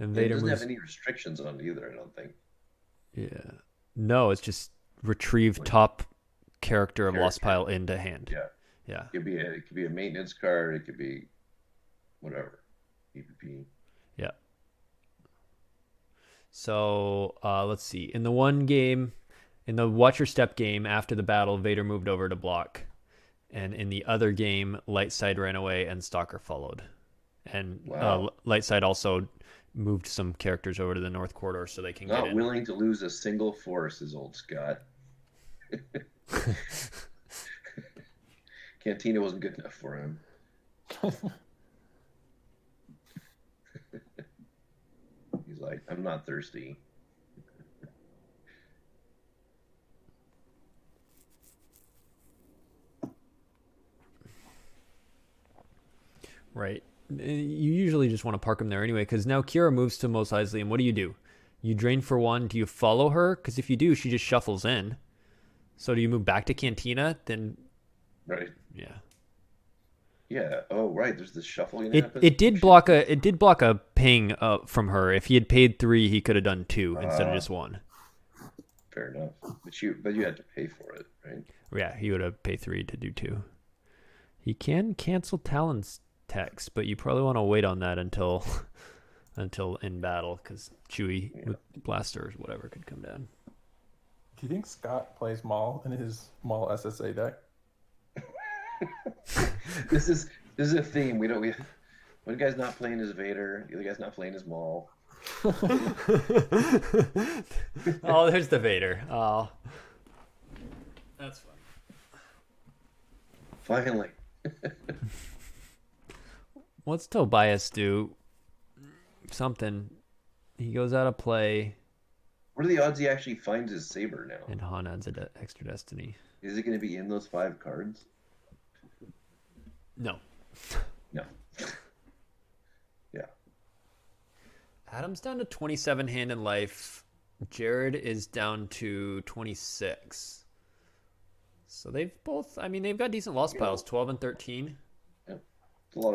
And It doesn't have any restrictions on it either, I don't think. Yeah. No, it's just retrieve top character of Lost Pile into hand. Yeah. Yeah. It could be a maintenance card, it could be whatever. PvP. Yeah. So let's see. In the one game, in the Watch Your Step game, after the battle, Vader moved over to block. And in the other game, Lightside ran away and Stalker followed. And Lightside also moved some characters over to the North Corridor so they can get in. Not willing to lose a single force is old Scott. Cantina wasn't good enough for him. He's like, I'm not thirsty. Right. You usually just want to park him there anyway, because now Kira moves to Mos Eisley, and what do? You drain for one. Do you follow her? Because if you do, she just shuffles in. So do you move back to Cantina? Then, right. Yeah. Yeah. Oh, right. There's this shuffling. It did block a ping from her. If he had paid 3, he could have done 2 instead of just 1. Fair enough. But you had to pay for it, right? Yeah, he would have paid 3 to do 2. He can cancel Talon's text, but you probably want to wait on that until in battle, because Chewie with blasters, whatever, could come down. Do you think Scott plays Maul in his Maul SSA deck? This is a theme. One guy's not playing as Vader, the other guy's not playing as Maul. Oh, there's the Vader. Oh, that's funny. Finally. What's Tobias do? Something. He goes out of play. What are the odds he actually finds his saber now? And Han adds an extra destiny. Is it going to be in those 5 cards? No. No. Yeah. Adam's down to 27 hand in life. Jared is down to 26. So they've got decent lost piles, 12 and 13. Yeah.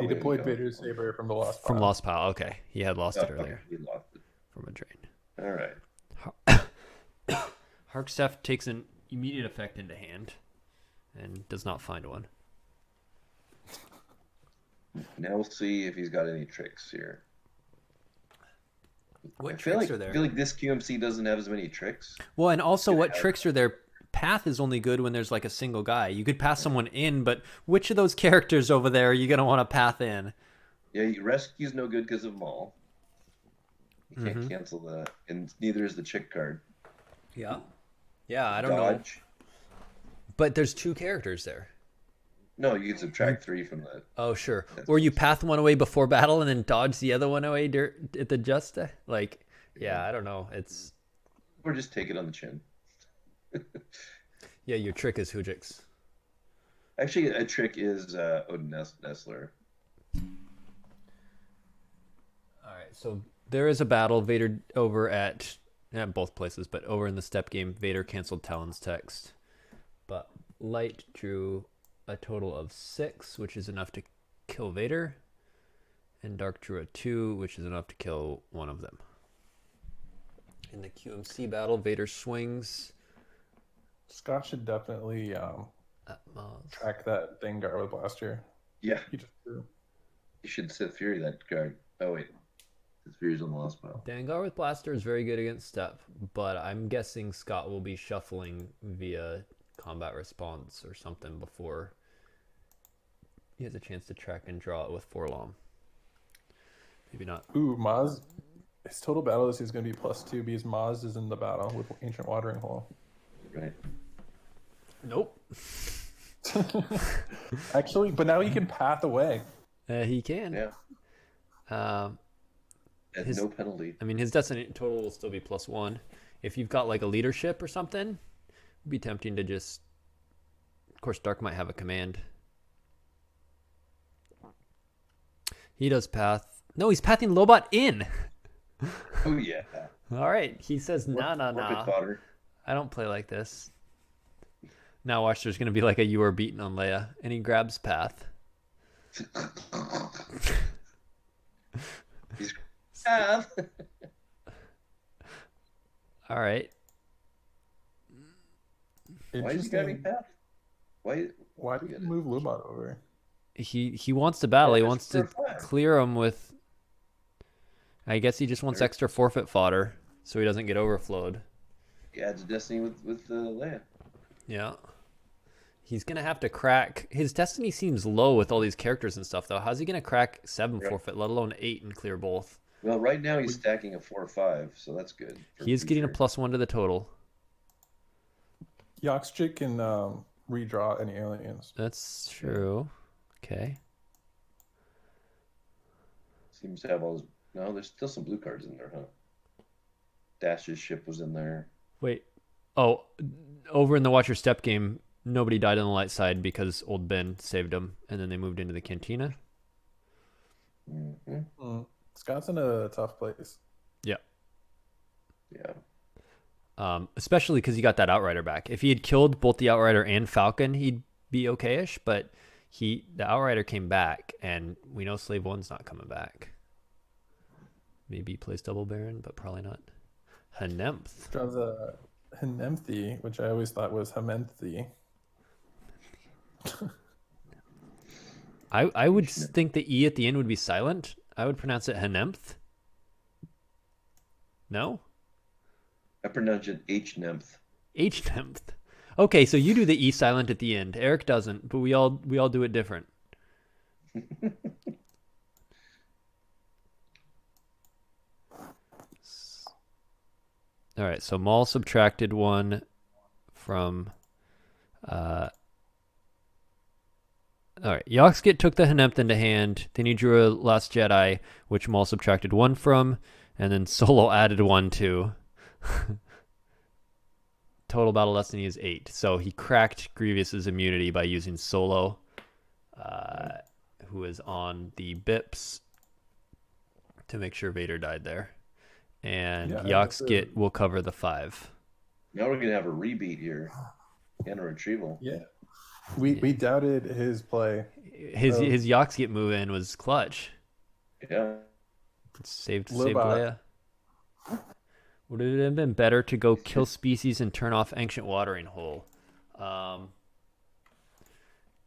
He deployed Vader's saber from the lost pile. From lost pile, okay. He had lost it earlier. He lost it. From a drain. All right. Harkstaff takes an immediate effect into hand and does not find one. Now we'll see if he's got any tricks here. What tricks are there? I feel like this QMC doesn't have as many tricks. Well, and also what tricks are there? Path is only good when there's like a single guy. You could pass someone in, but which of those characters over there are you going to want to path in? Yeah, rescue's no good because of Maul. You can't cancel that. And neither is the chick card. Yeah. Yeah, I don't know. But there's 2 characters there. No, you can subtract 3 from that. Oh, sure. Or you path one away before battle and then dodge the other one away at the just. Like, yeah, I don't know. It's. Or just take it on the chin. Yeah, your trick is Hujix. Actually, a trick is Odin Nestler. All right, so there is a battle. Vader over at both places, but over in the step game, Vader canceled Talon's text. But Light drew a total of 6, which is enough to kill Vader. And Dark drew a 2, which is enough to kill one of them. In the QMC battle, Vader swings. Scott should definitely track that Dengar with Blaster. Yeah. He just drew. You should Sith Fury that card. Oh, wait. Sith Fury's on the lost pile. Dengar with Blaster is very good against Step, but I'm guessing Scott will be shuffling via combat response or something before he has a chance to track and draw it with Forlom. Maybe not. Ooh, Maz. his total battle is going to be +2 because Maz is in the battle with Ancient Watering Hole. Right. Nope. Actually, but now he can path away. He can. Yeah. At His- no penalty. I mean, his destiny total will still be +1. If you've got like a leadership or something, it'd be tempting to just. Of course, Dark might have a command. He does path. No, he's pathing Lobot in. Oh yeah. All right. He says, nah. Orbit fodder. I don't play like this. Now watch, there's going to be like a you are beaten on Leia. And he grabs path. He's All right. Why is he grabbing path? Why did he move Lobot over? He wants to battle. He Yeah, wants for to a flag. clear him with... I guess he just wants extra forfeit fodder so he doesn't get overflowed. He adds destiny with Leia. Yeah. He's going to have to crack... His destiny seems low with all these characters and stuff, though. How's he going to crack 7 Yeah. forfeit, let alone 8 and clear both? Well, right now he's stacking a 4/5, so that's good. He is getting a +1 to the total. Yoxjik can redraw any aliens. That's true. Okay. Seems to have all his... No, there's still some blue cards in there, huh? Dash's ship was in there. Wait. Oh, over in the Watch Your Step game, nobody died on the light side because old Ben saved him, and then they moved into the cantina. Mm-hmm. Scott's in a tough place. Yeah. Yeah. Especially because he got that Outrider back. If he had killed both the Outrider and Falcon, he'd be okayish, but the Outrider came back, and we know Slave 1's not coming back. Maybe he plays Double Baron, but probably not. Hanemth. Draws a Henemthi, which I always thought was Hementhi. I would think the E at the end would be silent. I would pronounce it Hanemth. No? I pronounce it H-Nymph. H-Nymph. Okay, so you do the E silent at the end. Eric doesn't, but we all do it different. All right, so Maul subtracted 1 from... all right, Yoxkit took the Henemth into hand, then he drew a Last Jedi, which Maul subtracted 1 from, and then Solo added 1 to. Total battle destiny is 8. So he cracked Grievous's immunity by using Solo, who is on the Bips, to make sure Vader died there. And Yoxkit will cover the 5. Now we're going to have a rebeat here. And a retrieval. Yeah. We doubted his play. His Yoxkit move in was clutch. Yeah. Saved Lobot. Leia. Would it have been better to go kill species and turn off Ancient Watering Hole?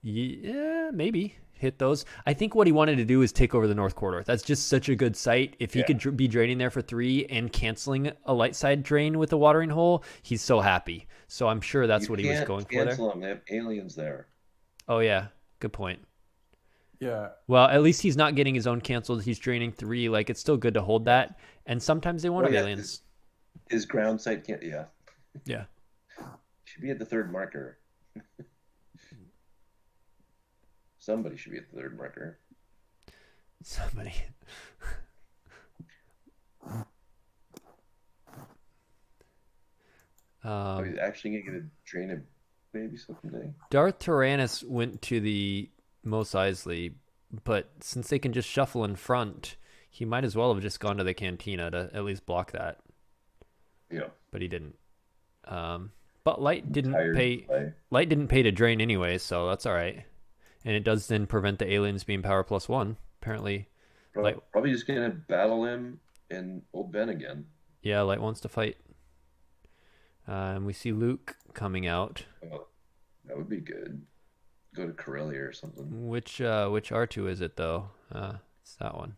Yeah, maybe. Hit those. I think what he wanted to do is take over the North Corridor. That's just such a good site. If he could be draining there for 3 and canceling a light side drain with a Watering Hole, he's so happy. So I'm sure that's what he was going for there. Cancel them. They have aliens there. Oh, yeah. Good point. Yeah. Well, at least he's not getting his own canceled. He's draining 3. Like, it's still good to hold that. And sometimes they want aliens. His ground site can't... Yeah. Yeah. Should be at the 3rd marker. Somebody should be at the 3rd marker. Somebody. He's actually going to get a drain of baby someday. Darth Tyrannus went to the Mos Eisley, but since they can just shuffle in front, he might as well have just gone to the Cantina to at least block that. Yeah. But he didn't. But Light didn't pay. Play. Light didn't pay to drain anyway, so that's all right. And it does then prevent the aliens being power +1. Apparently, Probably just going to battle him and old Ben again. Yeah, Light wants to fight. And we see Luke coming out. Oh, that would be good. Go to Corellia or something. Which R2 is it though? It's that one.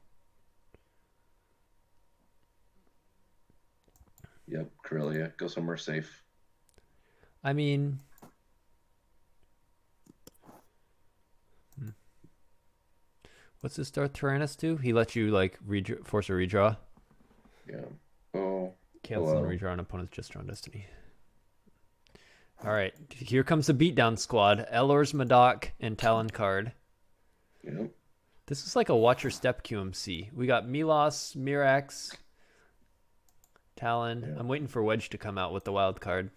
Yep, Corellia. Go somewhere safe. I mean, what's this Darth Tyrannus do? He lets you like force a redraw. Yeah. Oh. Cancel and Hello. redraw an opponent's just drawn destiny. All right, here comes the beatdown squad. Elor's Madoc and Talon card. Yep. This is like a watch your step QMC. We got Milos, Mirax, Talon. Yeah. I'm waiting for Wedge to come out with the wild card.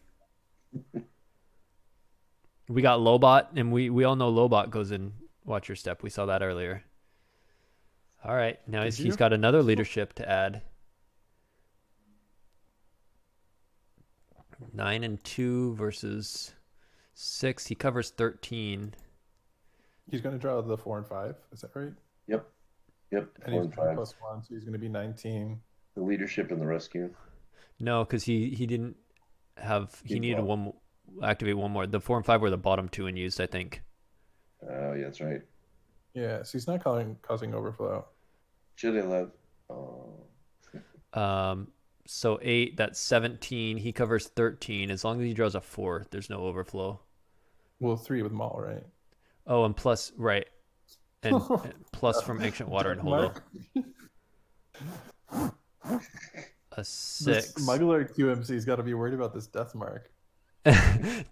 We got Lobot, and we all know Lobot goes in watch your step. We saw that earlier. All right, now he's got another leadership to add. 9 and 2 versus 6. He covers 13. He's going to draw the 4 and 5. Is that right? Yep. And 4 he's and 5. +1, so he's going to be 19. The leadership and the rescue. No, because he didn't have. He Did needed well. activate one more. The 4 and 5 were the bottom 2 unused, I think. Oh, yeah, that's right. Yeah, so he's not causing overflow. Should I love? Oh. So 8. That's 17. He covers 13. As long as he draws a 4, there's no overflow. Well, 3 with Maul, right? Oh, and plus right, and plus from Ancient Water and Holo. A 6. The smuggler QMC's got to be worried about this death mark.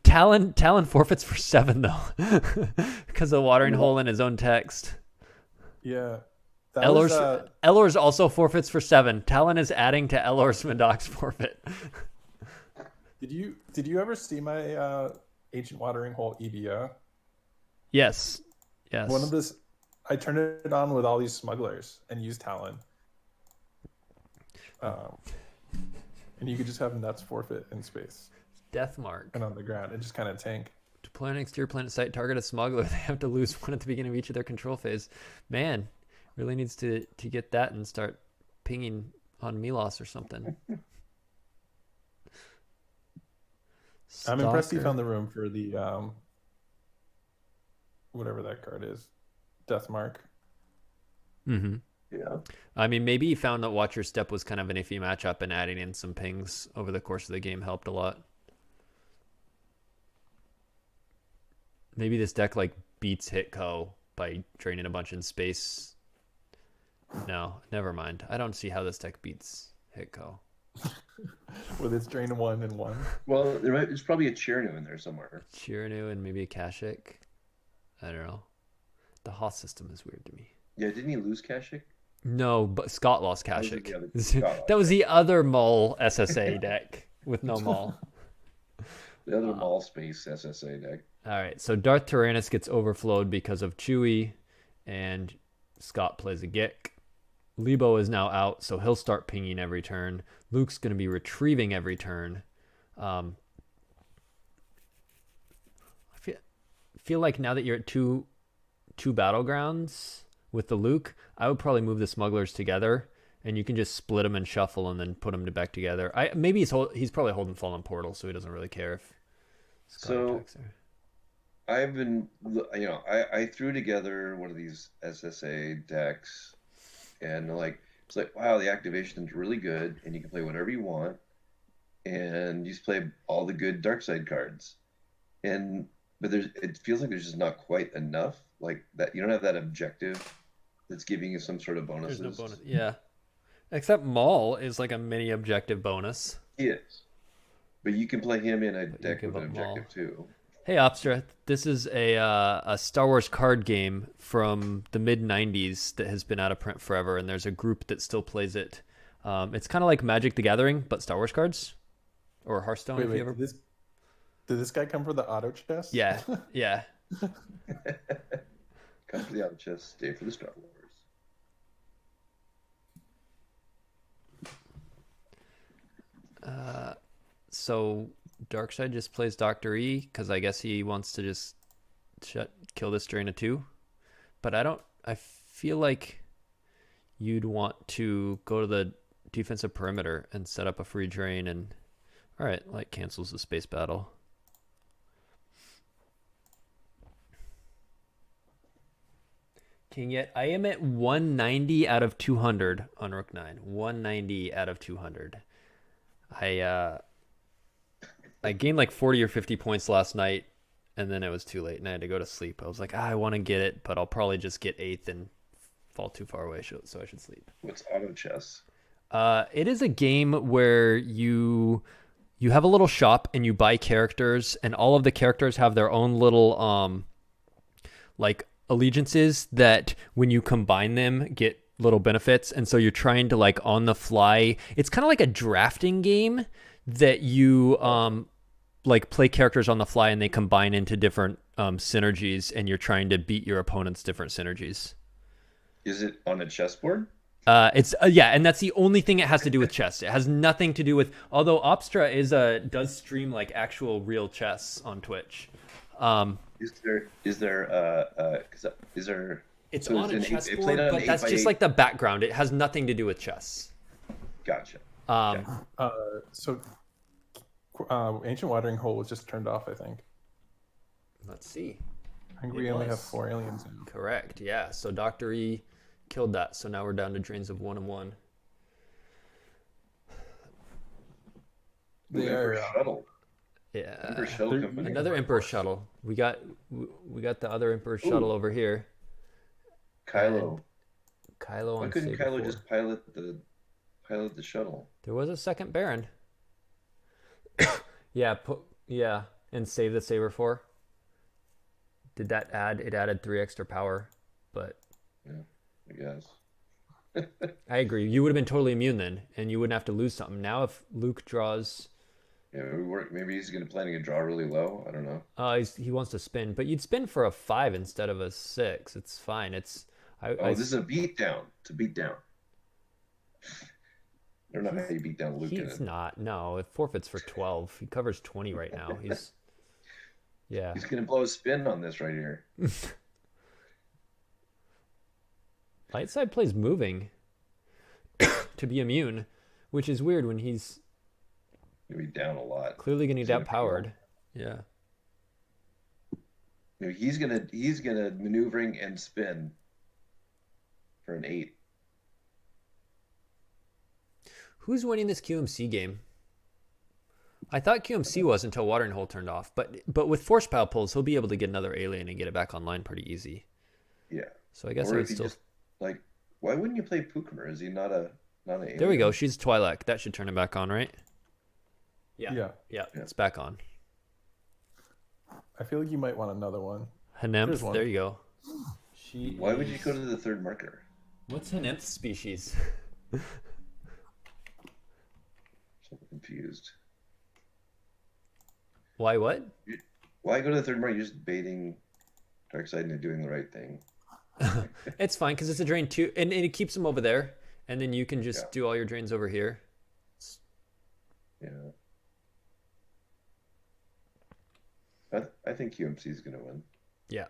Talon forfeits for 7 though, because of watering hole in his own text. Yeah. Elor's also forfeits for 7. Talon is adding to Elor's Madoc's forfeit. Did you ever see my Ancient Watering Hole EBO? Yes. I turned it on with all these smugglers and used Talon. And you could just have nuts forfeit in space. Death mark. And on the ground. And just kind of tank. To play an exterior planet site, target a smuggler. They have to lose 1 at the beginning of each of their control phase. Man, really needs to get that and start pinging on Milos or something. I'm impressed he found the room for the whatever that card is. Death mark. Mm-hmm. Yeah. I mean, maybe he found that Watch Your Step was kind of an iffy matchup, and adding in some pings over the course of the game helped a lot. Maybe this deck like beats Hitco by draining a bunch in space. No, never mind. I don't see how this deck beats Hitco. With its drain 1 and 1. Well, there's probably a Chernu in there somewhere. Chernu and maybe a Kashyyyk. I don't know. The Hoth system is weird to me. Yeah, didn't he lose Kashyyyk? No, but Scott lost That was Kashyyyk. That was the other Maul SSA deck with no Maul. The other Maul space SSA deck. All right, so Darth Tyrannus gets overflowed because of Chewie, and Scott plays a Gick. Lebo is now out, so he'll start pinging every turn. Luke's going to be retrieving every turn. I feel like now that you're at two battlegrounds with the Luke, I would probably move the smugglers together, and you can just split them and shuffle and then put them back together. Maybe he's probably holding Fallen Portal, so he doesn't really care if Scott attacks there. I've been, I threw together one of these SSA decks, and it's like, wow, the activation is really good, and you can play whatever you want, and you just play all the good dark side cards, but it feels like there's just not quite enough, like that. You don't have that objective that's giving you some sort of bonuses. There's no bonus, yeah. Except Maul is like a mini objective bonus. He is, but you can play him in a deck with an objective Maul too. Hey Opstra, this is a Star Wars card game from the mid-90s that has been out of print forever, and there's a group that still plays it. It's kind of like Magic the Gathering, but Star Wars cards. Or Hearthstone, if you ever... Did this guy come for the auto chest? Yeah, yeah. Come for the auto chest, stay for the Star Wars. So... Darkseid just plays Dr. E because I guess he wants to just kill this drain of 2. But I feel like you'd want to go to the defensive perimeter and set up a free drain and alright, like cancels the space battle. King Yet, I am at 190 out of 200 on Rook 9. 190 out of 200. I gained like 40 or 50 points last night, and then it was too late, and I had to go to sleep. I was like, I want to get it, but I'll probably just get 8th and fall too far away, so I should sleep. What's auto chess? It is a game where you have a little shop and you buy characters, and all of the characters have their own little like allegiances that when you combine them get little benefits, and so you're trying to like on the fly. It's kind of like a drafting game that you like play characters on the fly and they combine into different synergies, and you're trying to beat your opponent's different synergies. Is it on a chessboard? It's yeah, and that's the only thing it has to do with chess. It has nothing to do with. Although Opstra does stream like actual real chess on Twitch. Is there It's so on a it chessboard, played on an but that's 8x8? just like the background. It has nothing to do with chess. Gotcha. So Ancient Watering Hole was just turned off, I think. Let's see. I think It we only have was. 4 aliens now. Correct. Yeah. So Dr. E killed that. So now we're down to drains of 1 and 1. They Emperor are, Shuttle. Yeah. Emperor Shuttle Company. Another Emperor shuttle. We got the other Emperor shuttle over here. Kylo. Kylo Why on couldn't Saber Kylo 4. just pilot the shuttle? There was a second Baron. Yeah, and save the Saber 4. Did that add? It added 3 extra power, but I guess. I agree. You would have been totally immune then, and you wouldn't have to lose something. Now, if Luke draws, Yeah, maybe he's planning to draw really low. I don't know. he wants to spin, but you'd spin for a 5 instead of a 6. It's fine. This is a beat down. It's a beat down. I don't know how you beat down Luke. He's not. No, it forfeits for 12. He covers 20 right now. He's gonna blow a spin on this right here. Lightside plays moving to be immune, which is weird when he's Gonna be down a lot. clearly getting He's gonna outpowered. Yeah. Maybe he's gonna maneuvering and spin for an 8. Who's winning this QMC game? I thought QMC was until Watering Hole turned off, but with Force Pile pulls, he'll be able to get another alien and get it back online pretty easy. Yeah. So I guess Or I if would he still. just like, why wouldn't you play Pukemir? Is he not an alien? There we go. She's Twi'lek. That should turn it back on, right? Yeah. It's back on. I feel like you might want another one. Henymph. There's one. There you go. Why would you go to the third marker? What's Henymph's species? So confused. Why what? Why go to the third marker? You're just baiting Darkseid into doing the right thing. It's fine because it's a drain too, and it keeps them over there, and then you can just do all your drains over here. Yeah. I think QMC is going to win. Yeah,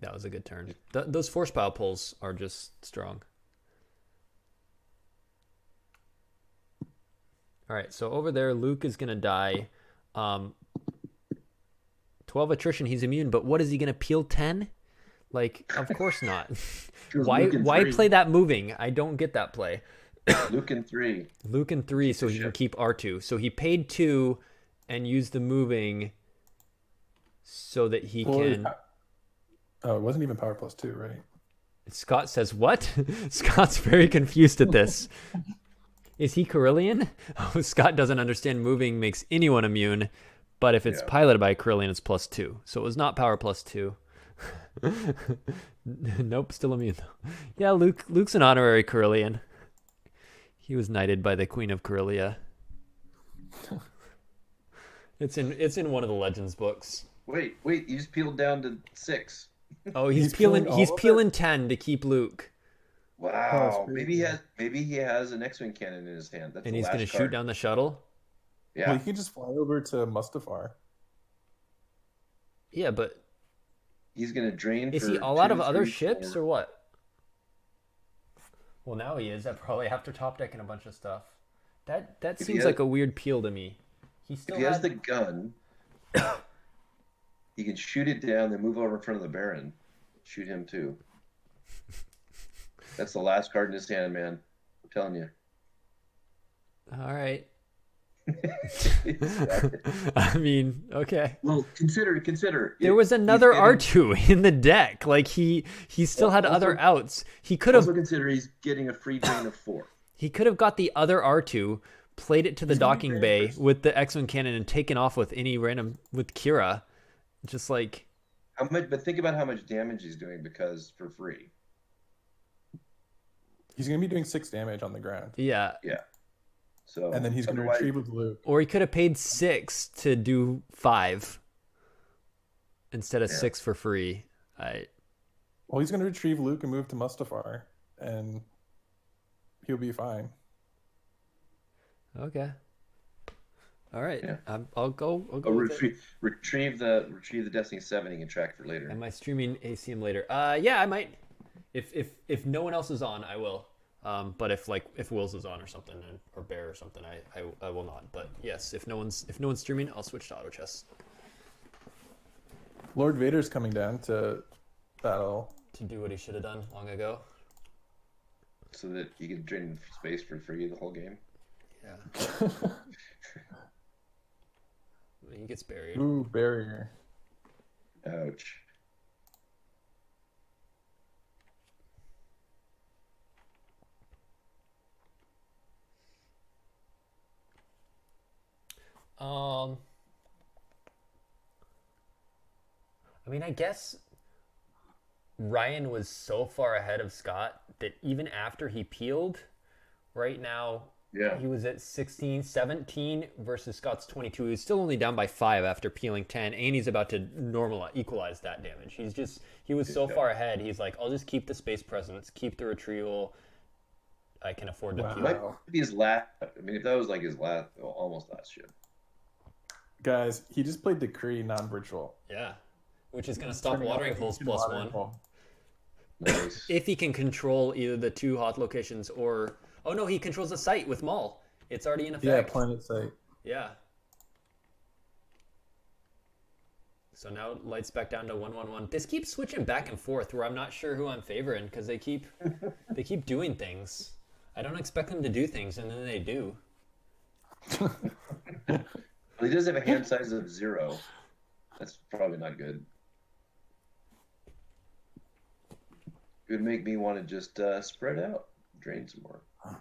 that was a good turn. Those Force Pile pulls are just strong. All right, so over there, Luke is going to die. 12 attrition, he's immune, but what is he going to peel 10? Like, of course not. Why play that moving? I don't get that play. Luke in 3. Luke in 3, so he can keep R2. So he paid 2 and used the moving so that he can... Oh, it wasn't even power plus 2, right? Scott says, what? Scott's very confused at this. Is he Carillion? Oh, Scott doesn't understand moving makes anyone immune, but if it's piloted by Carillion, it's plus 2. So it was not power plus 2. Nope, still immune though. Yeah, Luke's an honorary Carillion. He was knighted by the Queen of Corellia. It's in one of the Legends books. Wait, you just peeled down to 6. Oh, he's peeling 10 to keep Luke. Wow. Maybe he has an X-Wing cannon in his hand. That's And the he's last going to shoot card. down the shuttle? Yeah. Well, you can just fly over to Mustafar. Yeah, but He's going to drain is for he all out 2, of other 3, ships 4. or what? Well, now he is. That probably after top decking a bunch of stuff. That If he seems has- like a weird peel to me. He still If he has had... the gun, he can shoot it down, then move over in front of the Baron. Shoot him too. That's the last card in his hand, man. I'm telling you. All right. I mean, okay. Well, consider. There was another R2 in the deck. Like he still had Also- other outs. He could have Also consider he's getting a free drain of 4. He could have got the other R2, played it to the He's gonna be docking very bay aggressive. with the X-Wing cannon and taken off with any random with Kira. Just like How much? But think about how much damage he's doing because for free. He's going to be doing 6 damage on the ground. yeah. So And then he's going to otherwise- retrieve with Luke. Or he could have paid 6 to do 5 instead of Yeah. 6 for free. Well, he's going to retrieve Luke and move to Mustafar, and he'll be fine. Okay. All right. Yeah. I'll go. Oh, with it. retrieve the Destiny 7 and track for later. Am I streaming ACM later? Yeah, I might. If no one else is on, I will. But if Wills is on or something, or Bear or something, I will not. But yes, if no one's streaming, I'll switch to auto chess Lord Vader's coming down to battle. to do what he should have done long ago. So that you can drain space for free the whole game. Yeah. He gets buried. Ooh, barrier. Ouch. I mean, I guess Ryan was so far ahead of Scott that even after he peeled, right now Yeah. he was at 16, 17 versus Scott's 22. He was still only down by 5 after peeling 10, and he's about to equalize that damage. He was so far ahead. He's like, I'll just keep the space presence, keep the retrieval. I can afford to Wow. peel. Might be his last. I mean, if that was like his last, well, almost last ship. Guys, he just played Decree non-virtual. Yeah, which is going to stop Turning watering off holes the plus watering 1. hole. Nice. If he can control either the 2 hot locations or... Oh no, he controls the site with Maul. It's already in Yeah, effect. planet site. Yeah. So now lights back down to 111. This keeps switching back and forth where I'm not sure who I'm favoring because they keep doing things. I don't expect them to do things and then they do. Well, he does have a hand size of 0. That's probably not good. It would make me want to just spread out, drain some more. All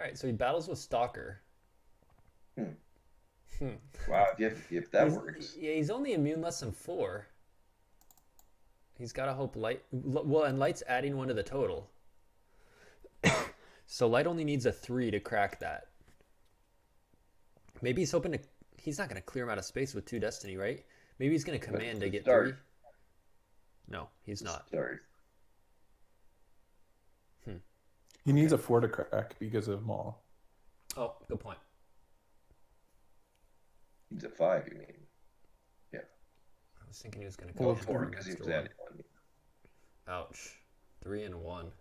right, so he battles with Stalker. Wow, if that works. Yeah, he's only immune less than 4. He's got to hope Light... Well, and Light's adding 1 to the total. So Light only needs a 3 to crack that. Maybe he's hoping to... He's not going to clear him out of space with 2 Destiny, right? Maybe he's going to command to get Start. 3. No, he's not. Sorry. He needs a 4 to crack because of Maul. Oh, good point. He's at 5, you mean? Yeah. I was thinking he was going to Well, come 4 in because he next was to 1. adding 1. Ouch. 3 and 1.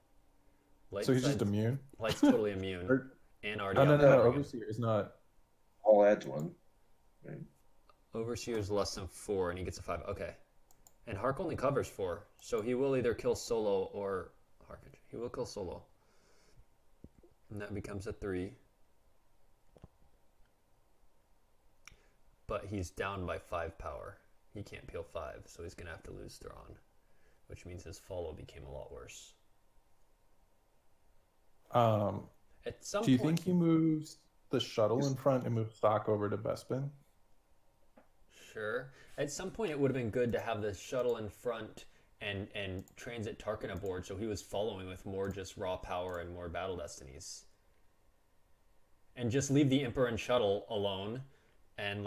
Light So he's just side's- immune? Light's totally immune. Or- And already Oh, no, out no, no. there. Overseer is not. All adds 1. Right? Overseer's less than 4 and he gets a 5. Okay. And Hark only covers 4. So he will either kill Solo or Harkage. He will kill Solo. And that becomes a 3. But he's down by 5 power. He can't peel 5, so he's going to have to lose Thrawn. Which means his follow became a lot worse. At some Do you point, think he moves the shuttle in front and moves Stock over to Bespin? Sure. At some point, it would have been good to have the shuttle in front and transit Tarkin aboard, so he was following with more just raw power and more battle destinies. And just leave the Emperor and shuttle alone. And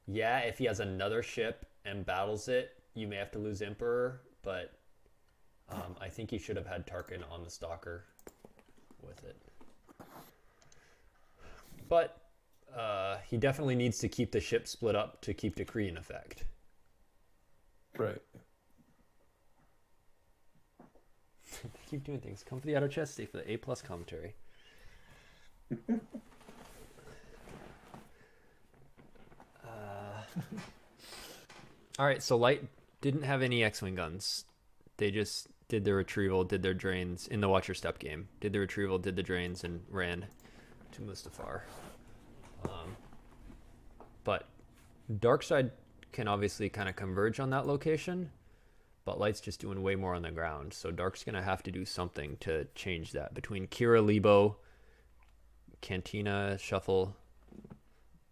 yeah, if he has another ship and battles it, you may have to lose Emperor, but I think he should have had Tarkin on the Stalker with it. But he definitely needs to keep the ship split up to keep Decree in effect. Right. Keep doing things. Come for the outer chest, stay for the A+ commentary. All right, so Light didn't have any X-Wing guns. They just did their retrieval, did their drains in the Watcher Step game. Did the retrieval, did the drains, and ran to Mustafar. But Darkseid can obviously kind of converge on that location. but Light's just doing way more on the ground. So Dark's going to have to do something to change that. Between Kira, Lebo, Cantina, Shuffle,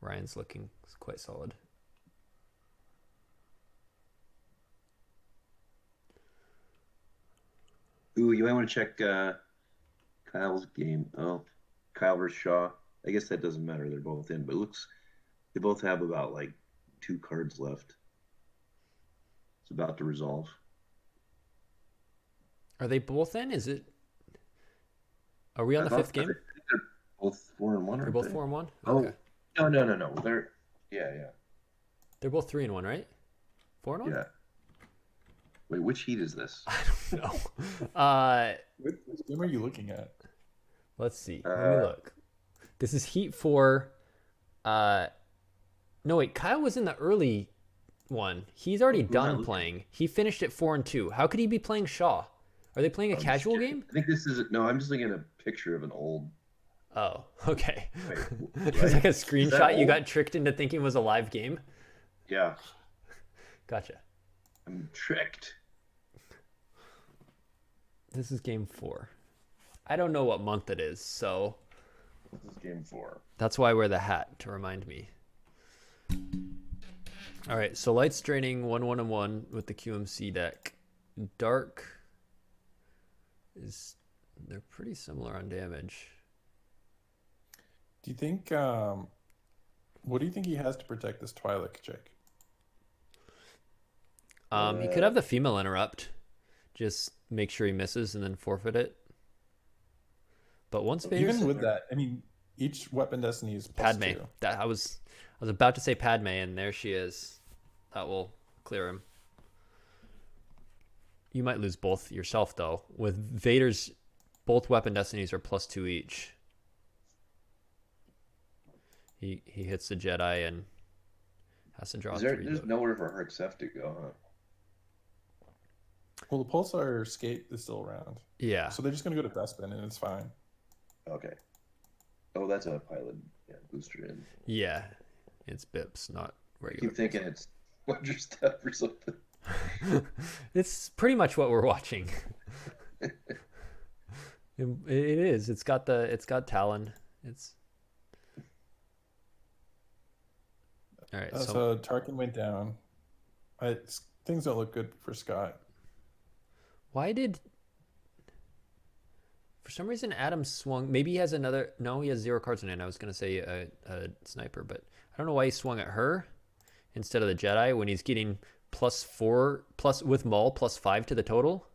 Ryan's looking quite solid. Ooh, you might want to check Kyle's game. Oh, Kyle versus Shaw. I guess that doesn't matter. They're both in, but it looks they both have about like 2 cards left. It's about to resolve. Are they both in? Is it? Are we on the 5th game? They're both 4-1. They're both 4-1. Oh, Okay. no. They're yeah. They're both 3-1, right? 4-1. Yeah. Wait, which heat is this? I don't know. Which game are you looking at? Let's see. Let me look. This is Heat 4. No, wait. Kyle was in the early one. He's already done playing. He finished at 4-2. How could he be playing Shaw? Are they playing a casual game? I think this is no. I'm just looking at a picture of an old. Oh, okay. Wait, It was like a screenshot you got tricked into thinking was a live game. Yeah, Gotcha. I'm tricked. This is game 4. I don't know what month it is, so This is game 4. that's why I wear the hat to remind me. All right, so Light's draining 1/1 with the QMC deck. Dark is they're pretty similar on damage. Do you think? What do you think he has to protect this Twi'lek chick? He could have the female interrupt. Just make sure he misses and then forfeit it. But once Vader's Even with that, I mean, each weapon destiny is Padme. +2. I was about to say Padme, and there she is. That will clear him. You might lose both yourself though. With Vader's, both weapon destinies are +2 each. He hits the Jedi and has to draw 3. There's nowhere for Herxef to go, huh? Well, the Pulsar skate is still around, Yeah. so they're just gonna go to Bespin and it's fine. Okay. Oh, that's a pilot booster in. Yeah. It's Bips, not I regular. keep thinking it's Wonder Step or something. It's pretty much what we're watching. It is. It's got Talon. It's all right. So Tarkin went down. Things don't look good for Scott. Why did for some reason Adam swung? Maybe he has another. No, he has 0 cards in hand. I was gonna say a sniper, but I don't know why he swung at her instead of the Jedi when he's getting +4 plus with Maul +5 to the total.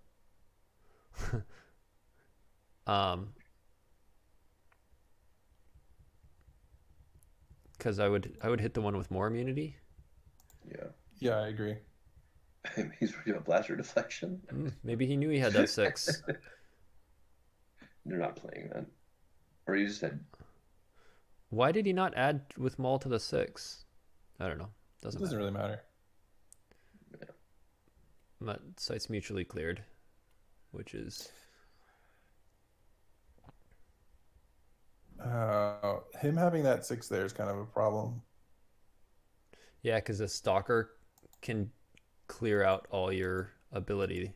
Because I would hit the one with more immunity. Yeah, I agree. He's doing a blaster deflection. Maybe he knew he had that 6. They're not playing that. Or you just said. Why did he not add with Maul to the 6? I don't know. It doesn't really matter. But site's mutually cleared, which is him having that 6 there is kind of a problem. yeah, because a stalker can clear out all your ability.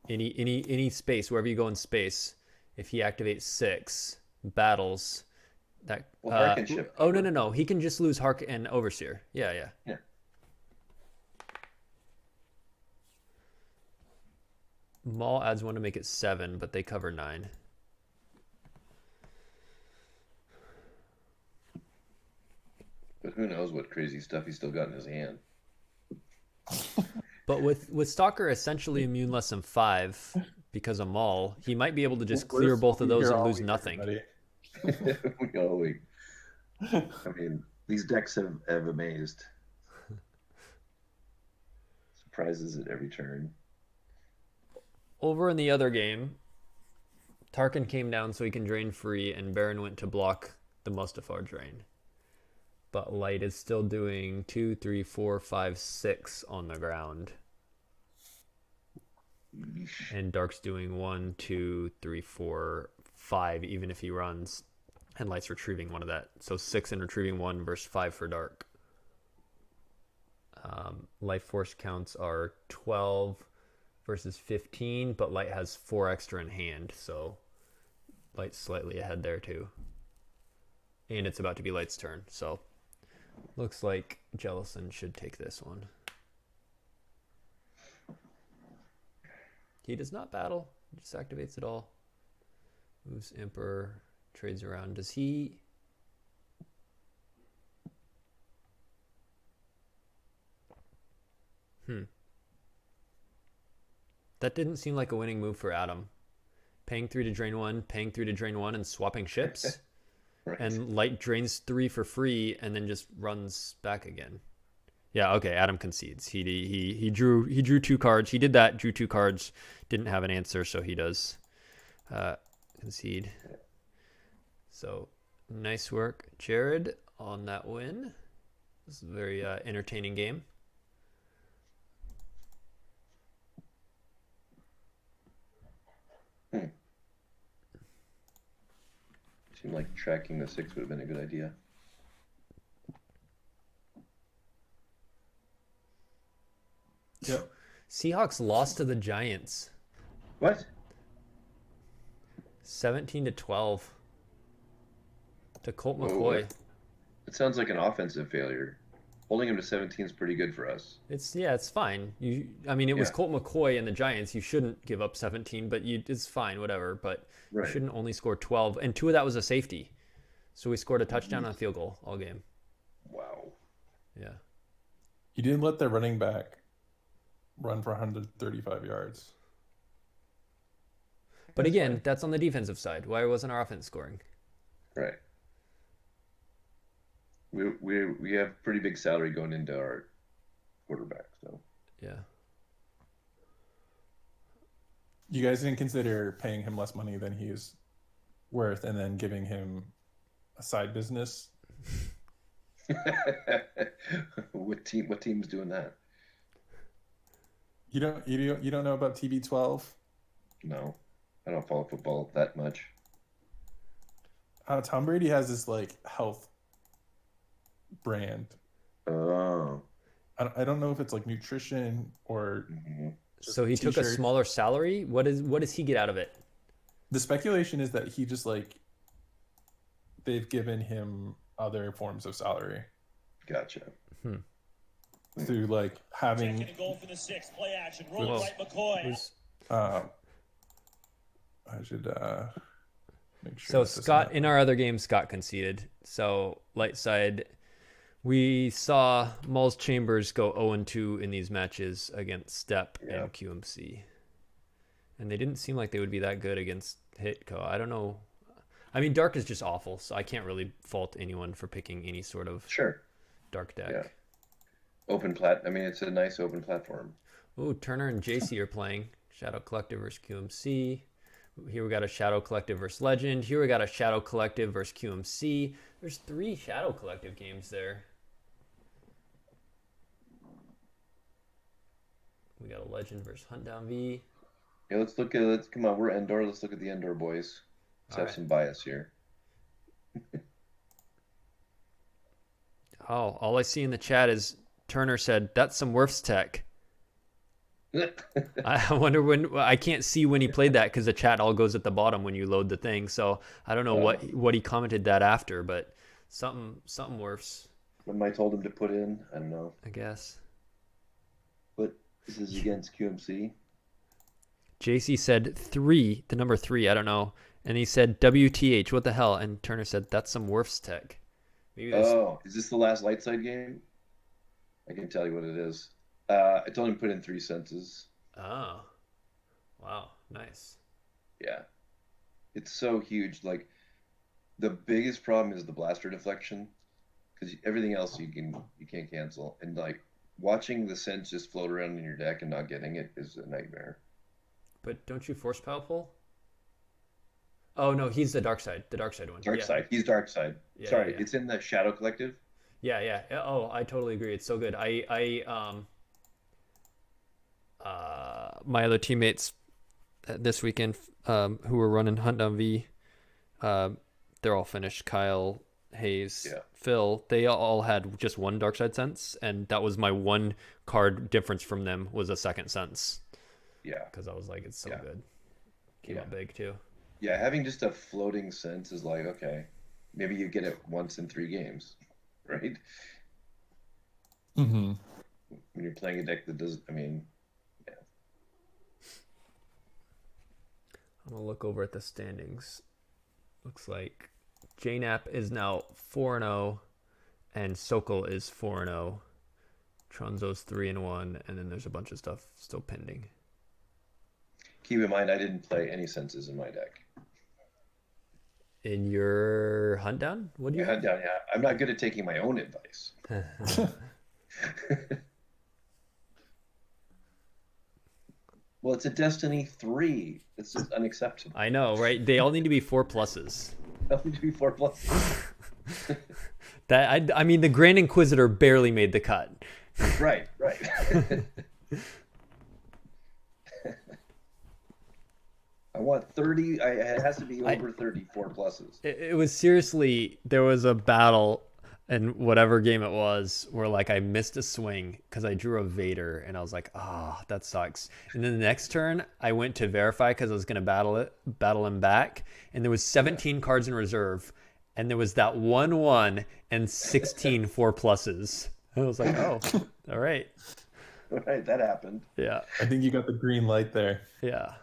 Any space, wherever you go in space, if he activates 6 battles, that Hark ship. oh no, he can just lose Hark and Overseer. Yeah. Maul adds 1 to make it 7, but they cover 9. But who knows what crazy stuff he's still got in his hand. But with Stalker essentially immune less than 5 because of Maul, he might be able to just clear both of those and lose nothing. I mean, these decks have amazed. Surprises at every turn. Over in the other game, Tarkin came down so he can drain free, and Baron went to block the Mustafar drain. But Light is still doing 2, 3, 4, 5, 6 on the ground. And Dark's doing 1, 2, 3, 4, 5, even if he runs. And Light's retrieving 1 of that. So 6 and retrieving 1 versus 5 for Dark. Life force counts are 12 versus 15, but Light has 4 extra in hand, so Light's slightly ahead there too. And it's about to be Light's turn, so looks like Jellison should take this one. He does not battle, he just activates it all. Moves Emperor, trades around. Does he... That didn't seem like a winning move for Adam. Paying 3 to drain 1, paying 3 to drain 1, and swapping ships. Right. And Light drains 3 for free and then just runs back again. Yeah, okay, Adam concedes. He drew 2 cards. He did that, drew 2 cards, didn't have an answer, so he does concede. So nice work, Jared, on that win. This is a very entertaining game. Seemed like tracking the 6 would have been a good idea. Yep. Seahawks lost to the Giants. What? 17-12 to Colt Whoa, McCoy. what? It sounds like an offensive failure. Holding him to 17 is pretty good for us. It's fine. I mean, it was Yeah. Colt McCoy and the Giants. You shouldn't give up 17, but it's fine, whatever. But Right. you shouldn't only score 12, and 2 of that was a safety. So we scored a touchdown and a field goal all game. Wow. Yeah. You didn't let their running back run for 135 yards. But again, that's on the defensive side. Why wasn't our offense scoring? Right. We have pretty big salary going into our quarterback, so Yeah. You guys didn't consider paying him less money than he's worth and then giving him a side business? what team's doing that? You don't know about TB12? No, I don't follow football that much. Tom Brady has this like health brand. Oh. I don't know if it's like nutrition or So he took a t-shirt. smaller salary. What does he get out of it? The speculation is that he just like they've given him other forms of salary Gotcha. through like having Second and goal for the 6. Play action. Roll Whoa. right McCoy. Who's- I should make sure. So this is Scott, not- in our other game, Scott conceded. So light side, we saw Maul's Chambers go 0-2 in these matches against Step Yeah. and QMC. And they didn't seem like they would be that good against Hitco. I don't know. I mean, Dark is just awful, so I can't really fault anyone for picking any sort of Sure. Dark deck. Yeah. I mean, it's a nice open platform. Ooh, Turner and JC are playing. Shadow Collective versus QMC. Here we got a Shadow Collective versus Legend. Here we got a Shadow Collective versus QMC. There's 3 Shadow Collective games there. We got a Legend versus Huntdown V. Yeah, let's come on, we're Endor. Let's look at the Endor boys. Let's have Alright. some bias here. Oh, all I see in the chat is Turner said, that's some Werf's tech. I wonder when, I can't see when he played that because the chat all goes at the bottom when you load the thing. So I don't know what he commented that after, but something Werf's, What I told him to put in, I don't know. I guess. But this is against QMC. JC said 3, the number 3, I don't know. And he said WTH, what the hell? And Turner said, that's some Werf's tech. Maybe there's Oh, is this the last light side game? I can tell you what it is. I told him to put in 3 senses. Oh. Wow, nice. Yeah. It's so huge. Like, the biggest problem is the blaster deflection. Because everything else you can't cancel. And, like, watching the sense just float around in your deck and not getting it is a nightmare. But don't you force pile pull? Oh no, he's the dark side one. Dark Yeah. side. He's dark side. Yeah, Sorry, yeah. it's in the Shadow Collective. Yeah. Oh, I totally agree. It's so good. My other teammates this weekend who were running Hunt Down V, they're all finished. Kyle Hayes, Yeah. Phil, they all had just one dark side sense, and that was my one card difference from them was a second sense. Yeah. Because I was like, it's so Yeah. good. Came Yeah. out big too. Yeah, having just a floating sense is like, okay, maybe you get it once in 3 games, right? Mm-hmm. When you're playing a deck that does, I mean, yeah. I'm gonna look over at the standings. Looks like JNAP is now 4-0, and Sokol is 4-0. Trunzo's 3-1, and then there's a bunch of stuff still pending. Keep in mind, I didn't play any senses in my deck. In your hunt down, what do you have? Yeah, I'm not good at taking my own advice. Well, it's a Destiny 3. It's just unacceptable. I know, right? They all need to be 4+. That need to be 4+. That I mean, the Grand Inquisitor barely made the cut. Right. I want 30. It has to be over 34+. It was seriously, there was a battle in whatever game it was where like I missed a swing because I drew a Vader and I was like, that sucks. And then the next turn I went to verify because I was going to battle him back, and there was 17 cards in reserve, and there was that 1/1 and 16 4+. I was like, oh, all right. Right, that happened. Yeah. I think you got the green light there. Yeah.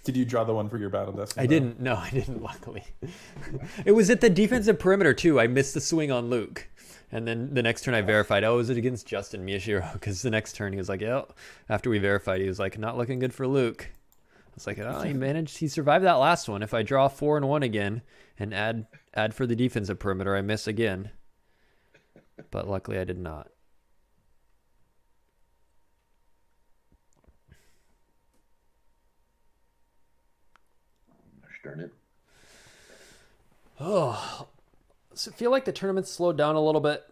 Did you draw the one for your battle destiny? I didn't. No, I didn't, luckily. It was at the defensive perimeter, too. I missed the swing on Luke. And then the next turn I verified, is it against Justin Miyashiro? Because the next turn he was like, after we verified, he was like, not looking good for Luke. I was like, he survived that last one. If I draw 4-1 again and add for the defensive perimeter, I miss again. But luckily I did not. Darn it. Oh, does it feel like the tournament's slowed down a little bit?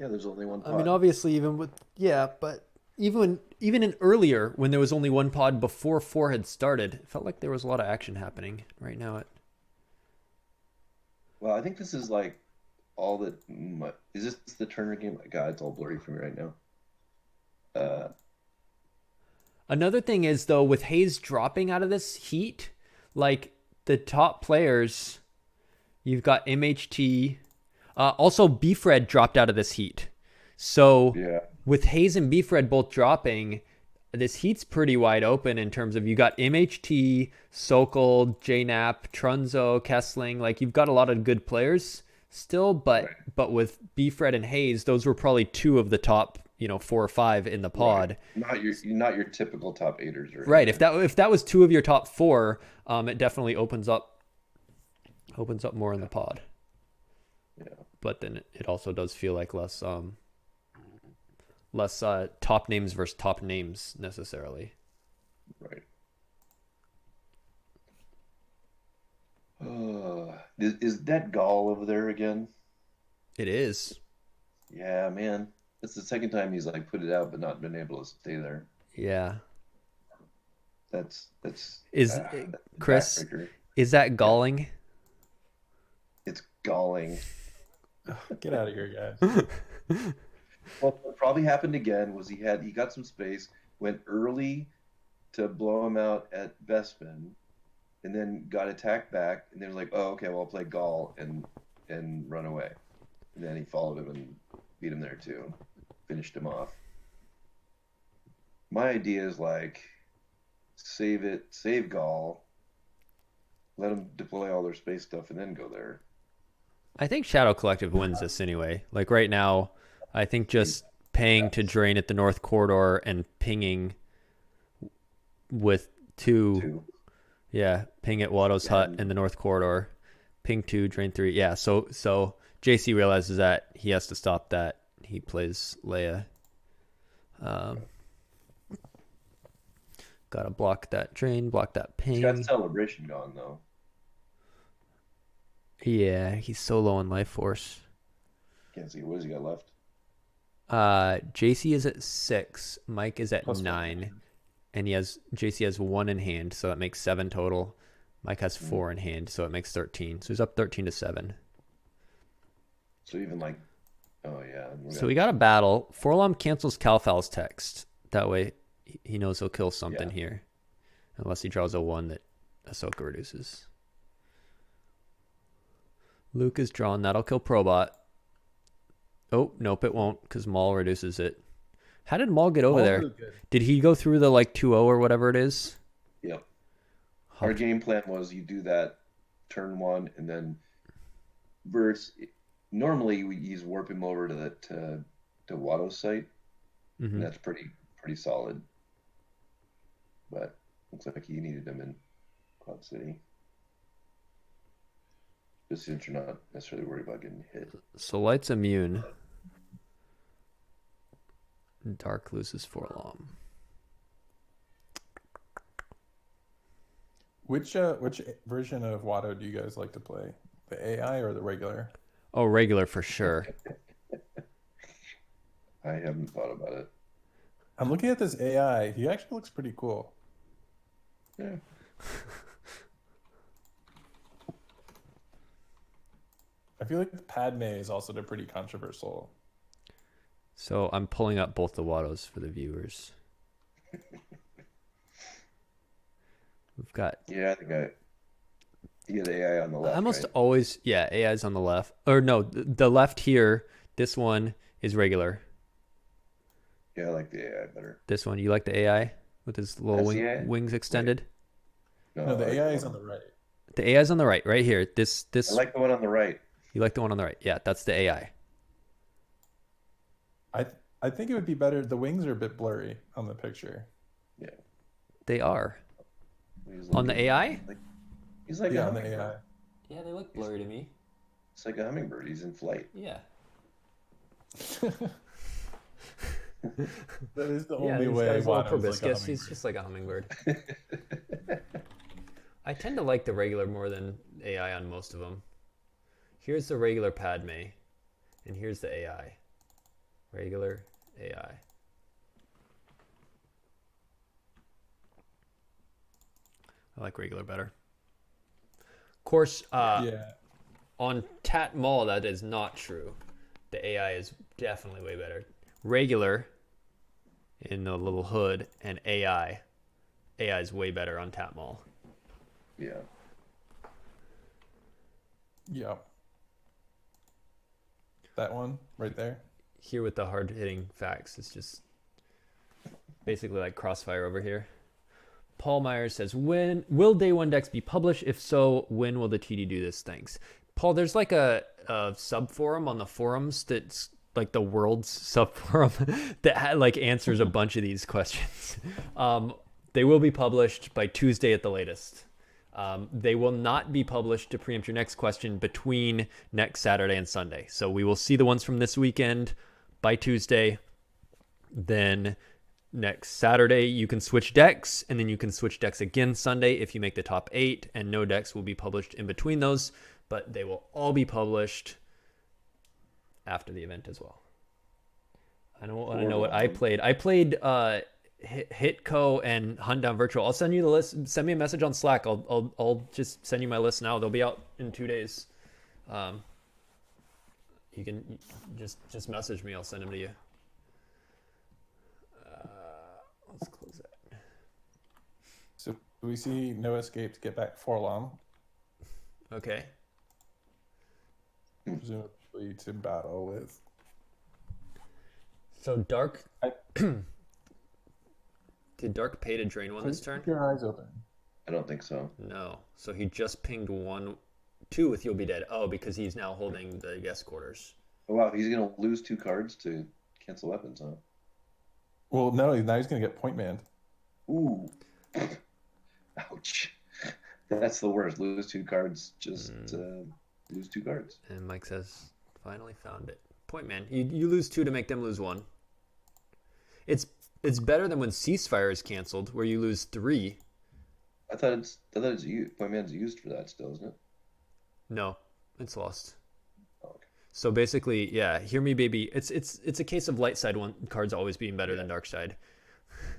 Yeah, there's only one pod. I mean, obviously, but even in earlier, when there was only one pod before 4 had started, it felt like there was a lot of action happening. Right now, Well, I think this is like all that. Is this the Turner game? God, it's all blurry for me right now. Another thing is, though, with Hayes dropping out of this heat, like the top players, you've got MHT. Also, Beefred dropped out of this heat. So with Hayes and Beefred both dropping, this heat's pretty wide open in terms of you got MHT, Sokol, JNAP, Trunzo, Kessling. Like, you've got a lot of good players still, but with Beefred and Hayes, those were probably 2 of the top 4 or 5 in the pod. Right. Not your typical top 8ers. Right. If that was 2 of your top 4, it definitely opens up more in the pod. Yeah. But then it also does feel like less top names versus top names necessarily. Right. Is that Gall over there again? It is. Yeah, man. It's the second time he's like put it out but not been able to stay there. Yeah. That's Chris, is that galling? It's galling. Get out of here, guys. Well, what probably happened again was he got some space, went early to blow him out at Bespin, and then got attacked back, and then was like, oh, okay, well, I'll play Gall and run away. And then he followed him and beat him there too. Finished him off. My idea is like, save Gall, let them deploy all their space stuff, and then go there. I think Shadow Collective wins this anyway. Like right now, I think just paying to drain at the North Corridor and pinging with 2. Yeah, ping at Watto's hut in the North Corridor. Ping 2, drain 3. Yeah, so JC realizes that he has to stop that. He plays Leia. Gotta block that drain, block that ping. He's got Celebration gone, though. Yeah, he's so low on life force. Can't see. What has he got left? JC is at 6. Mike is at Plus 9. And JC has 1 in hand, so that makes 7 total. Mike has 4 in hand, so it makes 13. So he's up 13-7. So even like, oh yeah. So we got a battle. Forlom cancels Calfal's text. That way he knows he'll kill something here. Unless he draws a 1 that Ahsoka reduces. Luke is drawn. That'll kill Probot. Oh, nope, it won't, because Maul reduces it. How did Maul get over there? Did he go through the like 2-0 or whatever it is? Yep. Our game plan was you do that turn 1 and then verse. Normally we use warp him over to to Watto's site. Mm-hmm. And that's pretty solid. But looks like he needed him in Cloud City. Just since you're not necessarily worried about getting hit. So Light's immune. Dark loses Forlom. Which version of Watto do you guys like to play? The AI or the regular? Oh, regular for sure. I haven't thought about it. I'm looking at this AI. He actually looks pretty cool. Yeah. I feel like Padme is also pretty controversial. So I'm pulling up both the Wattos for the viewers. We've got... Yeah, I think you get AI on the left. Almost right? always, yeah, AI's on the left. Or no, the left here, this one is regular. Yeah, I like the AI better. This one, you like the AI with his little That's the AI? wings extended? No, the AI is on the right. The AI's on the right here. This. I like the one on the right. You like the one on the right? Yeah, that's the AI. I think it would be better. The wings are a bit blurry on the picture. Yeah. They are. He's On the AI? He's like Yeah, a on the hummingbird. AI. Yeah, they look blurry to me. It's like a hummingbird. He's in flight. Yeah. That is the Yeah, only these way. guys all Watto's like a proboscis. He's hummingbird. just like a hummingbird. I tend to like the regular more than AI on most of them. Here's the regular Padme, and here's the AI. Regular AI. I like regular better. Of course, Yeah. on Tat Maul, that is not true. The AI is definitely way better. Regular in the little hood and AI. AI is way better on Tat Maul. Yeah. Yeah. That one right there. Here with the hard hitting facts, it's just basically like Crossfire over here. Paul Myers says, "When will Day One decks be published? If so, when will the TD do this? Thanks." Paul, there's like a sub forum on the forums that's like the world's sub forum that like answers a bunch of these questions. They will be published by Tuesday at the latest. They will not be published, to preempt your next question, between next Saturday and Sunday. So we will see the ones from this weekend by Tuesday. Then next Saturday, you can switch decks, and then you can switch decks again Sunday if you make the top 8, and no decks will be published in between those, but they will all be published after the event as well. I don't want to know what I played. I played Hitco and Hunt Down Virtual. I'll send you the list. Send me a message on Slack. I'll just send you my list now. They'll be out in 2 days. You can just message me. I'll send them to you. Let's close that. So we see no escape to get back Forlom, Okay. presumably to battle with. So Dark. Did Dark pay to drain one this turn? Keep your eyes open. I don't think so. No. So he just pinged 2 with You'll Be Dead. Oh, because he's now holding the guest quarters. Oh, wow, he's going to lose 2 cards to cancel weapons, huh? Well, no, now he's going to get point manned. Ooh. Ouch. That's the worst. Lose 2 cards. Just lose 2 cards. And Mike says, finally found it. Point man. You lose 2 to make them lose 1. It's better than when Ceasefire is canceled, where you lose 3. I thought it's Point Man's used for that still, isn't it? No, it's lost. Oh, okay. So basically, yeah, hear me, baby. It's a case of light side one cards always being better than dark side.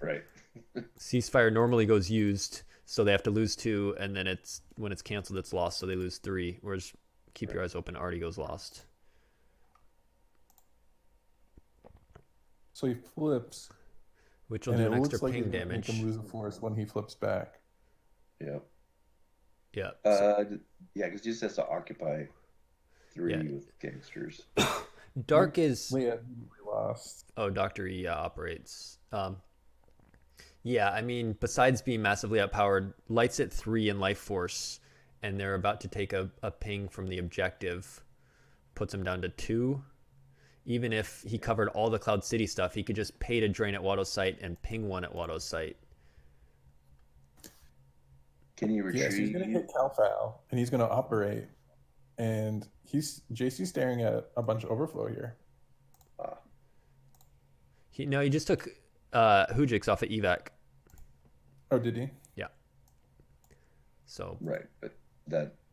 Right. Ceasefire normally goes used, So they have to lose 2, and then when it's canceled, it's lost, so they lose 3. Whereas Keep Your Eyes Open already goes lost. So he flips, Which will and do it an looks extra like ping it's gonna make damage. him lose a force when he flips back. Yep. Yeah. Yeah, because he just has to occupy 3 Yeah. with gangsters. Dark is... Yeah, we lost. Oh, Dr. E operates. Yeah, I mean, besides being massively outpowered, Light's at 3 in life force, and they're about to take a ping from the objective. Puts him down to 2. Even if he covered all the Cloud City stuff, he could just pay to drain at Watto's site and ping 1 at Watto's site. Can you Yeah, so he's retrieve? gonna hit Calfowl, and he's gonna operate, and JC's staring at a bunch of overflow here. He just took Hujix off of evac. Oh, did he? Yeah. So Right, but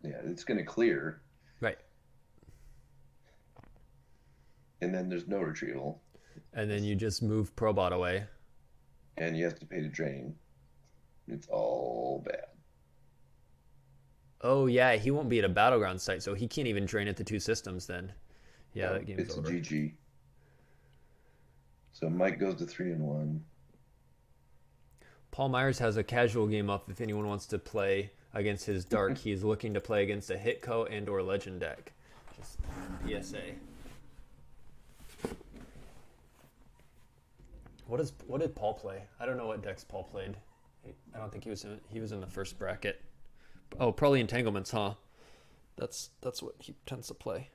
it's going to clear, right, and then there's no retrieval, and then you just move Probot away. and you have to pay to drain. It's all bad. Oh yeah, he won't be at a battleground site, so he can't even drain at the 2 systems. Then, yeah, that game's It's over. a GG. So Mike goes to 3-1. Paul Myers has a casual game up if anyone wants to play against his Dark. He's looking to play against a Hitco and or Legend deck. Just PSA. What did Paul play? I don't know what decks Paul played. I don't think he was in the first bracket. Oh, probably Entanglements, huh? That's what he tends to play.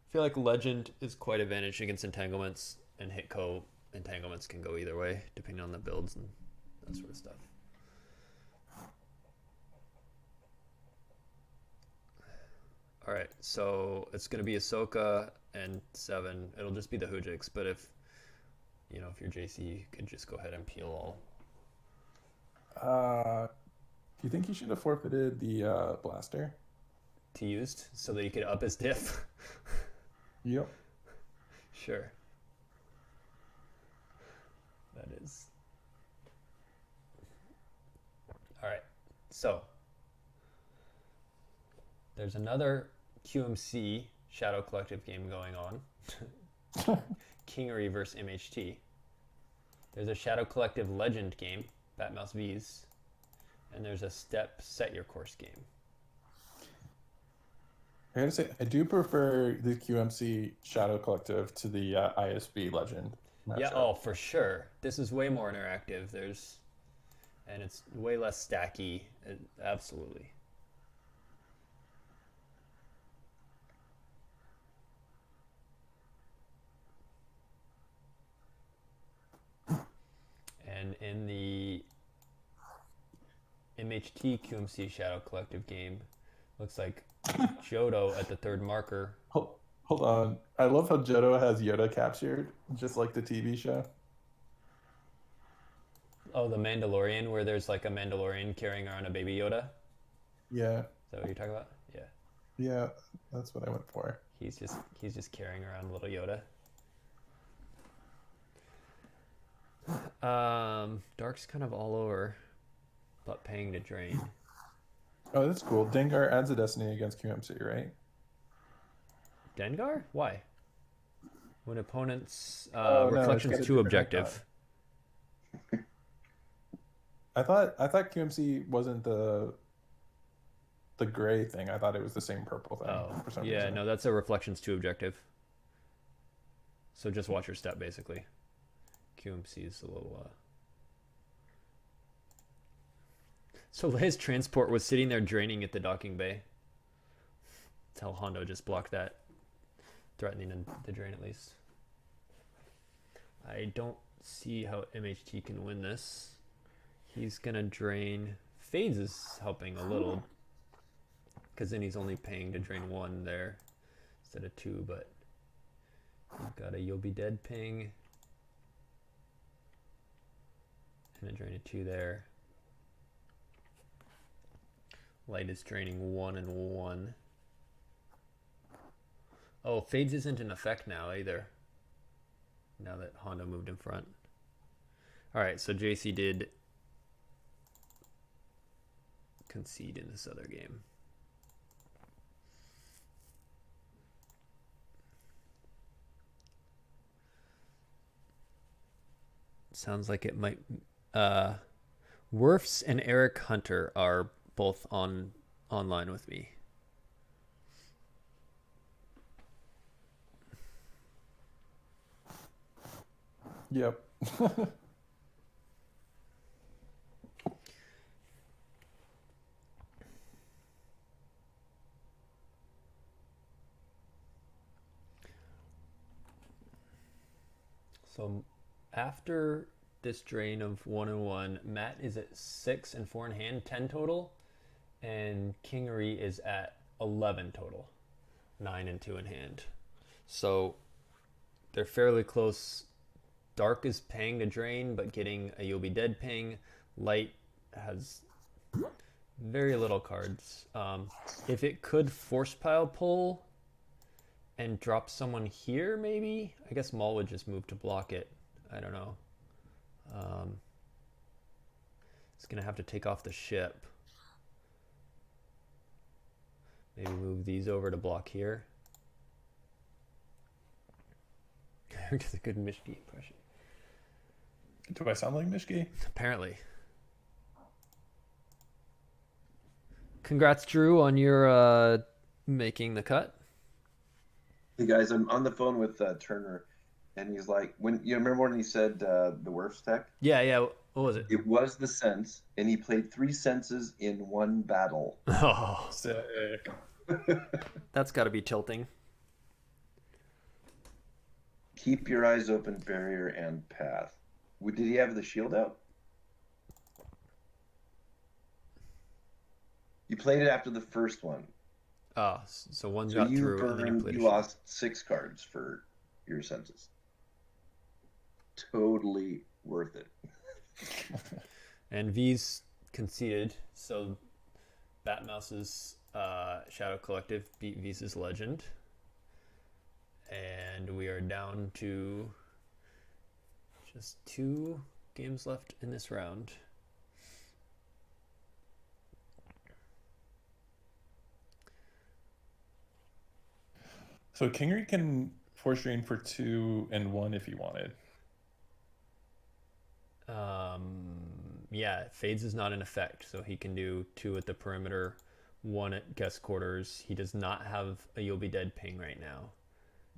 I feel like Legend is quite advantaged against Entanglements, and Hitco Entanglements can go either way, depending on the builds and that sort of stuff. Alright, so it's going to be Ahsoka and 7. It'll just be the Hujix, but if you're JC, you could just go ahead and peel all. Do you think he should have forfeited the blaster? To used, so that you could up his diff? Yep. Sure. That is. Alright, so there's another QMC Shadow Collective game going on. Kingery vs MHT. There's a Shadow Collective Legend game, Batmouse V's, and there's a Set Your Course game. I gotta say, I do prefer the QMC Shadow Collective to the ISB Legend matchup. Yeah, oh, for sure. This is way more interactive. And it's way less stacky. Absolutely. And in the MHT QMC Shadow Collective game, looks like Jodo at the 3rd marker. Hold on. I love how Jodo has Yoda captured, just like the TV show. Oh, the Mandalorian, where there's like a Mandalorian carrying around a baby Yoda? Yeah. Is that what you're talking about? Yeah. Yeah, that's what I went for. He's just carrying around little Yoda. Dark's kind of all over, but paying to drain. Oh, that's cool. Dengar adds a Destiny against QMC, right? Dengar? Why? When opponents No, Reflections it's got a 2 different objective. I thought QMC wasn't the gray thing. I thought it was the same purple thing. Oh, for some yeah, reason. no, that's a Reflections 2 objective. So just watch your step, basically. QMC is a little... So Leia's transport was sitting there draining at the docking bay. Tell Hondo just block that. Threatening to drain at least. I don't see how MHT can win this. He's going to drain... Fades is helping a little. Because then he's only paying to drain 1 there instead of 2, but... You've got a You'll Be Dead ping. And a drain of 2 there. Light is draining 1 and 1. Oh, Fades isn't in effect now either. Now that Honda moved in front. Alright, so JC did concede in this other game. Sounds like it might. Werfs and Eric Hunter are both online with me. Yep. So after this drain of 1-1, Matt is at 6 and 4 in hand, 10 total, and Kingery is at 11 total, 9 and 2 in hand. So they're fairly close. Dark is paying to drain, but getting a You'll Be Dead ping. Light has very little cards. If it could force pile pull and drop someone here, maybe? I guess Maul would just move to block it. I don't know. It's going to have to take off the ship. Maybe move these over to block here. It's a good Mishki impression. Do I sound like Mishki? Apparently. Congrats, Drew, on your making the cut. Hey guys, I'm on the phone with Turner, and he's like, "When you remember when he said the Werf's tech? Yeah. What was it? It was the sense, and he played 3 senses in one battle." Oh, Sick. that's got to be tilting. Keep your eyes open, barrier and path. Did he have the shield out? You played it after the first one. Oh, so one So got you through and then you burned, played you a shield. lost 6 cards for your senses. Totally worth it. And V's conceded, so Batmouse's Shadow Collective beat V's Legend. And we are down to just 2 games left in this round. So Kingery can force drain for 2 and 1 if he wanted. Yeah, Fades is not in effect, so he can do 2 at the perimeter, 1 at guest quarters. He does not have a You'll Be Dead ping right now.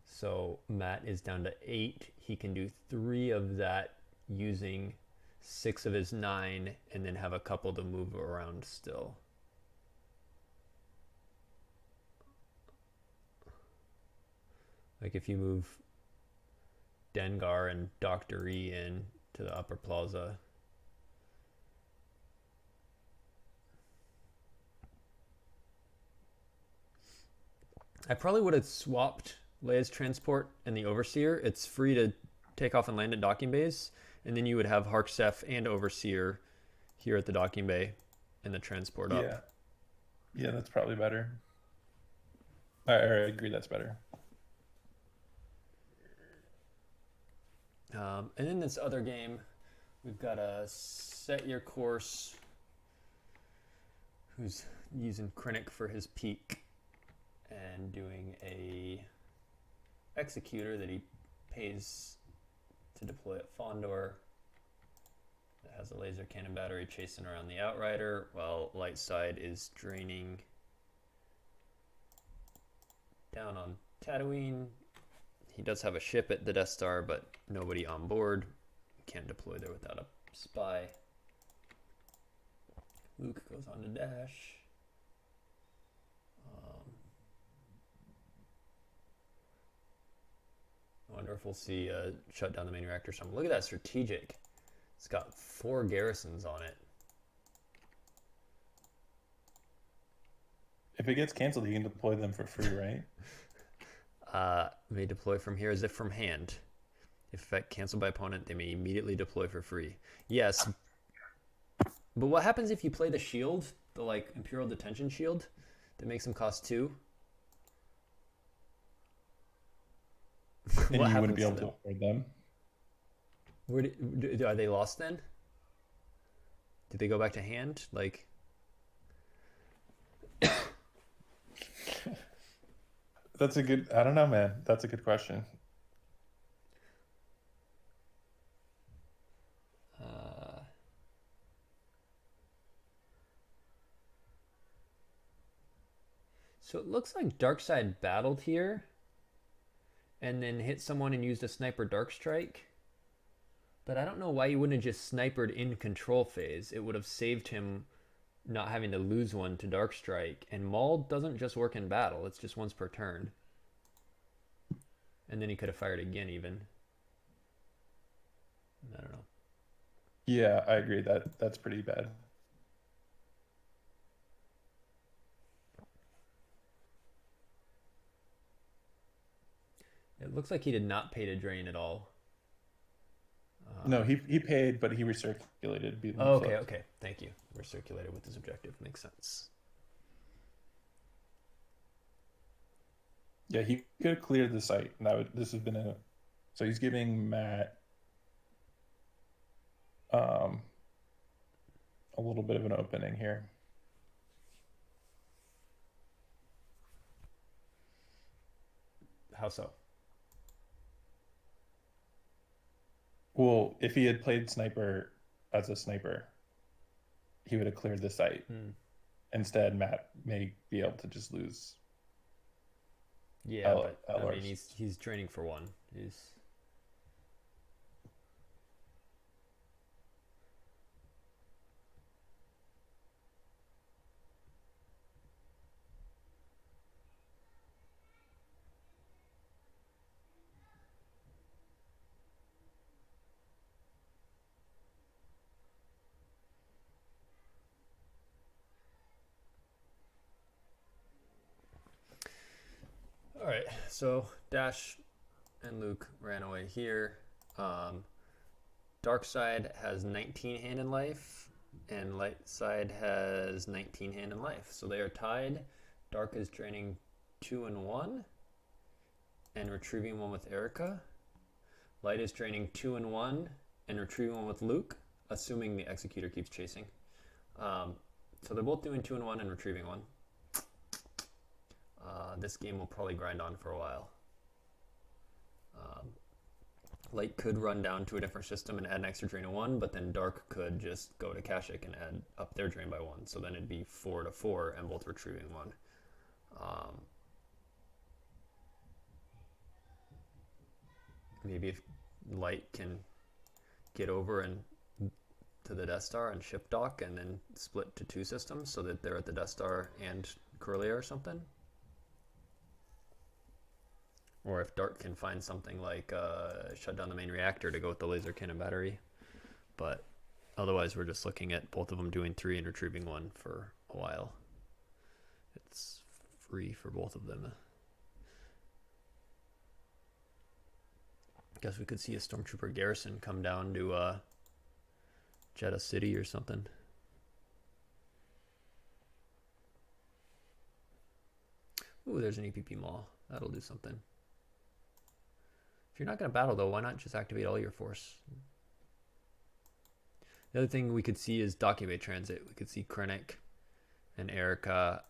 So Matt is down to 8. He can do 3 of that using 6 of his 9 and then have a couple to move around still. Like if you move Dengar and Dr. E in to the upper plaza. I probably would have swapped Leia's transport and the Overseer. It's free to take off and land at docking bays, and then you would have Harkstef and Overseer here at the docking bay and the transport up. Yeah, that's probably better. I agree, that's better. And in this other game, we've got a Set Your Course who's using Krennic for his peak and doing a Executor that he pays to deploy at Fondor. It has a laser cannon battery chasing around the Outrider, while Light Side is draining down on Tatooine. He does have a ship at the Death Star, but nobody on board. Can't deploy there without a spy. Luke goes on to dash. I wonder if we'll see shut down the main reactor. So look at that strategic. It's got 4 garrisons on it. If it gets canceled, you can deploy them for free, right? May deploy from here as if from hand. If effect canceled by opponent, they may immediately deploy for free. Yes. But what happens if you play the shield, the like Imperial Detention Shield, that makes them cost 2? And you wouldn't be able to afford them. Are they lost then? Did they go back to hand? Like, That's a good. I don't know, man. That's a good question. So it looks like Darkside battled here and then hit someone and used a sniper dark strike. But I don't know why he wouldn't have just snipered in control phase. It would have saved him not having to lose one to dark strike. And Maul doesn't just work in battle, it's just once per turn. And then he could have fired again even. I don't know. Yeah, I agree. That's pretty bad. It looks like he did not pay to drain at all. No, he paid, but he recirculated. Oh, okay. Thank you. Recirculated with his objective. Makes sense. Yeah, he could have cleared the site. And this has been a... So he's giving Matt a little bit of an opening here. How so? Well, if he had played sniper as a sniper, he would have cleared the site. Instead, Matt may be able to just lose. Yeah, but I mean, he's training for one. He's... All right, so Dash and Luke ran away here. Dark side has 19 hand in life, and light side has 19 hand in life. So they are tied. Dark is draining 2 and 1, and retrieving 1 with Erica. Light is draining 2 and 1, and retrieving 1 with Luke, assuming the Executor keeps chasing. So they're both doing 2 and 1 and retrieving 1. This game will probably grind on for a while. Light could run down to a different system and add an extra drain of 1, but then Dark could just go to Kashyyyk and add up their drain by 1. So then it'd be 4 to 4 and both retrieving 1. Maybe if Light can get over and to the Death Star and ship dock and then split to 2 systems so that they're at the Death Star and Corellia or something. Or if Dark can find something like shut down the main reactor to go with the laser cannon battery. But otherwise we're just looking at both of them doing 3 and retrieving 1 for a while. It's free for both of them. Guess we could see a Stormtrooper garrison come down to Jeddah City or something. Ooh, there's an EPP Maul. That'll do something. If you're not going to battle, though, why not just activate all your force? The other thing we could see is docking bay transit. We could see Krennic and Erica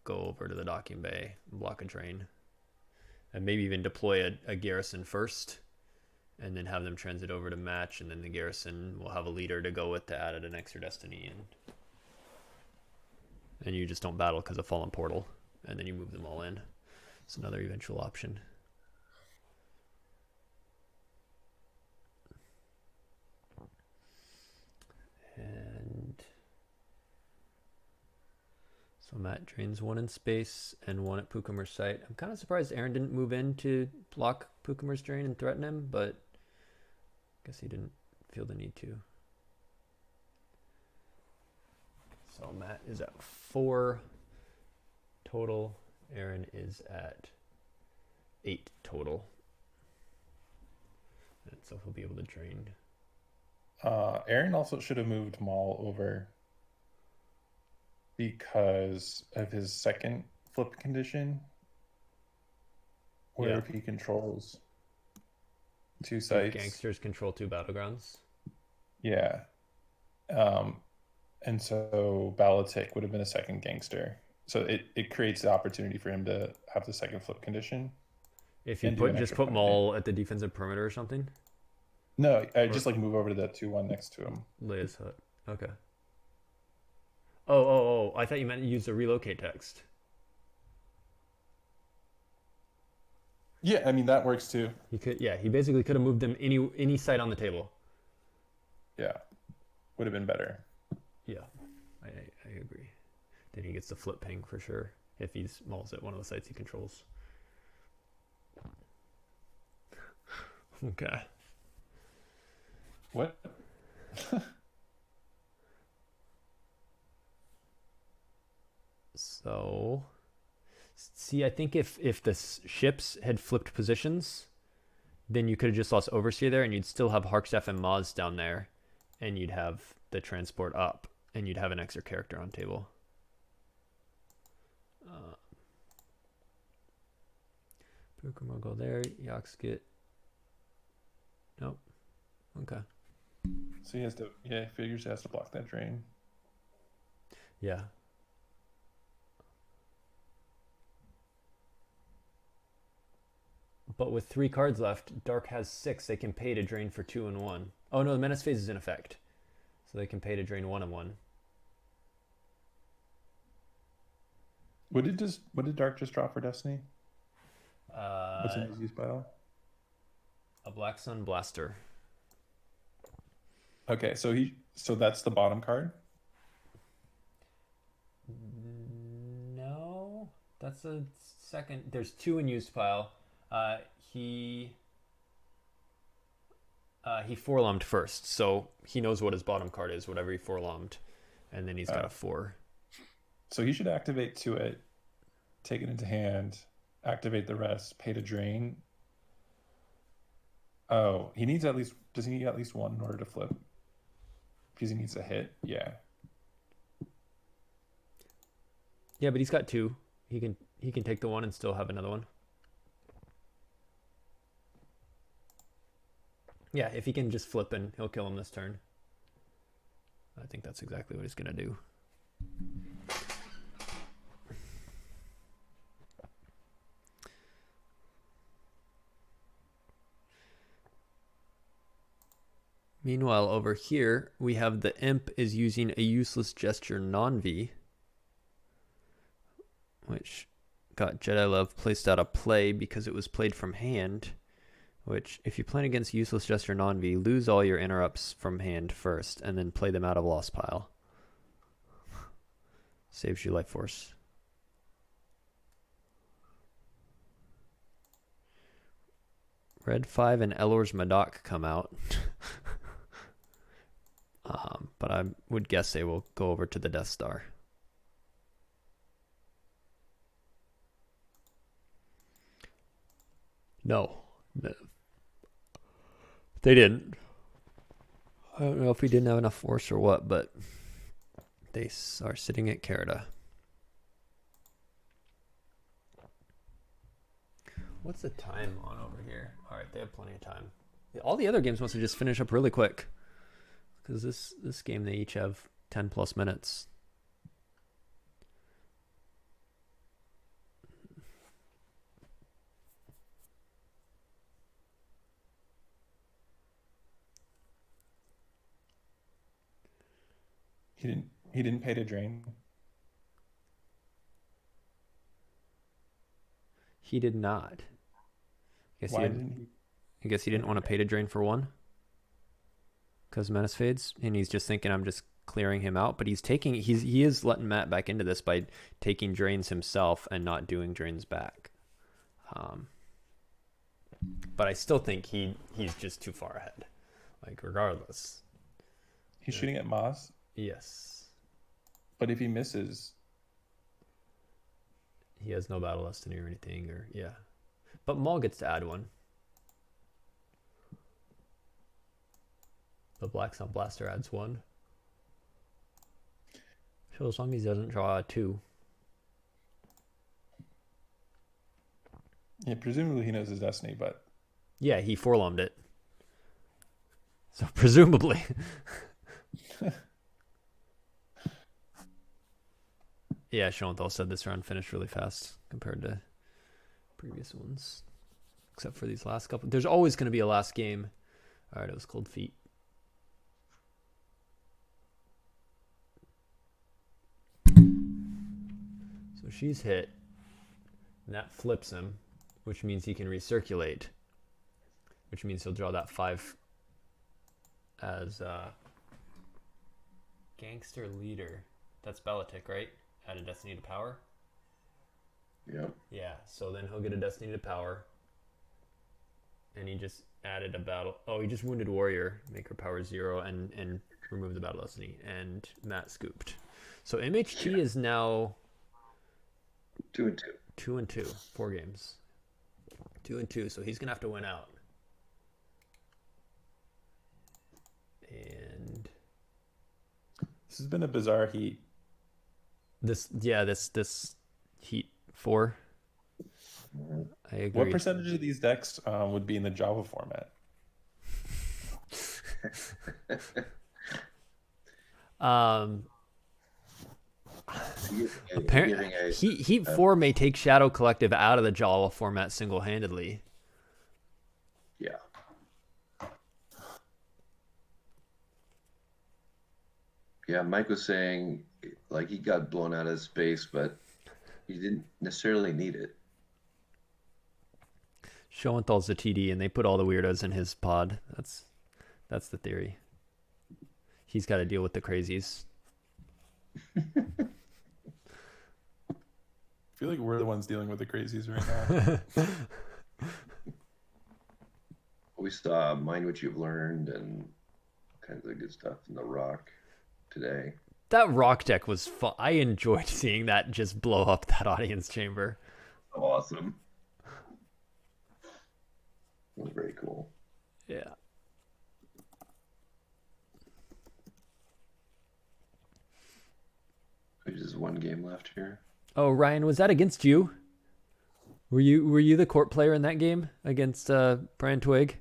go over to the docking bay and block a train. And maybe even deploy a garrison first, and then have them transit over to match, and then the garrison will have a leader to go with to add an extra destiny. And you just don't battle because of Fallen Portal, and then you move them all in. It's another eventual option. And so Matt drains 1 in space and 1 at Pukumer's site. I'm kind of surprised Aaron didn't move in to block Pukumer's drain and threaten him, but I guess he didn't feel the need to. So Matt is at 4 total. Aaron is at 8 total. And so he'll be able to drain. Aaron also should have moved Maul over because of his second flip condition, where if he controls 2 sites. Gangsters control 2 battlegrounds. Yeah. And so Balatik would have been a second gangster. So it creates the opportunity for him to have the second flip condition. If you And do an just extra put point. Maul at the defensive perimeter or something, No, I just like move over to that 2-1 next to him. lay his hut. Okay. Oh! I thought you meant use the relocate text. Yeah, I mean that works too. He could, yeah. He basically could have moved them any side on the table. Yeah, would have been better. Yeah, I agree. Then he gets the flip ping for sure if he's Mauls at one of the sites he controls. Okay. What? So, see, I think if the ships had flipped positions, then you could have just lost Overseer there, and you'd still have Harkstaff and Maz down there, and you'd have the transport up, and you'd have an extra character on table. Pokemon will go there. Yaks get. Nope. Okay. So he has to. Yeah, he figures he has to block that drain. Yeah. But with 3 cards left, Dark has 6. They can pay to drain for 2 and 1. Oh no, the Menace phase is in effect, so they can pay to drain 1 and 1. What did Dark just draw for Destiny? What's in his use pile? A Black Sun Blaster. Okay, so that's the bottom card. No, that's a second. There's 2 in used pile. He 4-lombed first, so he knows what his bottom card is, whatever he 4-lombed, and then he's got a 4. So he should activate to it, take it into hand, activate the rest, pay to drain. Oh, he needs at least. Does he need at least 1 in order to flip? Because he needs a hit. Yeah. Yeah, but he's got 2. He can take the 1 and still have another one. Yeah, if he can just flip and he'll kill him this turn. I think that's exactly what he's gonna do. Meanwhile, over here, we have the Imp is using a useless gesture non-V, which got Jedi Love placed out of play because it was played from hand, which, if you play against useless gesture non-V, lose all your interrupts from hand first, and then play them out of lost pile. Saves you life force. Red 5 and Elor's Madoc come out. But I would guess they will go over to the Death Star. No. They didn't. I don't know if we didn't have enough force or what, but they are sitting at Carita. What's the time on over here? All right, they have plenty of time. All the other games must have just finished up really quick, because this game they each have 10 plus minutes. He didn't pay to drain. He did not. Why didn't he? I guess he didn't want to pay to drain for 1. Because Menace fades, and he's just thinking I'm just clearing him out. But he is letting Matt back into this by taking drains himself and not doing drains back. But I still think he's just too far ahead. Like, regardless. He's shooting at Moss. Yes. But if he misses, he has no battle destiny or anything, or yeah. But Maul gets to add 1. The Black Sun Blaster adds 1. So as long as he doesn't draw a 2. yeah, presumably he knows his destiny, but Yeah, he 4-lombed it. So presumably. Yeah, Schoenthal said this round finished really fast compared to previous ones, except for these last couple. There's always going to be a last game. All right, it was Cold Feet. So she's hit, and that flips him, which means he can recirculate, which means he'll draw that 5 as Gangster Leader. That's Belitic, right? Add a Destiny to Power? Yep. Yeah, so then he'll get a Destiny to Power. And he just added a battle. Oh, he just Wounded Warrior, make her power 0, and remove the Battle Destiny. And Matt scooped. So MHT is now 2-2. 2-2. 4 games. 2-2, so he's going to have to win out. And This has been a bizarre heat. this Heat 4. I agree. What percentage of these decks would be in the Java format? Apparently, Heat 4 may take Shadow Collective out of the Java format single-handedly. Yeah. Yeah, Mike was saying like he got blown out of space, but he didn't necessarily need it. Schoenthal's the TD, and they put all the weirdos in his pod. That's the theory. He's got to deal with the crazies. I feel like we're the ones dealing with the crazies right now. We saw Mind What You've Learned and kinds of good stuff in the Rock today. That Rock deck was fun. I enjoyed seeing that just blow up that audience chamber. Awesome. It was very cool. Yeah. There's just one game left here. Oh, Ryan, was that against you? Were you the court player in that game against Brian Twig?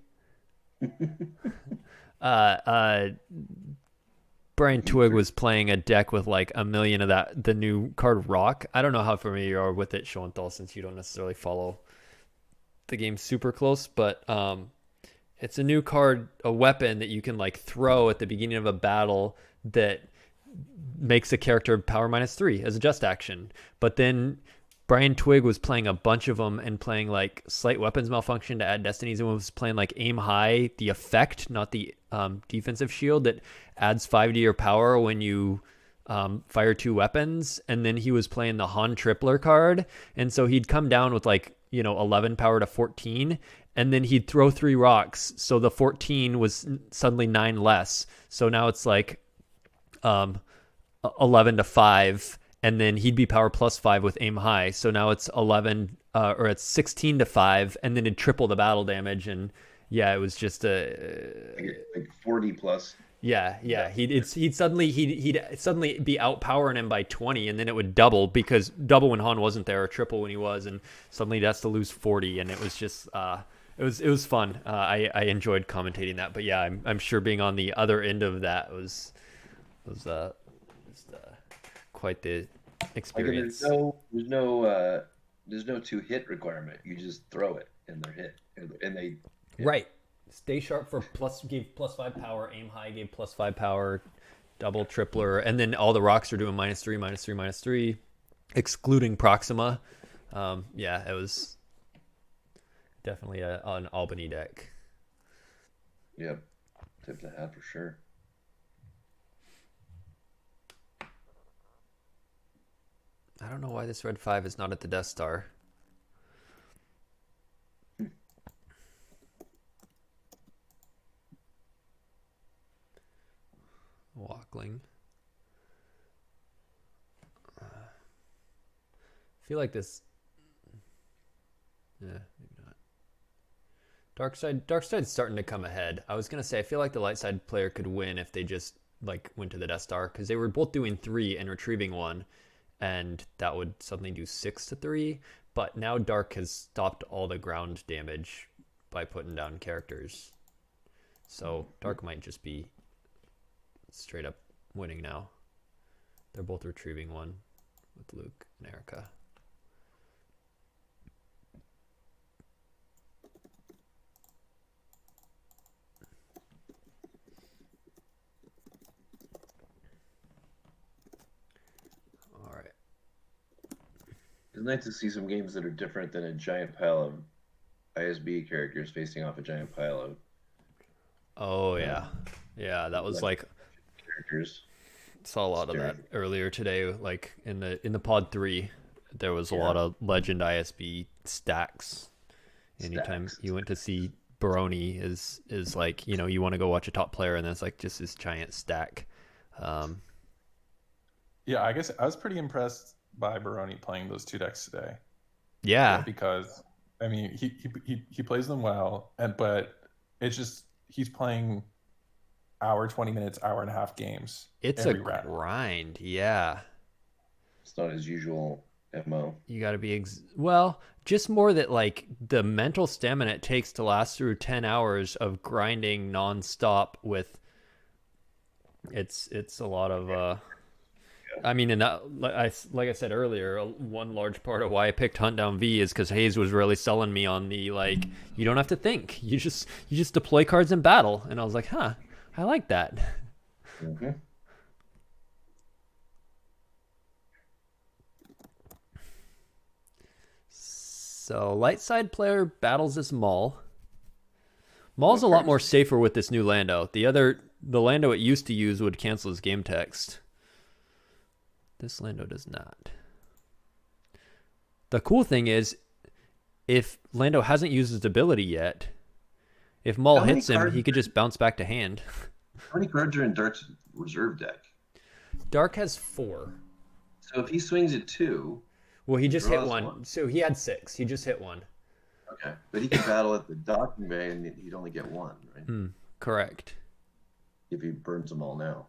Brian Twig was playing a deck with like a million of the new card Rock. I don't know how familiar you are with it, Schoenthal, since you don't necessarily follow the game super close, but it's a new card, a weapon that you can like throw at the beginning of a battle that makes a character power -3 as a just action. But then Brian Twig was playing a bunch of them and playing like Slight Weapons Malfunction to add destinies, and was playing like Aim High, the effect, not the defensive shield that adds 5 to your power when you fire 2 weapons. And then he was playing the Han Tripler card, and so he'd come down with like 11 power to 14, and then he'd throw 3 rocks, so the 14 was suddenly 9 less. So now it's like 11 to 5, and then he'd be power +5 with Aim High, so now it's 11 or it's 16 to 5, and then it'd triple the battle damage. And yeah, it was just like 40 plus. Yeah. He'd suddenly be outpowering him by 20, and then it would double when Han wasn't there, or triple when he was, and suddenly that's to lose 40. And it was just it was fun. I enjoyed commentating that, but yeah, I'm sure being on the other end of that was quite the experience. There's no 2-hit requirement. You just throw it and they're hit, and they hit. Right. Stay Sharp gave +5 power. Aim High gave +5 power. Double Tripler, and then all the rocks are doing -3, -3, -3, excluding Proxima. Yeah, it was definitely an Albany deck. Yep, tip the hat for sure. I don't know why this red 5 is not at the Death Star. Walkling. I feel like this. Yeah, maybe not. Darkside's starting to come ahead. I was gonna say I feel like the light side player could win if they just like went to the Death Star, because they were both doing 3 and retrieving 1, and that would suddenly do 6 to 3. But now Dark has stopped all the ground damage by putting down characters, so Dark might just be straight up winning now. They're both retrieving 1 with Luke and Erica. All right. It's nice to see some games that are different than a giant pile of ISB characters facing off a giant pile of. Oh yeah, yeah. That was like characters. Saw a lot of that earlier today. Like in the pod 3, there was a lot of legend ISB stacks. Anytime you went to see Baroni is like, you know, you want to go watch a top player and that's like just this giant stack. Yeah, I guess I was pretty impressed by Baroni playing those 2 decks today. Yeah, because I mean he plays them well, but it's just he's playing hour 20 minutes, hour and a half games. It's a grind. Yeah, it's not his usual MO. You got to be well, just more that like the mental stamina it takes to last through 10 hours of grinding nonstop with. It's a lot of. I mean, and that, like I said earlier, one large part of why I picked Hunt Down V is because Hayes was really selling me on the like you don't have to think, you just deploy cards in battle, and I was like, huh, I like that. Mm-hmm. So light side player battles this Maul. Maul's a lot more safer with this new Lando. The Lando it used to use would cancel his game text. This Lando does not. The cool thing is, if Lando hasn't used his ability yet, if Maul hits him, he could just bounce back to hand. How many cards are in Dark's reserve deck? Dark has 4. So if he swings at 2... Well, he just hit one. So he had 6. He just hit 1. Okay. But he can battle at the docking bay and he'd only get 1, right? Correct. If he burns them all now.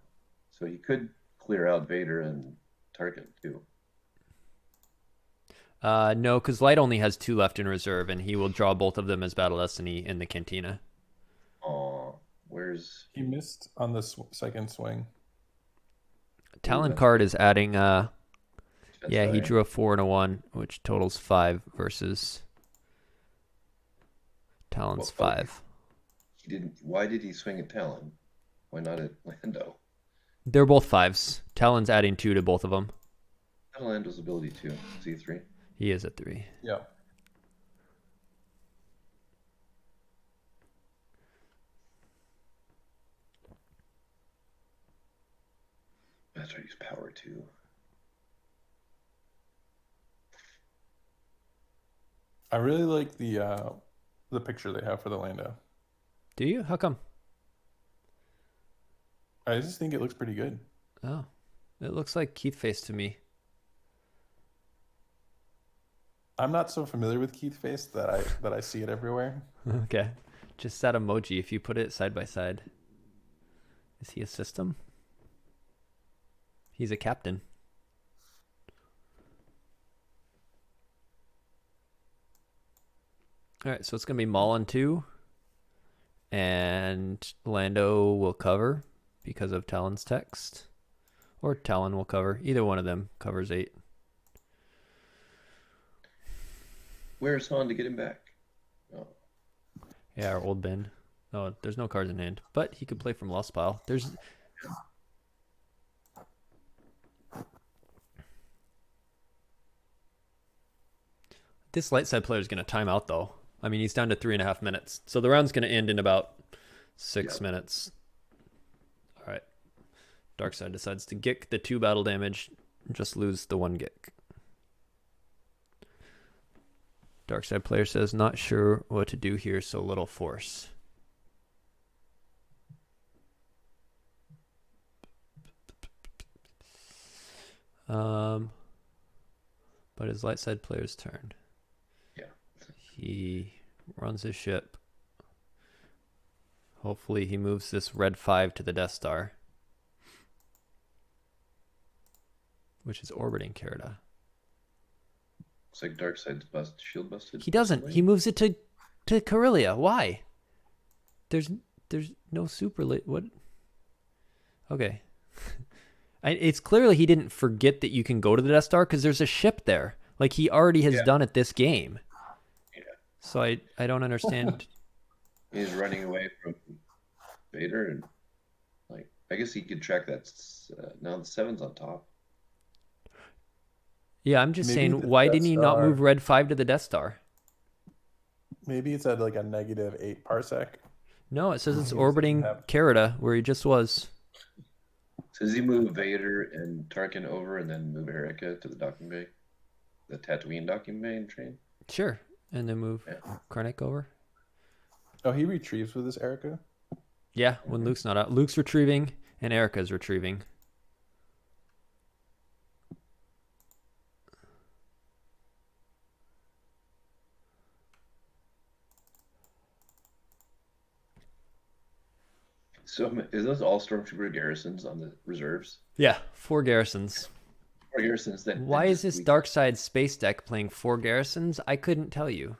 So he could clear out Vader and Tarkin, too. No, because Light only has 2 left in reserve, and he will draw both of them as Battle Destiny in the Cantina. Oh, where's... He missed on the second swing. Talon card is adding... yeah, he drew a 4 and a 1, which totals 5 versus Talon's 5. He didn't. Why did he swing at Talon? Why not at Lando? They're both 5s. Talon's adding 2 to both of them. Lando's ability too. C3. He is at 3. Yeah. That's right. He's power 2. I really like the picture they have for the Lando. Do you? How come? I just think it looks pretty good. Oh, it looks like Keith Face to me. I'm not so familiar with Keith Face that I see it everywhere. Okay, just that emoji. If you put it side by side, is he a system? He's a captain. All right, so it's gonna be Maul on 2, and Lando will cover because of Talon's text, or Talon will cover. Either one of them covers 8. Where's Han to get him back? Oh. Yeah, our old bin. Oh, there's no cards in hand, but he could play from Lost Pile. There's. This light side player is gonna time out though. I mean, he's down to 3.5 minutes. So the round's going to end in about 6 minutes. All right. Dark side decides to gick the 2 battle damage, just lose the 1 gick. Dark side player says, not sure what to do here, so little force. But it's light side player's turn. He runs his ship. Hopefully he moves this red 5 to the Death Star, which is orbiting Carida. Looks like Darkseid's shield busted. He doesn't. He moves it to Corellia. Why? There's no super late. What? Okay. It's clearly he didn't forget that you can go to the Death Star because there's a ship there. Like, he already has done it this game. Yeah. So I don't understand. He's running away from Vader, and like I guess he could track that. Now the 7's on top. Yeah, I'm just Maybe saying, the why Death didn't he not Star- move Red 5 to the Death Star? Maybe it's at like a -8 parsec. No, it says it's He orbiting doesn't have- Carida, where he just was. So does he move Vader and Tarkin over, and then move Erica to the docking bay, the Tatooine docking bay and train? Sure. And then move Krennic over. Oh, he retrieves with his Erica? Yeah, when Luke's not out. Luke's retrieving, and Erica's retrieving. So is those all Stormtrooper garrisons on the reserves? Yeah, 4 garrisons. Or garrisons that? Why is this Dark Side space deck playing 4 garrisons? I couldn't tell you.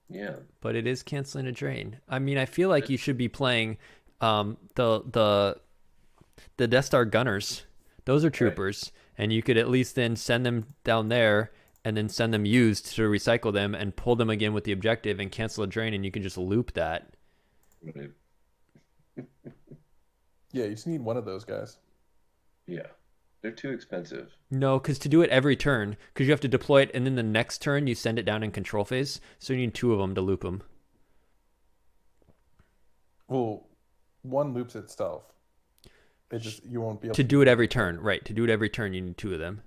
Yeah. But it is canceling a drain. I mean, I feel like you should be playing the Death Star gunners. Those are troopers, and you could at least then send them down there and then send them used to recycle them and pull them again with the objective and cancel a drain, and you can just loop that. Right. Yeah, you just need one of those guys. Yeah. They're too expensive. No, because to do it every turn, because you have to deploy it, and then the next turn you send it down in control phase, so you need 2 of them to loop them. Well, one loops itself. It just you won't be able To do it every turn, right? To do it every turn, you need 2 of them.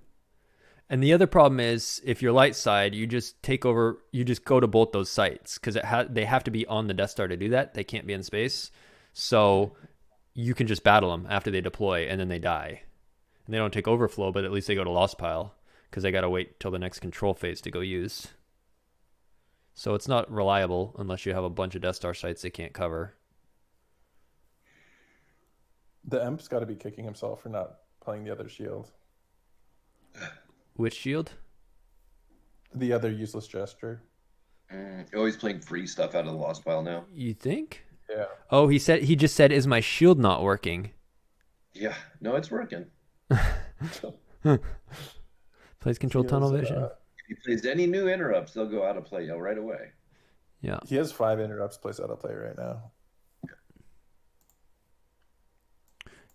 And the other problem is, if you're light side, you just take over. You just go to both those sites because they have to be on the Death Star to do that. They can't be in space, so you can just battle them after they deploy, and then they die. And they don't take overflow, but at least they go to lost pile because they got to wait till the next control phase to go use. So it's not reliable unless you have a bunch of Death Star sites they can't cover. The Emp's got to be kicking himself for not playing the other shield. Which shield? The other useless gesture. Always playing free stuff out of the lost pile now. You think? Yeah. Oh, he just said, "Is my shield not working?" Yeah. No, it's working. Plays control tunnel vision. If he plays any new interrupts, they'll go out of play right away. Yeah. He has 5 interrupts placed out of play right now.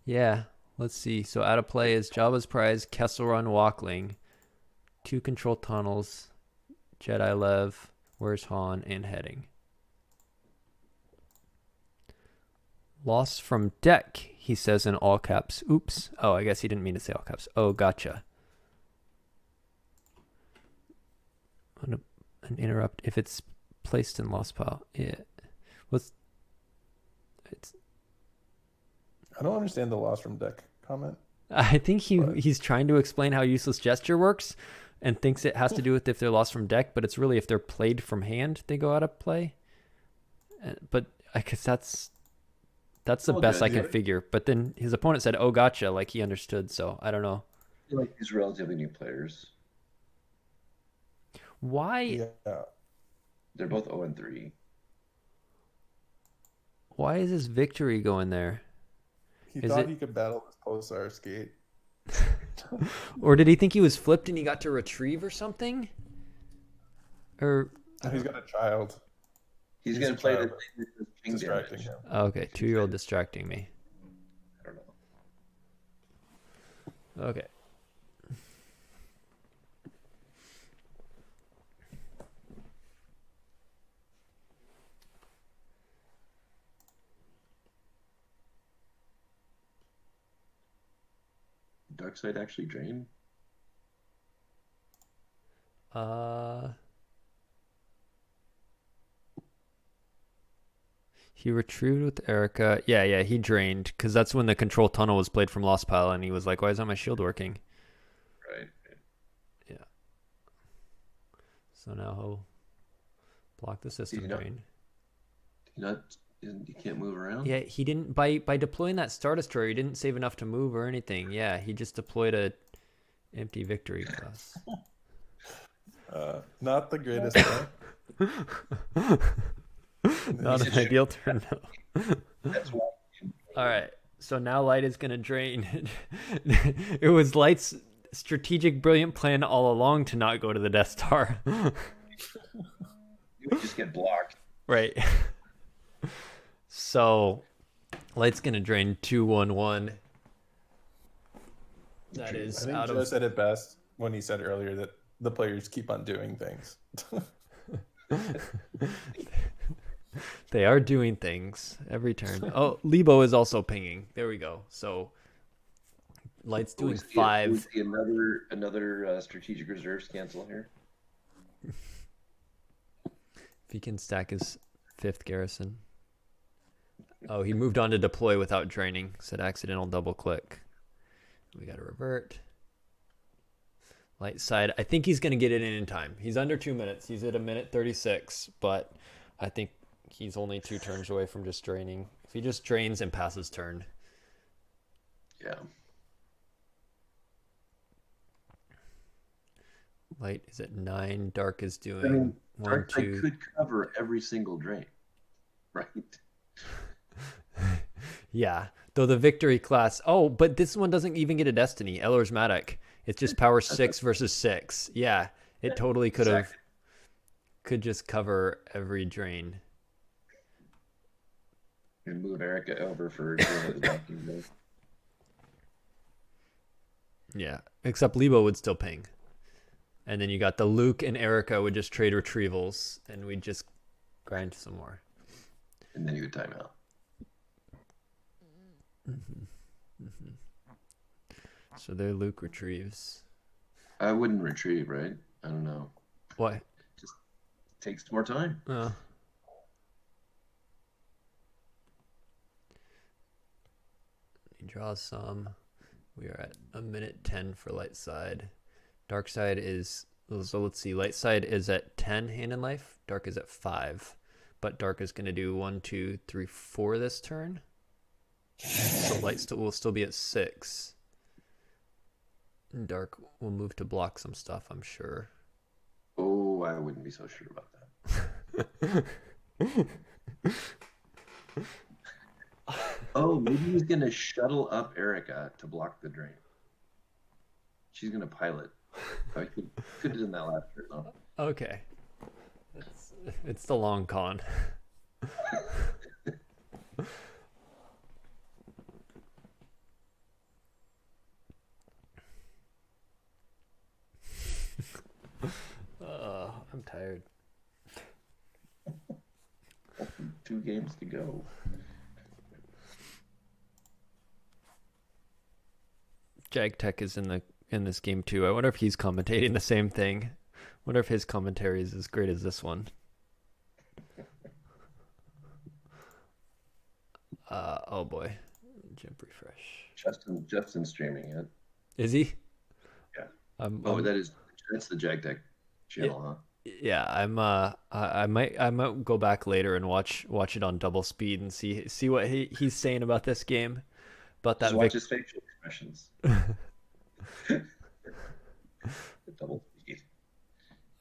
Yeah. Let's see. So out of play is Jabba's Prize, Kessel Run, Walkling, 2 control tunnels, Jedi Lev, Where's Han, and Heading. Lost from deck, he says in all caps. Oops. Oh, I guess he didn't mean to say all caps. Oh, gotcha. An interrupt if it's placed in lost pile. Yeah. I don't understand the loss from deck comment. I think he's trying to explain how useless gesture works and thinks it has to do with if they're lost from deck, but it's really if they're played from hand, they go out of play. But I guess that's the best I can figure. But then his opponent said, "Oh, gotcha," like he understood. So I don't know. I feel like these relatively new players. Why? Yeah. They're both 0-3. Why is this victory going there? He thought he could battle this pulsar skate. Or did he think he was flipped and he got to retrieve or something? Or He's got a child. He's going to play the king distracting damage. him. okay, 2-year-old distracting me. I don't know. Okay. Dark side actually drain? He retrieved with Erica. Yeah, he drained because that's when the control tunnel was played from Lost Pile, and he was like, "Why isn't my shield working?" Right. Yeah. So now he'll block the system drain. You can't move around? Yeah, he didn't by deploying that Star Destroyer, he didn't save enough to move or anything. Yeah, he just deployed a empty victory class. Not the greatest play. Not an ideal turn, no. That's why. All right. So now Light is going to drain. It was Light's strategic, brilliant plan all along to not go to the Death Star. You would just get blocked. Right. So Light's going to drain 2/1/1. That is I think out Joe of... said it best when he said earlier that the players keep on doing things. They are doing things every turn. Oh, Lebo is also pinging. There we go. So Light's doing 5. We see another strategic reserves cancel here. If he can stack his 5th garrison. Oh, he moved on to deploy without draining. Said accidental double click. We got to revert. Light side. I think he's going to get it in time. He's under 2 minutes. He's at 1:36, but I think he's only 2 turns away from just draining. If he just drains and passes turn. Yeah. Light is at 9. Dark is doing I mean, 1, Dark 2. could cover every single drain, right? Yeah. Though the victory class. Oh, but this one doesn't even get a destiny. Ellersmatic. It's just power 6 versus 6. Yeah. It totally could have. Could just cover every drain. And move Erica over for the docking. Yeah. Except Lebo would still ping. And then you got the Luke and Erica would just trade retrievals, and we'd just grind some more. And then you would time out. So there Luke retrieves. I wouldn't retrieve, right? I don't know. What? Just takes more time. He draws some. We are at 1:10 for light side. Dark side is, so let's see, light side is at 10 hand in life. Dark is at 5. But dark is going to do 1, 2, 3, 4 this turn. So light will still be at 6. And dark will move to block some stuff, I'm sure. Oh, I wouldn't be so sure about that. Oh, maybe he's going to shuttle up Erica to block the drain. She's going to pilot. I could have done that last turn, though. Okay. It's the long con. I'm tired. 2 games to go. JagTech is in this game too. I wonder if he's commentating the same thing. Wonder if his commentary is as great as this one. Oh boy. Jump refresh. Justin's streaming it. Is he? Yeah. That's the JagTech channel, huh? Yeah, I might go back later and watch it on double speed and see what he's saying about this game. But that just watch his facial expressions. Double speed.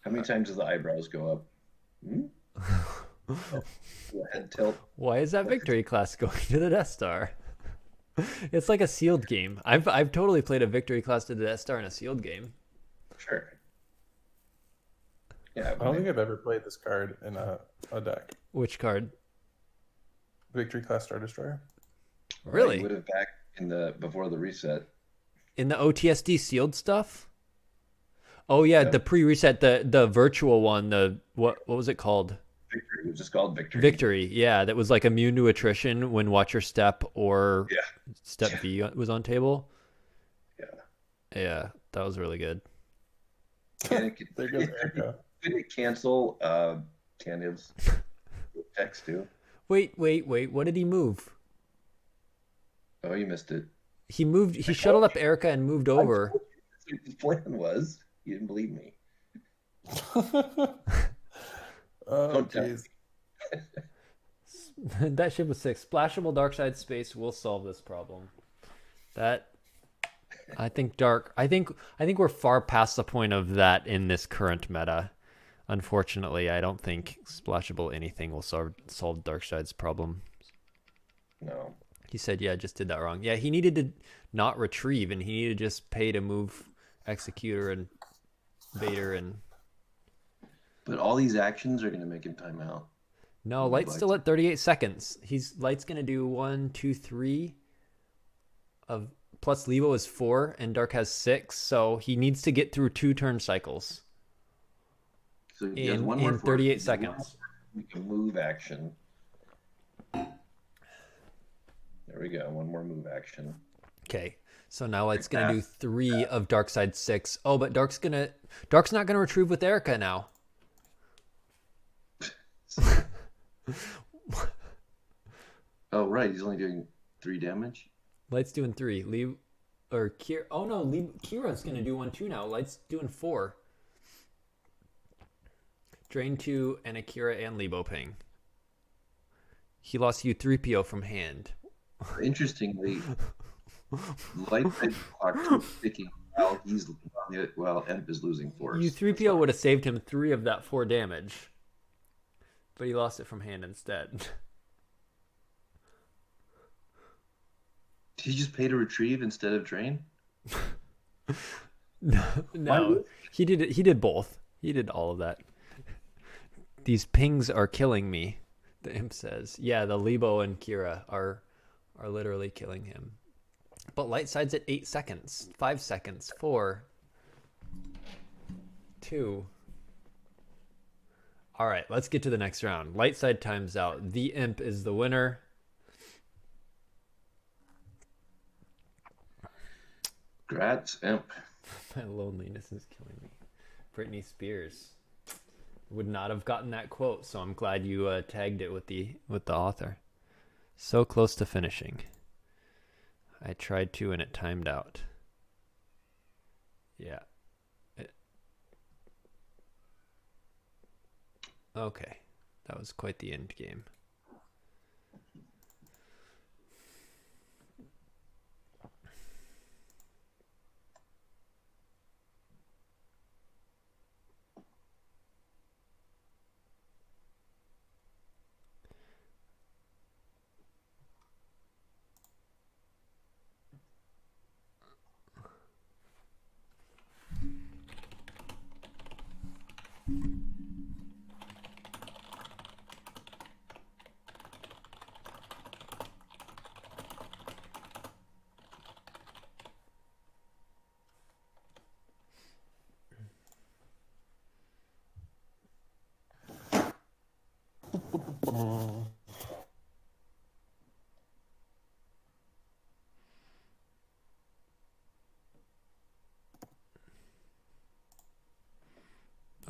How many times does the eyebrows go up? Head tilt. Why is that victory class going to the Death Star? It's like a sealed game. I've totally played a victory class to the Death Star in a sealed game. Sure. Yeah, I don't think I've ever played this card in a deck. Which card? Victory Class Star Destroyer. Really? You would have back before the reset. In the OTSD sealed stuff? Oh yeah, Yep. the pre-reset, the virtual one, what was it called? Victory. It was just called Victory. Victory, yeah, that was like immune to attrition when Watch Your Step or Step V was on table. Yeah, that was really good. And There goes Erica. Did it cancel Taniv's text too? Wait, what did he move? Oh, you missed it. He shuttled up Erica and moved over. That's what his plan was. You didn't believe me. Oh, Don't tell jeez. That ship was 6. Splashable dark side space will solve this problem. I think we're far past the point of that in this current meta. Unfortunately, I don't think splashable anything will solve Darkside's problem. No. He said, yeah, just did that wrong. Yeah, he needed to not retrieve, and he needed to just pay to move Executor and Vader. And But all these actions are going to make him time out. no, Light's still at 38 seconds. Light's going to do 1, 2, 3 of plus Levo is 4 and Dark has 6, so he needs to get through 2 turn cycles So he has one more in 38 seconds. Make a move action. There we go. One more move action. Okay, so now Light's going to do 3 of Darkseid 6. Oh, but Dark's not going to retrieve with Erica now. Oh, right. He's only doing 3 damage. Light's doing 3. Kira. Oh no, Kira's gonna do 1 too now. Light's doing 4. Drain 2 and Akira and Lebo ping. He lost you 3PO from hand. Interestingly, Light clock keeps ticking while he's on it while Emp is losing force. You 3PO would have saved him 3 of that 4 damage, but he lost it from hand instead. Did he just pay to retrieve instead of drain? No, he did both. He did all of that. These pings are killing me, the imp says. Yeah, the Lebo and Kira are literally killing him. But Light Side's at 8 seconds, 5 seconds, 4, 2. All right, let's get to the next round. Light Side times out. The imp is the winner. Grats, Emp. My loneliness is killing me. Britney Spears would not have gotten that quote, so I'm glad you tagged it with the author. So close to finishing. I tried to, and it timed out. Yeah. Okay, that was quite the end game.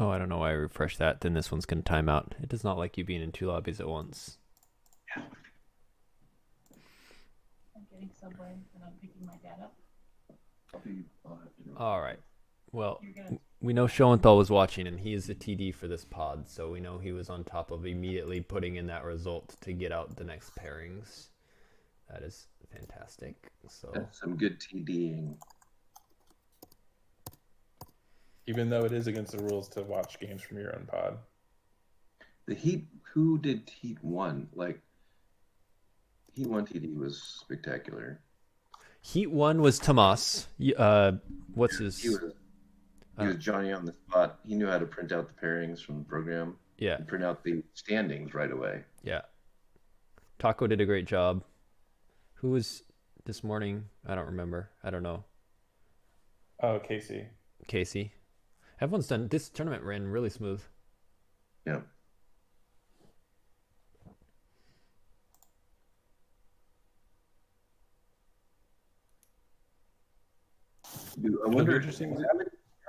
Oh, I don't know why I refreshed that. Then this one's going to time out. It does not like you being in 2 lobbies at once. I'm getting Subway and I'm picking my dad up. All right. Well, we know Shoenthal was watching, and he is the TD for this pod, so we know he was on top of immediately putting in that result to get out the next pairings. That is fantastic. So That's some good TDing. Even though it is against the rules to watch games from your own pod. The Heat, who did Heat 1? Like, Heat 1 TD was spectacular. Heat 1 was Tomas. What's his? He was Johnny on the spot. He knew how to print out the pairings from the program. Yeah. And print out the standings right away. Yeah. Taco did a great job. Who was this morning? I don't remember. I don't know. Oh, Casey. Casey. Everyone's done. This tournament ran really smooth. Yeah. Dude, I wonder how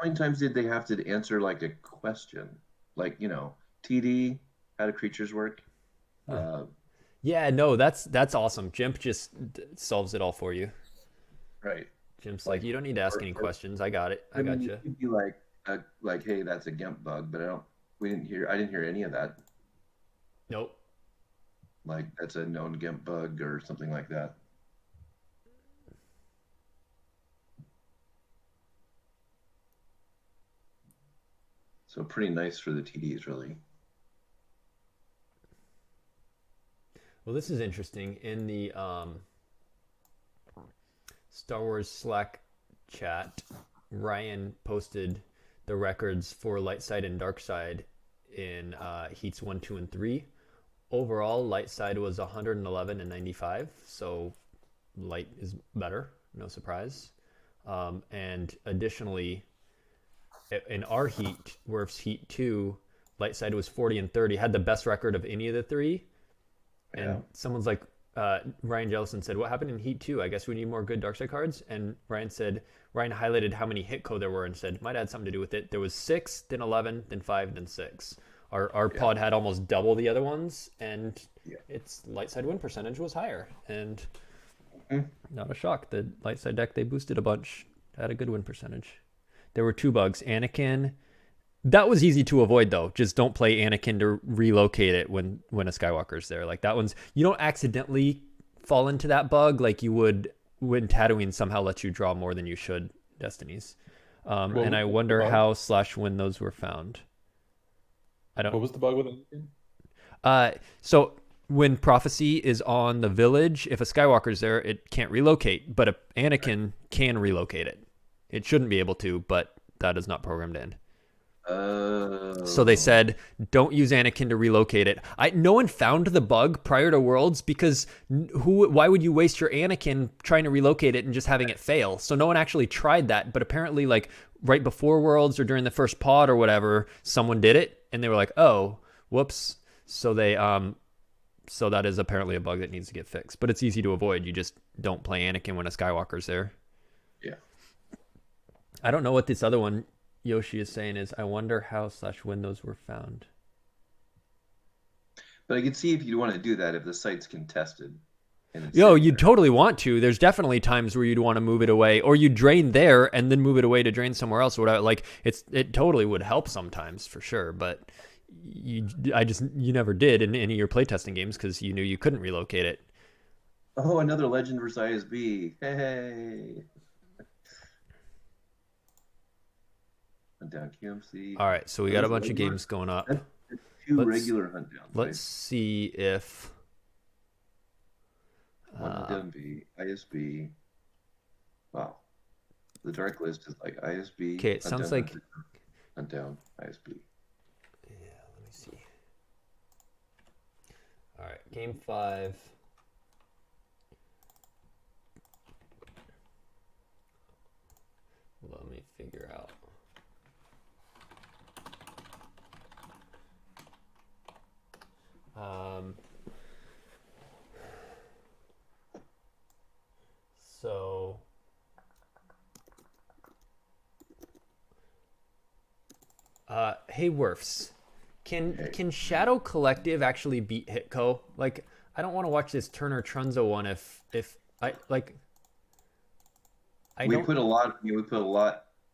many times did they have to answer like a question? Like, TD, how do creatures work? Yeah, no, that's awesome. Jimp just solves it all for you. Right. Jimp's like, you don't need to ask any questions. I got it. I got you. You'd be like, hey, that's a GIMP bug, but I didn't hear any of that. Nope. Like, that's a known GIMP bug or something like that. So pretty nice for the TDs, really. Well, this is interesting. In the Star Wars Slack chat, Ryan posted the records for light side and dark side in heats 1, 2, and 3. Overall, light side was 111 and 95, so light is better, no surprise. And additionally, in our heat, Werf's heat 2, light side was 40 and 30, had the best record of any of the three. And someone's like, Ryan Jellison said, what happened in heat 2? I guess we need more good dark side cards. And Ryan highlighted how many hit co there were and said, might have something to do with it. There was 6, then 11, then 5, then 6. Our pod had almost double the other ones, and its light side win percentage was higher. And not a shock. The light side deck, they boosted a bunch, had a good win percentage. There were 2 bugs. Anakin, that was easy to avoid though. Just don't play Anakin to relocate it when a Skywalker's there. Like that one's, you don't accidentally fall into that bug like you would when Tatooine somehow lets you draw more than you should Destinies. And I wonder how / when those were found. What was the bug with Anakin? So when Prophecy is on the village, if a Skywalker's there, it can't relocate, but Anakin can relocate it. It shouldn't be able to, but that is not programmed in. So they said, don't use Anakin to relocate it. No one found the bug prior to Worlds because why would you waste your Anakin trying to relocate it and just having it fail? So no one actually tried that, but apparently like right before Worlds or during the first pod or whatever, someone did it and they were like, oh, whoops. So they, so that is apparently a bug that needs to get fixed, but it's easy to avoid. You just don't play Anakin when a Skywalker's there. Yeah. I don't know what this other one Yoshi is saying is, I wonder how / when those were found. But I could see if you want to do that if the site's contested. You'd totally want to. There's definitely times where you'd want to move it away, or you drain there and then move it away to drain somewhere else. Or whatever. Like it totally would help sometimes for sure. But you never did in any of your playtesting games because you knew you couldn't relocate it. Oh, another Legend versus ISB. Hey. Hunt down QMC. All right, so we got a bunch of games going up. That's 2 regular hunt downs. Let's see if one hunt down B, ISB. Wow, the dark list is like ISB. Okay, it sounds like hunt down ISB. Yeah, let me see. All right, game 5. Let me figure out. So hey Werfs, can Shadow Collective actually beat Hitco? Like I don't want to watch this Turner Trunzo one if I like we put a lot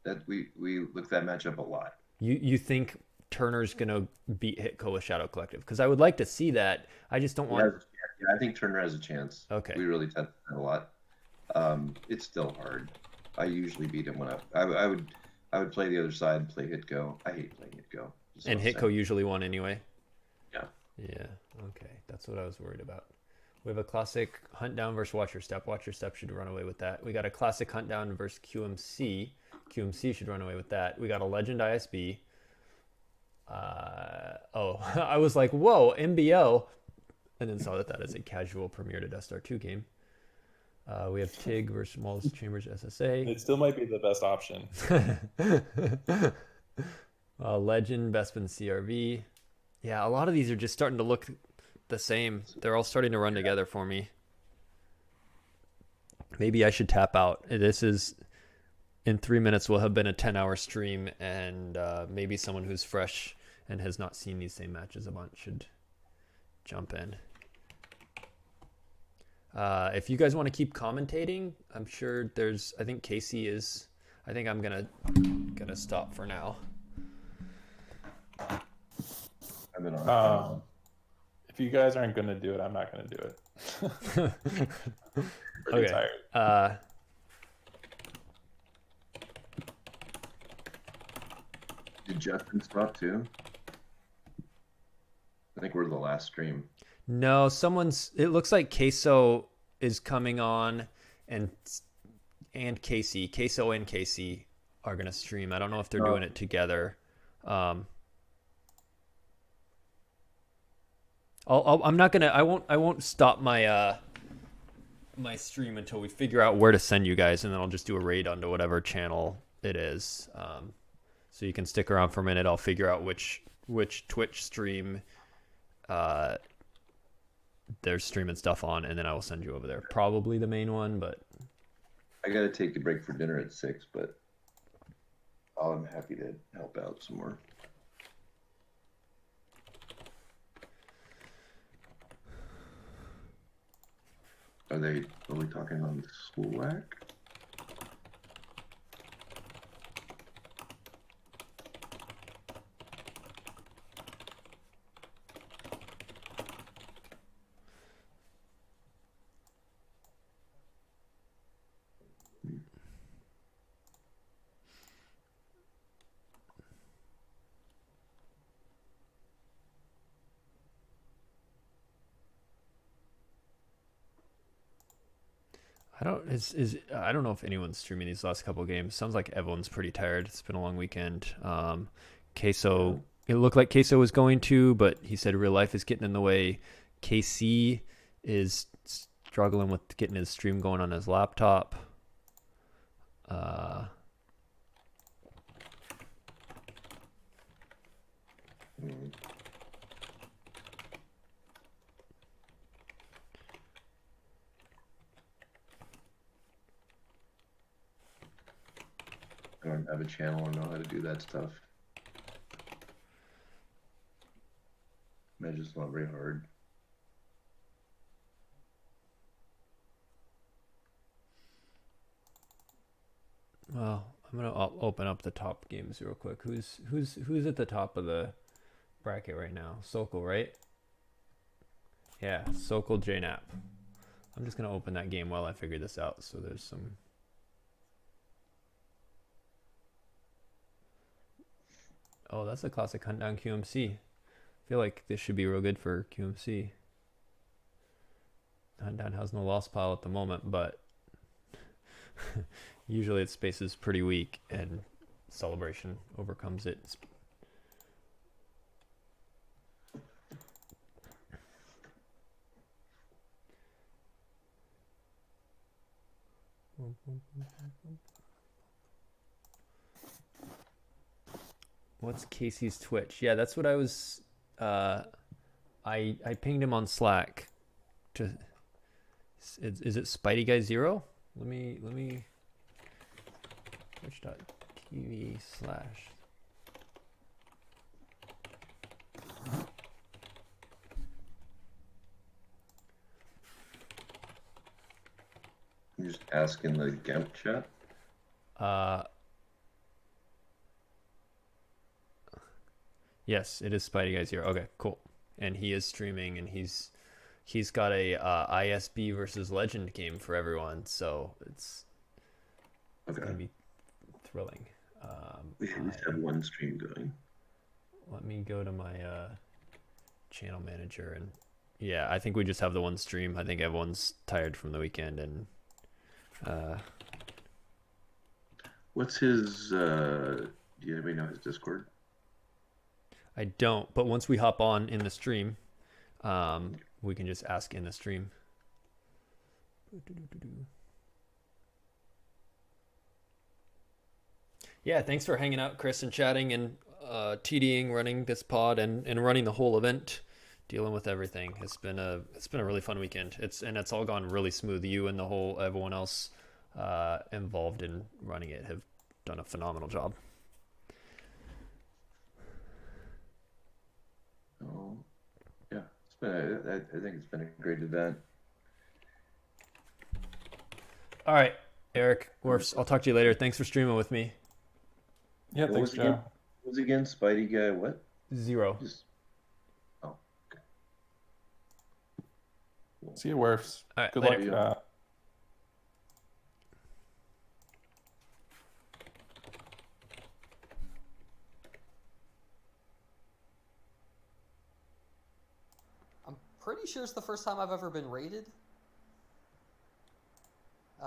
that we looked at that matchup a lot. You think Turner's gonna beat Hitco with Shadow Collective? Because I would like to see that. I just don't want. Yeah, I think Turner has a chance. Okay. We really tested that a lot. It's still hard. I usually beat him when I would play the other side, play Hitco. I hate playing Hitco. And Hitco usually won anyway. Yeah. Yeah. Okay, that's what I was worried about. We have a classic hunt down versus Watcher Step. Watcher Step should run away with that. We got a classic hunt down versus QMC. QMC should run away with that. We got a Legend ISB. I was like, whoa, MBO, and then saw that is a casual Premier to Death Star 2 game. We have TIG versus Maul's Chambers SSA. It still might be the best option. Legend, Bespin CRV. Yeah, a lot of these are just starting to look the same. They're all starting to run together for me. Maybe I should tap out. This is, in 3 minutes, will have been a 10-hour stream, and maybe someone who's fresh and has not seen these same matches a bunch should jump in. If you guys want to keep commentating, I'm sure I think Casey is. I think I'm gonna stop for now. If you guys aren't gonna do it, I'm not gonna do it. Pretty tired. Did Justin stop too? I think we're the last stream. No, it looks like Queso is coming on, and and Casey. Queso and Casey are gonna stream. I don't know if they're doing it together. I'm not gonna. I won't stop my my stream until we figure out where to send you guys, and then I'll just do a raid onto whatever channel it is. So you can stick around for a minute. I'll figure out which Twitch stream they're streaming stuff on, and then I will send you over there. Probably the main one, but I gotta take a break for dinner at 6, but I'm happy to help out some more. Are we talking on Slack? I don't know if anyone's streaming these last couple of games. Sounds like everyone's pretty tired. It's been a long weekend. Queso, it looked like Queso was going to, but he said real life is getting in the way. KC is struggling with getting his stream going on his laptop. I don't have a channel and know how to do that stuff. It's just not very hard. Well, I'm gonna open up the top games real quick. Who's at the top of the bracket right now? Sokol, right? Yeah, Sokol JNAP. I'm just gonna open that game while I figure this out. So there's some. Oh, that's a classic hunt down QMC. I feel like this should be real good for QMC. Hunt down has no loss pile at the moment, but usually its space is pretty weak and Celebration overcomes it. What's Casey's Twitch? Yeah, that's what I was. I pinged him on Slack. Is it Spidey Guy 0? Let me. Twitch.tv/. You just ask in the GEMP chat. Yes, it is Spidey Guy 0. Okay, cool. And he is streaming, and he's got a ISB versus Legend game for everyone, so it's gonna be thrilling. We at least have one stream going. Let me go to my channel manager, and yeah, I think we just have the one stream. I think everyone's tired from the weekend, and what's his? Do you anybody know his Discord? I don't, but once we hop on in the stream, we can just ask in the stream. Yeah, thanks for hanging out, Chris, and chatting and TDing, running this pod and running the whole event, dealing with everything. It's been a really fun weekend. It's all gone really smooth. You and everyone else involved in running it have done a phenomenal job. Oh, yeah, I think it's been a great event. All right, Eric, Worfs, I'll talk to you later. Thanks for streaming with me. Yeah, thanks, Joe. What was again? Spidey Guy what? 0. Oh, okay. Cool. See you, Worfs. All right, Good later. luck. Pretty sure it's the first time I've ever been raided.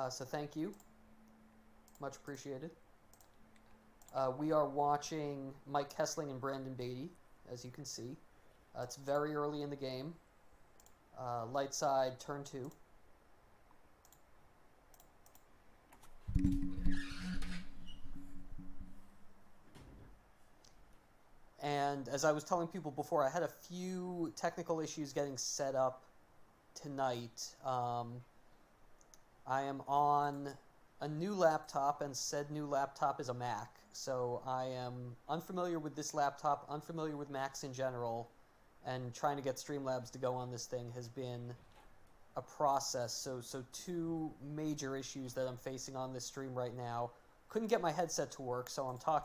So thank you. Much appreciated. We are watching Mike Kessling and Brandon Beatty, as you can see. It's very early in the game. Light side, turn 2. And as I was telling people before, I had a few technical issues getting set up tonight. I am on a new laptop, and said new laptop is a Mac. So I am unfamiliar with this laptop, unfamiliar with Macs in general, and trying to get Streamlabs to go on this thing has been a process. So 2 major issues that I'm facing on this stream right now. Couldn't get my headset to work, so I'm talking